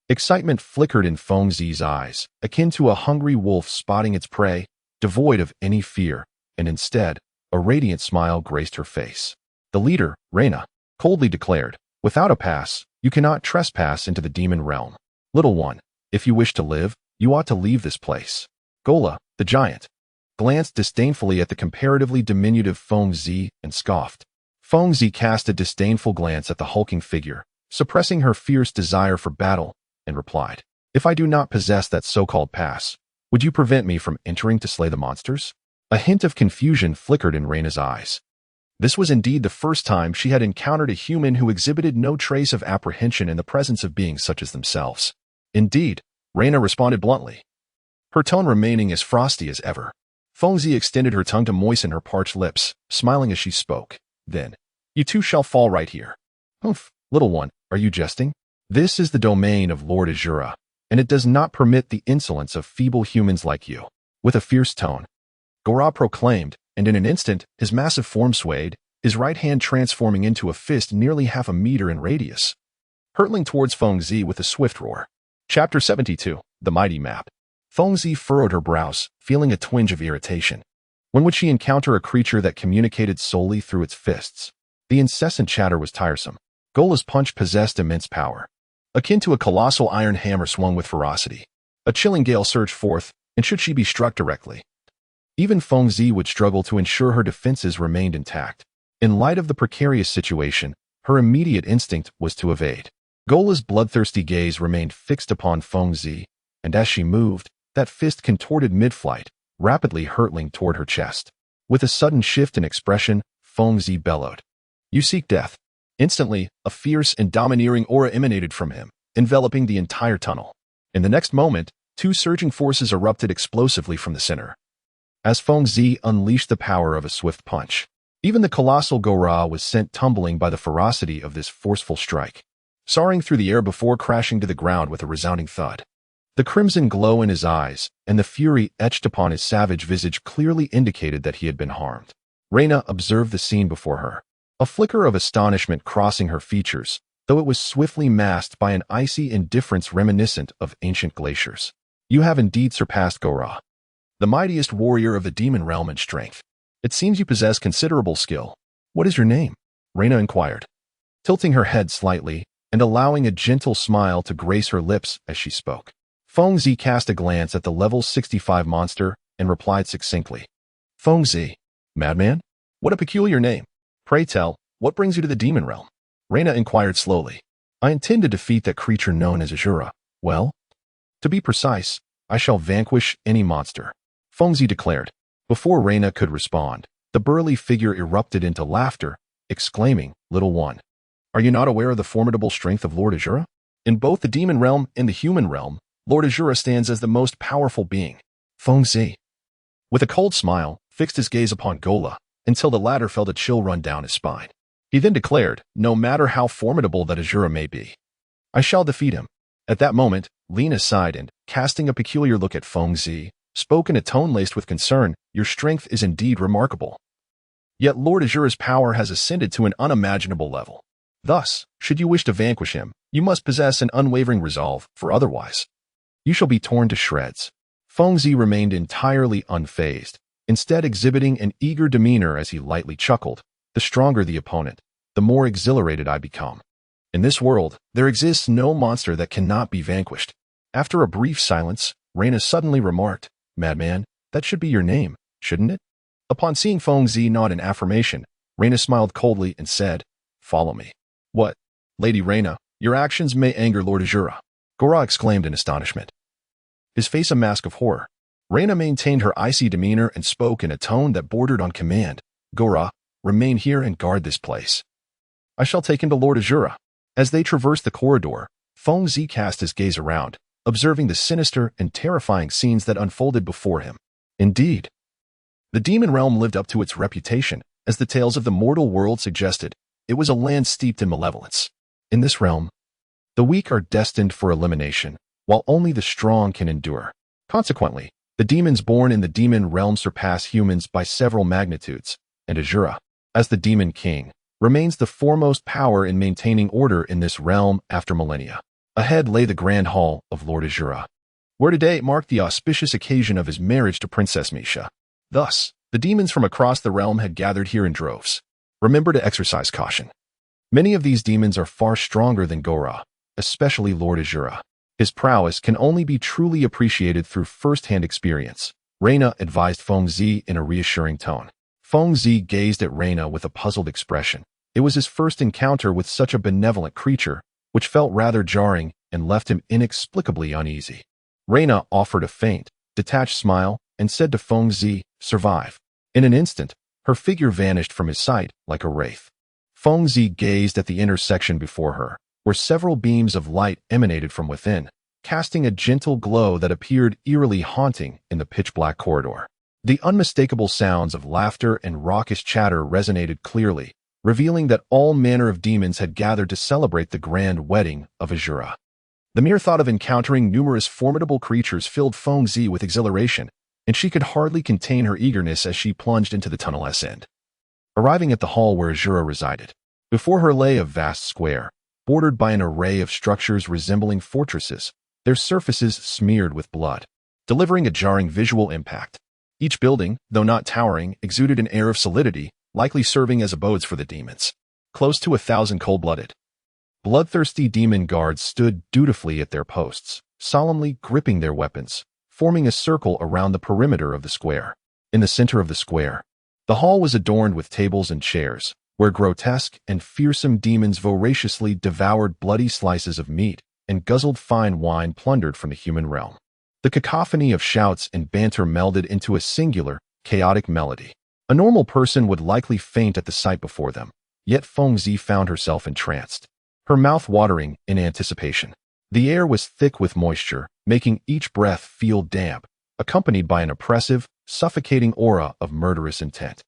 Excitement flickered in Fengzi's eyes, akin to a hungry wolf spotting its prey, devoid of any fear, and instead, a radiant smile graced her face. The leader, Reina, coldly declared, "Without a pass, you cannot trespass into the demon realm. Little one, if you wish to live, you ought to leave this place." Gola, the giant, glanced disdainfully at the comparatively diminutive Fengzi and scoffed. Fengzi cast a disdainful glance at the hulking figure, suppressing her fierce desire for battle, and replied, "If I do not possess that so-called pass, would you prevent me from entering to slay the monsters?" A hint of confusion flickered in Reina's eyes. This was indeed the first time she had encountered a human who exhibited no trace of apprehension in the presence of beings such as themselves. Indeed, Reina responded bluntly, her tone remaining as frosty as ever. Fengzi extended her tongue to moisten her parched lips, smiling as she spoke. Then, "You too shall fall right here." "Humph, little one, are you jesting? This is the domain of Lord Azura, and it does not permit the insolence of feeble humans like you." With a fierce tone, Gora proclaimed, and in an instant, his massive form swayed, his right hand transforming into a fist nearly half a meter in radius, hurtling towards Fengzi with a swift roar. Chapter 72, The Mighty Map. Fengzi furrowed her brows, feeling a twinge of irritation. When would she encounter a creature that communicated solely through its fists? The incessant chatter was tiresome. Gola's punch possessed immense power, akin to a colossal iron hammer swung with ferocity. A chilling gale surged forth, and should she be struck directly, even Fengzi would struggle to ensure her defenses remained intact. In light of the precarious situation, her immediate instinct was to evade. Gola's bloodthirsty gaze remained fixed upon Fengzi, and as she moved, that fist contorted mid-flight, rapidly hurtling toward her chest. With a sudden shift in expression, Fengzi bellowed, "You seek death." Instantly, a fierce and domineering aura emanated from him, enveloping the entire tunnel. In the next moment, 2 surging forces erupted explosively from the center, as Fengzi unleashed the power of a swift punch. Even the colossal Gora was sent tumbling by the ferocity of this forceful strike, soaring through the air before crashing to the ground with a resounding thud. The crimson glow in his eyes and the fury etched upon his savage visage clearly indicated that he had been harmed. Reyna observed the scene before her, a flicker of astonishment crossing her features, though it was swiftly masked by an icy indifference reminiscent of ancient glaciers. You have indeed surpassed Gora, the mightiest warrior of the demon realm in strength. It seems you possess considerable skill. What is your name? Reyna inquired, tilting her head slightly and allowing a gentle smile to grace her lips as she spoke. Fengzi cast a glance at the level 65 monster and replied succinctly. Fengzi, madman? What a peculiar name. Pray tell, what brings you to the demon realm? Reyna inquired slowly. I intend to defeat that creature known as Azura. Well, to be precise, I shall vanquish any monster, Fengzi declared. Before Reyna could respond, the burly figure erupted into laughter, exclaiming, Little one, are you not aware of the formidable strength of Lord Azura? In both the demon realm and the human realm, Lord Azura stands as the most powerful being. Fengzi, with a cold smile, fixed his gaze upon Gola until the latter felt a chill run down his spine. He then declared, no matter how formidable that Azura may be, I shall defeat him. At that moment, Lina sighed and, casting a peculiar look at Fengzi, spoke in a tone laced with concern, your strength is indeed remarkable. Yet Lord Azura's power has ascended to an unimaginable level. Thus, should you wish to vanquish him, you must possess an unwavering resolve, for otherwise, you shall be torn to shreds. Fengzi remained entirely unfazed, instead exhibiting an eager demeanor as he lightly chuckled. The stronger the opponent, the more exhilarated I become. In this world, there exists no monster that cannot be vanquished. After a brief silence, Reyna suddenly remarked, Madman, that should be your name, shouldn't it? Upon seeing Fengzi nod in affirmation, Reyna smiled coldly and said, Follow me. What? Lady Reyna, your actions may anger Lord Azura, Gora exclaimed in astonishment, his face a mask of horror. Reyna maintained her icy demeanor and spoke in a tone that bordered on command. Gora, remain here and guard this place. I shall take him to Lord Azura. As they traversed the corridor, Fengzi cast his gaze around, observing the sinister and terrifying scenes that unfolded before him. Indeed, the demon realm lived up to its reputation, as the tales of the mortal world suggested. It was a land steeped in malevolence. In this realm, the weak are destined for elimination, while only the strong can endure. Consequently, the demons born in the demon realm surpass humans by several magnitudes, and Azura, as the demon king, remains the foremost power in maintaining order in this realm after millennia. Ahead lay the grand hall of Lord Azura, where today marked the auspicious occasion of his marriage to Princess Misha. Thus, the demons from across the realm had gathered here in droves. Remember to exercise caution. Many of these demons are far stronger than Gora, especially Lord Azura. His prowess can only be truly appreciated through first-hand experience, Reyna advised Fengzi in a reassuring tone. Fengzi gazed at Reyna with a puzzled expression. It was his first encounter with such a benevolent creature, which felt rather jarring and left him inexplicably uneasy. Reyna offered a faint, detached smile and said to Fengzi, Survive. In an instant, her figure vanished from his sight like a wraith. Fengzi gazed at the intersection before her, where several beams of light emanated from within, casting a gentle glow that appeared eerily haunting in the pitch-black corridor. The unmistakable sounds of laughter and raucous chatter resonated clearly, revealing that all manner of demons had gathered to celebrate the grand wedding of Azura. The mere thought of encountering numerous formidable creatures filled Fengzi with exhilaration, and she could hardly contain her eagerness as she plunged into the tunnel's end. Arriving at the hall where Azura resided, before her lay a vast square, bordered by an array of structures resembling fortresses, their surfaces smeared with blood, delivering a jarring visual impact. Each building, though not towering, exuded an air of solidity, likely serving as abodes for the demons. Close to 1,000 cold-blooded, bloodthirsty demon guards stood dutifully at their posts, solemnly gripping their weapons, forming a circle around the perimeter of the square. In the center of the square, the hall was adorned with tables and chairs, where grotesque and fearsome demons voraciously devoured bloody slices of meat and guzzled fine wine plundered from the human realm. The cacophony of shouts and banter melded into a singular, chaotic melody. A normal person would likely faint at the sight before them, yet Fengzi found herself entranced, her mouth watering in anticipation. The air was thick with moisture, making each breath feel damp, accompanied by an oppressive, suffocating aura of murderous intent.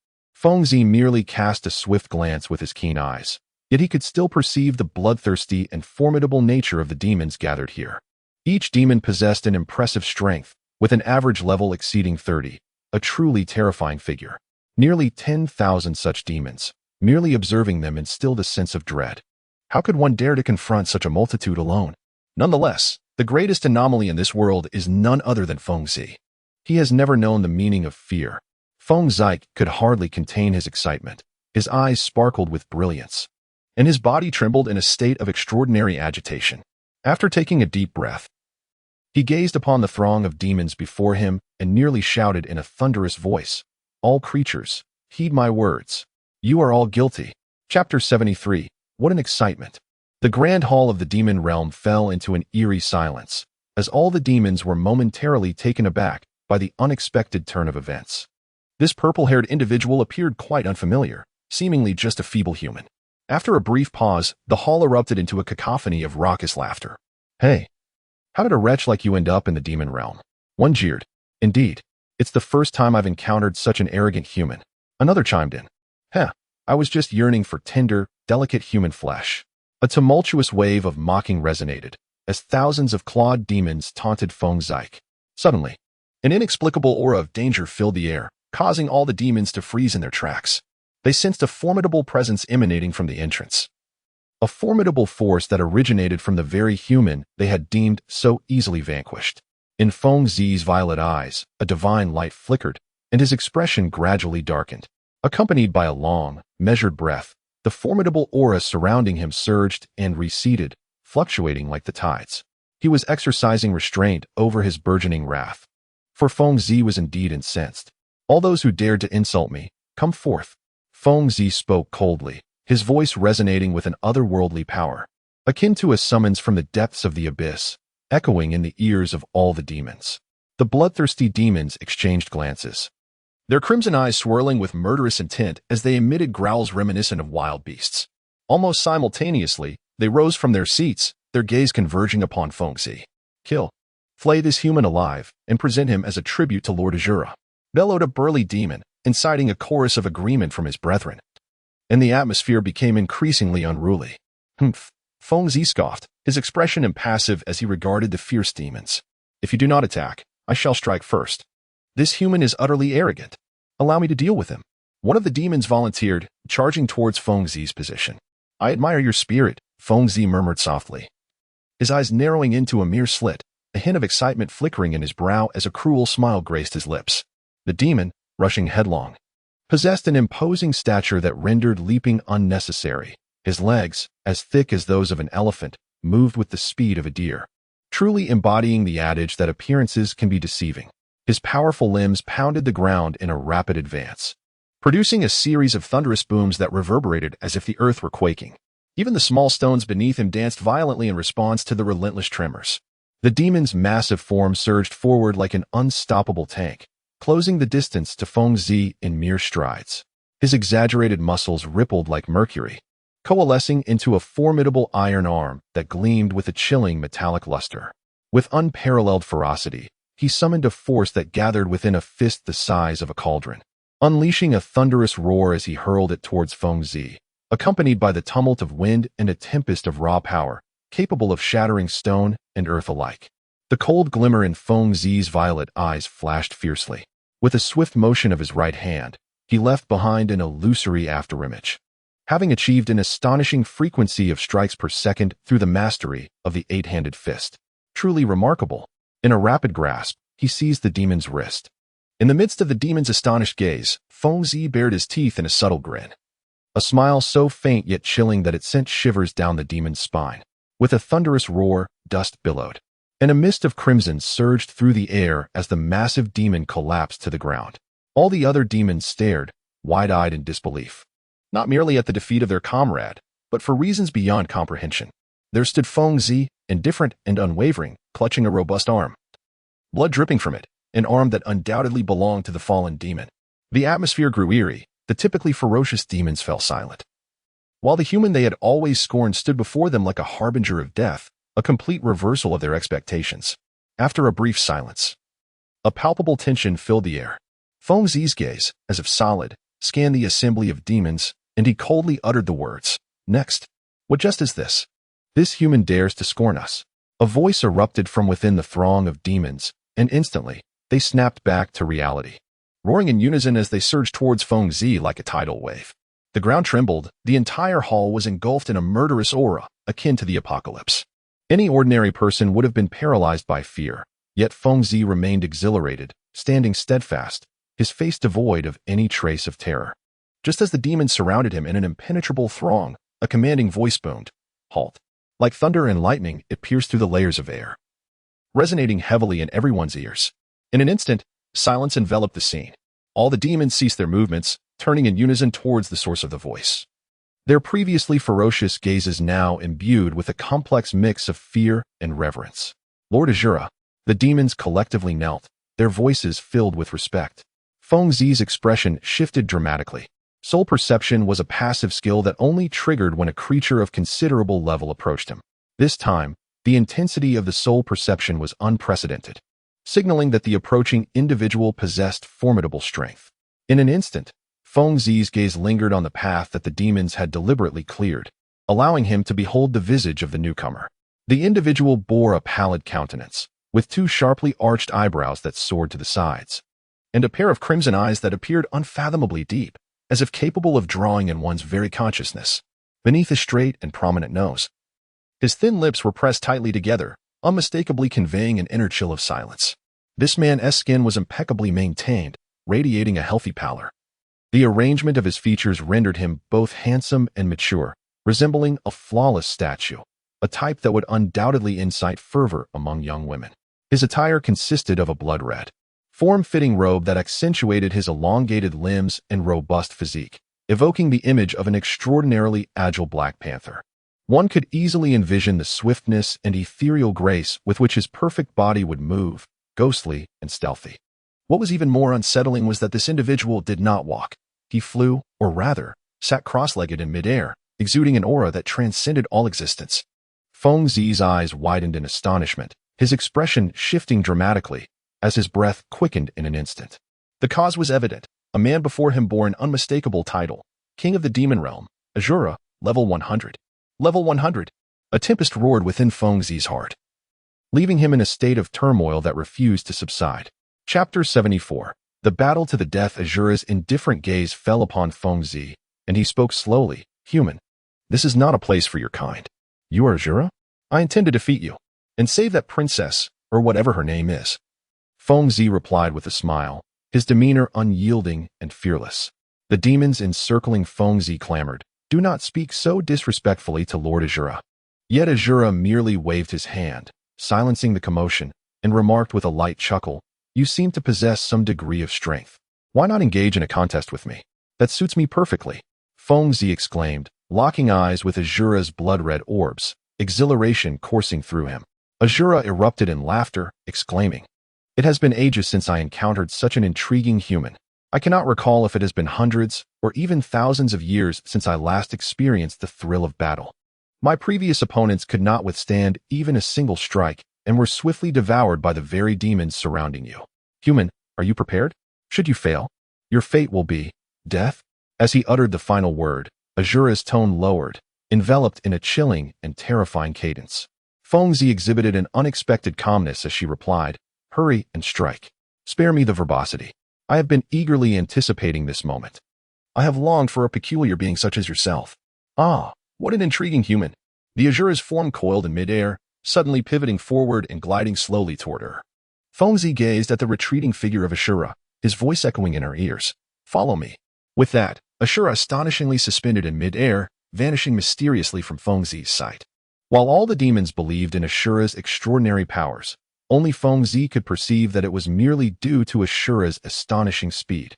Fengzi merely cast a swift glance with his keen eyes, yet he could still perceive the bloodthirsty and formidable nature of the demons gathered here. Each demon possessed an impressive strength, with an average level exceeding 30, a truly terrifying figure. Nearly 10,000 such demons. Merely observing them instilled a sense of dread. How could one dare to confront such a multitude alone? Nonetheless, the greatest anomaly in this world is none other than Feng Zi. He has never known the meaning of fear. Feng Zi could hardly contain his excitement. His eyes sparkled with brilliance, and his body trembled in a state of extraordinary agitation. After taking a deep breath, he gazed upon the throng of demons before him and nearly shouted in a thunderous voice, "All creatures, heed my words. You are all guilty." Chapter 73. What an excitement! The grand hall of the demon realm fell into an eerie silence, as all the demons were momentarily taken aback by the unexpected turn of events. This purple-haired individual appeared quite unfamiliar, seemingly just a feeble human. After a brief pause, the hall erupted into a cacophony of raucous laughter. "Hey, how did a wretch like you end up in the demon realm?" One jeered. "Indeed, it's the first time I've encountered such an arrogant human." Another chimed in. "Heh, I was just yearning for tender, delicate human flesh." A tumultuous wave of mocking resonated, as thousands of clawed demons taunted Feng Zi. Suddenly, an inexplicable aura of danger filled the air, causing all the demons to freeze in their tracks. They sensed a formidable presence emanating from the entrance. A formidable force that originated from the very human they had deemed so easily vanquished. In Feng Zi's violet eyes, a divine light flickered, and his expression gradually darkened. Accompanied by a long, measured breath, the formidable aura surrounding him surged and receded, fluctuating like the tides. He was exercising restraint over his burgeoning wrath. For Feng Zi was indeed incensed. "All those who dared to insult me, come forth." Feng Zi spoke coldly, his voice resonating with an otherworldly power, akin to a summons from the depths of the abyss, echoing in the ears of all the demons. The bloodthirsty demons exchanged glances, their crimson eyes swirling with murderous intent as they emitted growls reminiscent of wild beasts. Almost simultaneously, they rose from their seats, their gaze converging upon Feng Zi. "Kill. Flay this human alive, and present him as a tribute to Lord Azura," bellowed a burly demon, inciting a chorus of agreement from his brethren. And the atmosphere became increasingly unruly. "Humph," Feng Zi scoffed, his expression impassive as he regarded the fierce demons. "If you do not attack, I shall strike first. This human is utterly arrogant. Allow me to deal with him." One of the demons volunteered, charging towards Feng Zi's position. "I admire your spirit," Feng Zi murmured softly, his eyes narrowing into a mere slit, a hint of excitement flickering in his brow as a cruel smile graced his lips. The demon, rushing headlong, possessed an imposing stature that rendered leaping unnecessary. His legs, as thick as those of an elephant, moved with the speed of a deer, truly embodying the adage that appearances can be deceiving. His powerful limbs pounded the ground in a rapid advance, producing a series of thunderous booms that reverberated as if the earth were quaking. Even the small stones beneath him danced violently in response to the relentless tremors. The demon's massive form surged forward like an unstoppable tank, closing the distance to Feng Zi in mere strides. His exaggerated muscles rippled like mercury, coalescing into a formidable iron arm that gleamed with a chilling metallic luster. With unparalleled ferocity, he summoned a force that gathered within a fist the size of a cauldron, unleashing a thunderous roar as he hurled it towards Feng Zi, accompanied by the tumult of wind and a tempest of raw power, capable of shattering stone and earth alike. The cold glimmer in Feng Zi's violet eyes flashed fiercely. With a swift motion of his right hand, he left behind an illusory afterimage, having achieved an astonishing frequency of strikes per second through the mastery of the eight-handed fist. Truly remarkable. In a rapid grasp, he seized the demon's wrist. In the midst of the demon's astonished gaze, Feng Zi bared his teeth in a subtle grin, a smile so faint yet chilling that it sent shivers down the demon's spine. With a thunderous roar, dust billowed, and a mist of crimson surged through the air as the massive demon collapsed to the ground. All the other demons stared, wide-eyed in disbelief, not merely at the defeat of their comrade, but for reasons beyond comprehension. There stood Feng Zi, indifferent and unwavering, clutching a robust arm, blood dripping from it, an arm that undoubtedly belonged to the fallen demon. The atmosphere grew eerie. The typically ferocious demons fell silent, while the human they had always scorned stood before them like a harbinger of death, a complete reversal of their expectations. After a brief silence, a palpable tension filled the air. Feng Zi's gaze, as if solid, scanned the assembly of demons, and he coldly uttered the words, "Next. What jest is this? This human dares to scorn us. A voice erupted from within the throng of demons, and instantly, they snapped back to reality, roaring in unison as they surged towards Feng Zi like a tidal wave. The ground trembled, the entire hall was engulfed in a murderous aura, akin to the apocalypse. Any ordinary person would have been paralyzed by fear, yet Feng Zi remained exhilarated, standing steadfast, his face devoid of any trace of terror. Just as the demons surrounded him in an impenetrable throng, a commanding voice boomed, "Halt." Like thunder and lightning, it pierced through the layers of air, resonating heavily in everyone's ears. In an instant, silence enveloped the scene. All the demons ceased their movements, turning in unison towards the source of the voice. Their previously ferocious gazes now imbued with a complex mix of fear and reverence. Lord Azura, the demons collectively knelt, their voices filled with respect. Feng Zi's expression shifted dramatically. Soul perception was a passive skill that only triggered when a creature of considerable level approached him. This time, the intensity of the soul perception was unprecedented, signaling that the approaching individual possessed formidable strength. In an instant, Feng Zi's gaze lingered on the path that the demons had deliberately cleared, allowing him to behold the visage of the newcomer. The individual bore a pallid countenance, with two sharply arched eyebrows that soared to the sides, and a pair of crimson eyes that appeared unfathomably deep, as if capable of drawing in one's very consciousness. Beneath his straight and prominent nose, his thin lips were pressed tightly together, unmistakably conveying an inner chill of silence. This man's skin was impeccably maintained, radiating a healthy pallor. The arrangement of his features rendered him both handsome and mature, resembling a flawless statue, a type that would undoubtedly incite fervor among young women. His attire consisted of a blood-red, form-fitting robe that accentuated his elongated limbs and robust physique, evoking the image of an extraordinarily agile Black Panther. One could easily envision the swiftness and ethereal grace with which his perfect body would move, ghostly and stealthy. What was even more unsettling was that this individual did not walk. He flew, or rather, sat cross-legged in midair, exuding an aura that transcended all existence. Feng Zi's eyes widened in astonishment, his expression shifting dramatically, as his breath quickened in an instant. The cause was evident. A man before him bore an unmistakable title, King of the Demon Realm, Azura, Level 100. Level 100. A tempest roared within Feng Zi's heart, leaving him in a state of turmoil that refused to subside. Chapter 74. The battle to the death. Azura's indifferent gaze fell upon Feng Zi, and he spoke slowly. "Human, this is not a place for your kind. You are Azura? I intend to defeat you, and save that princess, or whatever her name is." Feng Zi replied with a smile, his demeanor unyielding and fearless. The demons encircling Feng Zi clamored, "Do not speak so disrespectfully to Lord Azura." Yet Azura merely waved his hand, silencing the commotion, and remarked with a light chuckle, "You seem to possess some degree of strength. Why not engage in a contest with me? That suits me perfectly." Feng Zi exclaimed, locking eyes with Azura's blood-red orbs, exhilaration coursing through him. Azura erupted in laughter, exclaiming, "It has been ages since I encountered such an intriguing human. I cannot recall if it has been hundreds or even thousands of years since I last experienced the thrill of battle. My previous opponents could not withstand even a single strike and were swiftly devoured by the very demons surrounding you. Human, are you prepared? Should you fail, your fate will be death." As he uttered the final word, Azura's tone lowered, enveloped in a chilling and terrifying cadence. Feng Zi exhibited an unexpected calmness as she replied, "Hurry and strike. Spare me the verbosity. I have been eagerly anticipating this moment. I have longed for a peculiar being such as yourself." "Ah, what an intriguing human." The Azura's form coiled in midair, suddenly pivoting forward and gliding slowly toward her. Feng Zi gazed at the retreating figure of Azura, his voice echoing in her ears, "Follow me." With that, Azura astonishingly suspended in midair, vanishing mysteriously from Feng Zi's sight. While all the demons believed in Ashura's extraordinary powers, only Feng Zi could perceive that it was merely due to Ashura's astonishing speed.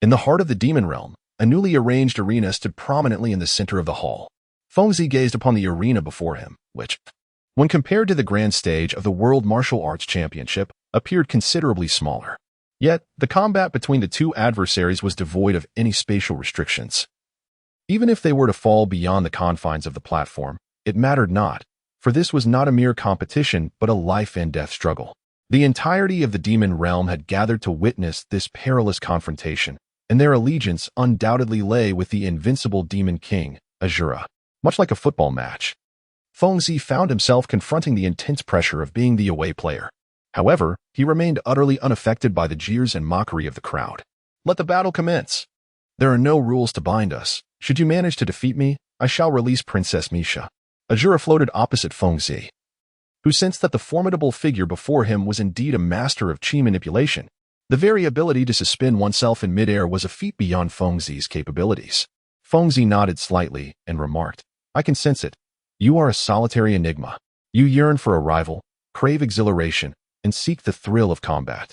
In the heart of the demon realm, a newly arranged arena stood prominently in the center of the hall. Feng Zi gazed upon the arena before him, which, when compared to the grand stage of the World Martial Arts Championship, appeared considerably smaller. Yet, the combat between the two adversaries was devoid of any spatial restrictions. Even if they were to fall beyond the confines of the platform, it mattered not, for this was not a mere competition but a life-and-death struggle. The entirety of the demon realm had gathered to witness this perilous confrontation, and their allegiance undoubtedly lay with the invincible demon king, Azura. Much like a football match, Feng-Zi found himself confronting the intense pressure of being the away player. However, he remained utterly unaffected by the jeers and mockery of the crowd. Let the battle commence. There are no rules to bind us. Should you manage to defeat me, I shall release Princess Misha. Azura floated opposite Feng-Zi, who sensed that the formidable figure before him was indeed a master of chi manipulation. The very ability to suspend oneself in midair was a feat beyond Feng-Zi's capabilities. Feng-Zi nodded slightly and remarked, I can sense it. You are a solitary enigma. You yearn for a rival, crave exhilaration, and seek the thrill of combat.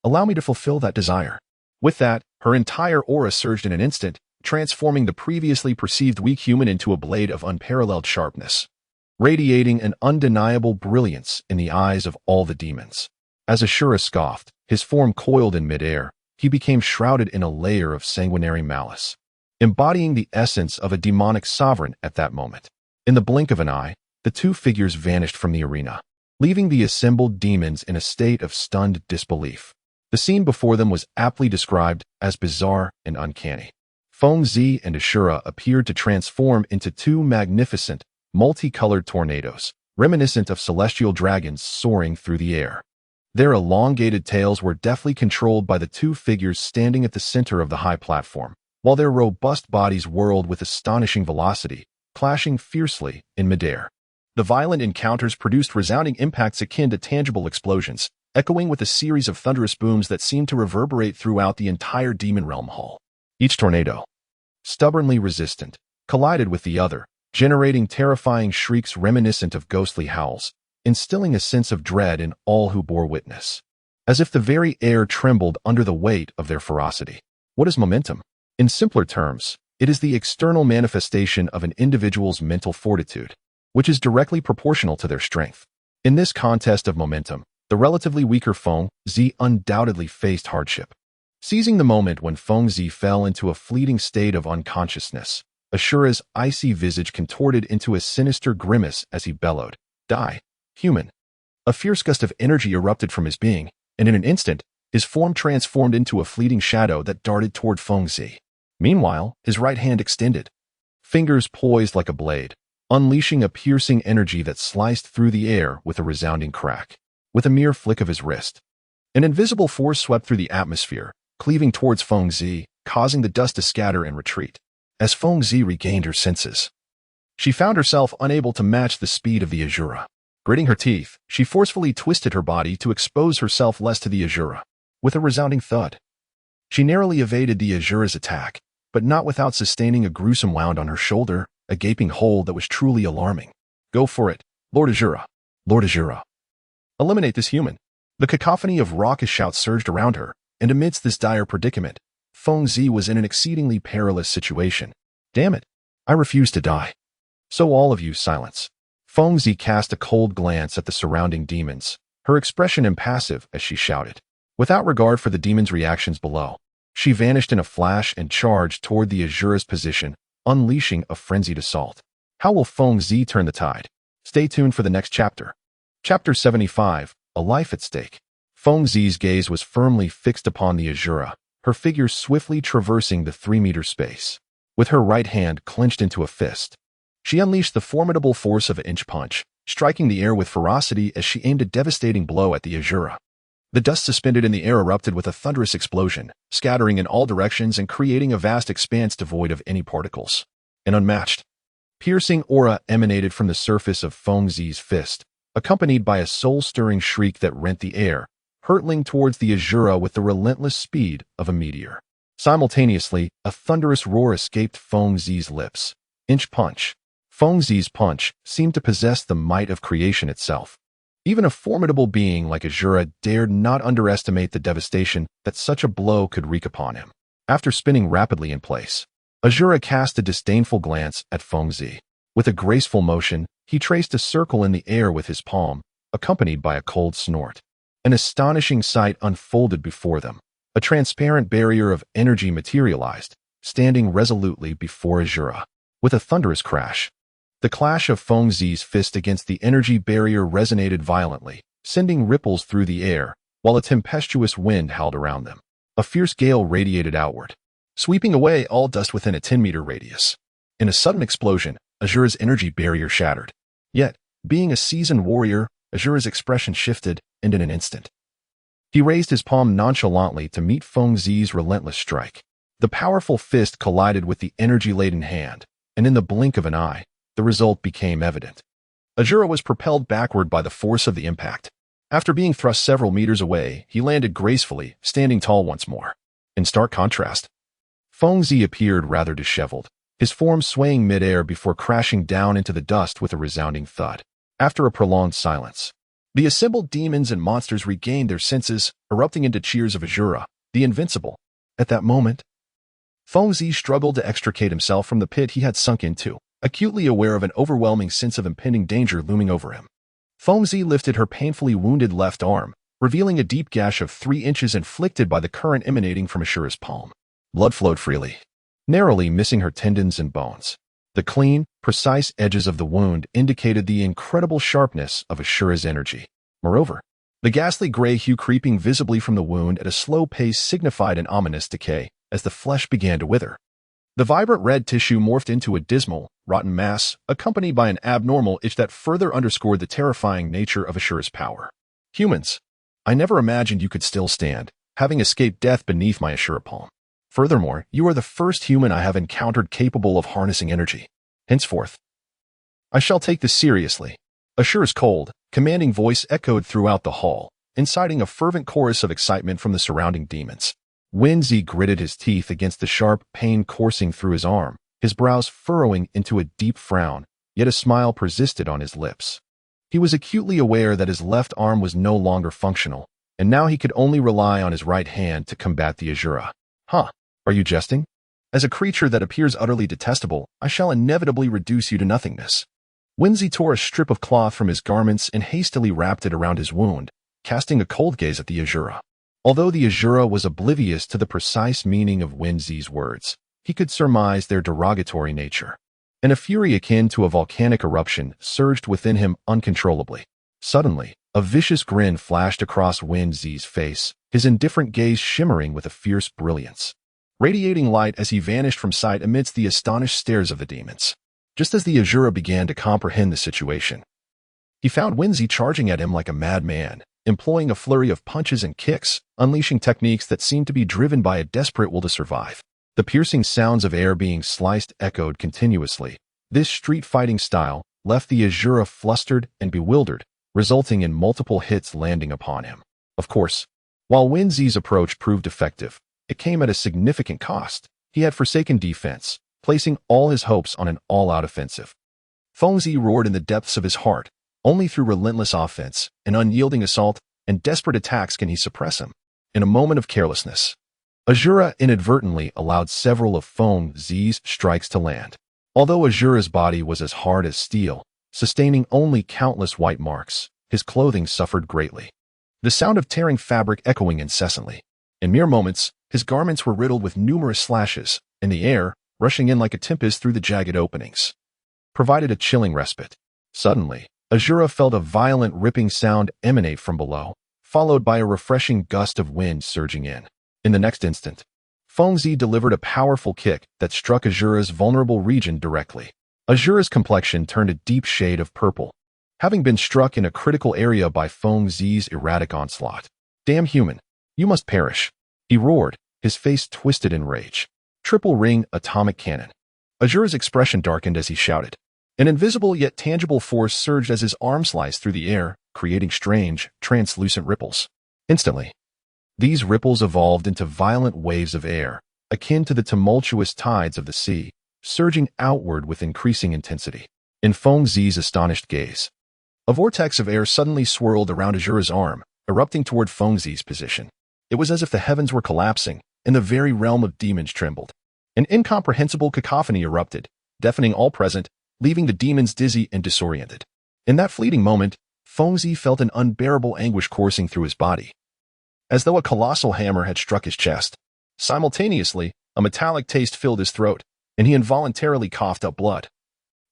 Allow me to fulfill that desire. With that, her entire aura surged in an instant, transforming the previously perceived weak human into a blade of unparalleled sharpness, radiating an undeniable brilliance in the eyes of all the demons. As Ashura scoffed, his form coiled in midair, he became shrouded in a layer of sanguinary malice, embodying the essence of a demonic sovereign at that moment. In the blink of an eye, the two figures vanished from the arena, leaving the assembled demons in a state of stunned disbelief. The scene before them was aptly described as bizarre and uncanny. Feng-Zi and Ashura appeared to transform into two magnificent, multicolored tornadoes, reminiscent of celestial dragons soaring through the air. Their elongated tails were deftly controlled by the two figures standing at the center of the high platform, while their robust bodies whirled with astonishing velocity, clashing fiercely in midair. The violent encounters produced resounding impacts akin to tangible explosions, echoing with a series of thunderous booms that seemed to reverberate throughout the entire Demon Realm Hall. Each tornado, stubbornly resistant, collided with the other, generating terrifying shrieks reminiscent of ghostly howls, instilling a sense of dread in all who bore witness, as if the very air trembled under the weight of their ferocity. What is momentum? In simpler terms, it is the external manifestation of an individual's mental fortitude, which is directly proportional to their strength. In this contest of momentum, the relatively weaker Feng-Zi undoubtedly faced hardship. Seizing the moment when Feng-Zi fell into a fleeting state of unconsciousness, Ashura's icy visage contorted into a sinister grimace as he bellowed, Die, human. A fierce gust of energy erupted from his being, and in an instant, his form transformed into a fleeting shadow that darted toward Feng-Zi. Meanwhile, his right hand extended, fingers poised like a blade, unleashing a piercing energy that sliced through the air with a resounding crack. With a mere flick of his wrist, an invisible force swept through the atmosphere, cleaving towards Feng-Zi, causing the dust to scatter and retreat. As Feng-Zi regained her senses, she found herself unable to match the speed of the Azura. Gritting her teeth, she forcefully twisted her body to expose herself less to the Azura. With a resounding thud, she narrowly evaded the Azura's attack, but not without sustaining a gruesome wound on her shoulder, a gaping hole that was truly alarming. Go for it, Lord Azura. Lord Azura. Eliminate this human. The cacophony of raucous shouts surged around her, and amidst this dire predicament, Feng-Zi was in an exceedingly perilous situation. Damn it, I refuse to die. So all of you, silence. Feng-Zi cast a cold glance at the surrounding demons, her expression impassive as she shouted. Without regard for the demons' reactions below, she vanished in a flash and charged toward the Azura's position, unleashing a frenzied assault. How will Feng-Zi turn the tide? Stay tuned for the next chapter. Chapter 75, A Life at Stake. Feng-Zi's gaze was firmly fixed upon the Azura, her figure swiftly traversing the 3-meter space. With her right hand clenched into a fist, she unleashed the formidable force of an inch punch, striking the air with ferocity as she aimed a devastating blow at the Azura. The dust suspended in the air erupted with a thunderous explosion, scattering in all directions and creating a vast expanse devoid of any particles. An unmatched, piercing aura emanated from the surface of Feng-Zi's fist, accompanied by a soul-stirring shriek that rent the air, hurtling towards the Azura with the relentless speed of a meteor. Simultaneously, a thunderous roar escaped Feng-Zi's lips. Inch punch. Feng-Zi's punch seemed to possess the might of creation itself. Even a formidable being like Azura dared not underestimate the devastation that such a blow could wreak upon him. After spinning rapidly in place, Azura cast a disdainful glance at Feng-Zi. With a graceful motion, he traced a circle in the air with his palm, accompanied by a cold snort. An astonishing sight unfolded before them. A transparent barrier of energy materialized, standing resolutely before Azura. With a thunderous crash, the clash of Feng-Zi's fist against the energy barrier resonated violently, sending ripples through the air, while a tempestuous wind howled around them. A fierce gale radiated outward, sweeping away all dust within a 10-meter radius. In a sudden explosion, Azura's energy barrier shattered, Yet, being a seasoned warrior, Azura's expression shifted, and in an instant. He raised his palm nonchalantly to meet Feng Zi's relentless strike. The powerful fist collided with the energy-laden hand, and in the blink of an eye, the result became evident. Azura was propelled backward by the force of the impact. After being thrust several meters away, he landed gracefully, standing tall once more. In stark contrast, Feng Zi appeared rather disheveled, his form swaying midair before crashing down into the dust with a resounding thud. After a prolonged silence, the assembled demons and monsters regained their senses, erupting into cheers of Azura, the invincible. At that moment, Feng Zi struggled to extricate himself from the pit he had sunk into, acutely aware of an overwhelming sense of impending danger looming over him. Feng Zi lifted her painfully wounded left arm, revealing a deep gash of 3 inches inflicted by the current emanating from Azura's palm. Blood flowed freely, narrowly missing her tendons and bones. The clean, precise edges of the wound indicated the incredible sharpness of Azura's energy. Moreover, the ghastly gray hue creeping visibly from the wound at a slow pace signified an ominous decay as the flesh began to wither. The vibrant red tissue morphed into a dismal, rotten mass, accompanied by an abnormal itch that further underscored the terrifying nature of Azura's power. Humans, I never imagined you could still stand, having escaped death beneath my Azura palm. Furthermore, you are the first human I have encountered capable of harnessing energy. Henceforth, I shall take this seriously. Azura's cold, commanding voice echoed throughout the hall, inciting a fervent chorus of excitement from the surrounding demons. Wen Zi gritted his teeth against the sharp pain coursing through his arm, his brows furrowing into a deep frown, yet a smile persisted on his lips. He was acutely aware that his left arm was no longer functional, and now he could only rely on his right hand to combat the Azura. Huh, are you jesting? As a creature that appears utterly detestable, I shall inevitably reduce you to nothingness. Wen Zi tore a strip of cloth from his garments and hastily wrapped it around his wound, casting a cold gaze at the Azura. Although the Azura was oblivious to the precise meaning of Wen Zi's words, he could surmise their derogatory nature. And a fury akin to a volcanic eruption surged within him uncontrollably. Suddenly, a vicious grin flashed across Wen Zi's face, his indifferent gaze shimmering with a fierce brilliance, radiating light as he vanished from sight amidst the astonished stares of the demons. Just as the Azura began to comprehend the situation, he found Wen Zi charging at him like a madman, employing a flurry of punches and kicks, unleashing techniques that seemed to be driven by a desperate will to survive. The piercing sounds of air being sliced echoed continuously. This street-fighting style left the Azura flustered and bewildered, resulting in multiple hits landing upon him. Of course, while Wen Zi's approach proved effective, it came at a significant cost. He had forsaken defense, placing all his hopes on an all-out offensive. Feng Zi roared in the depths of his heart. Only through relentless offense, an unyielding assault, and desperate attacks can he suppress him. In a moment of carelessness, Azura inadvertently allowed several of Feng Zi's strikes to land. Although Azura's body was as hard as steel, sustaining only countless white marks, his clothing suffered greatly, the sound of tearing fabric echoing incessantly. In mere moments, his garments were riddled with numerous slashes, and the air, rushing in like a tempest through the jagged openings, provided a chilling respite. Suddenly, Azura felt a violent ripping sound emanate from below, followed by a refreshing gust of wind surging in. In the next instant, Feng Zi delivered a powerful kick that struck Azura's vulnerable region directly. Azura's complexion turned a deep shade of purple, having been struck in a critical area by Feng Zi's erratic onslaught. Damn human, you must perish, he roared, his face twisted in rage. Triple ring atomic cannon. Azura's expression darkened as he shouted. An invisible yet tangible force surged as his arm sliced through the air, creating strange, translucent ripples. Instantly, these ripples evolved into violent waves of air, akin to the tumultuous tides of the sea, surging outward with increasing intensity. In Feng Zi's astonished gaze, a vortex of air suddenly swirled around Azura's arm, erupting toward Feng Zi's position. It was as if the heavens were collapsing, and the very realm of demons trembled. An incomprehensible cacophony erupted, deafening all present, leaving the demons dizzy and disoriented. In that fleeting moment, Feng Zi felt an unbearable anguish coursing through his body, as though a colossal hammer had struck his chest. Simultaneously, a metallic taste filled his throat, and he involuntarily coughed up blood,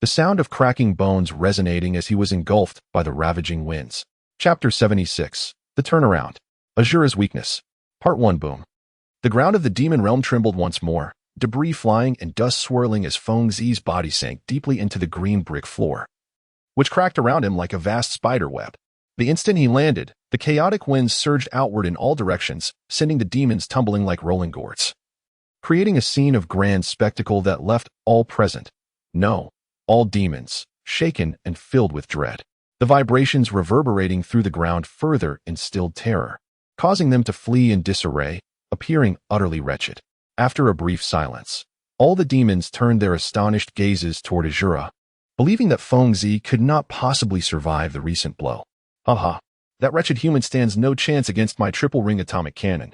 the sound of cracking bones resonating as he was engulfed by the ravaging winds. Chapter 76. The Turnaround. Azura's Weakness. Part 1. Boom. The ground of the demon realm trembled once more, debris flying and dust swirling as Feng Zi's body sank deeply into the green brick floor. which cracked around him like a vast spider web. The instant he landed, the chaotic winds surged outward in all directions, sending the demons tumbling like rolling gourds, creating a scene of grand spectacle that left all present, no, all demons, shaken and filled with dread. The vibrations reverberating through the ground further instilled terror, causing them to flee in disarray, appearing utterly wretched. After a brief silence, all the demons turned their astonished gazes toward Azura, believing that Feng Zi could not possibly survive the recent blow. Haha, that wretched human stands no chance against my triple-ring atomic cannon.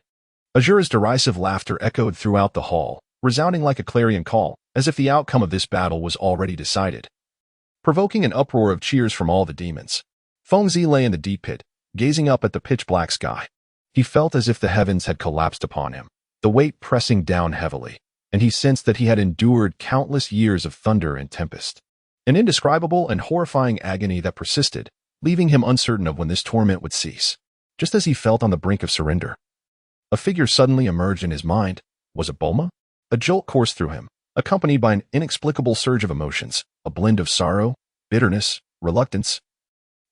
Azura's derisive laughter echoed throughout the hall, resounding like a clarion call, as if the outcome of this battle was already decided, provoking an uproar of cheers from all the demons. Feng Zi lay in the deep pit, gazing up at the pitch-black sky. He felt as if the heavens had collapsed upon him, the weight pressing down heavily, and he sensed that he had endured countless years of thunder and tempest. An indescribable and horrifying agony that persisted, leaving him uncertain of when this torment would cease. Just as he felt on the brink of surrender, a figure suddenly emerged in his mind. Was it Bulma? A jolt coursed through him, accompanied by an inexplicable surge of emotions, a blend of sorrow, bitterness, reluctance,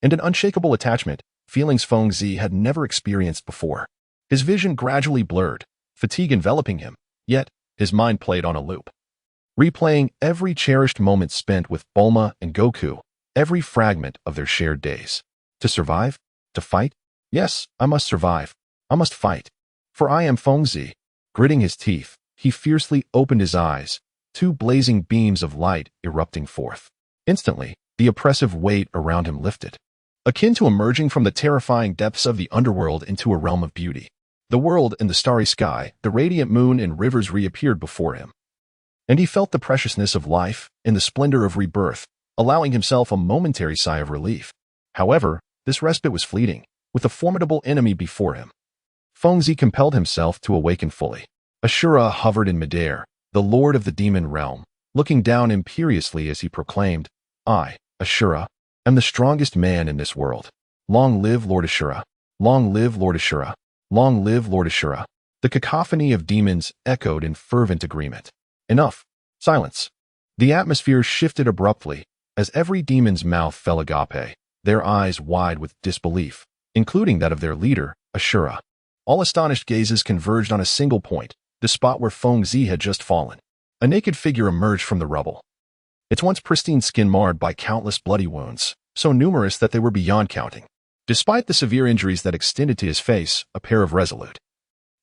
and an unshakable attachment, feelings Feng Zi had never experienced before. His vision gradually blurred, fatigue enveloping him, yet his mind played on a loop, replaying every cherished moment spent with Bulma and Goku, every fragment of their shared days. To survive? To fight? Yes, I must survive. I must fight. For I am Feng Zi. Gritting his teeth, he fiercely opened his eyes, two blazing beams of light erupting forth. Instantly, the oppressive weight around him lifted, akin to emerging from the terrifying depths of the underworld into a realm of beauty. The world and the starry sky, the radiant moon and rivers reappeared before him, and he felt the preciousness of life and the splendor of rebirth, allowing himself a momentary sigh of relief. However, this respite was fleeting, with a formidable enemy before him. Feng Zi compelled himself to awaken fully. Ashura hovered in midair, the lord of the demon realm, looking down imperiously as he proclaimed, I, Ashura, am the strongest man in this world. Long live Lord Ashura! Long live Lord Ashura! Long live Lord Ashura! The cacophony of demons echoed in fervent agreement. Enough! Silence! The atmosphere shifted abruptly, as every demon's mouth fell agape, their eyes wide with disbelief, including that of their leader, Ashura. All astonished gazes converged on a single point, the spot where Feng Zi had just fallen. A naked figure emerged from the rubble, its once pristine skin marred by countless bloody wounds, so numerous that they were beyond counting. Despite the severe injuries that extended to his face, a pair of resolute,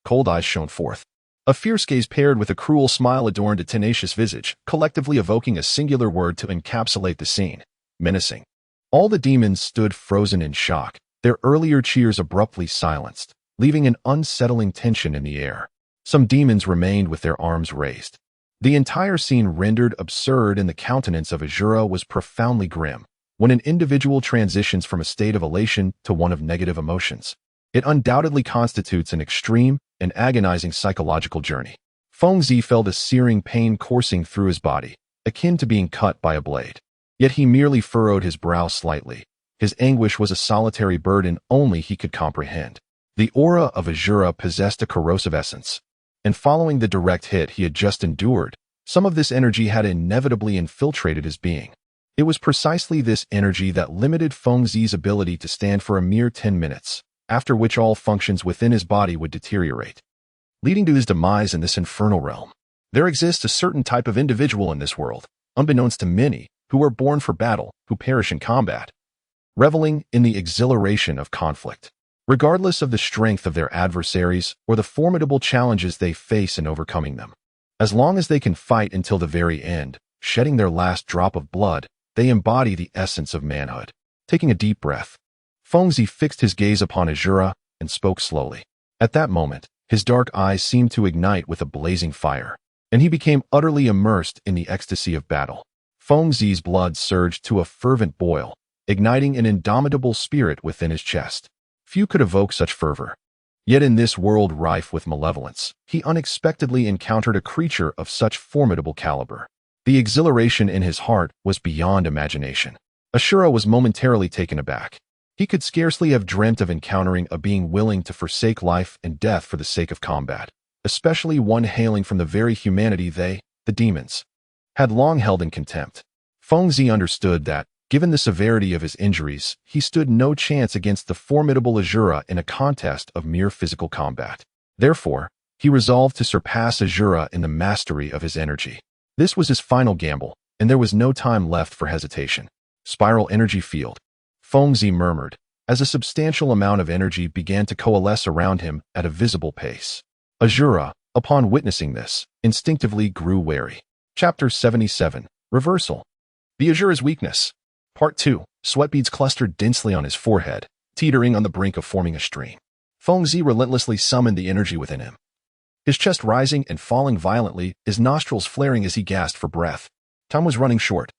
cold eyes shone forth. A fierce gaze paired with a cruel smile adorned a tenacious visage, collectively evoking a singular word to encapsulate the scene: menacing. All the demons stood frozen in shock, their earlier cheers abruptly silenced, leaving an unsettling tension in the air. Some demons remained with their arms raised. The entire scene rendered absurd, and the countenance of Azura was profoundly grim. When an individual transitions from a state of elation to one of negative emotions, it undoubtedly constitutes an extreme and agonizing psychological journey. Feng Zi felt a searing pain coursing through his body, akin to being cut by a blade. Yet he merely furrowed his brow slightly. His anguish was a solitary burden only he could comprehend. The aura of Azura possessed a corrosive essence, and following the direct hit he had just endured, some of this energy had inevitably infiltrated his being. It was precisely this energy that limited Feng Zi's ability to stand for a mere 10 minutes, after which all functions within his body would deteriorate, leading to his demise in this infernal realm. There exists a certain type of individual in this world, unbeknownst to many, who are born for battle, who perish in combat, reveling in the exhilaration of conflict, regardless of the strength of their adversaries or the formidable challenges they face in overcoming them. As long as they can fight until the very end, shedding their last drop of blood, they embody the essence of manhood. Taking a deep breath, Feng Zi fixed his gaze upon Azura and spoke slowly. At that moment, his dark eyes seemed to ignite with a blazing fire, and he became utterly immersed in the ecstasy of battle. Feng Zi's blood surged to a fervent boil, igniting an indomitable spirit within his chest. Few could evoke such fervor. Yet in this world rife with malevolence, he unexpectedly encountered a creature of such formidable caliber. The exhilaration in his heart was beyond imagination. Ashura was momentarily taken aback. He could scarcely have dreamt of encountering a being willing to forsake life and death for the sake of combat, especially one hailing from the very humanity they, the demons, had long held in contempt. Feng Zi understood that, Given the severity of his injuries, he stood no chance against the formidable Azura in a contest of mere physical combat. Therefore, he resolved to surpass Azura in the mastery of his energy. This was his final gamble, and there was no time left for hesitation. Spiral energy field. Fengzi murmured, as a substantial amount of energy began to coalesce around him at a visible pace. Azura, upon witnessing this, instinctively grew wary. Chapter 77. Reversal. The Azura's weakness. Part 2. Sweat beads clustered densely on his forehead, teetering on the brink of forming a stream. Fengzi relentlessly summoned the energy within him. His chest rising and falling violently, his nostrils flaring as he gasped for breath. Time was running short.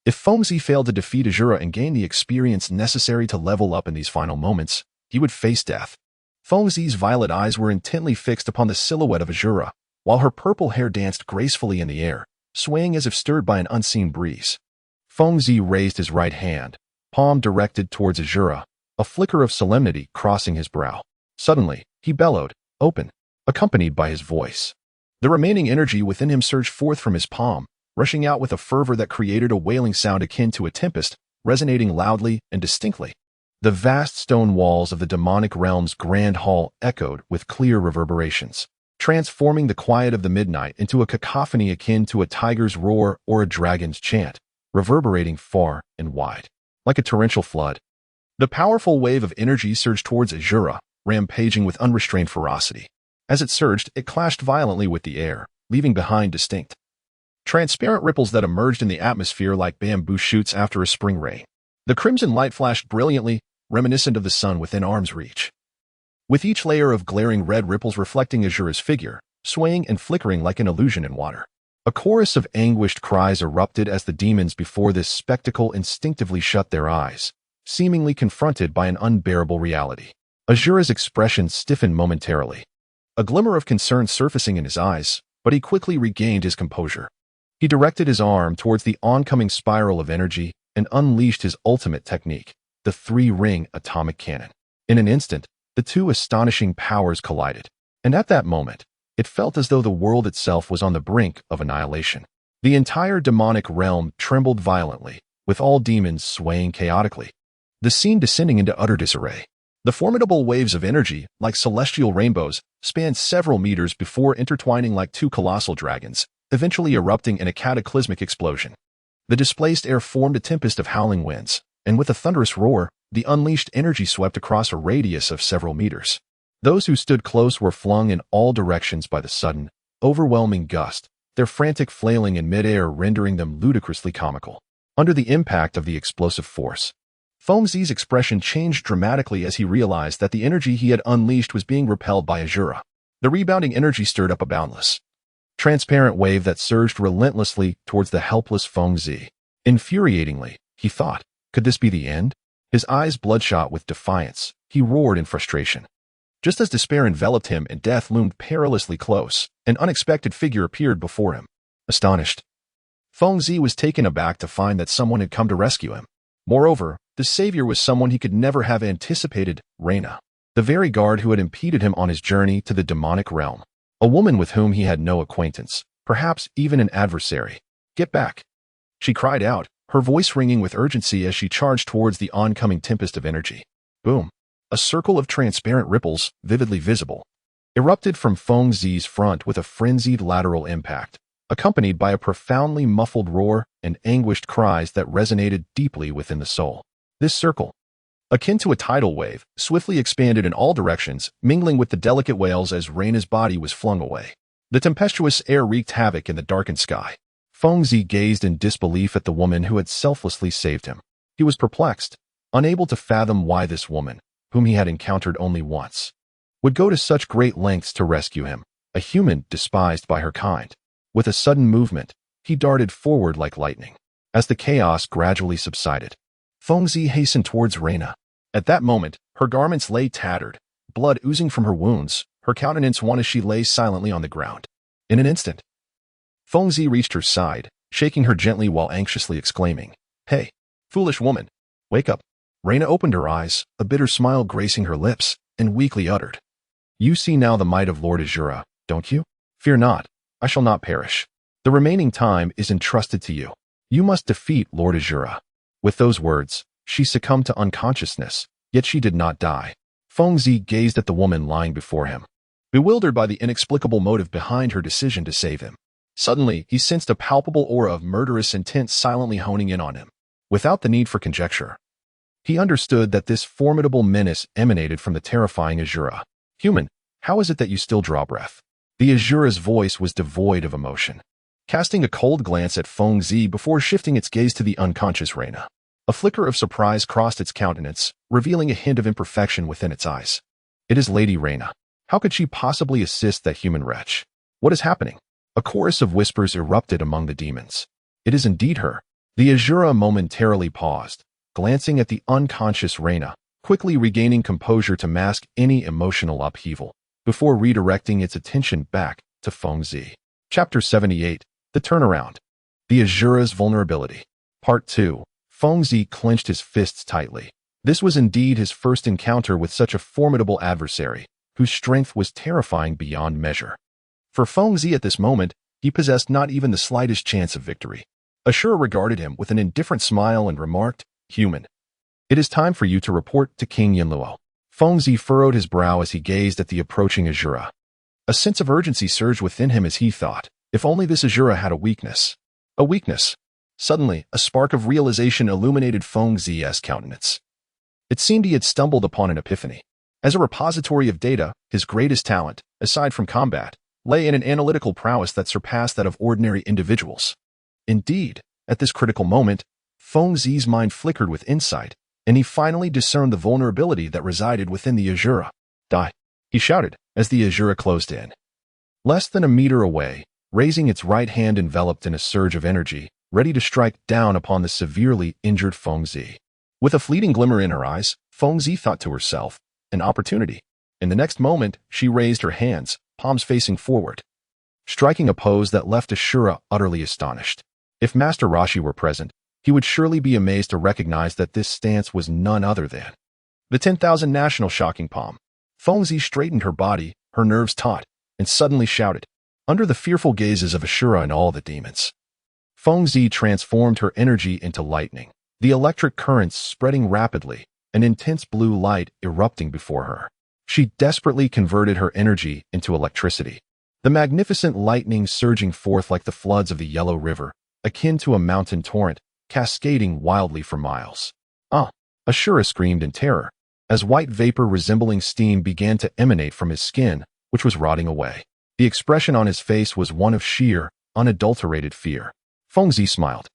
If Fengzi failed to defeat Azura and gain the experience necessary to level up in these final moments, he would face death. Fengzi's violet eyes were intently fixed upon the silhouette of Azura, while her purple hair danced gracefully in the air, swaying as if stirred by an unseen breeze. Fengzi raised his right hand, palm directed towards Azura, a flicker of solemnity crossing his brow. Suddenly, he bellowed, "Open," accompanied by his voice. The remaining energy within him surged forth from his palm, rushing out with a fervor that created a wailing sound akin to a tempest, resonating loudly and distinctly. The vast stone walls of the demonic realm's grand hall echoed with clear reverberations, transforming the quiet of the midnight into a cacophony akin to a tiger's roar or a dragon's chant, reverberating far and wide. Like a torrential flood, the powerful wave of energy surged towards Azura, rampaging with unrestrained ferocity. As it surged, it clashed violently with the air, leaving behind distinct, transparent ripples that emerged in the atmosphere like bamboo shoots after a spring rain. The crimson light flashed brilliantly, reminiscent of the sun within arm's reach, with each layer of glaring red ripples reflecting Azura's figure, swaying and flickering like an illusion in water. A chorus of anguished cries erupted as the demons before this spectacle instinctively shut their eyes, seemingly confronted by an unbearable reality. Azura's expression stiffened momentarily, a glimmer of concern surfacing in his eyes, but he quickly regained his composure. He directed his arm towards the oncoming spiral of energy and unleashed his ultimate technique, the three-ring atomic cannon. In an instant, the two astonishing powers collided, and at that moment, it felt as though the world itself was on the brink of annihilation. The entire demonic realm trembled violently, with all demons swaying chaotically, the scene descending into utter disarray. The formidable waves of energy, like celestial rainbows, spanned several meters before intertwining like two colossal dragons, eventually erupting in a cataclysmic explosion. The displaced air formed a tempest of howling winds, and with a thunderous roar, the unleashed energy swept across a radius of several meters. Those who stood close were flung in all directions by the sudden, overwhelming gust, their frantic flailing in midair rendering them ludicrously comical. Under the impact of the explosive force, Fengzi's expression changed dramatically as he realized that the energy he had unleashed was being repelled by Azura. The rebounding energy stirred up a boundless, transparent wave that surged relentlessly towards the helpless Fengzi. Infuriatingly, he thought, could this be the end? His eyes bloodshot with defiance, he roared in frustration. Just as despair enveloped him and death loomed perilously close, an unexpected figure appeared before him. Astonished, Fengzi was taken aback to find that someone had come to rescue him. Moreover, the savior was someone he could never have anticipated, Reina, the very guard who had impeded him on his journey to the demonic realm. A woman with whom he had no acquaintance, perhaps even an adversary. "Get back!" she cried out, her voice ringing with urgency as she charged towards the oncoming tempest of energy. Boom! A circle of transparent ripples, vividly visible, erupted from Fengzi's front with a frenzied lateral impact, accompanied by a profoundly muffled roar and anguished cries that resonated deeply within the soul. This circle, akin to a tidal wave, swiftly expanded in all directions, mingling with the delicate wails as Reina's body was flung away. The tempestuous air wreaked havoc in the darkened sky. Fengzi gazed in disbelief at the woman who had selflessly saved him. He was perplexed, unable to fathom why this woman, whom he had encountered only once, would go to such great lengths to rescue him, a human despised by her kind. With a sudden movement, he darted forward like lightning. As the chaos gradually subsided, Fengzi hastened towards Reina. At that moment, her garments lay tattered, blood oozing from her wounds, her countenance wan as she lay silently on the ground. In an instant, Fengzi reached her side, shaking her gently while anxiously exclaiming, "Hey, foolish woman, wake up." Reina opened her eyes, a bitter smile gracing her lips, and weakly uttered, "You see now the might of Lord Azura, don't you? Fear not, I shall not perish. The remaining time is entrusted to you. You must defeat Lord Azura." With those words, she succumbed to unconsciousness, yet she did not die. Fengzi gazed at the woman lying before him, bewildered by the inexplicable motive behind her decision to save him. Suddenly, he sensed a palpable aura of murderous intent silently honing in on him. Without the need for conjecture, he understood that this formidable menace emanated from the terrifying Azura. "Human, how is it that you still draw breath?" The Azura's voice was devoid of emotion, casting a cold glance at Fengzi before shifting its gaze to the unconscious Reina. A flicker of surprise crossed its countenance, revealing a hint of imperfection within its eyes. "It is Lady Reina. How could she possibly assist that human wretch? What is happening?" A chorus of whispers erupted among the demons. "It is indeed her." The Azura momentarily paused, glancing at the unconscious Reina, quickly regaining composure to mask any emotional upheaval, before redirecting its attention back to Fengzi. Chapter 78, The Turnaround. The Azura's Vulnerability. Part 2. Fengzi clenched his fists tightly. This was indeed his first encounter with such a formidable adversary, whose strength was terrifying beyond measure. For Fengzi at this moment, he possessed not even the slightest chance of victory. Ashura regarded him with an indifferent smile and remarked, "Human, it is time for you to report to King Yinluo." Fengzi furrowed his brow as he gazed at the approaching Azura. A sense of urgency surged within him as he thought, if only this Azura had a weakness. A weakness. Suddenly, a spark of realization illuminated Fengzi's countenance. It seemed he had stumbled upon an epiphany. As a repository of data, his greatest talent, aside from combat, lay in an analytical prowess that surpassed that of ordinary individuals. Indeed, at this critical moment, Fengzi's mind flickered with insight, and he finally discerned the vulnerability that resided within the Azura. "Die!" he shouted as the Azura closed in. Less than a meter away, raising its right hand enveloped in a surge of energy, ready to strike down upon the severely injured Fengzi. With a fleeting glimmer in her eyes, Fengzi thought to herself, an opportunity. In the next moment, she raised her hands, palms facing forward, striking a pose that left Ashura utterly astonished. If Master Rashi were present, he would surely be amazed to recognize that this stance was none other than the 10,000 National Shocking Palm. Fengzi straightened her body, her nerves taut, and suddenly shouted, under the fearful gazes of Ashura and all the demons. Fengzi transformed her energy into lightning, the electric currents spreading rapidly, an intense blue light erupting before her. She desperately converted her energy into electricity, the magnificent lightning surging forth like the floods of the Yellow River, akin to a mountain torrent, cascading wildly for miles. "Ah!" Ashura screamed in terror, as white vapor resembling steam began to emanate from his skin, which was rotting away. The expression on his face was one of sheer, unadulterated fear. Fengzi smiled,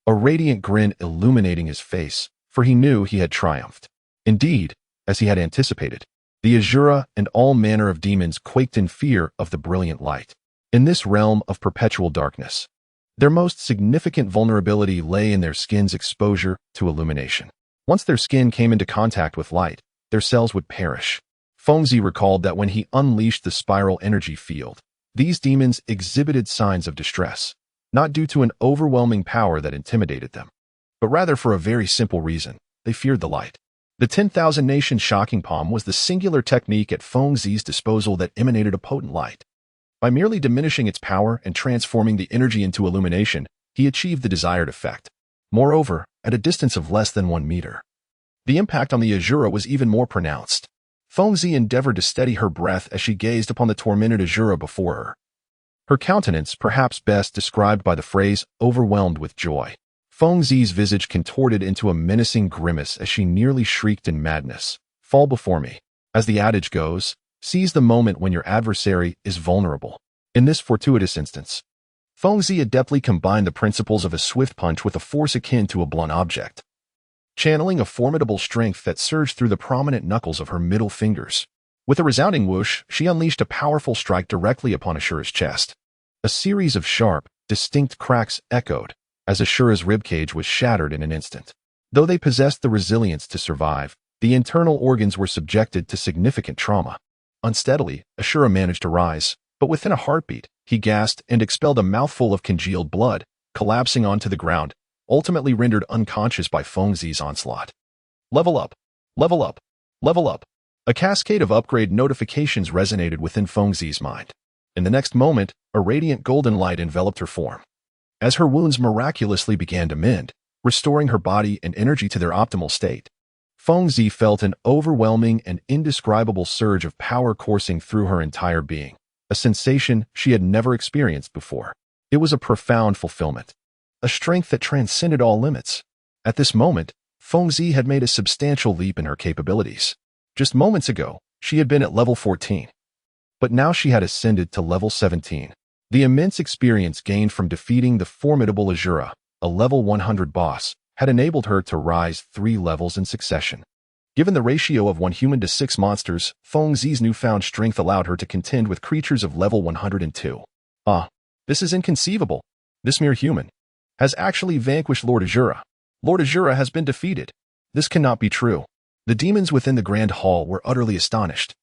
a radiant grin illuminating his face, for he knew he had triumphed. Indeed, as he had anticipated, the Azura and all manner of demons quaked in fear of the brilliant light. In this realm of perpetual darkness, their most significant vulnerability lay in their skin's exposure to illumination. Once their skin came into contact with light, their cells would perish. Fengzi recalled that when he unleashed the spiral energy field, these demons exhibited signs of distress, not due to an overwhelming power that intimidated them, but rather for a very simple reason: they feared the light. The 10,000 Nation Shocking Palm was the singular technique at Fengzi's disposal that emanated a potent light. By merely diminishing its power and transforming the energy into illumination, he achieved the desired effect. Moreover, at a distance of less than 1 meter. The impact on the Azura was even more pronounced. Fengzi endeavored to steady her breath as she gazed upon the tormented Azura before her. Her countenance, perhaps best described by the phrase, overwhelmed with joy. Fengzi's visage contorted into a menacing grimace as she nearly shrieked in madness. "Fall before me." As the adage goes, seize the moment when your adversary is vulnerable. In this fortuitous instance, Fengzi adeptly combined the principles of a swift punch with a force akin to a blunt object, channeling a formidable strength that surged through the prominent knuckles of her middle fingers. With a resounding whoosh, she unleashed a powerful strike directly upon Ashura's chest. A series of sharp, distinct cracks echoed, as Ashura's ribcage was shattered in an instant. Though they possessed the resilience to survive, the internal organs were subjected to significant trauma. Unsteadily, Ashura managed to rise, but within a heartbeat, he gasped and expelled a mouthful of congealed blood, collapsing onto the ground, ultimately rendered unconscious by Fengzi's onslaught. Level up! Level up! Level up! A cascade of upgrade notifications resonated within Fengzi's mind. In the next moment, a radiant golden light enveloped her form. As her wounds miraculously began to mend, restoring her body and energy to their optimal state. Feng Zi felt an overwhelming and indescribable surge of power coursing through her entire being, a sensation she had never experienced before. It was a profound fulfillment, a strength that transcended all limits. At this moment, Feng Zi had made a substantial leap in her capabilities. Just moments ago, she had been at level 14. But now she had ascended to level 17. The immense experience gained from defeating the formidable Azura, a level 100 boss, had enabled her to rise 3 levels in succession. Given the ratio of 1 human to 6 monsters, Feng Zi's newfound strength allowed her to contend with creatures of level 102. This is inconceivable. This mere human has actually vanquished Lord Azura. Lord Azura has been defeated. This cannot be true. The demons within the Grand Hall were utterly astonished.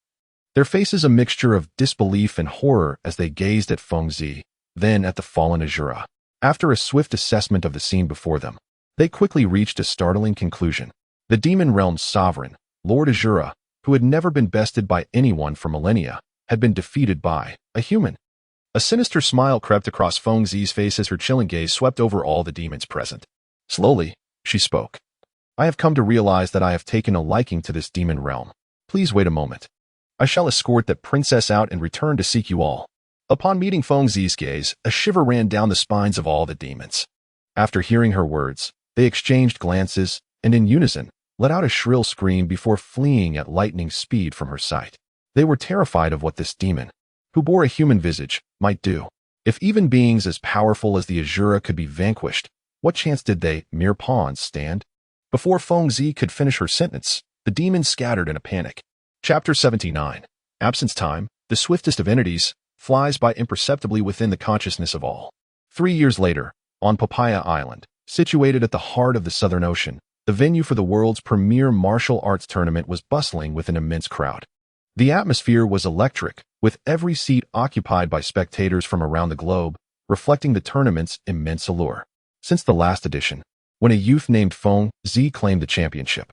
Their faces a mixture of disbelief and horror as they gazed at Feng Zi, then at the fallen Azura. After a swift assessment of the scene before them, they quickly reached a startling conclusion. The demon realm's sovereign, Lord Azura, who had never been bested by anyone for millennia, had been defeated by a human. A sinister smile crept across Feng Zi's face as her chilling gaze swept over all the demons present. Slowly, she spoke. I have come to realize that I have taken a liking to this demon realm. Please wait a moment. I shall escort that princess out and return to seek you all. Upon meeting Feng Zi's gaze, a shiver ran down the spines of all the demons. After hearing her words, they exchanged glances and in unison let out a shrill scream before fleeing at lightning speed from her sight. They were terrified of what this demon, who bore a human visage, might do. If even beings as powerful as the Azura could be vanquished, what chance did they, mere pawns, stand? Before Feng Zi could finish her sentence, the demons scattered in a panic. Chapter 79. Absence Time, the swiftest of entities, flies by imperceptibly within the consciousness of all. 3 years later, on Papaya Island, situated at the heart of the Southern Ocean, the venue for the world's premier martial arts tournament was bustling with an immense crowd. The atmosphere was electric, with every seat occupied by spectators from around the globe, reflecting the tournament's immense allure. Since the last edition, when a youth named Feng Zi claimed the championship,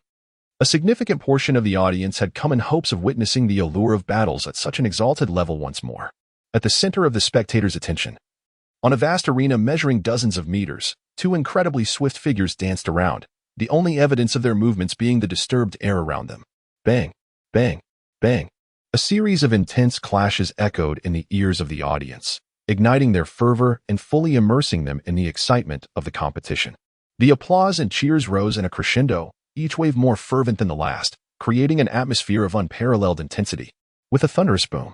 a significant portion of the audience had come in hopes of witnessing the allure of battles at such an exalted level once more. At the center of the spectators' attention, on a vast arena measuring dozens of meters, 2 incredibly swift figures danced around, the only evidence of their movements being the disturbed air around them. Bang, bang, bang. A series of intense clashes echoed in the ears of the audience, igniting their fervor and fully immersing them in the excitement of the competition. The applause and cheers rose in a crescendo, each wave more fervent than the last, creating an atmosphere of unparalleled intensity. With a thunderous boom,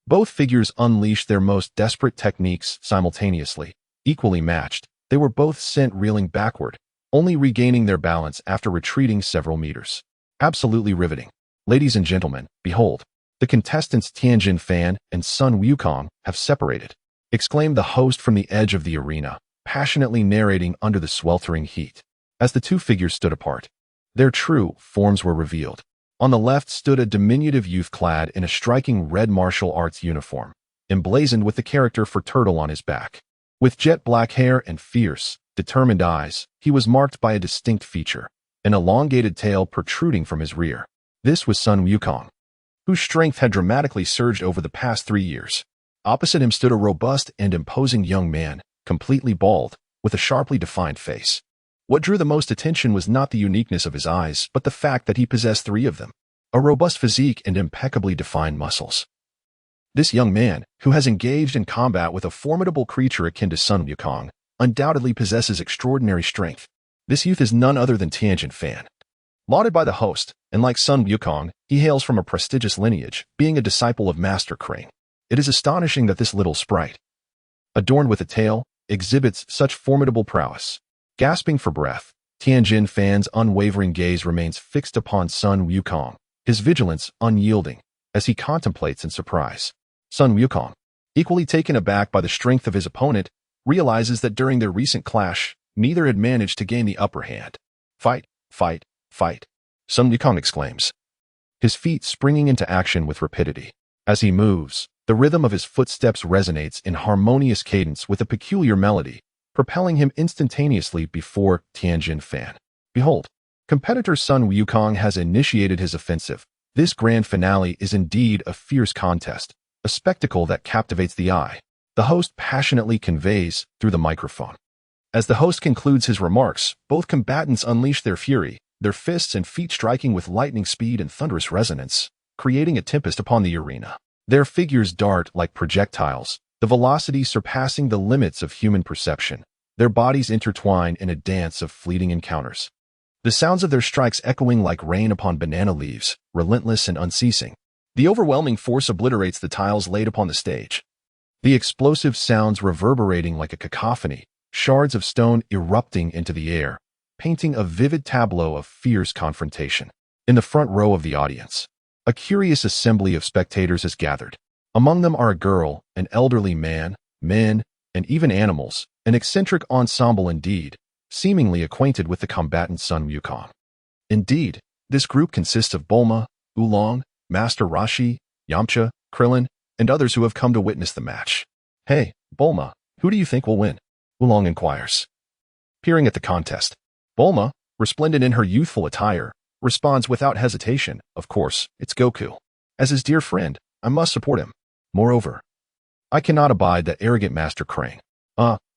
both figures unleashed their most desperate techniques simultaneously. Equally matched, they were both sent reeling backward, only regaining their balance after retreating several meters. Absolutely riveting. Ladies and gentlemen, behold, the contestants Tianjin Fan and Sun Wukong have separated, exclaimed the host from the edge of the arena, passionately narrating under the sweltering heat. As the 2 figures stood apart, their true forms were revealed. On the left stood a diminutive youth clad in a striking red martial arts uniform, emblazoned with the character for Turtle on his back. With jet black hair and fierce, determined eyes, he was marked by a distinct feature, an elongated tail protruding from his rear. This was Sun Wukong, whose strength had dramatically surged over the past 3 years. Opposite him stood a robust and imposing young man, completely bald, with a sharply defined face. What drew the most attention was not the uniqueness of his eyes, but the fact that he possessed 3 of them, a robust physique and impeccably defined muscles. This young man, who has engaged in combat with a formidable creature akin to Sun Wukong, undoubtedly possesses extraordinary strength. This youth is none other than Tianjin Fan. Lauded by the host, and like Sun Wukong, he hails from a prestigious lineage, being a disciple of Master Crane. It is astonishing that this little sprite, adorned with a tail, exhibits such formidable prowess. Gasping for breath, Tianjin Fan's unwavering gaze remains fixed upon Sun Wukong, his vigilance unyielding, as he contemplates in surprise. Sun Wukong, equally taken aback by the strength of his opponent, realizes that during their recent clash, neither had managed to gain the upper hand. Fight, fight, fight, Sun Wukong exclaims, his feet springing into action with rapidity. As he moves, the rhythm of his footsteps resonates in harmonious cadence with a peculiar melody, propelling him instantaneously before Tianjin Fan. Behold, competitor Sun Wukong has initiated his offensive. This grand finale is indeed a fierce contest, a spectacle that captivates the eye, the host passionately conveys through the microphone. As the host concludes his remarks, both combatants unleash their fury, their fists and feet striking with lightning speed and thunderous resonance, creating a tempest upon the arena. Their figures dart like projectiles, the velocity surpassing the limits of human perception. Their bodies intertwine in a dance of fleeting encounters. The sounds of their strikes echoing like rain upon banana leaves, relentless and unceasing. The overwhelming force obliterates the tiles laid upon the stage. The explosive sounds reverberating like a cacophony, shards of stone erupting into the air, painting a vivid tableau of fierce confrontation. In the front row of the audience, a curious assembly of spectators has gathered. Among them are a girl, an elderly man, men, and even animals, an eccentric ensemble indeed, seemingly acquainted with the combatant Sun Wukong. Indeed, this group consists of Bulma, Oolong, Master Roshi, Yamcha, Krillin, and others who have come to witness the match. "Hey, Bulma, who do you think will win?" Oolong inquires. Peering at the contest, Bulma, resplendent in her youthful attire, responds without hesitation, "Of course, it's Goku. As his dear friend, I must support him. Moreover, I cannot abide that arrogant Master Krang.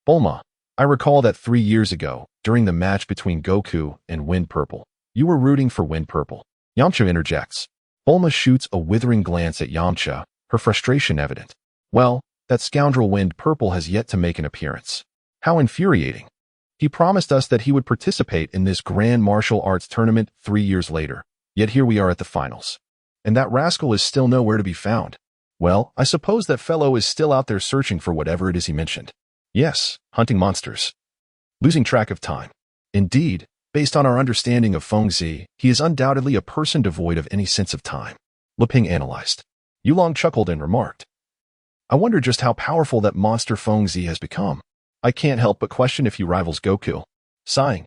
Bulma, I recall that 3 years ago, during the match between Goku and Wind Purple, you were rooting for Wind Purple." Yamcha interjects. Bulma shoots a withering glance at Yamcha, her frustration evident. "Well, that scoundrel Wind Purple has yet to make an appearance. How infuriating. He promised us that he would participate in this grand martial arts tournament 3 years later, yet here we are at the finals. And that rascal is still nowhere to be found. Well, I suppose that fellow is still out there searching for whatever it is he mentioned. Yes, hunting monsters. Losing track of time. Indeed, based on our understanding of Feng Zi, he is undoubtedly a person devoid of any sense of time." Luping analyzed. Yulong chuckled and remarked, "I wonder just how powerful that monster Feng Zi has become. I can't help but question if he rivals Goku." Sighing,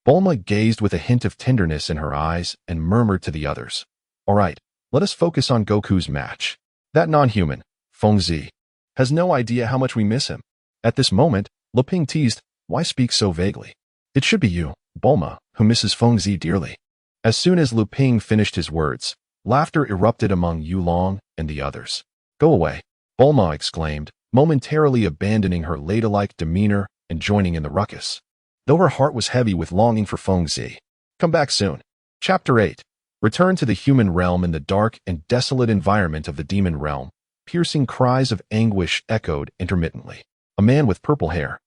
Bulma gazed with a hint of tenderness in her eyes and murmured to the others, "All right, let us focus on Goku's match. That non-human, Feng Zi, has no idea how much we miss him." At this moment, Luping teased, "Why speak so vaguely? It should be you, Bulma, who misses Feng Zi dearly." As soon as Luping finished his words, laughter erupted among Yulong and the others. "Go away," Bulma exclaimed, momentarily abandoning her ladylike demeanor and joining in the ruckus, though her heart was heavy with longing for Feng Zi. Come back soon. Chapter 8. Return to the human realm. In the dark and desolate environment of the demon realm, piercing cries of anguish echoed intermittently. A man with purple hair,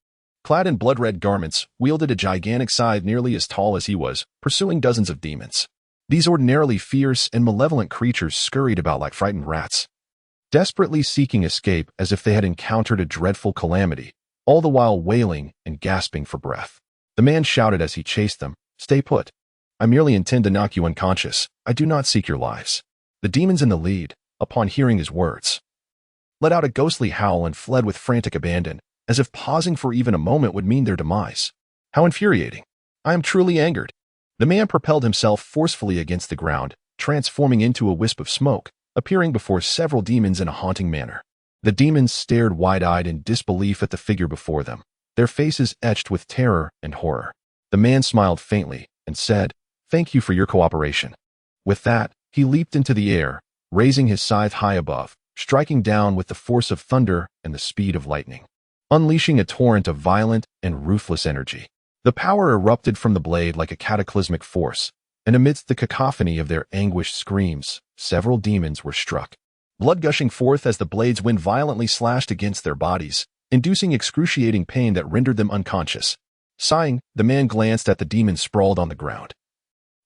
clad in blood-red garments, wielded a gigantic scythe nearly as tall as he was, pursuing dozens of demons. These ordinarily fierce and malevolent creatures scurried about like frightened rats, desperately seeking escape as if they had encountered a dreadful calamity, all the while wailing and gasping for breath. The man shouted as he chased them, "Stay put. I merely intend to knock you unconscious. I do not seek your lives." The demons in the lead, upon hearing his words, let out a ghostly howl and fled with frantic abandon, as if pausing for even a moment would mean their demise. How infuriating. I am truly angered. The man propelled himself forcefully against the ground, transforming into a wisp of smoke, appearing before several demons in a haunting manner. The demons stared wide-eyed in disbelief at the figure before them, their faces etched with terror and horror. The man smiled faintly and said, "Thank you for your cooperation." With that, he leaped into the air, raising his scythe high above, striking down with the force of thunder and the speed of lightning, unleashing a torrent of violent and ruthless energy. The power erupted from the blade like a cataclysmic force, and amidst the cacophony of their anguished screams, several demons were struck, blood gushing forth as the blade's wind violently slashed against their bodies, inducing excruciating pain that rendered them unconscious. Sighing, the man glanced at the demon sprawled on the ground,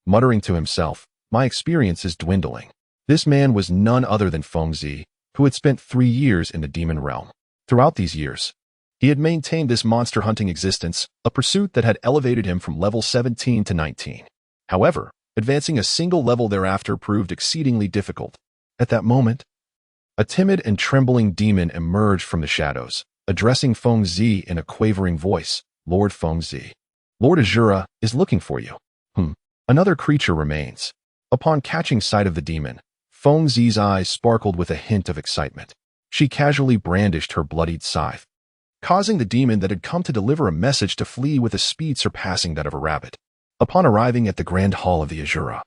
muttering to himself, "My experience is dwindling." This man was none other than Feng Zi, who had spent 3 years in the demon realm. Throughout these years, he had maintained this monster hunting existence, a pursuit that had elevated him from level 17 to 19. However, advancing a single level thereafter proved exceedingly difficult. At that moment, a timid and trembling demon emerged from the shadows, addressing Feng Zi in a quavering voice, "Lord Feng Zi, Lord Azura is looking for you." Another creature remains. Upon catching sight of the demon, Feng Zi's eyes sparkled with a hint of excitement. She casually brandished her bloodied scythe, causing the demon that had come to deliver a message to flee with a speed surpassing that of a rabbit. Upon arriving at the grand hall of the Azura,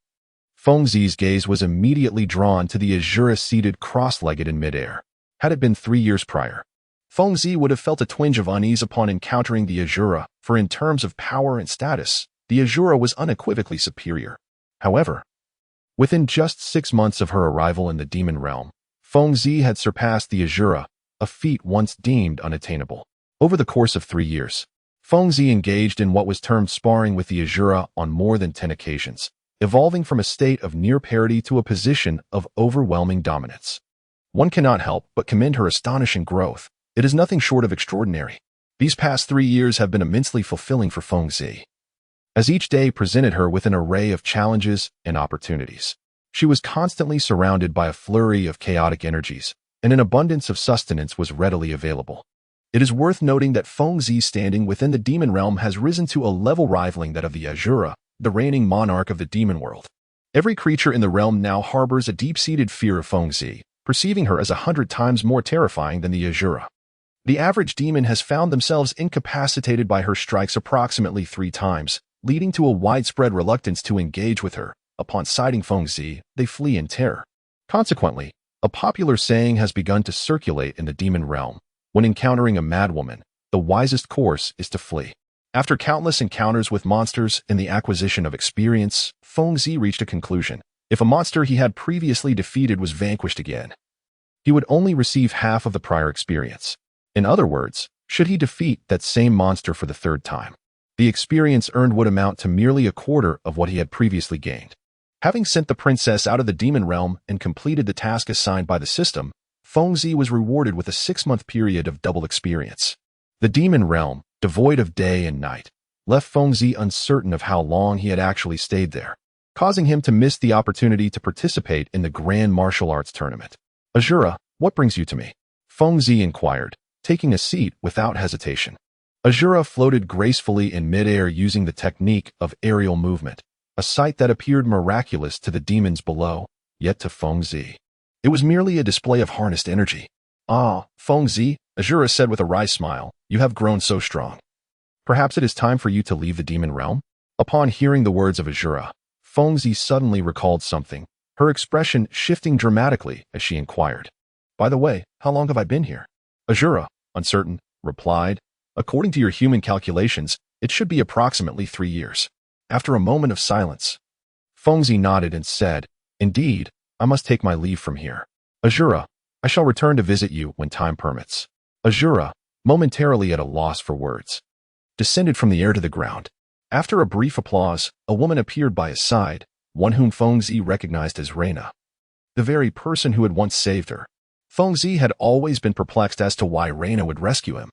Feng Zi's gaze was immediately drawn to the Azura seated cross-legged in midair. Had it been 3 years prior, Feng Zi would have felt a twinge of unease upon encountering the Azura, for in terms of power and status, the Azura was unequivocally superior. However, within just 6 months of her arrival in the demon realm, Feng Zi had surpassed the Azura, a feat once deemed unattainable. Over the course of 3 years, Feng Zi engaged in what was termed sparring with the Azura on more than 10 occasions, evolving from a state of near parity to a position of overwhelming dominance. One cannot help but commend her astonishing growth. It is nothing short of extraordinary. These past 3 years have been immensely fulfilling for Feng Zi, as each day presented her with an array of challenges and opportunities. She was constantly surrounded by a flurry of chaotic energies, and an abundance of sustenance was readily available. It is worth noting that Feng Zi's standing within the demon realm has risen to a level rivaling that of the Azura, the reigning monarch of the demon world. Every creature in the realm now harbors a deep-seated fear of Feng Zi, perceiving her as 100 times more terrifying than the Azura. The average demon has found themselves incapacitated by her strikes approximately 3 times, leading to a widespread reluctance to engage with her. Upon sighting Feng Zi, they flee in terror. Consequently, a popular saying has begun to circulate in the demon realm: when encountering a madwoman, the wisest course is to flee. After countless encounters with monsters and the acquisition of experience, Feng Zi reached a conclusion. If a monster he had previously defeated was vanquished again, he would only receive half of the prior experience. In other words, should he defeat that same monster for the 3rd time, the experience earned would amount to merely a quarter of what he had previously gained. Having sent the princess out of the demon realm and completed the task assigned by the system, Feng Zi was rewarded with a 6-month period of double experience. The demon realm, devoid of day and night, left Feng Zi uncertain of how long he had actually stayed there, causing him to miss the opportunity to participate in the grand martial arts tournament. "Azura, what brings you to me?" Feng Zi inquired, taking a seat without hesitation. Azura floated gracefully in midair using the technique of aerial movement, a sight that appeared miraculous to the demons below, yet to Feng Zi, it was merely a display of harnessed energy. "Ah, Feng Zi," Azura said with a wry smile, "you have grown so strong. Perhaps it is time for you to leave the demon realm?" Upon hearing the words of Azura, Feng Zi suddenly recalled something, her expression shifting dramatically as she inquired, "By the way, how long have I been here?" Azura, uncertain, replied, "According to your human calculations, it should be approximately 3 years. After a moment of silence, Feng Zi nodded and said, "Indeed, I must take my leave from here. Azura, I shall return to visit you when time permits." Azura, momentarily at a loss for words, descended from the air to the ground. After a brief applause, a woman appeared by his side, one whom Feng Zi recognized as Reina, the very person who had once saved her. Feng Zi had always been perplexed as to why Reina would rescue him.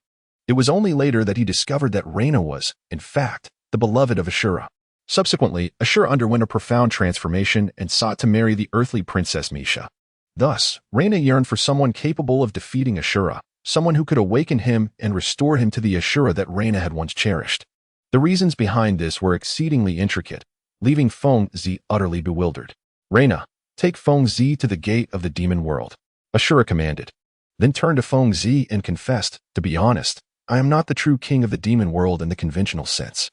It was only later that he discovered that Reina was, in fact, the beloved of Ashura. Subsequently, Ashura underwent a profound transformation and sought to marry the earthly princess Misha. Thus, Reina yearned for someone capable of defeating Ashura, someone who could awaken him and restore him to the Ashura that Reina had once cherished. The reasons behind this were exceedingly intricate, leaving Feng Zi utterly bewildered. "Reina, take Feng Zi to the gate of the demon world," Ashura commanded, then turned to Feng Zi and confessed, "To be honest, I am not the true king of the demon world in the conventional sense.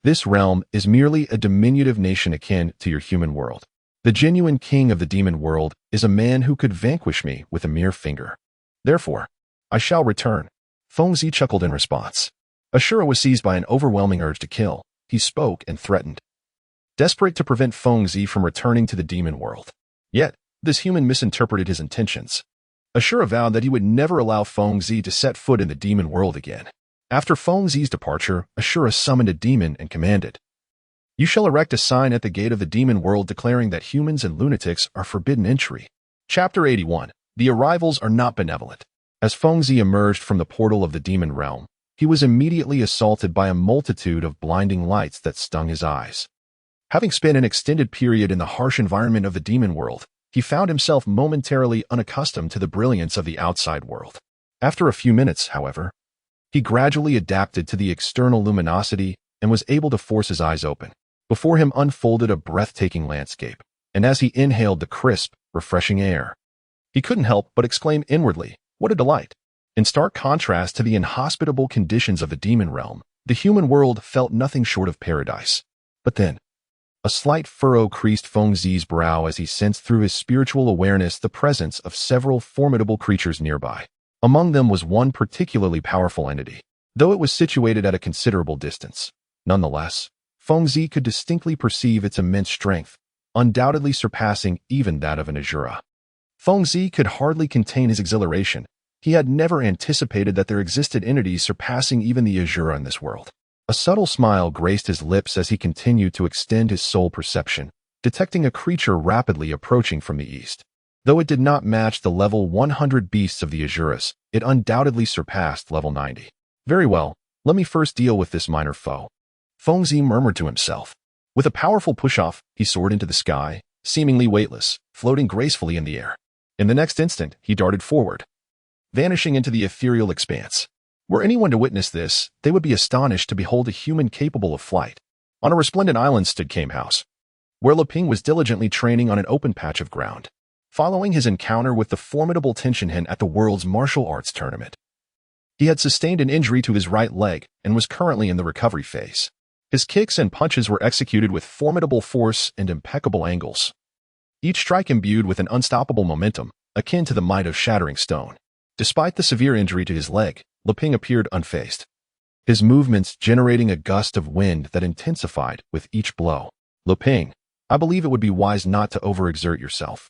This realm is merely a diminutive nation akin to your human world. The genuine king of the demon world is a man who could vanquish me with a mere finger. Therefore, I shall return." Feng Zi chuckled in response. Ashura was seized by an overwhelming urge to kill. He spoke and threatened, desperate to prevent Feng Zi from returning to the demon world. Yet, this human misinterpreted his intentions. Ashura vowed that he would never allow Feng Zi to set foot in the demon world again. After Feng Zi's departure, Ashura summoned a demon and commanded, "You shall erect a sign at the gate of the demon world declaring that humans and lunatics are forbidden entry." Chapter 81. The arrivals are not benevolent. As Feng Zi emerged from the portal of the demon realm, he was immediately assaulted by a multitude of blinding lights that stung his eyes. Having spent an extended period in the harsh environment of the demon world, he found himself momentarily unaccustomed to the brilliance of the outside world. After a few minutes, however, he gradually adapted to the external luminosity and was able to force his eyes open. Before him unfolded a breathtaking landscape, and as he inhaled the crisp, refreshing air, he couldn't help but exclaim inwardly, "What a delight!" In stark contrast to the inhospitable conditions of the demon realm, the human world felt nothing short of paradise. But then, a slight furrow creased Feng Zi's brow as he sensed through his spiritual awareness the presence of several formidable creatures nearby. Among them was one particularly powerful entity, though it was situated at a considerable distance. Nonetheless, Fengzi could distinctly perceive its immense strength, undoubtedly surpassing even that of an Azura. Fengzi could hardly contain his exhilaration. He had never anticipated that there existed entities surpassing even the Azura in this world. A subtle smile graced his lips as he continued to extend his soul perception, detecting a creature rapidly approaching from the east. Though it did not match the level 100 beasts of the Azuras, it undoubtedly surpassed level 90. Very well, let me first deal with this minor foe. Fengzi murmured to himself. With a powerful push-off, he soared into the sky, seemingly weightless, floating gracefully in the air. In the next instant, he darted forward, vanishing into the ethereal expanse. Were anyone to witness this, they would be astonished to behold a human capable of flight. On a resplendent island stood Kame House, where Leping was diligently training on an open patch of ground. Following his encounter with the formidable Tenshinhan at the world's martial arts tournament, he had sustained an injury to his right leg and was currently in the recovery phase. His kicks and punches were executed with formidable force and impeccable angles, each strike imbued with an unstoppable momentum, akin to the might of shattering stone. Despite the severe injury to his leg, Leping appeared unfazed, his movements generating a gust of wind that intensified with each blow. Leping, I believe it would be wise not to overexert yourself,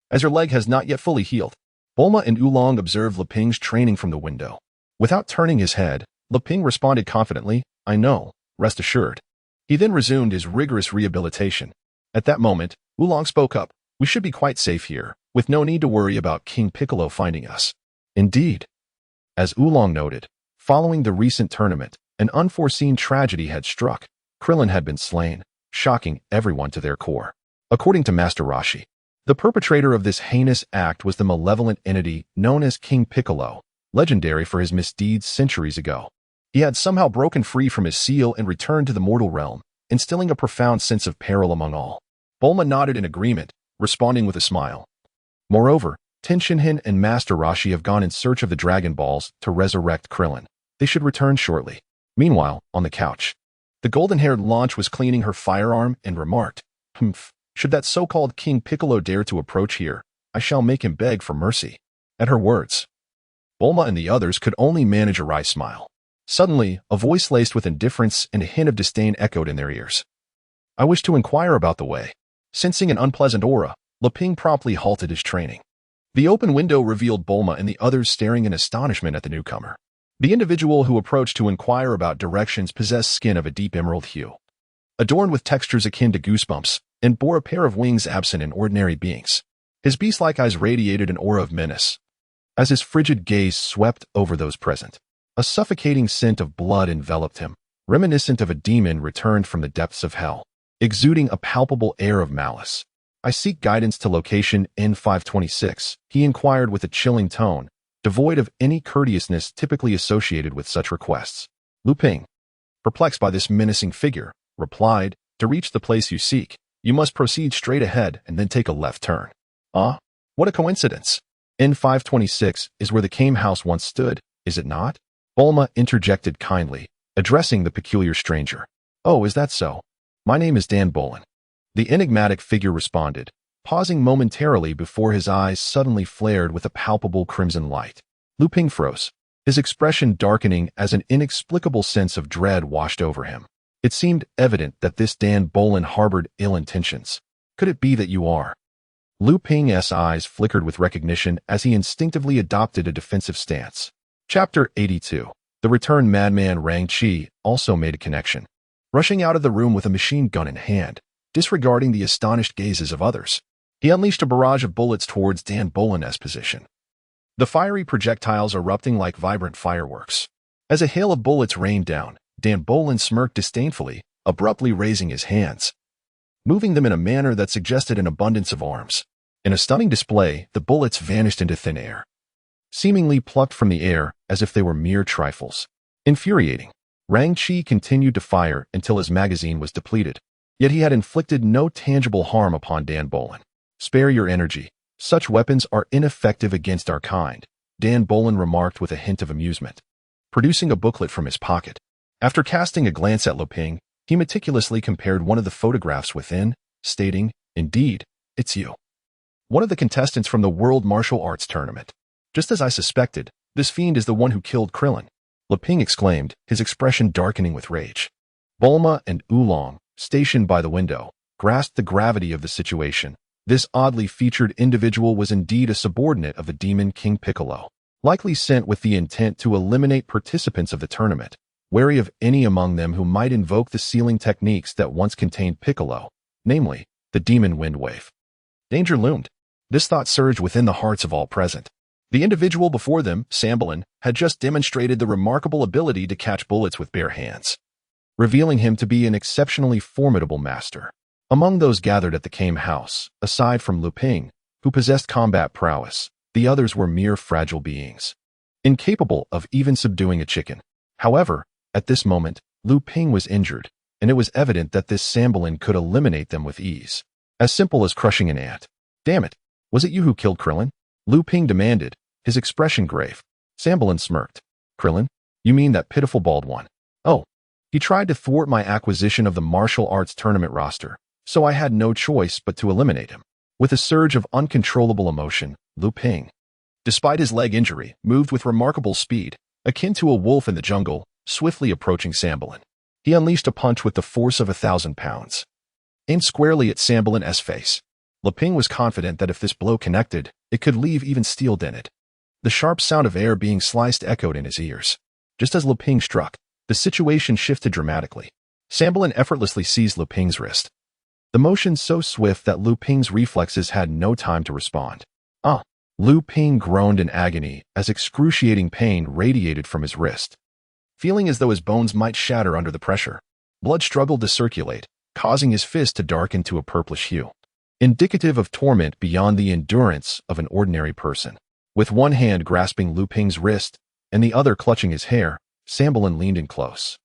as your leg has not yet fully healed. Bulma and Oolong observed Leping's training from the window. Without turning his head, Leping responded confidently, I know, rest assured. He then resumed his rigorous rehabilitation. At that moment, Oolong spoke up, we should be quite safe here, with no need to worry about King Piccolo finding us. Indeed. As Oolong noted, following the recent tournament, an unforeseen tragedy had struck. Krillin had been slain, shocking everyone to their core. According to Master Roshi, the perpetrator of this heinous act was the malevolent entity known as King Piccolo, legendary for his misdeeds centuries ago. He had somehow broken free from his seal and returned to the mortal realm, instilling a profound sense of peril among all. Bulma nodded in agreement, responding with a smile. Moreover, Tenshinhan and Master Roshi have gone in search of the Dragon Balls to resurrect Krillin. They should return shortly. Meanwhile, on the couch, the golden-haired launch was cleaning her firearm and remarked, Humph, should that so-called King Piccolo dare to approach here, I shall make him beg for mercy. At her words, Bulma and the others could only manage a wry smile. Suddenly, a voice laced with indifference and a hint of disdain echoed in their ears. I wish to inquire about the way. Sensing an unpleasant aura, Leping promptly halted his training. The open window revealed Bulma and the others staring in astonishment at the newcomer. The individual who approached to inquire about directions possessed skin of a deep emerald hue, adorned with textures akin to goosebumps, and bore a pair of wings absent in ordinary beings. His beast-like eyes radiated an aura of menace, as his frigid gaze swept over those present. A suffocating scent of blood enveloped him, reminiscent of a demon returned from the depths of hell, exuding a palpable air of malice. I seek guidance to location N526, he inquired with a chilling tone, devoid of any courteousness typically associated with such requests. Leping, perplexed by this menacing figure, replied, to reach the place you seek, you must proceed straight ahead and then take a left turn. Ah, what a coincidence. N526 is where the Kame House once stood, is it not? Bulma interjected kindly, addressing the peculiar stranger. Oh, is that so? My name is Dan Bolin. The enigmatic figure responded, pausing momentarily before his eyes suddenly flared with a palpable crimson light. Leping froze, his expression darkening as an inexplicable sense of dread washed over him. It seemed evident that this Dan Bolin harbored ill intentions. Could it be that you are? Leping's eyes flickered with recognition as he instinctively adopted a defensive stance. Chapter 82. The returned madman Rang Chi also made a connection. Rushing out of the room with a machine gun in hand, disregarding the astonished gazes of others, he unleashed a barrage of bullets towards Dan Bolin's position. The fiery projectiles erupting like vibrant fireworks. As a hail of bullets rained down, Dan Bolin smirked disdainfully, abruptly raising his hands, moving them in a manner that suggested an abundance of arms. In a stunning display, the bullets vanished into thin air, seemingly plucked from the air as if they were mere trifles. Infuriating, Rang Chi continued to fire until his magazine was depleted, yet he had inflicted no tangible harm upon Dan Bolin. Spare your energy. Such weapons are ineffective against our kind, Dan Bolin remarked with a hint of amusement, producing a booklet from his pocket. After casting a glance at Leping, he meticulously compared one of the photographs within, stating, Indeed, it's you. One of the contestants from the World Martial Arts Tournament. Just as I suspected, This fiend is the one who killed Krillin, Leping exclaimed, his expression darkening with rage. Bulma and Oolong, stationed by the window, grasped the gravity of the situation. This oddly featured individual was indeed a subordinate of the demon King Piccolo, likely sent with the intent to eliminate participants of the tournament, wary of any among them who might invoke the sealing techniques that once contained Piccolo, namely, the demon wind wave. Danger loomed. This thought surged within the hearts of all present. The individual before them, Sambalin, had just demonstrated the remarkable ability to catch bullets with bare hands, revealing him to be an exceptionally formidable master. Among those gathered at the Kame house, aside from Leping, who possessed combat prowess, the others were mere fragile beings, incapable of even subduing a chicken. However, at this moment, Leping was injured, and it was evident that this Sambalin could eliminate them with ease. As simple as crushing an ant. Damn it, was it you who killed Krillin? Leping demanded, his expression grave. Sambalin smirked. Krillin? You mean that pitiful bald one? Oh, he tried to thwart my acquisition of the martial arts tournament roster, so I had no choice but to eliminate him. With a surge of uncontrollable emotion, Leping, despite his leg injury, moved with remarkable speed, akin to a wolf in the jungle, swiftly approaching Sambalin. He unleashed a punch with the force of 1,000 pounds, aimed squarely at Sambalin's face. Leping was confident that if this blow connected, it could leave even steel dented. The sharp sound of air being sliced echoed in his ears. Just as Leping struck, the situation shifted dramatically. Sambalin effortlessly seized Leping's wrist, the motion so swift that Leping's reflexes had no time to respond. Leping groaned in agony as excruciating pain radiated from his wrist, feeling as though his bones might shatter under the pressure. Blood struggled to circulate, causing his fist to darken to a purplish hue, indicative of torment beyond the endurance of an ordinary person. With one hand grasping Leping's wrist and the other clutching his hair, Sambalin leaned in close,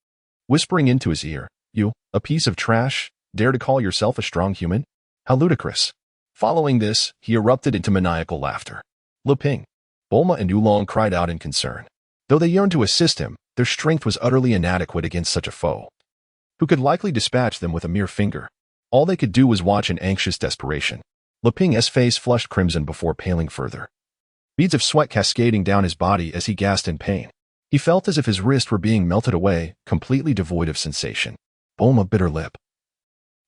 whispering into his ear, "You, a piece of trash, dare to call yourself a strong human? How ludicrous." Following this, he erupted into maniacal laughter. Leping, Bulma and Oolong cried out in concern. Though they yearned to assist him, their strength was utterly inadequate against such a foe, who could likely dispatch them with a mere finger. All they could do was watch in anxious desperation. Leping's face flushed crimson before paling further, beads of sweat cascading down his body as he gasped in pain. He felt as if his wrists were being melted away, completely devoid of sensation. Bulma bit her lip,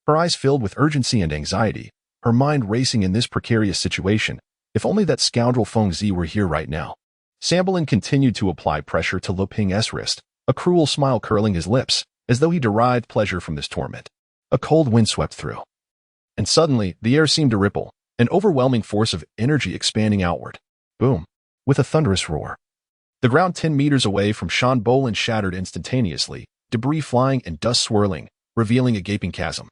her eyes filled with urgency and anxiety, her mind racing in this precarious situation. If only that scoundrel Feng Zi were here right now. Sambalin continued to apply pressure to Leping's wrist, a cruel smile curling his lips, as though he derived pleasure from this torment. A cold wind swept through, and suddenly the air seemed to ripple, an overwhelming force of energy expanding outward. Boom! With a thunderous roar, the ground 10 meters away from Shan Bolin shattered instantaneously, debris flying and dust swirling, revealing a gaping chasm.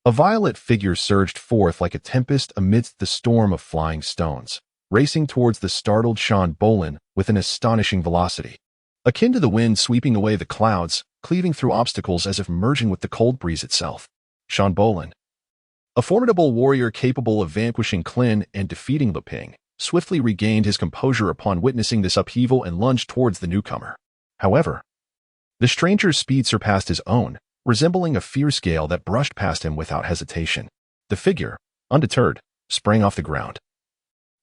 A violet figure surged forth like a tempest amidst the storm of flying stones, racing towards the startled Shan Bolin with an astonishing velocity, akin to the wind sweeping away the clouds, cleaving through obstacles as if merging with the cold breeze itself. Shan Bolin, a formidable warrior capable of vanquishing Klin and defeating Leping, swiftly regained his composure upon witnessing this upheaval and lunged towards the newcomer. However, the stranger's speed surpassed his own, resembling a fierce gale that brushed past him without hesitation. The figure, undeterred, sprang off the ground,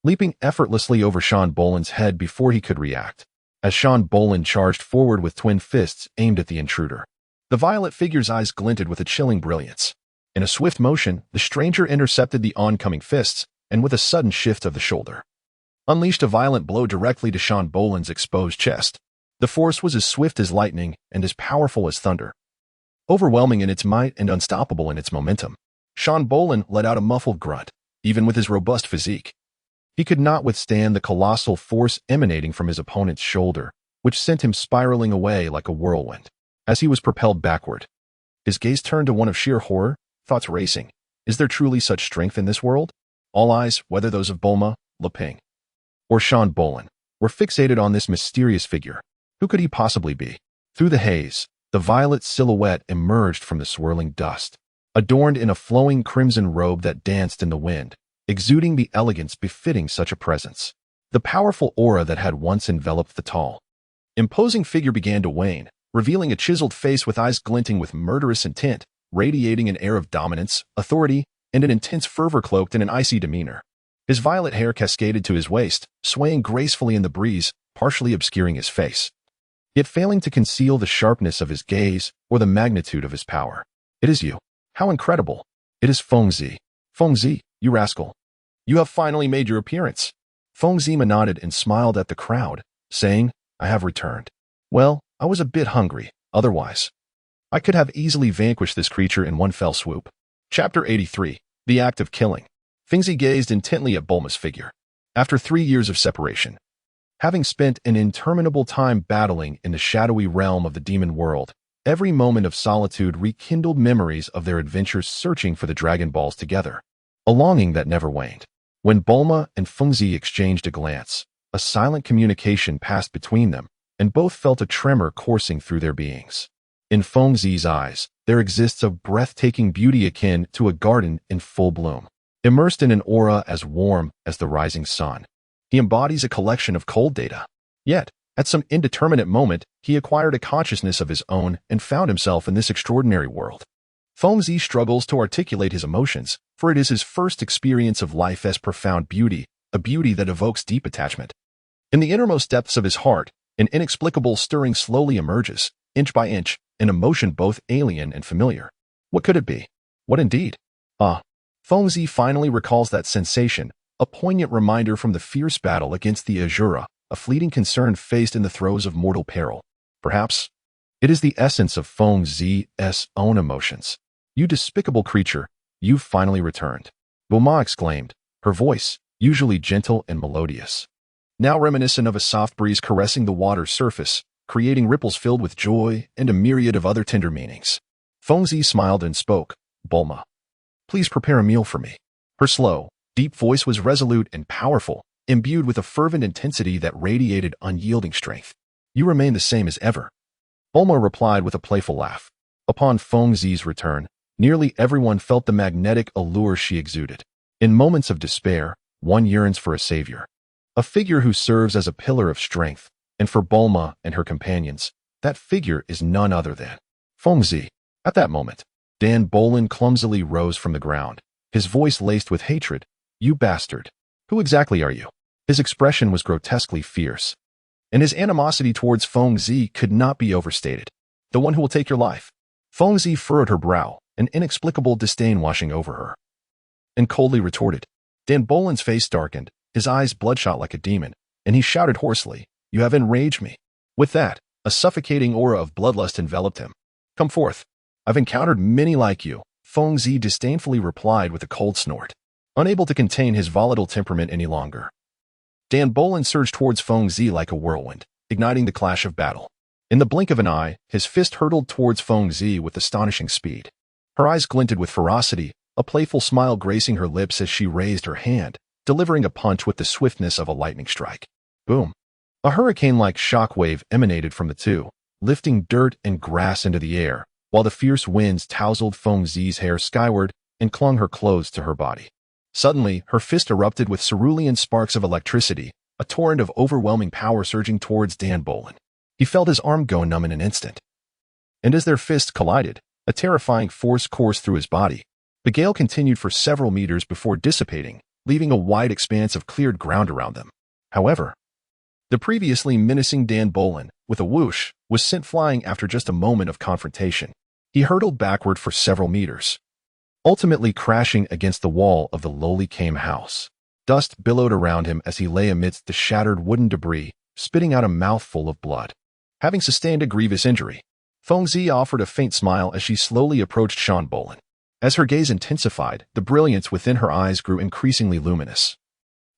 leaping effortlessly over Shan Bolin's head before he could react, as Shan Bolin charged forward with twin fists aimed at the intruder. The violet figure's eyes glinted with a chilling brilliance. In a swift motion, the stranger intercepted the oncoming fists, and with a sudden shift of the shoulder, unleashed a violent blow directly to Shan Bolin's exposed chest. The force was as swift as lightning and as powerful as thunder, overwhelming in its might and unstoppable in its momentum. Shan Bolin let out a muffled grunt. Even with his robust physique, he could not withstand the colossal force emanating from his opponent's shoulder, which sent him spiraling away like a whirlwind. As he was propelled backward, his gaze turned to one of sheer horror, thoughts racing. Is there truly such strength in this world? All eyes, whether those of Bulma, Leping, or Shan Bolin, were fixated on this mysterious figure. Who could he possibly be? Through the haze, the violet silhouette emerged from the swirling dust, adorned in a flowing crimson robe that danced in the wind, exuding the elegance befitting such a presence. The powerful aura that had once enveloped the tall, imposing figure began to wane, revealing a chiseled face with eyes glinting with murderous intent, radiating an air of dominance, authority, and an intense fervor cloaked in an icy demeanor. His violet hair cascaded to his waist, swaying gracefully in the breeze, partially obscuring his face, yet failing to conceal the sharpness of his gaze or the magnitude of his power. "It is you. How incredible! It is Fengzi. Fengzi, you rascal. You have finally made your appearance." Fengzi nodded and smiled at the crowd, saying, "I have returned. Well, I was a bit hungry. Otherwise, I could have easily vanquished this creature in one fell swoop." Chapter 83. The Act of Killing. Fengzi gazed intently at Bulma's figure. After 3 years of separation, having spent an interminable time battling in the shadowy realm of the demon world, every moment of solitude rekindled memories of their adventures searching for the Dragon Balls together, a longing that never waned. When Bulma and Fengzi exchanged a glance, a silent communication passed between them, and both felt a tremor coursing through their beings. In Fengzi's eyes, there exists a breathtaking beauty akin to a garden in full bloom, immersed in an aura as warm as the rising sun. He embodies a collection of cold data. Yet, at some indeterminate moment, he acquired a consciousness of his own and found himself in this extraordinary world. Fengzi struggles to articulate his emotions, for it is his first experience of life as profound beauty, a beauty that evokes deep attachment. In the innermost depths of his heart, an inexplicable stirring slowly emerges, inch by inch, an emotion both alien and familiar. What could it be? What indeed? Fengzi finally recalls that sensation, a poignant reminder from the fierce battle against the Azura, a fleeting concern faced in the throes of mortal peril. Perhaps it is the essence of Fengzi's own emotions. "You despicable creature, you've finally returned," Bulma exclaimed, her voice, usually gentle and melodious, now reminiscent of a soft breeze caressing the water's surface, creating ripples filled with joy and a myriad of other tender meanings. Fengzi smiled and spoke, "Bulma, please prepare a meal for me." Her slow, deep voice was resolute and powerful, imbued with a fervent intensity that radiated unyielding strength. "You remain the same as ever," Bulma replied with a playful laugh. Upon Fengzi's return, nearly everyone felt the magnetic allure she exuded. In moments of despair, one yearns for a savior, a figure who serves as a pillar of strength, and for Bulma and her companions, that figure is none other than Fengzi. At that moment, Dan Bolin clumsily rose from the ground, his voice laced with hatred. "You bastard! Who exactly are you?" His expression was grotesquely fierce, and his animosity towards Fengzi could not be overstated. "The one who will take your life." Fengzi furrowed her brow, an inexplicable disdain washing over her, and coldly retorted. Dan Bolin's face darkened, his eyes bloodshot like a demon, and he shouted hoarsely, "You have enraged me." With that, a suffocating aura of bloodlust enveloped him. "Come forth. I've encountered many like you," Fengzi disdainfully replied with a cold snort, unable to contain his volatile temperament any longer. Dan Bolin surged towards Fengzi like a whirlwind, igniting the clash of battle. In the blink of an eye, his fist hurtled towards Fengzi with astonishing speed. Her eyes glinted with ferocity, a playful smile gracing her lips as she raised her hand, delivering a punch with the swiftness of a lightning strike. Boom! A hurricane-like shockwave emanated from the two, lifting dirt and grass into the air, while the fierce winds tousled Fengzi's hair skyward and clung her clothes to her body. Suddenly, her fist erupted with cerulean sparks of electricity, a torrent of overwhelming power surging towards Dan Bolin. He felt his arm go numb in an instant. And as their fists collided, a terrifying force coursed through his body. The gale continued for several meters before dissipating, leaving a wide expanse of cleared ground around them. However, the previously menacing Dan Bolin, with a whoosh, was sent flying after just a moment of confrontation. He hurtled backward for several meters, ultimately crashing against the wall of the lowly Kame house. Dust billowed around him as he lay amidst the shattered wooden debris, spitting out a mouthful of blood. Having sustained a grievous injury, Fengzi offered a faint smile as she slowly approached Sean Bolin. As her gaze intensified, the brilliance within her eyes grew increasingly luminous,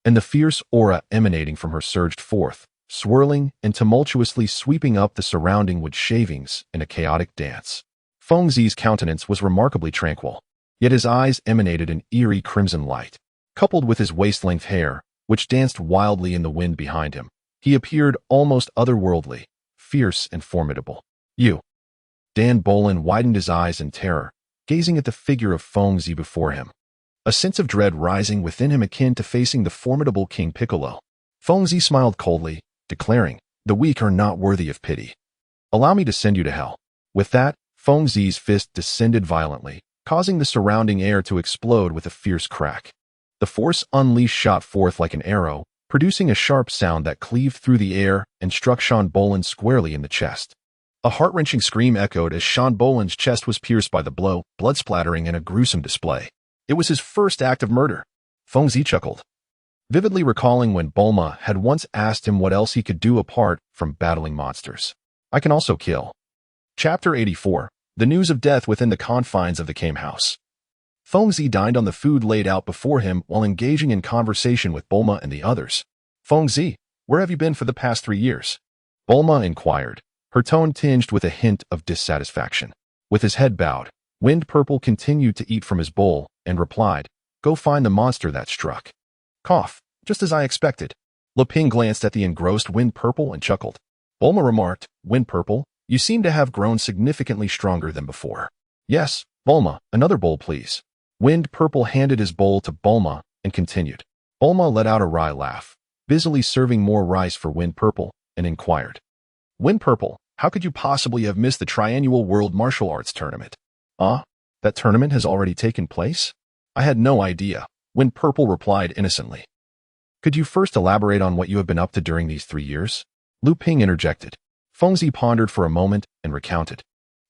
and the fierce aura emanating from her surged forth, swirling and tumultuously sweeping up the surrounding wood shavings in a chaotic dance. Fengzi's countenance was remarkably tranquil, yet his eyes emanated an eerie crimson light. Coupled with his waist-length hair, which danced wildly in the wind behind him, he appeared almost otherworldly, fierce and formidable. "You." Dan Bolin widened his eyes in terror, gazing at the figure of Fengzi before him, a sense of dread rising within him akin to facing the formidable King Piccolo. Fengzi smiled coldly, declaring, "The weak are not worthy of pity. Allow me to send you to hell." With that, Fengzi's fist descended violently, causing the surrounding air to explode with a fierce crack. The force unleashed shot forth like an arrow, producing a sharp sound that cleaved through the air and struck Sean Boland squarely in the chest. A heart-wrenching scream echoed as Sean Boland's chest was pierced by the blow, blood splattering in a gruesome display. It was his first act of murder. Feng Zi chuckled, vividly recalling when Bulma had once asked him what else he could do apart from battling monsters. I can also kill. Chapter 84. The news of death within the confines of the Kame house. Feng Zi dined on the food laid out before him while engaging in conversation with Bulma and the others. Feng Zi, where have you been for the past 3 years? Bulma inquired, her tone tinged with a hint of dissatisfaction. With his head bowed, Wind Purple continued to eat from his bowl and replied, go find the monster that struck. Cough, just as I expected. Lu Ping glanced at the engrossed Wind Purple and chuckled. Bulma remarked, Wind Purple, you seem to have grown significantly stronger than before. Yes, Bulma, another bowl please. Wind Purple handed his bowl to Bulma and continued. Bulma let out a wry laugh, busily serving more rice for Wind Purple, and inquired. Wind Purple, how could you possibly have missed the triannual World Martial Arts Tournament? That tournament has already taken place? I had no idea, Wind Purple replied innocently. Could you first elaborate on what you have been up to during these 3 years? Lu Ping interjected. Feng Zi pondered for a moment and recounted.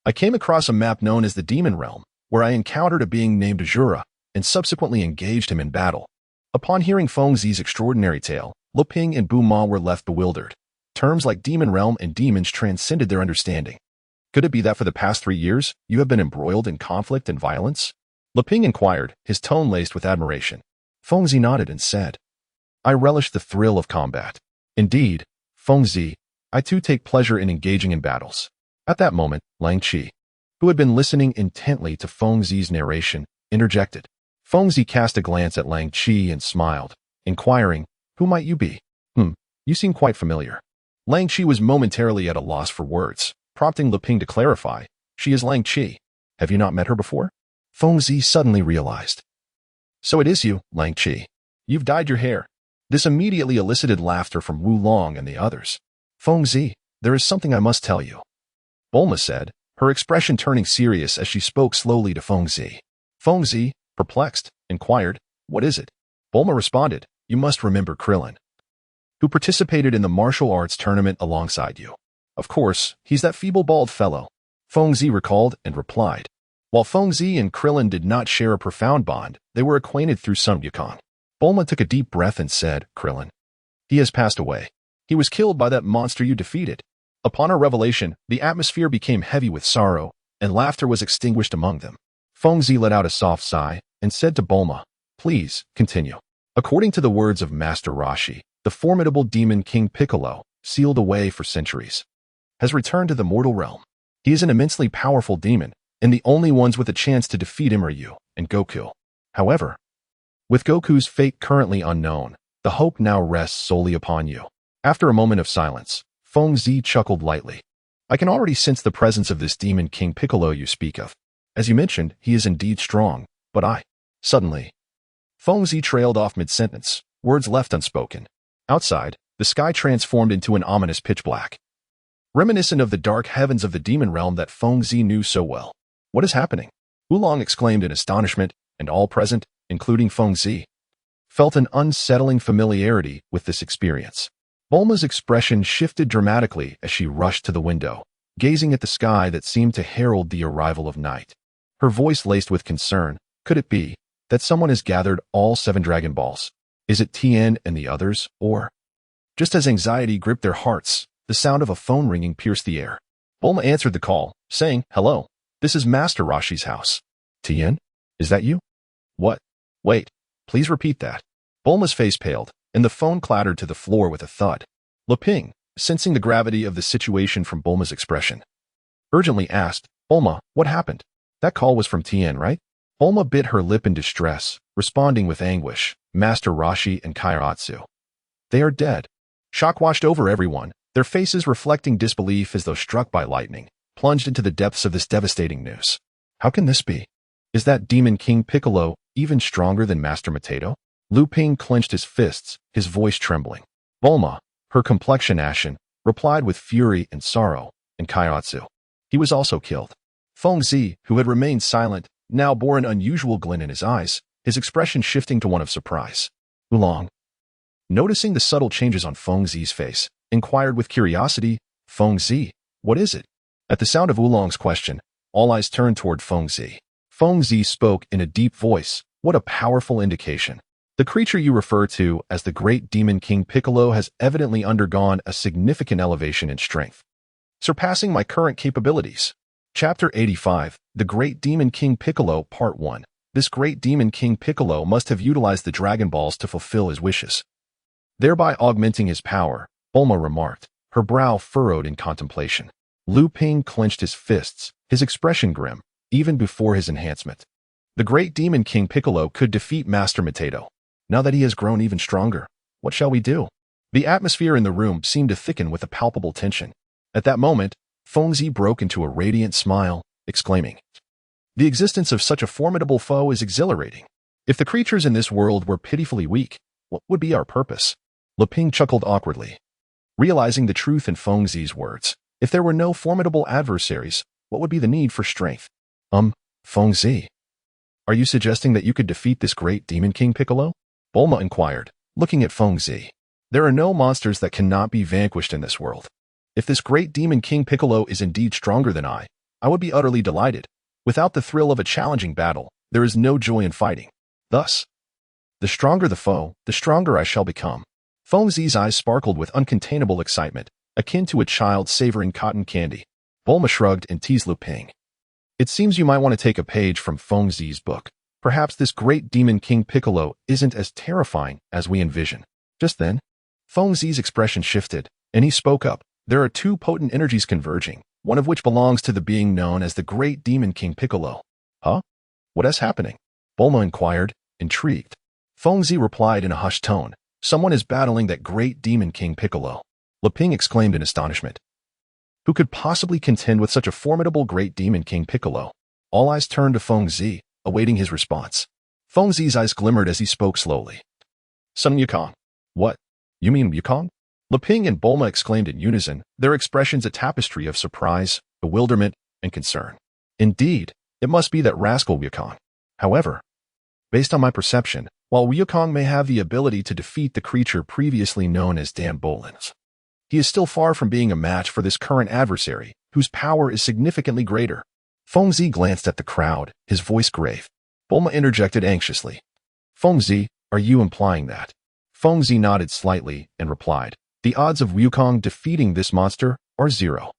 I came across a map known as the Demon Realm, where I encountered a being named Azura and subsequently engaged him in battle. Upon hearing Feng Zi's extraordinary tale, Lu Ping and Bu Ma were left bewildered. Terms like Demon Realm and demons transcended their understanding. Could it be that for the past 3 years, you have been embroiled in conflict and violence? Lu Ping inquired, his tone laced with admiration. Feng Zi nodded and said, I relish the thrill of combat. Indeed, Feng Zi, I too take pleasure in engaging in battles. At that moment, Lang Qi, who had been listening intently to Feng Zi's narration, interjected. Feng Zi cast a glance at Lang Qi and smiled, inquiring, who might you be? You seem quite familiar. Lang Qi was momentarily at a loss for words, prompting Lu Ping to clarify, she is Lang Qi. Have you not met her before? Feng Zi suddenly realized. So it is you, Lang Qi. You've dyed your hair. This immediately elicited laughter from Wu Long and the others. Feng Zi, there is something I must tell you, Bulma said, her expression turning serious as she spoke slowly to Feng Zi. Feng Zi, perplexed, inquired, what is it? Bulma responded, you must remember Krillin, who participated in the martial arts tournament alongside you. Of course, he's that feeble-bald fellow. Feng Zi recalled and replied. While Feng Zi and Krillin did not share a profound bond, they were acquainted through Sun Wukong. Bulma took a deep breath and said, Krillin. He has passed away. He was killed by that monster you defeated. Upon our revelation, the atmosphere became heavy with sorrow, and laughter was extinguished among them. Feng Zi let out a soft sigh and said to Bulma, please, continue. According to the words of Master Roshi, the formidable demon King Piccolo, sealed away for centuries, has returned to the mortal realm. He is an immensely powerful demon, and the only ones with a chance to defeat him are you and Goku. However, with Goku's fate currently unknown, the hope now rests solely upon you. After a moment of silence, Feng Zi chuckled lightly. I can already sense the presence of this demon King Piccolo you speak of. As you mentioned, he is indeed strong, but Suddenly, Feng Zi trailed off mid-sentence, words left unspoken. Outside, the sky transformed into an ominous pitch black, reminiscent of the dark heavens of the demon realm that Feng Zi knew so well. What is happening? Oolong exclaimed in astonishment, and all present, including Feng Zi, felt an unsettling familiarity with this experience. Bulma's expression shifted dramatically as she rushed to the window, gazing at the sky that seemed to herald the arrival of night. Her voice laced with concern. Could it be that someone has gathered all 7 Dragon Balls? Is it Tien and the others, or? Just as anxiety gripped their hearts, the sound of a phone ringing pierced the air. Bulma answered the call, saying, hello, this is Master Roshi's house. Tien? Is that you? What? Wait, please repeat that. Bulma's face paled, and the phone clattered to the floor with a thud. Lu Ping, sensing the gravity of the situation from Bulma's expression, urgently asked, Bulma, what happened? That call was from Tien, right? Bulma bit her lip in distress, responding with anguish, Master Roshi and Kairatsu. They are dead. Shock washed over everyone, their faces reflecting disbelief as though struck by lightning, plunged into the depths of this devastating news. How can this be? Is that demon King Piccolo even stronger than Master Mateto? Lu Ping clenched his fists, his voice trembling. Bulma, her complexion ashen, replied with fury and sorrow, and Kairatsu. He was also killed. Feng Zi, who had remained silent, now bore an unusual glint in his eyes, his expression shifting to one of surprise. Oolong. Noticing the subtle changes on Feng Zi's face, inquired with curiosity, Feng Zi, what is it? At the sound of Oolong's question, all eyes turned toward Feng Zi. Feng Zi spoke in a deep voice. What a powerful indication. The creature you refer to as the Great Demon King Piccolo has evidently undergone a significant elevation in strength, surpassing my current capabilities. Chapter 85, The Great Demon King Piccolo, Part 1. This Great Demon King Piccolo must have utilized the Dragon Balls to fulfill his wishes, thereby augmenting his power, Bulma remarked, her brow furrowed in contemplation. Liu Ping clenched his fists, his expression grim, even before his enhancement. The Great Demon King Piccolo could defeat Master Mateto. Now that he has grown even stronger, what shall we do? The atmosphere in the room seemed to thicken with a palpable tension. At that moment, Feng Zi broke into a radiant smile, exclaiming, the existence of such a formidable foe is exhilarating. If the creatures in this world were pitifully weak, what would be our purpose? Liu Ping chuckled awkwardly, realizing the truth in Feng Zi's words. If there were no formidable adversaries, what would be the need for strength? Feng Zi, are you suggesting that you could defeat this Great Demon King Piccolo? Bulma inquired, looking at Feng Zi. There are no monsters that cannot be vanquished in this world. If this Great Demon King Piccolo is indeed stronger than I would be utterly delighted. Without the thrill of a challenging battle, there is no joy in fighting. Thus, the stronger the foe, the stronger I shall become. Feng Zi's eyes sparkled with uncontainable excitement, akin to a child savoring cotton candy. Bulma shrugged and teased Liu Ping. It seems you might want to take a page from Feng Zi's book. Perhaps this Great Demon King Piccolo isn't as terrifying as we envision. Just then, Feng Zi's expression shifted, and he spoke up. There are two potent energies converging, one of which belongs to the being known as the Great Demon King Piccolo. Huh? What is happening? Bulma inquired, intrigued. Feng Zi replied in a hushed tone. Someone is battling that Great Demon King Piccolo. Liu Ping exclaimed in astonishment. Who could possibly contend with such a formidable Great Demon King Piccolo? All eyes turned to Feng Zi, awaiting his response. Feng Zi's eyes glimmered as he spoke slowly. Sun Wukong. What? You mean Wukong? Liu Ping and Bulma exclaimed in unison, their expressions a tapestry of surprise, bewilderment, and concern. Indeed, it must be that rascal Wukong. However, based on my perception, while Wukong may have the ability to defeat the creature previously known as Dan Bolin's, he is still far from being a match for this current adversary, whose power is significantly greater. Feng Zi glanced at the crowd, his voice grave. Bulma interjected anxiously. Feng Zi, are you implying that? Feng Zi nodded slightly and replied, the odds of Wukong defeating this monster are 0.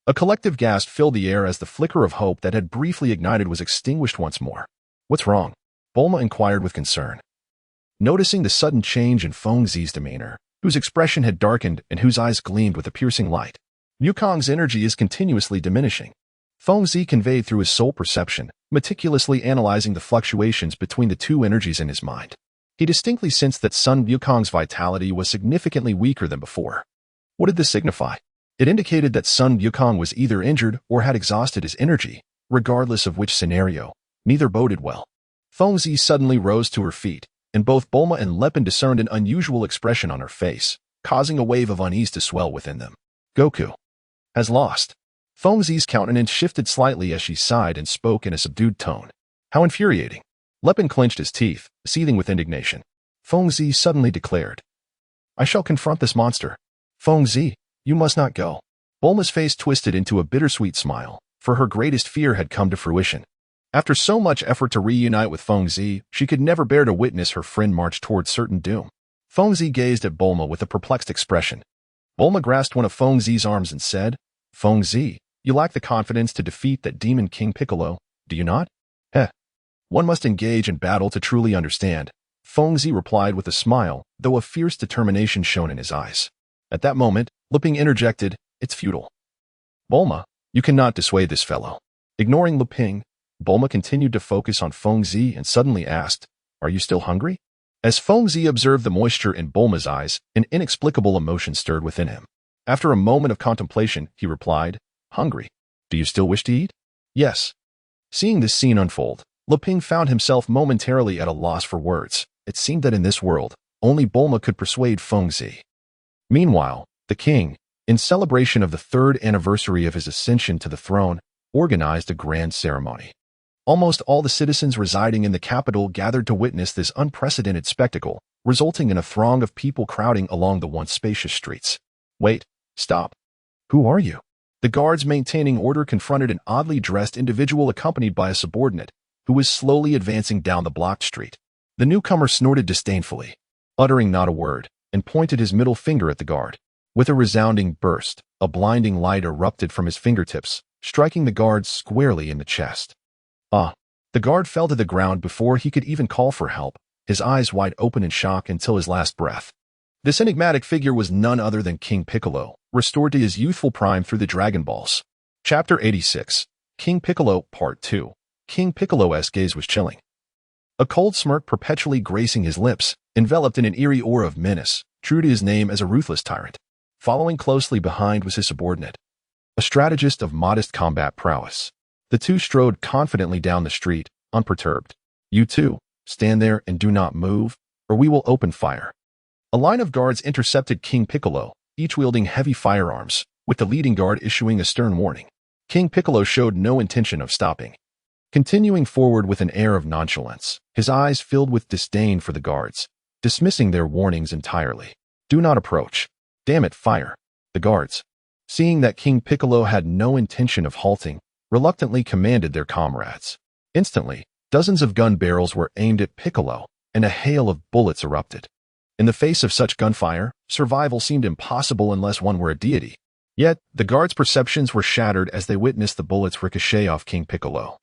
A collective gasp filled the air as the flicker of hope that had briefly ignited was extinguished once more. What's wrong? Bulma inquired with concern. Noticing the sudden change in Feng Zi's demeanor, whose expression had darkened and whose eyes gleamed with a piercing light. Wukong's energy is continuously diminishing. Feng Zi conveyed through his soul perception, meticulously analyzing the fluctuations between the two energies in his mind. He distinctly sensed that Sun Wukong's vitality was significantly weaker than before. What did this signify? It indicated that Sun Wukong was either injured or had exhausted his energy. Regardless of which scenario, neither boded well. Feng Zi suddenly rose to her feet, and both Bulma and Liu Ping discerned an unusual expression on her face, causing a wave of unease to swell within them. Goku has lost. Feng Zi's countenance shifted slightly as she sighed and spoke in a subdued tone. How infuriating. Liu Ping clenched his teeth, seething with indignation. Feng Zi suddenly declared, I shall confront this monster. Feng Zi, you must not go. Bulma's face twisted into a bittersweet smile, for her greatest fear had come to fruition. After so much effort to reunite with Feng Zi, she could never bear to witness her friend march towards certain doom. Feng Zi gazed at Bulma with a perplexed expression. Bulma grasped one of Feng Zi's arms and said, Feng Zi, you lack the confidence to defeat that Demon King Piccolo, do you not? One must engage in battle to truly understand. Feng Zi replied with a smile, though a fierce determination shone in his eyes. At that moment, Liu Ping interjected, it's futile. Bulma, you cannot dissuade this fellow. Ignoring Liu Ping, Bulma continued to focus on Feng Zi and suddenly asked, are you still hungry? As Feng Zi observed the moisture in Bulma's eyes, an inexplicable emotion stirred within him. After a moment of contemplation, he replied, hungry. Do you still wish to eat? Yes. Seeing this scene unfold, Liu Ping found himself momentarily at a loss for words. It seemed that in this world, only Bulma could persuade Feng Zi. Meanwhile, the king, in celebration of the 3rd anniversary of his ascension to the throne, organized a grand ceremony. Almost all the citizens residing in the capital gathered to witness this unprecedented spectacle, resulting in a throng of people crowding along the once spacious streets. Wait, stop. Who are you? The guards maintaining order confronted an oddly dressed individual accompanied by a subordinate, who was slowly advancing down the blocked street. The newcomer snorted disdainfully, uttering not a word, and pointed his middle finger at the guard. With a resounding burst, a blinding light erupted from his fingertips, striking the guard squarely in the chest. The guard fell to the ground before he could even call for help, his eyes wide open in shock until his last breath. This enigmatic figure was none other than King Piccolo, restored to his youthful prime through the Dragon Balls. Chapter 86, King Piccolo, Part 2. King Piccolo's gaze was chilling. A cold smirk perpetually gracing his lips, enveloped in an eerie aura of menace, true to his name as a ruthless tyrant. Following closely behind was his subordinate, a strategist of modest combat prowess. The two strode confidently down the street, unperturbed. You two, stand there and do not move, or we will open fire. A line of guards intercepted King Piccolo, each wielding heavy firearms, with the leading guard issuing a stern warning. King Piccolo showed no intention of stopping. Continuing forward with an air of nonchalance, his eyes filled with disdain for the guards, dismissing their warnings entirely. Do not approach. Damn it, fire. The guards, seeing that King Piccolo had no intention of halting, reluctantly commanded their comrades. Instantly, dozens of gun barrels were aimed at Piccolo, and a hail of bullets erupted. In the face of such gunfire, survival seemed impossible unless one were a deity. Yet, the guards' perceptions were shattered as they witnessed the bullets ricochet off King Piccolo.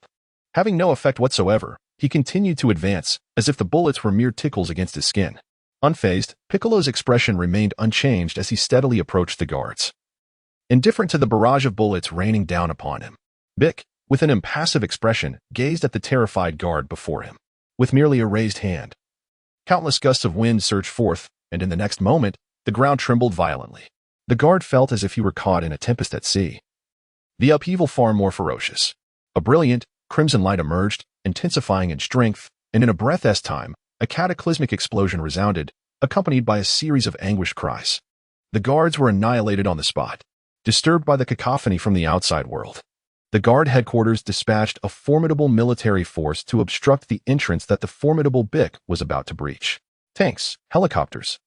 Having no effect whatsoever, he continued to advance, as if the bullets were mere tickles against his skin. Unfazed, Piccolo's expression remained unchanged as he steadily approached the guards. Indifferent to the barrage of bullets raining down upon him, Bick, with an impassive expression, gazed at the terrified guard before him, with merely a raised hand. Countless gusts of wind surged forth, and in the next moment, the ground trembled violently. The guard felt as if he were caught in a tempest at sea. The upheaval far more ferocious. A brilliant, crimson light emerged, intensifying in strength, and in a breath's time, a cataclysmic explosion resounded, accompanied by a series of anguished cries. The guards were annihilated on the spot, disturbed by the cacophony from the outside world. The guard headquarters dispatched a formidable military force to obstruct the entrance that the formidable Bick was about to breach. Tanks, helicopters,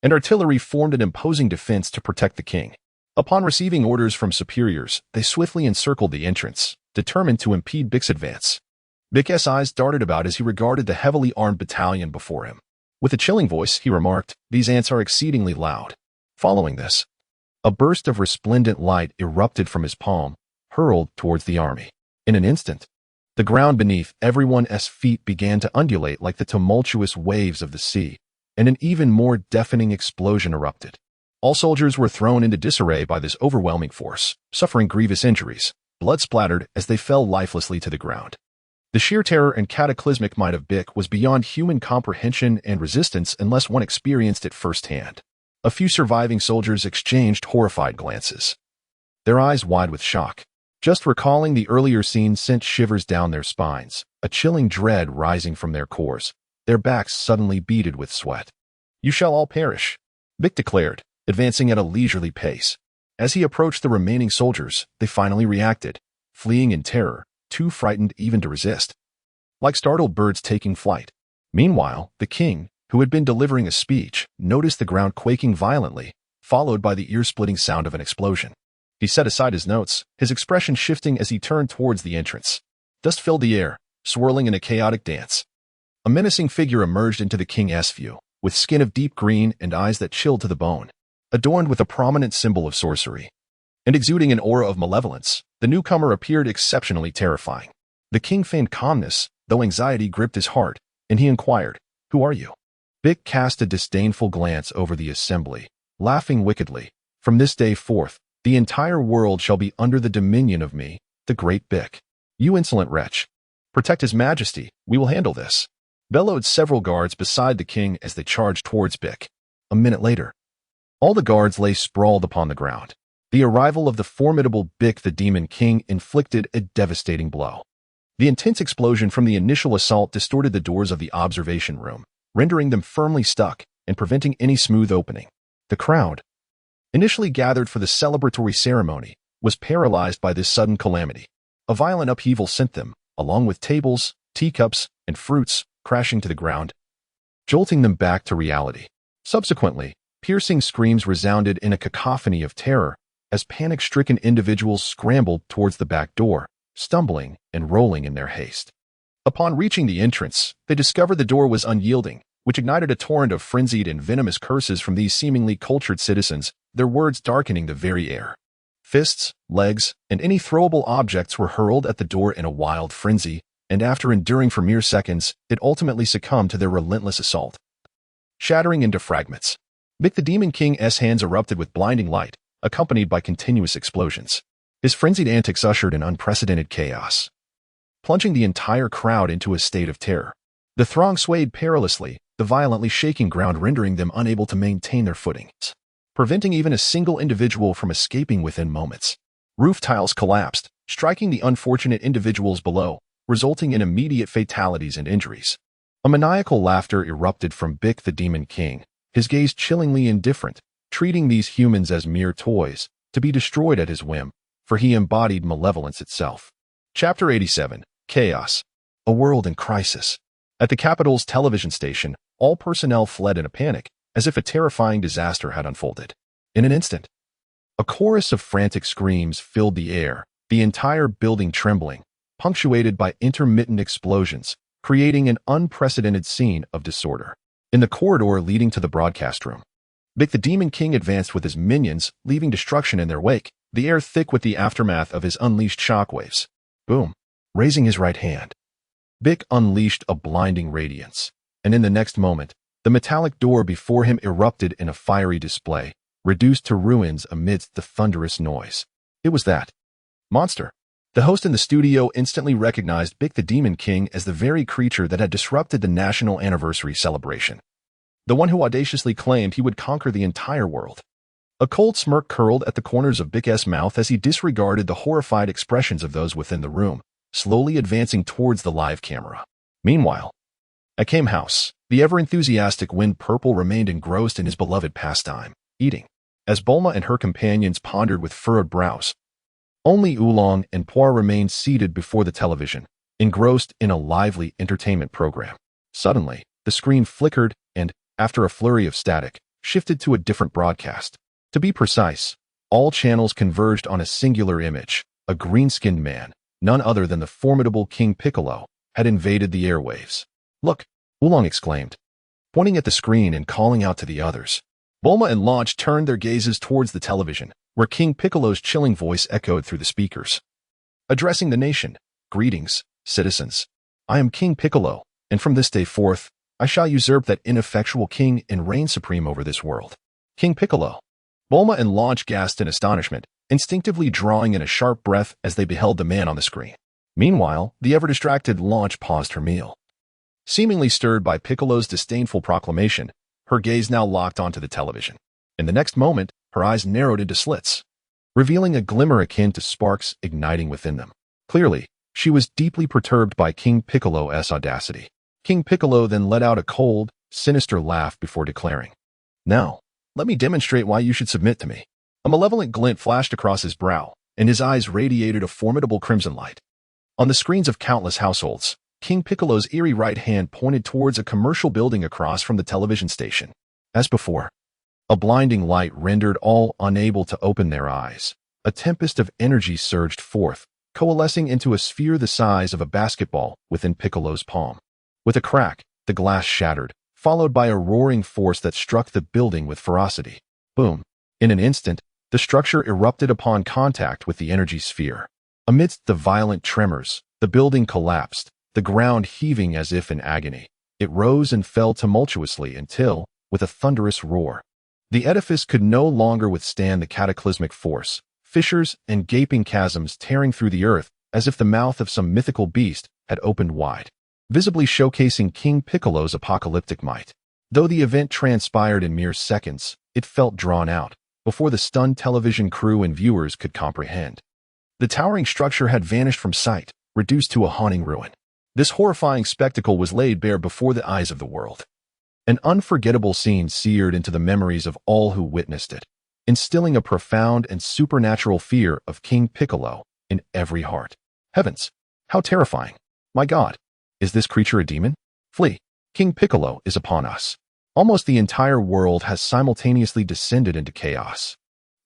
and artillery formed an imposing defense to protect the king. Upon receiving orders from superiors, they swiftly encircled the entrance, determined to impede Bick's advance. Bick's eyes darted about as he regarded the heavily armed battalion before him. With a chilling voice, he remarked, "These ants are exceedingly loud." Following this, a burst of resplendent light erupted from his palm, hurled towards the army. In an instant, the ground beneath everyone's feet began to undulate like the tumultuous waves of the sea, and an even more deafening explosion erupted. All soldiers were thrown into disarray by this overwhelming force, suffering grievous injuries, blood splattered as they fell lifelessly to the ground. The sheer terror and cataclysmic might of Bick was beyond human comprehension and resistance unless one experienced it firsthand. A few surviving soldiers exchanged horrified glances, their eyes wide with shock. Just recalling the earlier scene sent shivers down their spines, a chilling dread rising from their cores, their backs suddenly beaded with sweat. "You shall all perish," Bick declared, advancing at a leisurely pace. As he approached the remaining soldiers, they finally reacted, fleeing in terror, too frightened even to resist, like startled birds taking flight. Meanwhile, the king, who had been delivering a speech, noticed the ground quaking violently, followed by the ear-splitting sound of an explosion. He set aside his notes, his expression shifting as he turned towards the entrance. Dust filled the air, swirling in a chaotic dance. A menacing figure emerged into the king's view, with skin of deep green and eyes that chilled to the bone. Adorned with a prominent symbol of sorcery, and exuding an aura of malevolence, the newcomer appeared exceptionally terrifying. The king feigned calmness, though anxiety gripped his heart, and he inquired, "Who are you?" Bick cast a disdainful glance over the assembly, laughing wickedly. "From this day forth, the entire world shall be under the dominion of me, the great Bick. You insolent wretch. Protect his majesty, we will handle this," bellowed several guards beside the king as they charged towards Bick. A minute later, all the guards lay sprawled upon the ground. The arrival of the formidable Bick the Demon King inflicted a devastating blow. The intense explosion from the initial assault distorted the doors of the observation room, rendering them firmly stuck and preventing any smooth opening. The crowd, initially gathered for the celebratory ceremony, was paralyzed by this sudden calamity. A violent upheaval sent them, along with tables, teacups, and fruits, crashing to the ground. jolting them back to reality. Subsequently, piercing screams resounded in a cacophony of terror as panic-stricken individuals scrambled towards the back door, stumbling and rolling in their haste. Upon reaching the entrance, they discovered the door was unyielding, which ignited a torrent of frenzied and venomous curses from these seemingly cultured citizens, their words darkening the very air. Fists, legs, and any throwable objects were hurled at the door in a wild frenzy, and after enduring for mere seconds, it ultimately succumbed to their relentless assault. Shattering into fragments. Vic the Demon King's hands erupted with blinding light, accompanied by continuous explosions. His frenzied antics ushered in unprecedented chaos, plunging the entire crowd into a state of terror. The throng swayed perilously, the violently shaking ground rendering them unable to maintain their footings, preventing even a single individual from escaping within moments. Roof tiles collapsed, striking the unfortunate individuals below, resulting in immediate fatalities and injuries. A maniacal laughter erupted from Bick the Demon King, his gaze chillingly indifferent, treating these humans as mere toys, to be destroyed at his whim, for he embodied malevolence itself. Chapter 87. Chaos. A world in crisis. At the capital's television station, all personnel fled in a panic, as if a terrifying disaster had unfolded. In an instant, a chorus of frantic screams filled the air, the entire building trembling, punctuated by intermittent explosions, creating an unprecedented scene of disorder. In the corridor leading to the broadcast room, Vic the Demon King advanced with his minions, leaving destruction in their wake, the air thick with the aftermath of his unleashed shockwaves. Boom. Raising his right hand, Vic unleashed a blinding radiance, and in the next moment, the metallic door before him erupted in a fiery display, reduced to ruins amidst the thunderous noise. It was that monster. The host in the studio instantly recognized Vic the Demon King as the very creature that had disrupted the national anniversary celebration. The one who audaciously claimed he would conquer the entire world. A cold smirk curled at the corners of Vic's mouth as he disregarded the horrified expressions of those within the room, slowly advancing towards the live camera. Meanwhile, at Kame House, the ever-enthusiastic Wind Purple remained engrossed in his beloved pastime, eating, as Bulma and her companions pondered with furrowed brows. Only Oolong and Poir remained seated before the television, engrossed in a lively entertainment program. Suddenly, the screen flickered and, after a flurry of static, shifted to a different broadcast. To be precise, all channels converged on a singular image. A green-skinned man, none other than the formidable King Piccolo, had invaded the airwaves. "Look!" Oolong exclaimed, pointing at the screen and calling out to the others. Bulma and Launch turned their gazes towards the television, where King Piccolo's chilling voice echoed through the speakers. Addressing the nation, "Greetings, citizens. I am King Piccolo, and from this day forth, I shall usurp that ineffectual king and reign supreme over this world." King Piccolo. Bulma and Launch gasped in astonishment, instinctively drawing in a sharp breath as they beheld the man on the screen. Meanwhile, the ever-distracted Launch paused her meal. Seemingly stirred by Piccolo's disdainful proclamation, her gaze now locked onto the television. In the next moment, her eyes narrowed into slits, revealing a glimmer akin to sparks igniting within them. Clearly, she was deeply perturbed by King Piccolo's audacity. King Piccolo then let out a cold, sinister laugh before declaring, "Now, let me demonstrate why you should submit to me." A malevolent glint flashed across his brow, and his eyes radiated a formidable crimson light. On the screens of countless households, King Piccolo's eerie right hand pointed towards a commercial building across from the television station. As before, a blinding light rendered all unable to open their eyes. A tempest of energy surged forth, coalescing into a sphere the size of a basketball within Piccolo's palm. With a crack, the glass shattered, followed by a roaring force that struck the building with ferocity. Boom. In an instant, the structure erupted upon contact with the energy sphere. Amidst the violent tremors, the building collapsed, the ground heaving as if in agony. It rose and fell tumultuously until, with a thunderous roar, the edifice could no longer withstand the cataclysmic force, fissures and gaping chasms tearing through the earth as if the mouth of some mythical beast had opened wide, visibly showcasing King Piccolo's apocalyptic might. Though the event transpired in mere seconds, it felt drawn out, before the stunned television crew and viewers could comprehend. The towering structure had vanished from sight, reduced to a haunting ruin. This horrifying spectacle was laid bare before the eyes of the world. An unforgettable scene seared into the memories of all who witnessed it, instilling a profound and supernatural fear of King Piccolo in every heart. Heavens, how terrifying! My God, is this creature a demon? Flee! King Piccolo is upon us. Almost the entire world has simultaneously descended into chaos.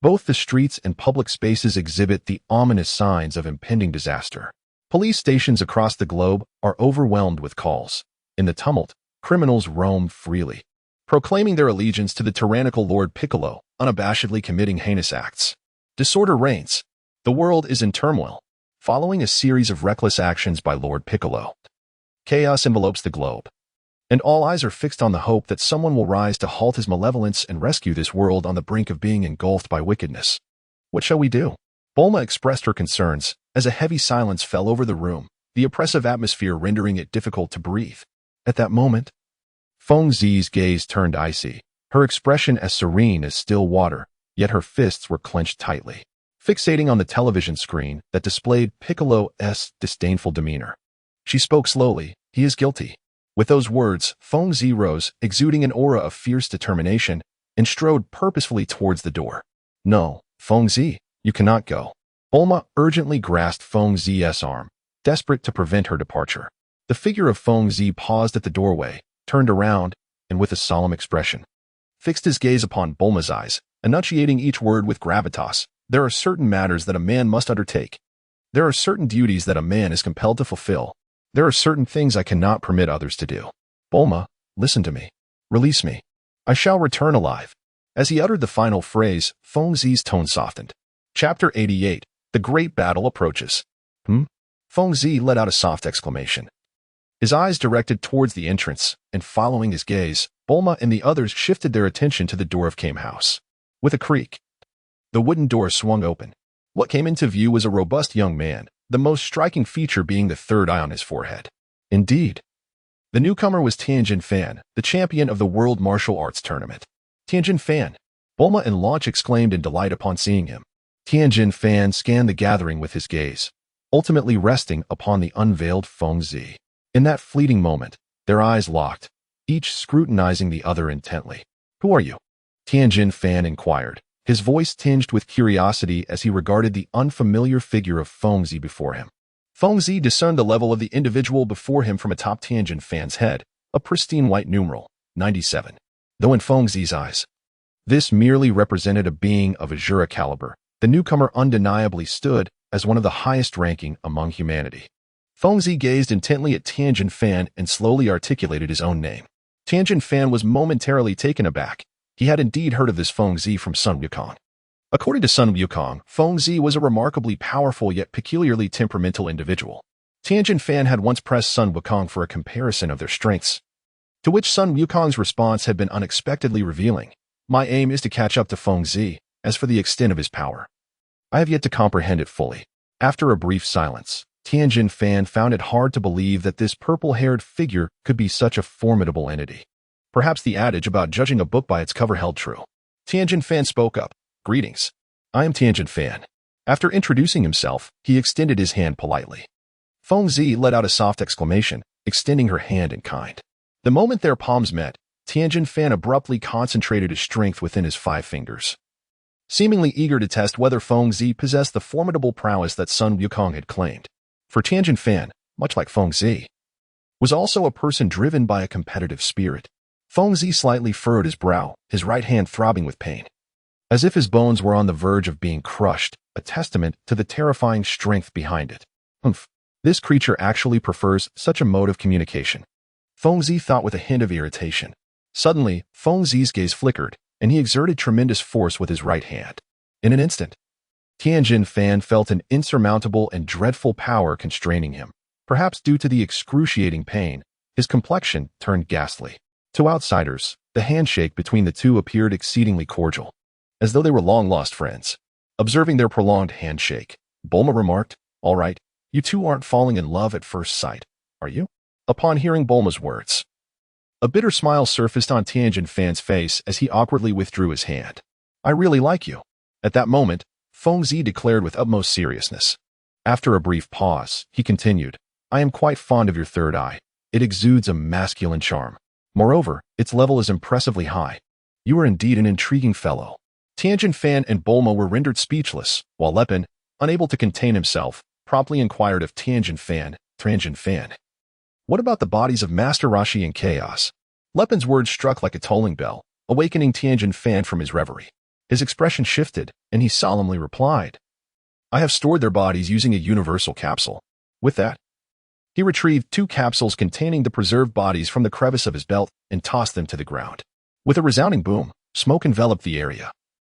Both the streets and public spaces exhibit the ominous signs of impending disaster. Police stations across the globe are overwhelmed with calls. In the tumult, criminals roam freely, proclaiming their allegiance to the tyrannical Lord Piccolo, unabashedly committing heinous acts. Disorder reigns. The world is in turmoil, following a series of reckless actions by Lord Piccolo. Chaos envelopes the globe, and all eyes are fixed on the hope that someone will rise to halt his malevolence and rescue this world on the brink of being engulfed by wickedness. What shall we do? Bulma expressed her concerns as a heavy silence fell over the room, the oppressive atmosphere rendering it difficult to breathe. At that moment, Feng Zi's gaze turned icy, her expression as serene as still water, yet her fists were clenched tightly, fixating on the television screen that displayed Piccolo's disdainful demeanor. She spoke slowly. He is guilty. With those words, Feng Zi rose, exuding an aura of fierce determination, and strode purposefully towards the door. No, Feng Zi, you cannot go. Bulma urgently grasped Feng Zi's arm, desperate to prevent her departure. The figure of Feng Zi paused at the doorway, turned around, and with a solemn expression, fixed his gaze upon Bulma's eyes, enunciating each word with gravitas. There are certain matters that a man must undertake. There are certain duties that a man is compelled to fulfill. There are certain things I cannot permit others to do. Bulma, listen to me. Release me. I shall return alive. As he uttered the final phrase, Feng Zi's tone softened. Chapter 88. The Great Battle Approaches. Feng Zi let out a soft exclamation. His eyes directed towards the entrance, and following his gaze, Bulma and the others shifted their attention to the door of Kame House. With a creak, the wooden door swung open. What came into view was a robust young man, the most striking feature being the third eye on his forehead. Indeed, the newcomer was Tianjin Fan, the champion of the World Martial Arts Tournament. Tianjin Fan! Bulma and Launch exclaimed in delight upon seeing him. Tianjin Fan scanned the gathering with his gaze, ultimately resting upon the unveiled Feng Zi. In that fleeting moment, their eyes locked, each scrutinizing the other intently. Who are you? Tianjin Fan inquired, his voice tinged with curiosity as he regarded the unfamiliar figure of Feng Zi before him. Feng Zi discerned the level of the individual before him from atop Tianjin Fan's head, a pristine white numeral, 97. Though in Feng Zi's eyes, this merely represented a being of Azura caliber, the newcomer undeniably stood as one of the highest ranking among humanity. Feng Zi gazed intently at Tianjin Fan and slowly articulated his own name. Tianjin Fan was momentarily taken aback. He had indeed heard of this Feng Zi from Sun Wukong. According to Sun Wukong, Feng Zi was a remarkably powerful yet peculiarly temperamental individual. Tianjin Fan had once pressed Sun Wukong for a comparison of their strengths, to which Sun Wukong's response had been unexpectedly revealing. My aim is to catch up to Feng Zi. As for the extent of his power, I have yet to comprehend it fully. After a brief silence, Tianjin Fan found it hard to believe that this purple-haired figure could be such a formidable entity. Perhaps the adage about judging a book by its cover held true. Tianjin Fan spoke up. Greetings. I am Tianjin Fan. After introducing himself, he extended his hand politely. Feng Zi let out a soft exclamation, extending her hand in kind. The moment their palms met, Tianjin Fan abruptly concentrated his strength within his 5 fingers, seemingly eager to test whether Feng Zi possessed the formidable prowess that Sun Wukong had claimed. For Tianjin Fan, much like Feng Zi, was also a person driven by a competitive spirit. Feng Zi slightly furrowed his brow, his right hand throbbing with pain, as if his bones were on the verge of being crushed, a testament to the terrifying strength behind it. This creature actually prefers such a mode of communication, Feng Zi thought with a hint of irritation. Suddenly, Feng Zi's gaze flickered, and he exerted tremendous force with his right hand. In an instant, Tianjin Fan felt an insurmountable and dreadful power constraining him. Perhaps due to the excruciating pain, his complexion turned ghastly. To outsiders, the handshake between the two appeared exceedingly cordial, as though they were long-lost friends. Observing their prolonged handshake, Bulma remarked, "All right, you two aren't falling in love at first sight, are you?" Upon hearing Bulma's words, a bitter smile surfaced on Tianjin Fan's face as he awkwardly withdrew his hand. "I really like you." At that moment, Feng Zi declared with utmost seriousness. After a brief pause, he continued, "I am quite fond of your third eye. It exudes a masculine charm. Moreover, its level is impressively high. You are indeed an intriguing fellow." Tianjin Fan and Bulma were rendered speechless, while Lepin, unable to contain himself, promptly inquired of Tianjin Fan, What about the bodies of Master Rashi and Chaos? Lepin's words struck like a tolling bell, awakening Tianjin Fan from his reverie. His expression shifted, and he solemnly replied, I have stored their bodies using a universal capsule. With that, he retrieved 2 capsules containing the preserved bodies from the crevice of his belt and tossed them to the ground. With a resounding boom, smoke enveloped the area.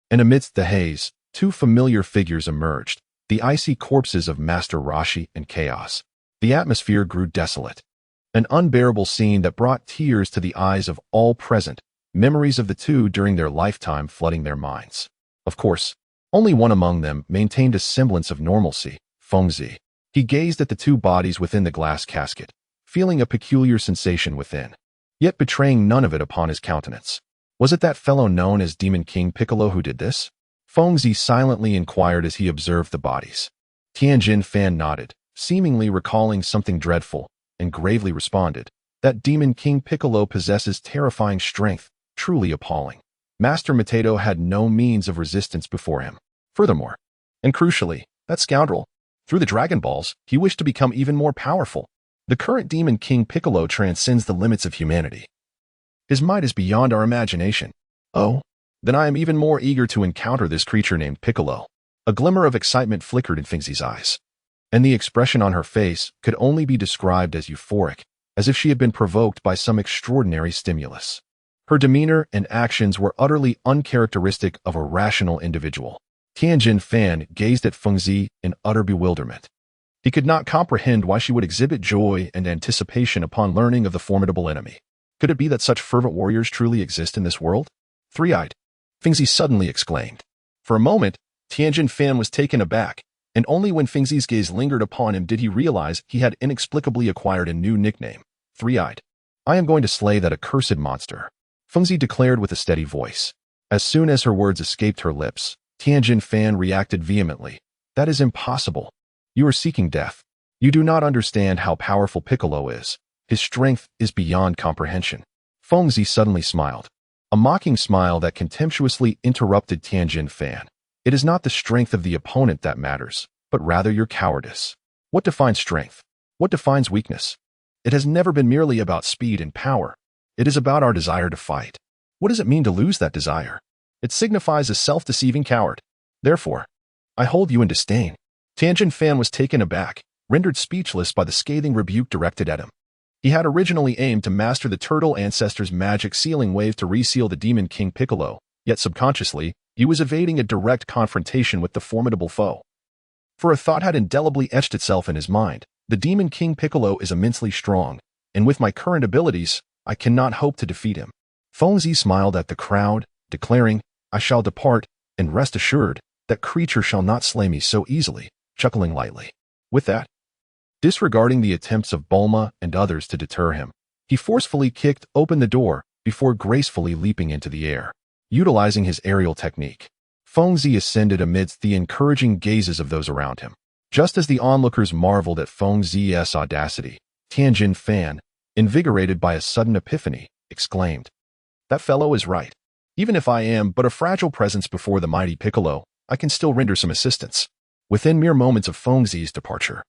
And amidst the haze, 2 familiar figures emerged, the icy corpses of Master Rashi and Chaos. The atmosphere grew desolate. An unbearable scene that brought tears to the eyes of all present, memories of the two during their lifetime flooding their minds. Of course, only one among them maintained a semblance of normalcy, Fengzi. He gazed at the 2 bodies within the glass casket, feeling a peculiar sensation within, yet betraying none of it upon his countenance. Was it that fellow known as Demon King Piccolo who did this? Fengzi silently inquired as he observed the bodies. Tianjin Fan nodded, seemingly recalling something dreadful, and gravely responded, that Demon King Piccolo possesses terrifying strength, truly appalling. Master Mateto had no means of resistance before him. Furthermore, and crucially, that scoundrel, through the Dragon Balls, he wished to become even more powerful. The current Demon King Piccolo transcends the limits of humanity. His might is beyond our imagination. Oh, then I am even more eager to encounter this creature named Piccolo. A glimmer of excitement flickered in Fengzi's eyes, and the expression on her face could only be described as euphoric, as if she had been provoked by some extraordinary stimulus. Her demeanor and actions were utterly uncharacteristic of a rational individual. Tianjin Fan gazed at Fengzi in utter bewilderment. He could not comprehend why she would exhibit joy and anticipation upon learning of the formidable enemy. Could it be that such fervent warriors truly exist in this world? Three-eyed, Fengzi suddenly exclaimed. For a moment, Tianjin Fan was taken aback, and only when Fengzi's gaze lingered upon him did he realize he had inexplicably acquired a new nickname, Three-eyed. I am going to slay that accursed monster, Fengzi declared with a steady voice. As soon as her words escaped her lips, Tianjin Fan reacted vehemently. That is impossible. You are seeking death. You do not understand how powerful Piccolo is. His strength is beyond comprehension. Fengzi suddenly smiled, a mocking smile that contemptuously interrupted Tianjin Fan. It is not the strength of the opponent that matters, but rather your cowardice. What defines strength? What defines weakness? It has never been merely about speed and power. It is about our desire to fight. What does it mean to lose that desire? It signifies a self-deceiving coward. Therefore, I hold you in disdain. Tianjin Fan was taken aback, rendered speechless by the scathing rebuke directed at him. He had originally aimed to master the Turtle Ancestor's magic sealing wave to reseal the Demon King Piccolo, yet subconsciously, he was evading a direct confrontation with the formidable foe. For a thought had indelibly etched itself in his mind. The Demon King Piccolo is immensely strong, and with my current abilities, I cannot hope to defeat him. Fengzi smiled at the crowd, declaring, I shall depart, and rest assured, that creature shall not slay me so easily, chuckling lightly. With that, disregarding the attempts of Bulma and others to deter him, he forcefully kicked open the door before gracefully leaping into the air. Utilizing his aerial technique, Fengzi ascended amidst the encouraging gazes of those around him. Just as the onlookers marveled at Fengzi's audacity, Tianjin Fan, invigorated by a sudden epiphany, exclaimed, That fellow is right. Even if I am but a fragile presence before the mighty Piccolo, I can still render some assistance. Within mere moments of Fengzi's departure,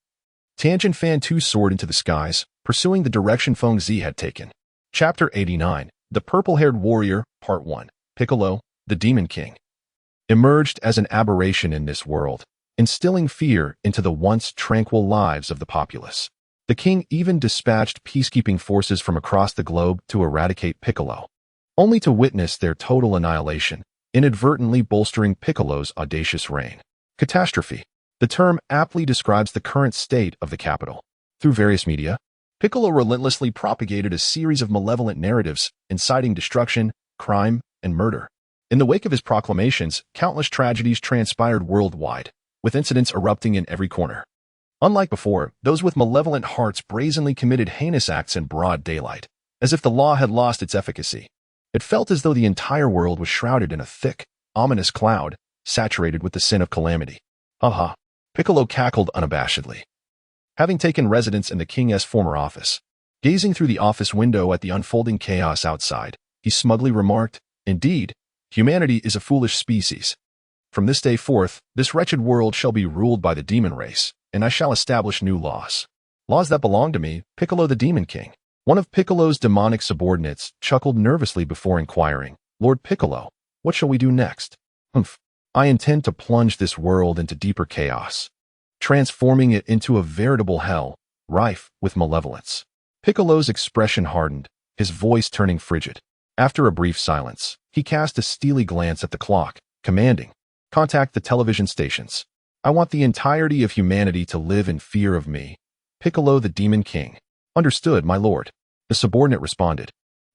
Tianjin Fan too soared into the skies, pursuing the direction Fengzi had taken. Chapter 89, The Purple-Haired Warrior, Part 1. Piccolo, the Demon King, emerged as an aberration in this world, instilling fear into the once tranquil lives of the populace. The king even dispatched peacekeeping forces from across the globe to eradicate Piccolo, only to witness their total annihilation, inadvertently bolstering Piccolo's audacious reign. Catastrophe. The term aptly describes the current state of the capital. Through various media, Piccolo relentlessly propagated a series of malevolent narratives inciting destruction, crime, and murder. In the wake of his proclamations, countless tragedies transpired worldwide, with incidents erupting in every corner. Unlike before, those with malevolent hearts brazenly committed heinous acts in broad daylight, as if the law had lost its efficacy. It felt as though the entire world was shrouded in a thick, ominous cloud, saturated with the sin of calamity. Ha! Piccolo cackled unabashedly. Having taken residence in the king's former office, gazing through the office window at the unfolding chaos outside, he smugly remarked, Indeed, humanity is a foolish species. From this day forth, this wretched world shall be ruled by the demon race, and I shall establish new laws. Laws that belong to me, Piccolo the Demon King. One of Piccolo's demonic subordinates chuckled nervously before inquiring, Lord Piccolo, what shall we do next? Humph. I intend to plunge this world into deeper chaos, transforming it into a veritable hell, rife with malevolence. Piccolo's expression hardened, his voice turning frigid. After a brief silence, he cast a steely glance at the clock, commanding, contact the television stations. I want the entirety of humanity to live in fear of me, Piccolo the Demon King. Understood, my lord. The subordinate responded,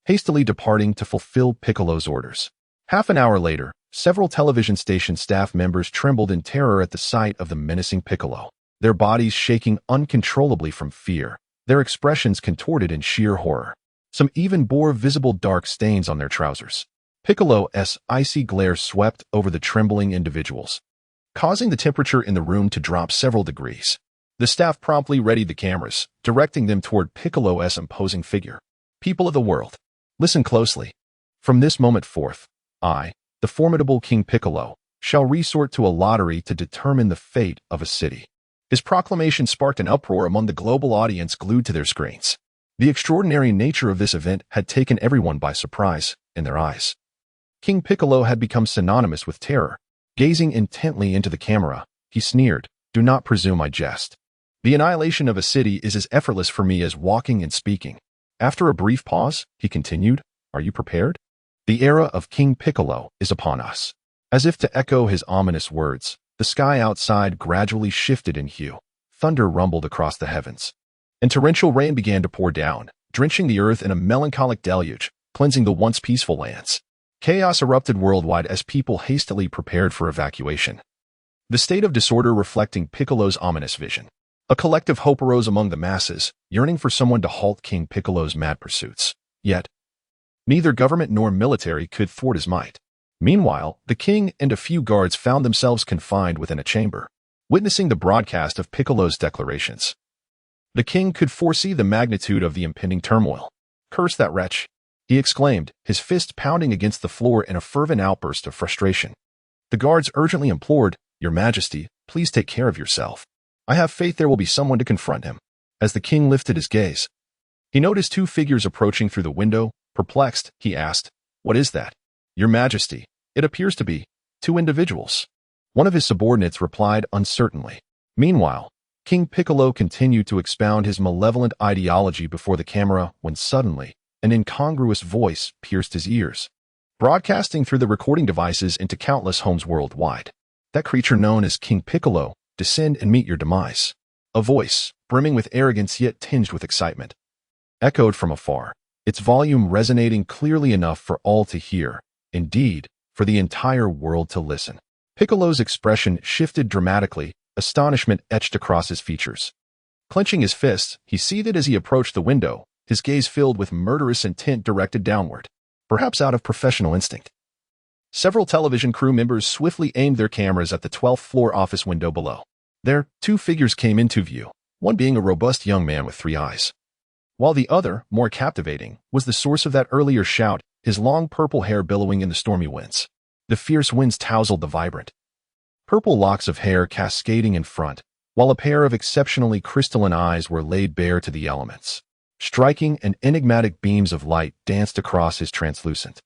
hastily departing to fulfill Piccolo's orders. Half an hour later, several television station staff members trembled in terror at the sight of the menacing Piccolo, their bodies shaking uncontrollably from fear, their expressions contorted in sheer horror. Some even bore visible dark stains on their trousers. Piccolo's icy glare swept over the trembling individuals, causing the temperature in the room to drop several degrees. The staff promptly readied the cameras, directing them toward Piccolo's imposing figure. People of the world, listen closely. From this moment forth, I, the formidable King Piccolo, shall resort to a lottery to determine the fate of a city. His proclamation sparked an uproar among the global audience glued to their screens. The extraordinary nature of this event had taken everyone by surprise in their eyes. King Piccolo had become synonymous with terror. Gazing intently into the camera, he sneered, do not presume I jest. The annihilation of a city is as effortless for me as walking and speaking. After a brief pause, he continued, are you prepared? The era of King Piccolo is upon us. As if to echo his ominous words, the sky outside gradually shifted in hue. Thunder rumbled across the heavens, and torrential rain began to pour down, drenching the earth in a melancholic deluge, cleansing the once peaceful lands. Chaos erupted worldwide as people hastily prepared for evacuation. The state of disorder reflecting Piccolo's ominous vision. A collective hope arose among the masses, yearning for someone to halt King Piccolo's mad pursuits. Yet, neither government nor military could thwart his might. Meanwhile, the king and a few guards found themselves confined within a chamber, witnessing the broadcast of Piccolo's declarations. The king could foresee the magnitude of the impending turmoil. Curse that wretch, he exclaimed, his fist pounding against the floor in a fervent outburst of frustration. The guards urgently implored, Your Majesty, please take care of yourself. I have faith there will be someone to confront him. As the king lifted his gaze, he noticed two figures approaching through the window. Perplexed, he asked, What is that? Your Majesty, it appears to be two individuals. One of his subordinates replied uncertainly. Meanwhile, King Piccolo continued to expound his malevolent ideology before the camera when suddenly, an incongruous voice pierced his ears, broadcasting through the recording devices into countless homes worldwide. That creature known as King Piccolo, descend and meet your demise. A voice, brimming with arrogance yet tinged with excitement, echoed from afar, its volume resonating clearly enough for all to hear, indeed, for the entire world to listen. Piccolo's expression shifted dramatically, astonishment etched across his features. Clenching his fists, he seethed as he approached the window, his gaze filled with murderous intent directed downward, perhaps out of professional instinct. Several television crew members swiftly aimed their cameras at the 12th floor office window below. There, two figures came into view, one being a robust young man with 3 eyes, while the other, more captivating, was the source of that earlier shout, his long purple hair billowing in the stormy winds. The fierce winds tousled the vibrant purple locks of hair cascading in front, while a pair of exceptionally crystalline eyes were laid bare to the elements. Striking and enigmatic beams of light danced across his translucent,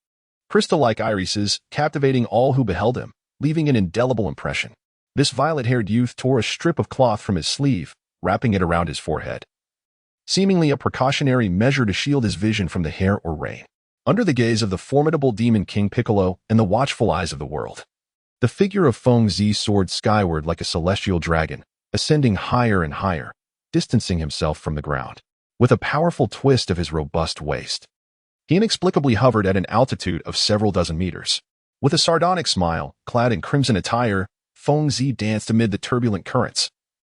crystal-like irises, captivating all who beheld him, leaving an indelible impression. This violet-haired youth tore a strip of cloth from his sleeve, wrapping it around his forehead, seemingly a precautionary measure to shield his vision from the hair or rain. Under the gaze of the formidable demon King Piccolo and the watchful eyes of the world, the figure of Feng Zi soared skyward like a celestial dragon, ascending higher and higher, distancing himself from the ground. With a powerful twist of his robust waist, he inexplicably hovered at an altitude of several dozen meters. With a sardonic smile, clad in crimson attire, Feng Zi danced amid the turbulent currents,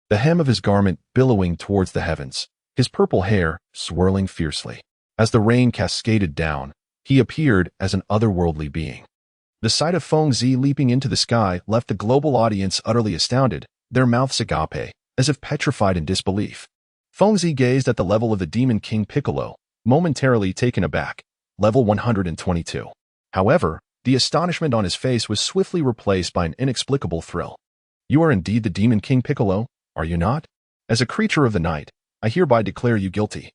the hem of his garment billowing towards the heavens, his purple hair swirling fiercely. As the rain cascaded down, he appeared as an otherworldly being. The sight of Feng Zi leaping into the sky left the global audience utterly astounded, their mouths agape, as if petrified in disbelief. Feng Zi gazed at the level of the demon King Piccolo, momentarily taken aback. Level 122. However, the astonishment on his face was swiftly replaced by an inexplicable thrill. You are indeed the demon King Piccolo, are you not? As a creature of the night, I hereby declare you guilty.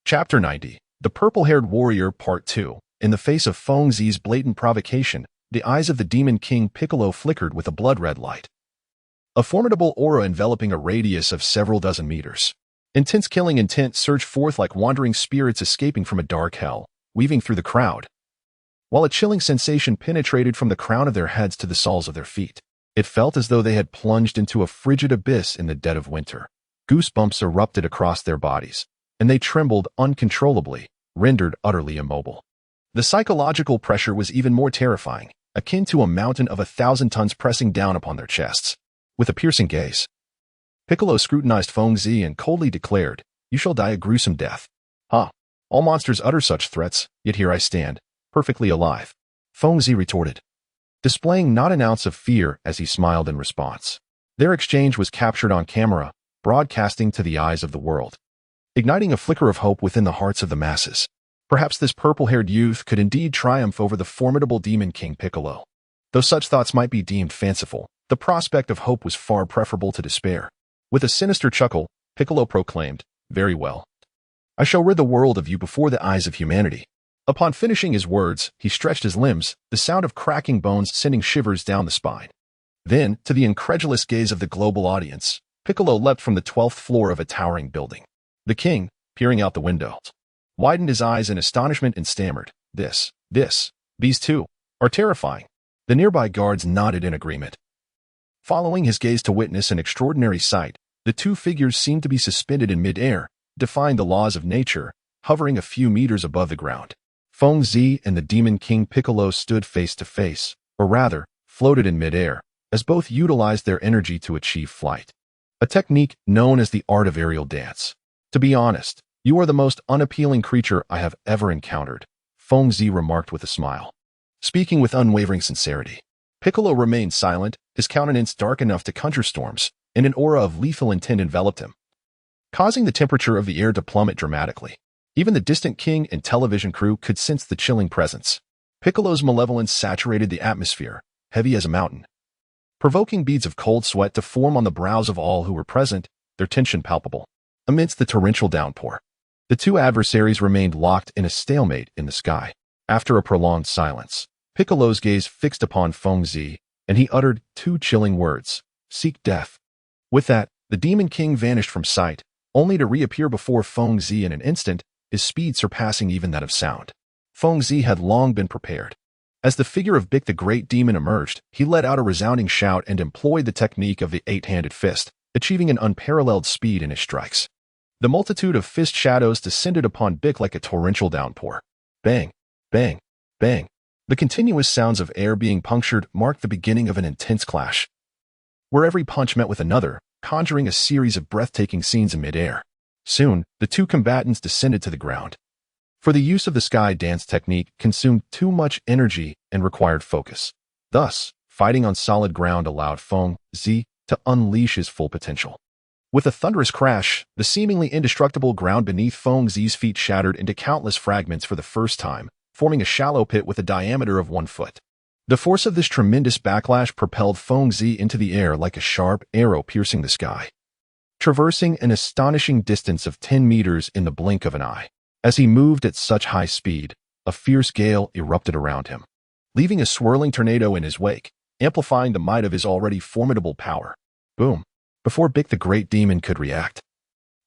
Chapter 90. The Purple-Haired Warrior Part 2. In the face of Feng Zi's blatant provocation, the eyes of the Demon King Piccolo flickered with a blood-red light. A formidable aura enveloping a radius of several dozen meters. Intense killing intent surged forth like wandering spirits escaping from a dark hell, weaving through the crowd. While a chilling sensation penetrated from the crown of their heads to the soles of their feet, it felt as though they had plunged into a frigid abyss in the dead of winter. Goosebumps erupted across their bodies, and they trembled uncontrollably, rendered utterly immobile. The psychological pressure was even more terrifying, akin to a mountain of 1,000 tons pressing down upon their chests. With a piercing gaze, Piccolo scrutinized Feng Zi and coldly declared, "You shall die a gruesome death." "Huh. All monsters utter such threats, yet here I stand, perfectly alive," Feng Zi retorted, displaying not an ounce of fear as he smiled in response. Their exchange was captured on camera, broadcasting to the eyes of the world, igniting a flicker of hope within the hearts of the masses. Perhaps this purple-haired youth could indeed triumph over the formidable Demon King Piccolo. Though such thoughts might be deemed fanciful, the prospect of hope was far preferable to despair. With a sinister chuckle, Piccolo proclaimed, "Very well. I shall rid the world of you before the eyes of humanity." Upon finishing his words, he stretched his limbs, the sound of cracking bones sending shivers down the spine. Then, to the incredulous gaze of the global audience, Piccolo leapt from the 12th floor of a towering building. The king, peering out the window, widened his eyes in astonishment and stammered, these two, are terrifying." The nearby guards nodded in agreement. Following his gaze to witness an extraordinary sight, the two figures seemed to be suspended in mid-air, defying the laws of nature, hovering a few meters above the ground. Feng Zi and the Demon King Piccolo stood face to face, or rather, floated in mid-air, as both utilized their energy to achieve flight. A technique known as the art of aerial dance. "To be honest, you are the most unappealing creature I have ever encountered," Feng Zi remarked with a smile. Speaking with unwavering sincerity, Piccolo remained silent, his countenance dark enough to conjure storms, and an aura of lethal intent enveloped him, causing the temperature of the air to plummet dramatically. Even the distant king and television crew could sense the chilling presence. Piccolo's malevolence saturated the atmosphere, heavy as a mountain, provoking beads of cold sweat to form on the brows of all who were present, their tension palpable. Amidst the torrential downpour, the two adversaries remained locked in a stalemate in the sky. After a prolonged silence, Piccolo's gaze fixed upon Feng Zi, and he uttered two chilling words, "Seek death." With that, the Demon King vanished from sight, only to reappear before Feng Zi in an instant, his speed surpassing even that of sound. Feng Zi had long been prepared. As the figure of Bic the Great Demon emerged, he let out a resounding shout and employed the technique of the eight-handed fist, achieving an unparalleled speed in his strikes. The multitude of fist shadows descended upon Bic like a torrential downpour. Bang, bang, bang. The continuous sounds of air being punctured marked the beginning of an intense clash, where every punch met with another, conjuring a series of breathtaking scenes in mid-air. Soon, the two combatants descended to the ground. For the use of the sky dance technique consumed too much energy and required focus. Thus, fighting on solid ground allowed Feng Zi to unleash his full potential. With a thunderous crash, the seemingly indestructible ground beneath Feng Zi's feet shattered into countless fragments for the first time, forming a shallow pit with a diameter of 1 foot. The force of this tremendous backlash propelled Feng Zi into the air like a sharp arrow piercing the sky, traversing an astonishing distance of 10 meters in the blink of an eye. As he moved at such high speed, a fierce gale erupted around him, leaving a swirling tornado in his wake, amplifying the might of his already formidable power. Boom! Before Bic the Great Demon could react,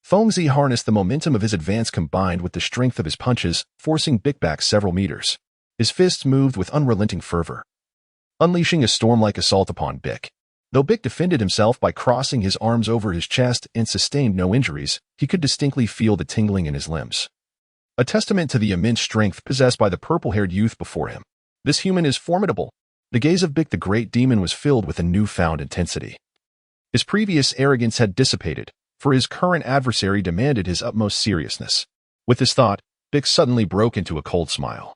Feng Zi harnessed the momentum of his advance combined with the strength of his punches, forcing Bic back several meters. His fists moved with unrelenting fervor, unleashing a storm-like assault upon Bic. Though Bic defended himself by crossing his arms over his chest and sustained no injuries, he could distinctly feel the tingling in his limbs, a testament to the immense strength possessed by the purple-haired youth before him. This human is formidable. The gaze of Bic the Great Demon was filled with a newfound intensity. His previous arrogance had dissipated, for his current adversary demanded his utmost seriousness. With this thought, Bic suddenly broke into a cold smile.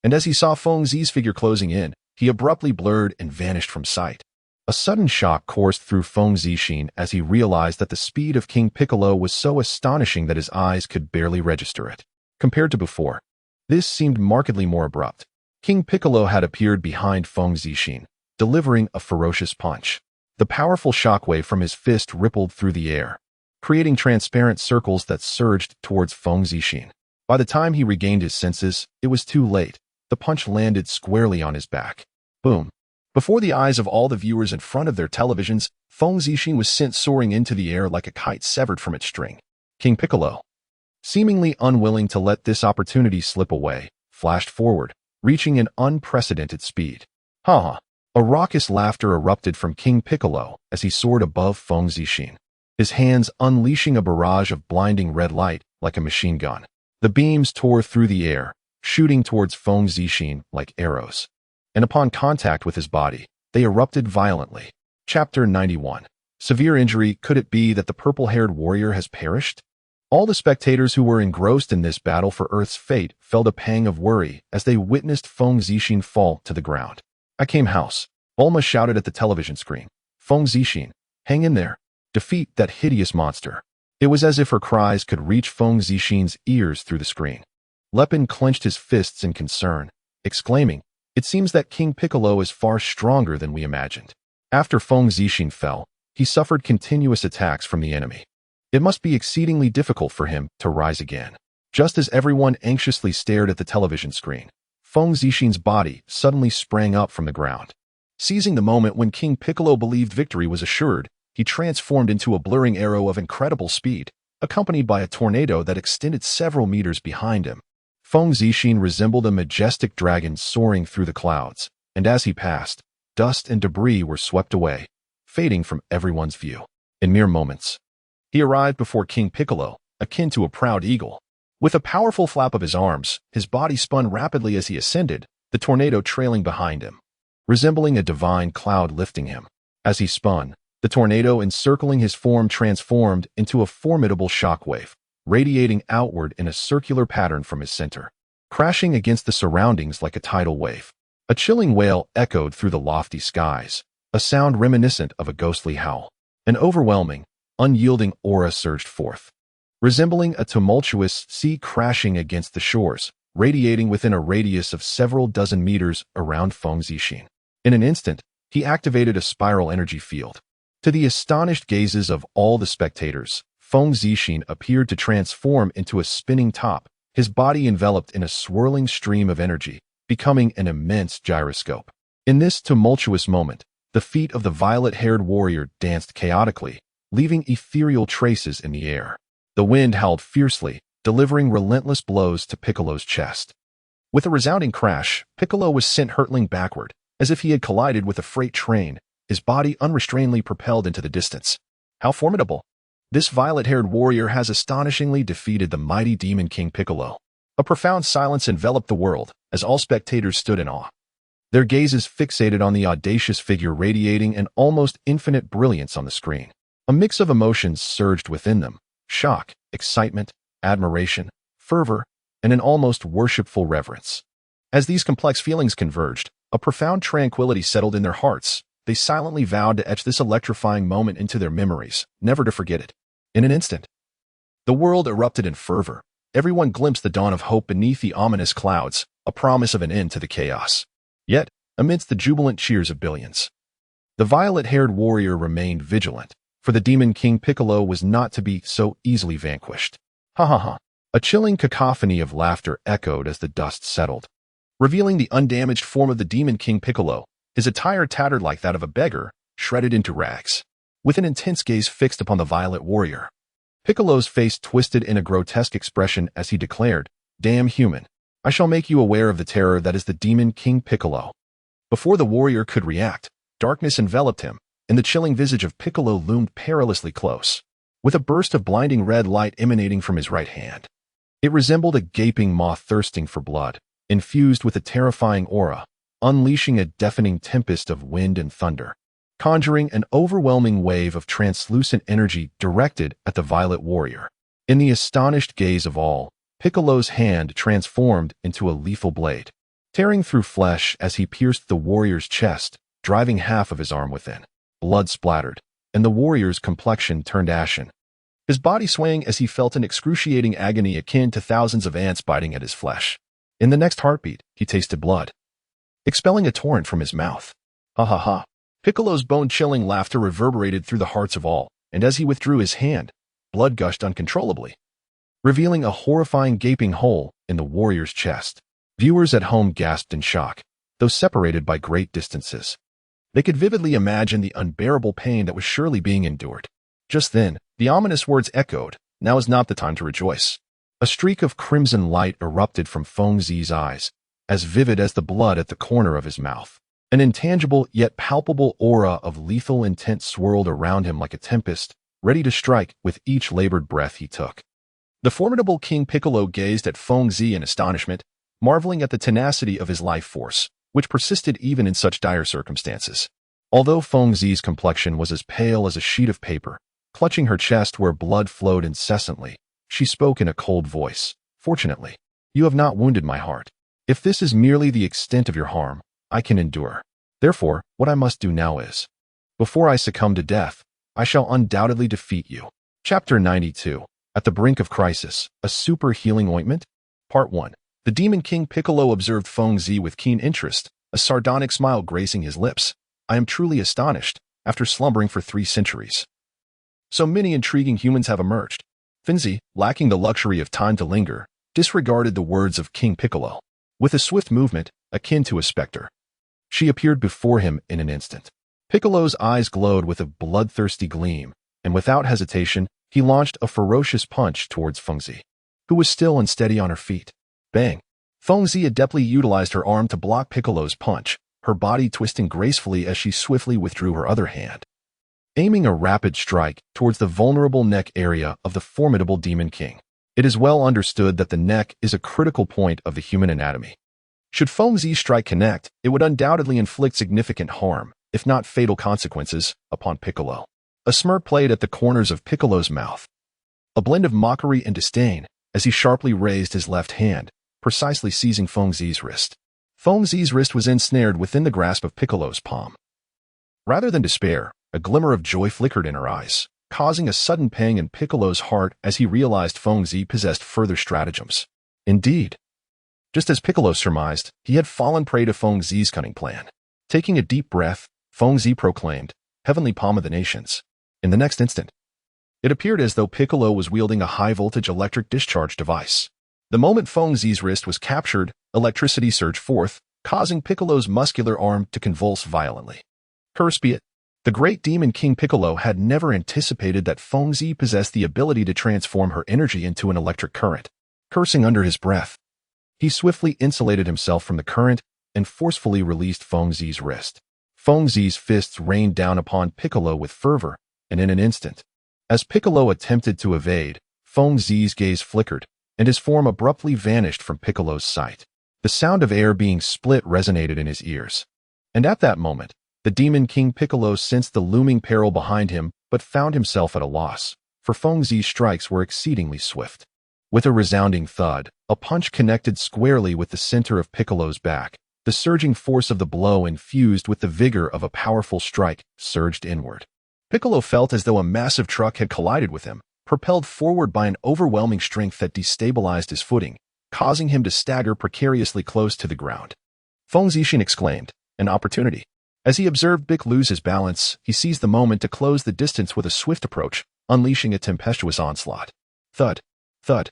And as he saw Feng Zi's figure closing in, he abruptly blurred and vanished from sight. A sudden shock coursed through Feng Zixin as he realized that the speed of King Piccolo was so astonishing that his eyes could barely register it. Compared to before, this seemed markedly more abrupt. King Piccolo had appeared behind Feng Zixin, delivering a ferocious punch. The powerful shockwave from his fist rippled through the air, creating transparent circles that surged towards Feng Zixin. By the time he regained his senses, it was too late. The punch landed squarely on his back. Boom. Before the eyes of all the viewers in front of their televisions, Feng Zixin was sent soaring into the air like a kite severed from its string. King Piccolo, seemingly unwilling to let this opportunity slip away, flashed forward, reaching an unprecedented speed. Ha ha! A raucous laughter erupted from King Piccolo as he soared above Feng Zixin, his hands unleashing a barrage of blinding red light like a machine gun. The beams tore through the air, shooting towards Feng Zixin like arrows. And upon contact with his body, they erupted violently. Chapter 91. Severe injury. Could it be that the purple-haired warrior has perished? All the spectators who were engrossed in this battle for Earth's fate felt a pang of worry as they witnessed Feng Zixin fall to the ground. I came house. Bulma shouted at the television screen. Feng Zixin, hang in there. Defeat that hideous monster. It was as if her cries could reach Feng Zixin's ears through the screen. Lepin clenched his fists in concern, exclaiming, "It seems that King Piccolo is far stronger than we imagined." After Feng Zixin fell, he suffered continuous attacks from the enemy. It must be exceedingly difficult for him to rise again. Just as everyone anxiously stared at the television screen, Feng Zixin's body suddenly sprang up from the ground. Seizing the moment when King Piccolo believed victory was assured, he transformed into a blurring arrow of incredible speed, accompanied by a tornado that extended several meters behind him. Feng Zixin resembled a majestic dragon soaring through the clouds, and as he passed, dust and debris were swept away, fading from everyone's view. In mere moments, he arrived before King Piccolo, akin to a proud eagle. With a powerful flap of his arms, his body spun rapidly as he ascended, the tornado trailing behind him, resembling a divine cloud lifting him. As he spun, the tornado encircling his form transformed into a formidable shockwave, radiating outward in a circular pattern from his center, crashing against the surroundings like a tidal wave. A chilling wail echoed through the lofty skies, a sound reminiscent of a ghostly howl. An overwhelming, unyielding aura surged forth, resembling a tumultuous sea crashing against the shores, radiating within a radius of several dozen meters around Feng Zixin. In an instant, he activated a spiral energy field. To the astonished gazes of all the spectators, Feng Zixin appeared to transform into a spinning top, his body enveloped in a swirling stream of energy, becoming an immense gyroscope. In this tumultuous moment, the feet of the violet-haired warrior danced chaotically, leaving ethereal traces in the air. The wind howled fiercely, delivering relentless blows to Piccolo's chest. With a resounding crash, Piccolo was sent hurtling backward, as if he had collided with a freight train, his body unrestrainedly propelled into the distance. How formidable! This violet-haired warrior has astonishingly defeated the mighty demon King Piccolo. A profound silence enveloped the world, as all spectators stood in awe, their gazes fixated on the audacious figure radiating an almost infinite brilliance on the screen. A mix of emotions surged within them: shock, excitement, admiration, fervor, and an almost worshipful reverence. As these complex feelings converged, a profound tranquility settled in their hearts. They silently vowed to etch this electrifying moment into their memories, never to forget it. In an instant, the world erupted in fervor. Everyone glimpsed the dawn of hope beneath the ominous clouds, a promise of an end to the chaos. Yet, amidst the jubilant cheers of billions, the violet-haired warrior remained vigilant, for the demon King Piccolo was not to be so easily vanquished. Ha ha ha! A chilling cacophony of laughter echoed as the dust settled, revealing the undamaged form of the demon King Piccolo, his attire tattered like that of a beggar, shredded into rags. With an intense gaze fixed upon the violet warrior, Piccolo's face twisted in a grotesque expression as he declared, "Damn human, I shall make you aware of the terror that is the demon King Piccolo." Before the warrior could react, darkness enveloped him, and the chilling visage of Piccolo loomed perilously close, with a burst of blinding red light emanating from his right hand. It resembled a gaping maw thirsting for blood, infused with a terrifying aura, unleashing a deafening tempest of wind and thunder, conjuring an overwhelming wave of translucent energy directed at the violet warrior. In the astonished gaze of all, Piccolo's hand transformed into a lethal blade, tearing through flesh as he pierced the warrior's chest, driving half of his arm within. Blood splattered, and the warrior's complexion turned ashen, his body swaying as he felt an excruciating agony akin to thousands of ants biting at his flesh. In the next heartbeat, he tasted blood, expelling a torrent from his mouth. Ha ha ha! Piccolo's bone-chilling laughter reverberated through the hearts of all, and as he withdrew his hand, blood gushed uncontrollably, revealing a horrifying gaping hole in the warrior's chest. Viewers at home gasped in shock, though separated by great distances. They could vividly imagine the unbearable pain that was surely being endured. Just then, the ominous words echoed, "Now is not the time to rejoice." A streak of crimson light erupted from Feng Zi's eyes, as vivid as the blood at the corner of his mouth. An intangible yet palpable aura of lethal intent swirled around him like a tempest, ready to strike with each labored breath he took. The formidable King Piccolo gazed at Feng Zi in astonishment, marveling at the tenacity of his life force, which persisted even in such dire circumstances. Although Feng Zi's complexion was as pale as a sheet of paper, clutching her chest where blood flowed incessantly, she spoke in a cold voice. "Fortunately, you have not wounded my heart. If this is merely the extent of your harm, I can endure. Therefore, what I must do now is, before I succumb to death, I shall undoubtedly defeat you." Chapter 92. At the Brink of Crisis, a Super Healing Ointment? Part 1. The Demon King Piccolo observed Feng Zi with keen interest, a sardonic smile gracing his lips. "I am truly astonished, after slumbering for 3 centuries. So many intriguing humans have emerged." Feng Zi, lacking the luxury of time to linger, disregarded the words of King Piccolo. With a swift movement, akin to a specter, she appeared before him in an instant. Piccolo's eyes glowed with a bloodthirsty gleam, and without hesitation, he launched a ferocious punch towards Feng Zi, who was still unsteady on her feet. Bang! Feng Zi adeptly utilized her arm to block Piccolo's punch, her body twisting gracefully as she swiftly withdrew her other hand, aiming a rapid strike towards the vulnerable neck area of the formidable Demon King. It is well understood that the neck is a critical point of the human anatomy. Should Feng Zi's strike connect, it would undoubtedly inflict significant harm, if not fatal consequences, upon Piccolo. A smirk played at the corners of Piccolo's mouth, a blend of mockery and disdain, as he sharply raised his left hand, precisely seizing Feng Zi's wrist. Feng Zi's wrist was ensnared within the grasp of Piccolo's palm. Rather than despair, a glimmer of joy flickered in her eyes, causing a sudden pang in Piccolo's heart as he realized Feng Zi possessed further stratagems. Indeed, just as Piccolo surmised, he had fallen prey to Feng Zi's cunning plan. Taking a deep breath, Feng Zi proclaimed, "Heavenly Palm of the Nations." In the next instant, it appeared as though Piccolo was wielding a high-voltage electric discharge device. The moment Feng Zi's wrist was captured, electricity surged forth, causing Piccolo's muscular arm to convulse violently. Cursed be it! The great Demon King Piccolo had never anticipated that Feng Zi possessed the ability to transform her energy into an electric current. Cursing under his breath, he swiftly insulated himself from the current and forcefully released Feng Zi's wrist. Feng Zi's fists rained down upon Piccolo with fervor, and in an instant, as Piccolo attempted to evade, Feng Zi's gaze flickered, and his form abruptly vanished from Piccolo's sight. The sound of air being split resonated in his ears. And at that moment, the Demon King Piccolo sensed the looming peril behind him, but found himself at a loss, for Feng Zi's strikes were exceedingly swift. With a resounding thud, a punch connected squarely with the center of Piccolo's back. The surging force of the blow, infused with the vigor of a powerful strike, surged inward. Piccolo felt as though a massive truck had collided with him, propelled forward by an overwhelming strength that destabilized his footing, causing him to stagger precariously close to the ground. Feng Zixin exclaimed, "An opportunity." As he observed Bic lose his balance, he seized the moment to close the distance with a swift approach, unleashing a tempestuous onslaught. Thud, thud,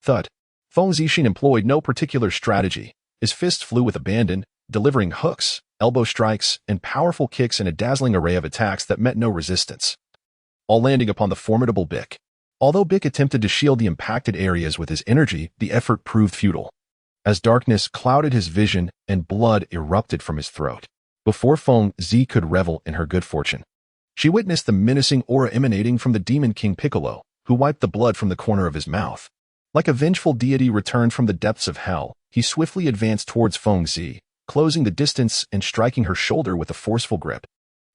thud. Feng Zixin employed no particular strategy. His fists flew with abandon, delivering hooks, elbow strikes, and powerful kicks in a dazzling array of attacks that met no resistance, all landing upon the formidable Bic. Although Bic attempted to shield the impacted areas with his energy, the effort proved futile, as darkness clouded his vision and blood erupted from his throat. Before Feng Zi could revel in her good fortune, she witnessed the menacing aura emanating from the Demon King Piccolo, who wiped the blood from the corner of his mouth. Like a vengeful deity returned from the depths of hell, he swiftly advanced towards Feng Zi, closing the distance and striking her shoulder with a forceful grip.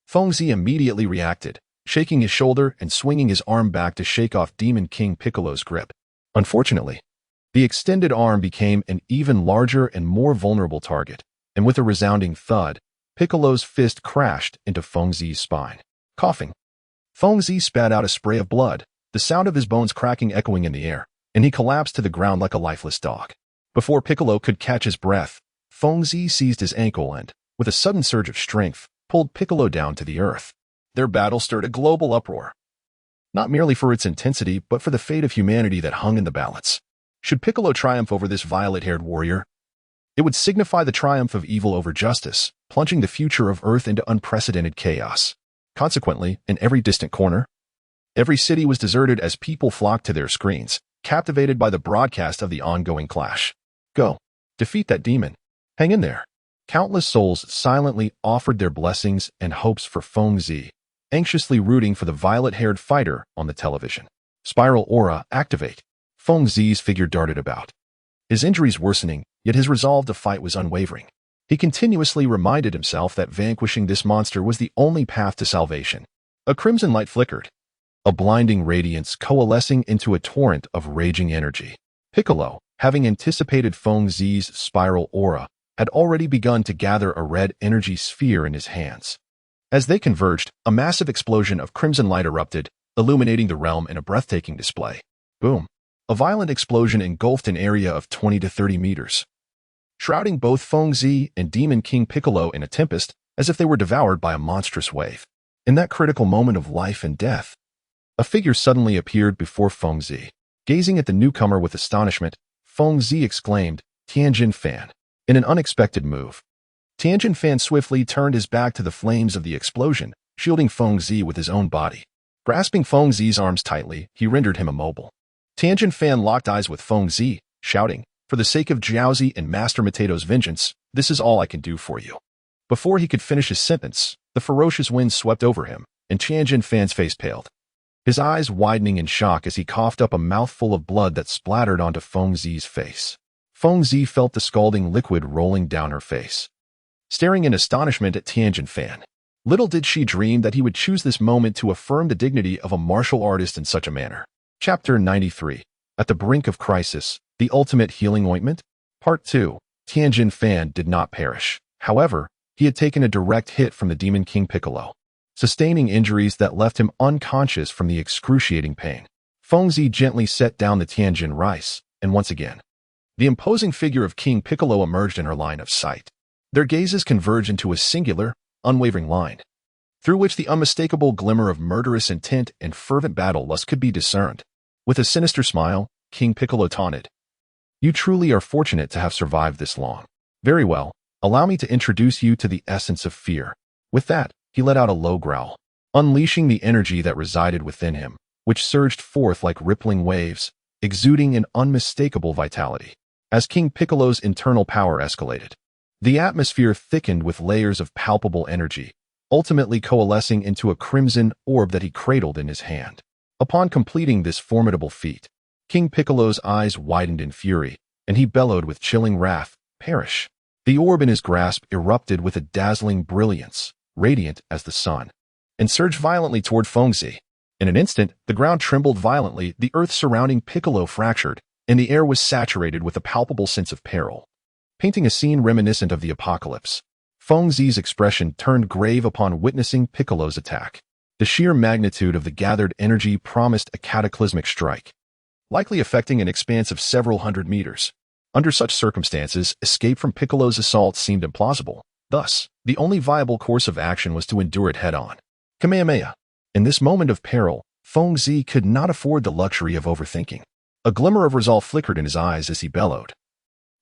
Feng Zi immediately reacted, shaking his shoulder and swinging his arm back to shake off Demon King Piccolo's grip. Unfortunately, the extended arm became an even larger and more vulnerable target, and with a resounding thud, Piccolo's fist crashed into Feng Zi's spine. Coughing, Feng Zi spat out a spray of blood, the sound of his bones cracking echoing in the air, and he collapsed to the ground like a lifeless dog. Before Piccolo could catch his breath, Feng Zi seized his ankle and, with a sudden surge of strength, pulled Piccolo down to the earth. Their battle stirred a global uproar. not merely for its intensity, but for the fate of humanity that hung in the balance. Should Piccolo triumph over this violet-haired warrior, it would signify the triumph of evil over justice, plunging the future of Earth into unprecedented chaos. Consequently, in every distant corner, every city was deserted as people flocked to their screens, captivated by the broadcast of the ongoing clash. Go. Defeat that demon. Hang in there. Countless souls silently offered their blessings and hopes for Feng Zi, anxiously rooting for the violet-haired fighter on the television. Spiral Aura, activate. Feng Zi's figure darted about. His injuries worsening, yet his resolve to fight was unwavering. He continuously reminded himself that vanquishing this monster was the only path to salvation. A crimson light flickered, a blinding radiance coalescing into a torrent of raging energy. Piccolo, having anticipated Feng Zi's spiral aura, had already begun to gather a red energy sphere in his hands. As they converged, a massive explosion of crimson light erupted, illuminating the realm in a breathtaking display. Boom! A violent explosion engulfed an area of 20 to 30 meters, shrouding both Feng Zi and Demon King Piccolo in a tempest as if they were devoured by a monstrous wave. In that critical moment of life and death, a figure suddenly appeared before Feng Zi. Gazing at the newcomer with astonishment, Feng Zi exclaimed, "Tianjin Fan." In an unexpected move, Tianjin Fan swiftly turned his back to the flames of the explosion, shielding Feng Zi with his own body. Grasping Feng Zi's arms tightly, he rendered him immobile. Tianjin Fan locked eyes with Feng Zi, shouting, "For the sake of Jiaozi and Master Mateto's vengeance, this is all I can do for you." Before he could finish his sentence, the ferocious wind swept over him, and Tianjin Fan's face paled, his eyes widening in shock as he coughed up a mouthful of blood that splattered onto Feng Zi's face. Feng Zi felt the scalding liquid rolling down her face, staring in astonishment at Tianjin Fan. Little did she dream that he would choose this moment to affirm the dignity of a martial artist in such a manner. Chapter 93. At the Brink of Crisis, the Ultimate Healing Ointment? Part 2. Tianjin Fan did not perish. However, he had taken a direct hit from the Demon King Piccolo, sustaining injuries that left him unconscious from the excruciating pain. Feng Zi gently set down the Tianjin rice, and once again, the imposing figure of King Piccolo emerged in her line of sight. Their gazes converged into a singular, unwavering line, through which the unmistakable glimmer of murderous intent and fervent battle lust could be discerned. With a sinister smile, King Piccolo taunted, "You truly are fortunate to have survived this long. Very well, allow me to introduce you to the essence of fear." With that, he let out a low growl, unleashing the energy that resided within him, which surged forth like rippling waves, exuding an unmistakable vitality. As King Piccolo's internal power escalated, the atmosphere thickened with layers of palpable energy, ultimately coalescing into a crimson orb that he cradled in his hand. Upon completing this formidable feat, King Piccolo's eyes widened in fury, and he bellowed with chilling wrath, "Perish!" The orb in his grasp erupted with a dazzling brilliance, radiant as the sun, and surged violently toward Feng Zi. In an instant, the ground trembled violently, the earth surrounding Piccolo fractured, and the air was saturated with a palpable sense of peril. Painting a scene reminiscent of the apocalypse, Feng Zi's expression turned grave upon witnessing Piccolo's attack. The sheer magnitude of the gathered energy promised a cataclysmic strike, likely affecting an expanse of several hundred meters. Under such circumstances, escape from Piccolo's assault seemed implausible. Thus, the only viable course of action was to endure it head-on. Kamehameha. In this moment of peril, Feng Zi could not afford the luxury of overthinking. A glimmer of resolve flickered in his eyes as he bellowed,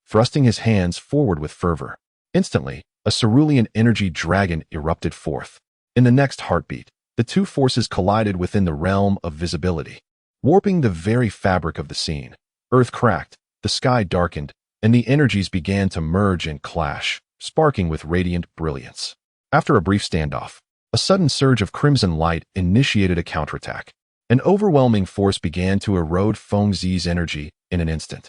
thrusting his hands forward with fervor. Instantly, a cerulean energy dragon erupted forth. In the next heartbeat, the two forces collided within the realm of visibility, warping the very fabric of the scene. Earth cracked, the sky darkened, and the energies began to merge and clash, sparking with radiant brilliance. After a brief standoff, a sudden surge of crimson light initiated a counterattack. An overwhelming force began to erode Feng Zi's energy in an instant,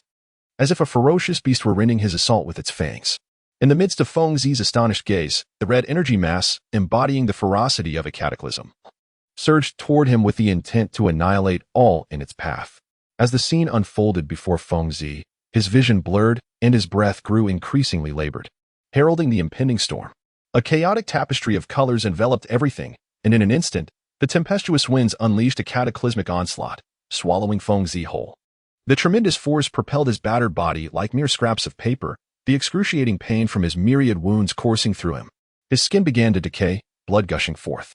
as if a ferocious beast were rending his assault with its fangs. In the midst of Feng Zi's astonished gaze, the red energy mass, embodying the ferocity of a cataclysm, surged toward him with the intent to annihilate all in its path. As the scene unfolded before Feng Zi, his vision blurred and his breath grew increasingly labored, heralding the impending storm. A chaotic tapestry of colors enveloped everything, and in an instant, the tempestuous winds unleashed a cataclysmic onslaught, swallowing Feng Zi whole. The tremendous force propelled his battered body like mere scraps of paper, the excruciating pain from his myriad wounds coursing through him. His skin began to decay, blood gushing forth,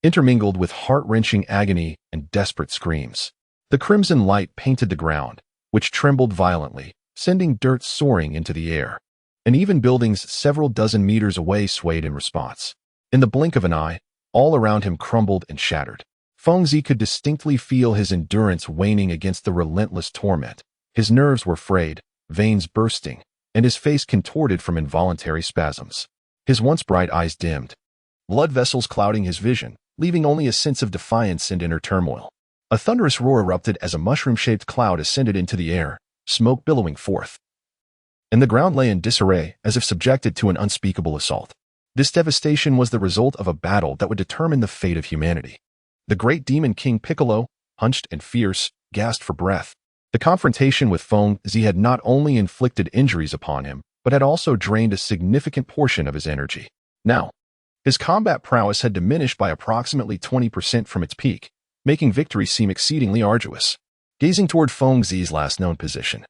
intermingled with heart-wrenching agony and desperate screams. The crimson light painted the ground, which trembled violently, sending dirt soaring into the air. And even buildings several dozen meters away swayed in response. In the blink of an eye, all around him crumbled and shattered. Fengzi could distinctly feel his endurance waning against the relentless torment. His nerves were frayed, veins bursting, and his face contorted from involuntary spasms. His once bright eyes dimmed, blood vessels clouding his vision, leaving only a sense of defiance and inner turmoil. A thunderous roar erupted as a mushroom-shaped cloud ascended into the air, smoke billowing forth. And the ground lay in disarray, as if subjected to an unspeakable assault. This devastation was the result of a battle that would determine the fate of humanity. The great demon king Piccolo, hunched and fierce, gasped for breath. The confrontation with Fengzi had not only inflicted injuries upon him, but had also drained a significant portion of his energy. Now, his combat prowess had diminished by approximately 20% from its peak, making victory seem exceedingly arduous. Gazing toward Fengzi's last known position,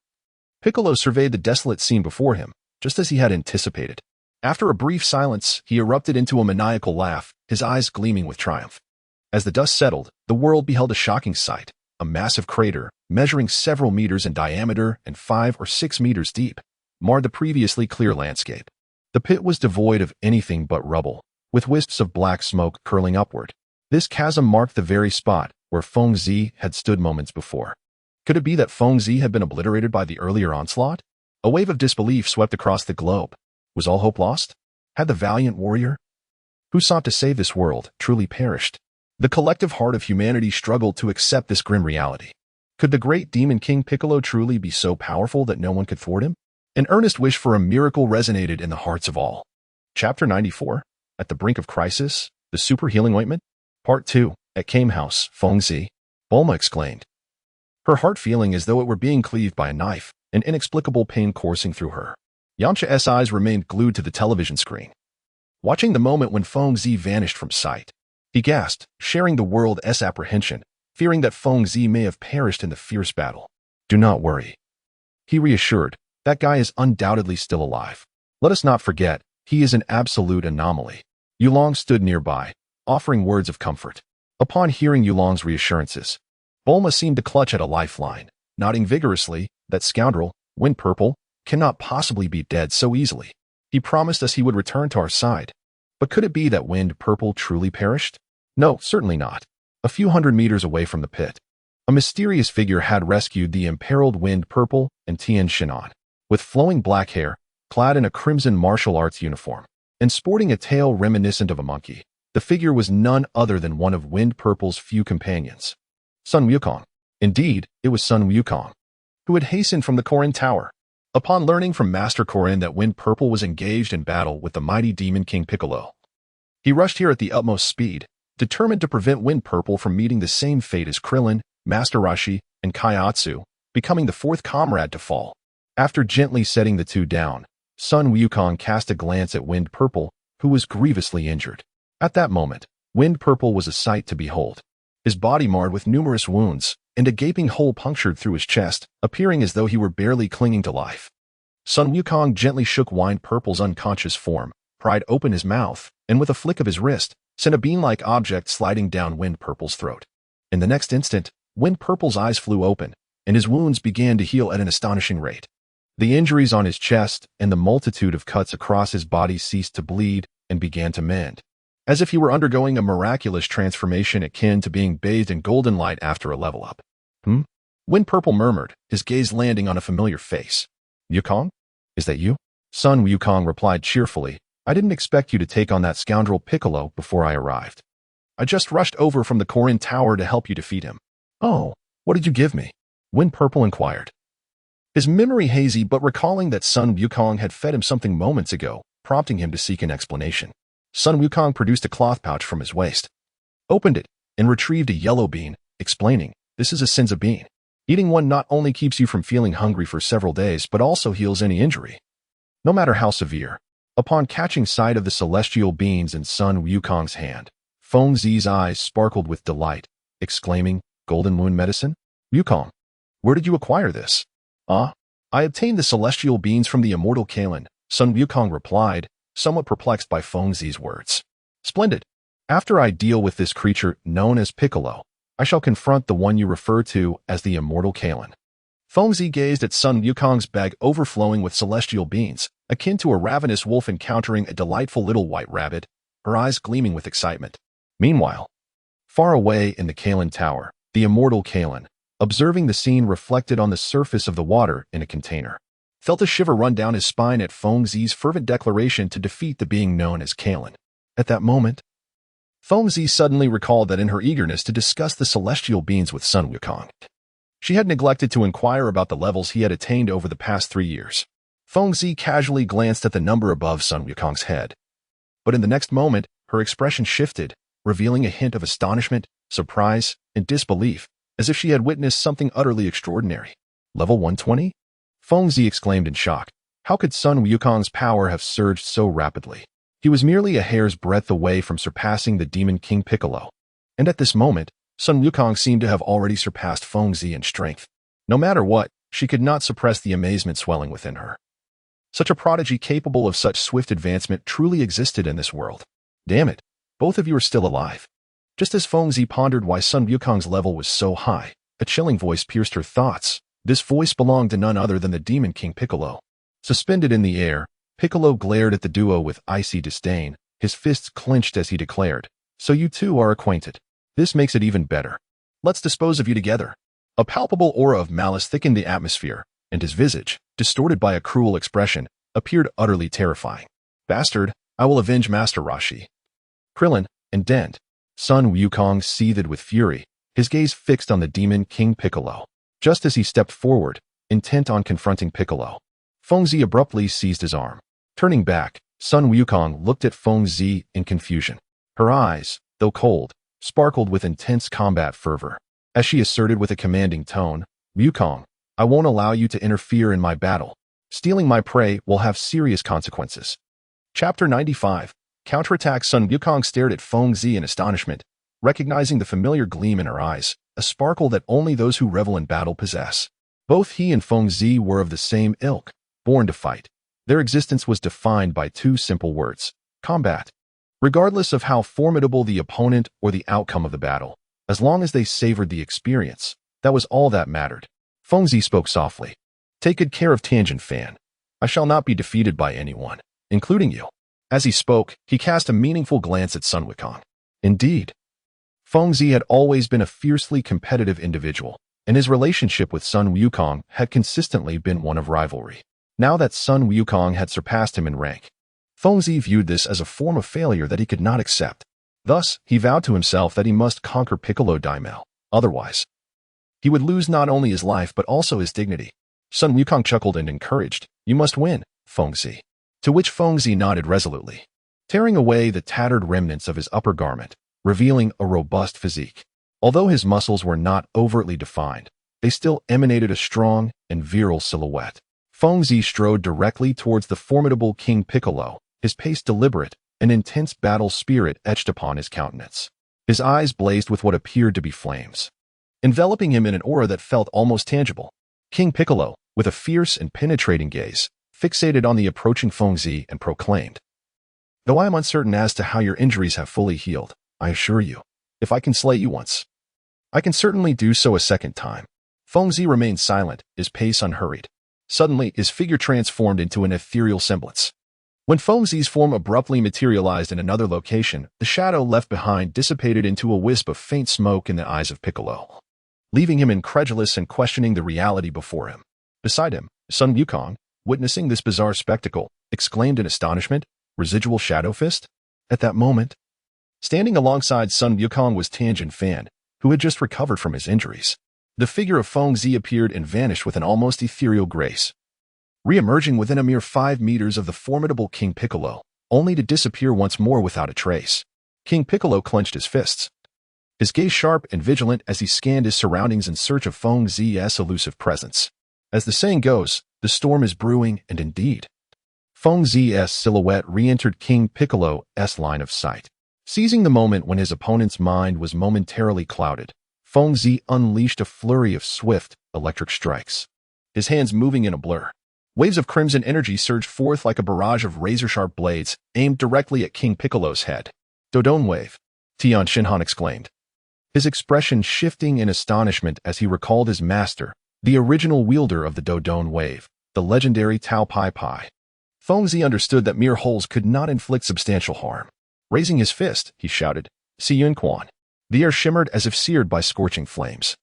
Piccolo surveyed the desolate scene before him, just as he had anticipated. After a brief silence, he erupted into a maniacal laugh, his eyes gleaming with triumph. As the dust settled, the world beheld a shocking sight. A massive crater, measuring several meters in diameter and 5 or 6 meters deep, marred the previously clear landscape. The pit was devoid of anything but rubble, with wisps of black smoke curling upward. This chasm marked the very spot where Fengzi had stood moments before. Could it be that Fengzi had been obliterated by the earlier onslaught? A wave of disbelief swept across the globe. Was all hope lost? Had the valiant warrior who sought to save this world truly perished? The collective heart of humanity struggled to accept this grim reality. Could the great demon king Piccolo truly be so powerful that no one could thwart him? An earnest wish for a miracle resonated in the hearts of all. Chapter 94, At the Brink of Crisis, The Super Healing Ointment? Part 2, At Kame House, Fengzi, Bulma exclaimed, her heart feeling as though it were being cleaved by a knife, an inexplicable pain coursing through her. Yamcha's eyes remained glued to the television screen, watching the moment when Fengzi vanished from sight. He gasped, sharing the world's apprehension, fearing that Fengzi may have perished in the fierce battle. Do not worry, he reassured. That guy is undoubtedly still alive. Let us not forget, he is an absolute anomaly. Yulong stood nearby, offering words of comfort. Upon hearing Yulong's reassurances, Bulma seemed to clutch at a lifeline, nodding vigorously. That scoundrel, Wind Purple, cannot possibly be dead so easily. He promised us he would return to our side. But could it be that Wind Purple truly perished? No, certainly not. A few hundred meters away from the pit, a mysterious figure had rescued the imperiled Wind Purple and Tien Shinan. With flowing black hair, clad in a crimson martial arts uniform, and sporting a tail reminiscent of a monkey, the figure was none other than one of Wind Purple's few companions, Sun Wukong. Indeed, it was Sun Wukong, who had hastened from the Korin Tower. Upon learning from Master Korin that Wind Purple was engaged in battle with the mighty Demon King Piccolo, he rushed here at the utmost speed, determined to prevent Wind Purple from meeting the same fate as Krillin, Master Roshi, and Kaiatsu, becoming the fourth comrade to fall. After gently setting the two down, Sun Wukong cast a glance at Wind Purple, who was grievously injured. At that moment, Wind Purple was a sight to behold. His body marred with numerous wounds, and a gaping hole punctured through his chest, appearing as though he were barely clinging to life. Sun Wukong gently shook Wind Purple's unconscious form, pried open his mouth, and with a flick of his wrist, sent a bean-like object sliding down Wind Purple's throat. In the next instant, Wind Purple's eyes flew open, and his wounds began to heal at an astonishing rate. The injuries on his chest and the multitude of cuts across his body ceased to bleed and began to mend, as if he were undergoing a miraculous transformation akin to being bathed in golden light after a level up. Wind Purple murmured, his gaze landing on a familiar face. Wukong? Is that you? Sun Wukong replied cheerfully, I didn't expect you to take on that scoundrel Piccolo before I arrived. I just rushed over from the Korin Tower to help you defeat him. Oh, what did you give me? Wind Purple inquired, his memory hazy but recalling that Sun Wukong had fed him something moments ago, prompting him to seek an explanation. Sun Wukong produced a cloth pouch from his waist, opened it, and retrieved a yellow bean, explaining, this is a Senza bean. Eating one not only keeps you from feeling hungry for several days but also heals any injury, no matter how severe. Upon catching sight of the celestial beans in Sun Wukong's hand, Fengzi's eyes sparkled with delight, exclaiming, Golden Moon Medicine? Wukong, where did you acquire this? I obtained the celestial beans from the immortal Kalen, Sun Wukong replied, somewhat perplexed by Fengzi's words. Splendid. After I deal with this creature known as Piccolo, I shall confront the one you refer to as the immortal Kalen. Fengzi gazed at Sun Wukong's bag overflowing with celestial beings, akin to a ravenous wolf encountering a delightful little white rabbit, her eyes gleaming with excitement. Meanwhile, far away in the Kalen Tower, the immortal Kalen, observing the scene reflected on the surface of the water in a container, felt a shiver run down his spine at Fengzi's fervent declaration to defeat the being known as Kalen. At that moment, Fengzi suddenly recalled that in her eagerness to discuss the celestial beings with Sun Wukong, she had neglected to inquire about the levels he had attained over the past 3 years. Fengzi casually glanced at the number above Sun Wukong's head. But in the next moment, her expression shifted, revealing a hint of astonishment, surprise, and disbelief, as if she had witnessed something utterly extraordinary. Level 120? Fengzi exclaimed in shock. How could Sun Wukong's power have surged so rapidly? He was merely a hair's breadth away from surpassing the Demon King Piccolo. And at this moment, Sun Wukong seemed to have already surpassed Fengzi in strength. No matter what, she could not suppress the amazement swelling within her. Such a prodigy capable of such swift advancement truly existed in this world. Damn it, both of you are still alive. Just as Fengzi pondered why Sun Wukong's level was so high, a chilling voice pierced her thoughts. This voice belonged to none other than the Demon King Piccolo. Suspended in the air, Piccolo glared at the duo with icy disdain, his fists clenched as he declared, "So you two are acquainted. This makes it even better. Let's dispose of you together." A palpable aura of malice thickened the atmosphere, and his visage, distorted by a cruel expression, appeared utterly terrifying. "Bastard, I will avenge Master Rashi." Krillin and Dent. Sun Wukong seethed with fury, his gaze fixed on the Demon King Piccolo. Just as he stepped forward, intent on confronting Piccolo, Fengzi abruptly seized his arm. Turning back, Sun Wukong looked at Fengzi in confusion. Her eyes, though cold, sparkled with intense combat fervor. As she asserted with a commanding tone, "Wukong, I won't allow you to interfere in my battle. Stealing my prey will have serious consequences." Chapter 95. Counterattack. Sun Wukong stared at Fengzi in astonishment, recognizing the familiar gleam in her eyes, a sparkle that only those who revel in battle possess. Both he and Fengzi were of the same ilk, born to fight. Their existence was defined by 2 simple words: combat. Regardless of how formidable the opponent or the outcome of the battle, as long as they savored the experience, that was all that mattered. Fengzi spoke softly. "Take good care of Tangent Fan. I shall not be defeated by anyone, including you." As he spoke, he cast a meaningful glance at Sun Wukong. Indeed, Fengzi had always been a fiercely competitive individual, and his relationship with Sun Wukong had consistently been one of rivalry. Now that Sun Wukong had surpassed him in rank, Fengzi viewed this as a form of failure that he could not accept. Thus, he vowed to himself that he must conquer Piccolo Daimao. Otherwise, he would lose not only his life but also his dignity. Sun Wukong chuckled and encouraged, "You must win, Fengzi." To which Fengzi nodded resolutely, tearing away the tattered remnants of his upper garment, revealing a robust physique. Although his muscles were not overtly defined, they still emanated a strong and virile silhouette. Fengzi strode directly towards the formidable King Piccolo, his pace deliberate, an intense battle spirit etched upon his countenance. His eyes blazed with what appeared to be flames, enveloping him in an aura that felt almost tangible. King Piccolo, with a fierce and penetrating gaze, fixated on the approaching Fengzi and proclaimed, "Though I am uncertain as to how your injuries have fully healed, I assure you, if I can slay you once, I can certainly do so a second time." Fengzi remained silent, his pace unhurried. Suddenly, his figure transformed into an ethereal semblance. When Fengzi's form abruptly materialized in another location, the shadow left behind dissipated into a wisp of faint smoke in the eyes of Piccolo, leaving him incredulous and questioning the reality before him. Beside him, Sun Wukong, witnessing this bizarre spectacle, exclaimed in astonishment, "Residual Shadow Fist?" At that moment, standing alongside Sun Wukong was Tangent Fan, who had just recovered from his injuries. The figure of Fengzi appeared and vanished with an almost ethereal grace, re-emerging within a mere 5 meters of the formidable King Piccolo, only to disappear once more without a trace. King Piccolo clenched his fists, his gaze sharp and vigilant as he scanned his surroundings in search of Fengzi's elusive presence. As the saying goes, the storm is brewing, and indeed, Fengzi's silhouette re-entered King Piccolo's line of sight. Seizing the moment when his opponent's mind was momentarily clouded, Fengzi unleashed a flurry of swift, electric strikes, his hands moving in a blur. Waves of crimson energy surged forth like a barrage of razor-sharp blades, aimed directly at King Piccolo's head. Dodon Wave. Tian Shinhan exclaimed, his expression shifting in astonishment as he recalled his master, the original wielder of the Dodon wave, the legendary Tao Pai Pai. Fengzi understood that mere holes could not inflict substantial harm. Raising his fist, he shouted, "Si Yun Quan." The air shimmered as if seared by scorching flames.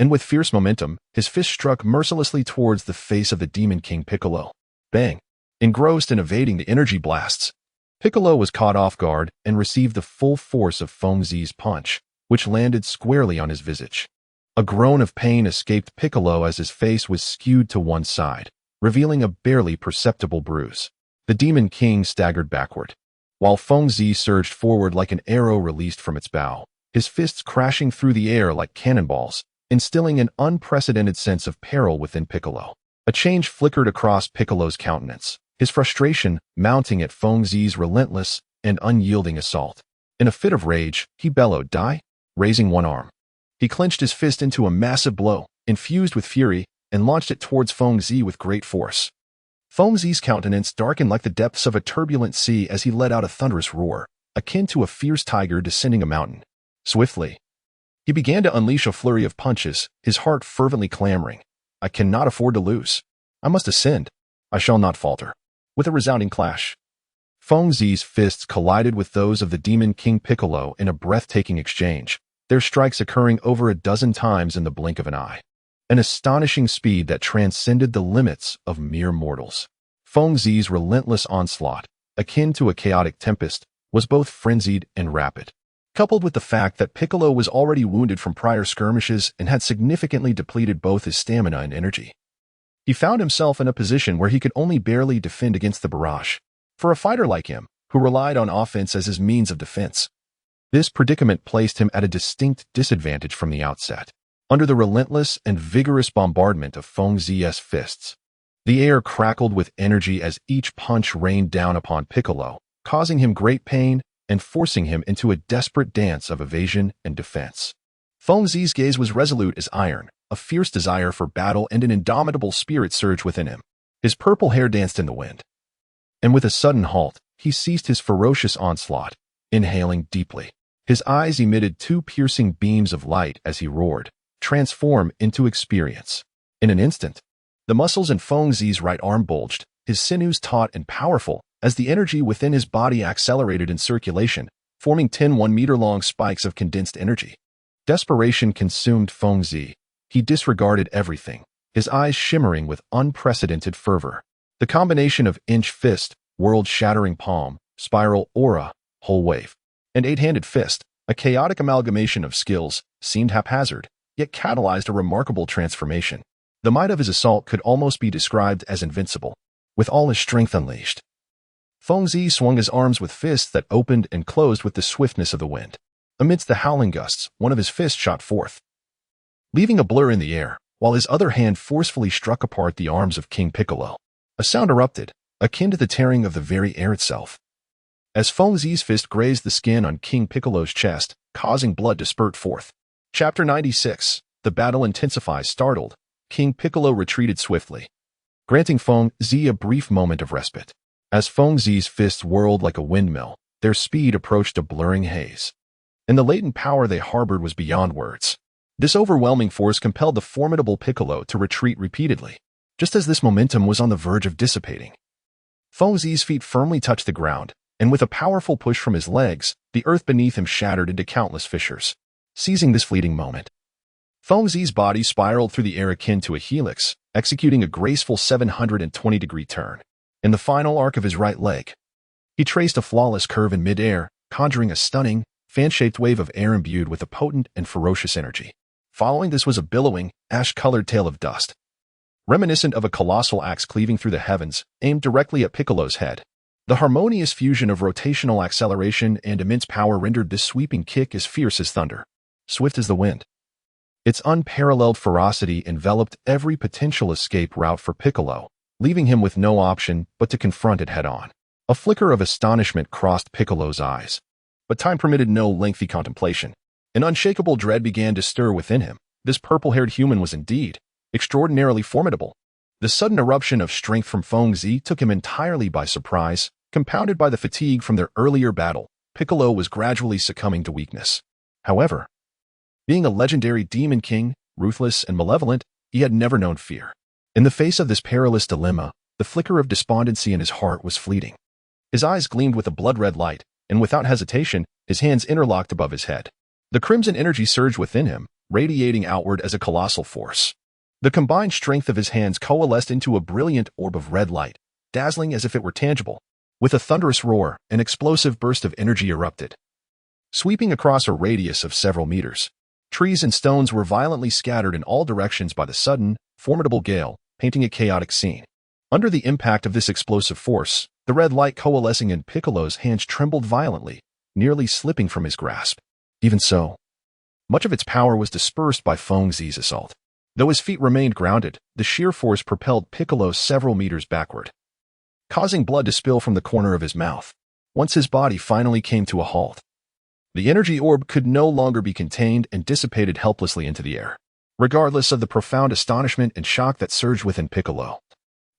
And with fierce momentum, his fist struck mercilessly towards the face of the Demon King Piccolo. Bang! Engrossed in evading the energy blasts, Piccolo was caught off guard and received the full force of Fengzi's punch, which landed squarely on his visage. A groan of pain escaped Piccolo as his face was skewed to one side, revealing a barely perceptible bruise. The Demon King staggered backward, while Fengzi surged forward like an arrow released from its bow, his fists crashing through the air like cannonballs, instilling an unprecedented sense of peril within Piccolo. A change flickered across Piccolo's countenance, his frustration mounting at Fengzi's relentless and unyielding assault. In a fit of rage, he bellowed, "Die!" raising one arm. He clenched his fist into a massive blow, infused with fury, and launched it towards Fengzi with great force. Fengzi's countenance darkened like the depths of a turbulent sea as he let out a thunderous roar, akin to a fierce tiger descending a mountain. Swiftly, he began to unleash a flurry of punches, his heart fervently clamoring, "I cannot afford to lose. I must ascend. I shall not falter." With a resounding clash, Fengzi's fists collided with those of the Demon King Piccolo in a breathtaking exchange, their strikes occurring over a dozen times in the blink of an eye. An astonishing speed that transcended the limits of mere mortals. Fengzi's relentless onslaught, akin to a chaotic tempest, was both frenzied and rapid. Coupled with the fact that Piccolo was already wounded from prior skirmishes and had significantly depleted both his stamina and energy, he found himself in a position where he could only barely defend against the barrage. For a fighter like him, who relied on offense as his means of defense, this predicament placed him at a distinct disadvantage from the outset. Under the relentless and vigorous bombardment of Fengzi's fists, the air crackled with energy as each punch rained down upon Piccolo, causing him great pain and forcing him into a desperate dance of evasion and defense. Fengzi's gaze was resolute as iron, a fierce desire for battle and an indomitable spirit surged within him. His purple hair danced in the wind. And with a sudden halt, he ceased his ferocious onslaught, inhaling deeply. His eyes emitted two piercing beams of light as he roared, "Transform into experience." In an instant, the muscles in Fengzi's right arm bulged, his sinews taut and powerful, as the energy within his body accelerated in circulation, forming 10 1-meter-long spikes of condensed energy. Desperation consumed Fengzi. He disregarded everything, his eyes shimmering with unprecedented fervor. The combination of inch fist, world-shattering palm, spiral aura, whole wave, and eight-handed fist, a chaotic amalgamation of skills, seemed haphazard, yet catalyzed a remarkable transformation. The might of his assault could almost be described as invincible, with all his strength unleashed. Fengzi swung his arms with fists that opened and closed with the swiftness of the wind. Amidst the howling gusts, one of his fists shot forth, leaving a blur in the air, while his other hand forcefully struck apart the arms of King Piccolo. A sound erupted, akin to the tearing of the very air itself, as Fengzi's fist grazed the skin on King Piccolo's chest, causing blood to spurt forth. Chapter 96. The battle intensifies. Startled, King Piccolo retreated swiftly, granting Fengzi a brief moment of respite. As Fengzi's fists whirled like a windmill, their speed approached a blurring haze, and the latent power they harbored was beyond words. This overwhelming force compelled the formidable Piccolo to retreat repeatedly, just as this momentum was on the verge of dissipating. Fengzi's feet firmly touched the ground, and with a powerful push from his legs, the earth beneath him shattered into countless fissures. Seizing this fleeting moment, Fengzi's body spiraled through the air akin to a helix, executing a graceful 720-degree turn. In the final arc of his right leg, he traced a flawless curve in midair, conjuring a stunning, fan-shaped wave of air imbued with a potent and ferocious energy. Following this was a billowing, ash-colored tail of dust, reminiscent of a colossal axe cleaving through the heavens, aimed directly at Piccolo's head. The harmonious fusion of rotational acceleration and immense power rendered this sweeping kick as fierce as thunder, swift as the wind. Its unparalleled ferocity enveloped every potential escape route for Piccolo, leaving him with no option but to confront it head-on. A flicker of astonishment crossed Piccolo's eyes, but time permitted no lengthy contemplation. An unshakable dread began to stir within him. This purple-haired human was indeed extraordinarily formidable. The sudden eruption of strength from Fengzi took him entirely by surprise, compounded by the fatigue from their earlier battle. Piccolo was gradually succumbing to weakness. However, being a legendary demon king, ruthless and malevolent, he had never known fear. In the face of this perilous dilemma, the flicker of despondency in his heart was fleeting. His eyes gleamed with a blood-red light, and without hesitation, his hands interlocked above his head. The crimson energy surged within him, radiating outward as a colossal force. The combined strength of his hands coalesced into a brilliant orb of red light, dazzling as if it were tangible. With a thunderous roar, an explosive burst of energy erupted, sweeping across a radius of several meters. Trees and stones were violently scattered in all directions by the sudden, formidable gale, painting a chaotic scene. Under the impact of this explosive force, the red light coalescing in Piccolo's hands trembled violently, nearly slipping from his grasp. Even so, much of its power was dispersed by Feng Zi's assault. Though his feet remained grounded, the sheer force propelled Piccolo several meters backward, causing blood to spill from the corner of his mouth. Once his body finally came to a halt, the energy orb could no longer be contained and dissipated helplessly into the air. Regardless of the profound astonishment and shock that surged within Piccolo,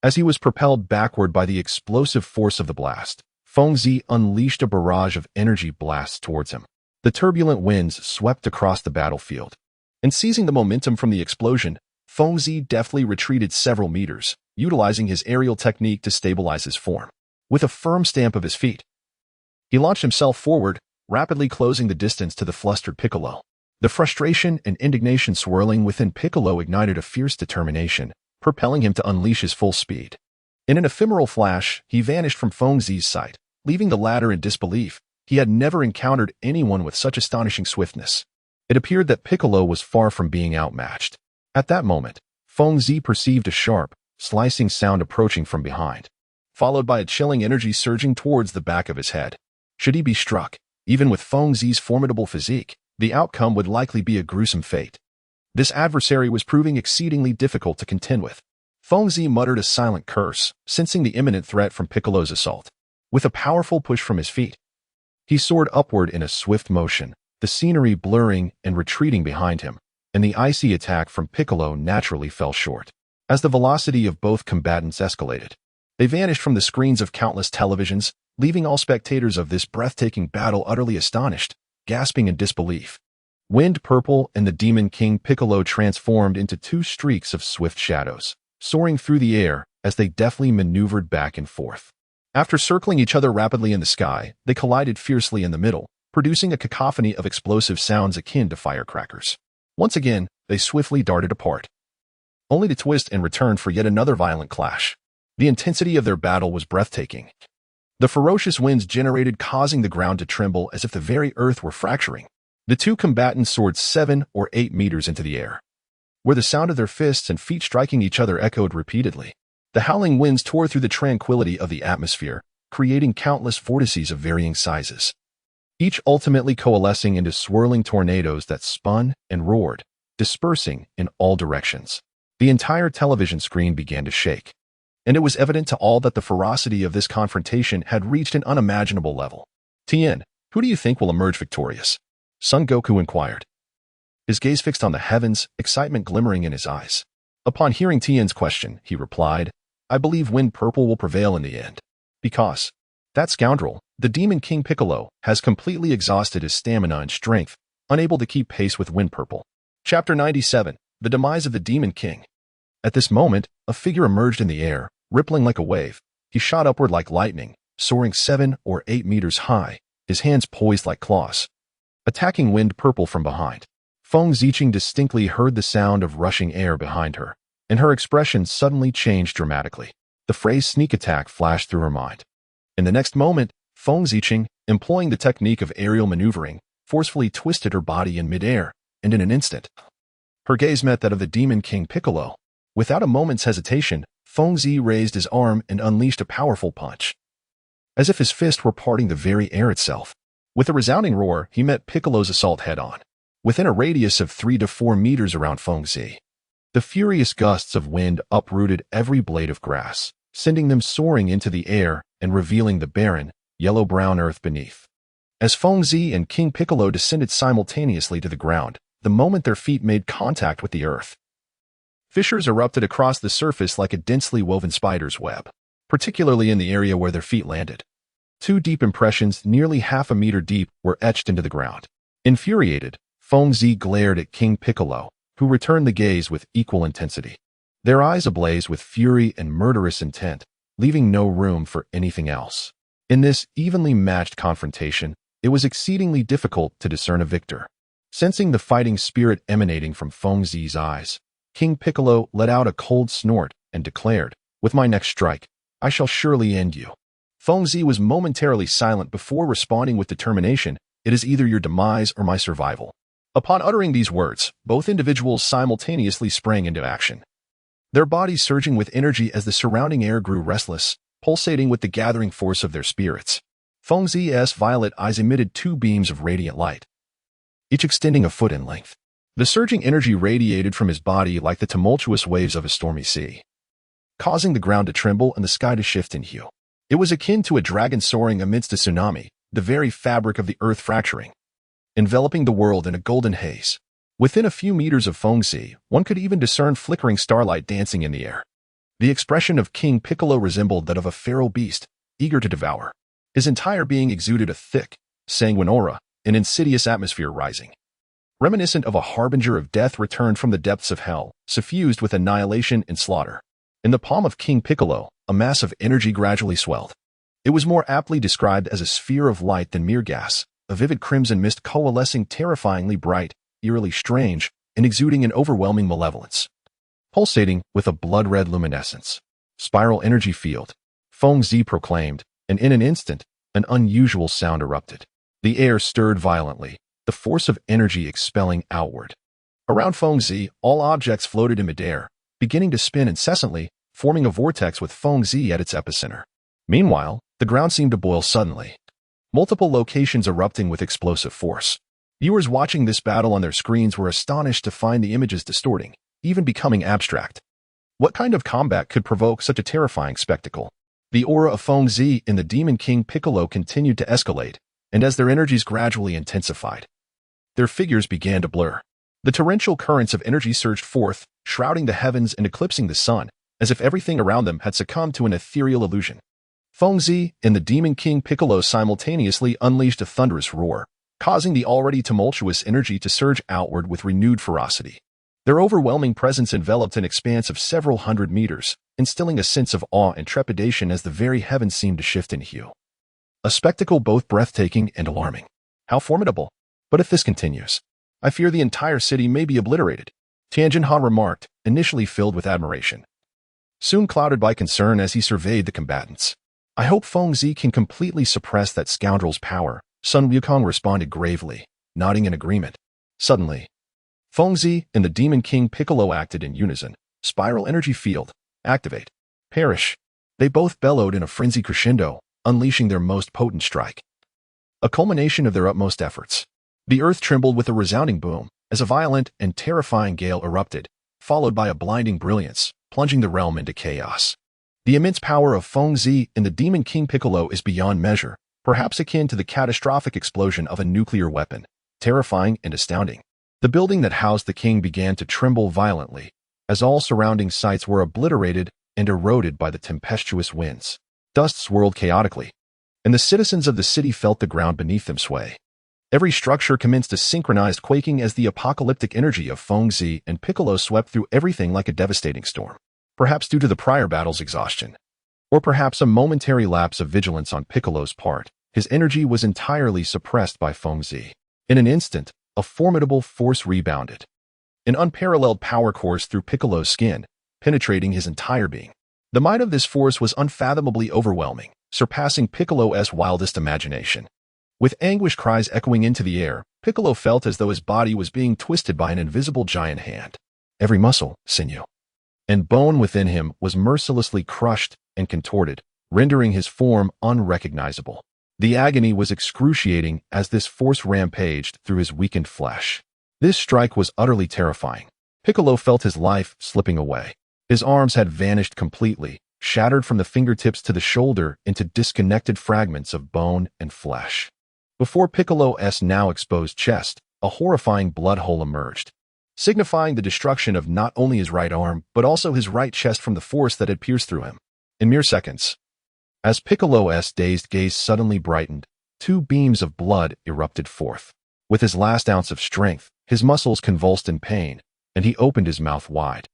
as he was propelled backward by the explosive force of the blast, Feng Zi unleashed a barrage of energy blasts towards him. The turbulent winds swept across the battlefield, and seizing the momentum from the explosion, Feng Zi deftly retreated several meters, utilizing his aerial technique to stabilize his form. With a firm stamp of his feet, he launched himself forward, rapidly closing the distance to the flustered Piccolo. The frustration and indignation swirling within Piccolo ignited a fierce determination, propelling him to unleash his full speed. In an ephemeral flash, he vanished from Feng Zi's sight, leaving the latter in disbelief. He had never encountered anyone with such astonishing swiftness. It appeared that Piccolo was far from being outmatched. At that moment, Feng Zi perceived a sharp, slicing sound approaching from behind, followed by a chilling energy surging towards the back of his head. Should he be struck, even with Feng Zi's formidable physique, the outcome would likely be a gruesome fate. This adversary was proving exceedingly difficult to contend with. Feng Zi muttered a silent curse, sensing the imminent threat from Piccolo's assault. With a powerful push from his feet, he soared upward in a swift motion, the scenery blurring and retreating behind him, and the icy attack from Piccolo naturally fell short. As the velocity of both combatants escalated, they vanished from the screens of countless televisions, leaving all spectators of this breathtaking battle utterly astonished, gasping in disbelief. Wind Purple and the Demon King Piccolo transformed into two streaks of swift shadows, soaring through the air as they deftly maneuvered back and forth. After circling each other rapidly in the sky, they collided fiercely in the middle, producing a cacophony of explosive sounds akin to firecrackers. Once again, they swiftly darted apart, only to twist and return for yet another violent clash. The intensity of their battle was breathtaking. The ferocious winds generated causing the ground to tremble as if the very earth were fracturing. The two combatants soared 7 or 8 meters into the air, where the sound of their fists and feet striking each other echoed repeatedly. The howling winds tore through the tranquility of the atmosphere, creating countless vortices of varying sizes, each ultimately coalescing into swirling tornadoes that spun and roared, dispersing in all directions. The entire television screen began to shake, and it was evident to all that the ferocity of this confrontation had reached an unimaginable level. Tien, who do you think will emerge victorious? Son Goku inquired, his gaze fixed on the heavens, excitement glimmering in his eyes. Upon hearing Tien's question, he replied, I believe Wind Purple will prevail in the end. Because that scoundrel, the Demon King Piccolo, has completely exhausted his stamina and strength, unable to keep pace with Wind Purple. Chapter 97, The Demise of the Demon King. At this moment, a figure emerged in the air, rippling like a wave. He shot upward like lightning, soaring 7 or 8 meters high, his hands poised like claws, attacking Wind Purple from behind. Feng Ziqing distinctly heard the sound of rushing air behind her, and her expression suddenly changed dramatically. The phrase sneak attack flashed through her mind. In the next moment, Feng Ziqing, employing the technique of aerial maneuvering, forcefully twisted her body in midair, and in an instant, her gaze met that of the Demon King Piccolo. Without a moment's hesitation, Feng Zi raised his arm and unleashed a powerful punch, as if his fist were parting the very air itself. With a resounding roar, he met Piccolo's assault head-on, within a radius of 3 to 4 meters around Feng Zi. The furious gusts of wind uprooted every blade of grass, sending them soaring into the air and revealing the barren, yellow-brown earth beneath. As Feng Zi and King Piccolo descended simultaneously to the ground, the moment their feet made contact with the earth, fissures erupted across the surface like a densely woven spider's web, particularly in the area where their feet landed. Two deep impressions nearly half a meter deep were etched into the ground. Infuriated, Feng Zi glared at King Piccolo, who returned the gaze with equal intensity. Their eyes ablaze with fury and murderous intent, leaving no room for anything else. In this evenly matched confrontation, it was exceedingly difficult to discern a victor. Sensing the fighting spirit emanating from Feng Zi's eyes, King Piccolo let out a cold snort and declared, "With my next strike, I shall surely end you." Feng Zi was momentarily silent before responding with determination, "It is either your demise or my survival." Upon uttering these words, both individuals simultaneously sprang into action, their bodies surging with energy as the surrounding air grew restless, pulsating with the gathering force of their spirits. Feng Zi's violet eyes emitted two beams of radiant light, each extending a foot in length. The surging energy radiated from his body like the tumultuous waves of a stormy sea, causing the ground to tremble and the sky to shift in hue. It was akin to a dragon soaring amidst a tsunami, the very fabric of the earth fracturing, enveloping the world in a golden haze. Within a few meters of Feng Zi, one could even discern flickering starlight dancing in the air. The expression of King Piccolo resembled that of a feral beast, eager to devour. His entire being exuded a thick, sanguine aura, an insidious atmosphere rising, reminiscent of a harbinger of death returned from the depths of hell, suffused with annihilation and slaughter. In the palm of King Piccolo, a mass of energy gradually swelled. It was more aptly described as a sphere of light than mere gas, a vivid crimson mist coalescing terrifyingly bright, eerily strange, and exuding an overwhelming malevolence. Pulsating with a blood-red luminescence. Spiral energy field, Feng Zi proclaimed, and in an instant, an unusual sound erupted. The air stirred violently, the force of energy expelling outward. Around Feng Zi, all objects floated in midair, beginning to spin incessantly, forming a vortex with Feng Zi at its epicenter. Meanwhile, the ground seemed to boil suddenly, multiple locations erupting with explosive force. Viewers watching this battle on their screens were astonished to find the images distorting, even becoming abstract. What kind of combat could provoke such a terrifying spectacle? The aura of Feng Zi and the Demon King Piccolo continued to escalate, and as their energies gradually intensified, their figures began to blur. The torrential currents of energy surged forth, shrouding the heavens and eclipsing the sun, as if everything around them had succumbed to an ethereal illusion. Feng Zi and the Demon King Piccolo simultaneously unleashed a thunderous roar, causing the already tumultuous energy to surge outward with renewed ferocity. Their overwhelming presence enveloped an expanse of several hundred meters, instilling a sense of awe and trepidation as the very heavens seemed to shift in hue. A spectacle both breathtaking and alarming. How formidable! But if this continues, I fear the entire city may be obliterated, Tianjin remarked, initially filled with admiration, soon clouded by concern as he surveyed the combatants. I hope Feng Zi can completely suppress that scoundrel's power, Sun Wukong responded gravely, nodding in agreement. Suddenly, Feng Zi and the Demon King Piccolo acted in unison. Spiral energy field, activate. Perish. They both bellowed in a frenzy crescendo, unleashing their most potent strike. A culmination of their utmost efforts. The earth trembled with a resounding boom, as a violent and terrifying gale erupted, followed by a blinding brilliance, plunging the realm into chaos. The immense power of Feng Zi and the Demon King Piccolo is beyond measure, perhaps akin to the catastrophic explosion of a nuclear weapon, terrifying and astounding. The building that housed the king began to tremble violently, as all surrounding sites were obliterated and eroded by the tempestuous winds. Dust swirled chaotically, and the citizens of the city felt the ground beneath them sway. Every structure commenced a synchronized quaking as the apocalyptic energy of Feng Zi and Piccolo swept through everything like a devastating storm. Perhaps due to the prior battle's exhaustion, or perhaps a momentary lapse of vigilance on Piccolo's part, his energy was entirely suppressed by Feng Zi. In an instant, a formidable force rebounded. An unparalleled power coursed through Piccolo's skin, penetrating his entire being. The might of this force was unfathomably overwhelming, surpassing Piccolo's wildest imagination. With anguished cries echoing into the air, Piccolo felt as though his body was being twisted by an invisible giant hand. Every muscle, sinew, and bone within him was mercilessly crushed and contorted, rendering his form unrecognizable. The agony was excruciating as this force rampaged through his weakened flesh. This strike was utterly terrifying. Piccolo felt his life slipping away. His arms had vanished completely, shattered from the fingertips to the shoulder into disconnected fragments of bone and flesh. Before Piccolo's now exposed chest, a horrifying blood hole emerged, signifying the destruction of not only his right arm, but also his right chest from the force that had pierced through him. In mere seconds, As Piccolo's dazed gaze suddenly brightened, two beams of blood erupted forth. With his last ounce of strength, his muscles convulsed in pain, and he opened his mouth wide,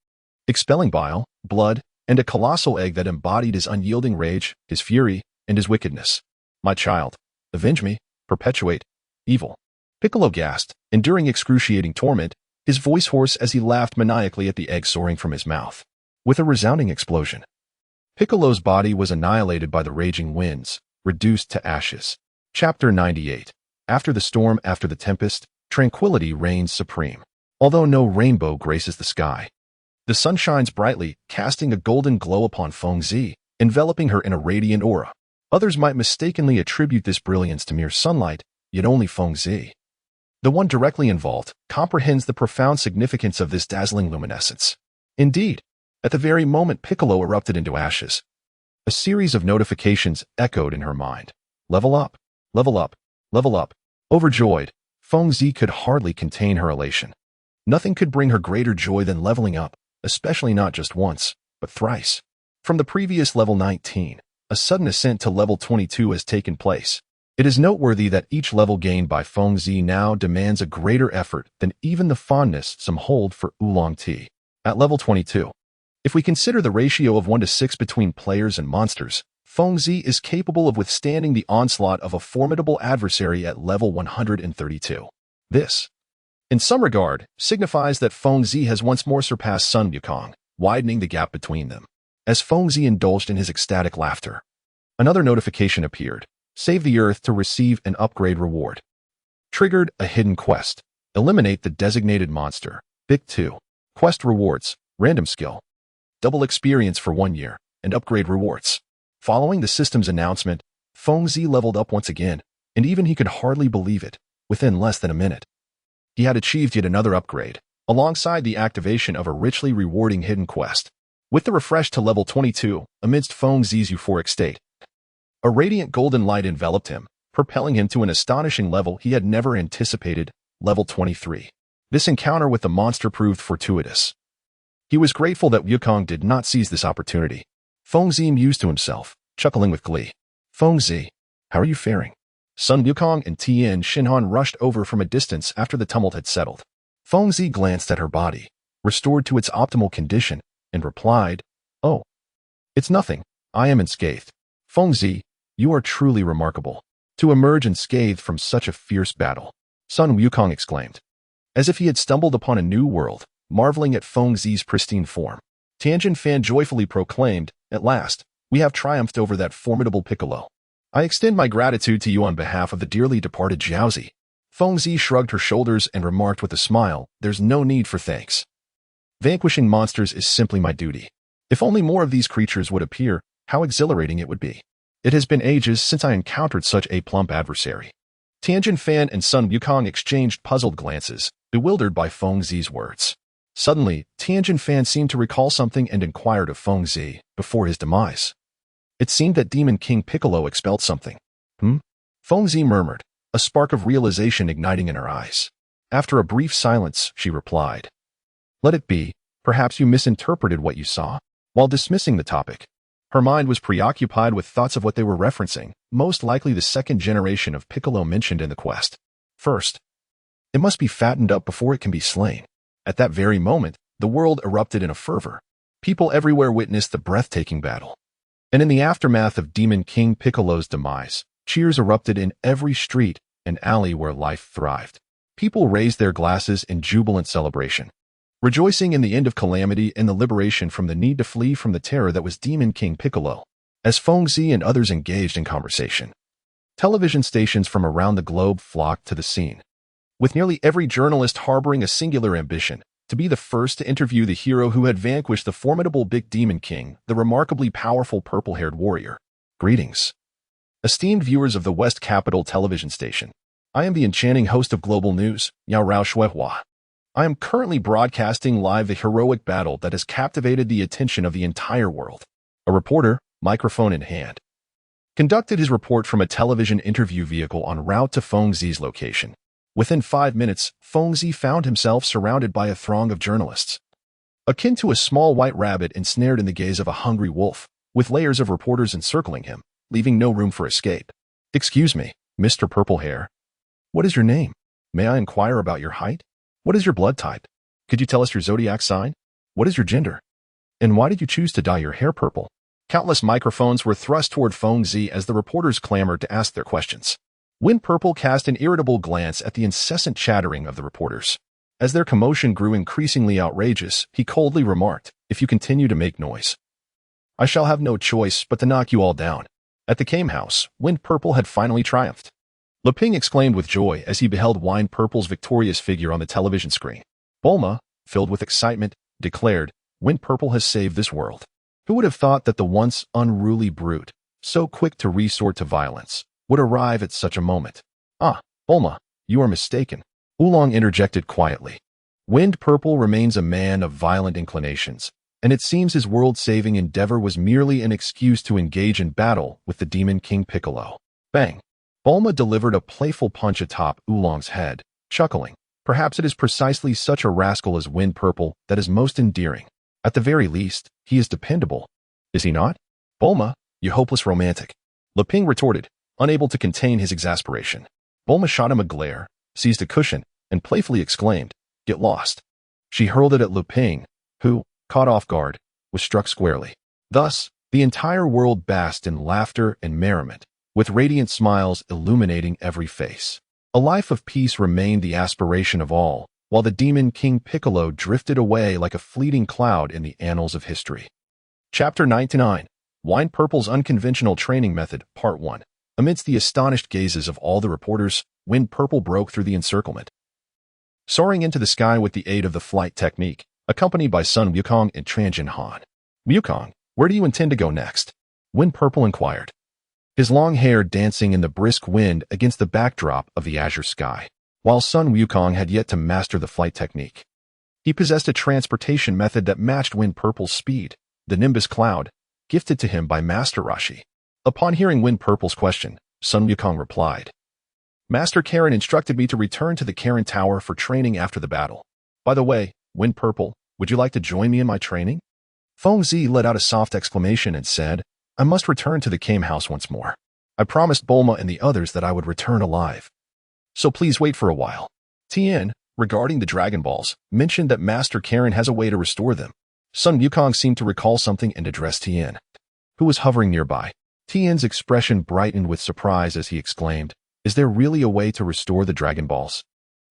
expelling bile, blood, and a colossal egg that embodied his unyielding rage, his fury, and his wickedness. "My child, avenge me, perpetuate evil." Piccolo gasped, enduring excruciating torment, his voice hoarse as he laughed maniacally at the egg soaring from his mouth. With a resounding explosion, Piccolo's body was annihilated by the raging winds, reduced to ashes. Chapter 98. After the storm, after the tempest, tranquility reigns supreme. Although no rainbow graces the sky, the sun shines brightly, casting a golden glow upon Fengzi, enveloping her in a radiant aura. Others might mistakenly attribute this brilliance to mere sunlight, yet only Fengzi, the one directly involved, comprehends the profound significance of this dazzling luminescence. Indeed, at the very moment Piccolo erupted into ashes, a series of notifications echoed in her mind. Level up, level up, level up. Overjoyed, Fengzi could hardly contain her elation. Nothing could bring her greater joy than leveling up, especially not just once, but thrice. From the previous level 19, a sudden ascent to level 22 has taken place. It is noteworthy that each level gained by Fengzi now demands a greater effort than even the fondness some hold for oolong tea. At level 22, if we consider the ratio of 1 to 6 between players and monsters, Fengzi is capable of withstanding the onslaught of a formidable adversary at level 132. This, in some regard, signifies that Fengzi has once more surpassed Sun Wukong, widening the gap between them. As Fengzi indulged in his ecstatic laughter, another notification appeared. Save the Earth to receive an upgrade reward. Triggered a hidden quest. Eliminate the designated monster. Big 2. Quest rewards. Random skill. Double experience for 1 year, and upgrade rewards. Following the system's announcement, Fengzi leveled up once again, and even he could hardly believe it. Within less than a minute, he had achieved yet another upgrade, alongside the activation of a richly rewarding hidden quest. With the refresh to level 22, amidst Fengzi's euphoric state, a radiant golden light enveloped him, propelling him to an astonishing level he had never anticipated, level 23. This encounter with the monster proved fortuitous. He was grateful that Wukong did not seize this opportunity. Fengzi mused to himself, chuckling with glee. "Fengzi, how are you faring?" Sun Wukong and Tian Xinhan rushed over from a distance after the tumult had settled. Fengzi glanced at her body, restored to its optimal condition, and replied, "Oh, it's nothing. I am unscathed." "Fengzi, you are truly remarkable. To emerge unscathed from such a fierce battle," Sun Wukong exclaimed, as if he had stumbled upon a new world, marveling at Fengzi's pristine form. Tianjin Fan joyfully proclaimed, "At last, we have triumphed over that formidable Piccolo. I extend my gratitude to you on behalf of the dearly departed Jiaozi." Fengzi shrugged her shoulders and remarked with a smile, "There's no need for thanks. Vanquishing monsters is simply my duty. If only more of these creatures would appear, how exhilarating it would be. It has been ages since I encountered such a plump adversary." Tianjin Fan and Sun Wukong exchanged puzzled glances, bewildered by Fengzi's words. Suddenly, Tianjin Fan seemed to recall something and inquired of Fengzi, before his demise. It seemed that Demon King Piccolo expelled something. Fengzi murmured, a spark of realization igniting in her eyes. After a brief silence, she replied, "Let it be. Perhaps you misinterpreted what you saw." While dismissing the topic, her mind was preoccupied with thoughts of what they were referencing, most likely the second generation of Piccolo mentioned in the quest. First, it must be fattened up before it can be slain. At that very moment, the world erupted in a fervor. People everywhere witnessed the breathtaking battle. And in the aftermath of Demon King Piccolo's demise, cheers erupted in every street and alley where life thrived. People raised their glasses in jubilant celebration, rejoicing in the end of calamity and the liberation from the need to flee from the terror that was Demon King Piccolo. As Fengzi and others engaged in conversation, television stations from around the globe flocked to the scene, with nearly every journalist harboring a singular ambition, to be the first to interview the hero who had vanquished the formidable Big Demon King, the remarkably powerful purple-haired warrior. Greetings, esteemed viewers of the West Capital television station. I am the enchanting host of Global News, Yao Rao Shuehua. I am currently broadcasting live the heroic battle that has captivated the attention of the entire world. A reporter, microphone in hand, conducted his report from a television interview vehicle en route to Fengzi's location. Within 5 minutes, Fengzi found himself surrounded by a throng of journalists, akin to a small white rabbit ensnared in the gaze of a hungry wolf, with layers of reporters encircling him. leaving no room for escape. "Excuse me, Mr. Purple Hair. What is your name? May I inquire about your height? What is your blood type? Could you tell us your zodiac sign? What is your gender? And why did you choose to dye your hair purple?" Countless microphones were thrust toward Feng Zi as the reporters clamored to ask their questions. Wind Purple cast an irritable glance at the incessant chattering of the reporters. As their commotion grew increasingly outrageous, he coldly remarked, "If you continue to make noise, I shall have no choice but to knock you all down." At the Came House, Wind Purple had finally triumphed. Leping exclaimed with joy as he beheld Wind Purple's victorious figure on the television screen. Bulma, filled with excitement, declared, "Wind Purple has saved this world." Who would have thought that the once unruly brute, so quick to resort to violence, would arrive at such a moment? "Ah, Bulma, you are mistaken," Oolong interjected quietly. "Wind Purple remains a man of violent inclinations, and it seems his world-saving endeavor was merely an excuse to engage in battle with the Demon King Piccolo." Bang! Bulma delivered a playful punch atop Oolong's head, chuckling. "Perhaps it is precisely such a rascal as Wind Purple that is most endearing. At the very least, he is dependable. Is he not? Bulma, you hopeless romantic," Leping retorted, unable to contain his exasperation. Bulma shot him a glare, seized a cushion, and playfully exclaimed, "Get lost." She hurled it at Leping, who, caught off guard, was struck squarely. Thus, the entire world basked in laughter and merriment, with radiant smiles illuminating every face. A life of peace remained the aspiration of all, while the Demon King Piccolo drifted away like a fleeting cloud in the annals of history. Chapter 99, Wind Purple's Unconventional Training Method, Part 1. Amidst the astonished gazes of all the reporters, Wind Purple broke through the encirclement. Soaring into the sky with the aid of the flight technique, accompanied by Sun Wukong and Transcending Han. "Wukong, where do you intend to go next?" Wind Purple inquired, his long hair dancing in the brisk wind against the backdrop of the azure sky. While Sun Wukong had yet to master the flight technique, he possessed a transportation method that matched Wind Purple's speed, the Nimbus Cloud, gifted to him by Master Roshi. Upon hearing Wind Purple's question, Sun Wukong replied, "Master Karen instructed me to return to the Karen Tower for training after the battle. By the way, Wind Purple, would you like to join me in my training?" Feng Zi let out a soft exclamation and said, "I must return to the Came House once more. I promised Bulma and the others that I would return alive. So please wait for a while." Tien, regarding the Dragon Balls, mentioned that Master Karen has a way to restore them. Sun Wukong seemed to recall something and addressed Tien, who was hovering nearby. Tien's expression brightened with surprise as he exclaimed, "Is there really a way to restore the Dragon Balls?"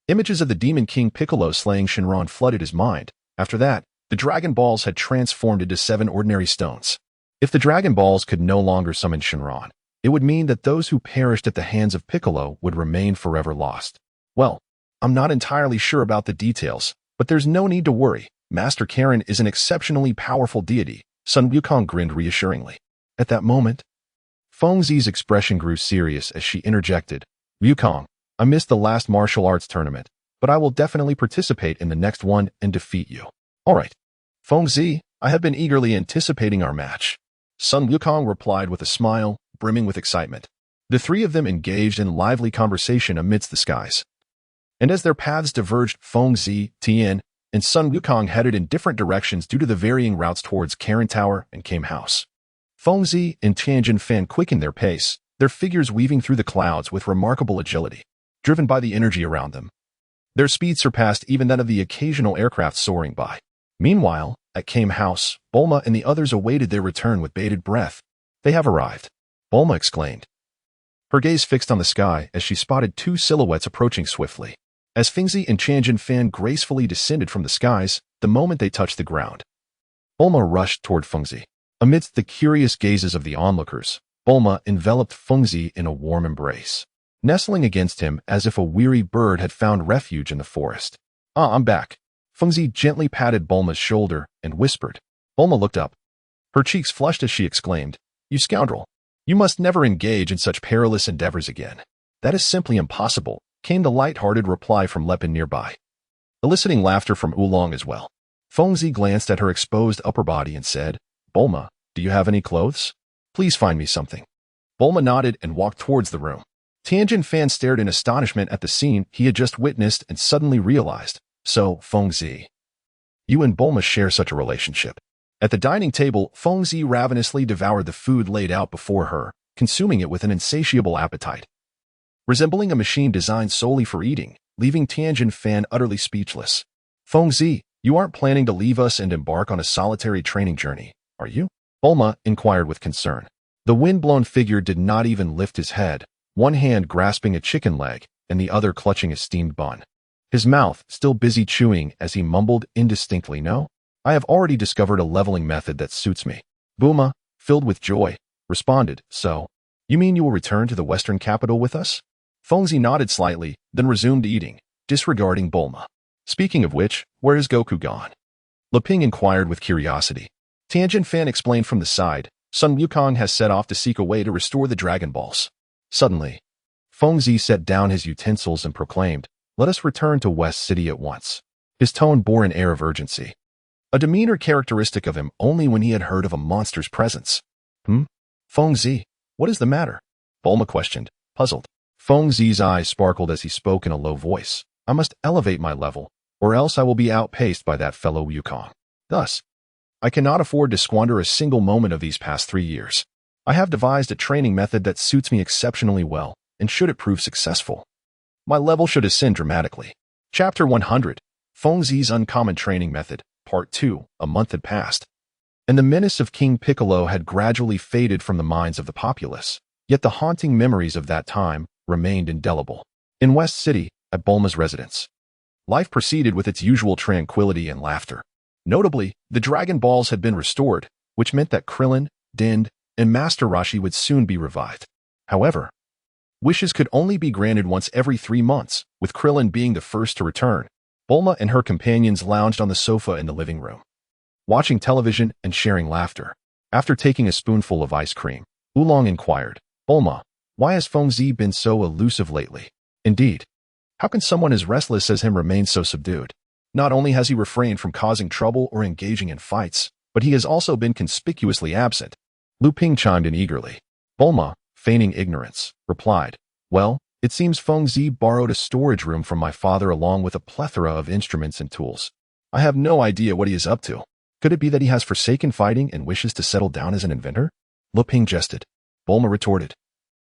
Images of the Demon King Piccolo slaying Shenron flooded his mind. After that, the Dragon Balls had transformed into 7 ordinary stones. If the Dragon Balls could no longer summon Shenron, it would mean that those who perished at the hands of Piccolo would remain forever lost. "Well, I'm not entirely sure about the details, but there's no need to worry. Master Karen is an exceptionally powerful deity," Sun Wukong grinned reassuringly. At that moment, Feng Zi's expression grew serious as she interjected, "Wukong, I missed the last martial arts tournament, but I will definitely participate in the next one and defeat you." "All right, Feng Zi, I have been eagerly anticipating our match," Sun Wukong replied with a smile, brimming with excitement. The three of them engaged in lively conversation amidst the skies. And as their paths diverged, Feng Zi, Tien, and Sun Wukong headed in different directions due to the varying routes towards Karen Tower and Came House. Feng Zi and Tianjin Fan quickened their pace, their figures weaving through the clouds with remarkable agility, driven by the energy around them. Their speed surpassed even that of the occasional aircraft soaring by. Meanwhile, at Came House, Bulma and the others awaited their return with bated breath. "They have arrived," Bulma exclaimed, her gaze fixed on the sky as she spotted 2 silhouettes approaching swiftly. As Feng Zi and Tianjin Fan gracefully descended from the skies, the moment they touched the ground, Bulma rushed toward Feng Zi. Amidst the curious gazes of the onlookers, Bulma enveloped Feng Zi in a warm embrace, nestling against him as if a weary bird had found refuge in the forest. "Ah, I'm back." Feng Zi gently patted Bulma's shoulder and whispered. Bulma looked up. Her cheeks flushed as she exclaimed, "You scoundrel! You must never engage in such perilous endeavors again." "That is simply impossible," came the light-hearted reply from Lepin nearby, eliciting laughter from Oolong as well. Feng Zi glanced at her exposed upper body and said, "Bulma, do you have any clothes? Please find me something." Bulma nodded and walked towards the room. Tianjin Fan stared in astonishment at the scene he had just witnessed and suddenly realized, "So, Feng Zi, you and Bulma share such a relationship." At the dining table, Feng Zi ravenously devoured the food laid out before her, consuming it with an insatiable appetite. Resembling a machine designed solely for eating, leaving Tianjin Fan utterly speechless. Fengzi, you aren't planning to leave us and embark on a solitary training journey, are you? Bulma inquired with concern. The wind-blown figure did not even lift his head, one hand grasping a chicken leg and the other clutching a steamed bun. His mouth still busy chewing as he mumbled indistinctly, "No, I have already discovered a leveling method that suits me." Bulma, filled with joy, responded, "So, you mean you will return to the western capital with us?" Fengzi nodded slightly, then resumed eating, disregarding Bulma. "Speaking of which, where is Goku gone?" Leping inquired with curiosity. Tianjin Fan explained from the side, Sun Wukong has set off to seek a way to restore the Dragon Balls. Suddenly, Fengzi set down his utensils and proclaimed, "Let us return to West City at once." His tone bore an air of urgency, a demeanor characteristic of him only when he had heard of a monster's presence. Fengzi, what is the matter?" Bulma questioned, puzzled. Fengzi's eyes sparkled as he spoke in a low voice. "I must elevate my level, or else I will be outpaced by that fellow Wukong. Thus, I cannot afford to squander a single moment of these past 3 years. I have devised a training method that suits me exceptionally well, and should it prove successful, my level should ascend dramatically." Chapter 100, Fengzi's Uncommon Training Method, Part 2. A month had passed, and the menace of King Piccolo had gradually faded from the minds of the populace, yet the haunting memories of that time remained indelible. In West City, at Bulma's residence, life proceeded with its usual tranquility and laughter. Notably, the Dragon Balls had been restored, which meant that Krillin, Din, and Master Roshi would soon be revived. However, wishes could only be granted once every 3 months, with Krillin being the first to return. Bulma and her companions lounged on the sofa in the living room, watching television and sharing laughter. After taking a spoonful of ice cream, Oolong inquired, "Bulma, why has Fengzi been so elusive lately? Indeed, how can someone as restless as him remain so subdued? Not only has he refrained from causing trouble or engaging in fights, but he has also been conspicuously absent." Lu Ping chimed in eagerly. Bulma, feigning ignorance, replied, "Well, it seems Fengzi borrowed a storage room from my father along with a plethora of instruments and tools. I have no idea what he is up to. Could it be that he has forsaken fighting and wishes to settle down as an inventor?" Lu Ping jested. Bulma retorted,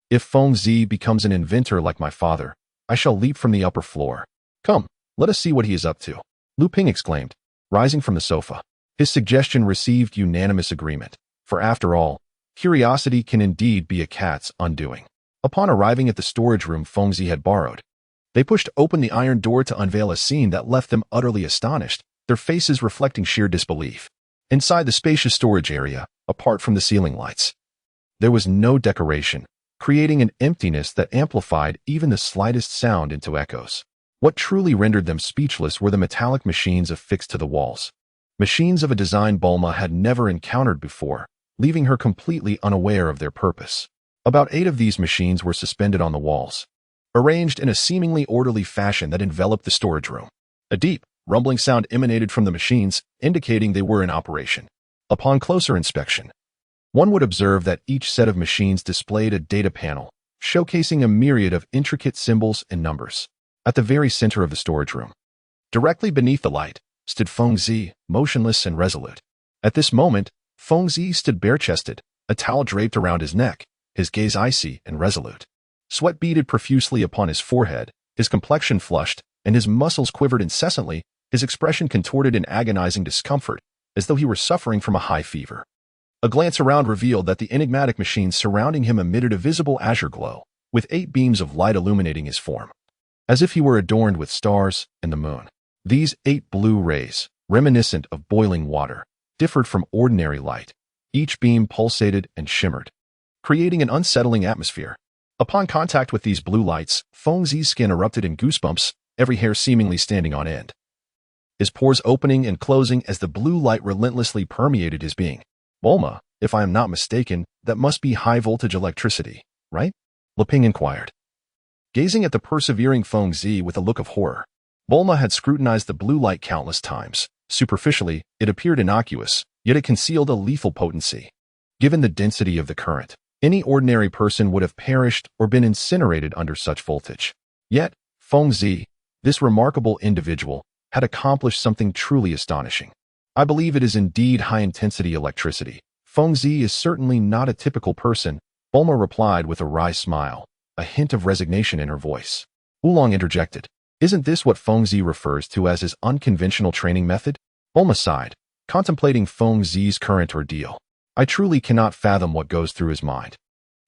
"If Fengzi becomes an inventor like my father, I shall leap from the upper floor. Come, let us see what he is up to." Lu Ping exclaimed, rising from the sofa. His suggestion received unanimous agreement, for after all, curiosity can indeed be a cat's undoing. Upon arriving at the storage room Fengzi had borrowed, they pushed open the iron door to unveil a scene that left them utterly astonished, their faces reflecting sheer disbelief. Inside the spacious storage area, apart from the ceiling lights, there was no decoration, creating an emptiness that amplified even the slightest sound into echoes. What truly rendered them speechless were the metallic machines affixed to the walls. Machines of a design Bulma had never encountered before, leaving her completely unaware of their purpose. About 8 of these machines were suspended on the walls, arranged in a seemingly orderly fashion that enveloped the storage room. A deep, rumbling sound emanated from the machines, indicating they were in operation. Upon closer inspection, one would observe that each set of machines displayed a data panel, showcasing a myriad of intricate symbols and numbers. At the very center of the storage room, directly beneath the light, stood Fengzi, motionless and resolute. At this moment, Fengzi stood bare-chested, a towel draped around his neck, his gaze icy and resolute. Sweat beaded profusely upon his forehead, his complexion flushed, and his muscles quivered incessantly, his expression contorted in agonizing discomfort, as though he were suffering from a high fever. A glance around revealed that the enigmatic machines surrounding him emitted a visible azure glow, with 8 beams of light illuminating his form, as if he were adorned with stars and the moon. These 8 blue rays, reminiscent of boiling water, differed from ordinary light. Each beam pulsated and shimmered, creating an unsettling atmosphere. Upon contact with these blue lights, Fengzi's skin erupted in goosebumps, every hair seemingly standing on end, his pores opening and closing as the blue light relentlessly permeated his being. "Bulma, if I am not mistaken, that must be high-voltage electricity, right?" Lu Ping inquired, gazing at the persevering Fengzi with a look of horror. Bulma had scrutinized the blue light countless times. Superficially, it appeared innocuous, yet it concealed a lethal potency. Given the density of the current, any ordinary person would have perished or been incinerated under such voltage. Yet, Fengzi, this remarkable individual, had accomplished something truly astonishing. "I believe it is indeed high-intensity electricity. Fengzi is certainly not a typical person," Bulma replied with a wry smile, a hint of resignation in her voice. Oolong interjected. Isn't this what Feng Zi refers to as his unconventional training method? Bulma sighed, contemplating Feng Zi's current ordeal. I truly cannot fathom what goes through his mind.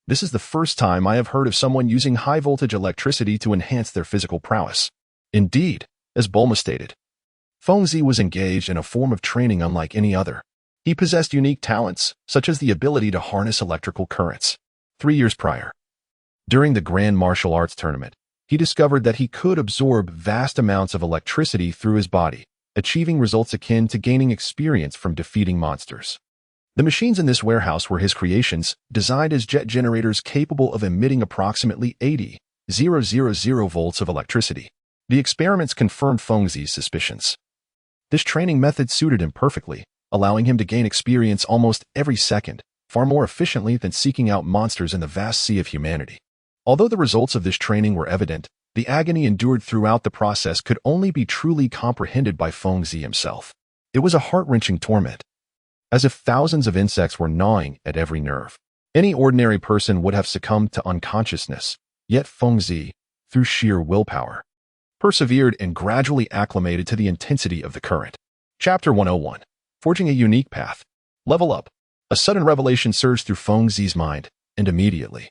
This is the first time I have heard of someone using high-voltage electricity to enhance their physical prowess. Indeed, as Bulma stated, Feng Zi was engaged in a form of training unlike any other. He possessed unique talents, such as the ability to harness electrical currents. 3 years prior, during the Grand Martial Arts Tournament, he discovered that he could absorb vast amounts of electricity through his body, achieving results akin to gaining experience from defeating monsters. The machines in this warehouse were his creations, designed as jet generators capable of emitting approximately 80,000 volts of electricity. The experiments confirmed Feng Zi's suspicions. This training method suited him perfectly, allowing him to gain experience almost every second, far more efficiently than seeking out monsters in the vast sea of humanity. Although the results of this training were evident, the agony endured throughout the process could only be truly comprehended by Feng Zi himself. It was a heart-wrenching torment, as if thousands of insects were gnawing at every nerve. Any ordinary person would have succumbed to unconsciousness, yet Feng Zi, through sheer willpower, persevered and gradually acclimated to the intensity of the current. Chapter 101. Forging a Unique Path. Level Up. A sudden revelation surged through Feng Zi's mind, and immediately,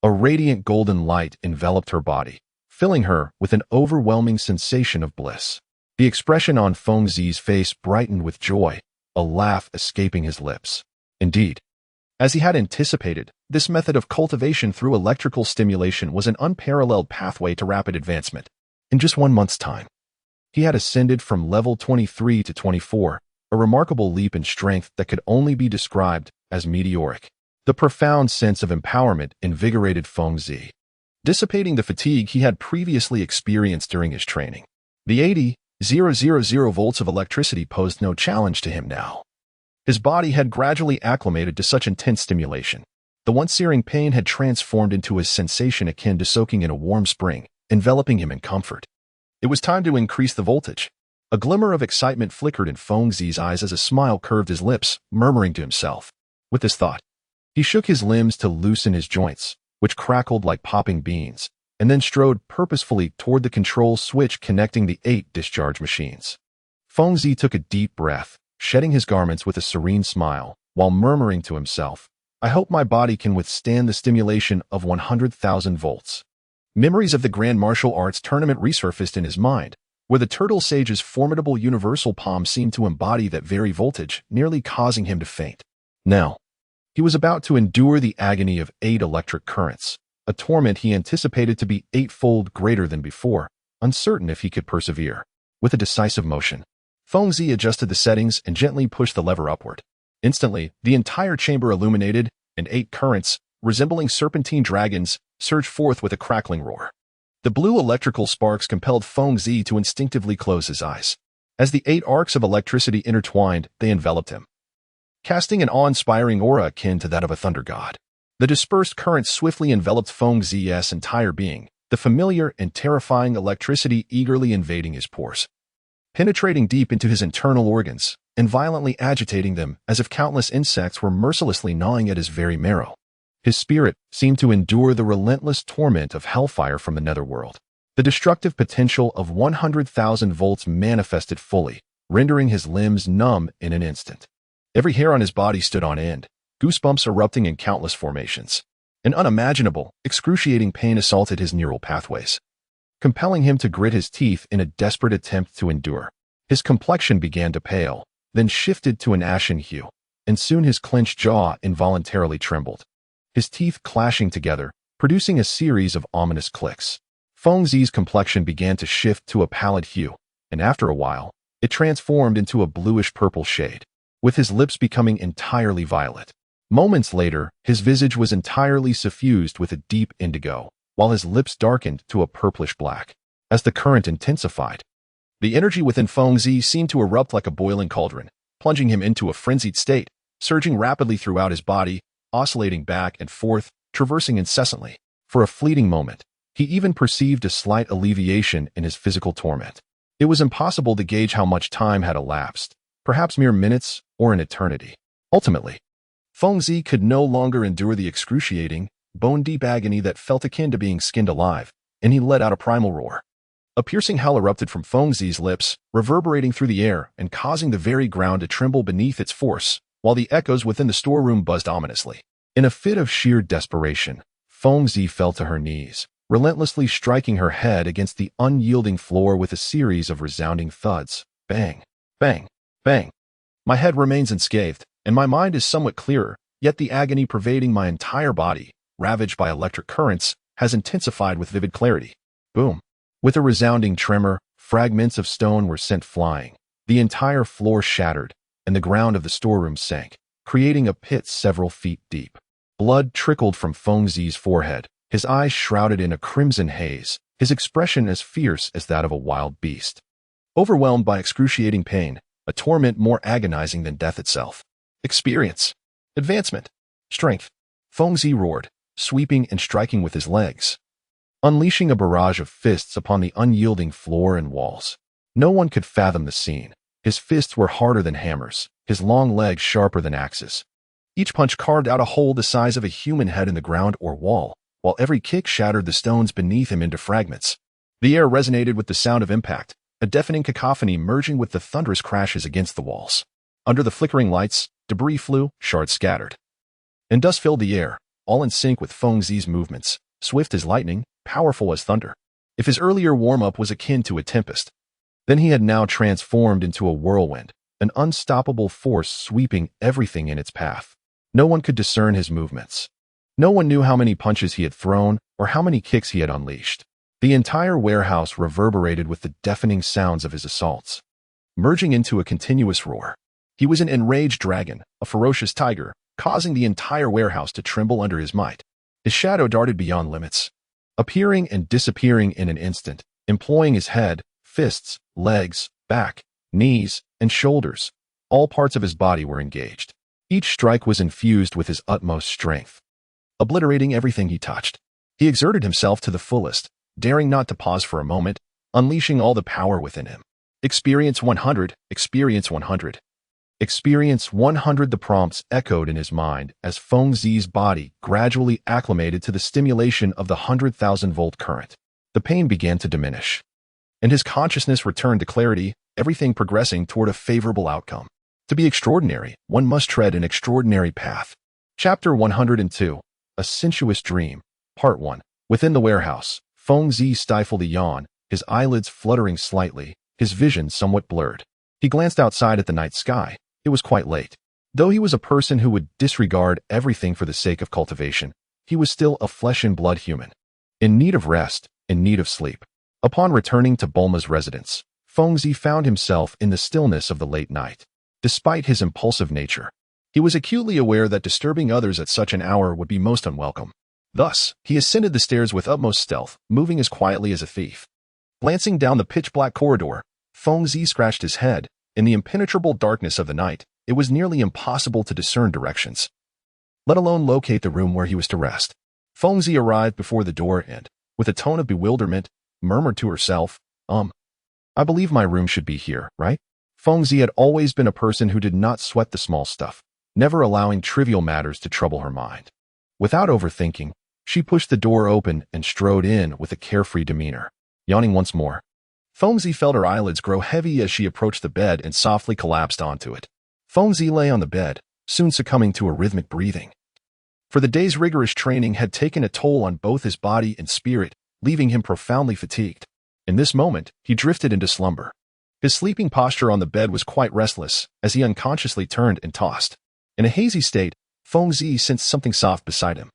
a radiant golden light enveloped her body, filling her with an overwhelming sensation of bliss. The expression on Feng Zi's face brightened with joy, a laugh escaping his lips. Indeed, as he had anticipated, this method of cultivation through electrical stimulation was an unparalleled pathway to rapid advancement. In just 1 month's time, he had ascended from level 23 to 24, a remarkable leap in strength that could only be described as meteoric. The profound sense of empowerment invigorated Feng Zi, dissipating the fatigue he had previously experienced during his training. The 80,000 volts of electricity posed no challenge to him now. His body had gradually acclimated to such intense stimulation. The once searing pain had transformed into a sensation akin to soaking in a warm spring, enveloping him in comfort. It was time to increase the voltage. A glimmer of excitement flickered in Feng Zi's eyes as a smile curved his lips, murmuring to himself. With this thought, he shook his limbs to loosen his joints, which crackled like popping beans, and then strode purposefully toward the control switch connecting the 8 discharge machines. Feng Zi took a deep breath, shedding his garments with a serene smile, while murmuring to himself, I hope my body can withstand the stimulation of 100,000 volts. Memories of the Grand Martial Arts Tournament resurfaced in his mind, where the Turtle Sage's formidable universal palm seemed to embody that very voltage, nearly causing him to faint. Now, he was about to endure the agony of 8 electric currents, a torment he anticipated to be 8-fold greater than before, uncertain if he could persevere. With a decisive motion, Feng Zi adjusted the settings and gently pushed the lever upward. Instantly, the entire chamber illuminated, and 8 currents, resembling serpentine dragons, surged forth with a crackling roar. The blue electrical sparks compelled Feng Zi to instinctively close his eyes. As the 8 arcs of electricity intertwined, they enveloped him, casting an awe-inspiring aura akin to that of a thunder god. The dispersed current swiftly enveloped Feng Zi's entire being, the familiar and terrifying electricity eagerly invading his pores, penetrating deep into his internal organs, and violently agitating them as if countless insects were mercilessly gnawing at his very marrow. His spirit seemed to endure the relentless torment of hellfire from the netherworld. The destructive potential of 100,000 volts manifested fully, rendering his limbs numb in an instant. Every hair on his body stood on end, goosebumps erupting in countless formations. An unimaginable, excruciating pain assaulted his neural pathways, compelling him to grit his teeth in a desperate attempt to endure. His complexion began to pale, then shifted to an ashen hue, and soon his clenched jaw involuntarily trembled, his teeth clashing together, producing a series of ominous clicks. Feng Zi's complexion began to shift to a pallid hue, and after a while, it transformed into a bluish-purple shade, with his lips becoming entirely violet. Moments later, his visage was entirely suffused with a deep indigo, while his lips darkened to a purplish black. As the current intensified, the energy within Feng Zi seemed to erupt like a boiling cauldron, plunging him into a frenzied state, surging rapidly throughout his body, oscillating back and forth, traversing incessantly. For a fleeting moment, he even perceived a slight alleviation in his physical torment. It was impossible to gauge how much time had elapsed, perhaps mere minutes or an eternity. Ultimately, Feng Zi could no longer endure the excruciating, bone-deep agony that felt akin to being skinned alive, and he let out a primal roar. A piercing howl erupted from Feng Zi's lips, reverberating through the air and causing the very ground to tremble beneath its force, while the echoes within the storeroom buzzed ominously. In a fit of sheer desperation, Feng Zi fell to her knees, relentlessly striking her head against the unyielding floor with a series of resounding thuds. Bang, bang, bang. My head remains unscathed, and my mind is somewhat clearer, yet the agony pervading my entire body, ravaged by electric currents, has intensified with vivid clarity. Boom. With a resounding tremor, fragments of stone were sent flying. The entire floor shattered, and the ground of the storeroom sank, creating a pit several feet deep. Blood trickled from Feng Zi's forehead, his eyes shrouded in a crimson haze, his expression as fierce as that of a wild beast. Overwhelmed by excruciating pain, a torment more agonizing than death itself. Experience. Advancement. Strength. Feng Zi roared, sweeping and striking with his legs, unleashing a barrage of fists upon the unyielding floor and walls. No one could fathom the scene. His fists were harder than hammers, his long legs sharper than axes. Each punch carved out a hole the size of a human head in the ground or wall, while every kick shattered the stones beneath him into fragments. The air resonated with the sound of impact, a deafening cacophony merging with the thunderous crashes against the walls. Under the flickering lights, debris flew, shards scattered, and dust filled the air, all in sync with Feng Zi's movements, swift as lightning, powerful as thunder. If his earlier warm-up was akin to a tempest, then he had now transformed into a whirlwind, an unstoppable force sweeping everything in its path. No one could discern his movements. No one knew how many punches he had thrown or how many kicks he had unleashed. The entire warehouse reverberated with the deafening sounds of his assaults, merging into a continuous roar. He was an enraged dragon, a ferocious tiger, causing the entire warehouse to tremble under his might. His shadow darted beyond limits, appearing and disappearing in an instant, employing his head, fists, legs, back, knees, and shoulders. All parts of his body were engaged. Each strike was infused with his utmost strength, obliterating everything he touched. He exerted himself to the fullest, daring not to pause for a moment, unleashing all the power within him. Experience 100, experience 100. Experience 100. The prompts echoed in his mind as Feng Zi's body gradually acclimated to the stimulation of the 100,000-volt current. The pain began to diminish, and his consciousness returned to clarity, everything progressing toward a favorable outcome. To be extraordinary, one must tread an extraordinary path. Chapter 102. A Sensuous Dream. Part 1. Within the warehouse, Feng Zi stifled a yawn, his eyelids fluttering slightly, his vision somewhat blurred. He glanced outside at the night sky. It was quite late. Though he was a person who would disregard everything for the sake of cultivation, he was still a flesh-and-blood human, in need of rest, in need of sleep. Upon returning to Bulma's residence, Feng Zi found himself in the stillness of the late night. Despite his impulsive nature, he was acutely aware that disturbing others at such an hour would be most unwelcome. Thus, he ascended the stairs with utmost stealth, moving as quietly as a thief. Glancing down the pitch-black corridor, Feng Zi scratched his head. In the impenetrable darkness of the night, it was nearly impossible to discern directions, let alone locate the room where he was to rest. Feng Zi arrived before the door and, with a tone of bewilderment, murmured to herself, I believe my room should be here, right? Feng Zi had always been a person who did not sweat the small stuff, never allowing trivial matters to trouble her mind. Without overthinking, she pushed the door open and strode in with a carefree demeanor. Yawning once more, Feng Zi felt her eyelids grow heavy as she approached the bed and softly collapsed onto it. Feng Zi lay on the bed, soon succumbing to a rhythmic breathing. For the day's rigorous training had taken a toll on both his body and spirit, leaving him profoundly fatigued. In this moment, he drifted into slumber. His sleeping posture on the bed was quite restless, as he unconsciously turned and tossed. In a hazy state, Feng Zi sensed something soft beside him,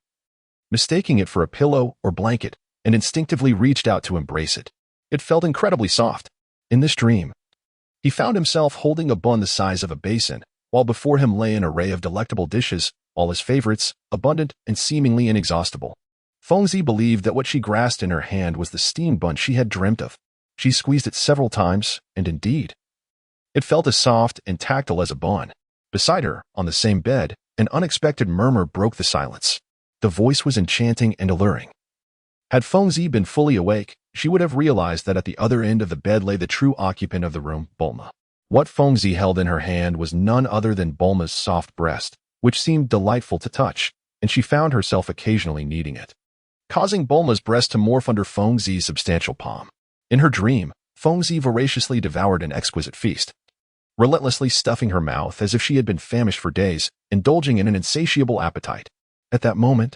mistaking it for a pillow or blanket, and instinctively reached out to embrace it. It felt incredibly soft. In this dream, he found himself holding a bun the size of a basin, while before him lay an array of delectable dishes, all his favorites, abundant and seemingly inexhaustible. Feng Zi believed that what she grasped in her hand was the steamed bun she had dreamt of. She squeezed it several times, and indeed, it felt as soft and tactile as a bun. Beside her, on the same bed, an unexpected murmur broke the silence. The voice was enchanting and alluring. Had Feng Zi been fully awake, she would have realized that at the other end of the bed lay the true occupant of the room, Bulma. What Feng Zi held in her hand was none other than Bulma's soft breast, which seemed delightful to touch. and she found herself occasionally needing it, causing Bulma's breast to morph under Fengzi's substantial palm. In her dream, Fengzi voraciously devoured an exquisite feast, relentlessly stuffing her mouth as if she had been famished for days, indulging in an insatiable appetite. At that moment,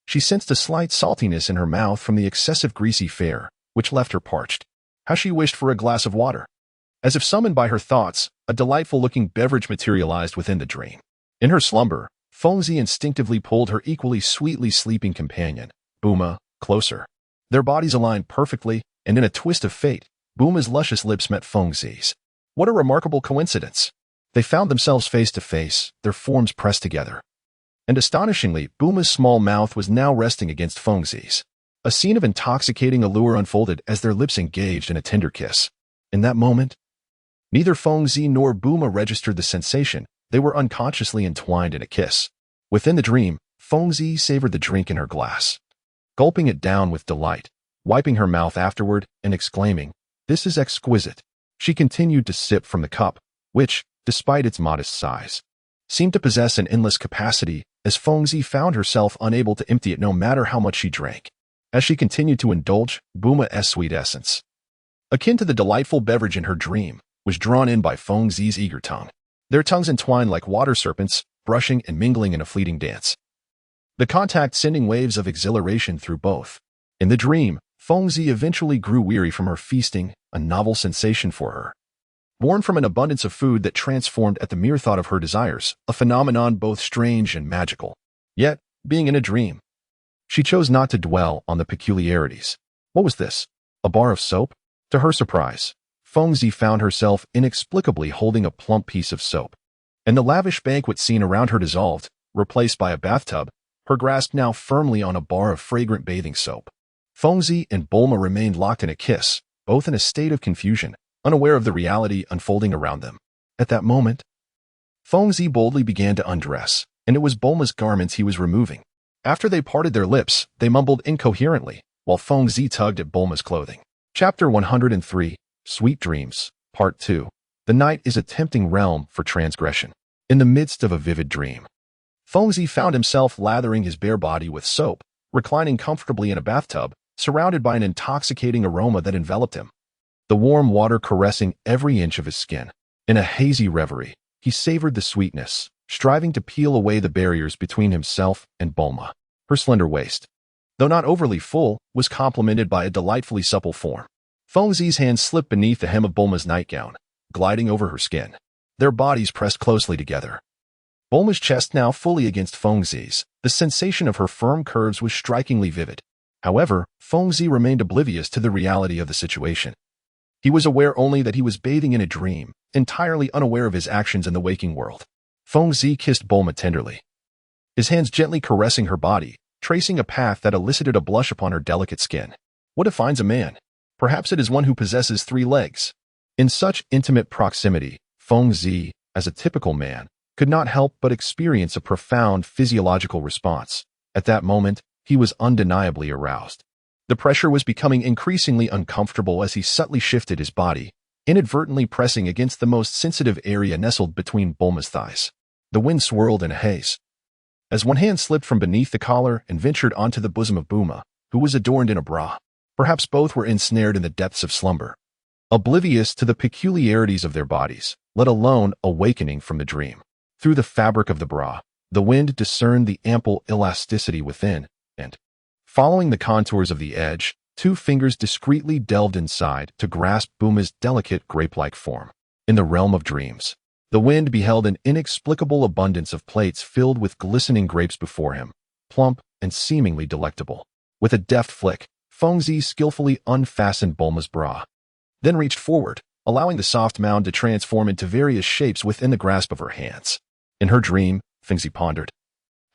she sensed a slight saltiness in her mouth from the excessive greasy fare, which left her parched. How she wished for a glass of water. As if summoned by her thoughts, a delightful-looking beverage materialized within the dream. In her slumber, Fengzi instinctively pulled her equally sweetly sleeping companion, Buma, closer. Their bodies aligned perfectly, and in a twist of fate, Buma's luscious lips met Fengzi's. What a remarkable coincidence! They found themselves face to face, their forms pressed together. And astonishingly, Buma's small mouth was now resting against Fengzi's. A scene of intoxicating allure unfolded as their lips engaged in a tender kiss. In that moment, neither Fengzi nor Buma registered the sensation. They were unconsciously entwined in a kiss. Within the dream, Fengzi savored the drink in her glass, gulping it down with delight, wiping her mouth afterward and exclaiming, "This is exquisite." She continued to sip from the cup, which, despite its modest size, seemed to possess an endless capacity, as Fengzi found herself unable to empty it no matter how much she drank. As she continued to indulge, Buma's sweet essence, akin to the delightful beverage in her dream, was drawn in by Fengzi's eager tongue. Their tongues entwined like water serpents, brushing and mingling in a fleeting dance, the contact sending waves of exhilaration through both. In the dream, Fengzi eventually grew weary from her feasting, a novel sensation for her. Born from an abundance of food that transformed at the mere thought of her desires, a phenomenon both strange and magical. Yet, being in a dream, she chose not to dwell on the peculiarities. What was this? A bar of soap? To her surprise, Fengzi found herself inexplicably holding a plump piece of soap. And the lavish banquet scene around her dissolved, replaced by a bathtub, her grasp now firmly on a bar of fragrant bathing soap. Fengzi and Bulma remained locked in a kiss, both in a state of confusion, unaware of the reality unfolding around them. At that moment, Fengzi boldly began to undress, and it was Bulma's garments he was removing. After they parted their lips, they mumbled incoherently, while Fengzi tugged at Bulma's clothing. Chapter 103, Sweet Dreams, Part 2. The night is a tempting realm for transgression. In the midst of a vivid dream, Fengzi found himself lathering his bare body with soap, reclining comfortably in a bathtub, surrounded by an intoxicating aroma that enveloped him, the warm water caressing every inch of his skin. In a hazy reverie, he savored the sweetness, striving to peel away the barriers between himself and Bulma. Her slender waist, though not overly full, was complemented by a delightfully supple form. Fengzi's hands slipped beneath the hem of Bulma's nightgown, gliding over her skin. Their bodies pressed closely together. Bulma's chest now fully against Fengzi's, the sensation of her firm curves was strikingly vivid. However, Fengzi remained oblivious to the reality of the situation. He was aware only that he was bathing in a dream, entirely unaware of his actions in the waking world. Fengzi kissed Bulma tenderly, his hands gently caressing her body, tracing a path that elicited a blush upon her delicate skin. What defines a man? Perhaps it is one who possesses 3 legs. In such intimate proximity, Fengzi, as a typical man, could not help but experience a profound physiological response. At that moment, he was undeniably aroused. The pressure was becoming increasingly uncomfortable as he subtly shifted his body, inadvertently pressing against the most sensitive area nestled between Bulma's thighs. The wind swirled in a haze, as one hand slipped from beneath the collar and ventured onto the bosom of Buma, who was adorned in a bra. Perhaps both were ensnared in the depths of slumber, oblivious to the peculiarities of their bodies, let alone awakening from the dream. Through the fabric of the bra, the wind discerned the ample elasticity within, and, following the contours of the edge, 2 fingers discreetly delved inside to grasp Buma's delicate grape-like form. In the realm of dreams, the wind beheld an inexplicable abundance of plates filled with glistening grapes before him, plump and seemingly delectable. With a deft flick, Fengzi skillfully unfastened Bulma's bra, then reached forward, allowing the soft mound to transform into various shapes within the grasp of her hands. In her dream, Fengzi pondered,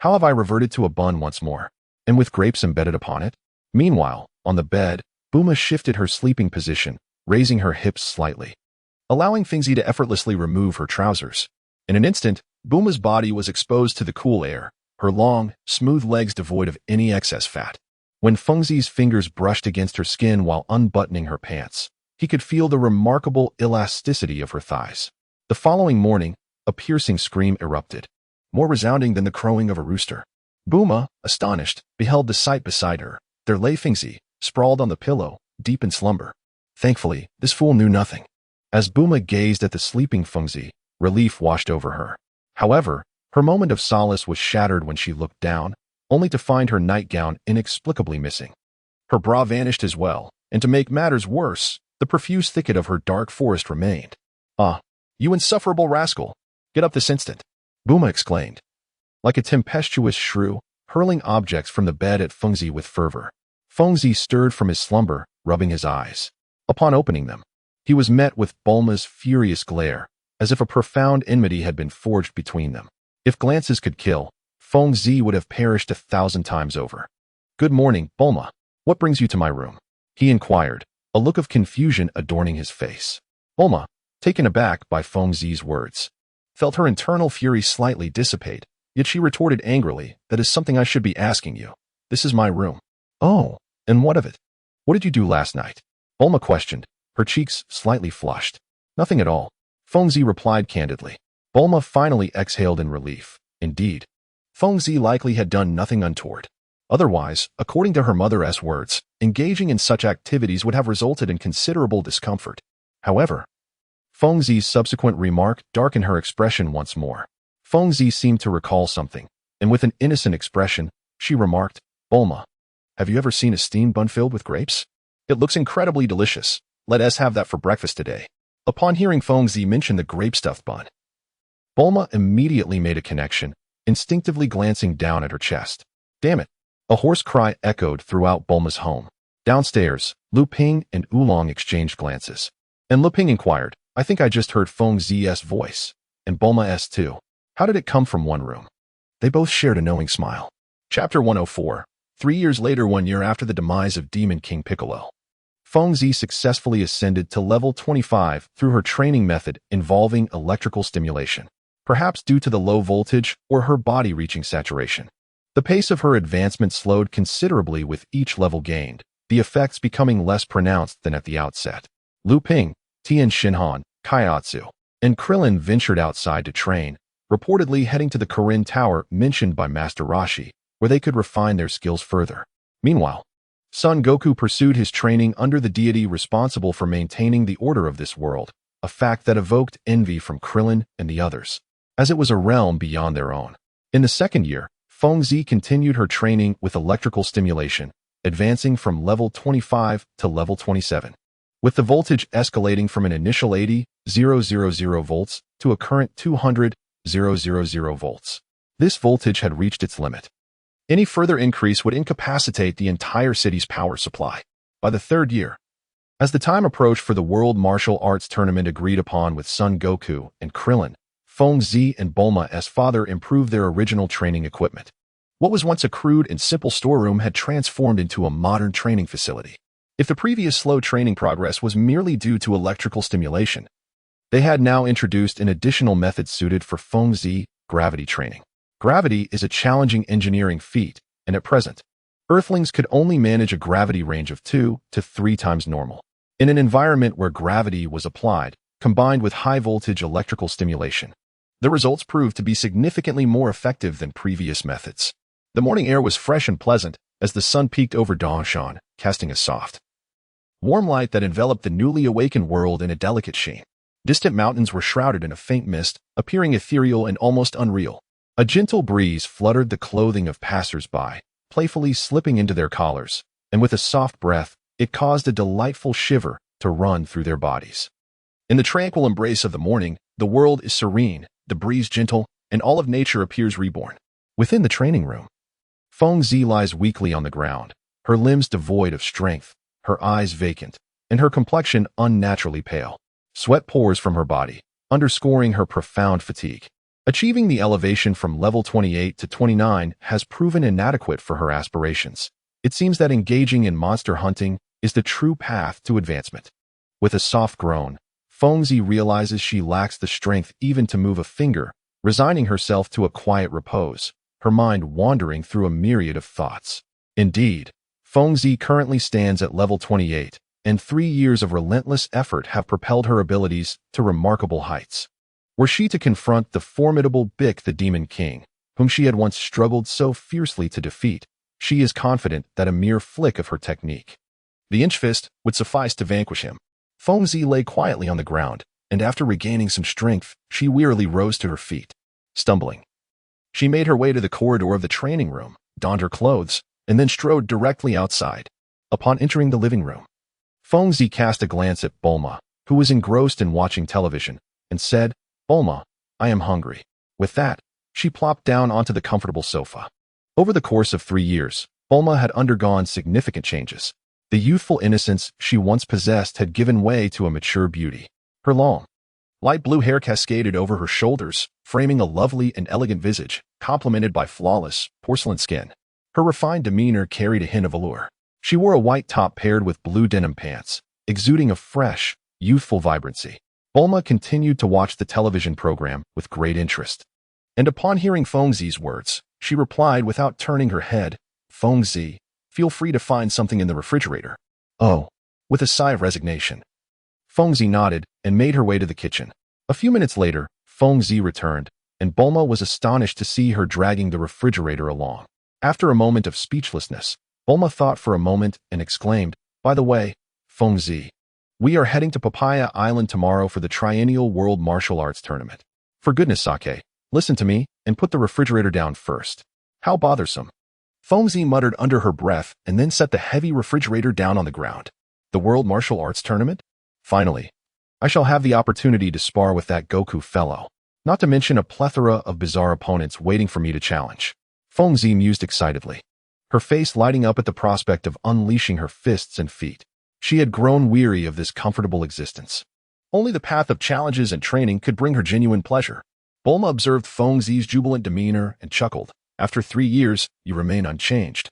"How have I reverted to a bun once more, and with grapes embedded upon it?" Meanwhile, on the bed, Buma shifted her sleeping position, raising her hips slightly, allowing Fengzi to effortlessly remove her trousers. In an instant, Buma's body was exposed to the cool air, her long, smooth legs devoid of any excess fat. When Fengzi's fingers brushed against her skin while unbuttoning her pants, he could feel the remarkable elasticity of her thighs. The following morning, a piercing scream erupted, more resounding than the crowing of a rooster. Buma, astonished, beheld the sight beside her. There lay Fengzi, sprawled on the pillow, deep in slumber. Thankfully, this fool knew nothing. As Buma gazed at the sleeping Fengzi, relief washed over her. However, her moment of solace was shattered when she looked down, only to find her nightgown inexplicably missing. Her bra vanished as well, and to make matters worse, the profuse thicket of her dark forest remained. "Ah, you insufferable rascal! Get up this instant!" Buma exclaimed. Like a tempestuous shrew, hurling objects from the bed at Fengzi with fervor. Fengzi stirred from his slumber, rubbing his eyes. Upon opening them, he was met with Bulma's furious glare, as if a profound enmity had been forged between them. If glances could kill, Fengzi would have perished 1,000 times over. "Good morning, Bulma. What brings you to my room?" he inquired, a look of confusion adorning his face. Bulma, taken aback by Fengzi's words, felt her internal fury slightly dissipate, yet she retorted angrily, "That is something I should be asking you. This is my room." "Oh, and what of it? What did you do last night?" Bulma questioned, her cheeks slightly flushed. "Nothing at all," Fengzi replied candidly. Bulma finally exhaled in relief. Indeed, Fengzi likely had done nothing untoward. Otherwise, according to her mother's words, engaging in such activities would have resulted in considerable discomfort. However, Fengzi's subsequent remark darkened her expression once more. Fengzi seemed to recall something, and with an innocent expression, she remarked, "Bulma, have you ever seen a steamed bun filled with grapes? It looks incredibly delicious. Let us have that for breakfast today." Upon hearing Fengzi mention the grape-stuffed bun, Bulma immediately made a connection, instinctively glancing down at her chest. "Damn it!" A hoarse cry echoed throughout Bulma's home. Downstairs, Lu Ping and Oolong exchanged glances. And Lu Ping inquired, "I think I just heard Fengzi's voice, and Bulma's too. How did it come from one room?" They both shared a knowing smile. Chapter 104. 3 years later, 1 year after the demise of Demon King Piccolo, Fengzi successfully ascended to level 25 through her training method involving electrical stimulation, perhaps due to the low voltage or her body reaching saturation. The pace of her advancement slowed considerably with each level gained, the effects becoming less pronounced than at the outset. Lu Ping, Tian Xinhan, Kaiatsu, and Krillin ventured outside to train, reportedly heading to the Kirin Tower mentioned by Master Roshi, where they could refine their skills further. Meanwhile, Son Goku pursued his training under the deity responsible for maintaining the order of this world, a fact that evoked envy from Krillin and the others, as it was a realm beyond their own. In the second year, Fengzi continued her training with electrical stimulation, advancing from level 25 to level 27. With the voltage escalating from an initial 80,000 volts to a current 200,000 volts. This voltage had reached its limit. Any further increase would incapacitate the entire city's power supply. By the third year, as the time approached for the World Martial Arts Tournament agreed upon with Son Goku and Krillin, Fengzi and Bulma's father improved their original training equipment. What was once a crude and simple storeroom had transformed into a modern training facility. If the previous slow training progress was merely due to electrical stimulation, they had now introduced an additional method suited for Fengzi, gravity training. Gravity is a challenging engineering feat, and at present, Earthlings could only manage a gravity range of 2 to 3 times normal. In an environment where gravity was applied, combined with high-voltage electrical stimulation, the results proved to be significantly more effective than previous methods. The morning air was fresh and pleasant as the sun peeked over Dongshan, casting a soft, warm light that enveloped the newly awakened world in a delicate sheen. Distant mountains were shrouded in a faint mist, appearing ethereal and almost unreal. A gentle breeze fluttered the clothing of passers-by, playfully slipping into their collars, and with a soft breath, it caused a delightful shiver to run through their bodies. In the tranquil embrace of the morning, the world is serene, the breeze gentle, and all of nature appears reborn. Within the training room, Fengzi lies weakly on the ground, her limbs devoid of strength, her eyes vacant, and her complexion unnaturally pale. Sweat pours from her body, underscoring her profound fatigue. Achieving the elevation from level 28 to 29 has proven inadequate for her aspirations. It seems that engaging in monster hunting is the true path to advancement. With a soft groan, Fengzi realizes she lacks the strength even to move a finger, resigning herself to a quiet repose, her mind wandering through a myriad of thoughts. Indeed, Fengzi currently stands at level 28, and 3 years of relentless effort have propelled her abilities to remarkable heights. Were she to confront the formidable Bick the Demon King, whom she had once struggled so fiercely to defeat. She is confident that a mere flick of her technique, the inch fist, would suffice to vanquish him. Feng Zi lay quietly on the ground, and after regaining some strength, she wearily rose to her feet. Stumbling, she made her way to the corridor of the training room, donned her clothes, and then strode directly outside. Upon entering the living room, Feng Zi cast a glance at Bulma, who was engrossed in watching television, and said, "Bulma, I am hungry." With that, she plopped down onto the comfortable sofa. Over the course of 3 years, Bulma had undergone significant changes. The youthful innocence she once possessed had given way to a mature beauty. Her long, light blue hair cascaded over her shoulders, framing a lovely and elegant visage, complemented by flawless, porcelain skin. Her refined demeanor carried a hint of allure. She wore a white top paired with blue denim pants, exuding a fresh, youthful vibrancy. Bulma continued to watch the television program with great interest. And upon hearing Feng Zi's words, she replied without turning her head, "Feng Zi, feel free to find something in the refrigerator." "Oh," with a sigh of resignation. Feng Zi nodded and made her way to the kitchen. A few minutes later, Feng Zi returned, and Bulma was astonished to see her dragging the refrigerator along. After a moment of speechlessness, Bulma thought for a moment and exclaimed, "By the way, Feng Zi, we are heading to Papaya Island tomorrow for the Triennial World Martial Arts Tournament. For goodness sake, listen to me and put the refrigerator down first." "How bothersome." Feng Zi muttered under her breath and then set the heavy refrigerator down on the ground. "The World Martial Arts Tournament? Finally, I shall have the opportunity to spar with that Goku fellow. Not to mention a plethora of bizarre opponents waiting for me to challenge." Feng Zi mused excitedly, her face lighting up at the prospect of unleashing her fists and feet. She had grown weary of this comfortable existence. Only the path of challenges and training could bring her genuine pleasure. Bulma observed Feng Zi's jubilant demeanor and chuckled. "After 3 years, you remain unchanged.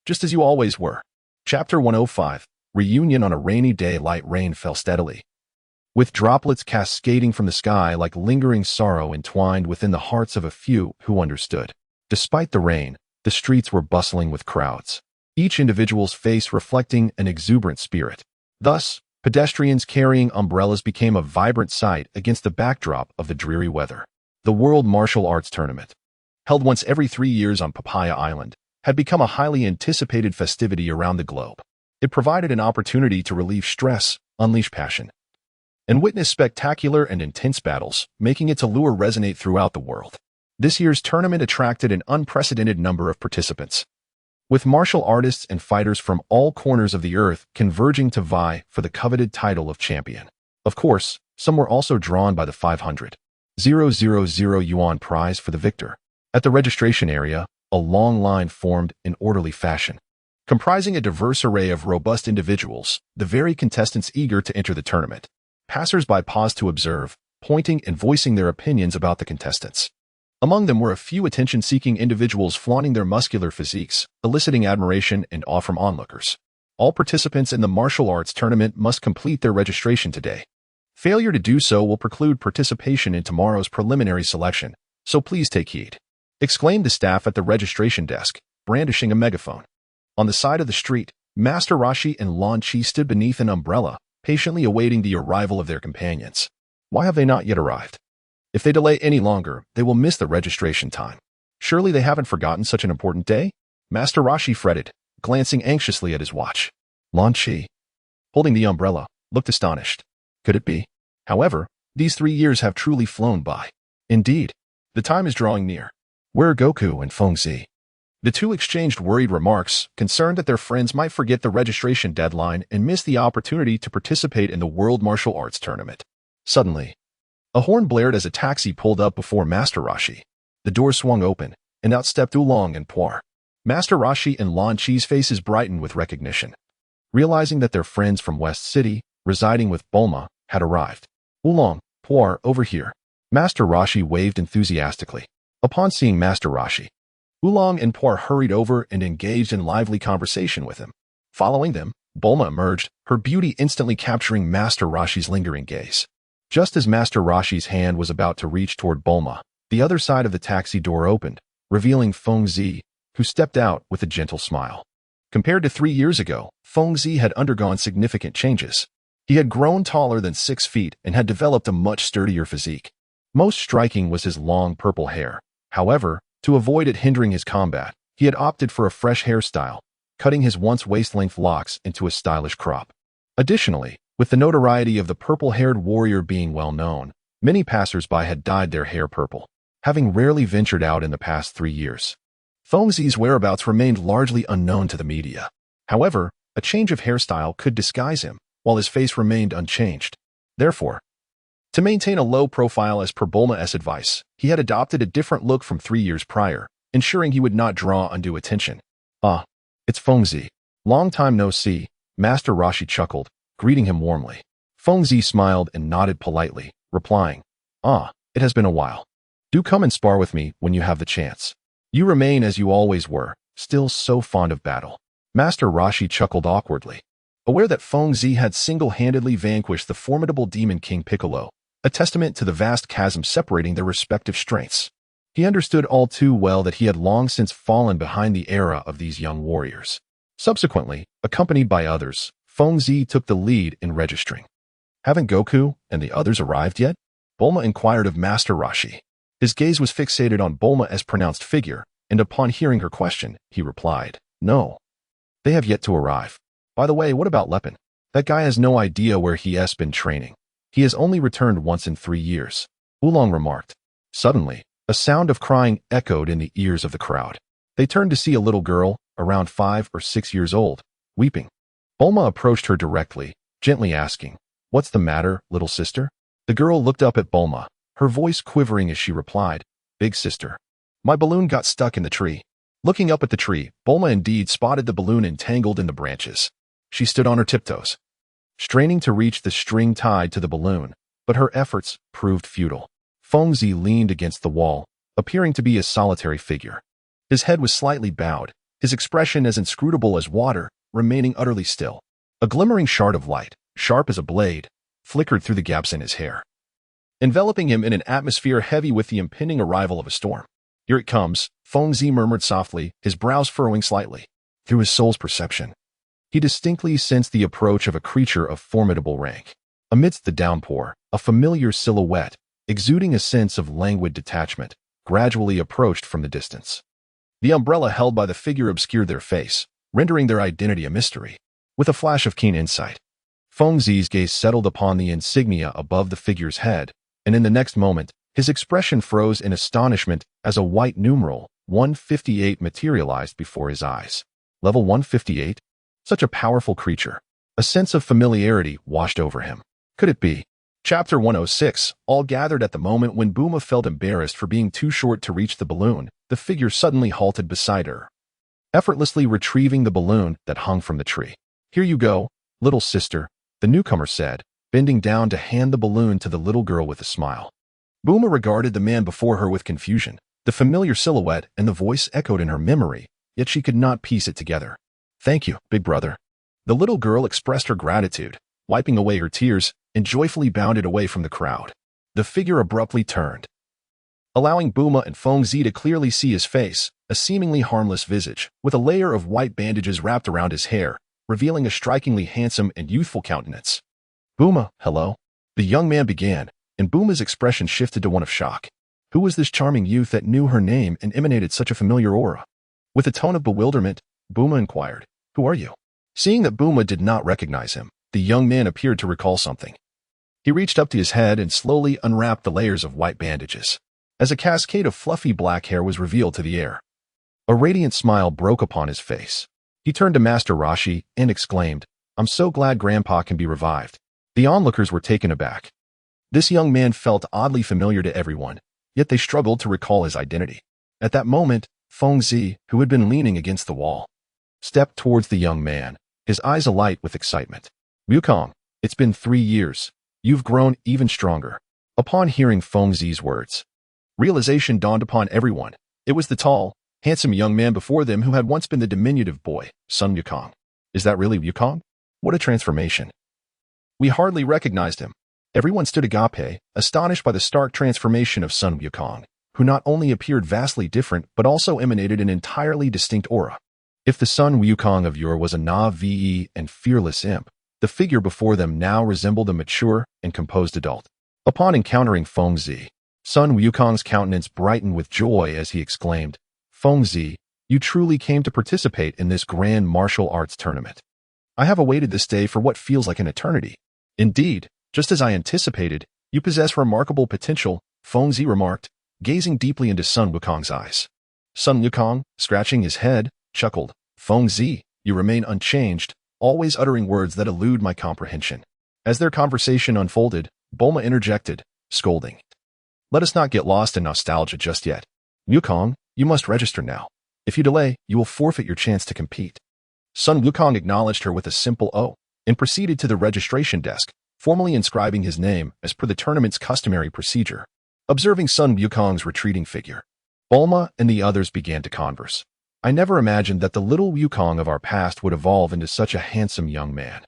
Just as you always were." Chapter 105, Reunion. On a rainy day, light rain fell steadily, with droplets cascading from the sky like lingering sorrow entwined within the hearts of a few who understood. Despite the rain, the streets were bustling with crowds, each individual's face reflecting an exuberant spirit. Thus, pedestrians carrying umbrellas became a vibrant sight against the backdrop of the dreary weather. The World Martial Arts Tournament, held once every 3 years on Papaya Island, had become a highly anticipated festivity around the globe. It provided an opportunity to relieve stress, unleash passion, and witness spectacular and intense battles, making its allure resonate throughout the world. This year's tournament attracted an unprecedented number of participants, with martial artists and fighters from all corners of the earth converging to vie for the coveted title of champion. Of course, some were also drawn by the 500,000 yuan prize for the victor. At the registration area, a long line formed in orderly fashion, comprising a diverse array of robust individuals, the very contestants eager to enter the tournament. Passers-by paused to observe, pointing and voicing their opinions about the contestants. Among them were a few attention-seeking individuals flaunting their muscular physiques, eliciting admiration and awe from onlookers. All participants in the martial arts tournament must complete their registration today. Failure to do so will preclude participation in tomorrow's preliminary selection, so please take heed, exclaimed the staff at the registration desk, brandishing a megaphone. On the side of the street, Master Roshi and Lan Chi stood beneath an umbrella, patiently awaiting the arrival of their companions. Why have they not yet arrived? If they delay any longer, they will miss the registration time. Surely they haven't forgotten such an important day? Master Roshi fretted, glancing anxiously at his watch. Lan Chi, holding the umbrella, looked astonished. Could it be? However, these 3 years have truly flown by. Indeed, the time is drawing near. Where are Goku and Feng Zi? The two exchanged worried remarks, concerned that their friends might forget the registration deadline and miss the opportunity to participate in the World Martial Arts Tournament. Suddenly, a horn blared as a taxi pulled up before Master Roshi. The door swung open, and out stepped Oolong and Puar. Master Roshi and Lan Chi's faces brightened with recognition, realizing that their friends from West City, residing with Bulma, had arrived. Oolong, Puar, over here. Master Roshi waved enthusiastically. Upon seeing Master Roshi, Oolong and Puar hurried over and engaged in lively conversation with him. Following them, Bulma emerged, her beauty instantly capturing Master Roshi's lingering gaze. Just as Master Roshi's hand was about to reach toward Bulma, the other side of the taxi door opened, revealing Feng Zi, who stepped out with a gentle smile. Compared to 3 years ago, Feng Zi had undergone significant changes. He had grown taller than 6 feet and had developed a much sturdier physique. Most striking was his long purple hair. However, To avoid it hindering his combat, he had opted for a fresh hairstyle, cutting his once waist-length locks into a stylish crop. Additionally, with the notoriety of the purple-haired warrior being well known, many passers-by had dyed their hair purple, having rarely ventured out in the past 3 years. Fengzi's whereabouts remained largely unknown to the media. However, a change of hairstyle could disguise him, while his face remained unchanged. Therefore, to maintain a low profile as per Bulma's advice, he had adopted a different look from 3 years prior, ensuring he would not draw undue attention. "Ah, it's Fengzi. Long time no see," Master Rashi chuckled, greeting him warmly. Fengzi smiled and nodded politely, replying, "Ah, it has been a while. Do come and spar with me when you have the chance. You remain as you always were, still so fond of battle." Master Rashi chuckled awkwardly, aware that Fengzi had single-handedly vanquished the formidable demon king Piccolo, a testament to the vast chasm separating their respective strengths. He understood all too well that he had long since fallen behind the era of these young warriors. Subsequently, accompanied by others, Fengzi took the lead in registering. "Haven't Goku and the others arrived yet?" Bulma inquired of Master Rashi. His gaze was fixated on Bulma's pronounced figure, and upon hearing her question, he replied, "No. They have yet to arrive. By the way, what about Lepin? That guy has no idea where he has been training. He has only returned once in 3 years," Oolong remarked. Suddenly, a sound of crying echoed in the ears of the crowd. They turned to see a little girl, around 5 or 6 years old, weeping. Bulma approached her directly, gently asking, "What's the matter, little sister?" The girl looked up at Bulma, her voice quivering as she replied, "Big sister, my balloon got stuck in the tree." Looking up at the tree, Bulma indeed spotted the balloon entangled in the branches. She stood on her tiptoes, straining to reach the string tied to the balloon, but her efforts proved futile. Fengzi leaned against the wall, appearing to be a solitary figure. His head was slightly bowed, his expression as inscrutable as water, remaining utterly still. A glimmering shard of light, sharp as a blade, flickered through the gaps in his hair, enveloping him in an atmosphere heavy with the impending arrival of a storm. "Here it comes," Fengzi murmured softly, his brows furrowing slightly. Through his soul's perception, he distinctly sensed the approach of a creature of formidable rank. Amidst the downpour, a familiar silhouette, exuding a sense of languid detachment, gradually approached from the distance. The umbrella held by the figure obscured their face, rendering their identity a mystery. With a flash of keen insight, Fengzi's gaze settled upon the insignia above the figure's head, and in the next moment, his expression froze in astonishment as a white numeral, 158, materialized before his eyes. Level 158? Such a powerful creature. A sense of familiarity washed over him. Could it be? Chapter 106, all gathered at the moment when Bulma felt embarrassed for being too short to reach the balloon. The figure suddenly halted beside her, effortlessly retrieving the balloon that hung from the tree. "Here you go, little sister," the newcomer said, bending down to hand the balloon to the little girl with a smile. Bulma regarded the man before her with confusion. The familiar silhouette and the voice echoed in her memory, yet she could not piece it together. "Thank you, big brother." The little girl expressed her gratitude, wiping away her tears, and joyfully bounded away from the crowd. The figure abruptly turned, allowing Bulma and Fengzi to clearly see his face, a seemingly harmless visage, with a layer of white bandages wrapped around his hair, revealing a strikingly handsome and youthful countenance. "Bulma, hello," the young man began, and Bulma's expression shifted to one of shock. Who was this charming youth that knew her name and emanated such a familiar aura? With a tone of bewilderment, Bulma inquired, "Who are you?" Seeing that Bulma did not recognize him, the young man appeared to recall something. He reached up to his head and slowly unwrapped the layers of white bandages, as a cascade of fluffy black hair was revealed to the air. A radiant smile broke upon his face. He turned to Master Rashi and exclaimed, "I'm so glad Grandpa can be revived." The onlookers were taken aback. This young man felt oddly familiar to everyone, yet they struggled to recall his identity. At that moment, Fengzi, who had been leaning against the wall, stepped towards the young man, his eyes alight with excitement. "Wukong, it's been 3 years. You've grown even stronger." Upon hearing Fengzi's words, realization dawned upon everyone. It was the tall, handsome young man before them who had once been the diminutive boy, Sun Wukong. Is that really Wukong? What a transformation. We hardly recognized him. Everyone stood agape, astonished by the stark transformation of Sun Wukong, who not only appeared vastly different but also emanated an entirely distinct aura. If the Sun Wukong of yore was a naive and fearless imp, the figure before them now resembled a mature and composed adult. Upon encountering Fengzi, Sun Wukong's countenance brightened with joy as he exclaimed, "Fengzi, you truly came to participate in this grand martial arts tournament. I have awaited this day for what feels like an eternity. Indeed, just as I anticipated, you possess remarkable potential," Fengzi remarked, gazing deeply into Sun Wukong's eyes. Sun Wukong, scratching his head, chuckled, "Fengzi, you remain unchanged, always uttering words that elude my comprehension." As their conversation unfolded, Bulma interjected, scolding, "Let us not get lost in nostalgia just yet. Wukong, you must register now. If you delay, you will forfeit your chance to compete." Sun Wukong acknowledged her with a simple "oh" and proceeded to the registration desk, formally inscribing his name as per the tournament's customary procedure. Observing Sun Wukong's retreating figure, Bulma and the others began to converse. "I never imagined that the little Wukong of our past would evolve into such a handsome young man."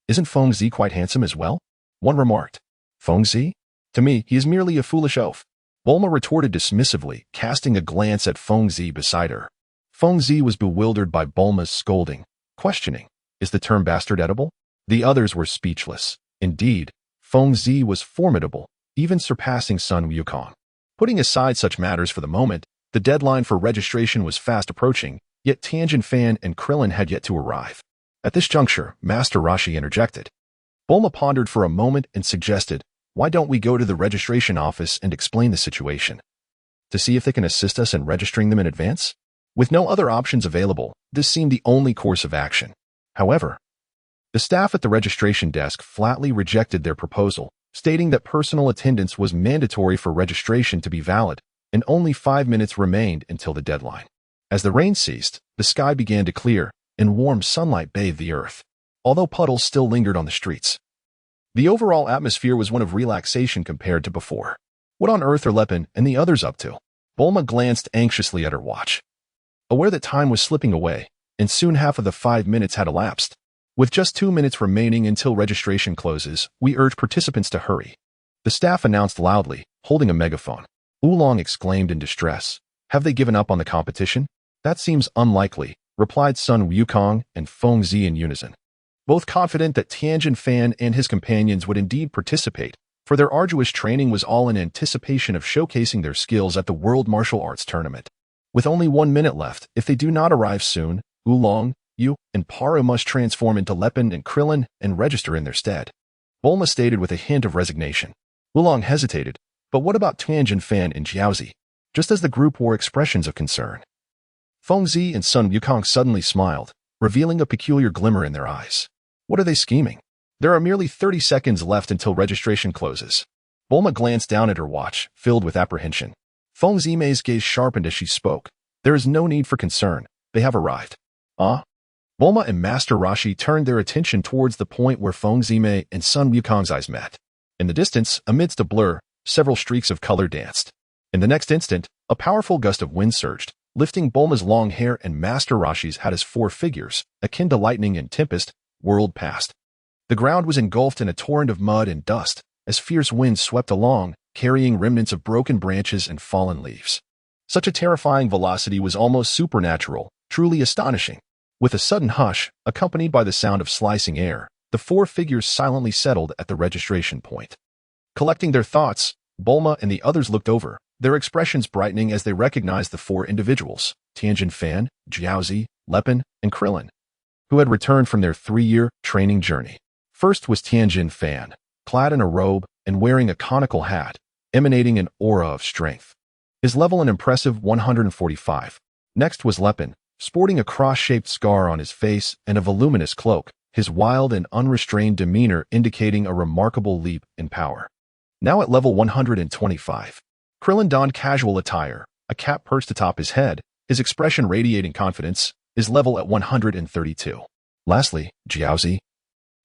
"Isn't Fengzi quite handsome as well?" one remarked. "Fengzi? To me, he is merely a foolish oaf," Bulma retorted dismissively, casting a glance at Fengzi beside her. Fengzi was bewildered by Bulma's scolding, questioning, "Is the term bastard edible?" The others were speechless. Indeed, Fengzi was formidable, even surpassing Sun Wukong. Putting aside such matters for the moment, the deadline for registration was fast approaching, yet Tianjin Fan and Krillin had yet to arrive. At this juncture, Master Roshi interjected. Bulma pondered for a moment and suggested, "Why don't we go to the registration office and explain the situation? To see if they can assist us in registering them in advance?" With no other options available, this seemed the only course of action. However, the staff at the registration desk flatly rejected their proposal, stating that personal attendance was mandatory for registration to be valid, and only 5 minutes remained until the deadline. As the rain ceased, the sky began to clear, and warm sunlight bathed the earth, although puddles still lingered on the streets. The overall atmosphere was one of relaxation compared to before. What on earth are Lepin and the others up to? Bulma glanced anxiously at her watch, aware that time was slipping away, and soon half of the 5 minutes had elapsed. With just 2 minutes remaining until registration closes, we urge participants to hurry, the staff announced loudly, holding a megaphone. Oolong exclaimed in distress, "Have they given up on the competition?" "That seems unlikely," replied Sun Wukong and Fengzi in unison, both confident that Tianjin Fan and his companions would indeed participate, for their arduous training was all in anticipation of showcasing their skills at the World Martial Arts Tournament. With only 1 minute left, if they do not arrive soon, Oolong, Yu, and Paru must transform into Lepin and Krillin and register in their stead, Bulma stated with a hint of resignation. Oolong hesitated, but what about Tianjin Fan and Jiaozi? Just as the group wore expressions of concern. Fengzi and Sun Wukong suddenly smiled, revealing a peculiar glimmer in their eyes. What are they scheming? There are merely 30 seconds left until registration closes. Bulma glanced down at her watch, filled with apprehension. Fengzi Mei's gaze sharpened as she spoke. There is no need for concern. They have arrived. Bulma and Master Roshi turned their attention towards the point where Fengzi Mei and Sun Wukong's eyes met. In the distance, amidst a blur, several streaks of color danced. In the next instant, a powerful gust of wind surged, lifting Bulma's long hair, and Master Roshi's had as 4 figures, akin to lightning and tempest, whirled past. The ground was engulfed in a torrent of mud and dust, as fierce winds swept along, carrying remnants of broken branches and fallen leaves. Such a terrifying velocity was almost supernatural, truly astonishing. With a sudden hush, accompanied by the sound of slicing air, the 4 figures silently settled at the registration point. Collecting their thoughts, Bulma and the others looked over, their expressions brightening as they recognized the 4 individuals, Tianjin Fan, Jiaozi, Lepin, and Krillin, who had returned from their 3-year training journey. First was Tianjin Fan, clad in a robe and wearing a conical hat, emanating an aura of strength. His level an impressive 145. Next was Lepin, sporting a cross-shaped scar on his face and a voluminous cloak, his wild and unrestrained demeanor indicating a remarkable leap in power. Now at level 125, Krillin donned casual attire, a cap perched atop his head, his expression radiating confidence, his level at 132. Lastly, Jiaozi,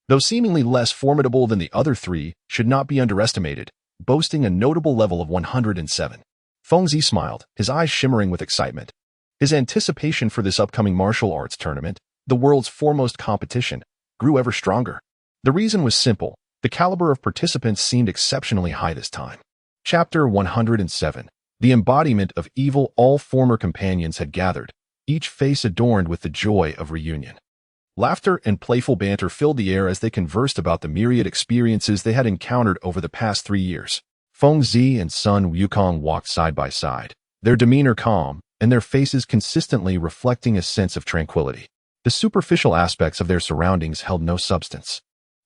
though seemingly less formidable than the other 3, should not be underestimated, boasting a notable level of 107. Fengzi smiled, his eyes shimmering with excitement. His anticipation for this upcoming martial arts tournament, the world's foremost competition, grew ever stronger. The reason was simple. The caliber of participants seemed exceptionally high this time. Chapter 107. The embodiment of evil. All former companions had gathered, each face adorned with the joy of reunion. Laughter and playful banter filled the air as they conversed about the myriad experiences they had encountered over the past 3 years. Feng Zi and Sun Wukong walked side by side, their demeanor calm, and their faces consistently reflecting a sense of tranquility. The superficial aspects of their surroundings held no substance.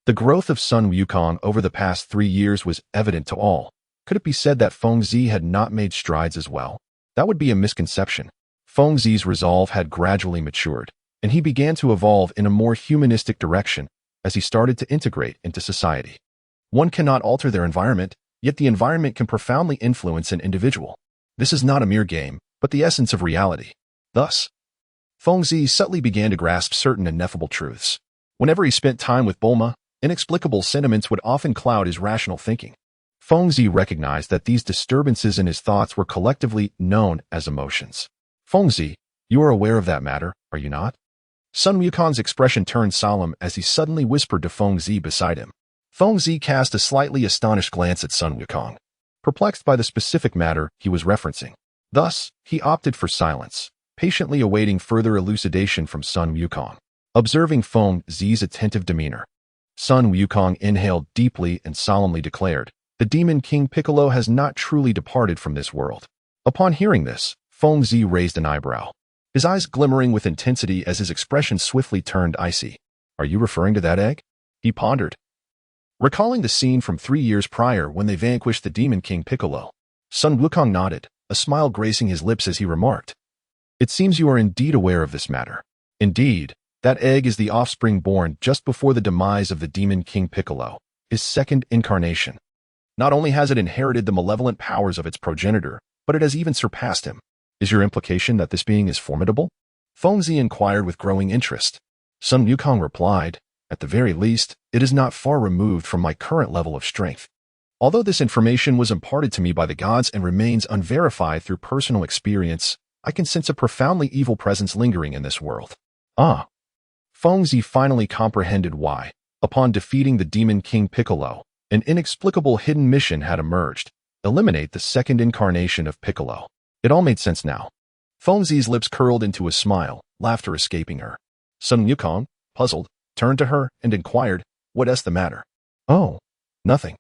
The growth of Sun Wukong over the past 3 years was evident to all. Could it be said that Feng Zi had not made strides as well? That would be a misconception. Feng Zi's resolve had gradually matured, and he began to evolve in a more humanistic direction as he started to integrate into society. One cannot alter their environment, yet the environment can profoundly influence an individual. This is not a mere game, but the essence of reality. Thus, Feng Zi subtly began to grasp certain ineffable truths. Whenever he spent time with Bulma, inexplicable sentiments would often cloud his rational thinking. Feng Zi recognized that these disturbances in his thoughts were collectively known as emotions. Feng Zi, you are aware of that matter, are you not? Sun Wukong's expression turned solemn as he suddenly whispered to Feng Zi beside him. Feng Zi cast a slightly astonished glance at Sun Wukong, perplexed by the specific matter he was referencing. Thus, he opted for silence, patiently awaiting further elucidation from Sun Wukong. Observing Feng Zi's attentive demeanor, Sun Wukong inhaled deeply and solemnly declared, "The Demon King Piccolo has not truly departed from this world." Upon hearing this, Feng Zi raised an eyebrow, his eyes glimmering with intensity as his expression swiftly turned icy. "Are you referring to that egg?" he pondered, recalling the scene from 3 years prior when they vanquished the Demon King Piccolo. Sun Wukong nodded, a smile gracing his lips as he remarked, "It seems you are indeed aware of this matter. Indeed, that egg is the offspring born just before the demise of the Demon King Piccolo, his second incarnation. Not only has it inherited the malevolent powers of its progenitor, but it has even surpassed him. Is your implication that this being is formidable?" Feng Zi inquired with growing interest. Sun Wukong replied, "At the very least, it is not far removed from my current level of strength. Although this information was imparted to me by the gods and remains unverified through personal experience, I can sense a profoundly evil presence lingering in this world." Ah. Feng Zi finally comprehended why. Upon defeating the Demon King Piccolo, an inexplicable hidden mission had emerged: eliminate the second incarnation of Piccolo. It all made sense now. Feng Zi's lips curled into a smile, laughter escaping her. Sun Wukong, puzzled, turned to her and inquired, "What's the matter?" "Oh, nothing.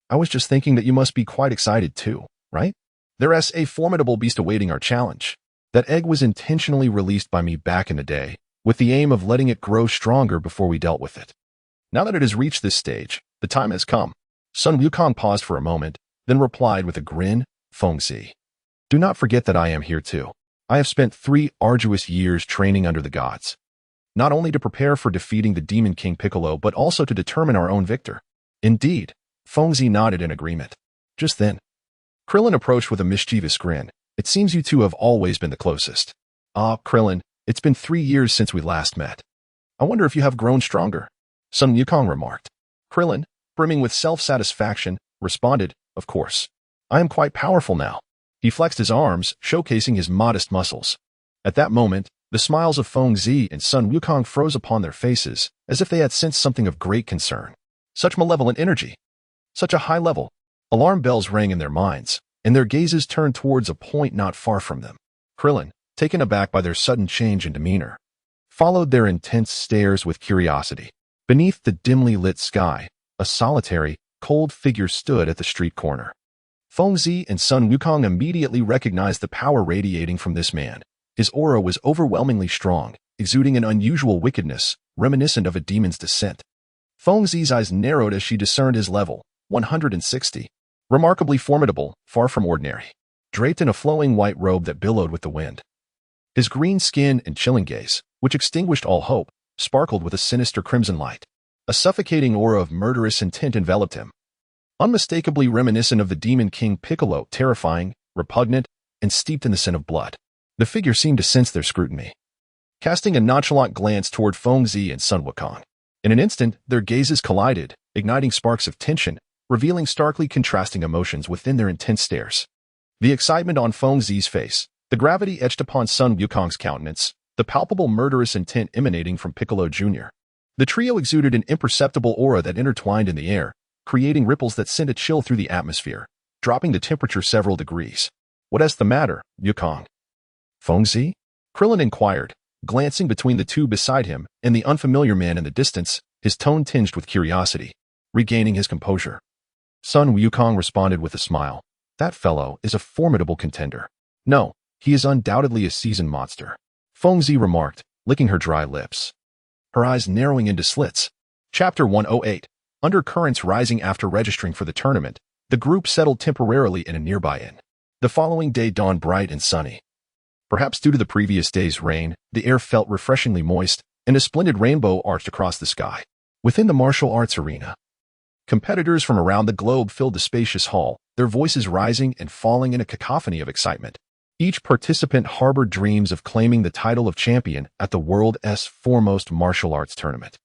I was just thinking that you must be quite excited too, right? There's a formidable beast awaiting our challenge. That egg was intentionally released by me back in the day, with the aim of letting it grow stronger before we dealt with it. Now that it has reached this stage, the time has come." Sun Wukong paused for a moment, then replied with a grin, "Feng Zi, do not forget that I am here too. I have spent 3 arduous years training under the gods, not only to prepare for defeating the Demon King Piccolo, but also to determine our own victor." "Indeed." Feng Zi nodded in agreement. Just then, Krillin approached with a mischievous grin. "It seems you two have always been the closest." "Ah, Krillin, it's been 3 years since we last met. I wonder if you have grown stronger," Sun Wukong remarked. Krillin, brimming with self-satisfaction, responded, "Of course. I am quite powerful now." He flexed his arms, showcasing his modest muscles. At that moment, the smiles of Feng Zi and Sun Wukong froze upon their faces, as if they had sensed something of great concern. Such malevolent energy! Such a high level! Alarm bells rang in their minds, and their gazes turned towards a point not far from them. Krillin, taken aback by their sudden change in demeanor, followed their intense stares with curiosity. Beneath the dimly lit sky, a solitary, cold figure stood at the street corner. Feng Zi and Sun Wukong immediately recognized the power radiating from this man. His aura was overwhelmingly strong, exuding an unusual wickedness, reminiscent of a demon's descent. Feng Zi's eyes narrowed as she discerned his level, 160. Remarkably formidable, far from ordinary. Draped in a flowing white robe that billowed with the wind. His green skin and chilling gaze, which extinguished all hope, sparkled with a sinister crimson light. A suffocating aura of murderous intent enveloped him. Unmistakably reminiscent of the Demon King Piccolo, terrifying, repugnant, and steeped in the scent of blood. The figure seemed to sense their scrutiny, casting a nonchalant glance toward Feng Zi and Sun Wukong. In an instant, their gazes collided, igniting sparks of tension, revealing starkly contrasting emotions within their intense stares. The excitement on Feng Zi's face, the gravity etched upon Sun Wukong's countenance, the palpable murderous intent emanating from Piccolo Jr. The trio exuded an imperceptible aura that intertwined in the air, creating ripples that sent a chill through the atmosphere, dropping the temperature several degrees. "What's the matter, Wukong?" "Feng Zi?" Krillin inquired, glancing between the two beside him and the unfamiliar man in the distance, his tone tinged with curiosity. Regaining his composure, Sun Wukong responded with a smile. That fellow is a formidable contender. No, he is undoubtedly a seasoned monster. Fengzi remarked, licking her dry lips, her eyes narrowing into slits. Chapter 108. Undercurrents rising. After registering for the tournament, the group settled temporarily in a nearby inn. The following day dawned bright and sunny. Perhaps due to the previous day's rain, the air felt refreshingly moist, and a splendid rainbow arched across the sky. Within the martial arts arena, competitors from around the globe filled the spacious hall, their voices rising and falling in a cacophony of excitement. Each participant harbored dreams of claiming the title of champion at the world's foremost martial arts tournament,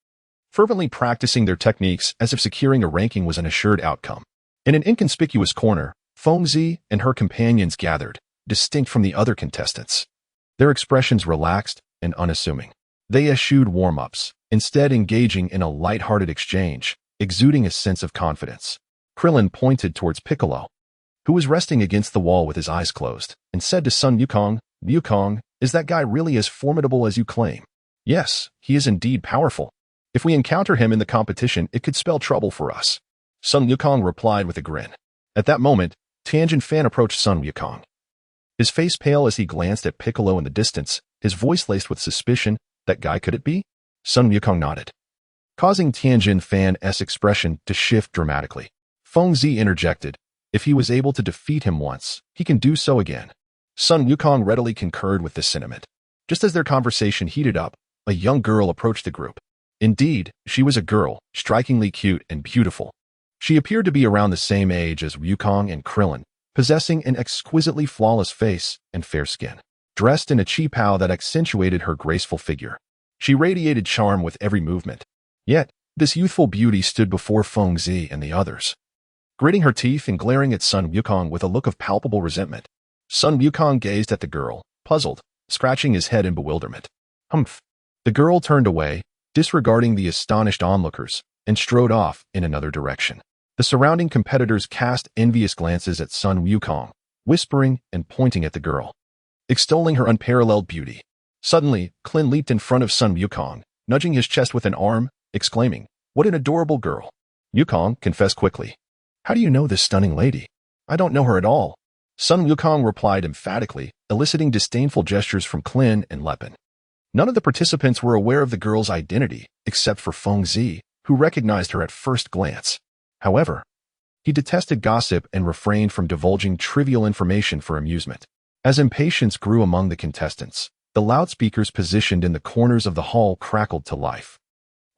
fervently practicing their techniques as if securing a ranking was an assured outcome. In an inconspicuous corner, Fengzi and her companions gathered, distinct from the other contestants. Their expressions relaxed and unassuming. They eschewed warm-ups, instead engaging in a light-hearted exchange, exuding a sense of confidence. Krillin pointed towards Piccolo, who was resting against the wall with his eyes closed, and said to Sun Wukong, "Wukong, is that guy really as formidable as you claim?" "Yes, he is indeed powerful. If we encounter him in the competition, it could spell trouble for us," Sun Wukong replied with a grin. At that moment, Tianjin Fan approached Sun Wukong, his face pale as he glanced at Piccolo in the distance, his voice laced with suspicion. "That guy, could it be?" Sun Wukong nodded, causing Tianjin Fan's expression to shift dramatically. Fengzi interjected, "If he was able to defeat him once, he can do so again." Sun Wukong readily concurred with this sentiment. Just as their conversation heated up, a young girl approached the group. Indeed, she was a girl, strikingly cute and beautiful. She appeared to be around the same age as Wukong and Krillin, possessing an exquisitely flawless face and fair skin. Dressed in a qipao that accentuated her graceful figure, she radiated charm with every movement. Yet, this youthful beauty stood before Fengzi and the others, gritting her teeth and glaring at Sun Wukong with a look of palpable resentment. Sun Wukong gazed at the girl, puzzled, scratching his head in bewilderment. Humph. The girl turned away, disregarding the astonished onlookers, and strode off in another direction. The surrounding competitors cast envious glances at Sun Wukong, whispering and pointing at the girl, extolling her unparalleled beauty. Suddenly, Klin leaped in front of Sun Wukong, nudging his chest with an arm, exclaiming, "What an adorable girl!" Wukong confessed quickly, "How do you know this stunning lady?" "I don't know her at all," Sun Wukong replied emphatically, eliciting disdainful gestures from Klin and Lepin. None of the participants were aware of the girl's identity, except for Fengzi, who recognized her at first glance. However, he detested gossip and refrained from divulging trivial information for amusement. As impatience grew among the contestants, the loudspeakers positioned in the corners of the hall crackled to life.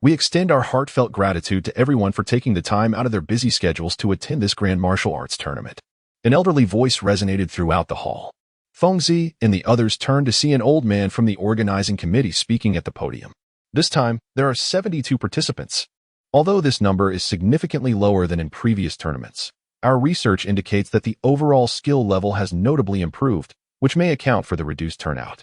"We extend our heartfelt gratitude to everyone for taking the time out of their busy schedules to attend this grand martial arts tournament." An elderly voice resonated throughout the hall. Fengzi and the others turned to see an old man from the organizing committee speaking at the podium. This time, there are 72 participants. Although this number is significantly lower than in previous tournaments, our research indicates that the overall skill level has notably improved, which may account for the reduced turnout.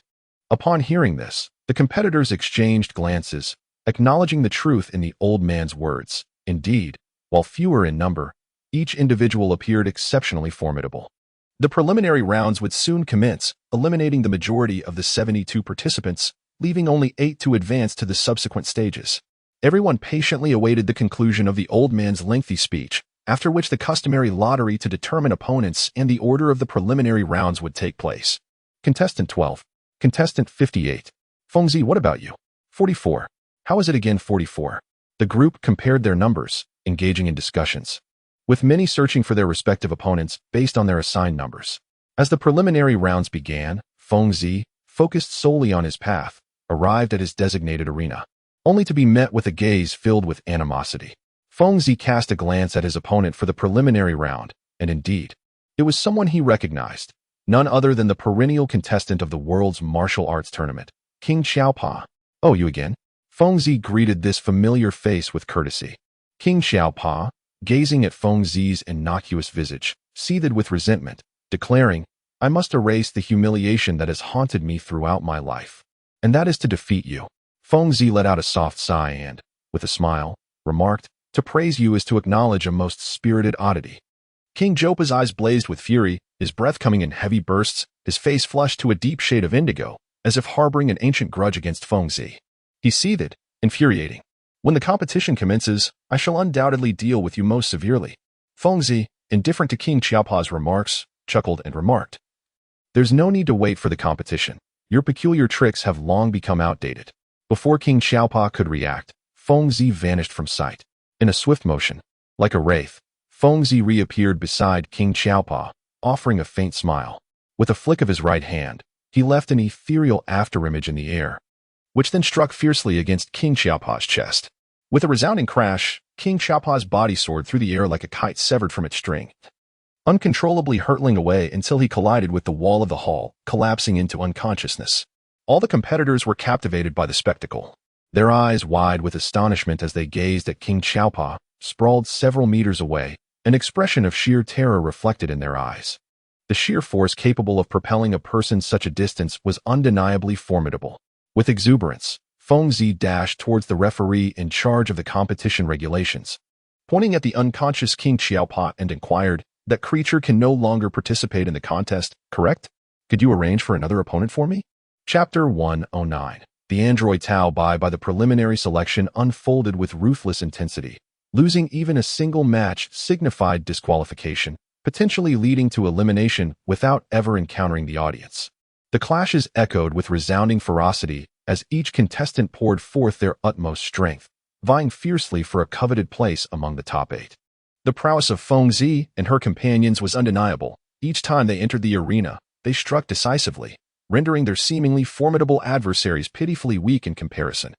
Upon hearing this, the competitors exchanged glances, acknowledging the truth in the old man's words. Indeed, while fewer in number, each individual appeared exceptionally formidable. The preliminary rounds would soon commence, eliminating the majority of the 72 participants, leaving only 8 to advance to the subsequent stages. Everyone patiently awaited the conclusion of the old man's lengthy speech, after which the customary lottery to determine opponents and the order of the preliminary rounds would take place. Contestant 12. Contestant 58. Fengzi, what about you? 44. How is it again 44? The group compared their numbers, engaging in discussions, with many searching for their respective opponents based on their assigned numbers. As the preliminary rounds began, Fengzi, focused solely on his path, arrived at his designated arena, only to be met with a gaze filled with animosity. Fengzi cast a glance at his opponent for the preliminary round, and indeed, it was someone he recognized, none other than the perennial contestant of the world's martial arts tournament, King Xiaopa. "Oh, you again?" Fengzi greeted this familiar face with courtesy. King Xiaopa, gazing at Fengzi's innocuous visage, seethed with resentment, declaring, "I must erase the humiliation that has haunted me throughout my life, and that is to defeat you." Fengzi let out a soft sigh and, with a smile, remarked, "To praise you is to acknowledge a most spirited oddity." King Jopa's eyes blazed with fury, his breath coming in heavy bursts, his face flushed to a deep shade of indigo, as if harboring an ancient grudge against Fengzi. He seethed, infuriating. "When the competition commences, I shall undoubtedly deal with you most severely." Fengzi, indifferent to King Xiaopa's remarks, chuckled and remarked, "There's no need to wait for the competition. Your peculiar tricks have long become outdated." Before King Xiaopa could react, Fengzi vanished from sight. In a swift motion, like a wraith, Fengzi reappeared beside King Xiaopa, offering a faint smile. With a flick of his right hand, he left an ethereal afterimage in the air, which then struck fiercely against King Xiaopa's chest. With a resounding crash, King Xiaopa's body soared through the air like a kite severed from its string, uncontrollably hurtling away until he collided with the wall of the hall, collapsing into unconsciousness. All the competitors were captivated by the spectacle, their eyes wide with astonishment as they gazed at King Xiaopa, sprawled several meters away, an expression of sheer terror reflected in their eyes. The sheer force capable of propelling a person such a distance was undeniably formidable. With exuberance, Fengzi dashed towards the referee in charge of the competition regulations, pointing at the unconscious King Xiaopa and inquired, "That creature can no longer participate in the contest, correct? Could you arrange for another opponent for me?" Chapter 109. The android Tao Bai by the preliminary selection unfolded with ruthless intensity. Losing even a single match signified disqualification, potentially leading to elimination without ever encountering the audience. The clashes echoed with resounding ferocity as each contestant poured forth their utmost strength, vying fiercely for a coveted place among the top 8. The prowess of Fengzi and her companions was undeniable. Each time they entered the arena, they struck decisively, rendering their seemingly formidable adversaries pitifully weak in comparison,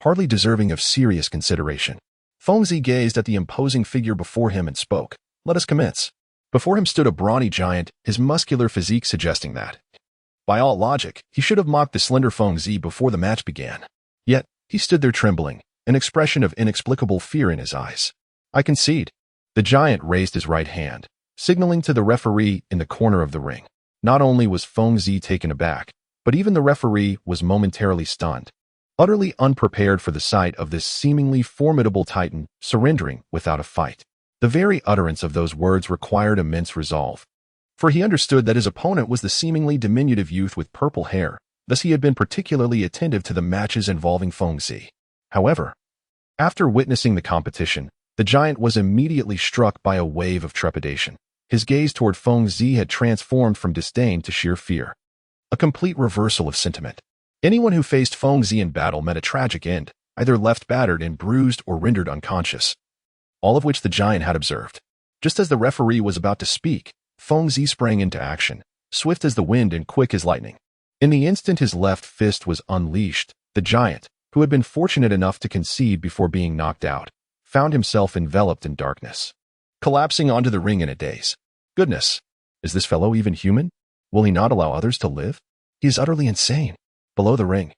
hardly deserving of serious consideration. Fengzi gazed at the imposing figure before him and spoke, "Let us commence." Before him stood a brawny giant, his muscular physique suggesting that, by all logic, he should have mocked the slender Fengzi before the match began. Yet, he stood there trembling, an expression of inexplicable fear in his eyes. "I concede." The giant raised his right hand, signaling to the referee in the corner of the ring. Not only was Fengzi taken aback, but even the referee was momentarily stunned, utterly unprepared for the sight of this seemingly formidable titan surrendering without a fight. The very utterance of those words required immense resolve, for he understood that his opponent was the seemingly diminutive youth with purple hair, thus he had been particularly attentive to the matches involving Fengzi. However, after witnessing the competition, the giant was immediately struck by a wave of trepidation. His gaze toward Fengzi had transformed from disdain to sheer fear, a complete reversal of sentiment. Anyone who faced Fengzi in battle met a tragic end, either left battered and bruised or rendered unconscious, all of which the giant had observed. Just as the referee was about to speak, Fengzi sprang into action, swift as the wind and quick as lightning. In the instant his left fist was unleashed, the giant, who had been fortunate enough to concede before being knocked out, found himself enveloped in darkness, collapsing onto the ring in a daze. Goodness, is this fellow even human? Will he not allow others to live? He is utterly insane. Below the ring,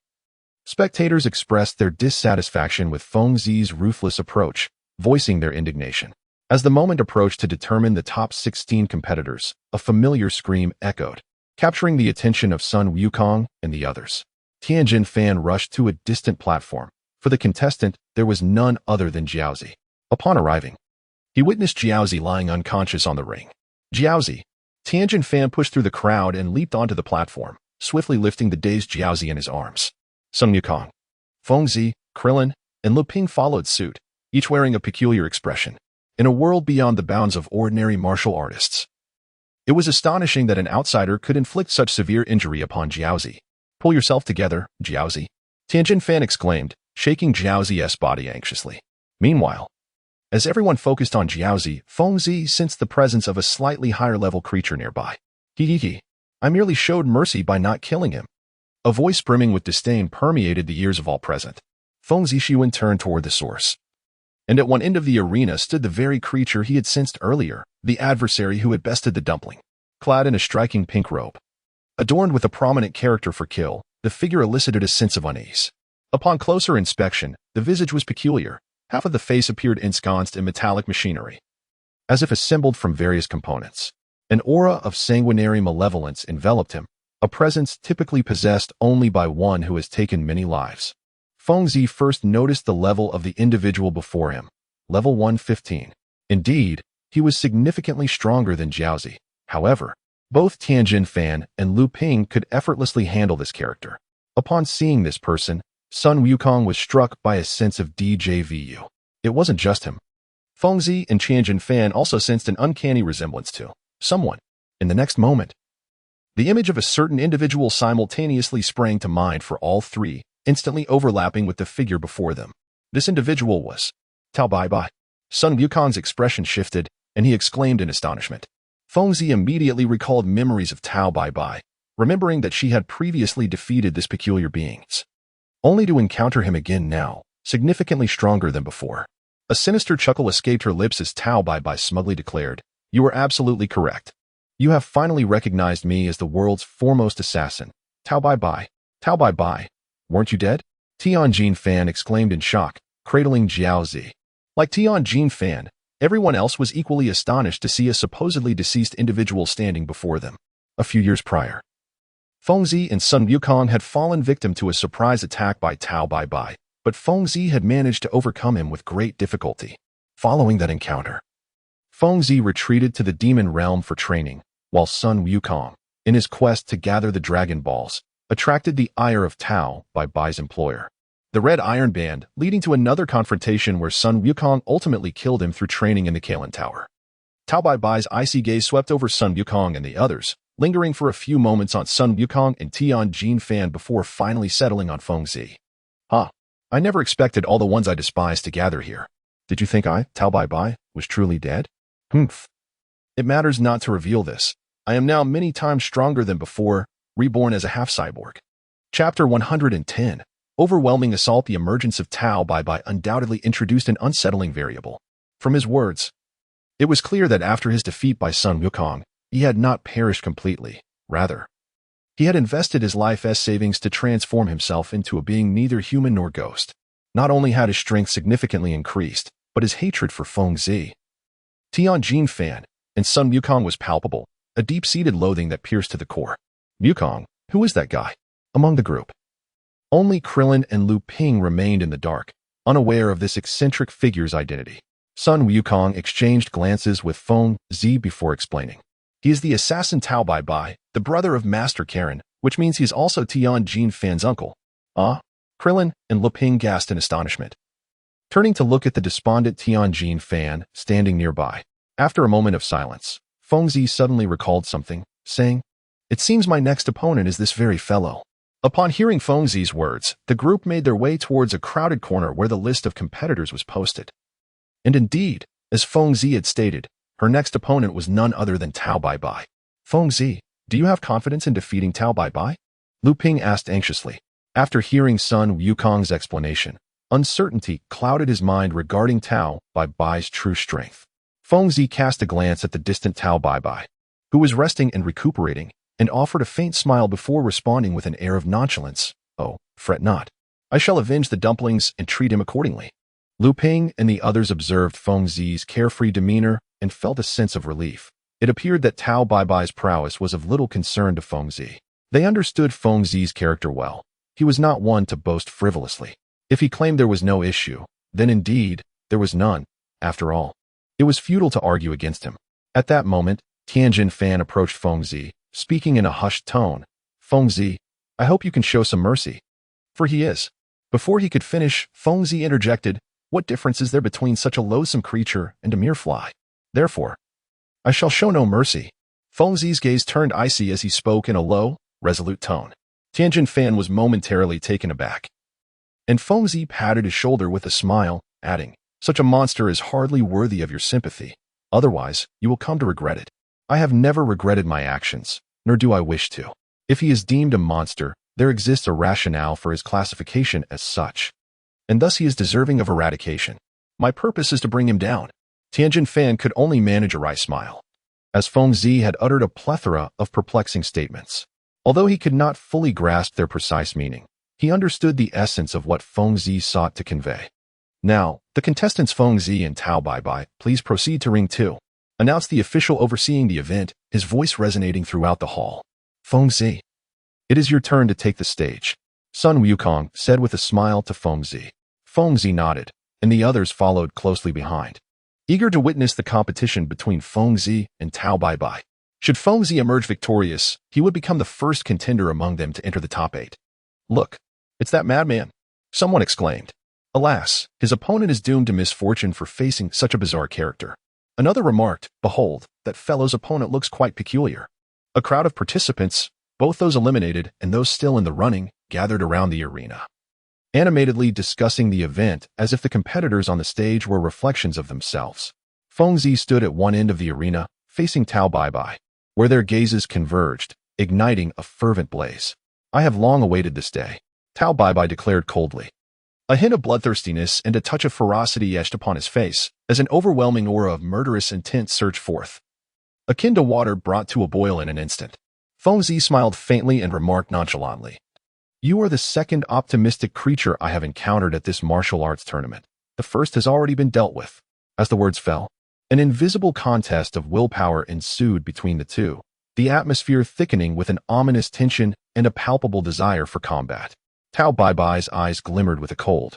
spectators expressed their dissatisfaction with Fengzi's ruthless approach, voicing their indignation. As the moment approached to determine the top 16 competitors, a familiar scream echoed, capturing the attention of Sun Wukong and the others. Tianjin Fan rushed to a distant platform. For the contestant, there was none other than Jiaozi. Upon arriving, he witnessed Jiaozi lying unconscious on the ring. "Jiaozi!" Tianjin Fan pushed through the crowd and leaped onto the platform, swiftly lifting the dazed Jiaozi in his arms. Sun Wukong, Fengzi, Krillin, and Lu Ping followed suit, each wearing a peculiar expression. In a world beyond the bounds of ordinary martial artists, it was astonishing that an outsider could inflict such severe injury upon Jiaozi. "Pull yourself together, Jiaozi," Tianjin Fan exclaimed, shaking Jiaozi's body anxiously. Meanwhile, as everyone focused on Jiaozi, Fengzi sensed the presence of a slightly higher-level creature nearby. "Hee. I merely showed mercy by not killing him." A voice brimming with disdain permeated the ears of all present. Fengzi Xiwen turned toward the source, and at one end of the arena stood the very creature he had sensed earlier, the adversary who had bested the dumpling. Clad in a striking pink robe, adorned with a prominent character for kill, the figure elicited a sense of unease. Upon closer inspection, the visage was peculiar. Half of the face appeared ensconced in metallic machinery, as if assembled from various components. An aura of sanguinary malevolence enveloped him, a presence typically possessed only by one who has taken many lives. Fengzi first noticed the level of the individual before him, level 115. Indeed, he was significantly stronger than Jiaozi. However, both Tianjin Fan and Lu Ping could effortlessly handle this character. Upon seeing this person, Sun Wukong was struck by a sense of déjà vu. It wasn't just him. Feng Zi and Tianjin Fan also sensed an uncanny resemblance to someone. In the next moment, the image of a certain individual simultaneously sprang to mind for all three, instantly overlapping with the figure before them. This individual was Tao Baibai. Sun Wukong's expression shifted, and he exclaimed in astonishment. Feng Zi immediately recalled memories of Tao Baibai, remembering that she had previously defeated this peculiar being, only to encounter him again now, significantly stronger than before. A sinister chuckle escaped her lips as Tao Baibai smugly declared, "You are absolutely correct. You have finally recognized me as the world's foremost assassin. Tao Baibai. Tao Baibai. Weren't you dead?" Tianjin Fan exclaimed in shock, cradling Jiao Zi. Like Tianjin Fan, everyone else was equally astonished to see a supposedly deceased individual standing before them. A few years prior, Feng Zi and Sun Wukong had fallen victim to a surprise attack by Tao Baibai, but Feng Zi had managed to overcome him with great difficulty. Following that encounter, Feng Zi retreated to the demon realm for training, while Sun Wukong, in his quest to gather the Dragon Balls, attracted the ire of Tao Baibai's employer, the Red Iron Band, leading to another confrontation where Sun Wukong ultimately killed him through training in the Kalen Tower. Tao Baibai's icy gaze swept over Sun Wukong and the others, lingering for a few moments on Sun Wukong and Tianjin Fan before finally settling on Feng Zi. I never expected all the ones I despised to gather here. Did you think I, Tao Baibai, was truly dead? Humph. It matters not to reveal this. I am now many times stronger than before, reborn as a half-cyborg. Chapter 110. Overwhelming assault. The emergence of Tao Baibai undoubtedly introduced an unsettling variable. From his words, it was clear that after his defeat by Sun Wukong, he had not perished completely. Rather, he had invested his life's savings to transform himself into a being neither human nor ghost. Not only had his strength significantly increased, but his hatred for Feng Zi, Tianjin Fan, and Sun Wukong was palpable, a deep-seated loathing that pierced to the core. Wukong, who is that guy? Among the group, only Krillin and Lu Ping remained in the dark, unaware of this eccentric figure's identity. Sun Wukong exchanged glances with Feng Zi before explaining. He is the assassin Tao Baibai, the brother of Master Karen, which means he's also Tianjin Fan's uncle. Krillin and Lu Ping gasped in astonishment, turning to look at the despondent Tianjin Fan standing nearby. After a moment of silence, Feng Zi suddenly recalled something, saying, "It seems my next opponent is this very fellow." Upon hearing Feng Zi's words, the group made their way towards a crowded corner where the list of competitors was posted. And indeed, as Feng Zi had stated, her next opponent was none other than Tao Baibai. "Feng Zi, do you have confidence in defeating Tao Baibai?" Lu Ping asked anxiously. After hearing Sun Wukong's explanation, uncertainty clouded his mind regarding Tao Baibai's true strength. Feng Zi cast a glance at the distant Tao Baibai, who was resting and recuperating, and offered a faint smile before responding with an air of nonchalance. "Oh, fret not. I shall avenge the dumplings and treat him accordingly." Lu Ping and the others observed Feng Zi's carefree demeanor and felt a sense of relief. It appeared that Tao Baibai's prowess was of little concern to Feng Zi. They understood Feng Zi's character well. He was not one to boast frivolously. If he claimed there was no issue, then indeed, there was none. After all, it was futile to argue against him. At that moment, Tianjin Fan approached Feng Zi, speaking in a hushed tone. "Feng Zi, I hope you can show some mercy." For he is. Before he could finish, Feng Zi interjected, "What difference is there between such a loathsome creature and a mere fly? Therefore, I shall show no mercy." Feng Zi's gaze turned icy as he spoke in a low, resolute tone. Tianjin Fan was momentarily taken aback, and Feng Zi patted his shoulder with a smile, adding, "Such a monster is hardly worthy of your sympathy. Otherwise, you will come to regret it." "I have never regretted my actions, nor do I wish to. If he is deemed a monster, there exists a rationale for his classification as such, and thus he is deserving of eradication. My purpose is to bring him down." Tianjin Fan could only manage a wry smile, as Feng Zi had uttered a plethora of perplexing statements. Although he could not fully grasp their precise meaning, he understood the essence of what Feng Zi sought to convey. "Now, the contestants Feng Zi and Tao Baibai, please proceed to Ring 2, announced the official overseeing the event, his voice resonating throughout the hall. "Feng Zi, it is your turn to take the stage," Sun Wukong said with a smile to Feng Zi. Feng Zi nodded, and the others followed closely behind, eager to witness the competition between Feng Zi and Tao Baibai. Should Feng Zi emerge victorious, he would become the first contender among them to enter the top 8. "Look, it's that madman," someone exclaimed. Alas, his opponent is doomed to misfortune for facing such a bizarre character. Another remarked, "Behold, that fellow's opponent looks quite peculiar." A crowd of participants, both those eliminated and those still in the running, gathered around the arena, animatedly discussing the event as if the competitors on the stage were reflections of themselves. Feng Zi stood at one end of the arena, facing Tao Baibai, where their gazes converged, igniting a fervent blaze. "I have long awaited this day," Tao Baibai declared coldly. A hint of bloodthirstiness and a touch of ferocity etched upon his face, as an overwhelming aura of murderous intent surged forth, akin to water brought to a boil in an instant. Feng Zi smiled faintly and remarked nonchalantly, "You are the second optimistic creature I have encountered at this martial arts tournament. The first has already been dealt with." As the words fell, an invisible contest of willpower ensued between the two, the atmosphere thickening with an ominous tension and a palpable desire for combat. Tao Baibai's eyes glimmered with a cold,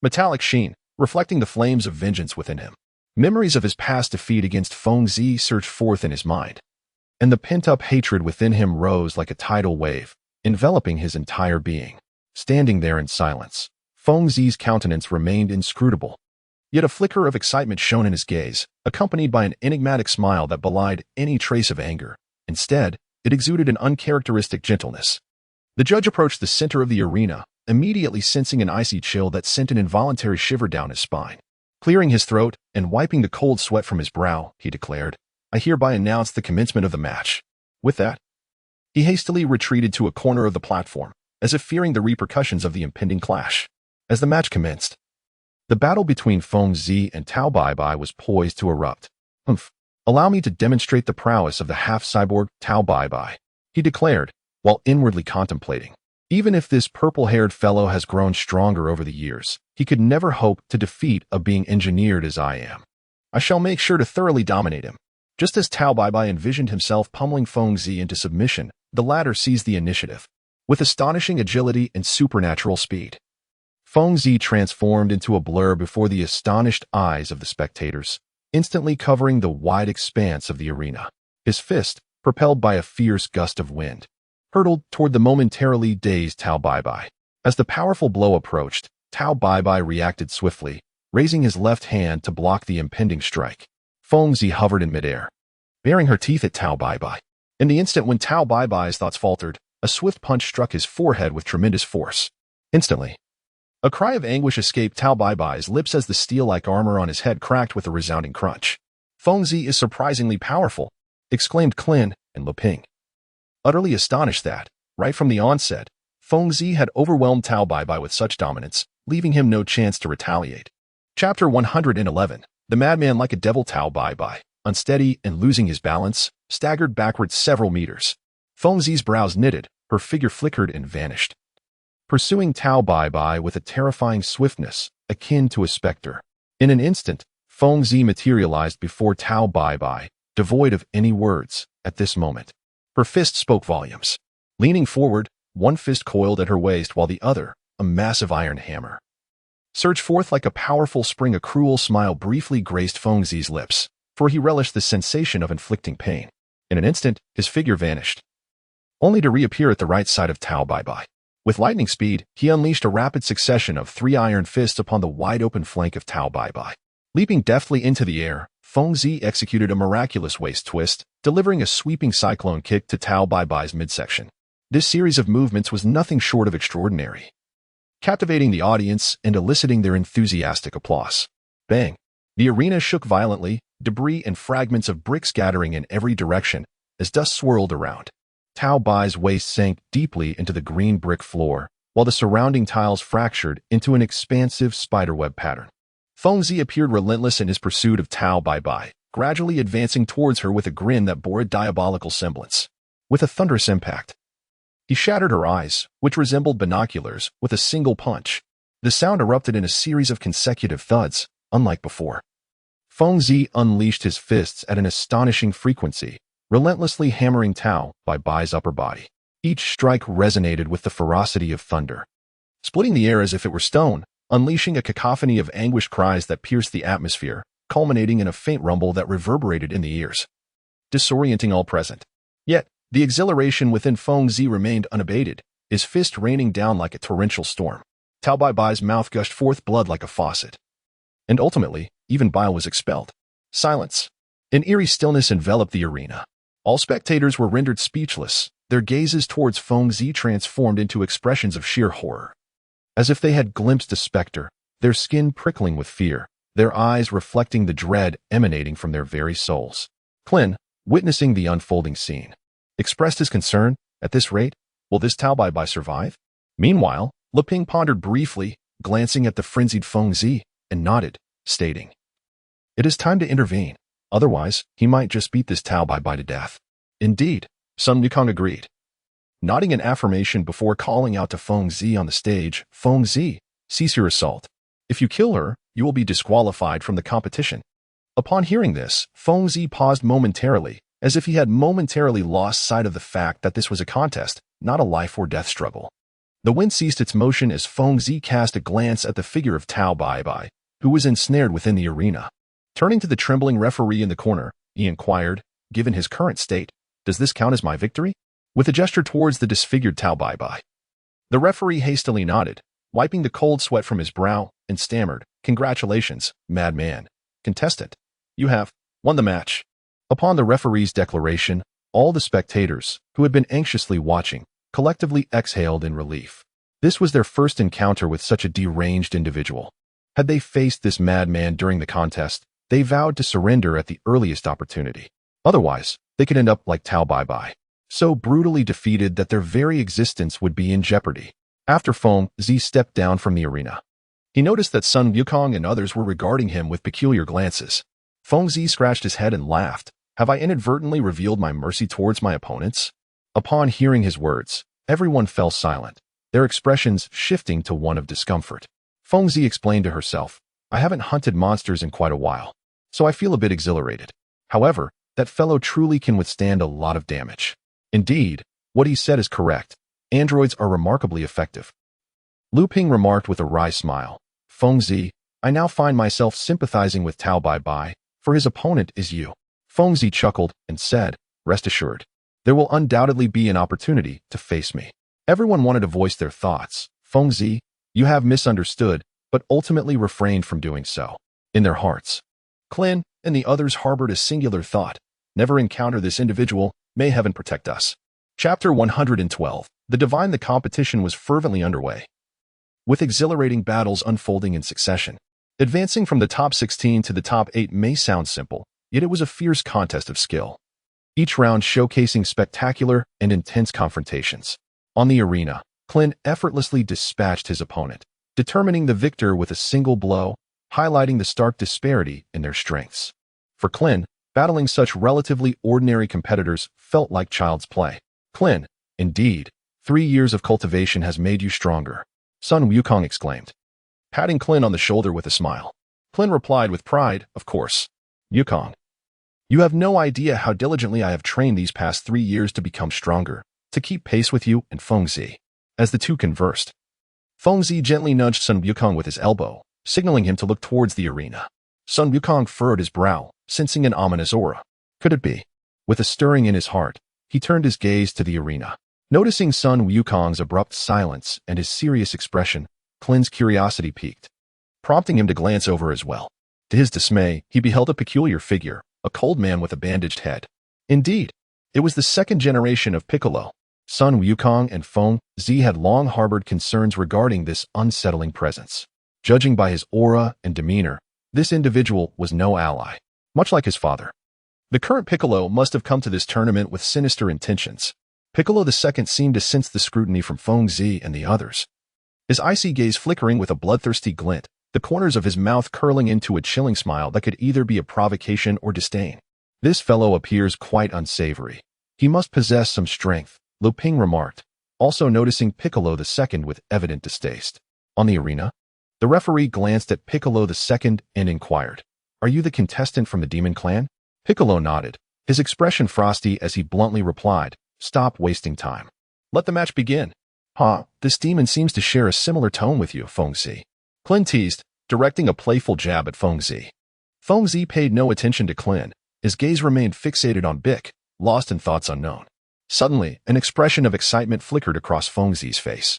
metallic sheen, reflecting the flames of vengeance within him. Memories of his past defeat against Feng Zi surged forth in his mind, and the pent-up hatred within him rose like a tidal wave, enveloping his entire being. Standing there in silence, Feng Zi's countenance remained inscrutable, yet a flicker of excitement shone in his gaze, accompanied by an enigmatic smile that belied any trace of anger. Instead, it exuded an uncharacteristic gentleness. The judge approached the center of the arena, immediately sensing an icy chill that sent an involuntary shiver down his spine. Clearing his throat and wiping the cold sweat from his brow, he declared, "I hereby announce the commencement of the match." With that, he hastily retreated to a corner of the platform, as if fearing the repercussions of the impending clash. As the match commenced, the battle between Feng Zi and Tao Baibai was poised to erupt. "Allow me to demonstrate the prowess of the half-cyborg Tao Baibai," he declared, while inwardly contemplating. Even if this purple-haired fellow has grown stronger over the years, he could never hope to defeat a being engineered as I am. I shall make sure to thoroughly dominate him. Just as Tao Baibai envisioned himself pummeling Feng Zi into submission, the latter seized the initiative. With astonishing agility and supernatural speed, Feng Zi transformed into a blur before the astonished eyes of the spectators, instantly covering the wide expanse of the arena. His fist, propelled by a fierce gust of wind, hurtled toward the momentarily dazed Tao Baibai. As the powerful blow approached, Tao Baibai reacted swiftly, raising his left hand to block the impending strike. Feng Zi hovered in midair, baring her teeth at Tao Baibai. In the instant when Tao Baibai's thoughts faltered, a swift punch struck his forehead with tremendous force. Instantly, a cry of anguish escaped Tao Baibai's lips as the steel-like armor on his head cracked with a resounding crunch. "Feng Zi is surprisingly powerful," exclaimed Clin and Leping, utterly astonished that, right from the onset, Feng Zi had overwhelmed Tao Baibai with such dominance, leaving him no chance to retaliate. Chapter 111. The madman like a devil. Tao Baibai, unsteady and losing his balance, staggered backwards several meters. Feng Zi's brows knitted, her figure flickered and vanished, pursuing Tao Baibai with a terrifying swiftness, akin to a specter. In an instant, Feng Zi materialized before Tao Baibai, devoid of any words, at this moment. Her fist spoke volumes. Leaning forward, one fist coiled at her waist while the other, a massive iron hammer, surged forth like a powerful spring. A cruel smile briefly graced Feng Zi's lips, for he relished the sensation of inflicting pain. In an instant, his figure vanished, only to reappear at the right side of Tao Baibai. With lightning speed, he unleashed a rapid succession of 3 iron fists upon the wide-open flank of Tao Baibai. Leaping deftly into the air, Feng Zi executed a miraculous waist twist, delivering a sweeping cyclone kick to Tao Baibai's midsection. This series of movements was nothing short of extraordinary, captivating the audience and eliciting their enthusiastic applause. Bang! The arena shook violently, debris and fragments of brick scattering in every direction as dust swirled around. Tao Bai's waist sank deeply into the green brick floor, while the surrounding tiles fractured into an expansive spiderweb pattern. Feng Zi appeared relentless in his pursuit of Tao Baibai, gradually advancing towards her with a grin that bore a diabolical semblance. With a thunderous impact, he shattered her eyes, which resembled binoculars, with a single punch. The sound erupted in a series of consecutive thuds, unlike before. Feng Zi unleashed his fists at an astonishing frequency, relentlessly hammering Tao Baibai's upper body. Each strike resonated with the ferocity of thunder, splitting the air as if it were stone, unleashing a cacophony of anguished cries that pierced the atmosphere, culminating in a faint rumble that reverberated in the ears, disorienting all present. Yet, the exhilaration within Feng Zi remained unabated, his fist raining down like a torrential storm. Tao Bai Bai's mouth gushed forth blood like a faucet. And ultimately, even bile was expelled. Silence. An eerie stillness enveloped the arena. All spectators were rendered speechless, their gazes towards Feng Zi transformed into expressions of sheer horror. As if they had glimpsed a specter, their skin prickling with fear, their eyes reflecting the dread emanating from their very souls. Clin, witnessing the unfolding scene, expressed his concern. At this rate, will this Tao Bai Bai survive? Meanwhile, Leping pondered briefly, glancing at the frenzied Feng Zi, and nodded, stating, "It is time to intervene. Otherwise, he might just beat this Tao Bai Bai to death." Indeed, Sun Wukong agreed. Nodding in affirmation before calling out to Feng Zi on the stage, "Feng Zi, cease your assault. If you kill her, you will be disqualified from the competition." Upon hearing this, Feng Zi paused momentarily, as if he had momentarily lost sight of the fact that this was a contest, not a life-or-death struggle. The wind ceased its motion as Feng Zi cast a glance at the figure of Tao Bai Bai, who was ensnared within the arena. Turning to the trembling referee in the corner, he inquired, "Given his current state, does this count as my victory?" With a gesture towards the disfigured Tao Bai Bai. The referee hastily nodded, wiping the cold sweat from his brow, and stammered, "Congratulations, madman. Contestant, you have won the match." Upon the referee's declaration, all the spectators, who had been anxiously watching, collectively exhaled in relief. This was their first encounter with such a deranged individual. Had they faced this madman during the contest, they vowed to surrender at the earliest opportunity. Otherwise, they could end up like Tao Bai Bai, so brutally defeated that their very existence would be in jeopardy. After Feng Zi stepped down from the arena, he noticed that Sun Wukong and others were regarding him with peculiar glances. Feng Zi scratched his head and laughed. "Have I inadvertently revealed my mercy towards my opponents?" Upon hearing his words, everyone fell silent, their expressions shifting to one of discomfort. Feng Zi explained to herself, "I haven't hunted monsters in quite a while, so I feel a bit exhilarated. However, that fellow truly can withstand a lot of damage." Indeed, what he said is correct. Androids are remarkably effective. Lu Ping remarked with a wry smile, "Feng Zi, I now find myself sympathizing with Tao Bai Bai, for his opponent is you." Feng Zi chuckled and said, "Rest assured, there will undoubtedly be an opportunity to face me." Everyone wanted to voice their thoughts. Feng Zi, you have misunderstood, but ultimately refrained from doing so. In their hearts, Clin and the others harbored a singular thought: never encounter this individual, may heaven protect us. Chapter 112. The Divine. The competition was fervently underway, with exhilarating battles unfolding in succession. Advancing from the top 16 to the top 8 may sound simple, yet it was a fierce contest of skill. Each round showcasing spectacular and intense confrontations. On the arena, Clin effortlessly dispatched his opponent, determining the victor with a single blow, highlighting the stark disparity in their strengths. For Clin, battling such relatively ordinary competitors felt like child's play. "Clin, indeed, 3 years of cultivation has made you stronger," Sun Wukong exclaimed, patting Clin on the shoulder with a smile. Clin replied with pride, "Of course. Wukong, you have no idea how diligently I have trained these past 3 years to become stronger, to keep pace with you and Feng Zi." As the two conversed, Feng Zi gently nudged Sun Wukong with his elbow, signaling him to look towards the arena. Sun Wukong furrowed his brow, sensing an ominous aura. Could it be? With a stirring in his heart, he turned his gaze to the arena. Noticing Sun Wukong's abrupt silence and his serious expression, Clin's curiosity piqued, prompting him to glance over as well. To his dismay, he beheld a peculiar figure, a cold man with a bandaged head. Indeed, it was the second generation of Piccolo. Sun Wukong and Feng Zi had long harbored concerns regarding this unsettling presence. Judging by his aura and demeanor, this individual was no ally, much like his father. The current Piccolo must have come to this tournament with sinister intentions. Piccolo II seemed to sense the scrutiny from Feng Zi and the others. His icy gaze flickering with a bloodthirsty glint, the corners of his mouth curling into a chilling smile that could either be a provocation or disdain. "This fellow appears quite unsavory. He must possess some strength," Lu Ping remarked, also noticing Piccolo II with evident distaste. On the arena, the referee glanced at Piccolo II and inquired, "Are you the contestant from the Demon Clan?" Piccolo nodded, his expression frosty as he bluntly replied, "Stop wasting time. Let the match begin." This demon seems to share a similar tone with you, Feng Zi," Clin teased, directing a playful jab at Feng Zi. Feng Zi paid no attention to Clin. His gaze remained fixated on Bic, lost in thoughts unknown. Suddenly, an expression of excitement flickered across Feng Zi's face.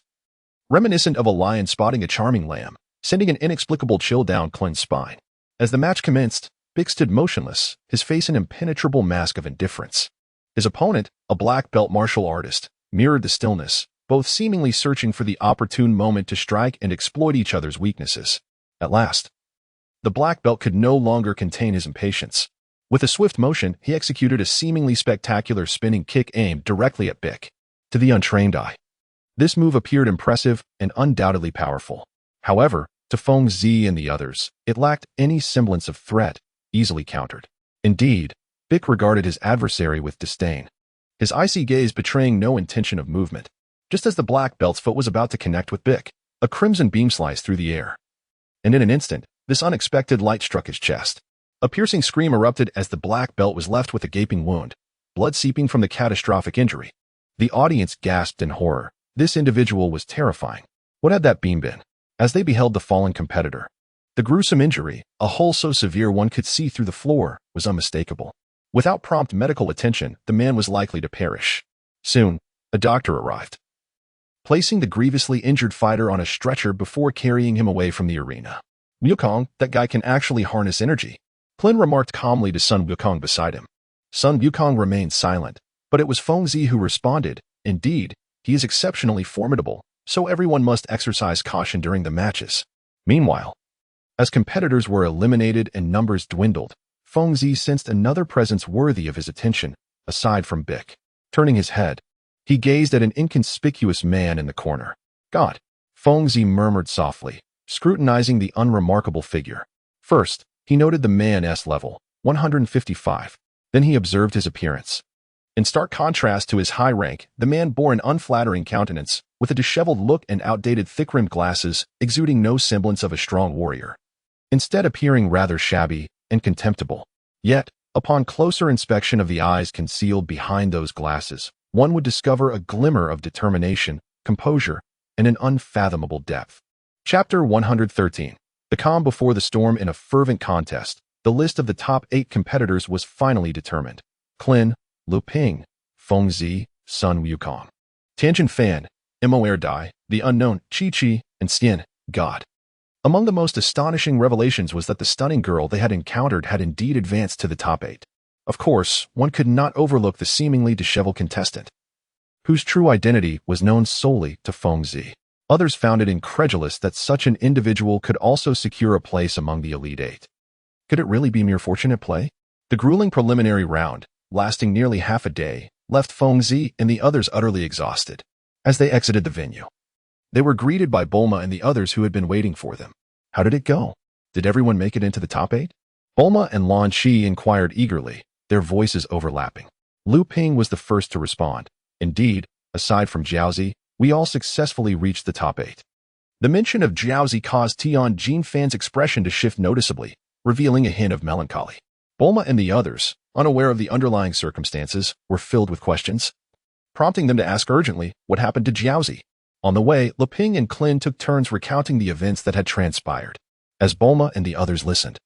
reminiscent of a lion spotting a charming lamb, sending an inexplicable chill down Clint's spine. As the match commenced, Bick stood motionless, his face an impenetrable mask of indifference. His opponent, a black belt martial artist, mirrored the stillness, both seemingly searching for the opportune moment to strike and exploit each other's weaknesses. At last, the black belt could no longer contain his impatience. With a swift motion, he executed a seemingly spectacular spinning kick aimed directly at Bick. To the untrained eye, this move appeared impressive and undoubtedly powerful. However, to Feng Zi and the others, it lacked any semblance of threat, easily countered. Indeed, Bick regarded his adversary with disdain, his icy gaze betraying no intention of movement. Just as the black belt's foot was about to connect with Bick, a crimson beam sliced through the air. And in an instant, this unexpected light struck his chest. A piercing scream erupted as the black belt was left with a gaping wound, blood seeping from the catastrophic injury. The audience gasped in horror. This individual was terrifying. What had that beam been? As they beheld the fallen competitor, the gruesome injury, a hole so severe one could see through the floor, was unmistakable. Without prompt medical attention, the man was likely to perish. Soon, a doctor arrived, placing the grievously injured fighter on a stretcher before carrying him away from the arena. Wukong, that guy can actually harness energy, Clint remarked calmly to Sun Wukong beside him. Sun Wukong remained silent, but it was Feng Zi who responded. Indeed, he is exceptionally formidable, so everyone must exercise caution during the matches. Meanwhile, as competitors were eliminated and numbers dwindled, Feng Zi sensed another presence worthy of his attention, aside from Bick. Turning his head, he gazed at an inconspicuous man in the corner. God, Feng Zi murmured softly, scrutinizing the unremarkable figure. First, he noted the man's level, 155. Then he observed his appearance. In stark contrast to his high rank, the man bore an unflattering countenance, with a disheveled look and outdated thick-rimmed glasses, exuding no semblance of a strong warrior, instead appearing rather shabby and contemptible. Yet, upon closer inspection of the eyes concealed behind those glasses, one would discover a glimmer of determination, composure, and an unfathomable depth. Chapter 113. The calm before the storm. In a fervent contest, the list of the top 8 competitors was finally determined. Clint, Lu Ping, Feng Zi, Sun Wukong, Tianjin Fan, Mo Dai, the unknown, Chi-Chi, and Xian, God. Among the most astonishing revelations was that the stunning girl they had encountered had indeed advanced to the top 8. Of course, one could not overlook the seemingly disheveled contestant, whose true identity was known solely to Feng Zi. Others found it incredulous that such an individual could also secure a place among the Elite 8. Could it really be mere fortune at play? The grueling preliminary round, lasting nearly half a day, left Feng Zi and the others utterly exhausted. As they exited the venue, they were greeted by Bulma and the others who had been waiting for them. How did it go? Did everyone make it into the top 8? Bulma and Lan Shi inquired eagerly, their voices overlapping. Lu Ping was the first to respond. Indeed, aside from Jiaozi, we all successfully reached the top 8. The mention of Jiaozi caused Tianjin Fan's expression to shift noticeably, revealing a hint of melancholy. Bulma and the others, unaware of the underlying circumstances, were filled with questions, prompting them to ask urgently what happened to Jiaozi. On the way, Lu Ping and Clint took turns recounting the events that had transpired. As Bulma and the others listened,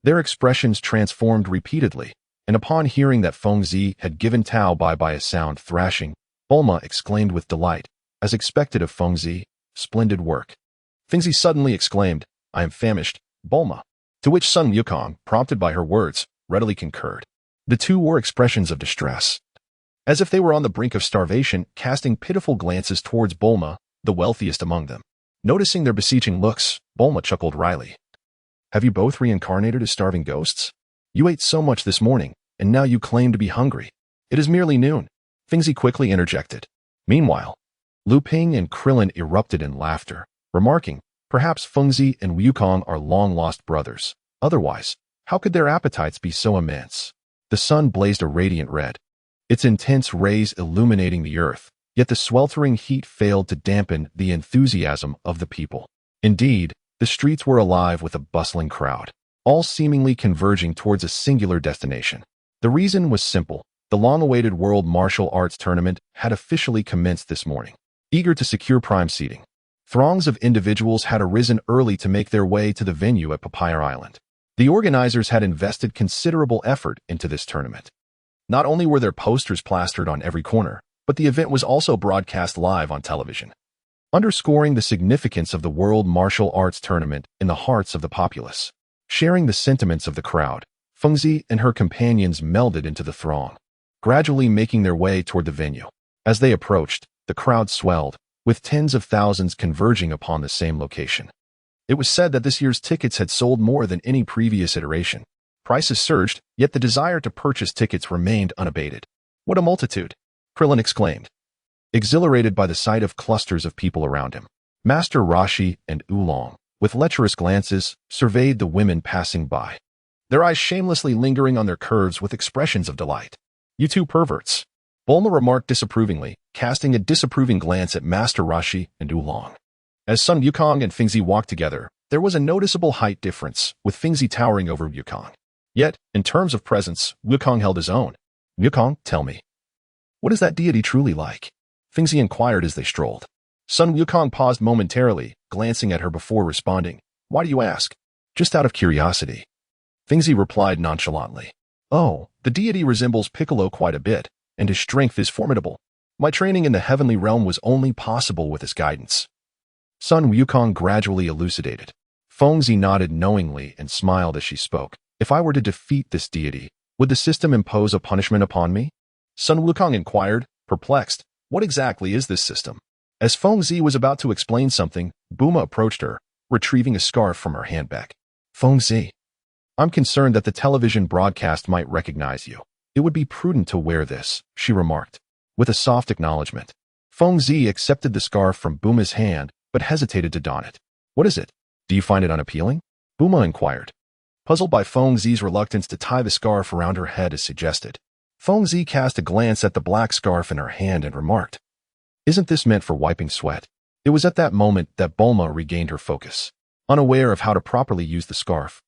their expressions transformed repeatedly, and upon hearing that Feng Zi had given Tao Bai by a sound thrashing, Bulma exclaimed with delight, as expected of Feng Zi, "Splendid work." Feng Zi suddenly exclaimed, "I am famished, Bulma." To which Sun Wukong, prompted by her words, readily concurred. The two wore expressions of distress, as if they were on the brink of starvation, casting pitiful glances towards Bulma, the wealthiest among them. Noticing their beseeching looks, Bulma chuckled wryly. "Have you both reincarnated as starving ghosts? You ate so much this morning, and now you claim to be hungry. It is merely noon," Feng Zi quickly interjected. Meanwhile, Lu Ping and Krillin erupted in laughter, remarking, "Perhaps Feng Zi and Wukong are long-lost brothers. Otherwise, how could their appetites be so immense?" The sun blazed a radiant red, its intense rays illuminating the earth, yet the sweltering heat failed to dampen the enthusiasm of the people. Indeed, the streets were alive with a bustling crowd, all seemingly converging towards a singular destination. The reason was simple. The long-awaited World Martial Arts Tournament had officially commenced this morning. Eager to secure prime seating, throngs of individuals had arisen early to make their way to the venue at Papaya Island. The organizers had invested considerable effort into this tournament. Not only were there posters plastered on every corner, but the event was also broadcast live on television. underscoring the significance of the World Martial Arts Tournament in the hearts of the populace. Sharing the sentiments of the crowd, Fengzi and her companions melded into the throng, gradually making their way toward the venue. As they approached, the crowd swelled, with tens of thousands converging upon the same location. It was said that this year's tickets had sold more than any previous iteration. Prices surged, yet the desire to purchase tickets remained unabated. "What a multitude!" Krillin exclaimed, exhilarated by the sight of clusters of people around him. Master Rashi and Oolong, with lecherous glances, surveyed the women passing by, their eyes shamelessly lingering on their curves with expressions of delight. "You two perverts," Bulma remarked disapprovingly, casting a disapproving glance at Master Rashi and Oolong. As Sun Wukong and Fengzi walked together, there was a noticeable height difference, with Fengzi towering over Wukong. Yet, in terms of presence, Wukong held his own. "Wukong, tell me, what is that deity truly like?" Fengzi inquired as they strolled. Sun Wukong paused momentarily, glancing at her before responding. "Why do you ask?" "Just out of curiosity." Fengzi replied nonchalantly. "Oh, the deity resembles Piccolo quite a bit, and his strength is formidable. My training in the heavenly realm was only possible with his guidance." Sun Wukong gradually elucidated. Fengzi nodded knowingly and smiled as she spoke. "If I were to defeat this deity, would the system impose a punishment upon me?" Sun Wukong inquired, perplexed. "What exactly is this system?" As Fengzi was about to explain something, Bulma approached her, retrieving a scarf from her handbag. "Fengzi, I'm concerned that the television broadcast might recognize you. It would be prudent to wear this," she remarked, with a soft acknowledgement. Fengzi accepted the scarf from Bulma's hand, but hesitated to don it. "What is it? Do you find it unappealing?" Bulma inquired, puzzled by Fengzi's reluctance to tie the scarf around her head as suggested. Fengzi cast a glance at the black scarf in her hand and remarked, "Isn't this meant for wiping sweat?" It was at that moment that Bulma regained her focus. Unaware of how to properly use the scarf,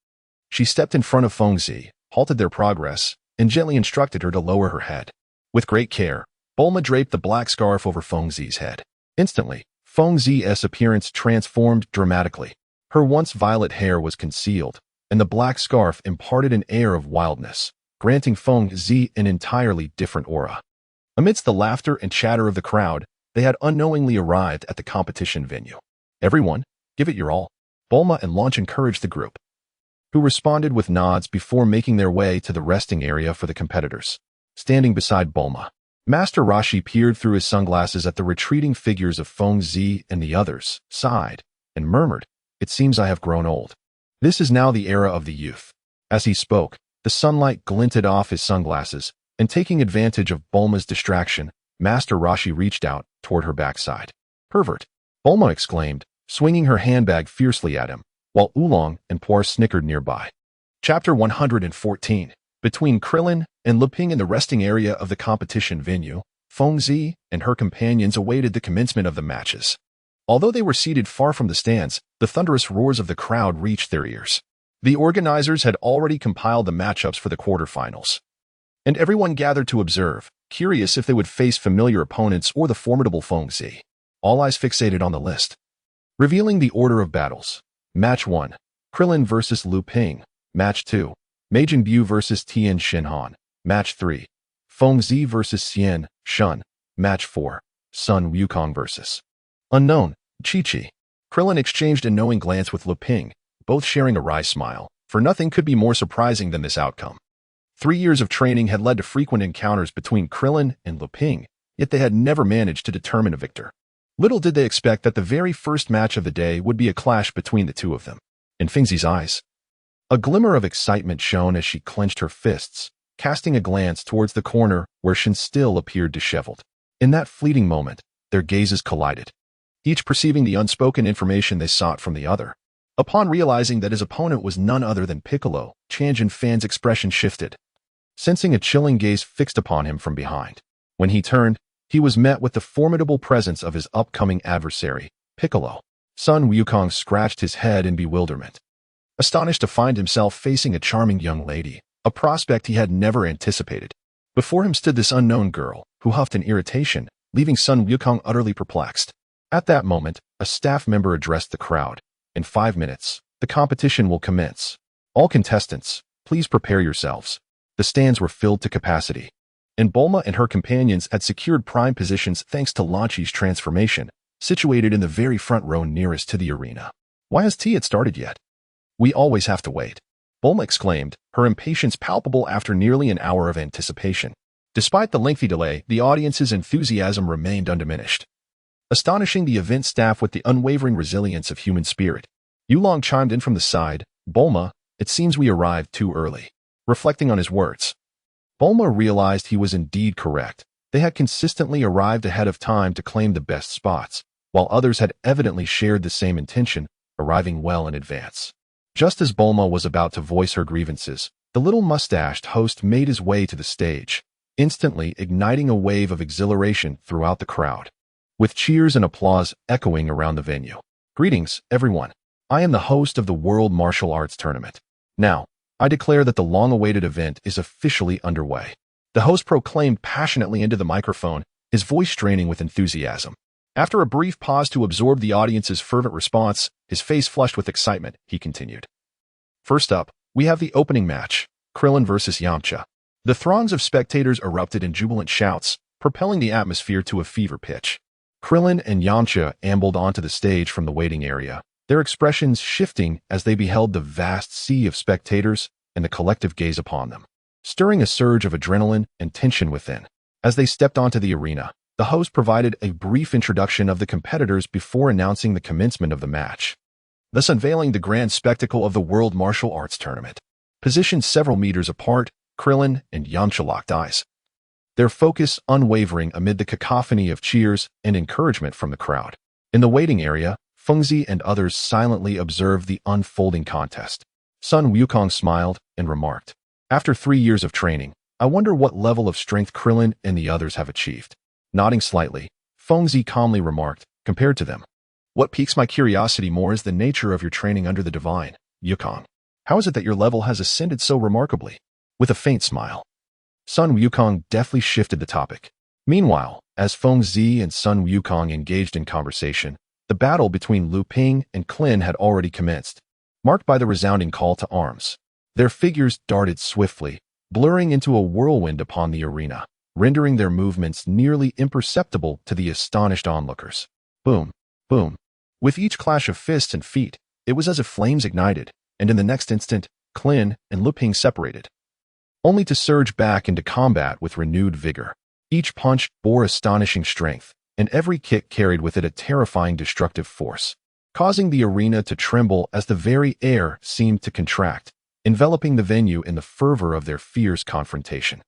she stepped in front of Fengzi, halted their progress, and gently instructed her to lower her head. With great care, Bulma draped the black scarf over Fengzi's head. Instantly, Fengzi's appearance transformed dramatically. Her once violet hair was concealed, and the black scarf imparted an air of wildness, granting Fengzi an entirely different aura. Amidst the laughter and chatter of the crowd, they had unknowingly arrived at the competition venue. "Everyone, give it your all," Bulma and Launch encouraged the group, who responded with nods before making their way to the resting area for the competitors. Standing beside Bulma, Master Rashi peered through his sunglasses at the retreating figures of Fengzi and the others, sighed, and murmured, "It seems I have grown old. This is now the era of the youth." As he spoke, the sunlight glinted off his sunglasses, and taking advantage of Bulma's distraction, Master Rashi reached out toward her backside. "Pervert!" Bulma exclaimed, swinging her handbag fiercely at him, while Oolong and Poir snickered nearby. Chapter 114. Between Krillin and Luping in the resting area of the competition venue, Fengzi and her companions awaited the commencement of the matches. Although they were seated far from the stands, the thunderous roars of the crowd reached their ears. The organizers had already compiled the matchups for the quarterfinals, and everyone gathered to observe, curious if they would face familiar opponents or the formidable Fengzi. All eyes fixated on the list. Revealing the order of battles. Match 1. Krillin vs. Luping. Match 2. Majin Buu vs. Tien Shinhan. Match 3. Fengzi vs. Xian Shun. Match 4. Sun Wukong vs. Unknown Chi-Chi. Krillin exchanged a knowing glance with Luping, both sharing a wry smile, for nothing could be more surprising than this outcome. 3 years of training had led to frequent encounters between Krillin and Luping, yet they had never managed to determine a victor. Little did they expect that the very first match of the day would be a clash between the two of them. In Fengzi's eyes, a glimmer of excitement shone as she clenched her fists, casting a glance towards the corner where Shin still appeared disheveled. In that fleeting moment, their gazes collided, each perceiving the unspoken information they sought from the other. Upon realizing that his opponent was none other than Piccolo, Chanjin Fan's expression shifted, sensing a chilling gaze fixed upon him from behind. When he turned, he was met with the formidable presence of his upcoming adversary, Piccolo. Sun Wukong scratched his head in bewilderment, astonished to find himself facing a charming young lady, a prospect he had never anticipated. Before him stood this unknown girl, who huffed in irritation, leaving Sun Wukong utterly perplexed. At that moment, a staff member addressed the crowd. "In 5 minutes, the competition will commence. All contestants, please prepare yourselves." The stands were filled to capacity, and Bulma and her companions had secured prime positions thanks to Launchi's transformation, situated in the very front row nearest to the arena. Why has tea started yet? We always have to wait, Bulma exclaimed, her impatience palpable after nearly an hour of anticipation. Despite the lengthy delay, the audience's enthusiasm remained undiminished, astonishing the event staff with the unwavering resilience of human spirit. Yulong chimed in from the side. Bulma, it seems we arrived too early. Reflecting on his words, Bulma realized he was indeed correct. They had consistently arrived ahead of time to claim the best spots, while others had evidently shared the same intention, arriving well in advance. Just as Bulma was about to voice her grievances, the little mustached host made his way to the stage, instantly igniting a wave of exhilaration throughout the crowd, with cheers and applause echoing around the venue. Greetings, everyone. I am the host of the World Martial Arts Tournament. Now, I declare that the long-awaited event is officially underway. The host proclaimed passionately into the microphone, his voice straining with enthusiasm. After a brief pause to absorb the audience's fervent response, his face flushed with excitement, he continued. First up, we have the opening match, Krillin versus Yamcha. The throngs of spectators erupted in jubilant shouts, propelling the atmosphere to a fever pitch. Krillin and Yamcha ambled onto the stage from the waiting area, their expressions shifting as they beheld the vast sea of spectators and the collective gaze upon them, stirring a surge of adrenaline and tension within. As they stepped onto the arena, the host provided a brief introduction of the competitors before announcing the commencement of the match, thus unveiling the grand spectacle of the World Martial Arts Tournament. Positioned several meters apart, Krillin and Yamcha locked eyes, their focus unwavering amid the cacophony of cheers and encouragement from the crowd. In the waiting area, Fengzi and others silently observed the unfolding contest. Sun Wukong smiled and remarked, "After 3 years of training, I wonder what level of strength Krillin and the others have achieved." Nodding slightly, Fengzi calmly remarked, "Compared to them, what piques my curiosity more is the nature of your training under the divine, Wukong. How is it that your level has ascended so remarkably?" With a faint smile, Sun Wukong deftly shifted the topic. Meanwhile, as Fengzi and Sun Wukong engaged in conversation, the battle between Lu Ping and Klin had already commenced, marked by the resounding call to arms. Their figures darted swiftly, blurring into a whirlwind upon the arena, rendering their movements nearly imperceptible to the astonished onlookers. Boom, boom. With each clash of fists and feet, it was as if flames ignited, and in the next instant, Klin and Lu Ping separated, only to surge back into combat with renewed vigor. Each punch bore astonishing strength, and every kick carried with it a terrifying destructive force, causing the arena to tremble as the very air seemed to contract, enveloping the venue in the fervor of their fierce confrontation.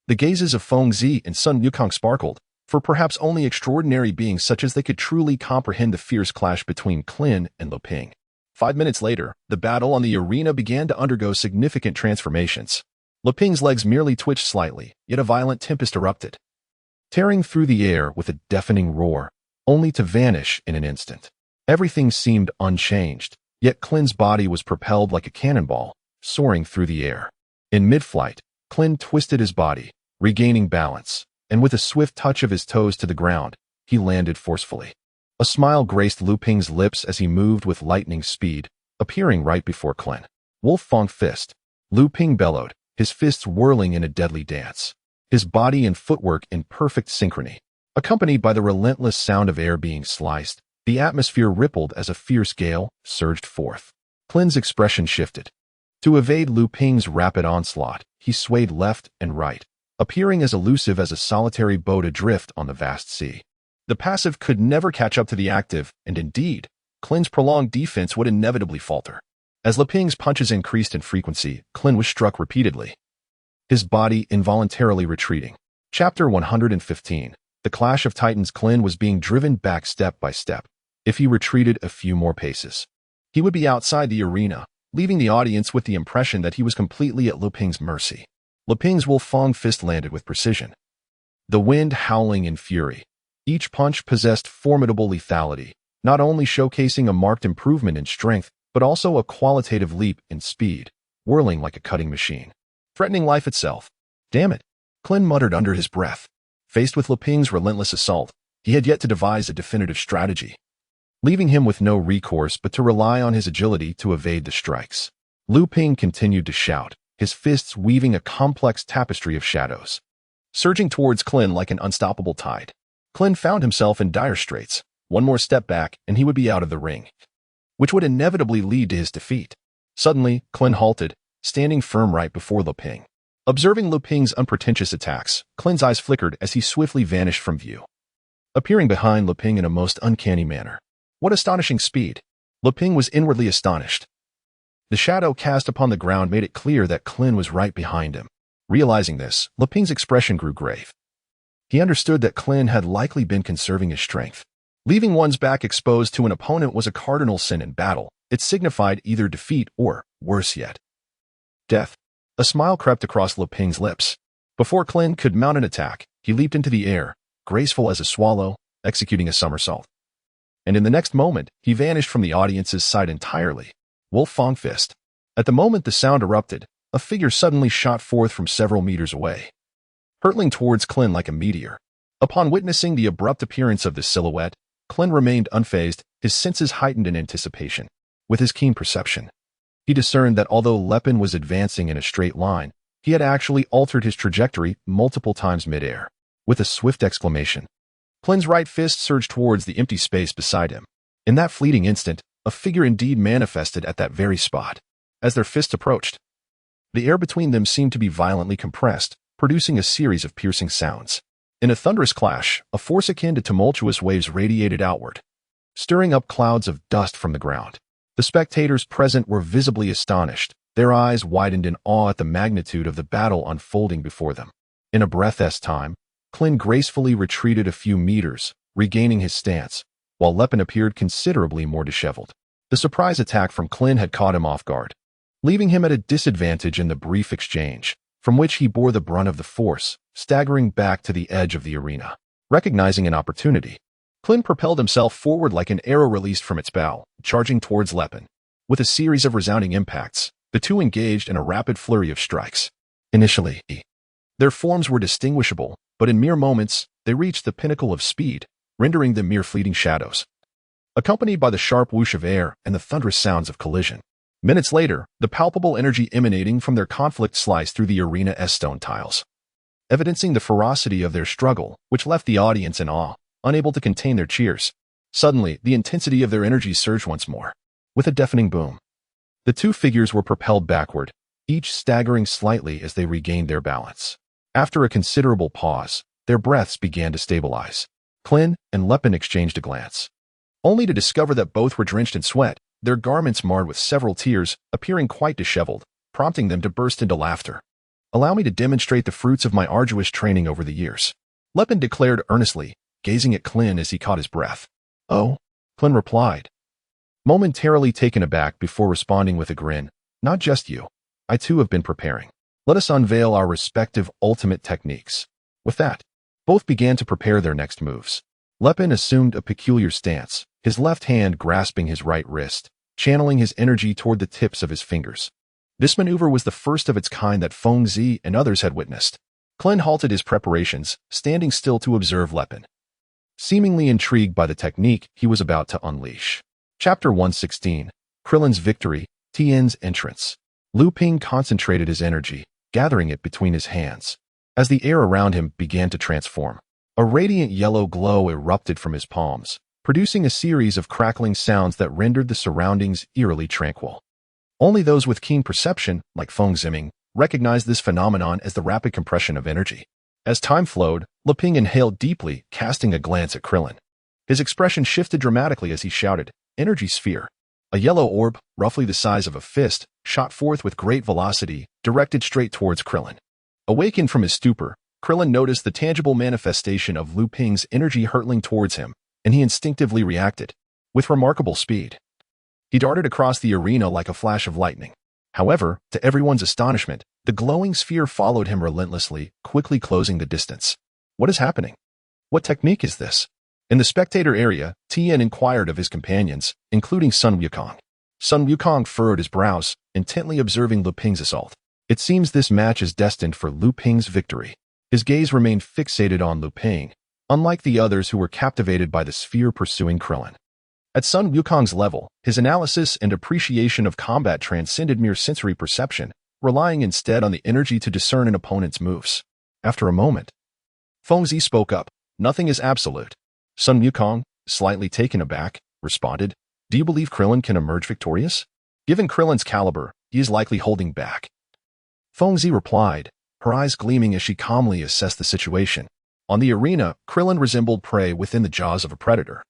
The gazes of Fengzi and Sun Wukong sparkled, for perhaps only extraordinary beings such as they could truly comprehend the fierce clash between Klin and Lu Ping. 5 minutes later, the battle on the arena began to undergo significant transformations. Lu Ping's legs merely twitched slightly, yet a violent tempest erupted, tearing through the air with a deafening roar, only to vanish in an instant. Everything seemed unchanged, yet Klin's body was propelled like a cannonball, soaring through the air. In mid-flight, Klin twisted his body, regaining balance, and with a swift touch of his toes to the ground, he landed forcefully. A smile graced Lu Ping's lips as he moved with lightning speed, appearing right before Klin. Wolf Fong Fist. Lu Ping bellowed, his fists whirling in a deadly dance, his body and footwork in perfect synchrony. Accompanied by the relentless sound of air being sliced, the atmosphere rippled as a fierce gale surged forth. Klin's expression shifted. To evade Lu Ping's rapid onslaught, he swayed left and right, appearing as elusive as a solitary boat adrift on the vast sea. The passive could never catch up to the active, and indeed, Klin's prolonged defense would inevitably falter. As Lu Ping's punches increased in frequency, Klin was struck repeatedly, his body involuntarily retreating. Chapter 115. The Clash of Titans. Klin was being driven back step by step. If he retreated a few more paces, he would be outside the arena, leaving the audience with the impression that he was completely at Lu Ping's mercy. Lu Ping's Wolf Fong Fist landed with precision, the wind howling in fury. Each punch possessed formidable lethality, not only showcasing a marked improvement in strength, but also a qualitative leap in speed, whirling like a cutting machine, threatening life itself. Damn it, Klin muttered under his breath. Faced with Lu Ping's relentless assault, he had yet to devise a definitive strategy, leaving him with no recourse but to rely on his agility to evade the strikes. Lu Ping continued to shout, his fists weaving a complex tapestry of shadows, surging towards Klin like an unstoppable tide. Klin found himself in dire straits, One more step back, and he would be out of the ring, which would inevitably lead to his defeat. Suddenly, Qin halted, standing firm right before Lu Ping. Observing Lu Ping's unpretentious attacks, Qin's eyes flickered as he swiftly vanished from view, appearing behind Lu Ping in a most uncanny manner. What astonishing speed! Lu Ping was inwardly astonished. The shadow cast upon the ground made it clear that Qin was right behind him. Realizing this, Lu Ping's expression grew grave. He understood that Qin had likely been conserving his strength. Leaving one's back exposed to an opponent was a cardinal sin in battle. It signified either defeat or, worse yet, death. A smile crept across Lu Ping's lips. Before Qin could mount an attack, he leaped into the air, graceful as a swallow, executing a somersault. And in the next moment, he vanished from the audience's sight entirely. Wolf Fong Fist. At the moment the sound erupted, a figure suddenly shot forth from several meters away, hurtling towards Qin like a meteor. Upon witnessing the abrupt appearance of this silhouette, Qin remained unfazed, his senses heightened in anticipation. With his keen perception, he discerned that although Lu Ping was advancing in a straight line, he had actually altered his trajectory multiple times mid-air. With a swift exclamation, Qin's right fist surged towards the empty space beside him. In that fleeting instant, a figure indeed manifested at that very spot. As their fists approached, the air between them seemed to be violently compressed, producing a series of piercing sounds. In a thunderous clash, a force akin to tumultuous waves radiated outward, stirring up clouds of dust from the ground. The spectators present were visibly astonished, their eyes widened in awe at the magnitude of the battle unfolding before them. In a breath's time, Qin gracefully retreated a few meters, regaining his stance, while Lu Ping appeared considerably more disheveled. The surprise attack from Qin had caught him off guard, leaving him at a disadvantage in the brief exchange, from which he bore the brunt of the force, staggering back to the edge of the arena. Recognizing an opportunity, Qin propelled himself forward like an arrow released from its bow, charging towards Lu Ping. With a series of resounding impacts, the two engaged in a rapid flurry of strikes. Initially, their forms were distinguishable, but in mere moments, they reached the pinnacle of speed, rendering them mere fleeting shadows, accompanied by the sharp whoosh of air and the thunderous sounds of collision. Minutes later, the palpable energy emanating from their conflict sliced through the arena's stone tiles, evidencing the ferocity of their struggle, which left the audience in awe, unable to contain their cheers. Suddenly, the intensity of their energy surged once more. With a deafening boom, the two figures were propelled backward, each staggering slightly as they regained their balance. After a considerable pause, their breaths began to stabilize. Qin and Lu Ping exchanged a glance, only to discover that both were drenched in sweat, their garments marred with several tears, appearing quite disheveled, prompting them to burst into laughter. "Allow me to demonstrate the fruits of my arduous training over the years," Lu Ping declared earnestly, gazing at Qin as he caught his breath. "Oh," Qin replied, momentarily taken aback before responding with a grin. "Not just you. I too have been preparing. Let us unveil our respective ultimate techniques." With that, both began to prepare their next moves. Lu Ping assumed a peculiar stance, his left hand grasping his right wrist, channeling his energy toward the tips of his fingers. This maneuver was the first of its kind that Feng Zi and others had witnessed. Qin halted his preparations, standing still to observe Lu Ping, seemingly intrigued by the technique he was about to unleash. Chapter 116. Krillin's Victory, Tian's Entrance. Lu Ping concentrated his energy, gathering it between his hands. As the air around him began to transform, a radiant yellow glow erupted from his palms, producing a series of crackling sounds that rendered the surroundings eerily tranquil. Only those with keen perception, like Feng Ziming, recognized this phenomenon as the rapid compression of energy. As time flowed, Lu Ping inhaled deeply, casting a glance at Krillin. His expression shifted dramatically as he shouted, "Energy sphere." A yellow orb, roughly the size of a fist, shot forth with great velocity, directed straight towards Krillin. Awakened from his stupor, Krillin noticed the tangible manifestation of Lu Ping's energy hurtling towards him, and he instinctively reacted. With remarkable speed, he darted across the arena like a flash of lightning. However, to everyone's astonishment, the glowing sphere followed him relentlessly, quickly closing the distance. "What is happening? What technique is this?" In the spectator area, Tian inquired of his companions, including Sun Wukong. Sun Wukong furrowed his brows, intently observing Lu Ping's assault. It seems this match is destined for Lu Ping's victory. His gaze remained fixated on Lu Ping, unlike the others who were captivated by the sphere pursuing Krillin. At Sun Wukong's level, his analysis and appreciation of combat transcended mere sensory perception, relying instead on the energy to discern an opponent's moves. After a moment, Feng Zi spoke up. "Nothing is absolute. Sun Wukong, slightly taken aback, responded, "Do you believe Krillin can emerge victorious? Given Krillin's caliber, he is likely holding back." Feng Zi replied, her eyes gleaming as she calmly assessed the situation. On the arena, Krillin resembled prey within the jaws of a predator,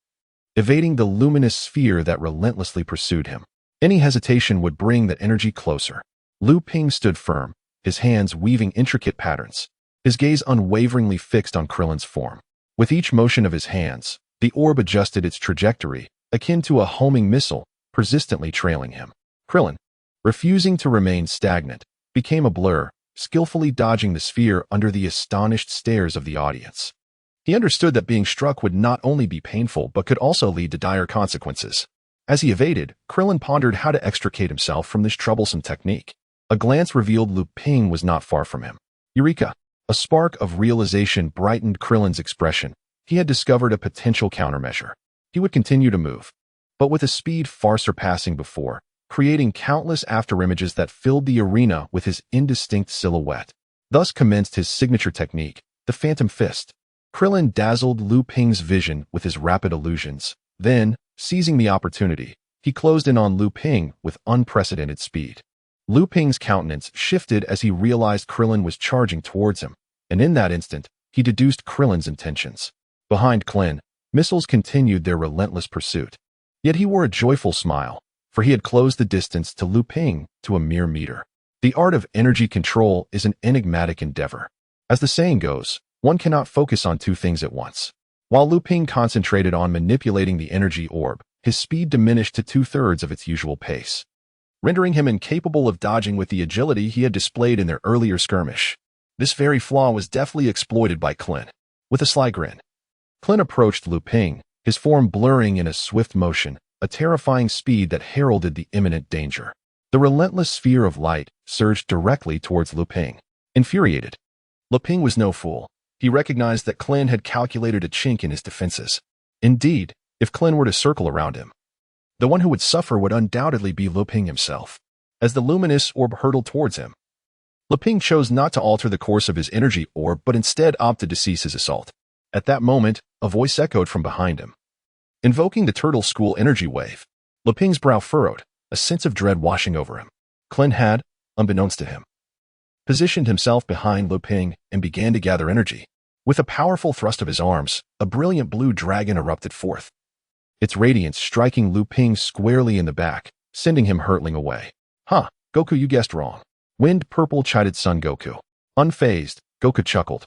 evading the luminous sphere that relentlessly pursued him. Any hesitation would bring that energy closer. Liu Ping stood firm, his hands weaving intricate patterns, his gaze unwaveringly fixed on Krillin's form. With each motion of his hands, the orb adjusted its trajectory, akin to a homing missile, persistently trailing him. Krillin, refusing to remain stagnant, became a blur, skillfully dodging the sphere under the astonished stares of the audience. He understood that being struck would not only be painful but could also lead to dire consequences. As he evaded, Krillin pondered how to extricate himself from this troublesome technique. A glance revealed Liu Ping was not far from him. Eureka! A spark of realization brightened Krillin's expression. He had discovered a potential countermeasure. He would continue to move, but with a speed far surpassing before, creating countless afterimages that filled the arena with his indistinct silhouette. Thus commenced his signature technique, the Phantom Fist. Krillin dazzled Liu Ping's vision with his rapid illusions. Then, seizing the opportunity, he closed in on Liu Ping with unprecedented speed. Liu Ping's countenance shifted as he realized Krillin was charging towards him, and in that instant, he deduced Krillin's intentions. Behind Krillin, missiles continued their relentless pursuit. Yet he wore a joyful smile, for he had closed the distance to Liu Ping to a mere meter. The art of energy control is an enigmatic endeavor. As the saying goes, one cannot focus on two things at once. While Liu Ping concentrated on manipulating the energy orb, his speed diminished to 2/3 of its usual pace, rendering him incapable of dodging with the agility he had displayed in their earlier skirmish. This very flaw was deftly exploited by Krillin. With a sly grin, Krillin approached Liu Ping, his form blurring in a swift motion, a terrifying speed that heralded the imminent danger. The relentless sphere of light surged directly towards Liu Ping. Infuriated, Liu Ping was no fool. He recognized that Krillin had calculated a chink in his defenses. Indeed, if Krillin were to circle around him, the one who would suffer would undoubtedly be Liu Ping himself. As the luminous orb hurtled towards him, Liu Ping chose not to alter the course of his energy orb but instead opted to cease his assault. At that moment, a voice echoed from behind him, invoking the Turtle School energy wave. Liu Ping's brow furrowed, a sense of dread washing over him. Krillin had, unbeknownst to him, positioned himself behind Liu Ping and began to gather energy. With a powerful thrust of his arms, a brilliant blue dragon erupted forth, its radiance striking Liu Ping squarely in the back, sending him hurtling away. "Huh, Goku, you guessed wrong." Wind Purple chided Son Goku. Unfazed, Goku chuckled.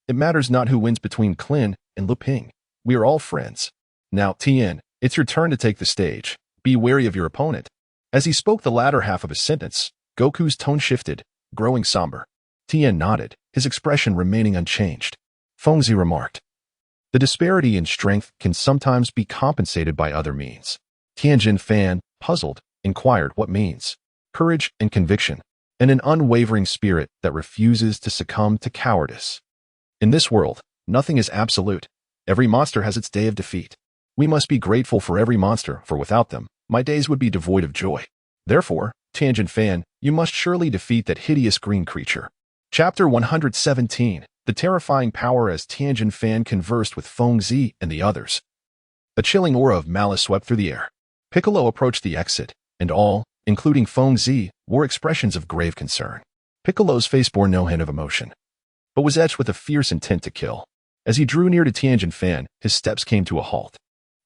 "It matters not who wins between Krillin and Liu Ping. We are all friends. Now, Tien, it's your turn to take the stage. Be wary of your opponent." As he spoke the latter half of his sentence, Goku's tone shifted, growing somber. Tien nodded, his expression remaining unchanged. Feng Zi remarked, "The disparity in strength can sometimes be compensated by other means." Tianjin Fan, puzzled, inquired what means. "Courage and conviction, and an unwavering spirit that refuses to succumb to cowardice. In this world, nothing is absolute. Every monster has its day of defeat. We must be grateful for every monster, for without them, my days would be devoid of joy. Therefore, Tianjin Fan, you must surely defeat that hideous green creature." Chapter 117. The terrifying power as Tianjin Fan conversed with Feng Zi and the others. A chilling aura of malice swept through the air. Piccolo approached the exit, and all, including Feng Zi, wore expressions of grave concern. Piccolo's face bore no hint of emotion, but was etched with a fierce intent to kill. As he drew near to Tianjin Fan, his steps came to a halt.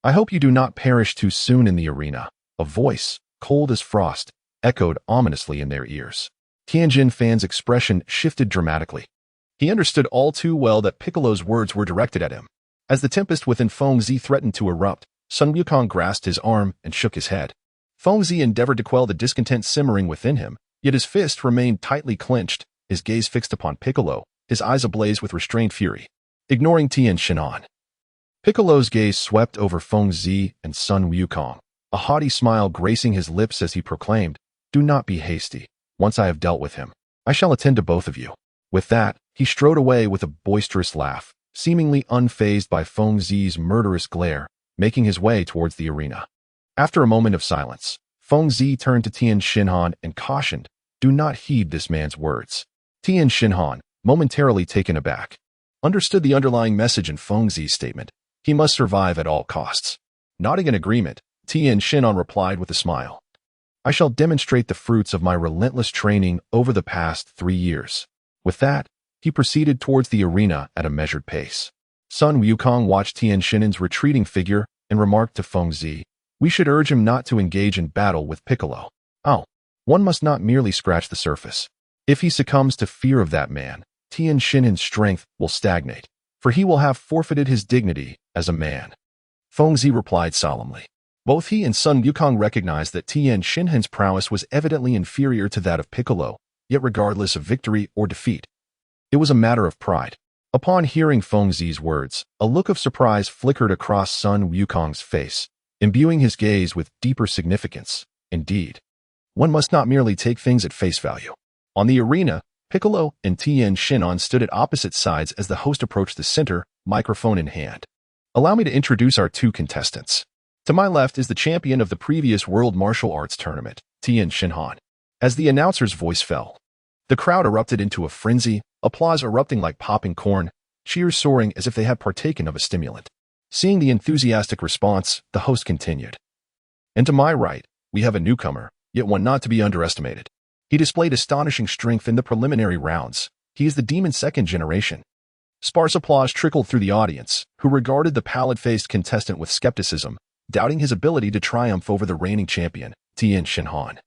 "I hope you do not perish too soon in the arena." A voice, cold as frost, echoed ominously in their ears. Tianjin Fan's expression shifted dramatically. He understood all too well that Piccolo's words were directed at him. As the tempest within Feng Zi threatened to erupt, Sun Wukong grasped his arm and shook his head. Feng Zi endeavored to quell the discontent simmering within him, yet his fist remained tightly clenched, his gaze fixed upon Piccolo, his eyes ablaze with restrained fury. Ignoring Tien Shinhan, Piccolo's gaze swept over Feng Zi and Sun Wukong, a haughty smile gracing his lips as he proclaimed, "Do not be hasty. Once I have dealt with him, I shall attend to both of you." With that, he strode away with a boisterous laugh, seemingly unfazed by Feng Zi's murderous glare, making his way towards the arena. After a moment of silence, Feng Zi turned to Tien Shinhan and cautioned, "Do not heed this man's words." Tien Shinhan, momentarily taken aback, understood the underlying message in Feng Zi's statement. He must survive at all costs. Nodding in agreement, Tian Xinan replied with a smile. I shall demonstrate the fruits of my relentless training over the past 3 years. With that, he proceeded towards the arena at a measured pace. Sun Wukong watched Tian Xinan's retreating figure and remarked to Feng Zi, we should urge him not to engage in battle with Piccolo. Oh, one must not merely scratch the surface. If he succumbs to fear of that man, Tian Xinan's strength will stagnate, for he will have forfeited his dignity as a man. Feng Zi replied solemnly. Both he and Sun Wukong recognized that Tian Xinan's prowess was evidently inferior to that of Piccolo, yet regardless of victory or defeat, it was a matter of pride. Upon hearing Feng Zi's words, a look of surprise flickered across Sun Wukong's face, imbuing his gaze with deeper significance. Indeed, one must not merely take things at face value. On the arena, Piccolo and Tian Xinan stood at opposite sides as the host approached the center, microphone in hand. Allow me to introduce our 2 contestants. To my left is the champion of the previous World Martial Arts Tournament, Tian Xinan. As the announcer's voice fell, the crowd erupted into a frenzy, applause erupting like popping corn, cheers soaring as if they had partaken of a stimulant. Seeing the enthusiastic response, the host continued. And to my right, we have a newcomer, yet one not to be underestimated. He displayed astonishing strength in the preliminary rounds. He is the Demon's 2nd generation. Sparse applause trickled through the audience, who regarded the pallid-faced contestant with skepticism, doubting his ability to triumph over the reigning champion, Tian Xinan,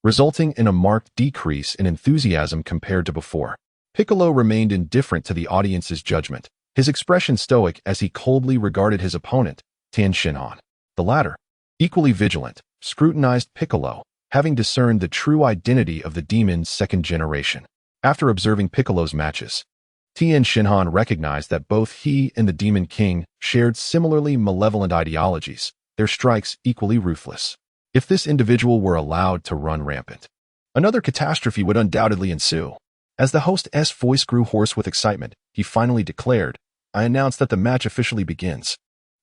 resulting in a marked decrease in enthusiasm compared to before. Piccolo remained indifferent to the audience's judgment, his expression stoic as he coldly regarded his opponent, Tian Xinan. The latter, equally vigilant, scrutinized Piccolo, having discerned the true identity of the demon's 2nd generation. After observing Piccolo's matches, Tian Xinan recognized that both he and the Demon King shared similarly malevolent ideologies, their strikes equally ruthless. If this individual were allowed to run rampant, another catastrophe would undoubtedly ensue. As the host's voice grew hoarse with excitement, he finally declared, I announce that the match officially begins.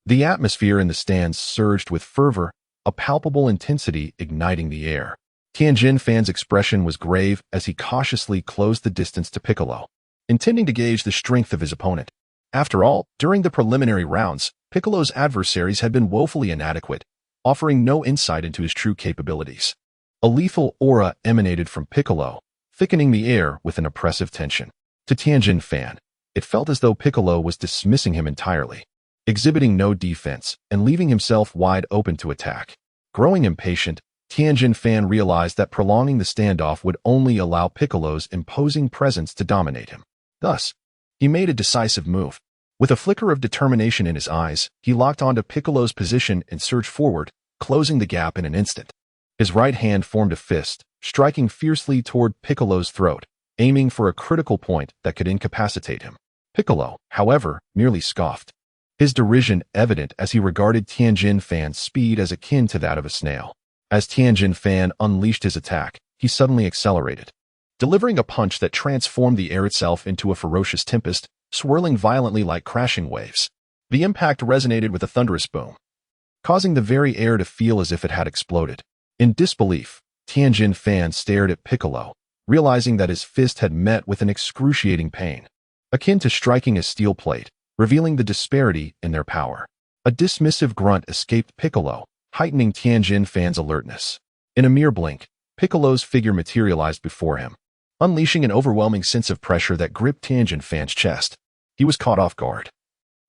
The atmosphere in the stands surged with fervor, a palpable intensity igniting the air. Tianjin Fan's expression was grave as he cautiously closed the distance to Piccolo, intending to gauge the strength of his opponent. After all, during the preliminary rounds, Piccolo's adversaries had been woefully inadequate, offering no insight into his true capabilities. A lethal aura emanated from Piccolo, thickening the air with an oppressive tension. To Tianjin Fan, it felt as though Piccolo was dismissing him entirely, exhibiting no defense and leaving himself wide open to attack. Growing impatient, Tianjin Fan realized that prolonging the standoff would only allow Piccolo's imposing presence to dominate him. Thus, he made a decisive move. With a flicker of determination in his eyes, he locked onto Piccolo's position and surged forward, closing the gap in an instant. His right hand formed a fist, striking fiercely toward Piccolo's throat, aiming for a critical point that could incapacitate him. Piccolo, however, merely scoffed, his derision evident as he regarded Tianjin Fan's speed as akin to that of a snail. As Tianjin Fan unleashed his attack, he suddenly accelerated, delivering a punch that transformed the air itself into a ferocious tempest, swirling violently like crashing waves. The impact resonated with a thunderous boom, causing the very air to feel as if it had exploded. In disbelief, Tianjin Fan stared at Piccolo, realizing that his fist had met with an excruciating pain, akin to striking a steel plate, revealing the disparity in their power. A dismissive grunt escaped Piccolo, heightening Tianjin Fan's alertness. In a mere blink, Piccolo's figure materialized before him, unleashing an overwhelming sense of pressure that gripped Tianjin Fan's chest. He was caught off guard,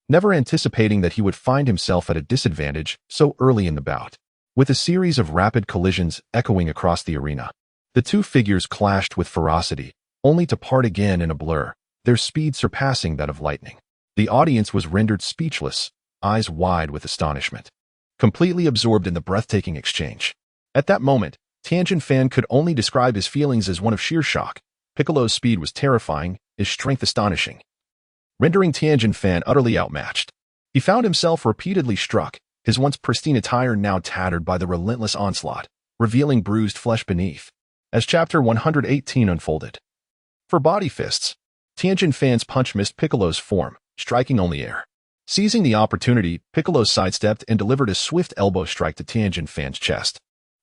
never anticipating that he would find himself at a disadvantage so early in the bout. With a series of rapid collisions echoing across the arena, the two figures clashed with ferocity, only to part again in a blur, their speed surpassing that of lightning. The audience was rendered speechless, eyes wide with astonishment, completely absorbed in the breathtaking exchange. At that moment, Tianjin Fan could only describe his feelings as one of sheer shock. Piccolo's speed was terrifying, his strength astonishing, rendering Tianjin Fan utterly outmatched. He found himself repeatedly struck, his once pristine attire now tattered by the relentless onslaught, revealing bruised flesh beneath. As Chapter 118 unfolded, for body fists, Tianjin Fan's punch missed Piccolo's form, striking only air. Seizing the opportunity, Piccolo sidestepped and delivered a swift elbow strike to Tianjin Fan's chest.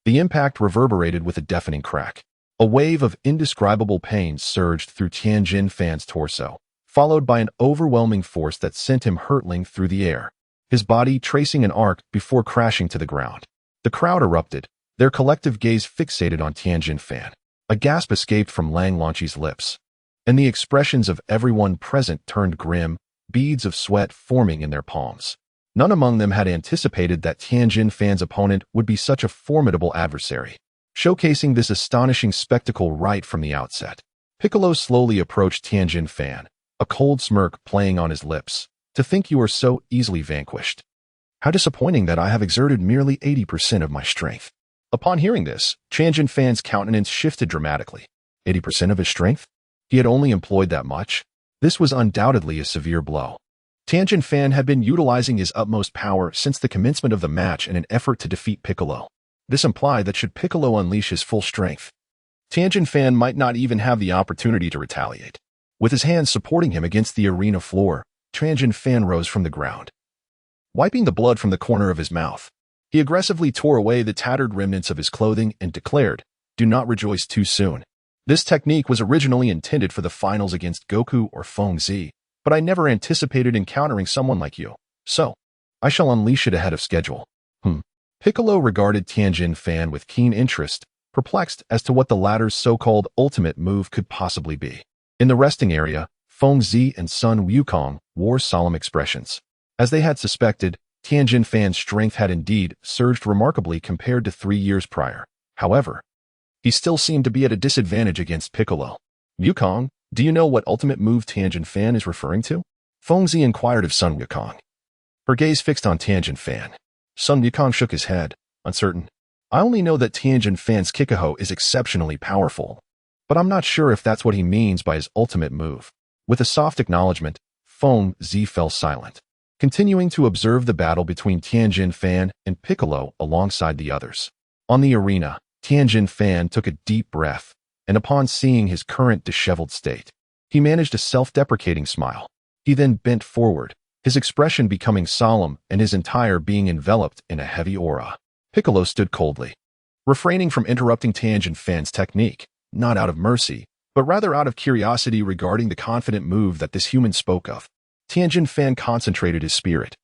The impact reverberated with a deafening crack. A wave of indescribable pain surged through Tianjin Fan's torso, followed by an overwhelming force that sent him hurtling through the air. his body tracing an arc before crashing to the ground. The crowd erupted, their collective gaze fixated on Tianjin Fan. A gasp escaped from Lang Lanqi's lips, and the expressions of everyone present turned grim, beads of sweat forming in their palms. None among them had anticipated that Tianjin Fan's opponent would be such a formidable adversary, showcasing this astonishing spectacle right from the outset. Piccolo slowly approached Tianjin Fan, a cold smirk playing on his lips. To think you are so easily vanquished. How disappointing that I have exerted merely 80% of my strength. Upon hearing this, Tianjin Fan's countenance shifted dramatically. 80% of his strength? He had only employed that much? This was undoubtedly a severe blow. Tianjin Fan had been utilizing his utmost power since the commencement of the match in an effort to defeat Piccolo. This implied that should Piccolo unleash his full strength, Tianjin Fan might not even have the opportunity to retaliate. With his hands supporting him against the arena floor, Tianjin Fan rose from the ground. Wiping the blood from the corner of his mouth, he aggressively tore away the tattered remnants of his clothing and declared, "Do not rejoice too soon. This technique was originally intended for the finals against Goku or Feng Zi, but I never anticipated encountering someone like you, so I shall unleash it ahead of schedule." Piccolo regarded Tianjin Fan with keen interest, perplexed as to what the latter's so-called ultimate move could possibly be. In the resting area, Feng Zi and Sun Wukong wore solemn expressions. As they had suspected, Tianjin Fan's strength had indeed surged remarkably compared to 3 years prior. However, he still seemed to be at a disadvantage against Piccolo. "Wukong, do you know what ultimate move Tianjin Fan is referring to?" Feng Zi inquired of Sun Wukong. Her gaze fixed on Tianjin Fan. Sun Wukong shook his head, uncertain. "I only know that Tianjin Fan's Kikaho is exceptionally powerful, but I'm not sure if that's what he means by his ultimate move." With a soft acknowledgement, Feng Zi fell silent, continuing to observe the battle between Tianjin Fan and Piccolo alongside the others. On the arena, Tianjin Fan took a deep breath, and upon seeing his current disheveled state, he managed a self-deprecating smile. He then bent forward, his expression becoming solemn and his entire being enveloped in a heavy aura. Piccolo stood coldly, refraining from interrupting Tianjin Fan's technique, not out of mercy, but rather out of curiosity regarding the confident move that this human spoke of. Tianjin Fan concentrated his spirit.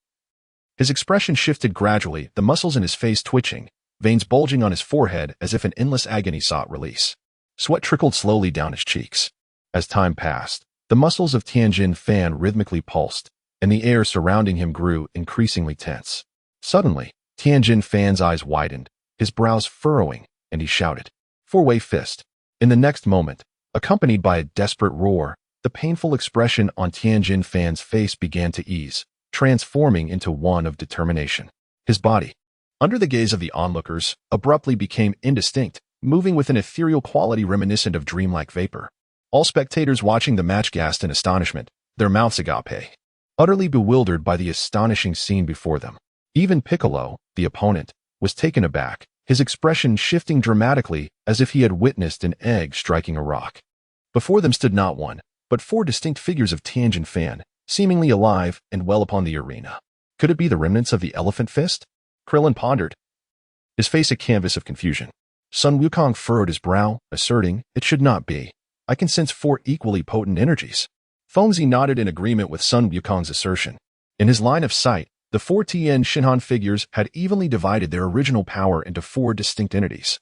His expression shifted gradually, the muscles in his face twitching, veins bulging on his forehead as if an endless agony sought release. Sweat trickled slowly down his cheeks. As time passed, the muscles of Tianjin Fan rhythmically pulsed, and the air surrounding him grew increasingly tense. Suddenly, Tianjin Fan's eyes widened, his brows furrowing, and he shouted, "Four-way fist." In the next moment, accompanied by a desperate roar, the painful expression on Tianjin Fan's face began to ease, transforming into one of determination. His body, under the gaze of the onlookers, abruptly became indistinct, moving with an ethereal quality reminiscent of dreamlike vapor. All spectators watching the match gasped in astonishment, their mouths agape, utterly bewildered by the astonishing scene before them. Even Piccolo, the opponent, was taken aback, his expression shifting dramatically as if he had witnessed an egg striking a rock. Before them stood not one, but 4 distinct figures of Tianjin Fan, seemingly alive and well upon the arena. Could it be the remnants of the elephant fist? Krillin pondered, his face a canvas of confusion. Sun Wukong furrowed his brow, asserting, "It should not be. I can sense 4 equally potent energies." Feng Zi nodded in agreement with Sun Wukong's assertion. In his line of sight, the 4 Tien Shinhan figures had evenly divided their original power into 4 distinct entities,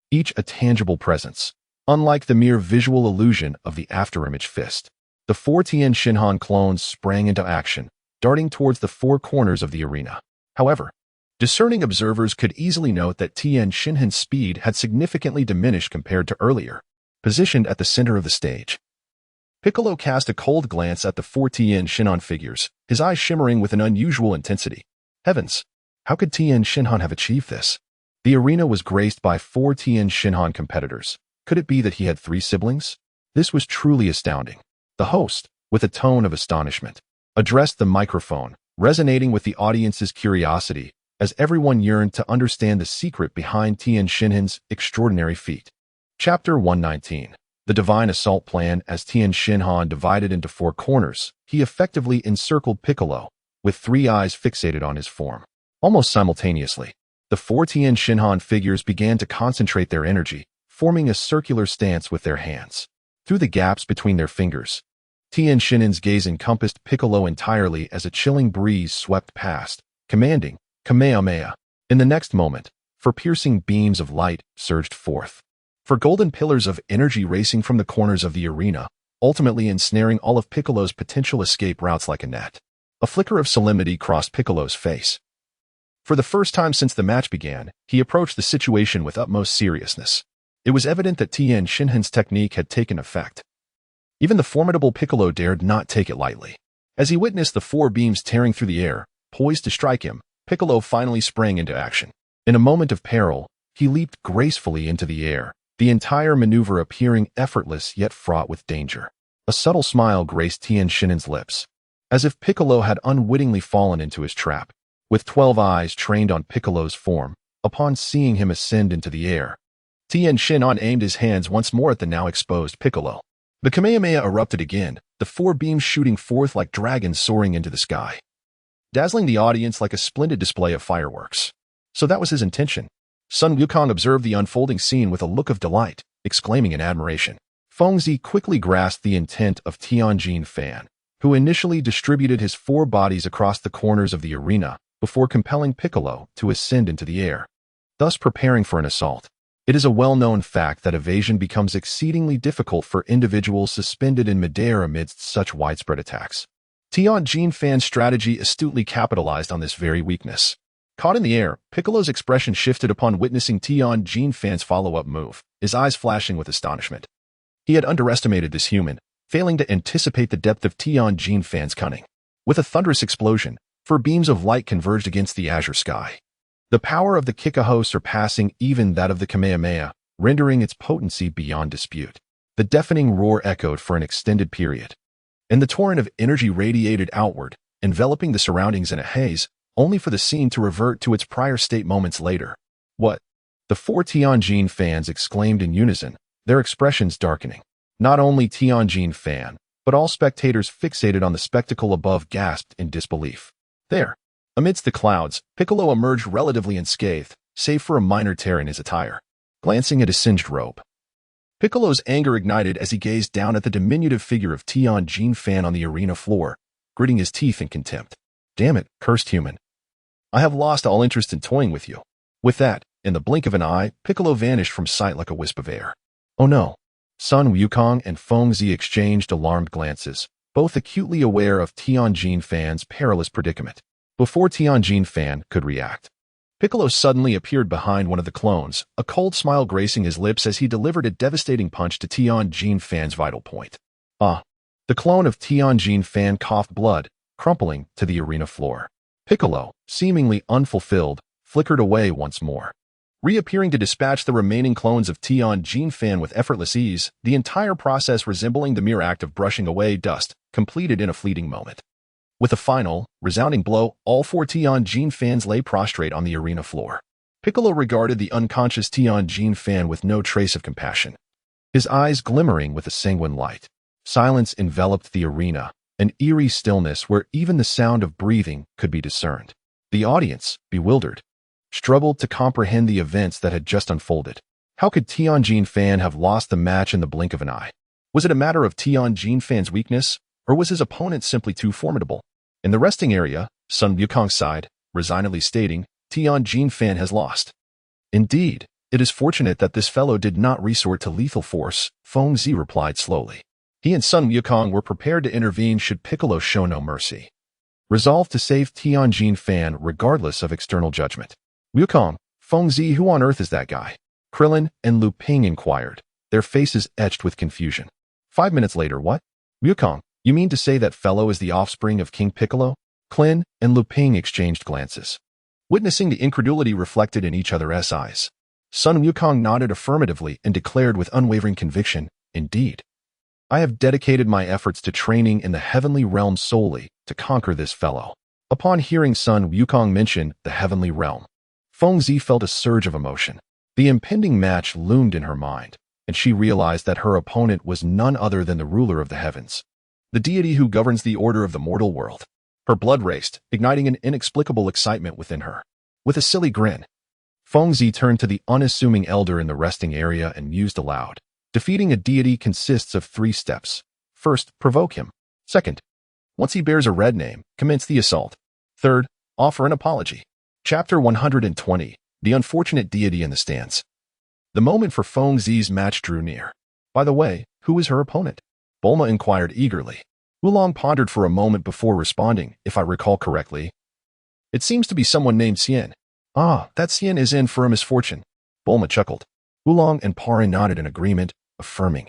each a tangible presence. Unlike the mere visual illusion of the afterimage fist, the 4 Tien Shinhan clones sprang into action, darting towards the 4 corners of the arena. However, discerning observers could easily note that Tien Shinhan's speed had significantly diminished compared to earlier. Positioned at the center of the stage, Piccolo cast a cold glance at the 4 Tien Shinhan figures, his eyes shimmering with an unusual intensity. Heavens, how could Tien Shinhan have achieved this? The arena was graced by 4 Tien Shinhan competitors. Could it be that he had 3 siblings? This was truly astounding. The host, with a tone of astonishment, addressed the microphone, resonating with the audience's curiosity, as everyone yearned to understand the secret behind Tien Shinhan's extraordinary feat. Chapter 119. The Divine Assault Plan. As Tien Shinhan divided into 4 corners, he effectively encircled Piccolo, with 3 eyes fixated on his form. Almost simultaneously, the 4 Tien Shinhan figures began to concentrate their energy, forming a circular stance with their hands. Through the gaps between their fingers, Tien Shinhan's gaze encompassed Piccolo entirely as a chilling breeze swept past, commanding Kamehameha. In the next moment, four piercing beams of light surged forth. Four golden pillars of energy racing from the corners of the arena, ultimately ensnaring all of Piccolo's potential escape routes like a net. A flicker of solemnity crossed Piccolo's face. For the first time since the match began, he approached the situation with utmost seriousness. It was evident that Tien Shinhan's technique had taken effect. Even the formidable Piccolo dared not take it lightly. As he witnessed the four beams tearing through the air, poised to strike him, Piccolo finally sprang into action. In a moment of peril, he leaped gracefully into the air, the entire maneuver appearing effortless yet fraught with danger. A subtle smile graced Tien Shinhan's lips, as if Piccolo had unwittingly fallen into his trap. With 12 eyes trained on Piccolo's form, upon seeing him ascend into the air, Tien Shinhan aimed his hands once more at the now exposed Piccolo. The Kamehameha erupted again, the four beams shooting forth like dragons soaring into the sky, dazzling the audience like a splendid display of fireworks. So that was his intention. Sun Wukong observed the unfolding scene with a look of delight, exclaiming in admiration. Fengzi quickly grasped the intent of Tianjin Fan, who initially distributed his four bodies across the corners of the arena before compelling Piccolo to ascend into the air, thus preparing for an assault. It is a well-known fact that evasion becomes exceedingly difficult for individuals suspended in midair amidst such widespread attacks. Tianjin Fan's strategy astutely capitalized on this very weakness. Caught in the air, Piccolo's expression shifted upon witnessing Tianjin Fan's follow-up move, his eyes flashing with astonishment. He had underestimated this human, failing to anticipate the depth of Tianjin Fan's cunning. With a thunderous explosion, four beams of light converged against the azure sky. The power of the Kikaho surpassing even that of the Kamehameha, rendering its potency beyond dispute. The deafening roar echoed for an extended period, and the torrent of energy radiated outward, enveloping the surroundings in a haze, only for the scene to revert to its prior state moments later. What? The four Tianjin Fans exclaimed in unison, their expressions darkening. Not only Tianjin Fan, but all spectators fixated on the spectacle above gasped in disbelief. There, amidst the clouds, Piccolo emerged relatively unscathed, save for a minor tear in his attire. Glancing at his singed robe, Piccolo's anger ignited as he gazed down at the diminutive figure of Tianjin Fan on the arena floor, gritting his teeth in contempt. Damn it, cursed human. I have lost all interest in toying with you. With that, in the blink of an eye, Piccolo vanished from sight like a wisp of air. Oh no. Sun Wukong and Fengzi exchanged alarmed glances, both acutely aware of Tianjin Fan's perilous predicament. Before Tianjin Fan could react, Piccolo suddenly appeared behind one of the clones, a cold smile gracing his lips as he delivered a devastating punch to Tianjin Fan's vital point. Ah! The clone of Tianjin Fan coughed blood, crumpling to the arena floor. Piccolo, seemingly unfulfilled, flickered away once more, reappearing to dispatch the remaining clones of Tianjin Fan with effortless ease, the entire process resembling the mere act of brushing away dust, completed in a fleeting moment. With a final, resounding blow, all four Tianjin Fans lay prostrate on the arena floor. Piccolo regarded the unconscious Tianjin Fan with no trace of compassion, his eyes glimmering with a sanguine light. Silence enveloped the arena, an eerie stillness where even the sound of breathing could be discerned. The audience, bewildered, struggled to comprehend the events that had just unfolded. How could Tianjin Fan have lost the match in the blink of an eye? Was it a matter of Tianjin Fan's weakness, or was his opponent simply too formidable? In the resting area, Sun Wukong sighed, resignedly stating, Tianjin Fan has lost. Indeed, it is fortunate that this fellow did not resort to lethal force, Fengzi replied slowly. He and Sun Wukong were prepared to intervene should Piccolo show no mercy, resolved to save Tianjin Fan regardless of external judgment. Wukong, Fengzi, who on earth is that guy? Krillin and Lu Ping inquired, their faces etched with confusion. 5 minutes later, what? Wukong, you mean to say that fellow is the offspring of King Piccolo? Klin and Lu Ping exchanged glances, witnessing the incredulity reflected in each other's eyes. Sun Wukong nodded affirmatively and declared with unwavering conviction, indeed. I have dedicated my efforts to training in the heavenly realm solely to conquer this fellow. Upon hearing Sun Wukong mention the heavenly realm, Fengzi felt a surge of emotion. The impending match loomed in her mind, and she realized that her opponent was none other than the ruler of the heavens, the deity who governs the order of the mortal world. Her blood raced, igniting an inexplicable excitement within her. With a silly grin, Fengzi turned to the unassuming elder in the resting area and mused aloud. Defeating a deity consists of 3 steps. First, provoke him. Second, once he bears a red name, commence the assault. Third, offer an apology. Chapter 120. The Unfortunate Deity in the Stands. The moment for Feng Zi's match drew near. By the way, who is her opponent? Bulma inquired eagerly. Wulong pondered for a moment before responding, if I recall correctly. It seems to be someone named Xian. Ah, that Xian is in for a misfortune. Bulma chuckled. Wulong and Parin nodded in agreement, affirming.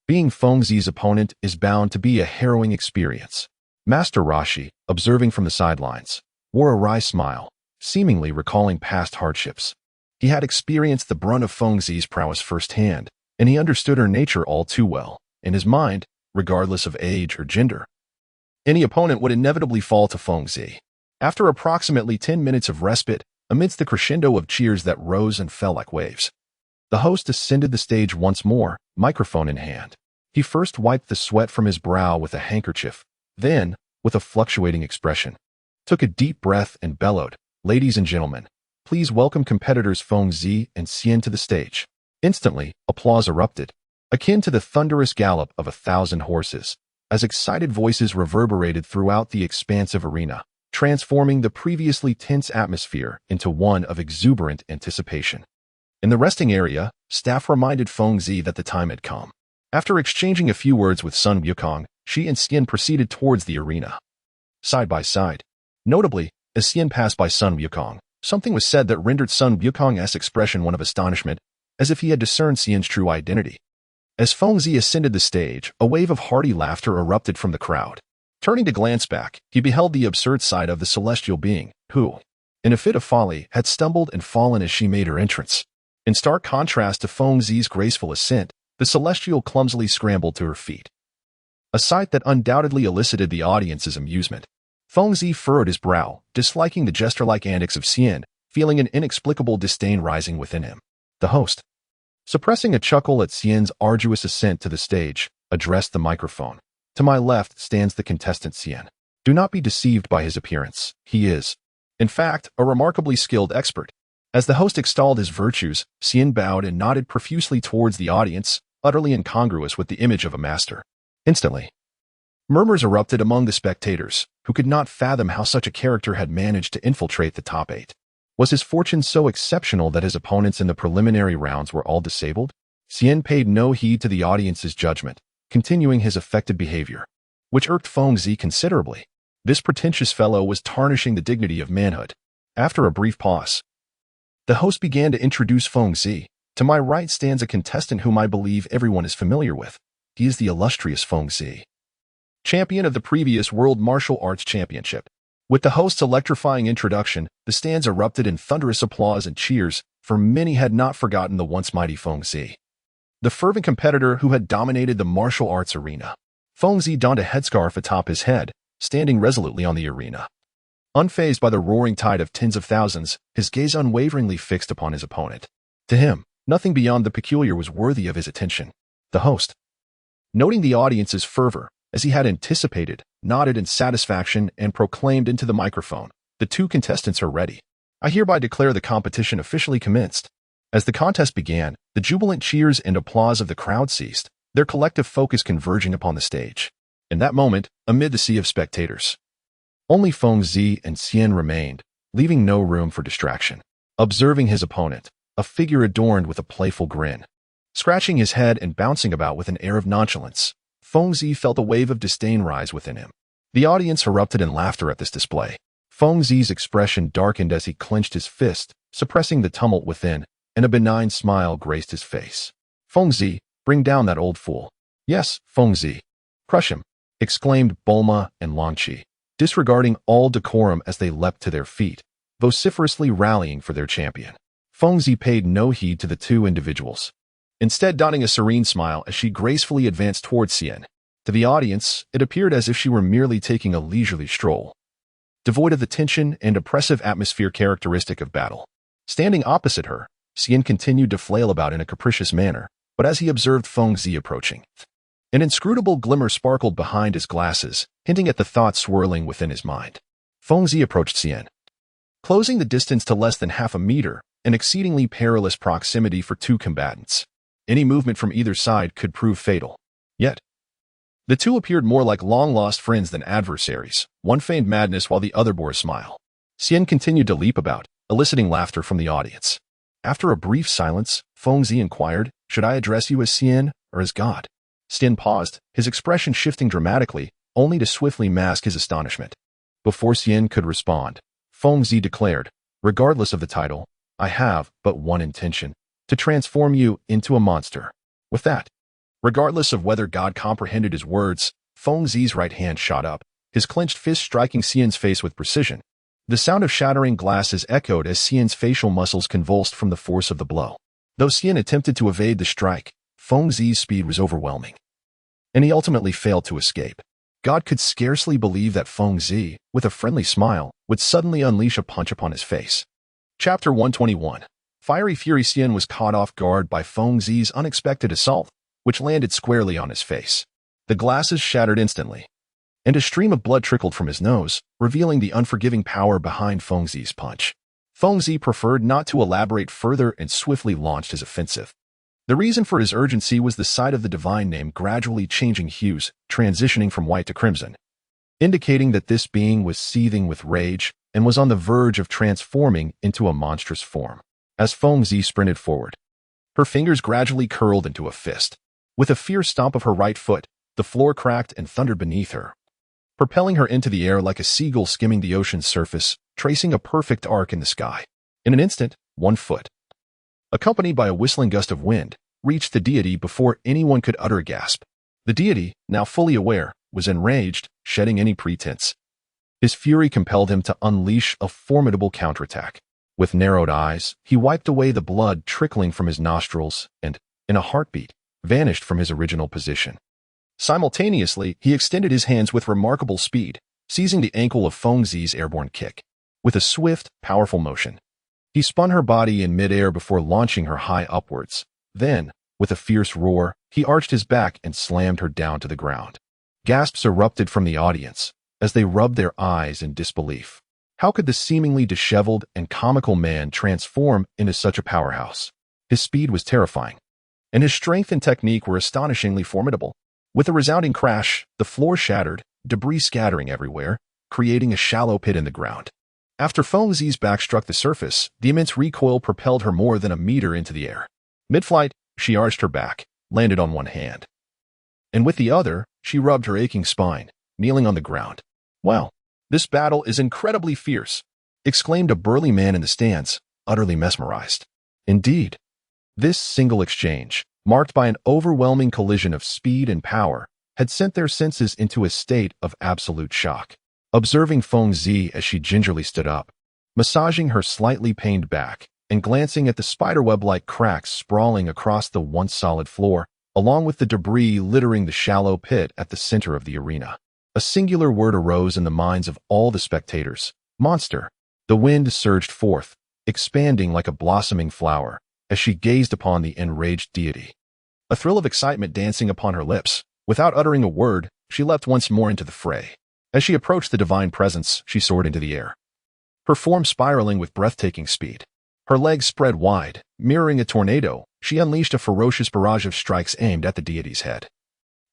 Being Feng Zi's opponent is bound to be a harrowing experience. Master Rashi, observing from the sidelines, wore a wry smile, seemingly recalling past hardships. He had experienced the brunt of Feng Zi's prowess firsthand, and he understood her nature all too well. In his mind, regardless of age or gender, any opponent would inevitably fall to Feng Zi. After approximately 10 minutes of respite, amidst the crescendo of cheers that rose and fell like waves, the host ascended the stage once more, microphone in hand. He first wiped the sweat from his brow with a handkerchief, then, with a fluctuating expression, took a deep breath and bellowed, "Ladies and gentlemen, please welcome competitors Feng Zi and Xian to the stage." Instantly, applause erupted, akin to the thunderous gallop of 1,000 horses, as excited voices reverberated throughout the expansive arena, transforming the previously tense atmosphere into one of exuberant anticipation. In the resting area, staff reminded Feng Zi that the time had come. After exchanging a few words with Sun Wukong, she and Xian proceeded towards the arena, side by side. Notably, as Xian passed by Sun Wukong, something was said that rendered Sun Wukong's expression one of astonishment, as if he had discerned Xian's true identity. As Feng Zi ascended the stage, a wave of hearty laughter erupted from the crowd. Turning to glance back, he beheld the absurd sight of the celestial being, who, in a fit of folly, had stumbled and fallen as she made her entrance. In stark contrast to Feng Zi's graceful ascent, the celestial clumsily scrambled to her feet, a sight that undoubtedly elicited the audience's amusement. Feng Zi furrowed his brow, disliking the jester-like antics of Xian, feeling an inexplicable disdain rising within him. The host, suppressing a chuckle at Xian's arduous ascent to the stage, addressed the microphone. "To my left stands the contestant Xian. Do not be deceived by his appearance. He is, in fact, a remarkably skilled expert." As the host extolled his virtues, Xian bowed and nodded profusely towards the audience, utterly incongruous with the image of a master. Instantly, murmurs erupted among the spectators, who could not fathom how such a character had managed to infiltrate the top 8. Was his fortune so exceptional that his opponents in the preliminary rounds were all disabled? Xian paid no heed to the audience's judgment, continuing his affected behavior, which irked Feng Zi considerably. This pretentious fellow was tarnishing the dignity of manhood. After a brief pause, the host began to introduce Feng Zi. "To my right stands a contestant whom I believe everyone is familiar with. He is the illustrious Feng Zi, champion of the previous World Martial Arts Championship." With the host's electrifying introduction, the stands erupted in thunderous applause and cheers, for many had not forgotten the once mighty Feng Zi, the fervent competitor who had dominated the martial arts arena. Feng Zi donned a headscarf atop his head, standing resolutely on the arena. Unfazed by the roaring tide of tens of thousands, his gaze unwaveringly fixed upon his opponent. To him, nothing beyond the peculiar was worthy of his attention. The host, noting the audience's fervor, as he had anticipated, nodded in satisfaction and proclaimed into the microphone, "The two contestants are ready. I hereby declare the competition officially commenced." As the contest began, the jubilant cheers and applause of the crowd ceased, their collective focus converging upon the stage. In that moment, amid the sea of spectators, only Feng Zi and Xian remained, leaving no room for distraction. Observing his opponent, a figure adorned with a playful grin, scratching his head and bouncing about with an air of nonchalance, Feng Zi felt a wave of disdain rise within him. The audience erupted in laughter at this display. Feng Zi's expression darkened as he clenched his fist, suppressing the tumult within, and a benign smile graced his face. "Feng Zi, bring down that old fool." "Yes, Feng Zi. Crush him," exclaimed Bulma and Long Qi, disregarding all decorum as they leapt to their feet, vociferously rallying for their champion. Feng Zi paid no heed to the two individuals, instead donning a serene smile as she gracefully advanced towards Xian. To the audience, it appeared as if she were merely taking a leisurely stroll, devoid of the tension and oppressive atmosphere characteristic of battle. Standing opposite her, Xian continued to flail about in a capricious manner, but as he observed Feng Zi approaching, an inscrutable glimmer sparkled behind his glasses, hinting at the thoughts swirling within his mind. Feng Zi approached Xian, closing the distance to less than half a meter, an exceedingly perilous proximity for two combatants. Any movement from either side could prove fatal. Yet, the two appeared more like long-lost friends than adversaries. One feigned madness while the other bore a smile. Xian continued to leap about, eliciting laughter from the audience. After a brief silence, Fengzi inquired, "Should I address you as Xian or as God?" Xian paused, his expression shifting dramatically, only to swiftly mask his astonishment. Before Xian could respond, Fengzi declared, "Regardless of the title, I have but one intention, to transform you into a monster." With that, regardless of whether God comprehended his words, Fengzi's right hand shot up, his clenched fist striking Xian's face with precision. The sound of shattering glasses echoed as Xian's facial muscles convulsed from the force of the blow. Though Xian attempted to evade the strike, Fengzi's speed was overwhelming, and he ultimately failed to escape. God could scarcely believe that Fengzi, with a friendly smile, would suddenly unleash a punch upon his face. Chapter 121. Fiery Fury. Xian was caught off guard by Fengzi's unexpected assault, which landed squarely on his face. The glasses shattered instantly, and a stream of blood trickled from his nose, revealing the unforgiving power behind Fengzi's punch. Fengzi preferred not to elaborate further and swiftly launched his offensive. The reason for his urgency was the sight of the divine name gradually changing hues, transitioning from white to crimson, indicating that this being was seething with rage and was on the verge of transforming into a monstrous form. As Fengzi sprinted forward, her fingers gradually curled into a fist. With a fierce stomp of her right foot, the floor cracked and thundered beneath her, propelling her into the air like a seagull skimming the ocean's surface, tracing a perfect arc in the sky. In an instant, 1 foot, accompanied by a whistling gust of wind, reached the deity before anyone could utter a gasp. The deity, now fully aware, was enraged, shedding any pretense. His fury compelled him to unleash a formidable counterattack. With narrowed eyes, he wiped away the blood trickling from his nostrils and, in a heartbeat, vanished from his original position. Simultaneously, he extended his hands with remarkable speed, seizing the ankle of Fengzi's airborne kick. With a swift, powerful motion, he spun her body in midair before launching her high upwards. Then, with a fierce roar, he arched his back and slammed her down to the ground. Gasps erupted from the audience as they rubbed their eyes in disbelief. How could the seemingly disheveled and comical man transform into such a powerhouse? His speed was terrifying, and his strength and technique were astonishingly formidable. With a resounding crash, the floor shattered, debris scattering everywhere, creating a shallow pit in the ground. After Fengzi's back struck the surface, the immense recoil propelled her more than a meter into the air. Mid-flight, she arched her back, landed on one hand, and with the other, she rubbed her aching spine, kneeling on the ground. "Wow, this battle is incredibly fierce," exclaimed a burly man in the stands, utterly mesmerized. Indeed, this single exchange, marked by an overwhelming collision of speed and power, had sent their senses into a state of absolute shock. Observing Fengzi as she gingerly stood up, massaging her slightly pained back, and glancing at the spiderweb-like cracks sprawling across the once solid floor, along with the debris littering the shallow pit at the center of the arena, a singular word arose in the minds of all the spectators: monster. The wind surged forth, expanding like a blossoming flower, as she gazed upon the enraged deity. A thrill of excitement dancing upon her lips, without uttering a word, she leapt once more into the fray. As she approached the divine presence, she soared into the air, her form spiraling with breathtaking speed. Her legs spread wide, mirroring a tornado, she unleashed a ferocious barrage of strikes aimed at the deity's head,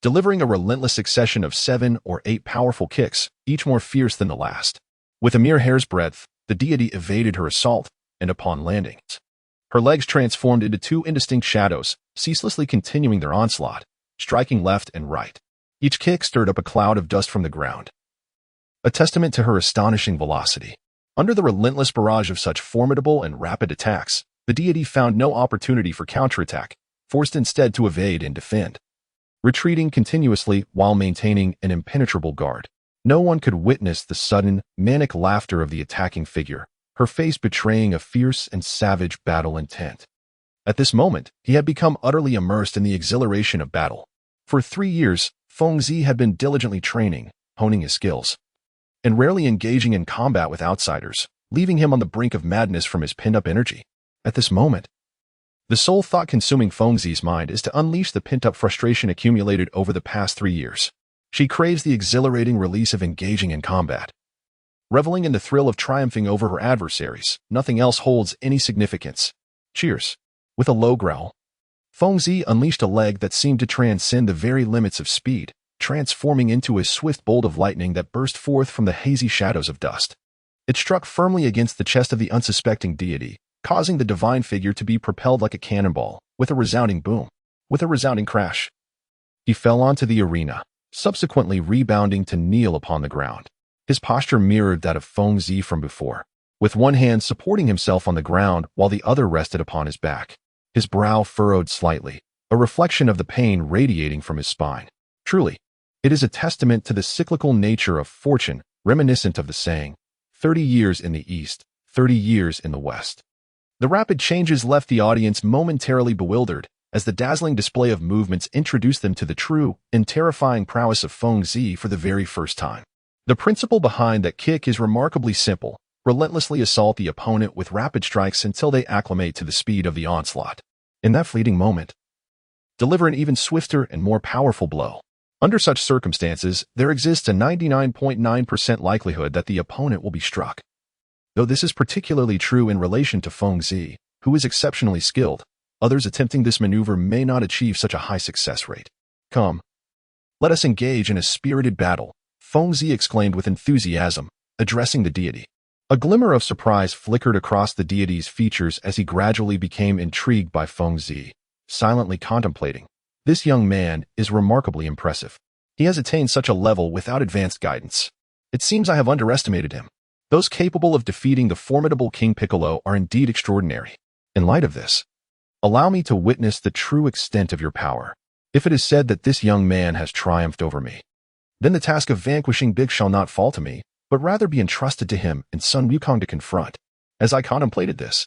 delivering a relentless succession of 7 or 8 powerful kicks, each more fierce than the last. With a mere hair's breadth, the deity evaded her assault, and upon landing, her legs transformed into 2 indistinct shadows, ceaselessly continuing their onslaught, striking left and right. Each kick stirred up a cloud of dust from the ground, a testament to her astonishing velocity. Under the relentless barrage of such formidable and rapid attacks, the deity found no opportunity for counterattack, forced instead to evade and defend, retreating continuously while maintaining an impenetrable guard. No one could witness the sudden, manic laughter of the attacking figure, her face betraying a fierce and savage battle intent. At this moment, he had become utterly immersed in the exhilaration of battle. For 3 years, Fengzi had been diligently training, honing his skills, and rarely engaging in combat with outsiders, leaving him on the brink of madness from his pent-up energy. At this moment, the sole thought consuming Fengzi's mind is to unleash the pent-up frustration accumulated over the past 3 years. She craves the exhilarating release of engaging in combat. Reveling in the thrill of triumphing over her adversaries, nothing else holds any significance. Cheers. With a low growl, Fengzi unleashed a leg that seemed to transcend the very limits of speed, transforming into a swift bolt of lightning that burst forth from the hazy shadows of dust. It struck firmly against the chest of the unsuspecting deity, causing the divine figure to be propelled like a cannonball, with a resounding boom. With a resounding crash, he fell onto the arena, subsequently rebounding to kneel upon the ground. His posture mirrored that of Feng Zi from before, with one hand supporting himself on the ground while the other rested upon his back. His brow furrowed slightly, a reflection of the pain radiating from his spine. Truly, it is a testament to the cyclical nature of fortune, reminiscent of the saying, 30 years in the East, 30 years in the West. The rapid changes left the audience momentarily bewildered, as the dazzling display of movements introduced them to the true and terrifying prowess of Feng Zi for the very first time. The principle behind that kick is remarkably simple: relentlessly assault the opponent with rapid strikes until they acclimate to the speed of the onslaught. In that fleeting moment, deliver an even swifter and more powerful blow. Under such circumstances, there exists a 99.9% likelihood that the opponent will be struck. Though this is particularly true in relation to Feng Zi, who is exceptionally skilled, others attempting this maneuver may not achieve such a high success rate. Come, let us engage in a spirited battle, Feng Zi exclaimed with enthusiasm, addressing the deity. A glimmer of surprise flickered across the deity's features as he gradually became intrigued by Feng Zi, silently contemplating. This young man is remarkably impressive. He has attained such a level without advanced guidance. It seems I have underestimated him. Those capable of defeating the formidable King Piccolo are indeed extraordinary. In light of this, allow me to witness the true extent of your power. If it is said that this young man has triumphed over me, then the task of vanquishing Big shall not fall to me, but rather be entrusted to him and Sun Wukong to confront. As I contemplated this,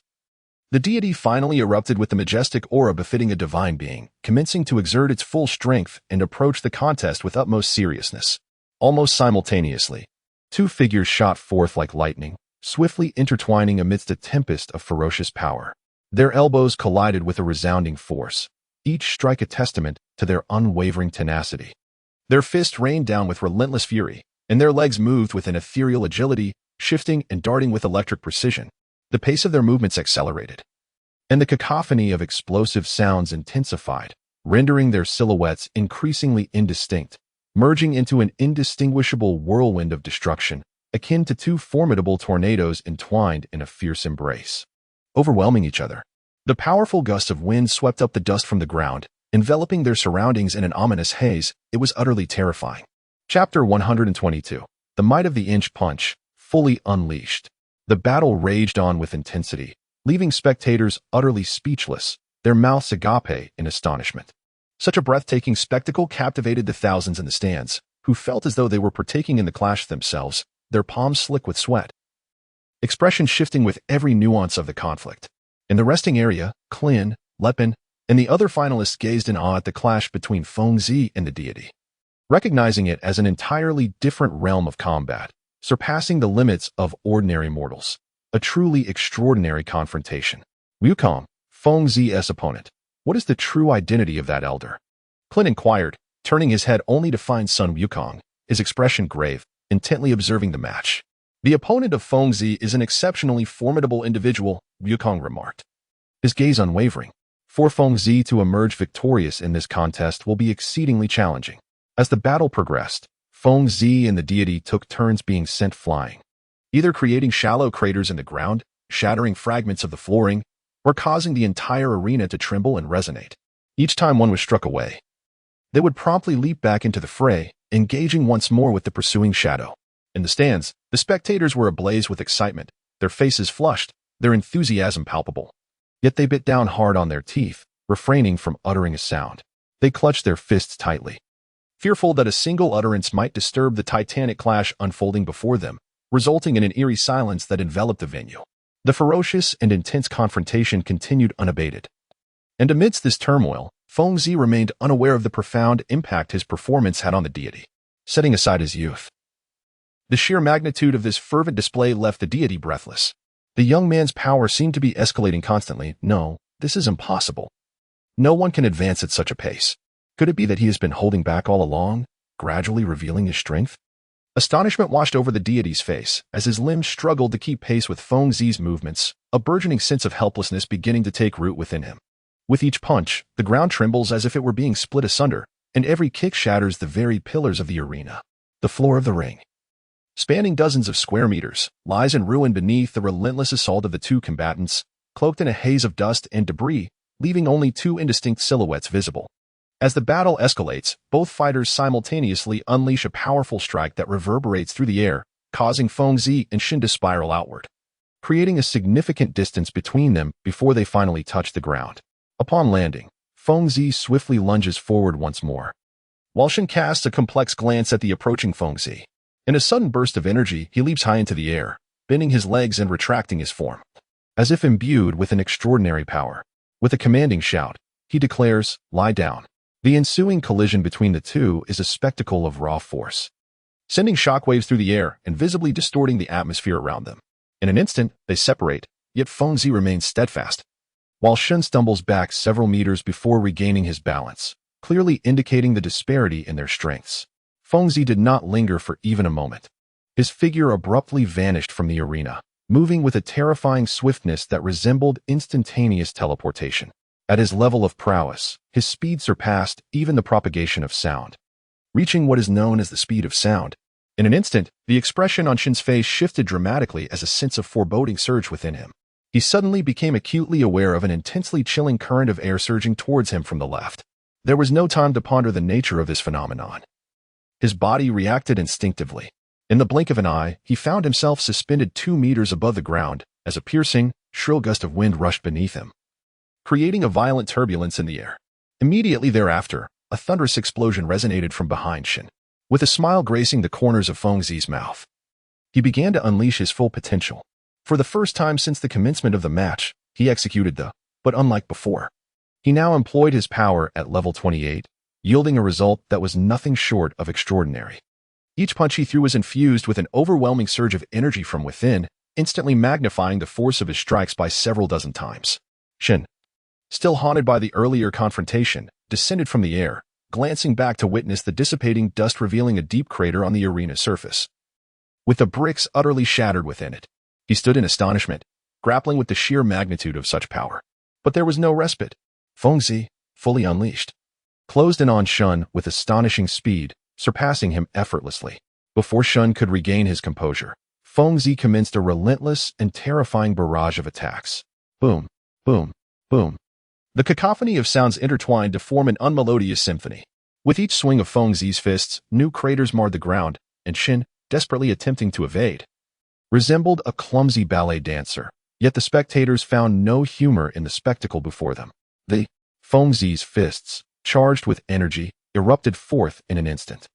the deity finally erupted with the majestic aura befitting a divine being, commencing to exert its full strength and approach the contest with utmost seriousness. Almost simultaneously, two figures shot forth like lightning, swiftly intertwining amidst a tempest of ferocious power. Their elbows collided with a resounding force, each strike a testament to their unwavering tenacity. Their fists rained down with relentless fury, and their legs moved with an ethereal agility, shifting and darting with electric precision. The pace of their movements accelerated, and the cacophony of explosive sounds intensified, rendering their silhouettes increasingly indistinct, merging into an indistinguishable whirlwind of destruction, akin to two formidable tornadoes entwined in a fierce embrace. Overwhelming each other, the powerful gusts of wind swept up the dust from the ground, enveloping their surroundings in an ominous haze. It was utterly terrifying. Chapter 122. The Might of the Inch Punch, fully unleashed. The battle raged on with intensity, leaving spectators utterly speechless, their mouths agape in astonishment. Such a breathtaking spectacle captivated the thousands in the stands, who felt as though they were partaking in the clash themselves, their palms slick with sweat. Expression shifting with every nuance of the conflict. In the resting area, Klin, Lepin, and the other finalists gazed in awe at the clash between Feng Zi and the deity, recognizing it as an entirely different realm of combat, surpassing the limits of ordinary mortals. A truly extraordinary confrontation. Wukong, Feng Zi's opponent. What is the true identity of that elder? Klin inquired, turning his head only to find Sun Wukong, his expression grave, intently observing the match. The opponent of Feng Zi is an exceptionally formidable individual, Wukong remarked, his gaze unwavering. For Feng Zi to emerge victorious in this contest will be exceedingly challenging. As the battle progressed, Feng Zi and the deity took turns being sent flying, either creating shallow craters in the ground, shattering fragments of the flooring, or causing the entire arena to tremble and resonate. Each time one was struck away, they would promptly leap back into the fray, engaging once more with the pursuing shadow. In the stands, the spectators were ablaze with excitement, their faces flushed, their enthusiasm palpable. Yet they bit down hard on their teeth, refraining from uttering a sound. They clutched their fists tightly, fearful that a single utterance might disturb the titanic clash unfolding before them, resulting in an eerie silence that enveloped the venue. The ferocious and intense confrontation continued unabated. And amidst this turmoil, Feng Zi remained unaware of the profound impact his performance had on the deity. Setting aside his youth, the sheer magnitude of this fervent display left the deity breathless. The young man's power seemed to be escalating constantly. No, this is impossible. No one can advance at such a pace. Could it be that he has been holding back all along, gradually revealing his strength? Astonishment washed over the deity's face as his limbs struggled to keep pace with Feng Zi's movements, a burgeoning sense of helplessness beginning to take root within him. With each punch, the ground trembles as if it were being split asunder, and every kick shatters the very pillars of the arena. The floor of the ring, spanning dozens of square meters, lies in ruin beneath the relentless assault of the two combatants, cloaked in a haze of dust and debris, leaving only two indistinct silhouettes visible. As the battle escalates, both fighters simultaneously unleash a powerful strike that reverberates through the air, causing Fengzi and Shin to spiral outward, creating a significant distance between them before they finally touch the ground. Upon landing, Fengzi swiftly lunges forward once more, while Shin casts a complex glance at the approaching Fengzi. In a sudden burst of energy, he leaps high into the air, bending his legs and retracting his form. As if imbued with an extraordinary power, with a commanding shout, he declares, "Lie down." The ensuing collision between the two is a spectacle of raw force, sending shockwaves through the air and visibly distorting the atmosphere around them. In an instant, they separate, yet Fengzi remains steadfast, while Shin stumbles back several meters before regaining his balance, clearly indicating the disparity in their strengths. Fengzi did not linger for even a moment. His figure abruptly vanished from the arena, moving with a terrifying swiftness that resembled instantaneous teleportation. At his level of prowess, his speed surpassed even the propagation of sound, reaching what is known as the speed of sound. In an instant, the expression on Shin's face shifted dramatically as a sense of foreboding surged within him. He suddenly became acutely aware of an intensely chilling current of air surging towards him from the left. There was no time to ponder the nature of this phenomenon. His body reacted instinctively. In the blink of an eye, he found himself suspended 2 meters above the ground as a piercing, shrill gust of wind rushed beneath him, creating a violent turbulence in the air. Immediately thereafter, a thunderous explosion resonated from behind Shin. With a smile gracing the corners of Fengzi's mouth, he began to unleash his full potential. For the first time since the commencement of the match, he executed but unlike before, he now employed his power at level 28, yielding a result that was nothing short of extraordinary. Each punch he threw was infused with an overwhelming surge of energy from within, instantly magnifying the force of his strikes by several dozen times. Shin, still haunted by the earlier confrontation, descended from the air, glancing back to witness the dissipating dust revealing a deep crater on the arena surface, with the bricks utterly shattered within it. He stood in astonishment, grappling with the sheer magnitude of such power. But there was no respite. Fengzi, fully unleashed, closed in on Shun with astonishing speed, surpassing him effortlessly. Before Shun could regain his composure, Fengzi commenced a relentless and terrifying barrage of attacks. Boom, boom, boom. The cacophony of sounds intertwined to form an unmelodious symphony. With each swing of Fengzi's fists, new craters marred the ground, and Shin, desperately attempting to evade, resembled a clumsy ballet dancer. Yet the spectators found no humor in the spectacle before them. Fengzi's fists, charged with energy, erupted forth in an instant.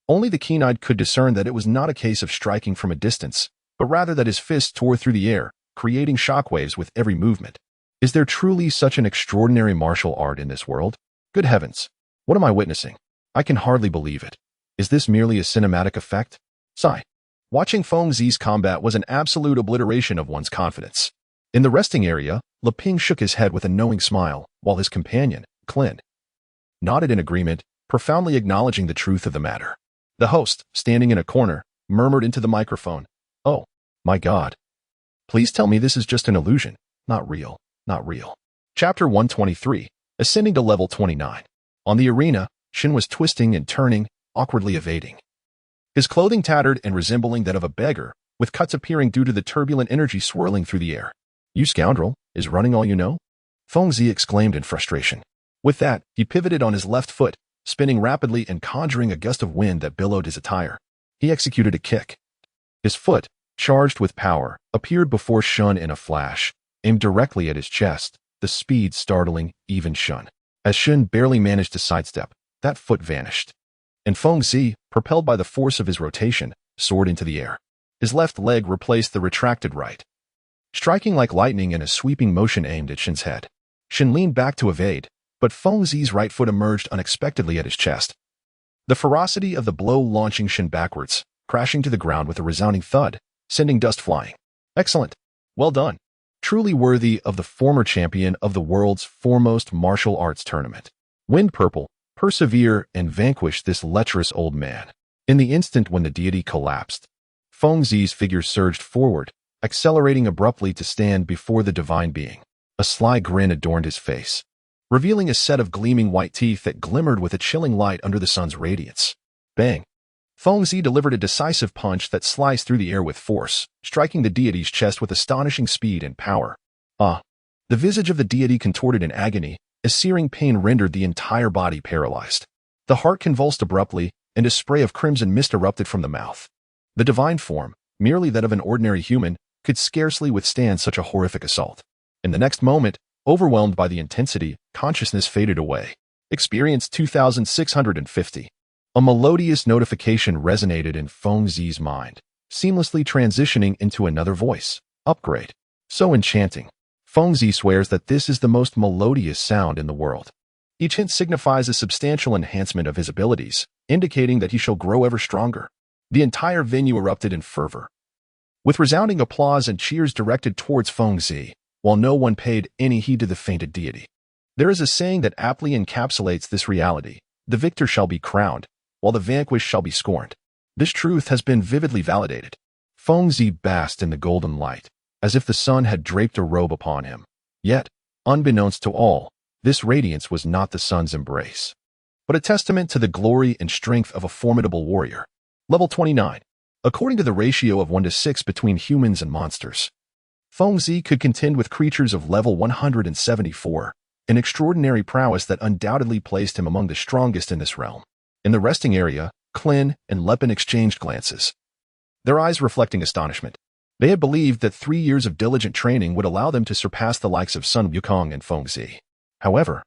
Only the keen-eyed could discern that it was not a case of striking from a distance, but rather that his fists tore through the air, creating shockwaves with every movement. Is there truly such an extraordinary martial art in this world? Good heavens! What am I witnessing? I can hardly believe it. Is this merely a cinematic effect? Sigh. Watching Fengzi's combat was an absolute obliteration of one's confidence. In the resting area, Leping shook his head with a knowing smile, while his companion, Clint, nodded in agreement, profoundly acknowledging the truth of the matter. The host, standing in a corner, murmured into the microphone, "Oh, my God. Please tell me this is just an illusion. Not real, not real." Chapter 123, Ascending to Level 29. On the arena, Shin was twisting and turning, awkwardly evading, his clothing tattered and resembling that of a beggar, with cuts appearing due to the turbulent energy swirling through the air. "You scoundrel, is running all you know?" Fengzi exclaimed in frustration. With that, he pivoted on his left foot, spinning rapidly and conjuring a gust of wind that billowed his attire. He executed a kick. His foot, charged with power, appeared before Shun in a flash, aimed directly at his chest, the speed startling even Shun. As Shun barely managed to sidestep, that foot vanished, and Fengzi, propelled by the force of his rotation, soared into the air. His left leg replaced the retracted right, striking like lightning in a sweeping motion aimed at Shin's head. Shin leaned back to evade, but Fengzi's right foot emerged unexpectedly at his chest. The ferocity of the blow launching Shin backwards, crashing to the ground with a resounding thud, sending dust flying. Excellent. Well done. Truly worthy of the former champion of the world's foremost martial arts tournament. Wind Purple, persevere and vanquish this lecherous old man. In the instant when the deity collapsed, Fengzi's figure surged forward, accelerating abruptly to stand before the divine being. A sly grin adorned his face, revealing a set of gleaming white teeth that glimmered with a chilling light under the sun's radiance. Bang! Feng Zi delivered a decisive punch that sliced through the air with force, striking the deity's chest with astonishing speed and power. The visage of the deity contorted in agony, as searing pain rendered the entire body paralyzed. The heart convulsed abruptly, and a spray of crimson mist erupted from the mouth. The divine form, merely that of an ordinary human, could scarcely withstand such a horrific assault. In the next moment, overwhelmed by the intensity, consciousness faded away. Experience 2650. A melodious notification resonated in Feng Zi's mind, seamlessly transitioning into another voice. Upgrade. So enchanting. Feng Zi swears that this is the most melodious sound in the world. Each hint signifies a substantial enhancement of his abilities, indicating that he shall grow ever stronger. The entire venue erupted in fervor, with resounding applause and cheers directed towards Feng Zi, while no one paid any heed to the fainted deity. There is a saying that aptly encapsulates this reality: the victor shall be crowned, while the vanquished shall be scorned. This truth has been vividly validated. Feng Zi basked in the golden light, as if the sun had draped a robe upon him. Yet, unbeknownst to all, this radiance was not the sun's embrace, but a testament to the glory and strength of a formidable warrior. Level 29. According to the ratio of 1:6 between humans and monsters, Feng Zi could contend with creatures of level 174, an extraordinary prowess that undoubtedly placed him among the strongest in this realm. In the resting area, Clin and Lepin exchanged glances, their eyes reflecting astonishment. They had believed that 3 years of diligent training would allow them to surpass the likes of Sun Wukong and Feng Zi. However,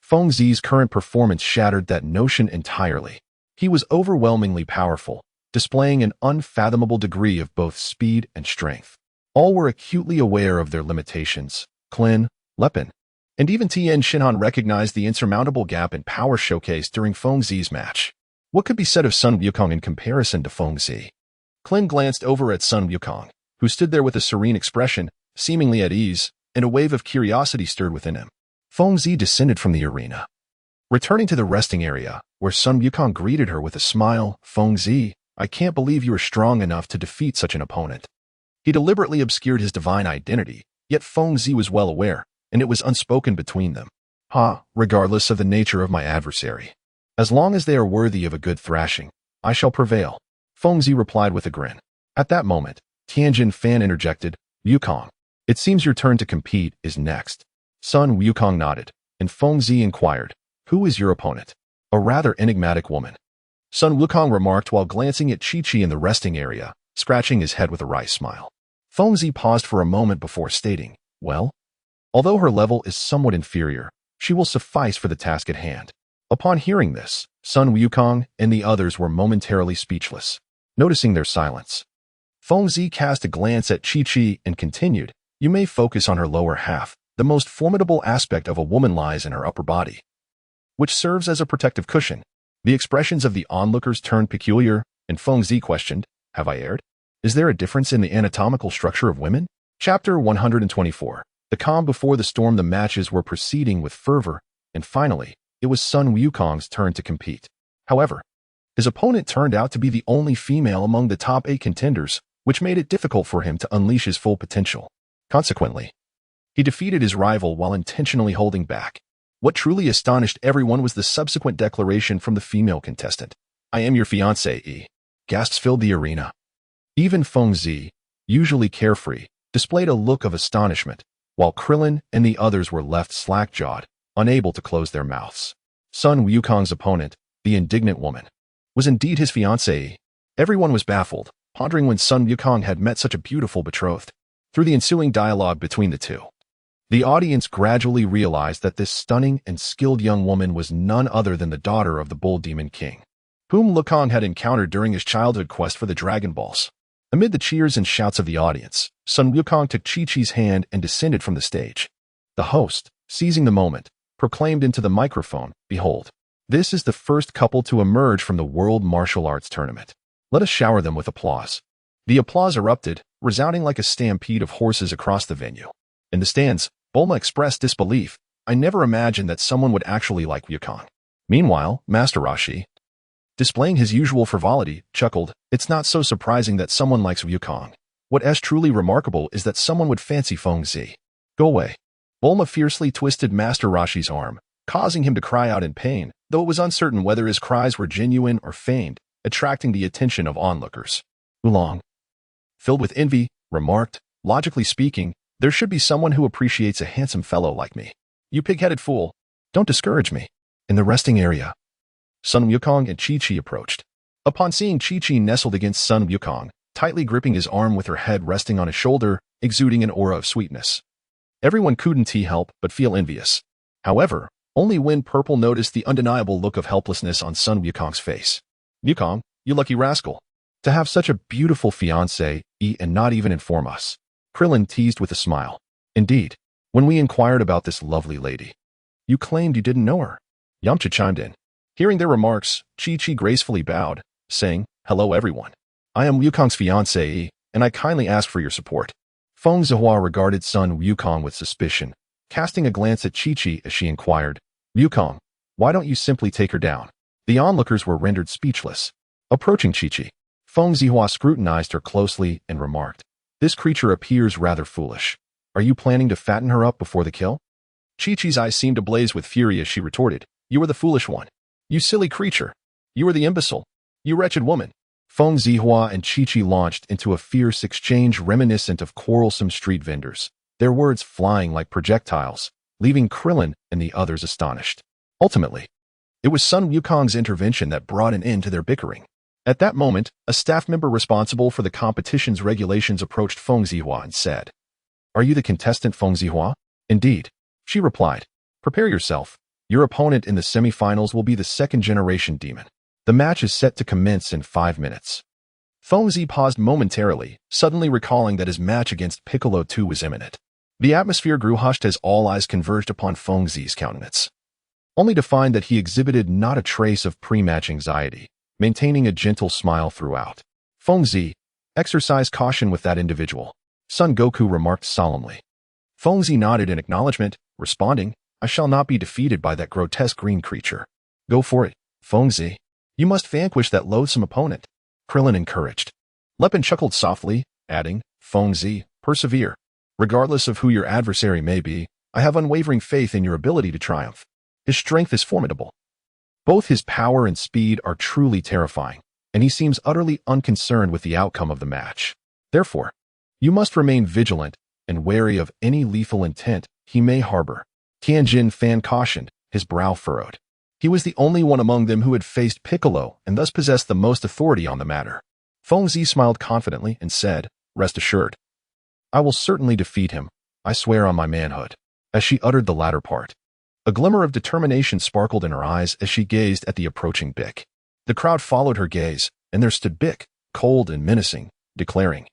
Feng Zi's current performance shattered that notion entirely. He was overwhelmingly powerful, displaying an unfathomable degree of both speed and strength. All were acutely aware of their limitations. Clin, Lepin, and even Tian Xinhan recognized the insurmountable gap in power showcased during Feng Zi's match. What could be said of Sun Wukong in comparison to Feng Zi? Clin glanced over at Sun Wukong, who stood there with a serene expression, seemingly at ease, and a wave of curiosity stirred within him. Feng Zi descended from the arena, returning to the resting area, where Sun Wukong greeted her with a smile. "Feng Zi, I can't believe you are strong enough to defeat such an opponent." He deliberately obscured his divine identity, yet Feng Zi was well aware, and it was unspoken between them. Regardless of the nature of my adversary, as long as they are worthy of a good thrashing, I shall prevail," Feng Zi replied with a grin. At that moment, Tianjin Fan interjected, "Wukong, it seems your turn to compete is next." Sun Wukong nodded, and Feng Zi inquired, "Who is your opponent?" "A rather enigmatic woman," Sun Wukong remarked while glancing at Chi-Chi in the resting area, scratching his head with a wry smile. Feng Zi paused for a moment before stating, "Well, although her level is somewhat inferior, she will suffice for the task at hand." Upon hearing this, Sun Wukong and the others were momentarily speechless. Noticing their silence, Feng Zi cast a glance at Chi-Chi and continued, "You may focus on her lower half. The most formidable aspect of a woman lies in her upper body, which serves as a protective cushion." The expressions of the onlookers turned peculiar, and Feng Zi questioned, "Have I erred? Is there a difference in the anatomical structure of women?" Chapter 124. The calm before the storm. The matches were proceeding with fervor, and finally, it was Sun Wukong's turn to compete. However, his opponent turned out to be the only female among the top 8 contenders, which made it difficult for him to unleash his full potential. Consequently, he defeated his rival while intentionally holding back. What truly astonished everyone was the subsequent declaration from the female contestant. "I am your fiancée." Gasps filled the arena. Even Feng Zi, usually carefree, displayed a look of astonishment, while Krillin and the others were left slack-jawed, unable to close their mouths. Sun Wukong's opponent, the indignant woman, was indeed his fiancée. Everyone was baffled, pondering when Sun Wukong had met such a beautiful betrothed. Through the ensuing dialogue between the two, the audience gradually realized that this stunning and skilled young woman was none other than the daughter of the Bull Demon King, whom Wukong had encountered during his childhood quest for the Dragon Balls. Amid the cheers and shouts of the audience, Sun Wukong took Chi-Chi's hand and descended from the stage. The host, seizing the moment, proclaimed into the microphone, "Behold, this is the first couple to emerge from the World Martial Arts Tournament. Let us shower them with applause." The applause erupted, resounding like a stampede of horses across the venue. In the stands, Bulma expressed disbelief. "I never imagined that someone would actually like Wukong." Meanwhile, Master Roshi, displaying his usual frivolity, chuckled, "It's not so surprising that someone likes Wukong. What is truly remarkable is that someone would fancy Feng Zi." "Go away." Bulma fiercely twisted Master Roshi's arm, causing him to cry out in pain, though it was uncertain whether his cries were genuine or feigned. attracting the attention of onlookers. Oolong, filled with envy, remarked, "Logically speaking, there should be someone who appreciates a handsome fellow like me. You pig-headed fool, don't discourage me." In the resting area, Sun Wukong and Chi-Chi approached. Upon seeing Chi-Chi nestled against Sun Wukong, tightly gripping his arm with her head resting on his shoulder, exuding an aura of sweetness. Everyone couldn't help but feel envious. However, only Wind Purple noticed the undeniable look of helplessness on Sun Wukong's face. "Wukong, you lucky rascal. To have such a beautiful fiancée, and not even inform us." Krillin teased with a smile. "Indeed, when we inquired about this lovely lady, you claimed you didn't know her." Yamcha chimed in. Hearing their remarks, Chi-Chi gracefully bowed, saying, "Hello everyone. I am Wukong's fiancée, and I kindly ask for your support." Feng Zihua regarded Sun Wukong with suspicion, casting a glance at Chi-Chi as she inquired, "Wukong, why don't you simply take her down?" The onlookers were rendered speechless. Approaching Chi-Chi, Feng Zihua scrutinized her closely and remarked, "This creature appears rather foolish. Are you planning to fatten her up before the kill?" Chi-Chi's eyes seemed to blaze with fury as she retorted, "You were the foolish one. You silly creature. You were the imbecile. You wretched woman." Feng Zihua and Chi-Chi launched into a fierce exchange reminiscent of quarrelsome street vendors, their words flying like projectiles, leaving Krillin and the others astonished. Ultimately, it was Sun Wukong's intervention that brought an end to their bickering. At that moment, a staff member responsible for the competition's regulations approached Feng Zihua and said, "Are you the contestant Feng Zihua?" "Indeed," she replied. "Prepare yourself. Your opponent in the semifinals will be the second-generation demon. The match is set to commence in 5 minutes." Feng Zi paused momentarily, suddenly recalling that his match against Piccolo II was imminent. The atmosphere grew hushed as all eyes converged upon Feng Zi's countenance, only to find that he exhibited not a trace of pre-match anxiety, maintaining a gentle smile throughout. "Feng Zi, exercise caution with that individual," Son Goku remarked solemnly. Feng Zi nodded in acknowledgement, responding, "I shall not be defeated by that grotesque green creature." "Go for it, Feng Zi. You must vanquish that loathsome opponent," Krillin encouraged. Lepin chuckled softly, adding, "Feng Zi, persevere. Regardless of who your adversary may be, I have unwavering faith in your ability to triumph. His strength is formidable. Both his power and speed are truly terrifying, and he seems utterly unconcerned with the outcome of the match. Therefore, you must remain vigilant and wary of any lethal intent he may harbor." Tianjin Fan cautioned, his brow furrowed. He was the only one among them who had faced Piccolo and thus possessed the most authority on the matter. Feng Zi smiled confidently and said, "Rest assured. I will certainly defeat him. I swear on my manhood." As she uttered the latter part, a glimmer of determination sparkled in her eyes as she gazed at the approaching Bic. The crowd followed her gaze, and there stood Bic, cold and menacing, declaring,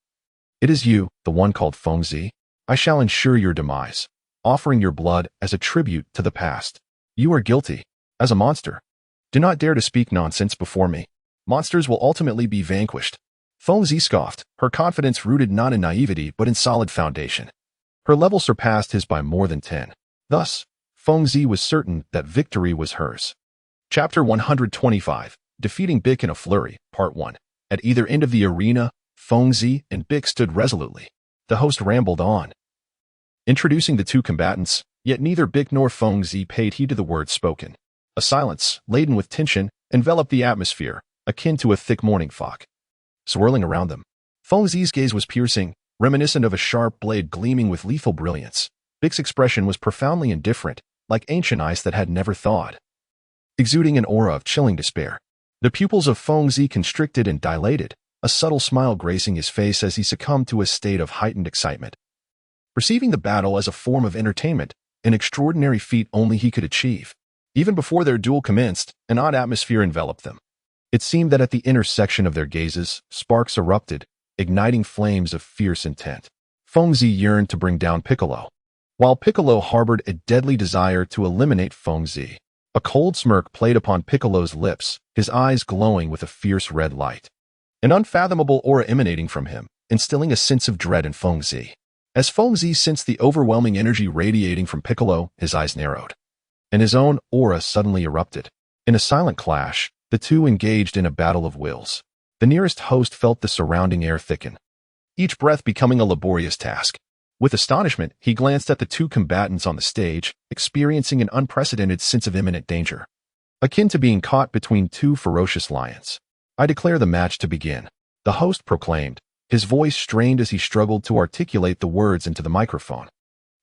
"It is you, the one called Feng Zi. I shall ensure your demise, offering your blood as a tribute to the past. You are guilty. As a monster. Do not dare to speak nonsense before me. Monsters will ultimately be vanquished." Feng Zi scoffed, her confidence rooted not in naivety but in solid foundation. Her level surpassed his by more than 10. Thus, Feng Zi was certain that victory was hers. Chapter 125, Defeating Bic in a Flurry, Part 1. At either end of the arena, Feng Zi and Bic stood resolutely. The host rambled on, introducing the two combatants, yet neither Bic nor Feng Zi paid heed to the words spoken. A silence, laden with tension, enveloped the atmosphere, akin to a thick morning fog. Swirling around them, Feng Zi's gaze was piercing, reminiscent of a sharp blade gleaming with lethal brilliance. Bic's expression was profoundly indifferent, like ancient ice that had never thawed, exuding an aura of chilling despair. The pupils of Feng Zi constricted and dilated, a subtle smile gracing his face as he succumbed to a state of heightened excitement. Perceiving the battle as a form of entertainment, an extraordinary feat only he could achieve. Even before their duel commenced, an odd atmosphere enveloped them. It seemed that at the intersection of their gazes, sparks erupted, igniting flames of fierce intent. Feng Zi yearned to bring down Piccolo, while Piccolo harbored a deadly desire to eliminate Feng Zi. A cold smirk played upon Piccolo's lips, his eyes glowing with a fierce red light. An unfathomable aura emanating from him, instilling a sense of dread in Feng Zi. As Feng Zi sensed the overwhelming energy radiating from Piccolo, his eyes narrowed, and his own aura suddenly erupted. In a silent clash, the two engaged in a battle of wills. The nearest host felt the surrounding air thicken, each breath becoming a laborious task. With astonishment, he glanced at the two combatants on the stage, experiencing an unprecedented sense of imminent danger, akin to being caught between two ferocious lions. I declare the match to begin, the host proclaimed, his voice strained as he struggled to articulate the words into the microphone.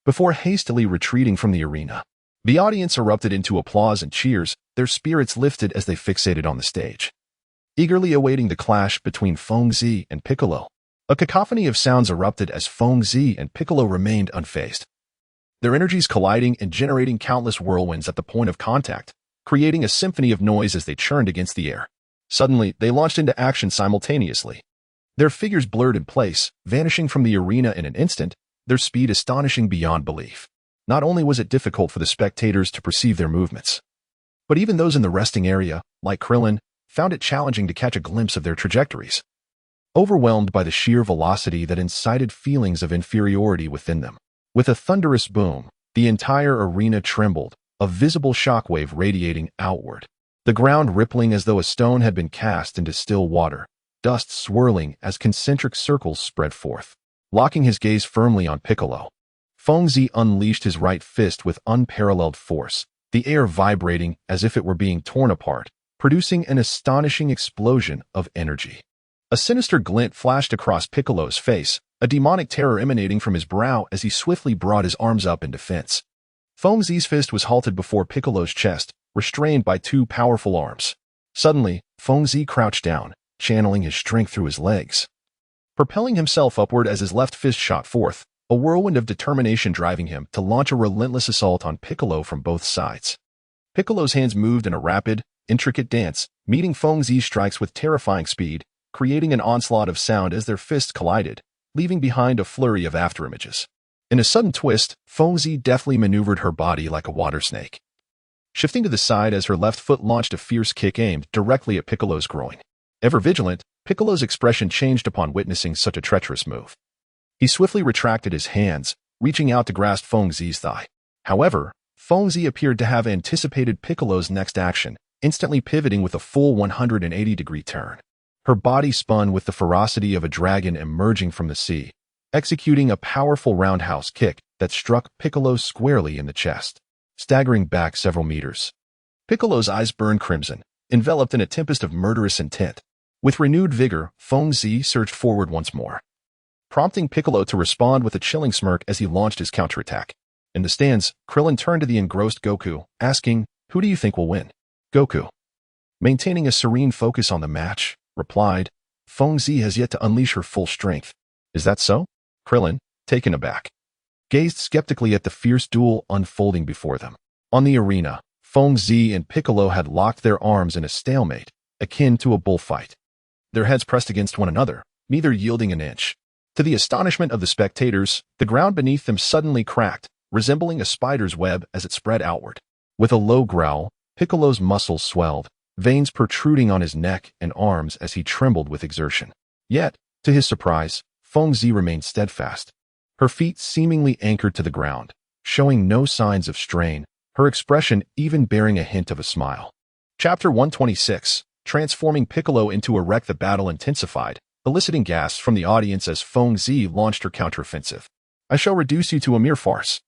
Before hastily retreating from the arena, the audience erupted into applause and cheers, their spirits lifted as they fixated on the stage, eagerly awaiting the clash between Feng Zi and Piccolo. A cacophony of sounds erupted as Feng Zi and Piccolo remained unfazed, their energies colliding and generating countless whirlwinds at the point of contact, creating a symphony of noise as they churned against the air. Suddenly, they launched into action simultaneously. Their figures blurred in place, vanishing from the arena in an instant, their speed astonishing beyond belief. Not only was it difficult for the spectators to perceive their movements, but even those in the resting area, like Krillin, found it challenging to catch a glimpse of their trajectories. Overwhelmed by the sheer velocity that incited feelings of inferiority within them. With a thunderous boom, the entire arena trembled, a visible shockwave radiating outward. The ground rippling as though a stone had been cast into still water, dust swirling as concentric circles spread forth. Locking his gaze firmly on Piccolo, Feng Zi unleashed his right fist with unparalleled force, the air vibrating as if it were being torn apart, producing an astonishing explosion of energy. A sinister glint flashed across Piccolo's face, a demonic terror emanating from his brow as he swiftly brought his arms up in defense. Feng Zi's fist was halted before Piccolo's chest, restrained by two powerful arms. Suddenly, Feng Zi crouched down, channeling his strength through his legs, propelling himself upward as his left fist shot forth, a whirlwind of determination driving him to launch a relentless assault on Piccolo from both sides. Piccolo's hands moved in a rapid, intricate dance, meeting Feng Zi's strikes with terrifying speed, creating an onslaught of sound as their fists collided, leaving behind a flurry of afterimages. In a sudden twist, Feng Zi deftly maneuvered her body like a water snake, shifting to the side as her left foot launched a fierce kick aimed directly at Piccolo's groin. Ever vigilant, Piccolo's expression changed upon witnessing such a treacherous move. He swiftly retracted his hands, reaching out to grasp Feng Zi's thigh. However, Feng Zi appeared to have anticipated Piccolo's next action, instantly pivoting with a full 180-degree turn. Her body spun with the ferocity of a dragon emerging from the sea, executing a powerful roundhouse kick that struck Piccolo squarely in the chest, staggering back several meters. Piccolo's eyes burned crimson, enveloped in a tempest of murderous intent. With renewed vigor, Feng Zi surged forward once more, prompting Piccolo to respond with a chilling smirk as he launched his counterattack. In the stands, Krillin turned to the engrossed Goku, asking, "Who do you think will win?" Goku, maintaining a serene focus on the match, replied, "Feng Zi has yet to unleash her full strength." "Is that so?" Krillin, taken aback, gazed skeptically at the fierce duel unfolding before them. On the arena, Feng Zi and Piccolo had locked their arms in a stalemate, akin to a bullfight, their heads pressed against one another, neither yielding an inch. To the astonishment of the spectators, the ground beneath them suddenly cracked, resembling a spider's web as it spread outward. With a low growl, Piccolo's muscles swelled, veins protruding on his neck and arms as he trembled with exertion. Yet, to his surprise, Feng Zi remained steadfast, her feet seemingly anchored to the ground, showing no signs of strain, her expression even bearing a hint of a smile. Chapter 126, Transforming Piccolo into a Wreck. The battle intensified, eliciting gasps from the audience as Feng Zi launched her counteroffensive. "I shall reduce you to a mere farce,"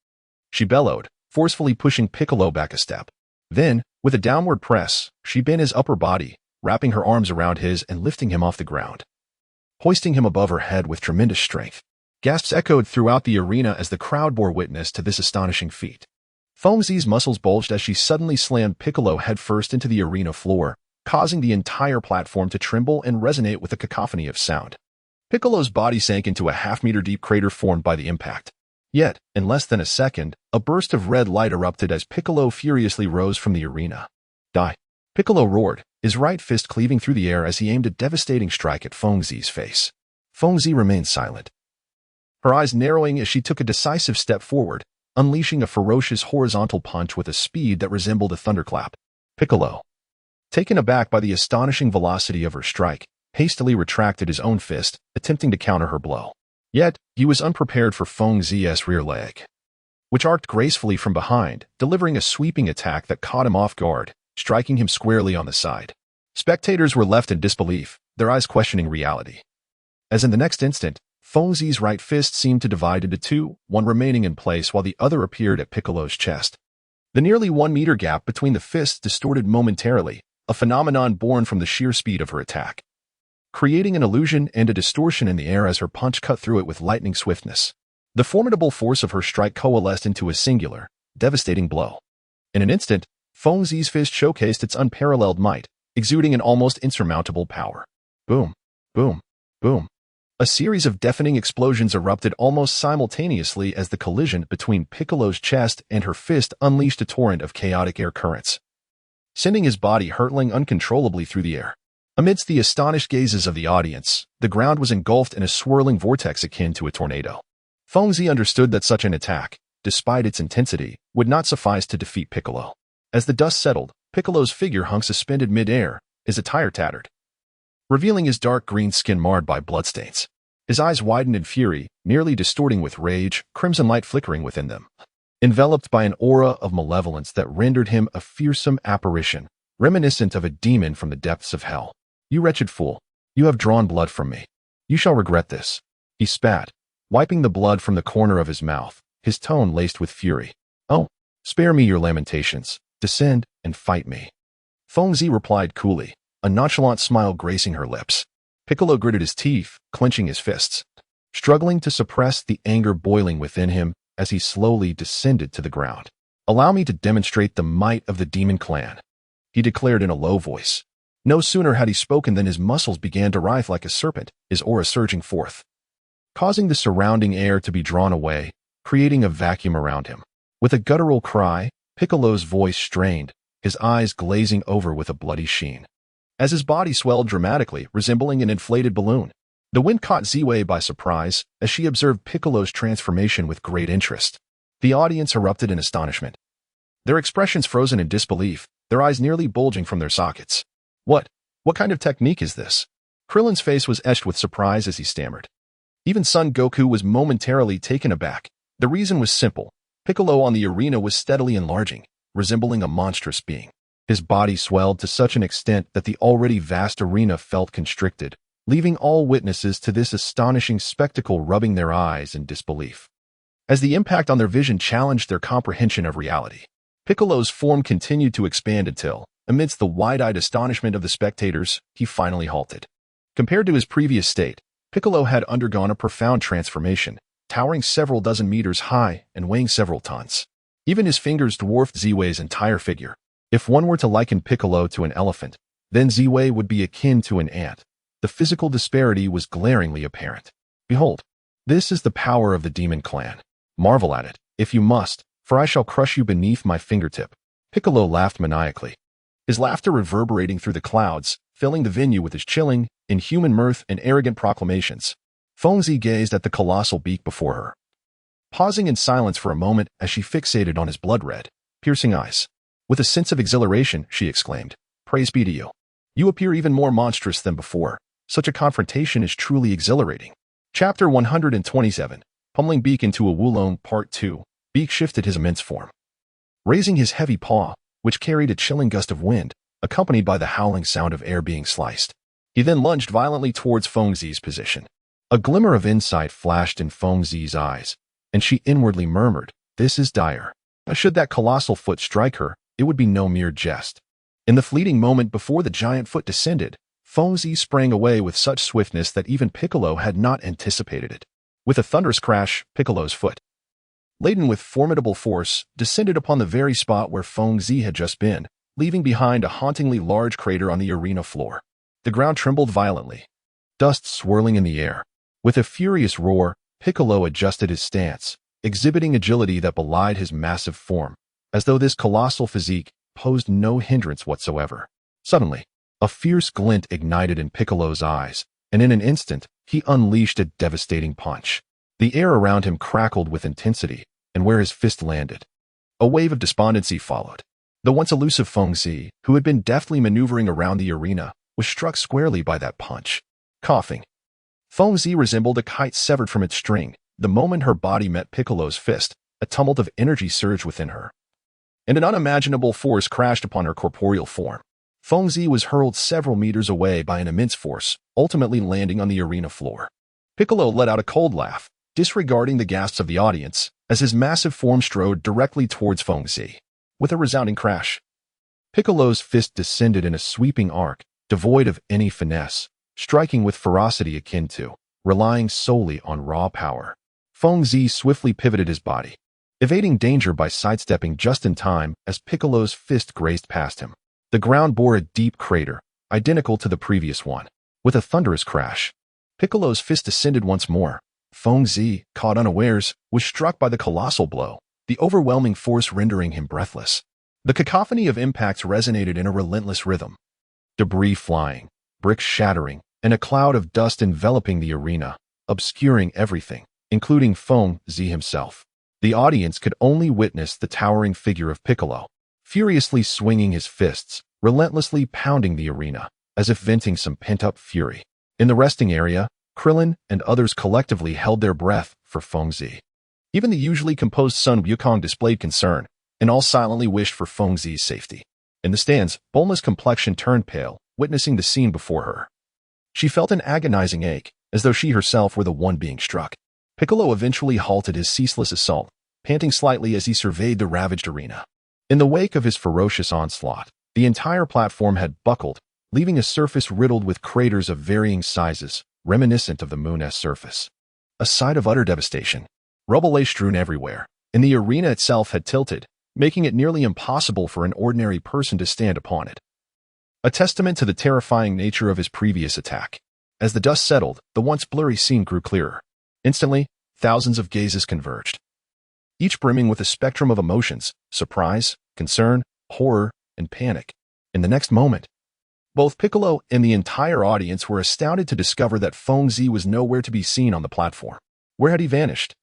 she bellowed, forcefully pushing Piccolo back a step. Then, with a downward press, she bent his upper body, wrapping her arms around his and lifting him off the ground, hoisting him above her head with tremendous strength. Gasps echoed throughout the arena as the crowd bore witness to this astonishing feat. Feng Zi's muscles bulged as she suddenly slammed Piccolo headfirst into the arena floor, causing the entire platform to tremble and resonate with a cacophony of sound. Piccolo's body sank into a half-meter-deep crater formed by the impact. Yet, in less than a second, a burst of red light erupted as Piccolo furiously rose from the arena. "Die!" Piccolo roared, his right fist cleaving through the air as he aimed a devastating strike at Feng Zi's face. Feng Zi remained silent, her eyes narrowing as she took a decisive step forward, unleashing a ferocious horizontal punch with a speed that resembled a thunderclap. Piccolo, taken aback by the astonishing velocity of her strike, hastily retracted his own fist, attempting to counter her blow. Yet, he was unprepared for Feng Zi's rear leg, which arced gracefully from behind, delivering a sweeping attack that caught him off guard, striking him squarely on the side. Spectators were left in disbelief, their eyes questioning reality. As in the next instant, Feng Zi's right fist seemed to divide into two, one remaining in place while the other appeared at Piccolo's chest. The nearly 1 meter gap between the fists distorted momentarily, a phenomenon born from the sheer speed of her attack, creating an illusion and a distortion in the air as her punch cut through it with lightning swiftness. The formidable force of her strike coalesced into a singular, devastating blow. In an instant, Feng Zi's fist showcased its unparalleled might, exuding an almost insurmountable power. Boom, boom, boom. A series of deafening explosions erupted almost simultaneously as the collision between Piccolo's chest and her fist unleashed a torrent of chaotic air currents, sending his body hurtling uncontrollably through the air. Amidst the astonished gazes of the audience, the ground was engulfed in a swirling vortex akin to a tornado. Feng Zi understood that such an attack, despite its intensity, would not suffice to defeat Piccolo. As the dust settled, Piccolo's figure hung suspended mid-air, his attire tattered, revealing his dark green skin marred by bloodstains. His eyes widened in fury, nearly distorting with rage, crimson light flickering within them. Enveloped by an aura of malevolence that rendered him a fearsome apparition, reminiscent of a demon from the depths of hell. "You wretched fool, you have drawn blood from me. You shall regret this," he spat, wiping the blood from the corner of his mouth, his tone laced with fury. "Oh, spare me your lamentations. Descend and fight me." Feng Zi replied coolly, a nonchalant smile gracing her lips. Piccolo gritted his teeth, clenching his fists, struggling to suppress the anger boiling within him as he slowly descended to the ground. "Allow me to demonstrate the might of the demon clan," he declared in a low voice. No sooner had he spoken than his muscles began to writhe like a serpent, his aura surging forth, causing the surrounding air to be drawn away, creating a vacuum around him. With a guttural cry, Piccolo's voice strained, his eyes glazing over with a bloody sheen, as his body swelled dramatically, resembling an inflated balloon. The wind caught Ziwei by surprise as she observed Piccolo's transformation with great interest. The audience erupted in astonishment, their expressions frozen in disbelief, their eyes nearly bulging from their sockets. What kind of technique is this?" Krillin's face was etched with surprise as he stammered. Even Son Goku was momentarily taken aback. The reason was simple. Piccolo on the arena was steadily enlarging, resembling a monstrous being. His body swelled to such an extent that the already vast arena felt constricted, leaving all witnesses to this astonishing spectacle rubbing their eyes in disbelief, as the impact on their vision challenged their comprehension of reality. Piccolo's form continued to expand until, amidst the wide-eyed astonishment of the spectators, he finally halted. Compared to his previous state, Piccolo had undergone a profound transformation, towering several dozen meters high and weighing several tons. Even his fingers dwarfed Ziwei's entire figure. If one were to liken Piccolo to an elephant, then Ziwei would be akin to an ant. The physical disparity was glaringly apparent. "Behold, this is the power of the demon clan. Marvel at it, if you must, for I shall crush you beneath my fingertip." Piccolo laughed maniacally, his laughter reverberating through the clouds, filling the venue with his chilling, inhuman mirth and arrogant proclamations. Feng Zi gazed at the colossal beak before her, pausing in silence for a moment as she fixated on his blood-red, piercing eyes. With a sense of exhilaration, she exclaimed, "Praise be to you. You appear even more monstrous than before. Such a confrontation is truly exhilarating." Chapter 127, Pummeling Beak into a Wulong, Part 2. Beak shifted his immense form, raising his heavy paw, which carried a chilling gust of wind, accompanied by the howling sound of air being sliced. He then lunged violently towards Feng Zi's position. A glimmer of insight flashed in Feng Zi's eyes, and she inwardly murmured, "This is dire. Should that colossal foot strike her, it would be no mere jest." In the fleeting moment before the giant foot descended, Feng Zi sprang away with such swiftness that even Piccolo had not anticipated it. With a thunderous crash, Piccolo's foot, laden with formidable force, descended upon the very spot where Feng Zi had just been, leaving behind a hauntingly large crater on the arena floor. The ground trembled violently, dust swirling in the air. With a furious roar, Piccolo adjusted his stance, exhibiting agility that belied his massive form, as though this colossal physique posed no hindrance whatsoever. Suddenly, a fierce glint ignited in Piccolo's eyes, and in an instant, he unleashed a devastating punch. The air around him crackled with intensity, and where his fist landed, a wave of despondency followed. The once elusive Feng Zi, who had been deftly maneuvering around the arena, was struck squarely by that punch. Coughing, Feng Zi resembled a kite severed from its string. The moment her body met Piccolo's fist, a tumult of energy surged within her, and an unimaginable force crashed upon her corporeal form. Feng Zi was hurled several meters away by an immense force, ultimately landing on the arena floor. Piccolo let out a cold laugh, disregarding the gasps of the audience, as his massive form strode directly towards Feng Zi. With a resounding crash, Piccolo's fist descended in a sweeping arc, devoid of any finesse, striking with ferocity akin to, relying solely on raw power. Feng Zi swiftly pivoted his body, evading danger by sidestepping just in time as Piccolo's fist grazed past him. The ground bore a deep crater, identical to the previous one. With a thunderous crash, Piccolo's fist descended once more. Feng Zi, caught unawares, was struck by the colossal blow, the overwhelming force rendering him breathless. The cacophony of impacts resonated in a relentless rhythm. Debris flying, bricks shattering, and a cloud of dust enveloping the arena, obscuring everything, including Feng Zi himself. The audience could only witness the towering figure of Piccolo, furiously swinging his fists, relentlessly pounding the arena, as if venting some pent-up fury. In the resting area, Krillin and others collectively held their breath for Feng Zi. Even the usually composed Sun Wukong displayed concern, and all silently wished for Feng Zi's safety. In the stands, Bulma's complexion turned pale, witnessing the scene before her. She felt an agonizing ache, as though she herself were the one being struck. Piccolo eventually halted his ceaseless assault, panting slightly as he surveyed the ravaged arena. In the wake of his ferocious onslaught, the entire platform had buckled, leaving a surface riddled with craters of varying sizes, reminiscent of the moon's surface. A sight of utter devastation. Rubble lay strewn everywhere, and the arena itself had tilted, making it nearly impossible for an ordinary person to stand upon it. A testament to the terrifying nature of his previous attack. As the dust settled, the once blurry scene grew clearer. Instantly, thousands of gazes converged, each brimming with a spectrum of emotions: surprise, concern, horror, and panic. In the next moment, both Piccolo and the entire audience were astounded to discover that Feng Zi was nowhere to be seen on the platform. Where had he vanished?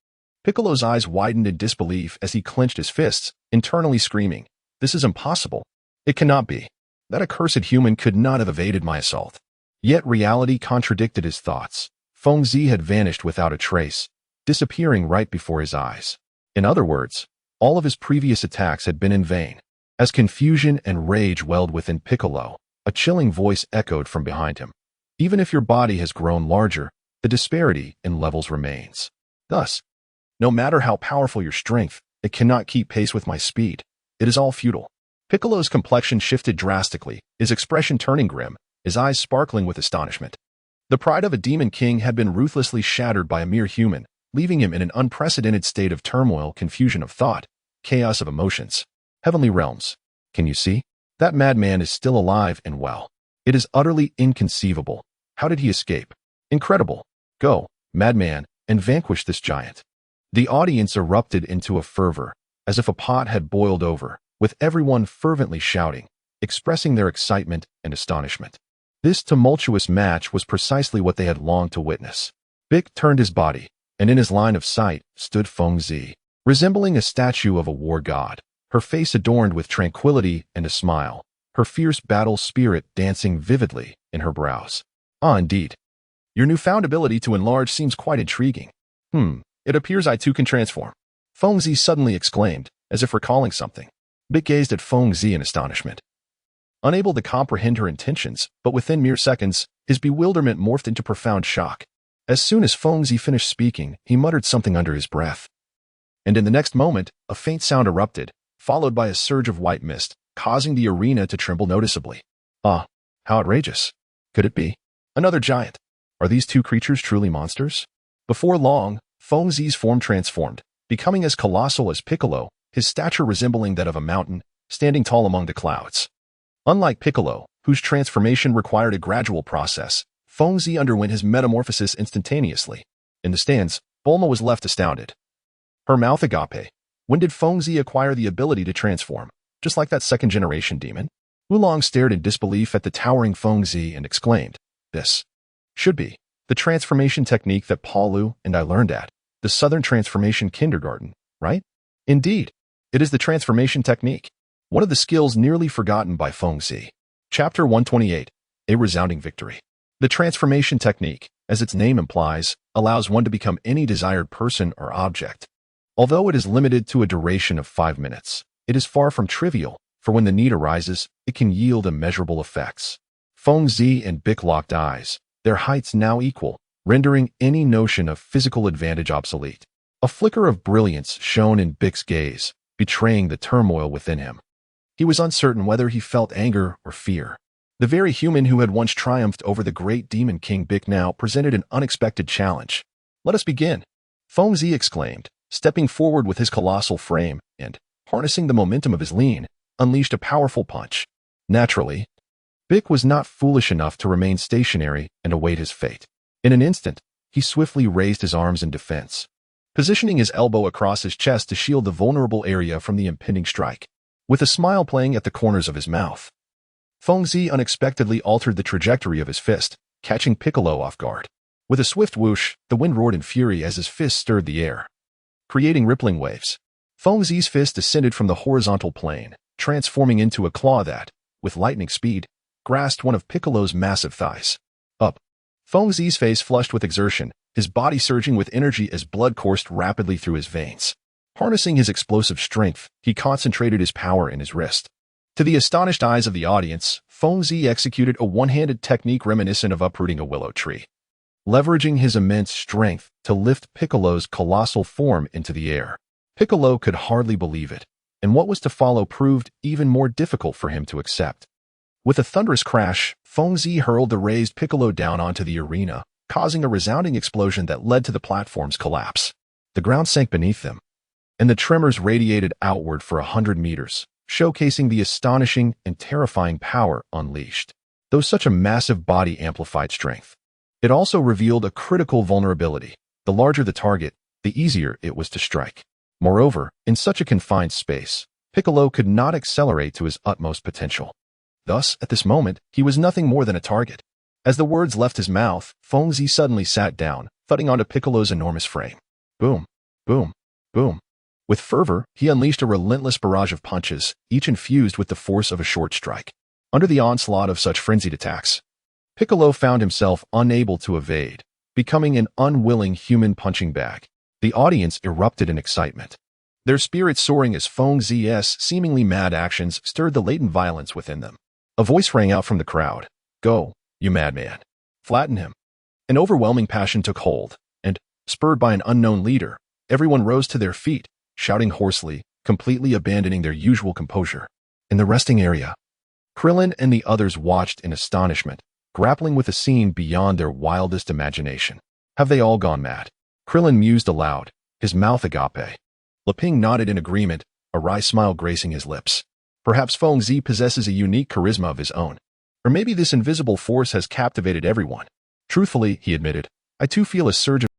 Piccolo's eyes widened in disbelief as he clenched his fists, internally screaming, "This is impossible. It cannot be. That accursed human could not have evaded my assault." Yet reality contradicted his thoughts. Feng Zi had vanished without a trace, disappearing right before his eyes. In other words, all of his previous attacks had been in vain. As confusion and rage welled within Piccolo, a chilling voice echoed from behind him. Even if your body has grown larger, the disparity in levels remains. Thus, no matter how powerful your strength, it cannot keep pace with my speed. It is all futile. Piccolo's complexion shifted drastically, his expression turning grim, his eyes sparkling with astonishment. The pride of a demon king had been ruthlessly shattered by a mere human, leaving him in an unprecedented state of turmoil, confusion of thought, chaos of emotions. Heavenly realms. Can you see? That madman is still alive and well. It is utterly inconceivable. How did he escape? Incredible. Go, madman, and vanquish this giant. The audience erupted into a fervor, as if a pot had boiled over, with everyone fervently shouting, expressing their excitement and astonishment. This tumultuous match was precisely what they had longed to witness. Bic turned his body, and in his line of sight stood Feng Zi, resembling a statue of a war god, her face adorned with tranquility and a smile, her fierce battle spirit dancing vividly in her brows. Ah, indeed. Your newfound ability to enlarge seems quite intriguing. It appears I too can transform. Feng Zi suddenly exclaimed, as if recalling something. Bic gazed at Feng Zi in astonishment, unable to comprehend her intentions, but within mere seconds, his bewilderment morphed into profound shock. As soon as Feng Zi finished speaking, he muttered something under his breath. And in the next moment, a faint sound erupted, followed by a surge of white mist, causing the arena to tremble noticeably. Ah, how outrageous. Could it be? Another giant. Are these two creatures truly monsters? Before long, Feng Zi's form transformed, becoming as colossal as Piccolo, his stature resembling that of a mountain, standing tall among the clouds. Unlike Piccolo, whose transformation required a gradual process, Feng Zi underwent his metamorphosis instantaneously. In the stands, Bulma was left astounded. Her mouth agape. When did Feng Zi acquire the ability to transform, just like that second-generation demon? Oolong stared in disbelief at the towering Feng Zi and exclaimed, "This should be the transformation technique that Paulu and I learned at the Southern Transformation Kindergarten, right?" Indeed, it is the transformation technique, one of the skills nearly forgotten by Feng Zi. Chapter 128, A Resounding Victory. The transformation technique, as its name implies, allows one to become any desired person or object. Although it is limited to a duration of 5 minutes, it is far from trivial, for when the need arises, it can yield immeasurable effects. Feng Zi and Bic locked eyes, their heights now equal, rendering any notion of physical advantage obsolete. A flicker of brilliance shone in Bic's gaze, betraying the turmoil within him. He was uncertain whether he felt anger or fear. The very human who had once triumphed over the great demon king Bick now presented an unexpected challenge. "Let us begin," Feng Zi exclaimed, stepping forward with his colossal frame and, harnessing the momentum of his lean, unleashed a powerful punch. Naturally, Bick was not foolish enough to remain stationary and await his fate. In an instant, he swiftly raised his arms in defense, positioning his elbow across his chest to shield the vulnerable area from the impending strike. With a smile playing at the corners of his mouth, Feng Zi unexpectedly altered the trajectory of his fist, catching Piccolo off guard. With a swift whoosh, the wind roared in fury as his fist stirred the air, creating rippling waves. Feng Zi's fist descended from the horizontal plane, transforming into a claw that, with lightning speed, grasped one of Piccolo's massive thighs. Up. Feng Zi's face flushed with exertion, his body surging with energy as blood coursed rapidly through his veins. Harnessing his explosive strength, he concentrated his power in his wrist. To the astonished eyes of the audience, Feng Zi executed a one-handed technique reminiscent of uprooting a willow tree, leveraging his immense strength to lift Piccolo's colossal form into the air. Piccolo could hardly believe it, and what was to follow proved even more difficult for him to accept. With a thunderous crash, Feng Zi hurled the raised Piccolo down onto the arena, causing a resounding explosion that led to the platform's collapse. The ground sank beneath them, and the tremors radiated outward for 100 meters, showcasing the astonishing and terrifying power unleashed. Though such a massive body amplified strength, it also revealed a critical vulnerability. The larger the target, the easier it was to strike. Moreover, in such a confined space, Piccolo could not accelerate to his utmost potential. Thus, at this moment, he was nothing more than a target. As the words left his mouth, Feng Zi suddenly sat down, thudding onto Piccolo's enormous frame. Boom, boom, boom. With fervor, he unleashed a relentless barrage of punches, each infused with the force of a short strike. Under the onslaught of such frenzied attacks, Piccolo found himself unable to evade, becoming an unwilling human punching bag. The audience erupted in excitement, their spirits soaring as Feng Zi's seemingly mad actions stirred the latent violence within them. A voice rang out from the crowd. "Go, you madman. Flatten him." An overwhelming passion took hold, and, spurred by an unknown leader, everyone rose to their feet, shouting hoarsely, completely abandoning their usual composure. In the resting area, Krillin and the others watched in astonishment, grappling with a scene beyond their wildest imagination. "Have they all gone mad?" Krillin mused aloud, his mouth agape. Leping nodded in agreement, a wry smile gracing his lips. Perhaps Feng Zi possesses a unique charisma of his own. Or maybe this invisible force has captivated everyone. Truthfully, he admitted, I too feel a surge of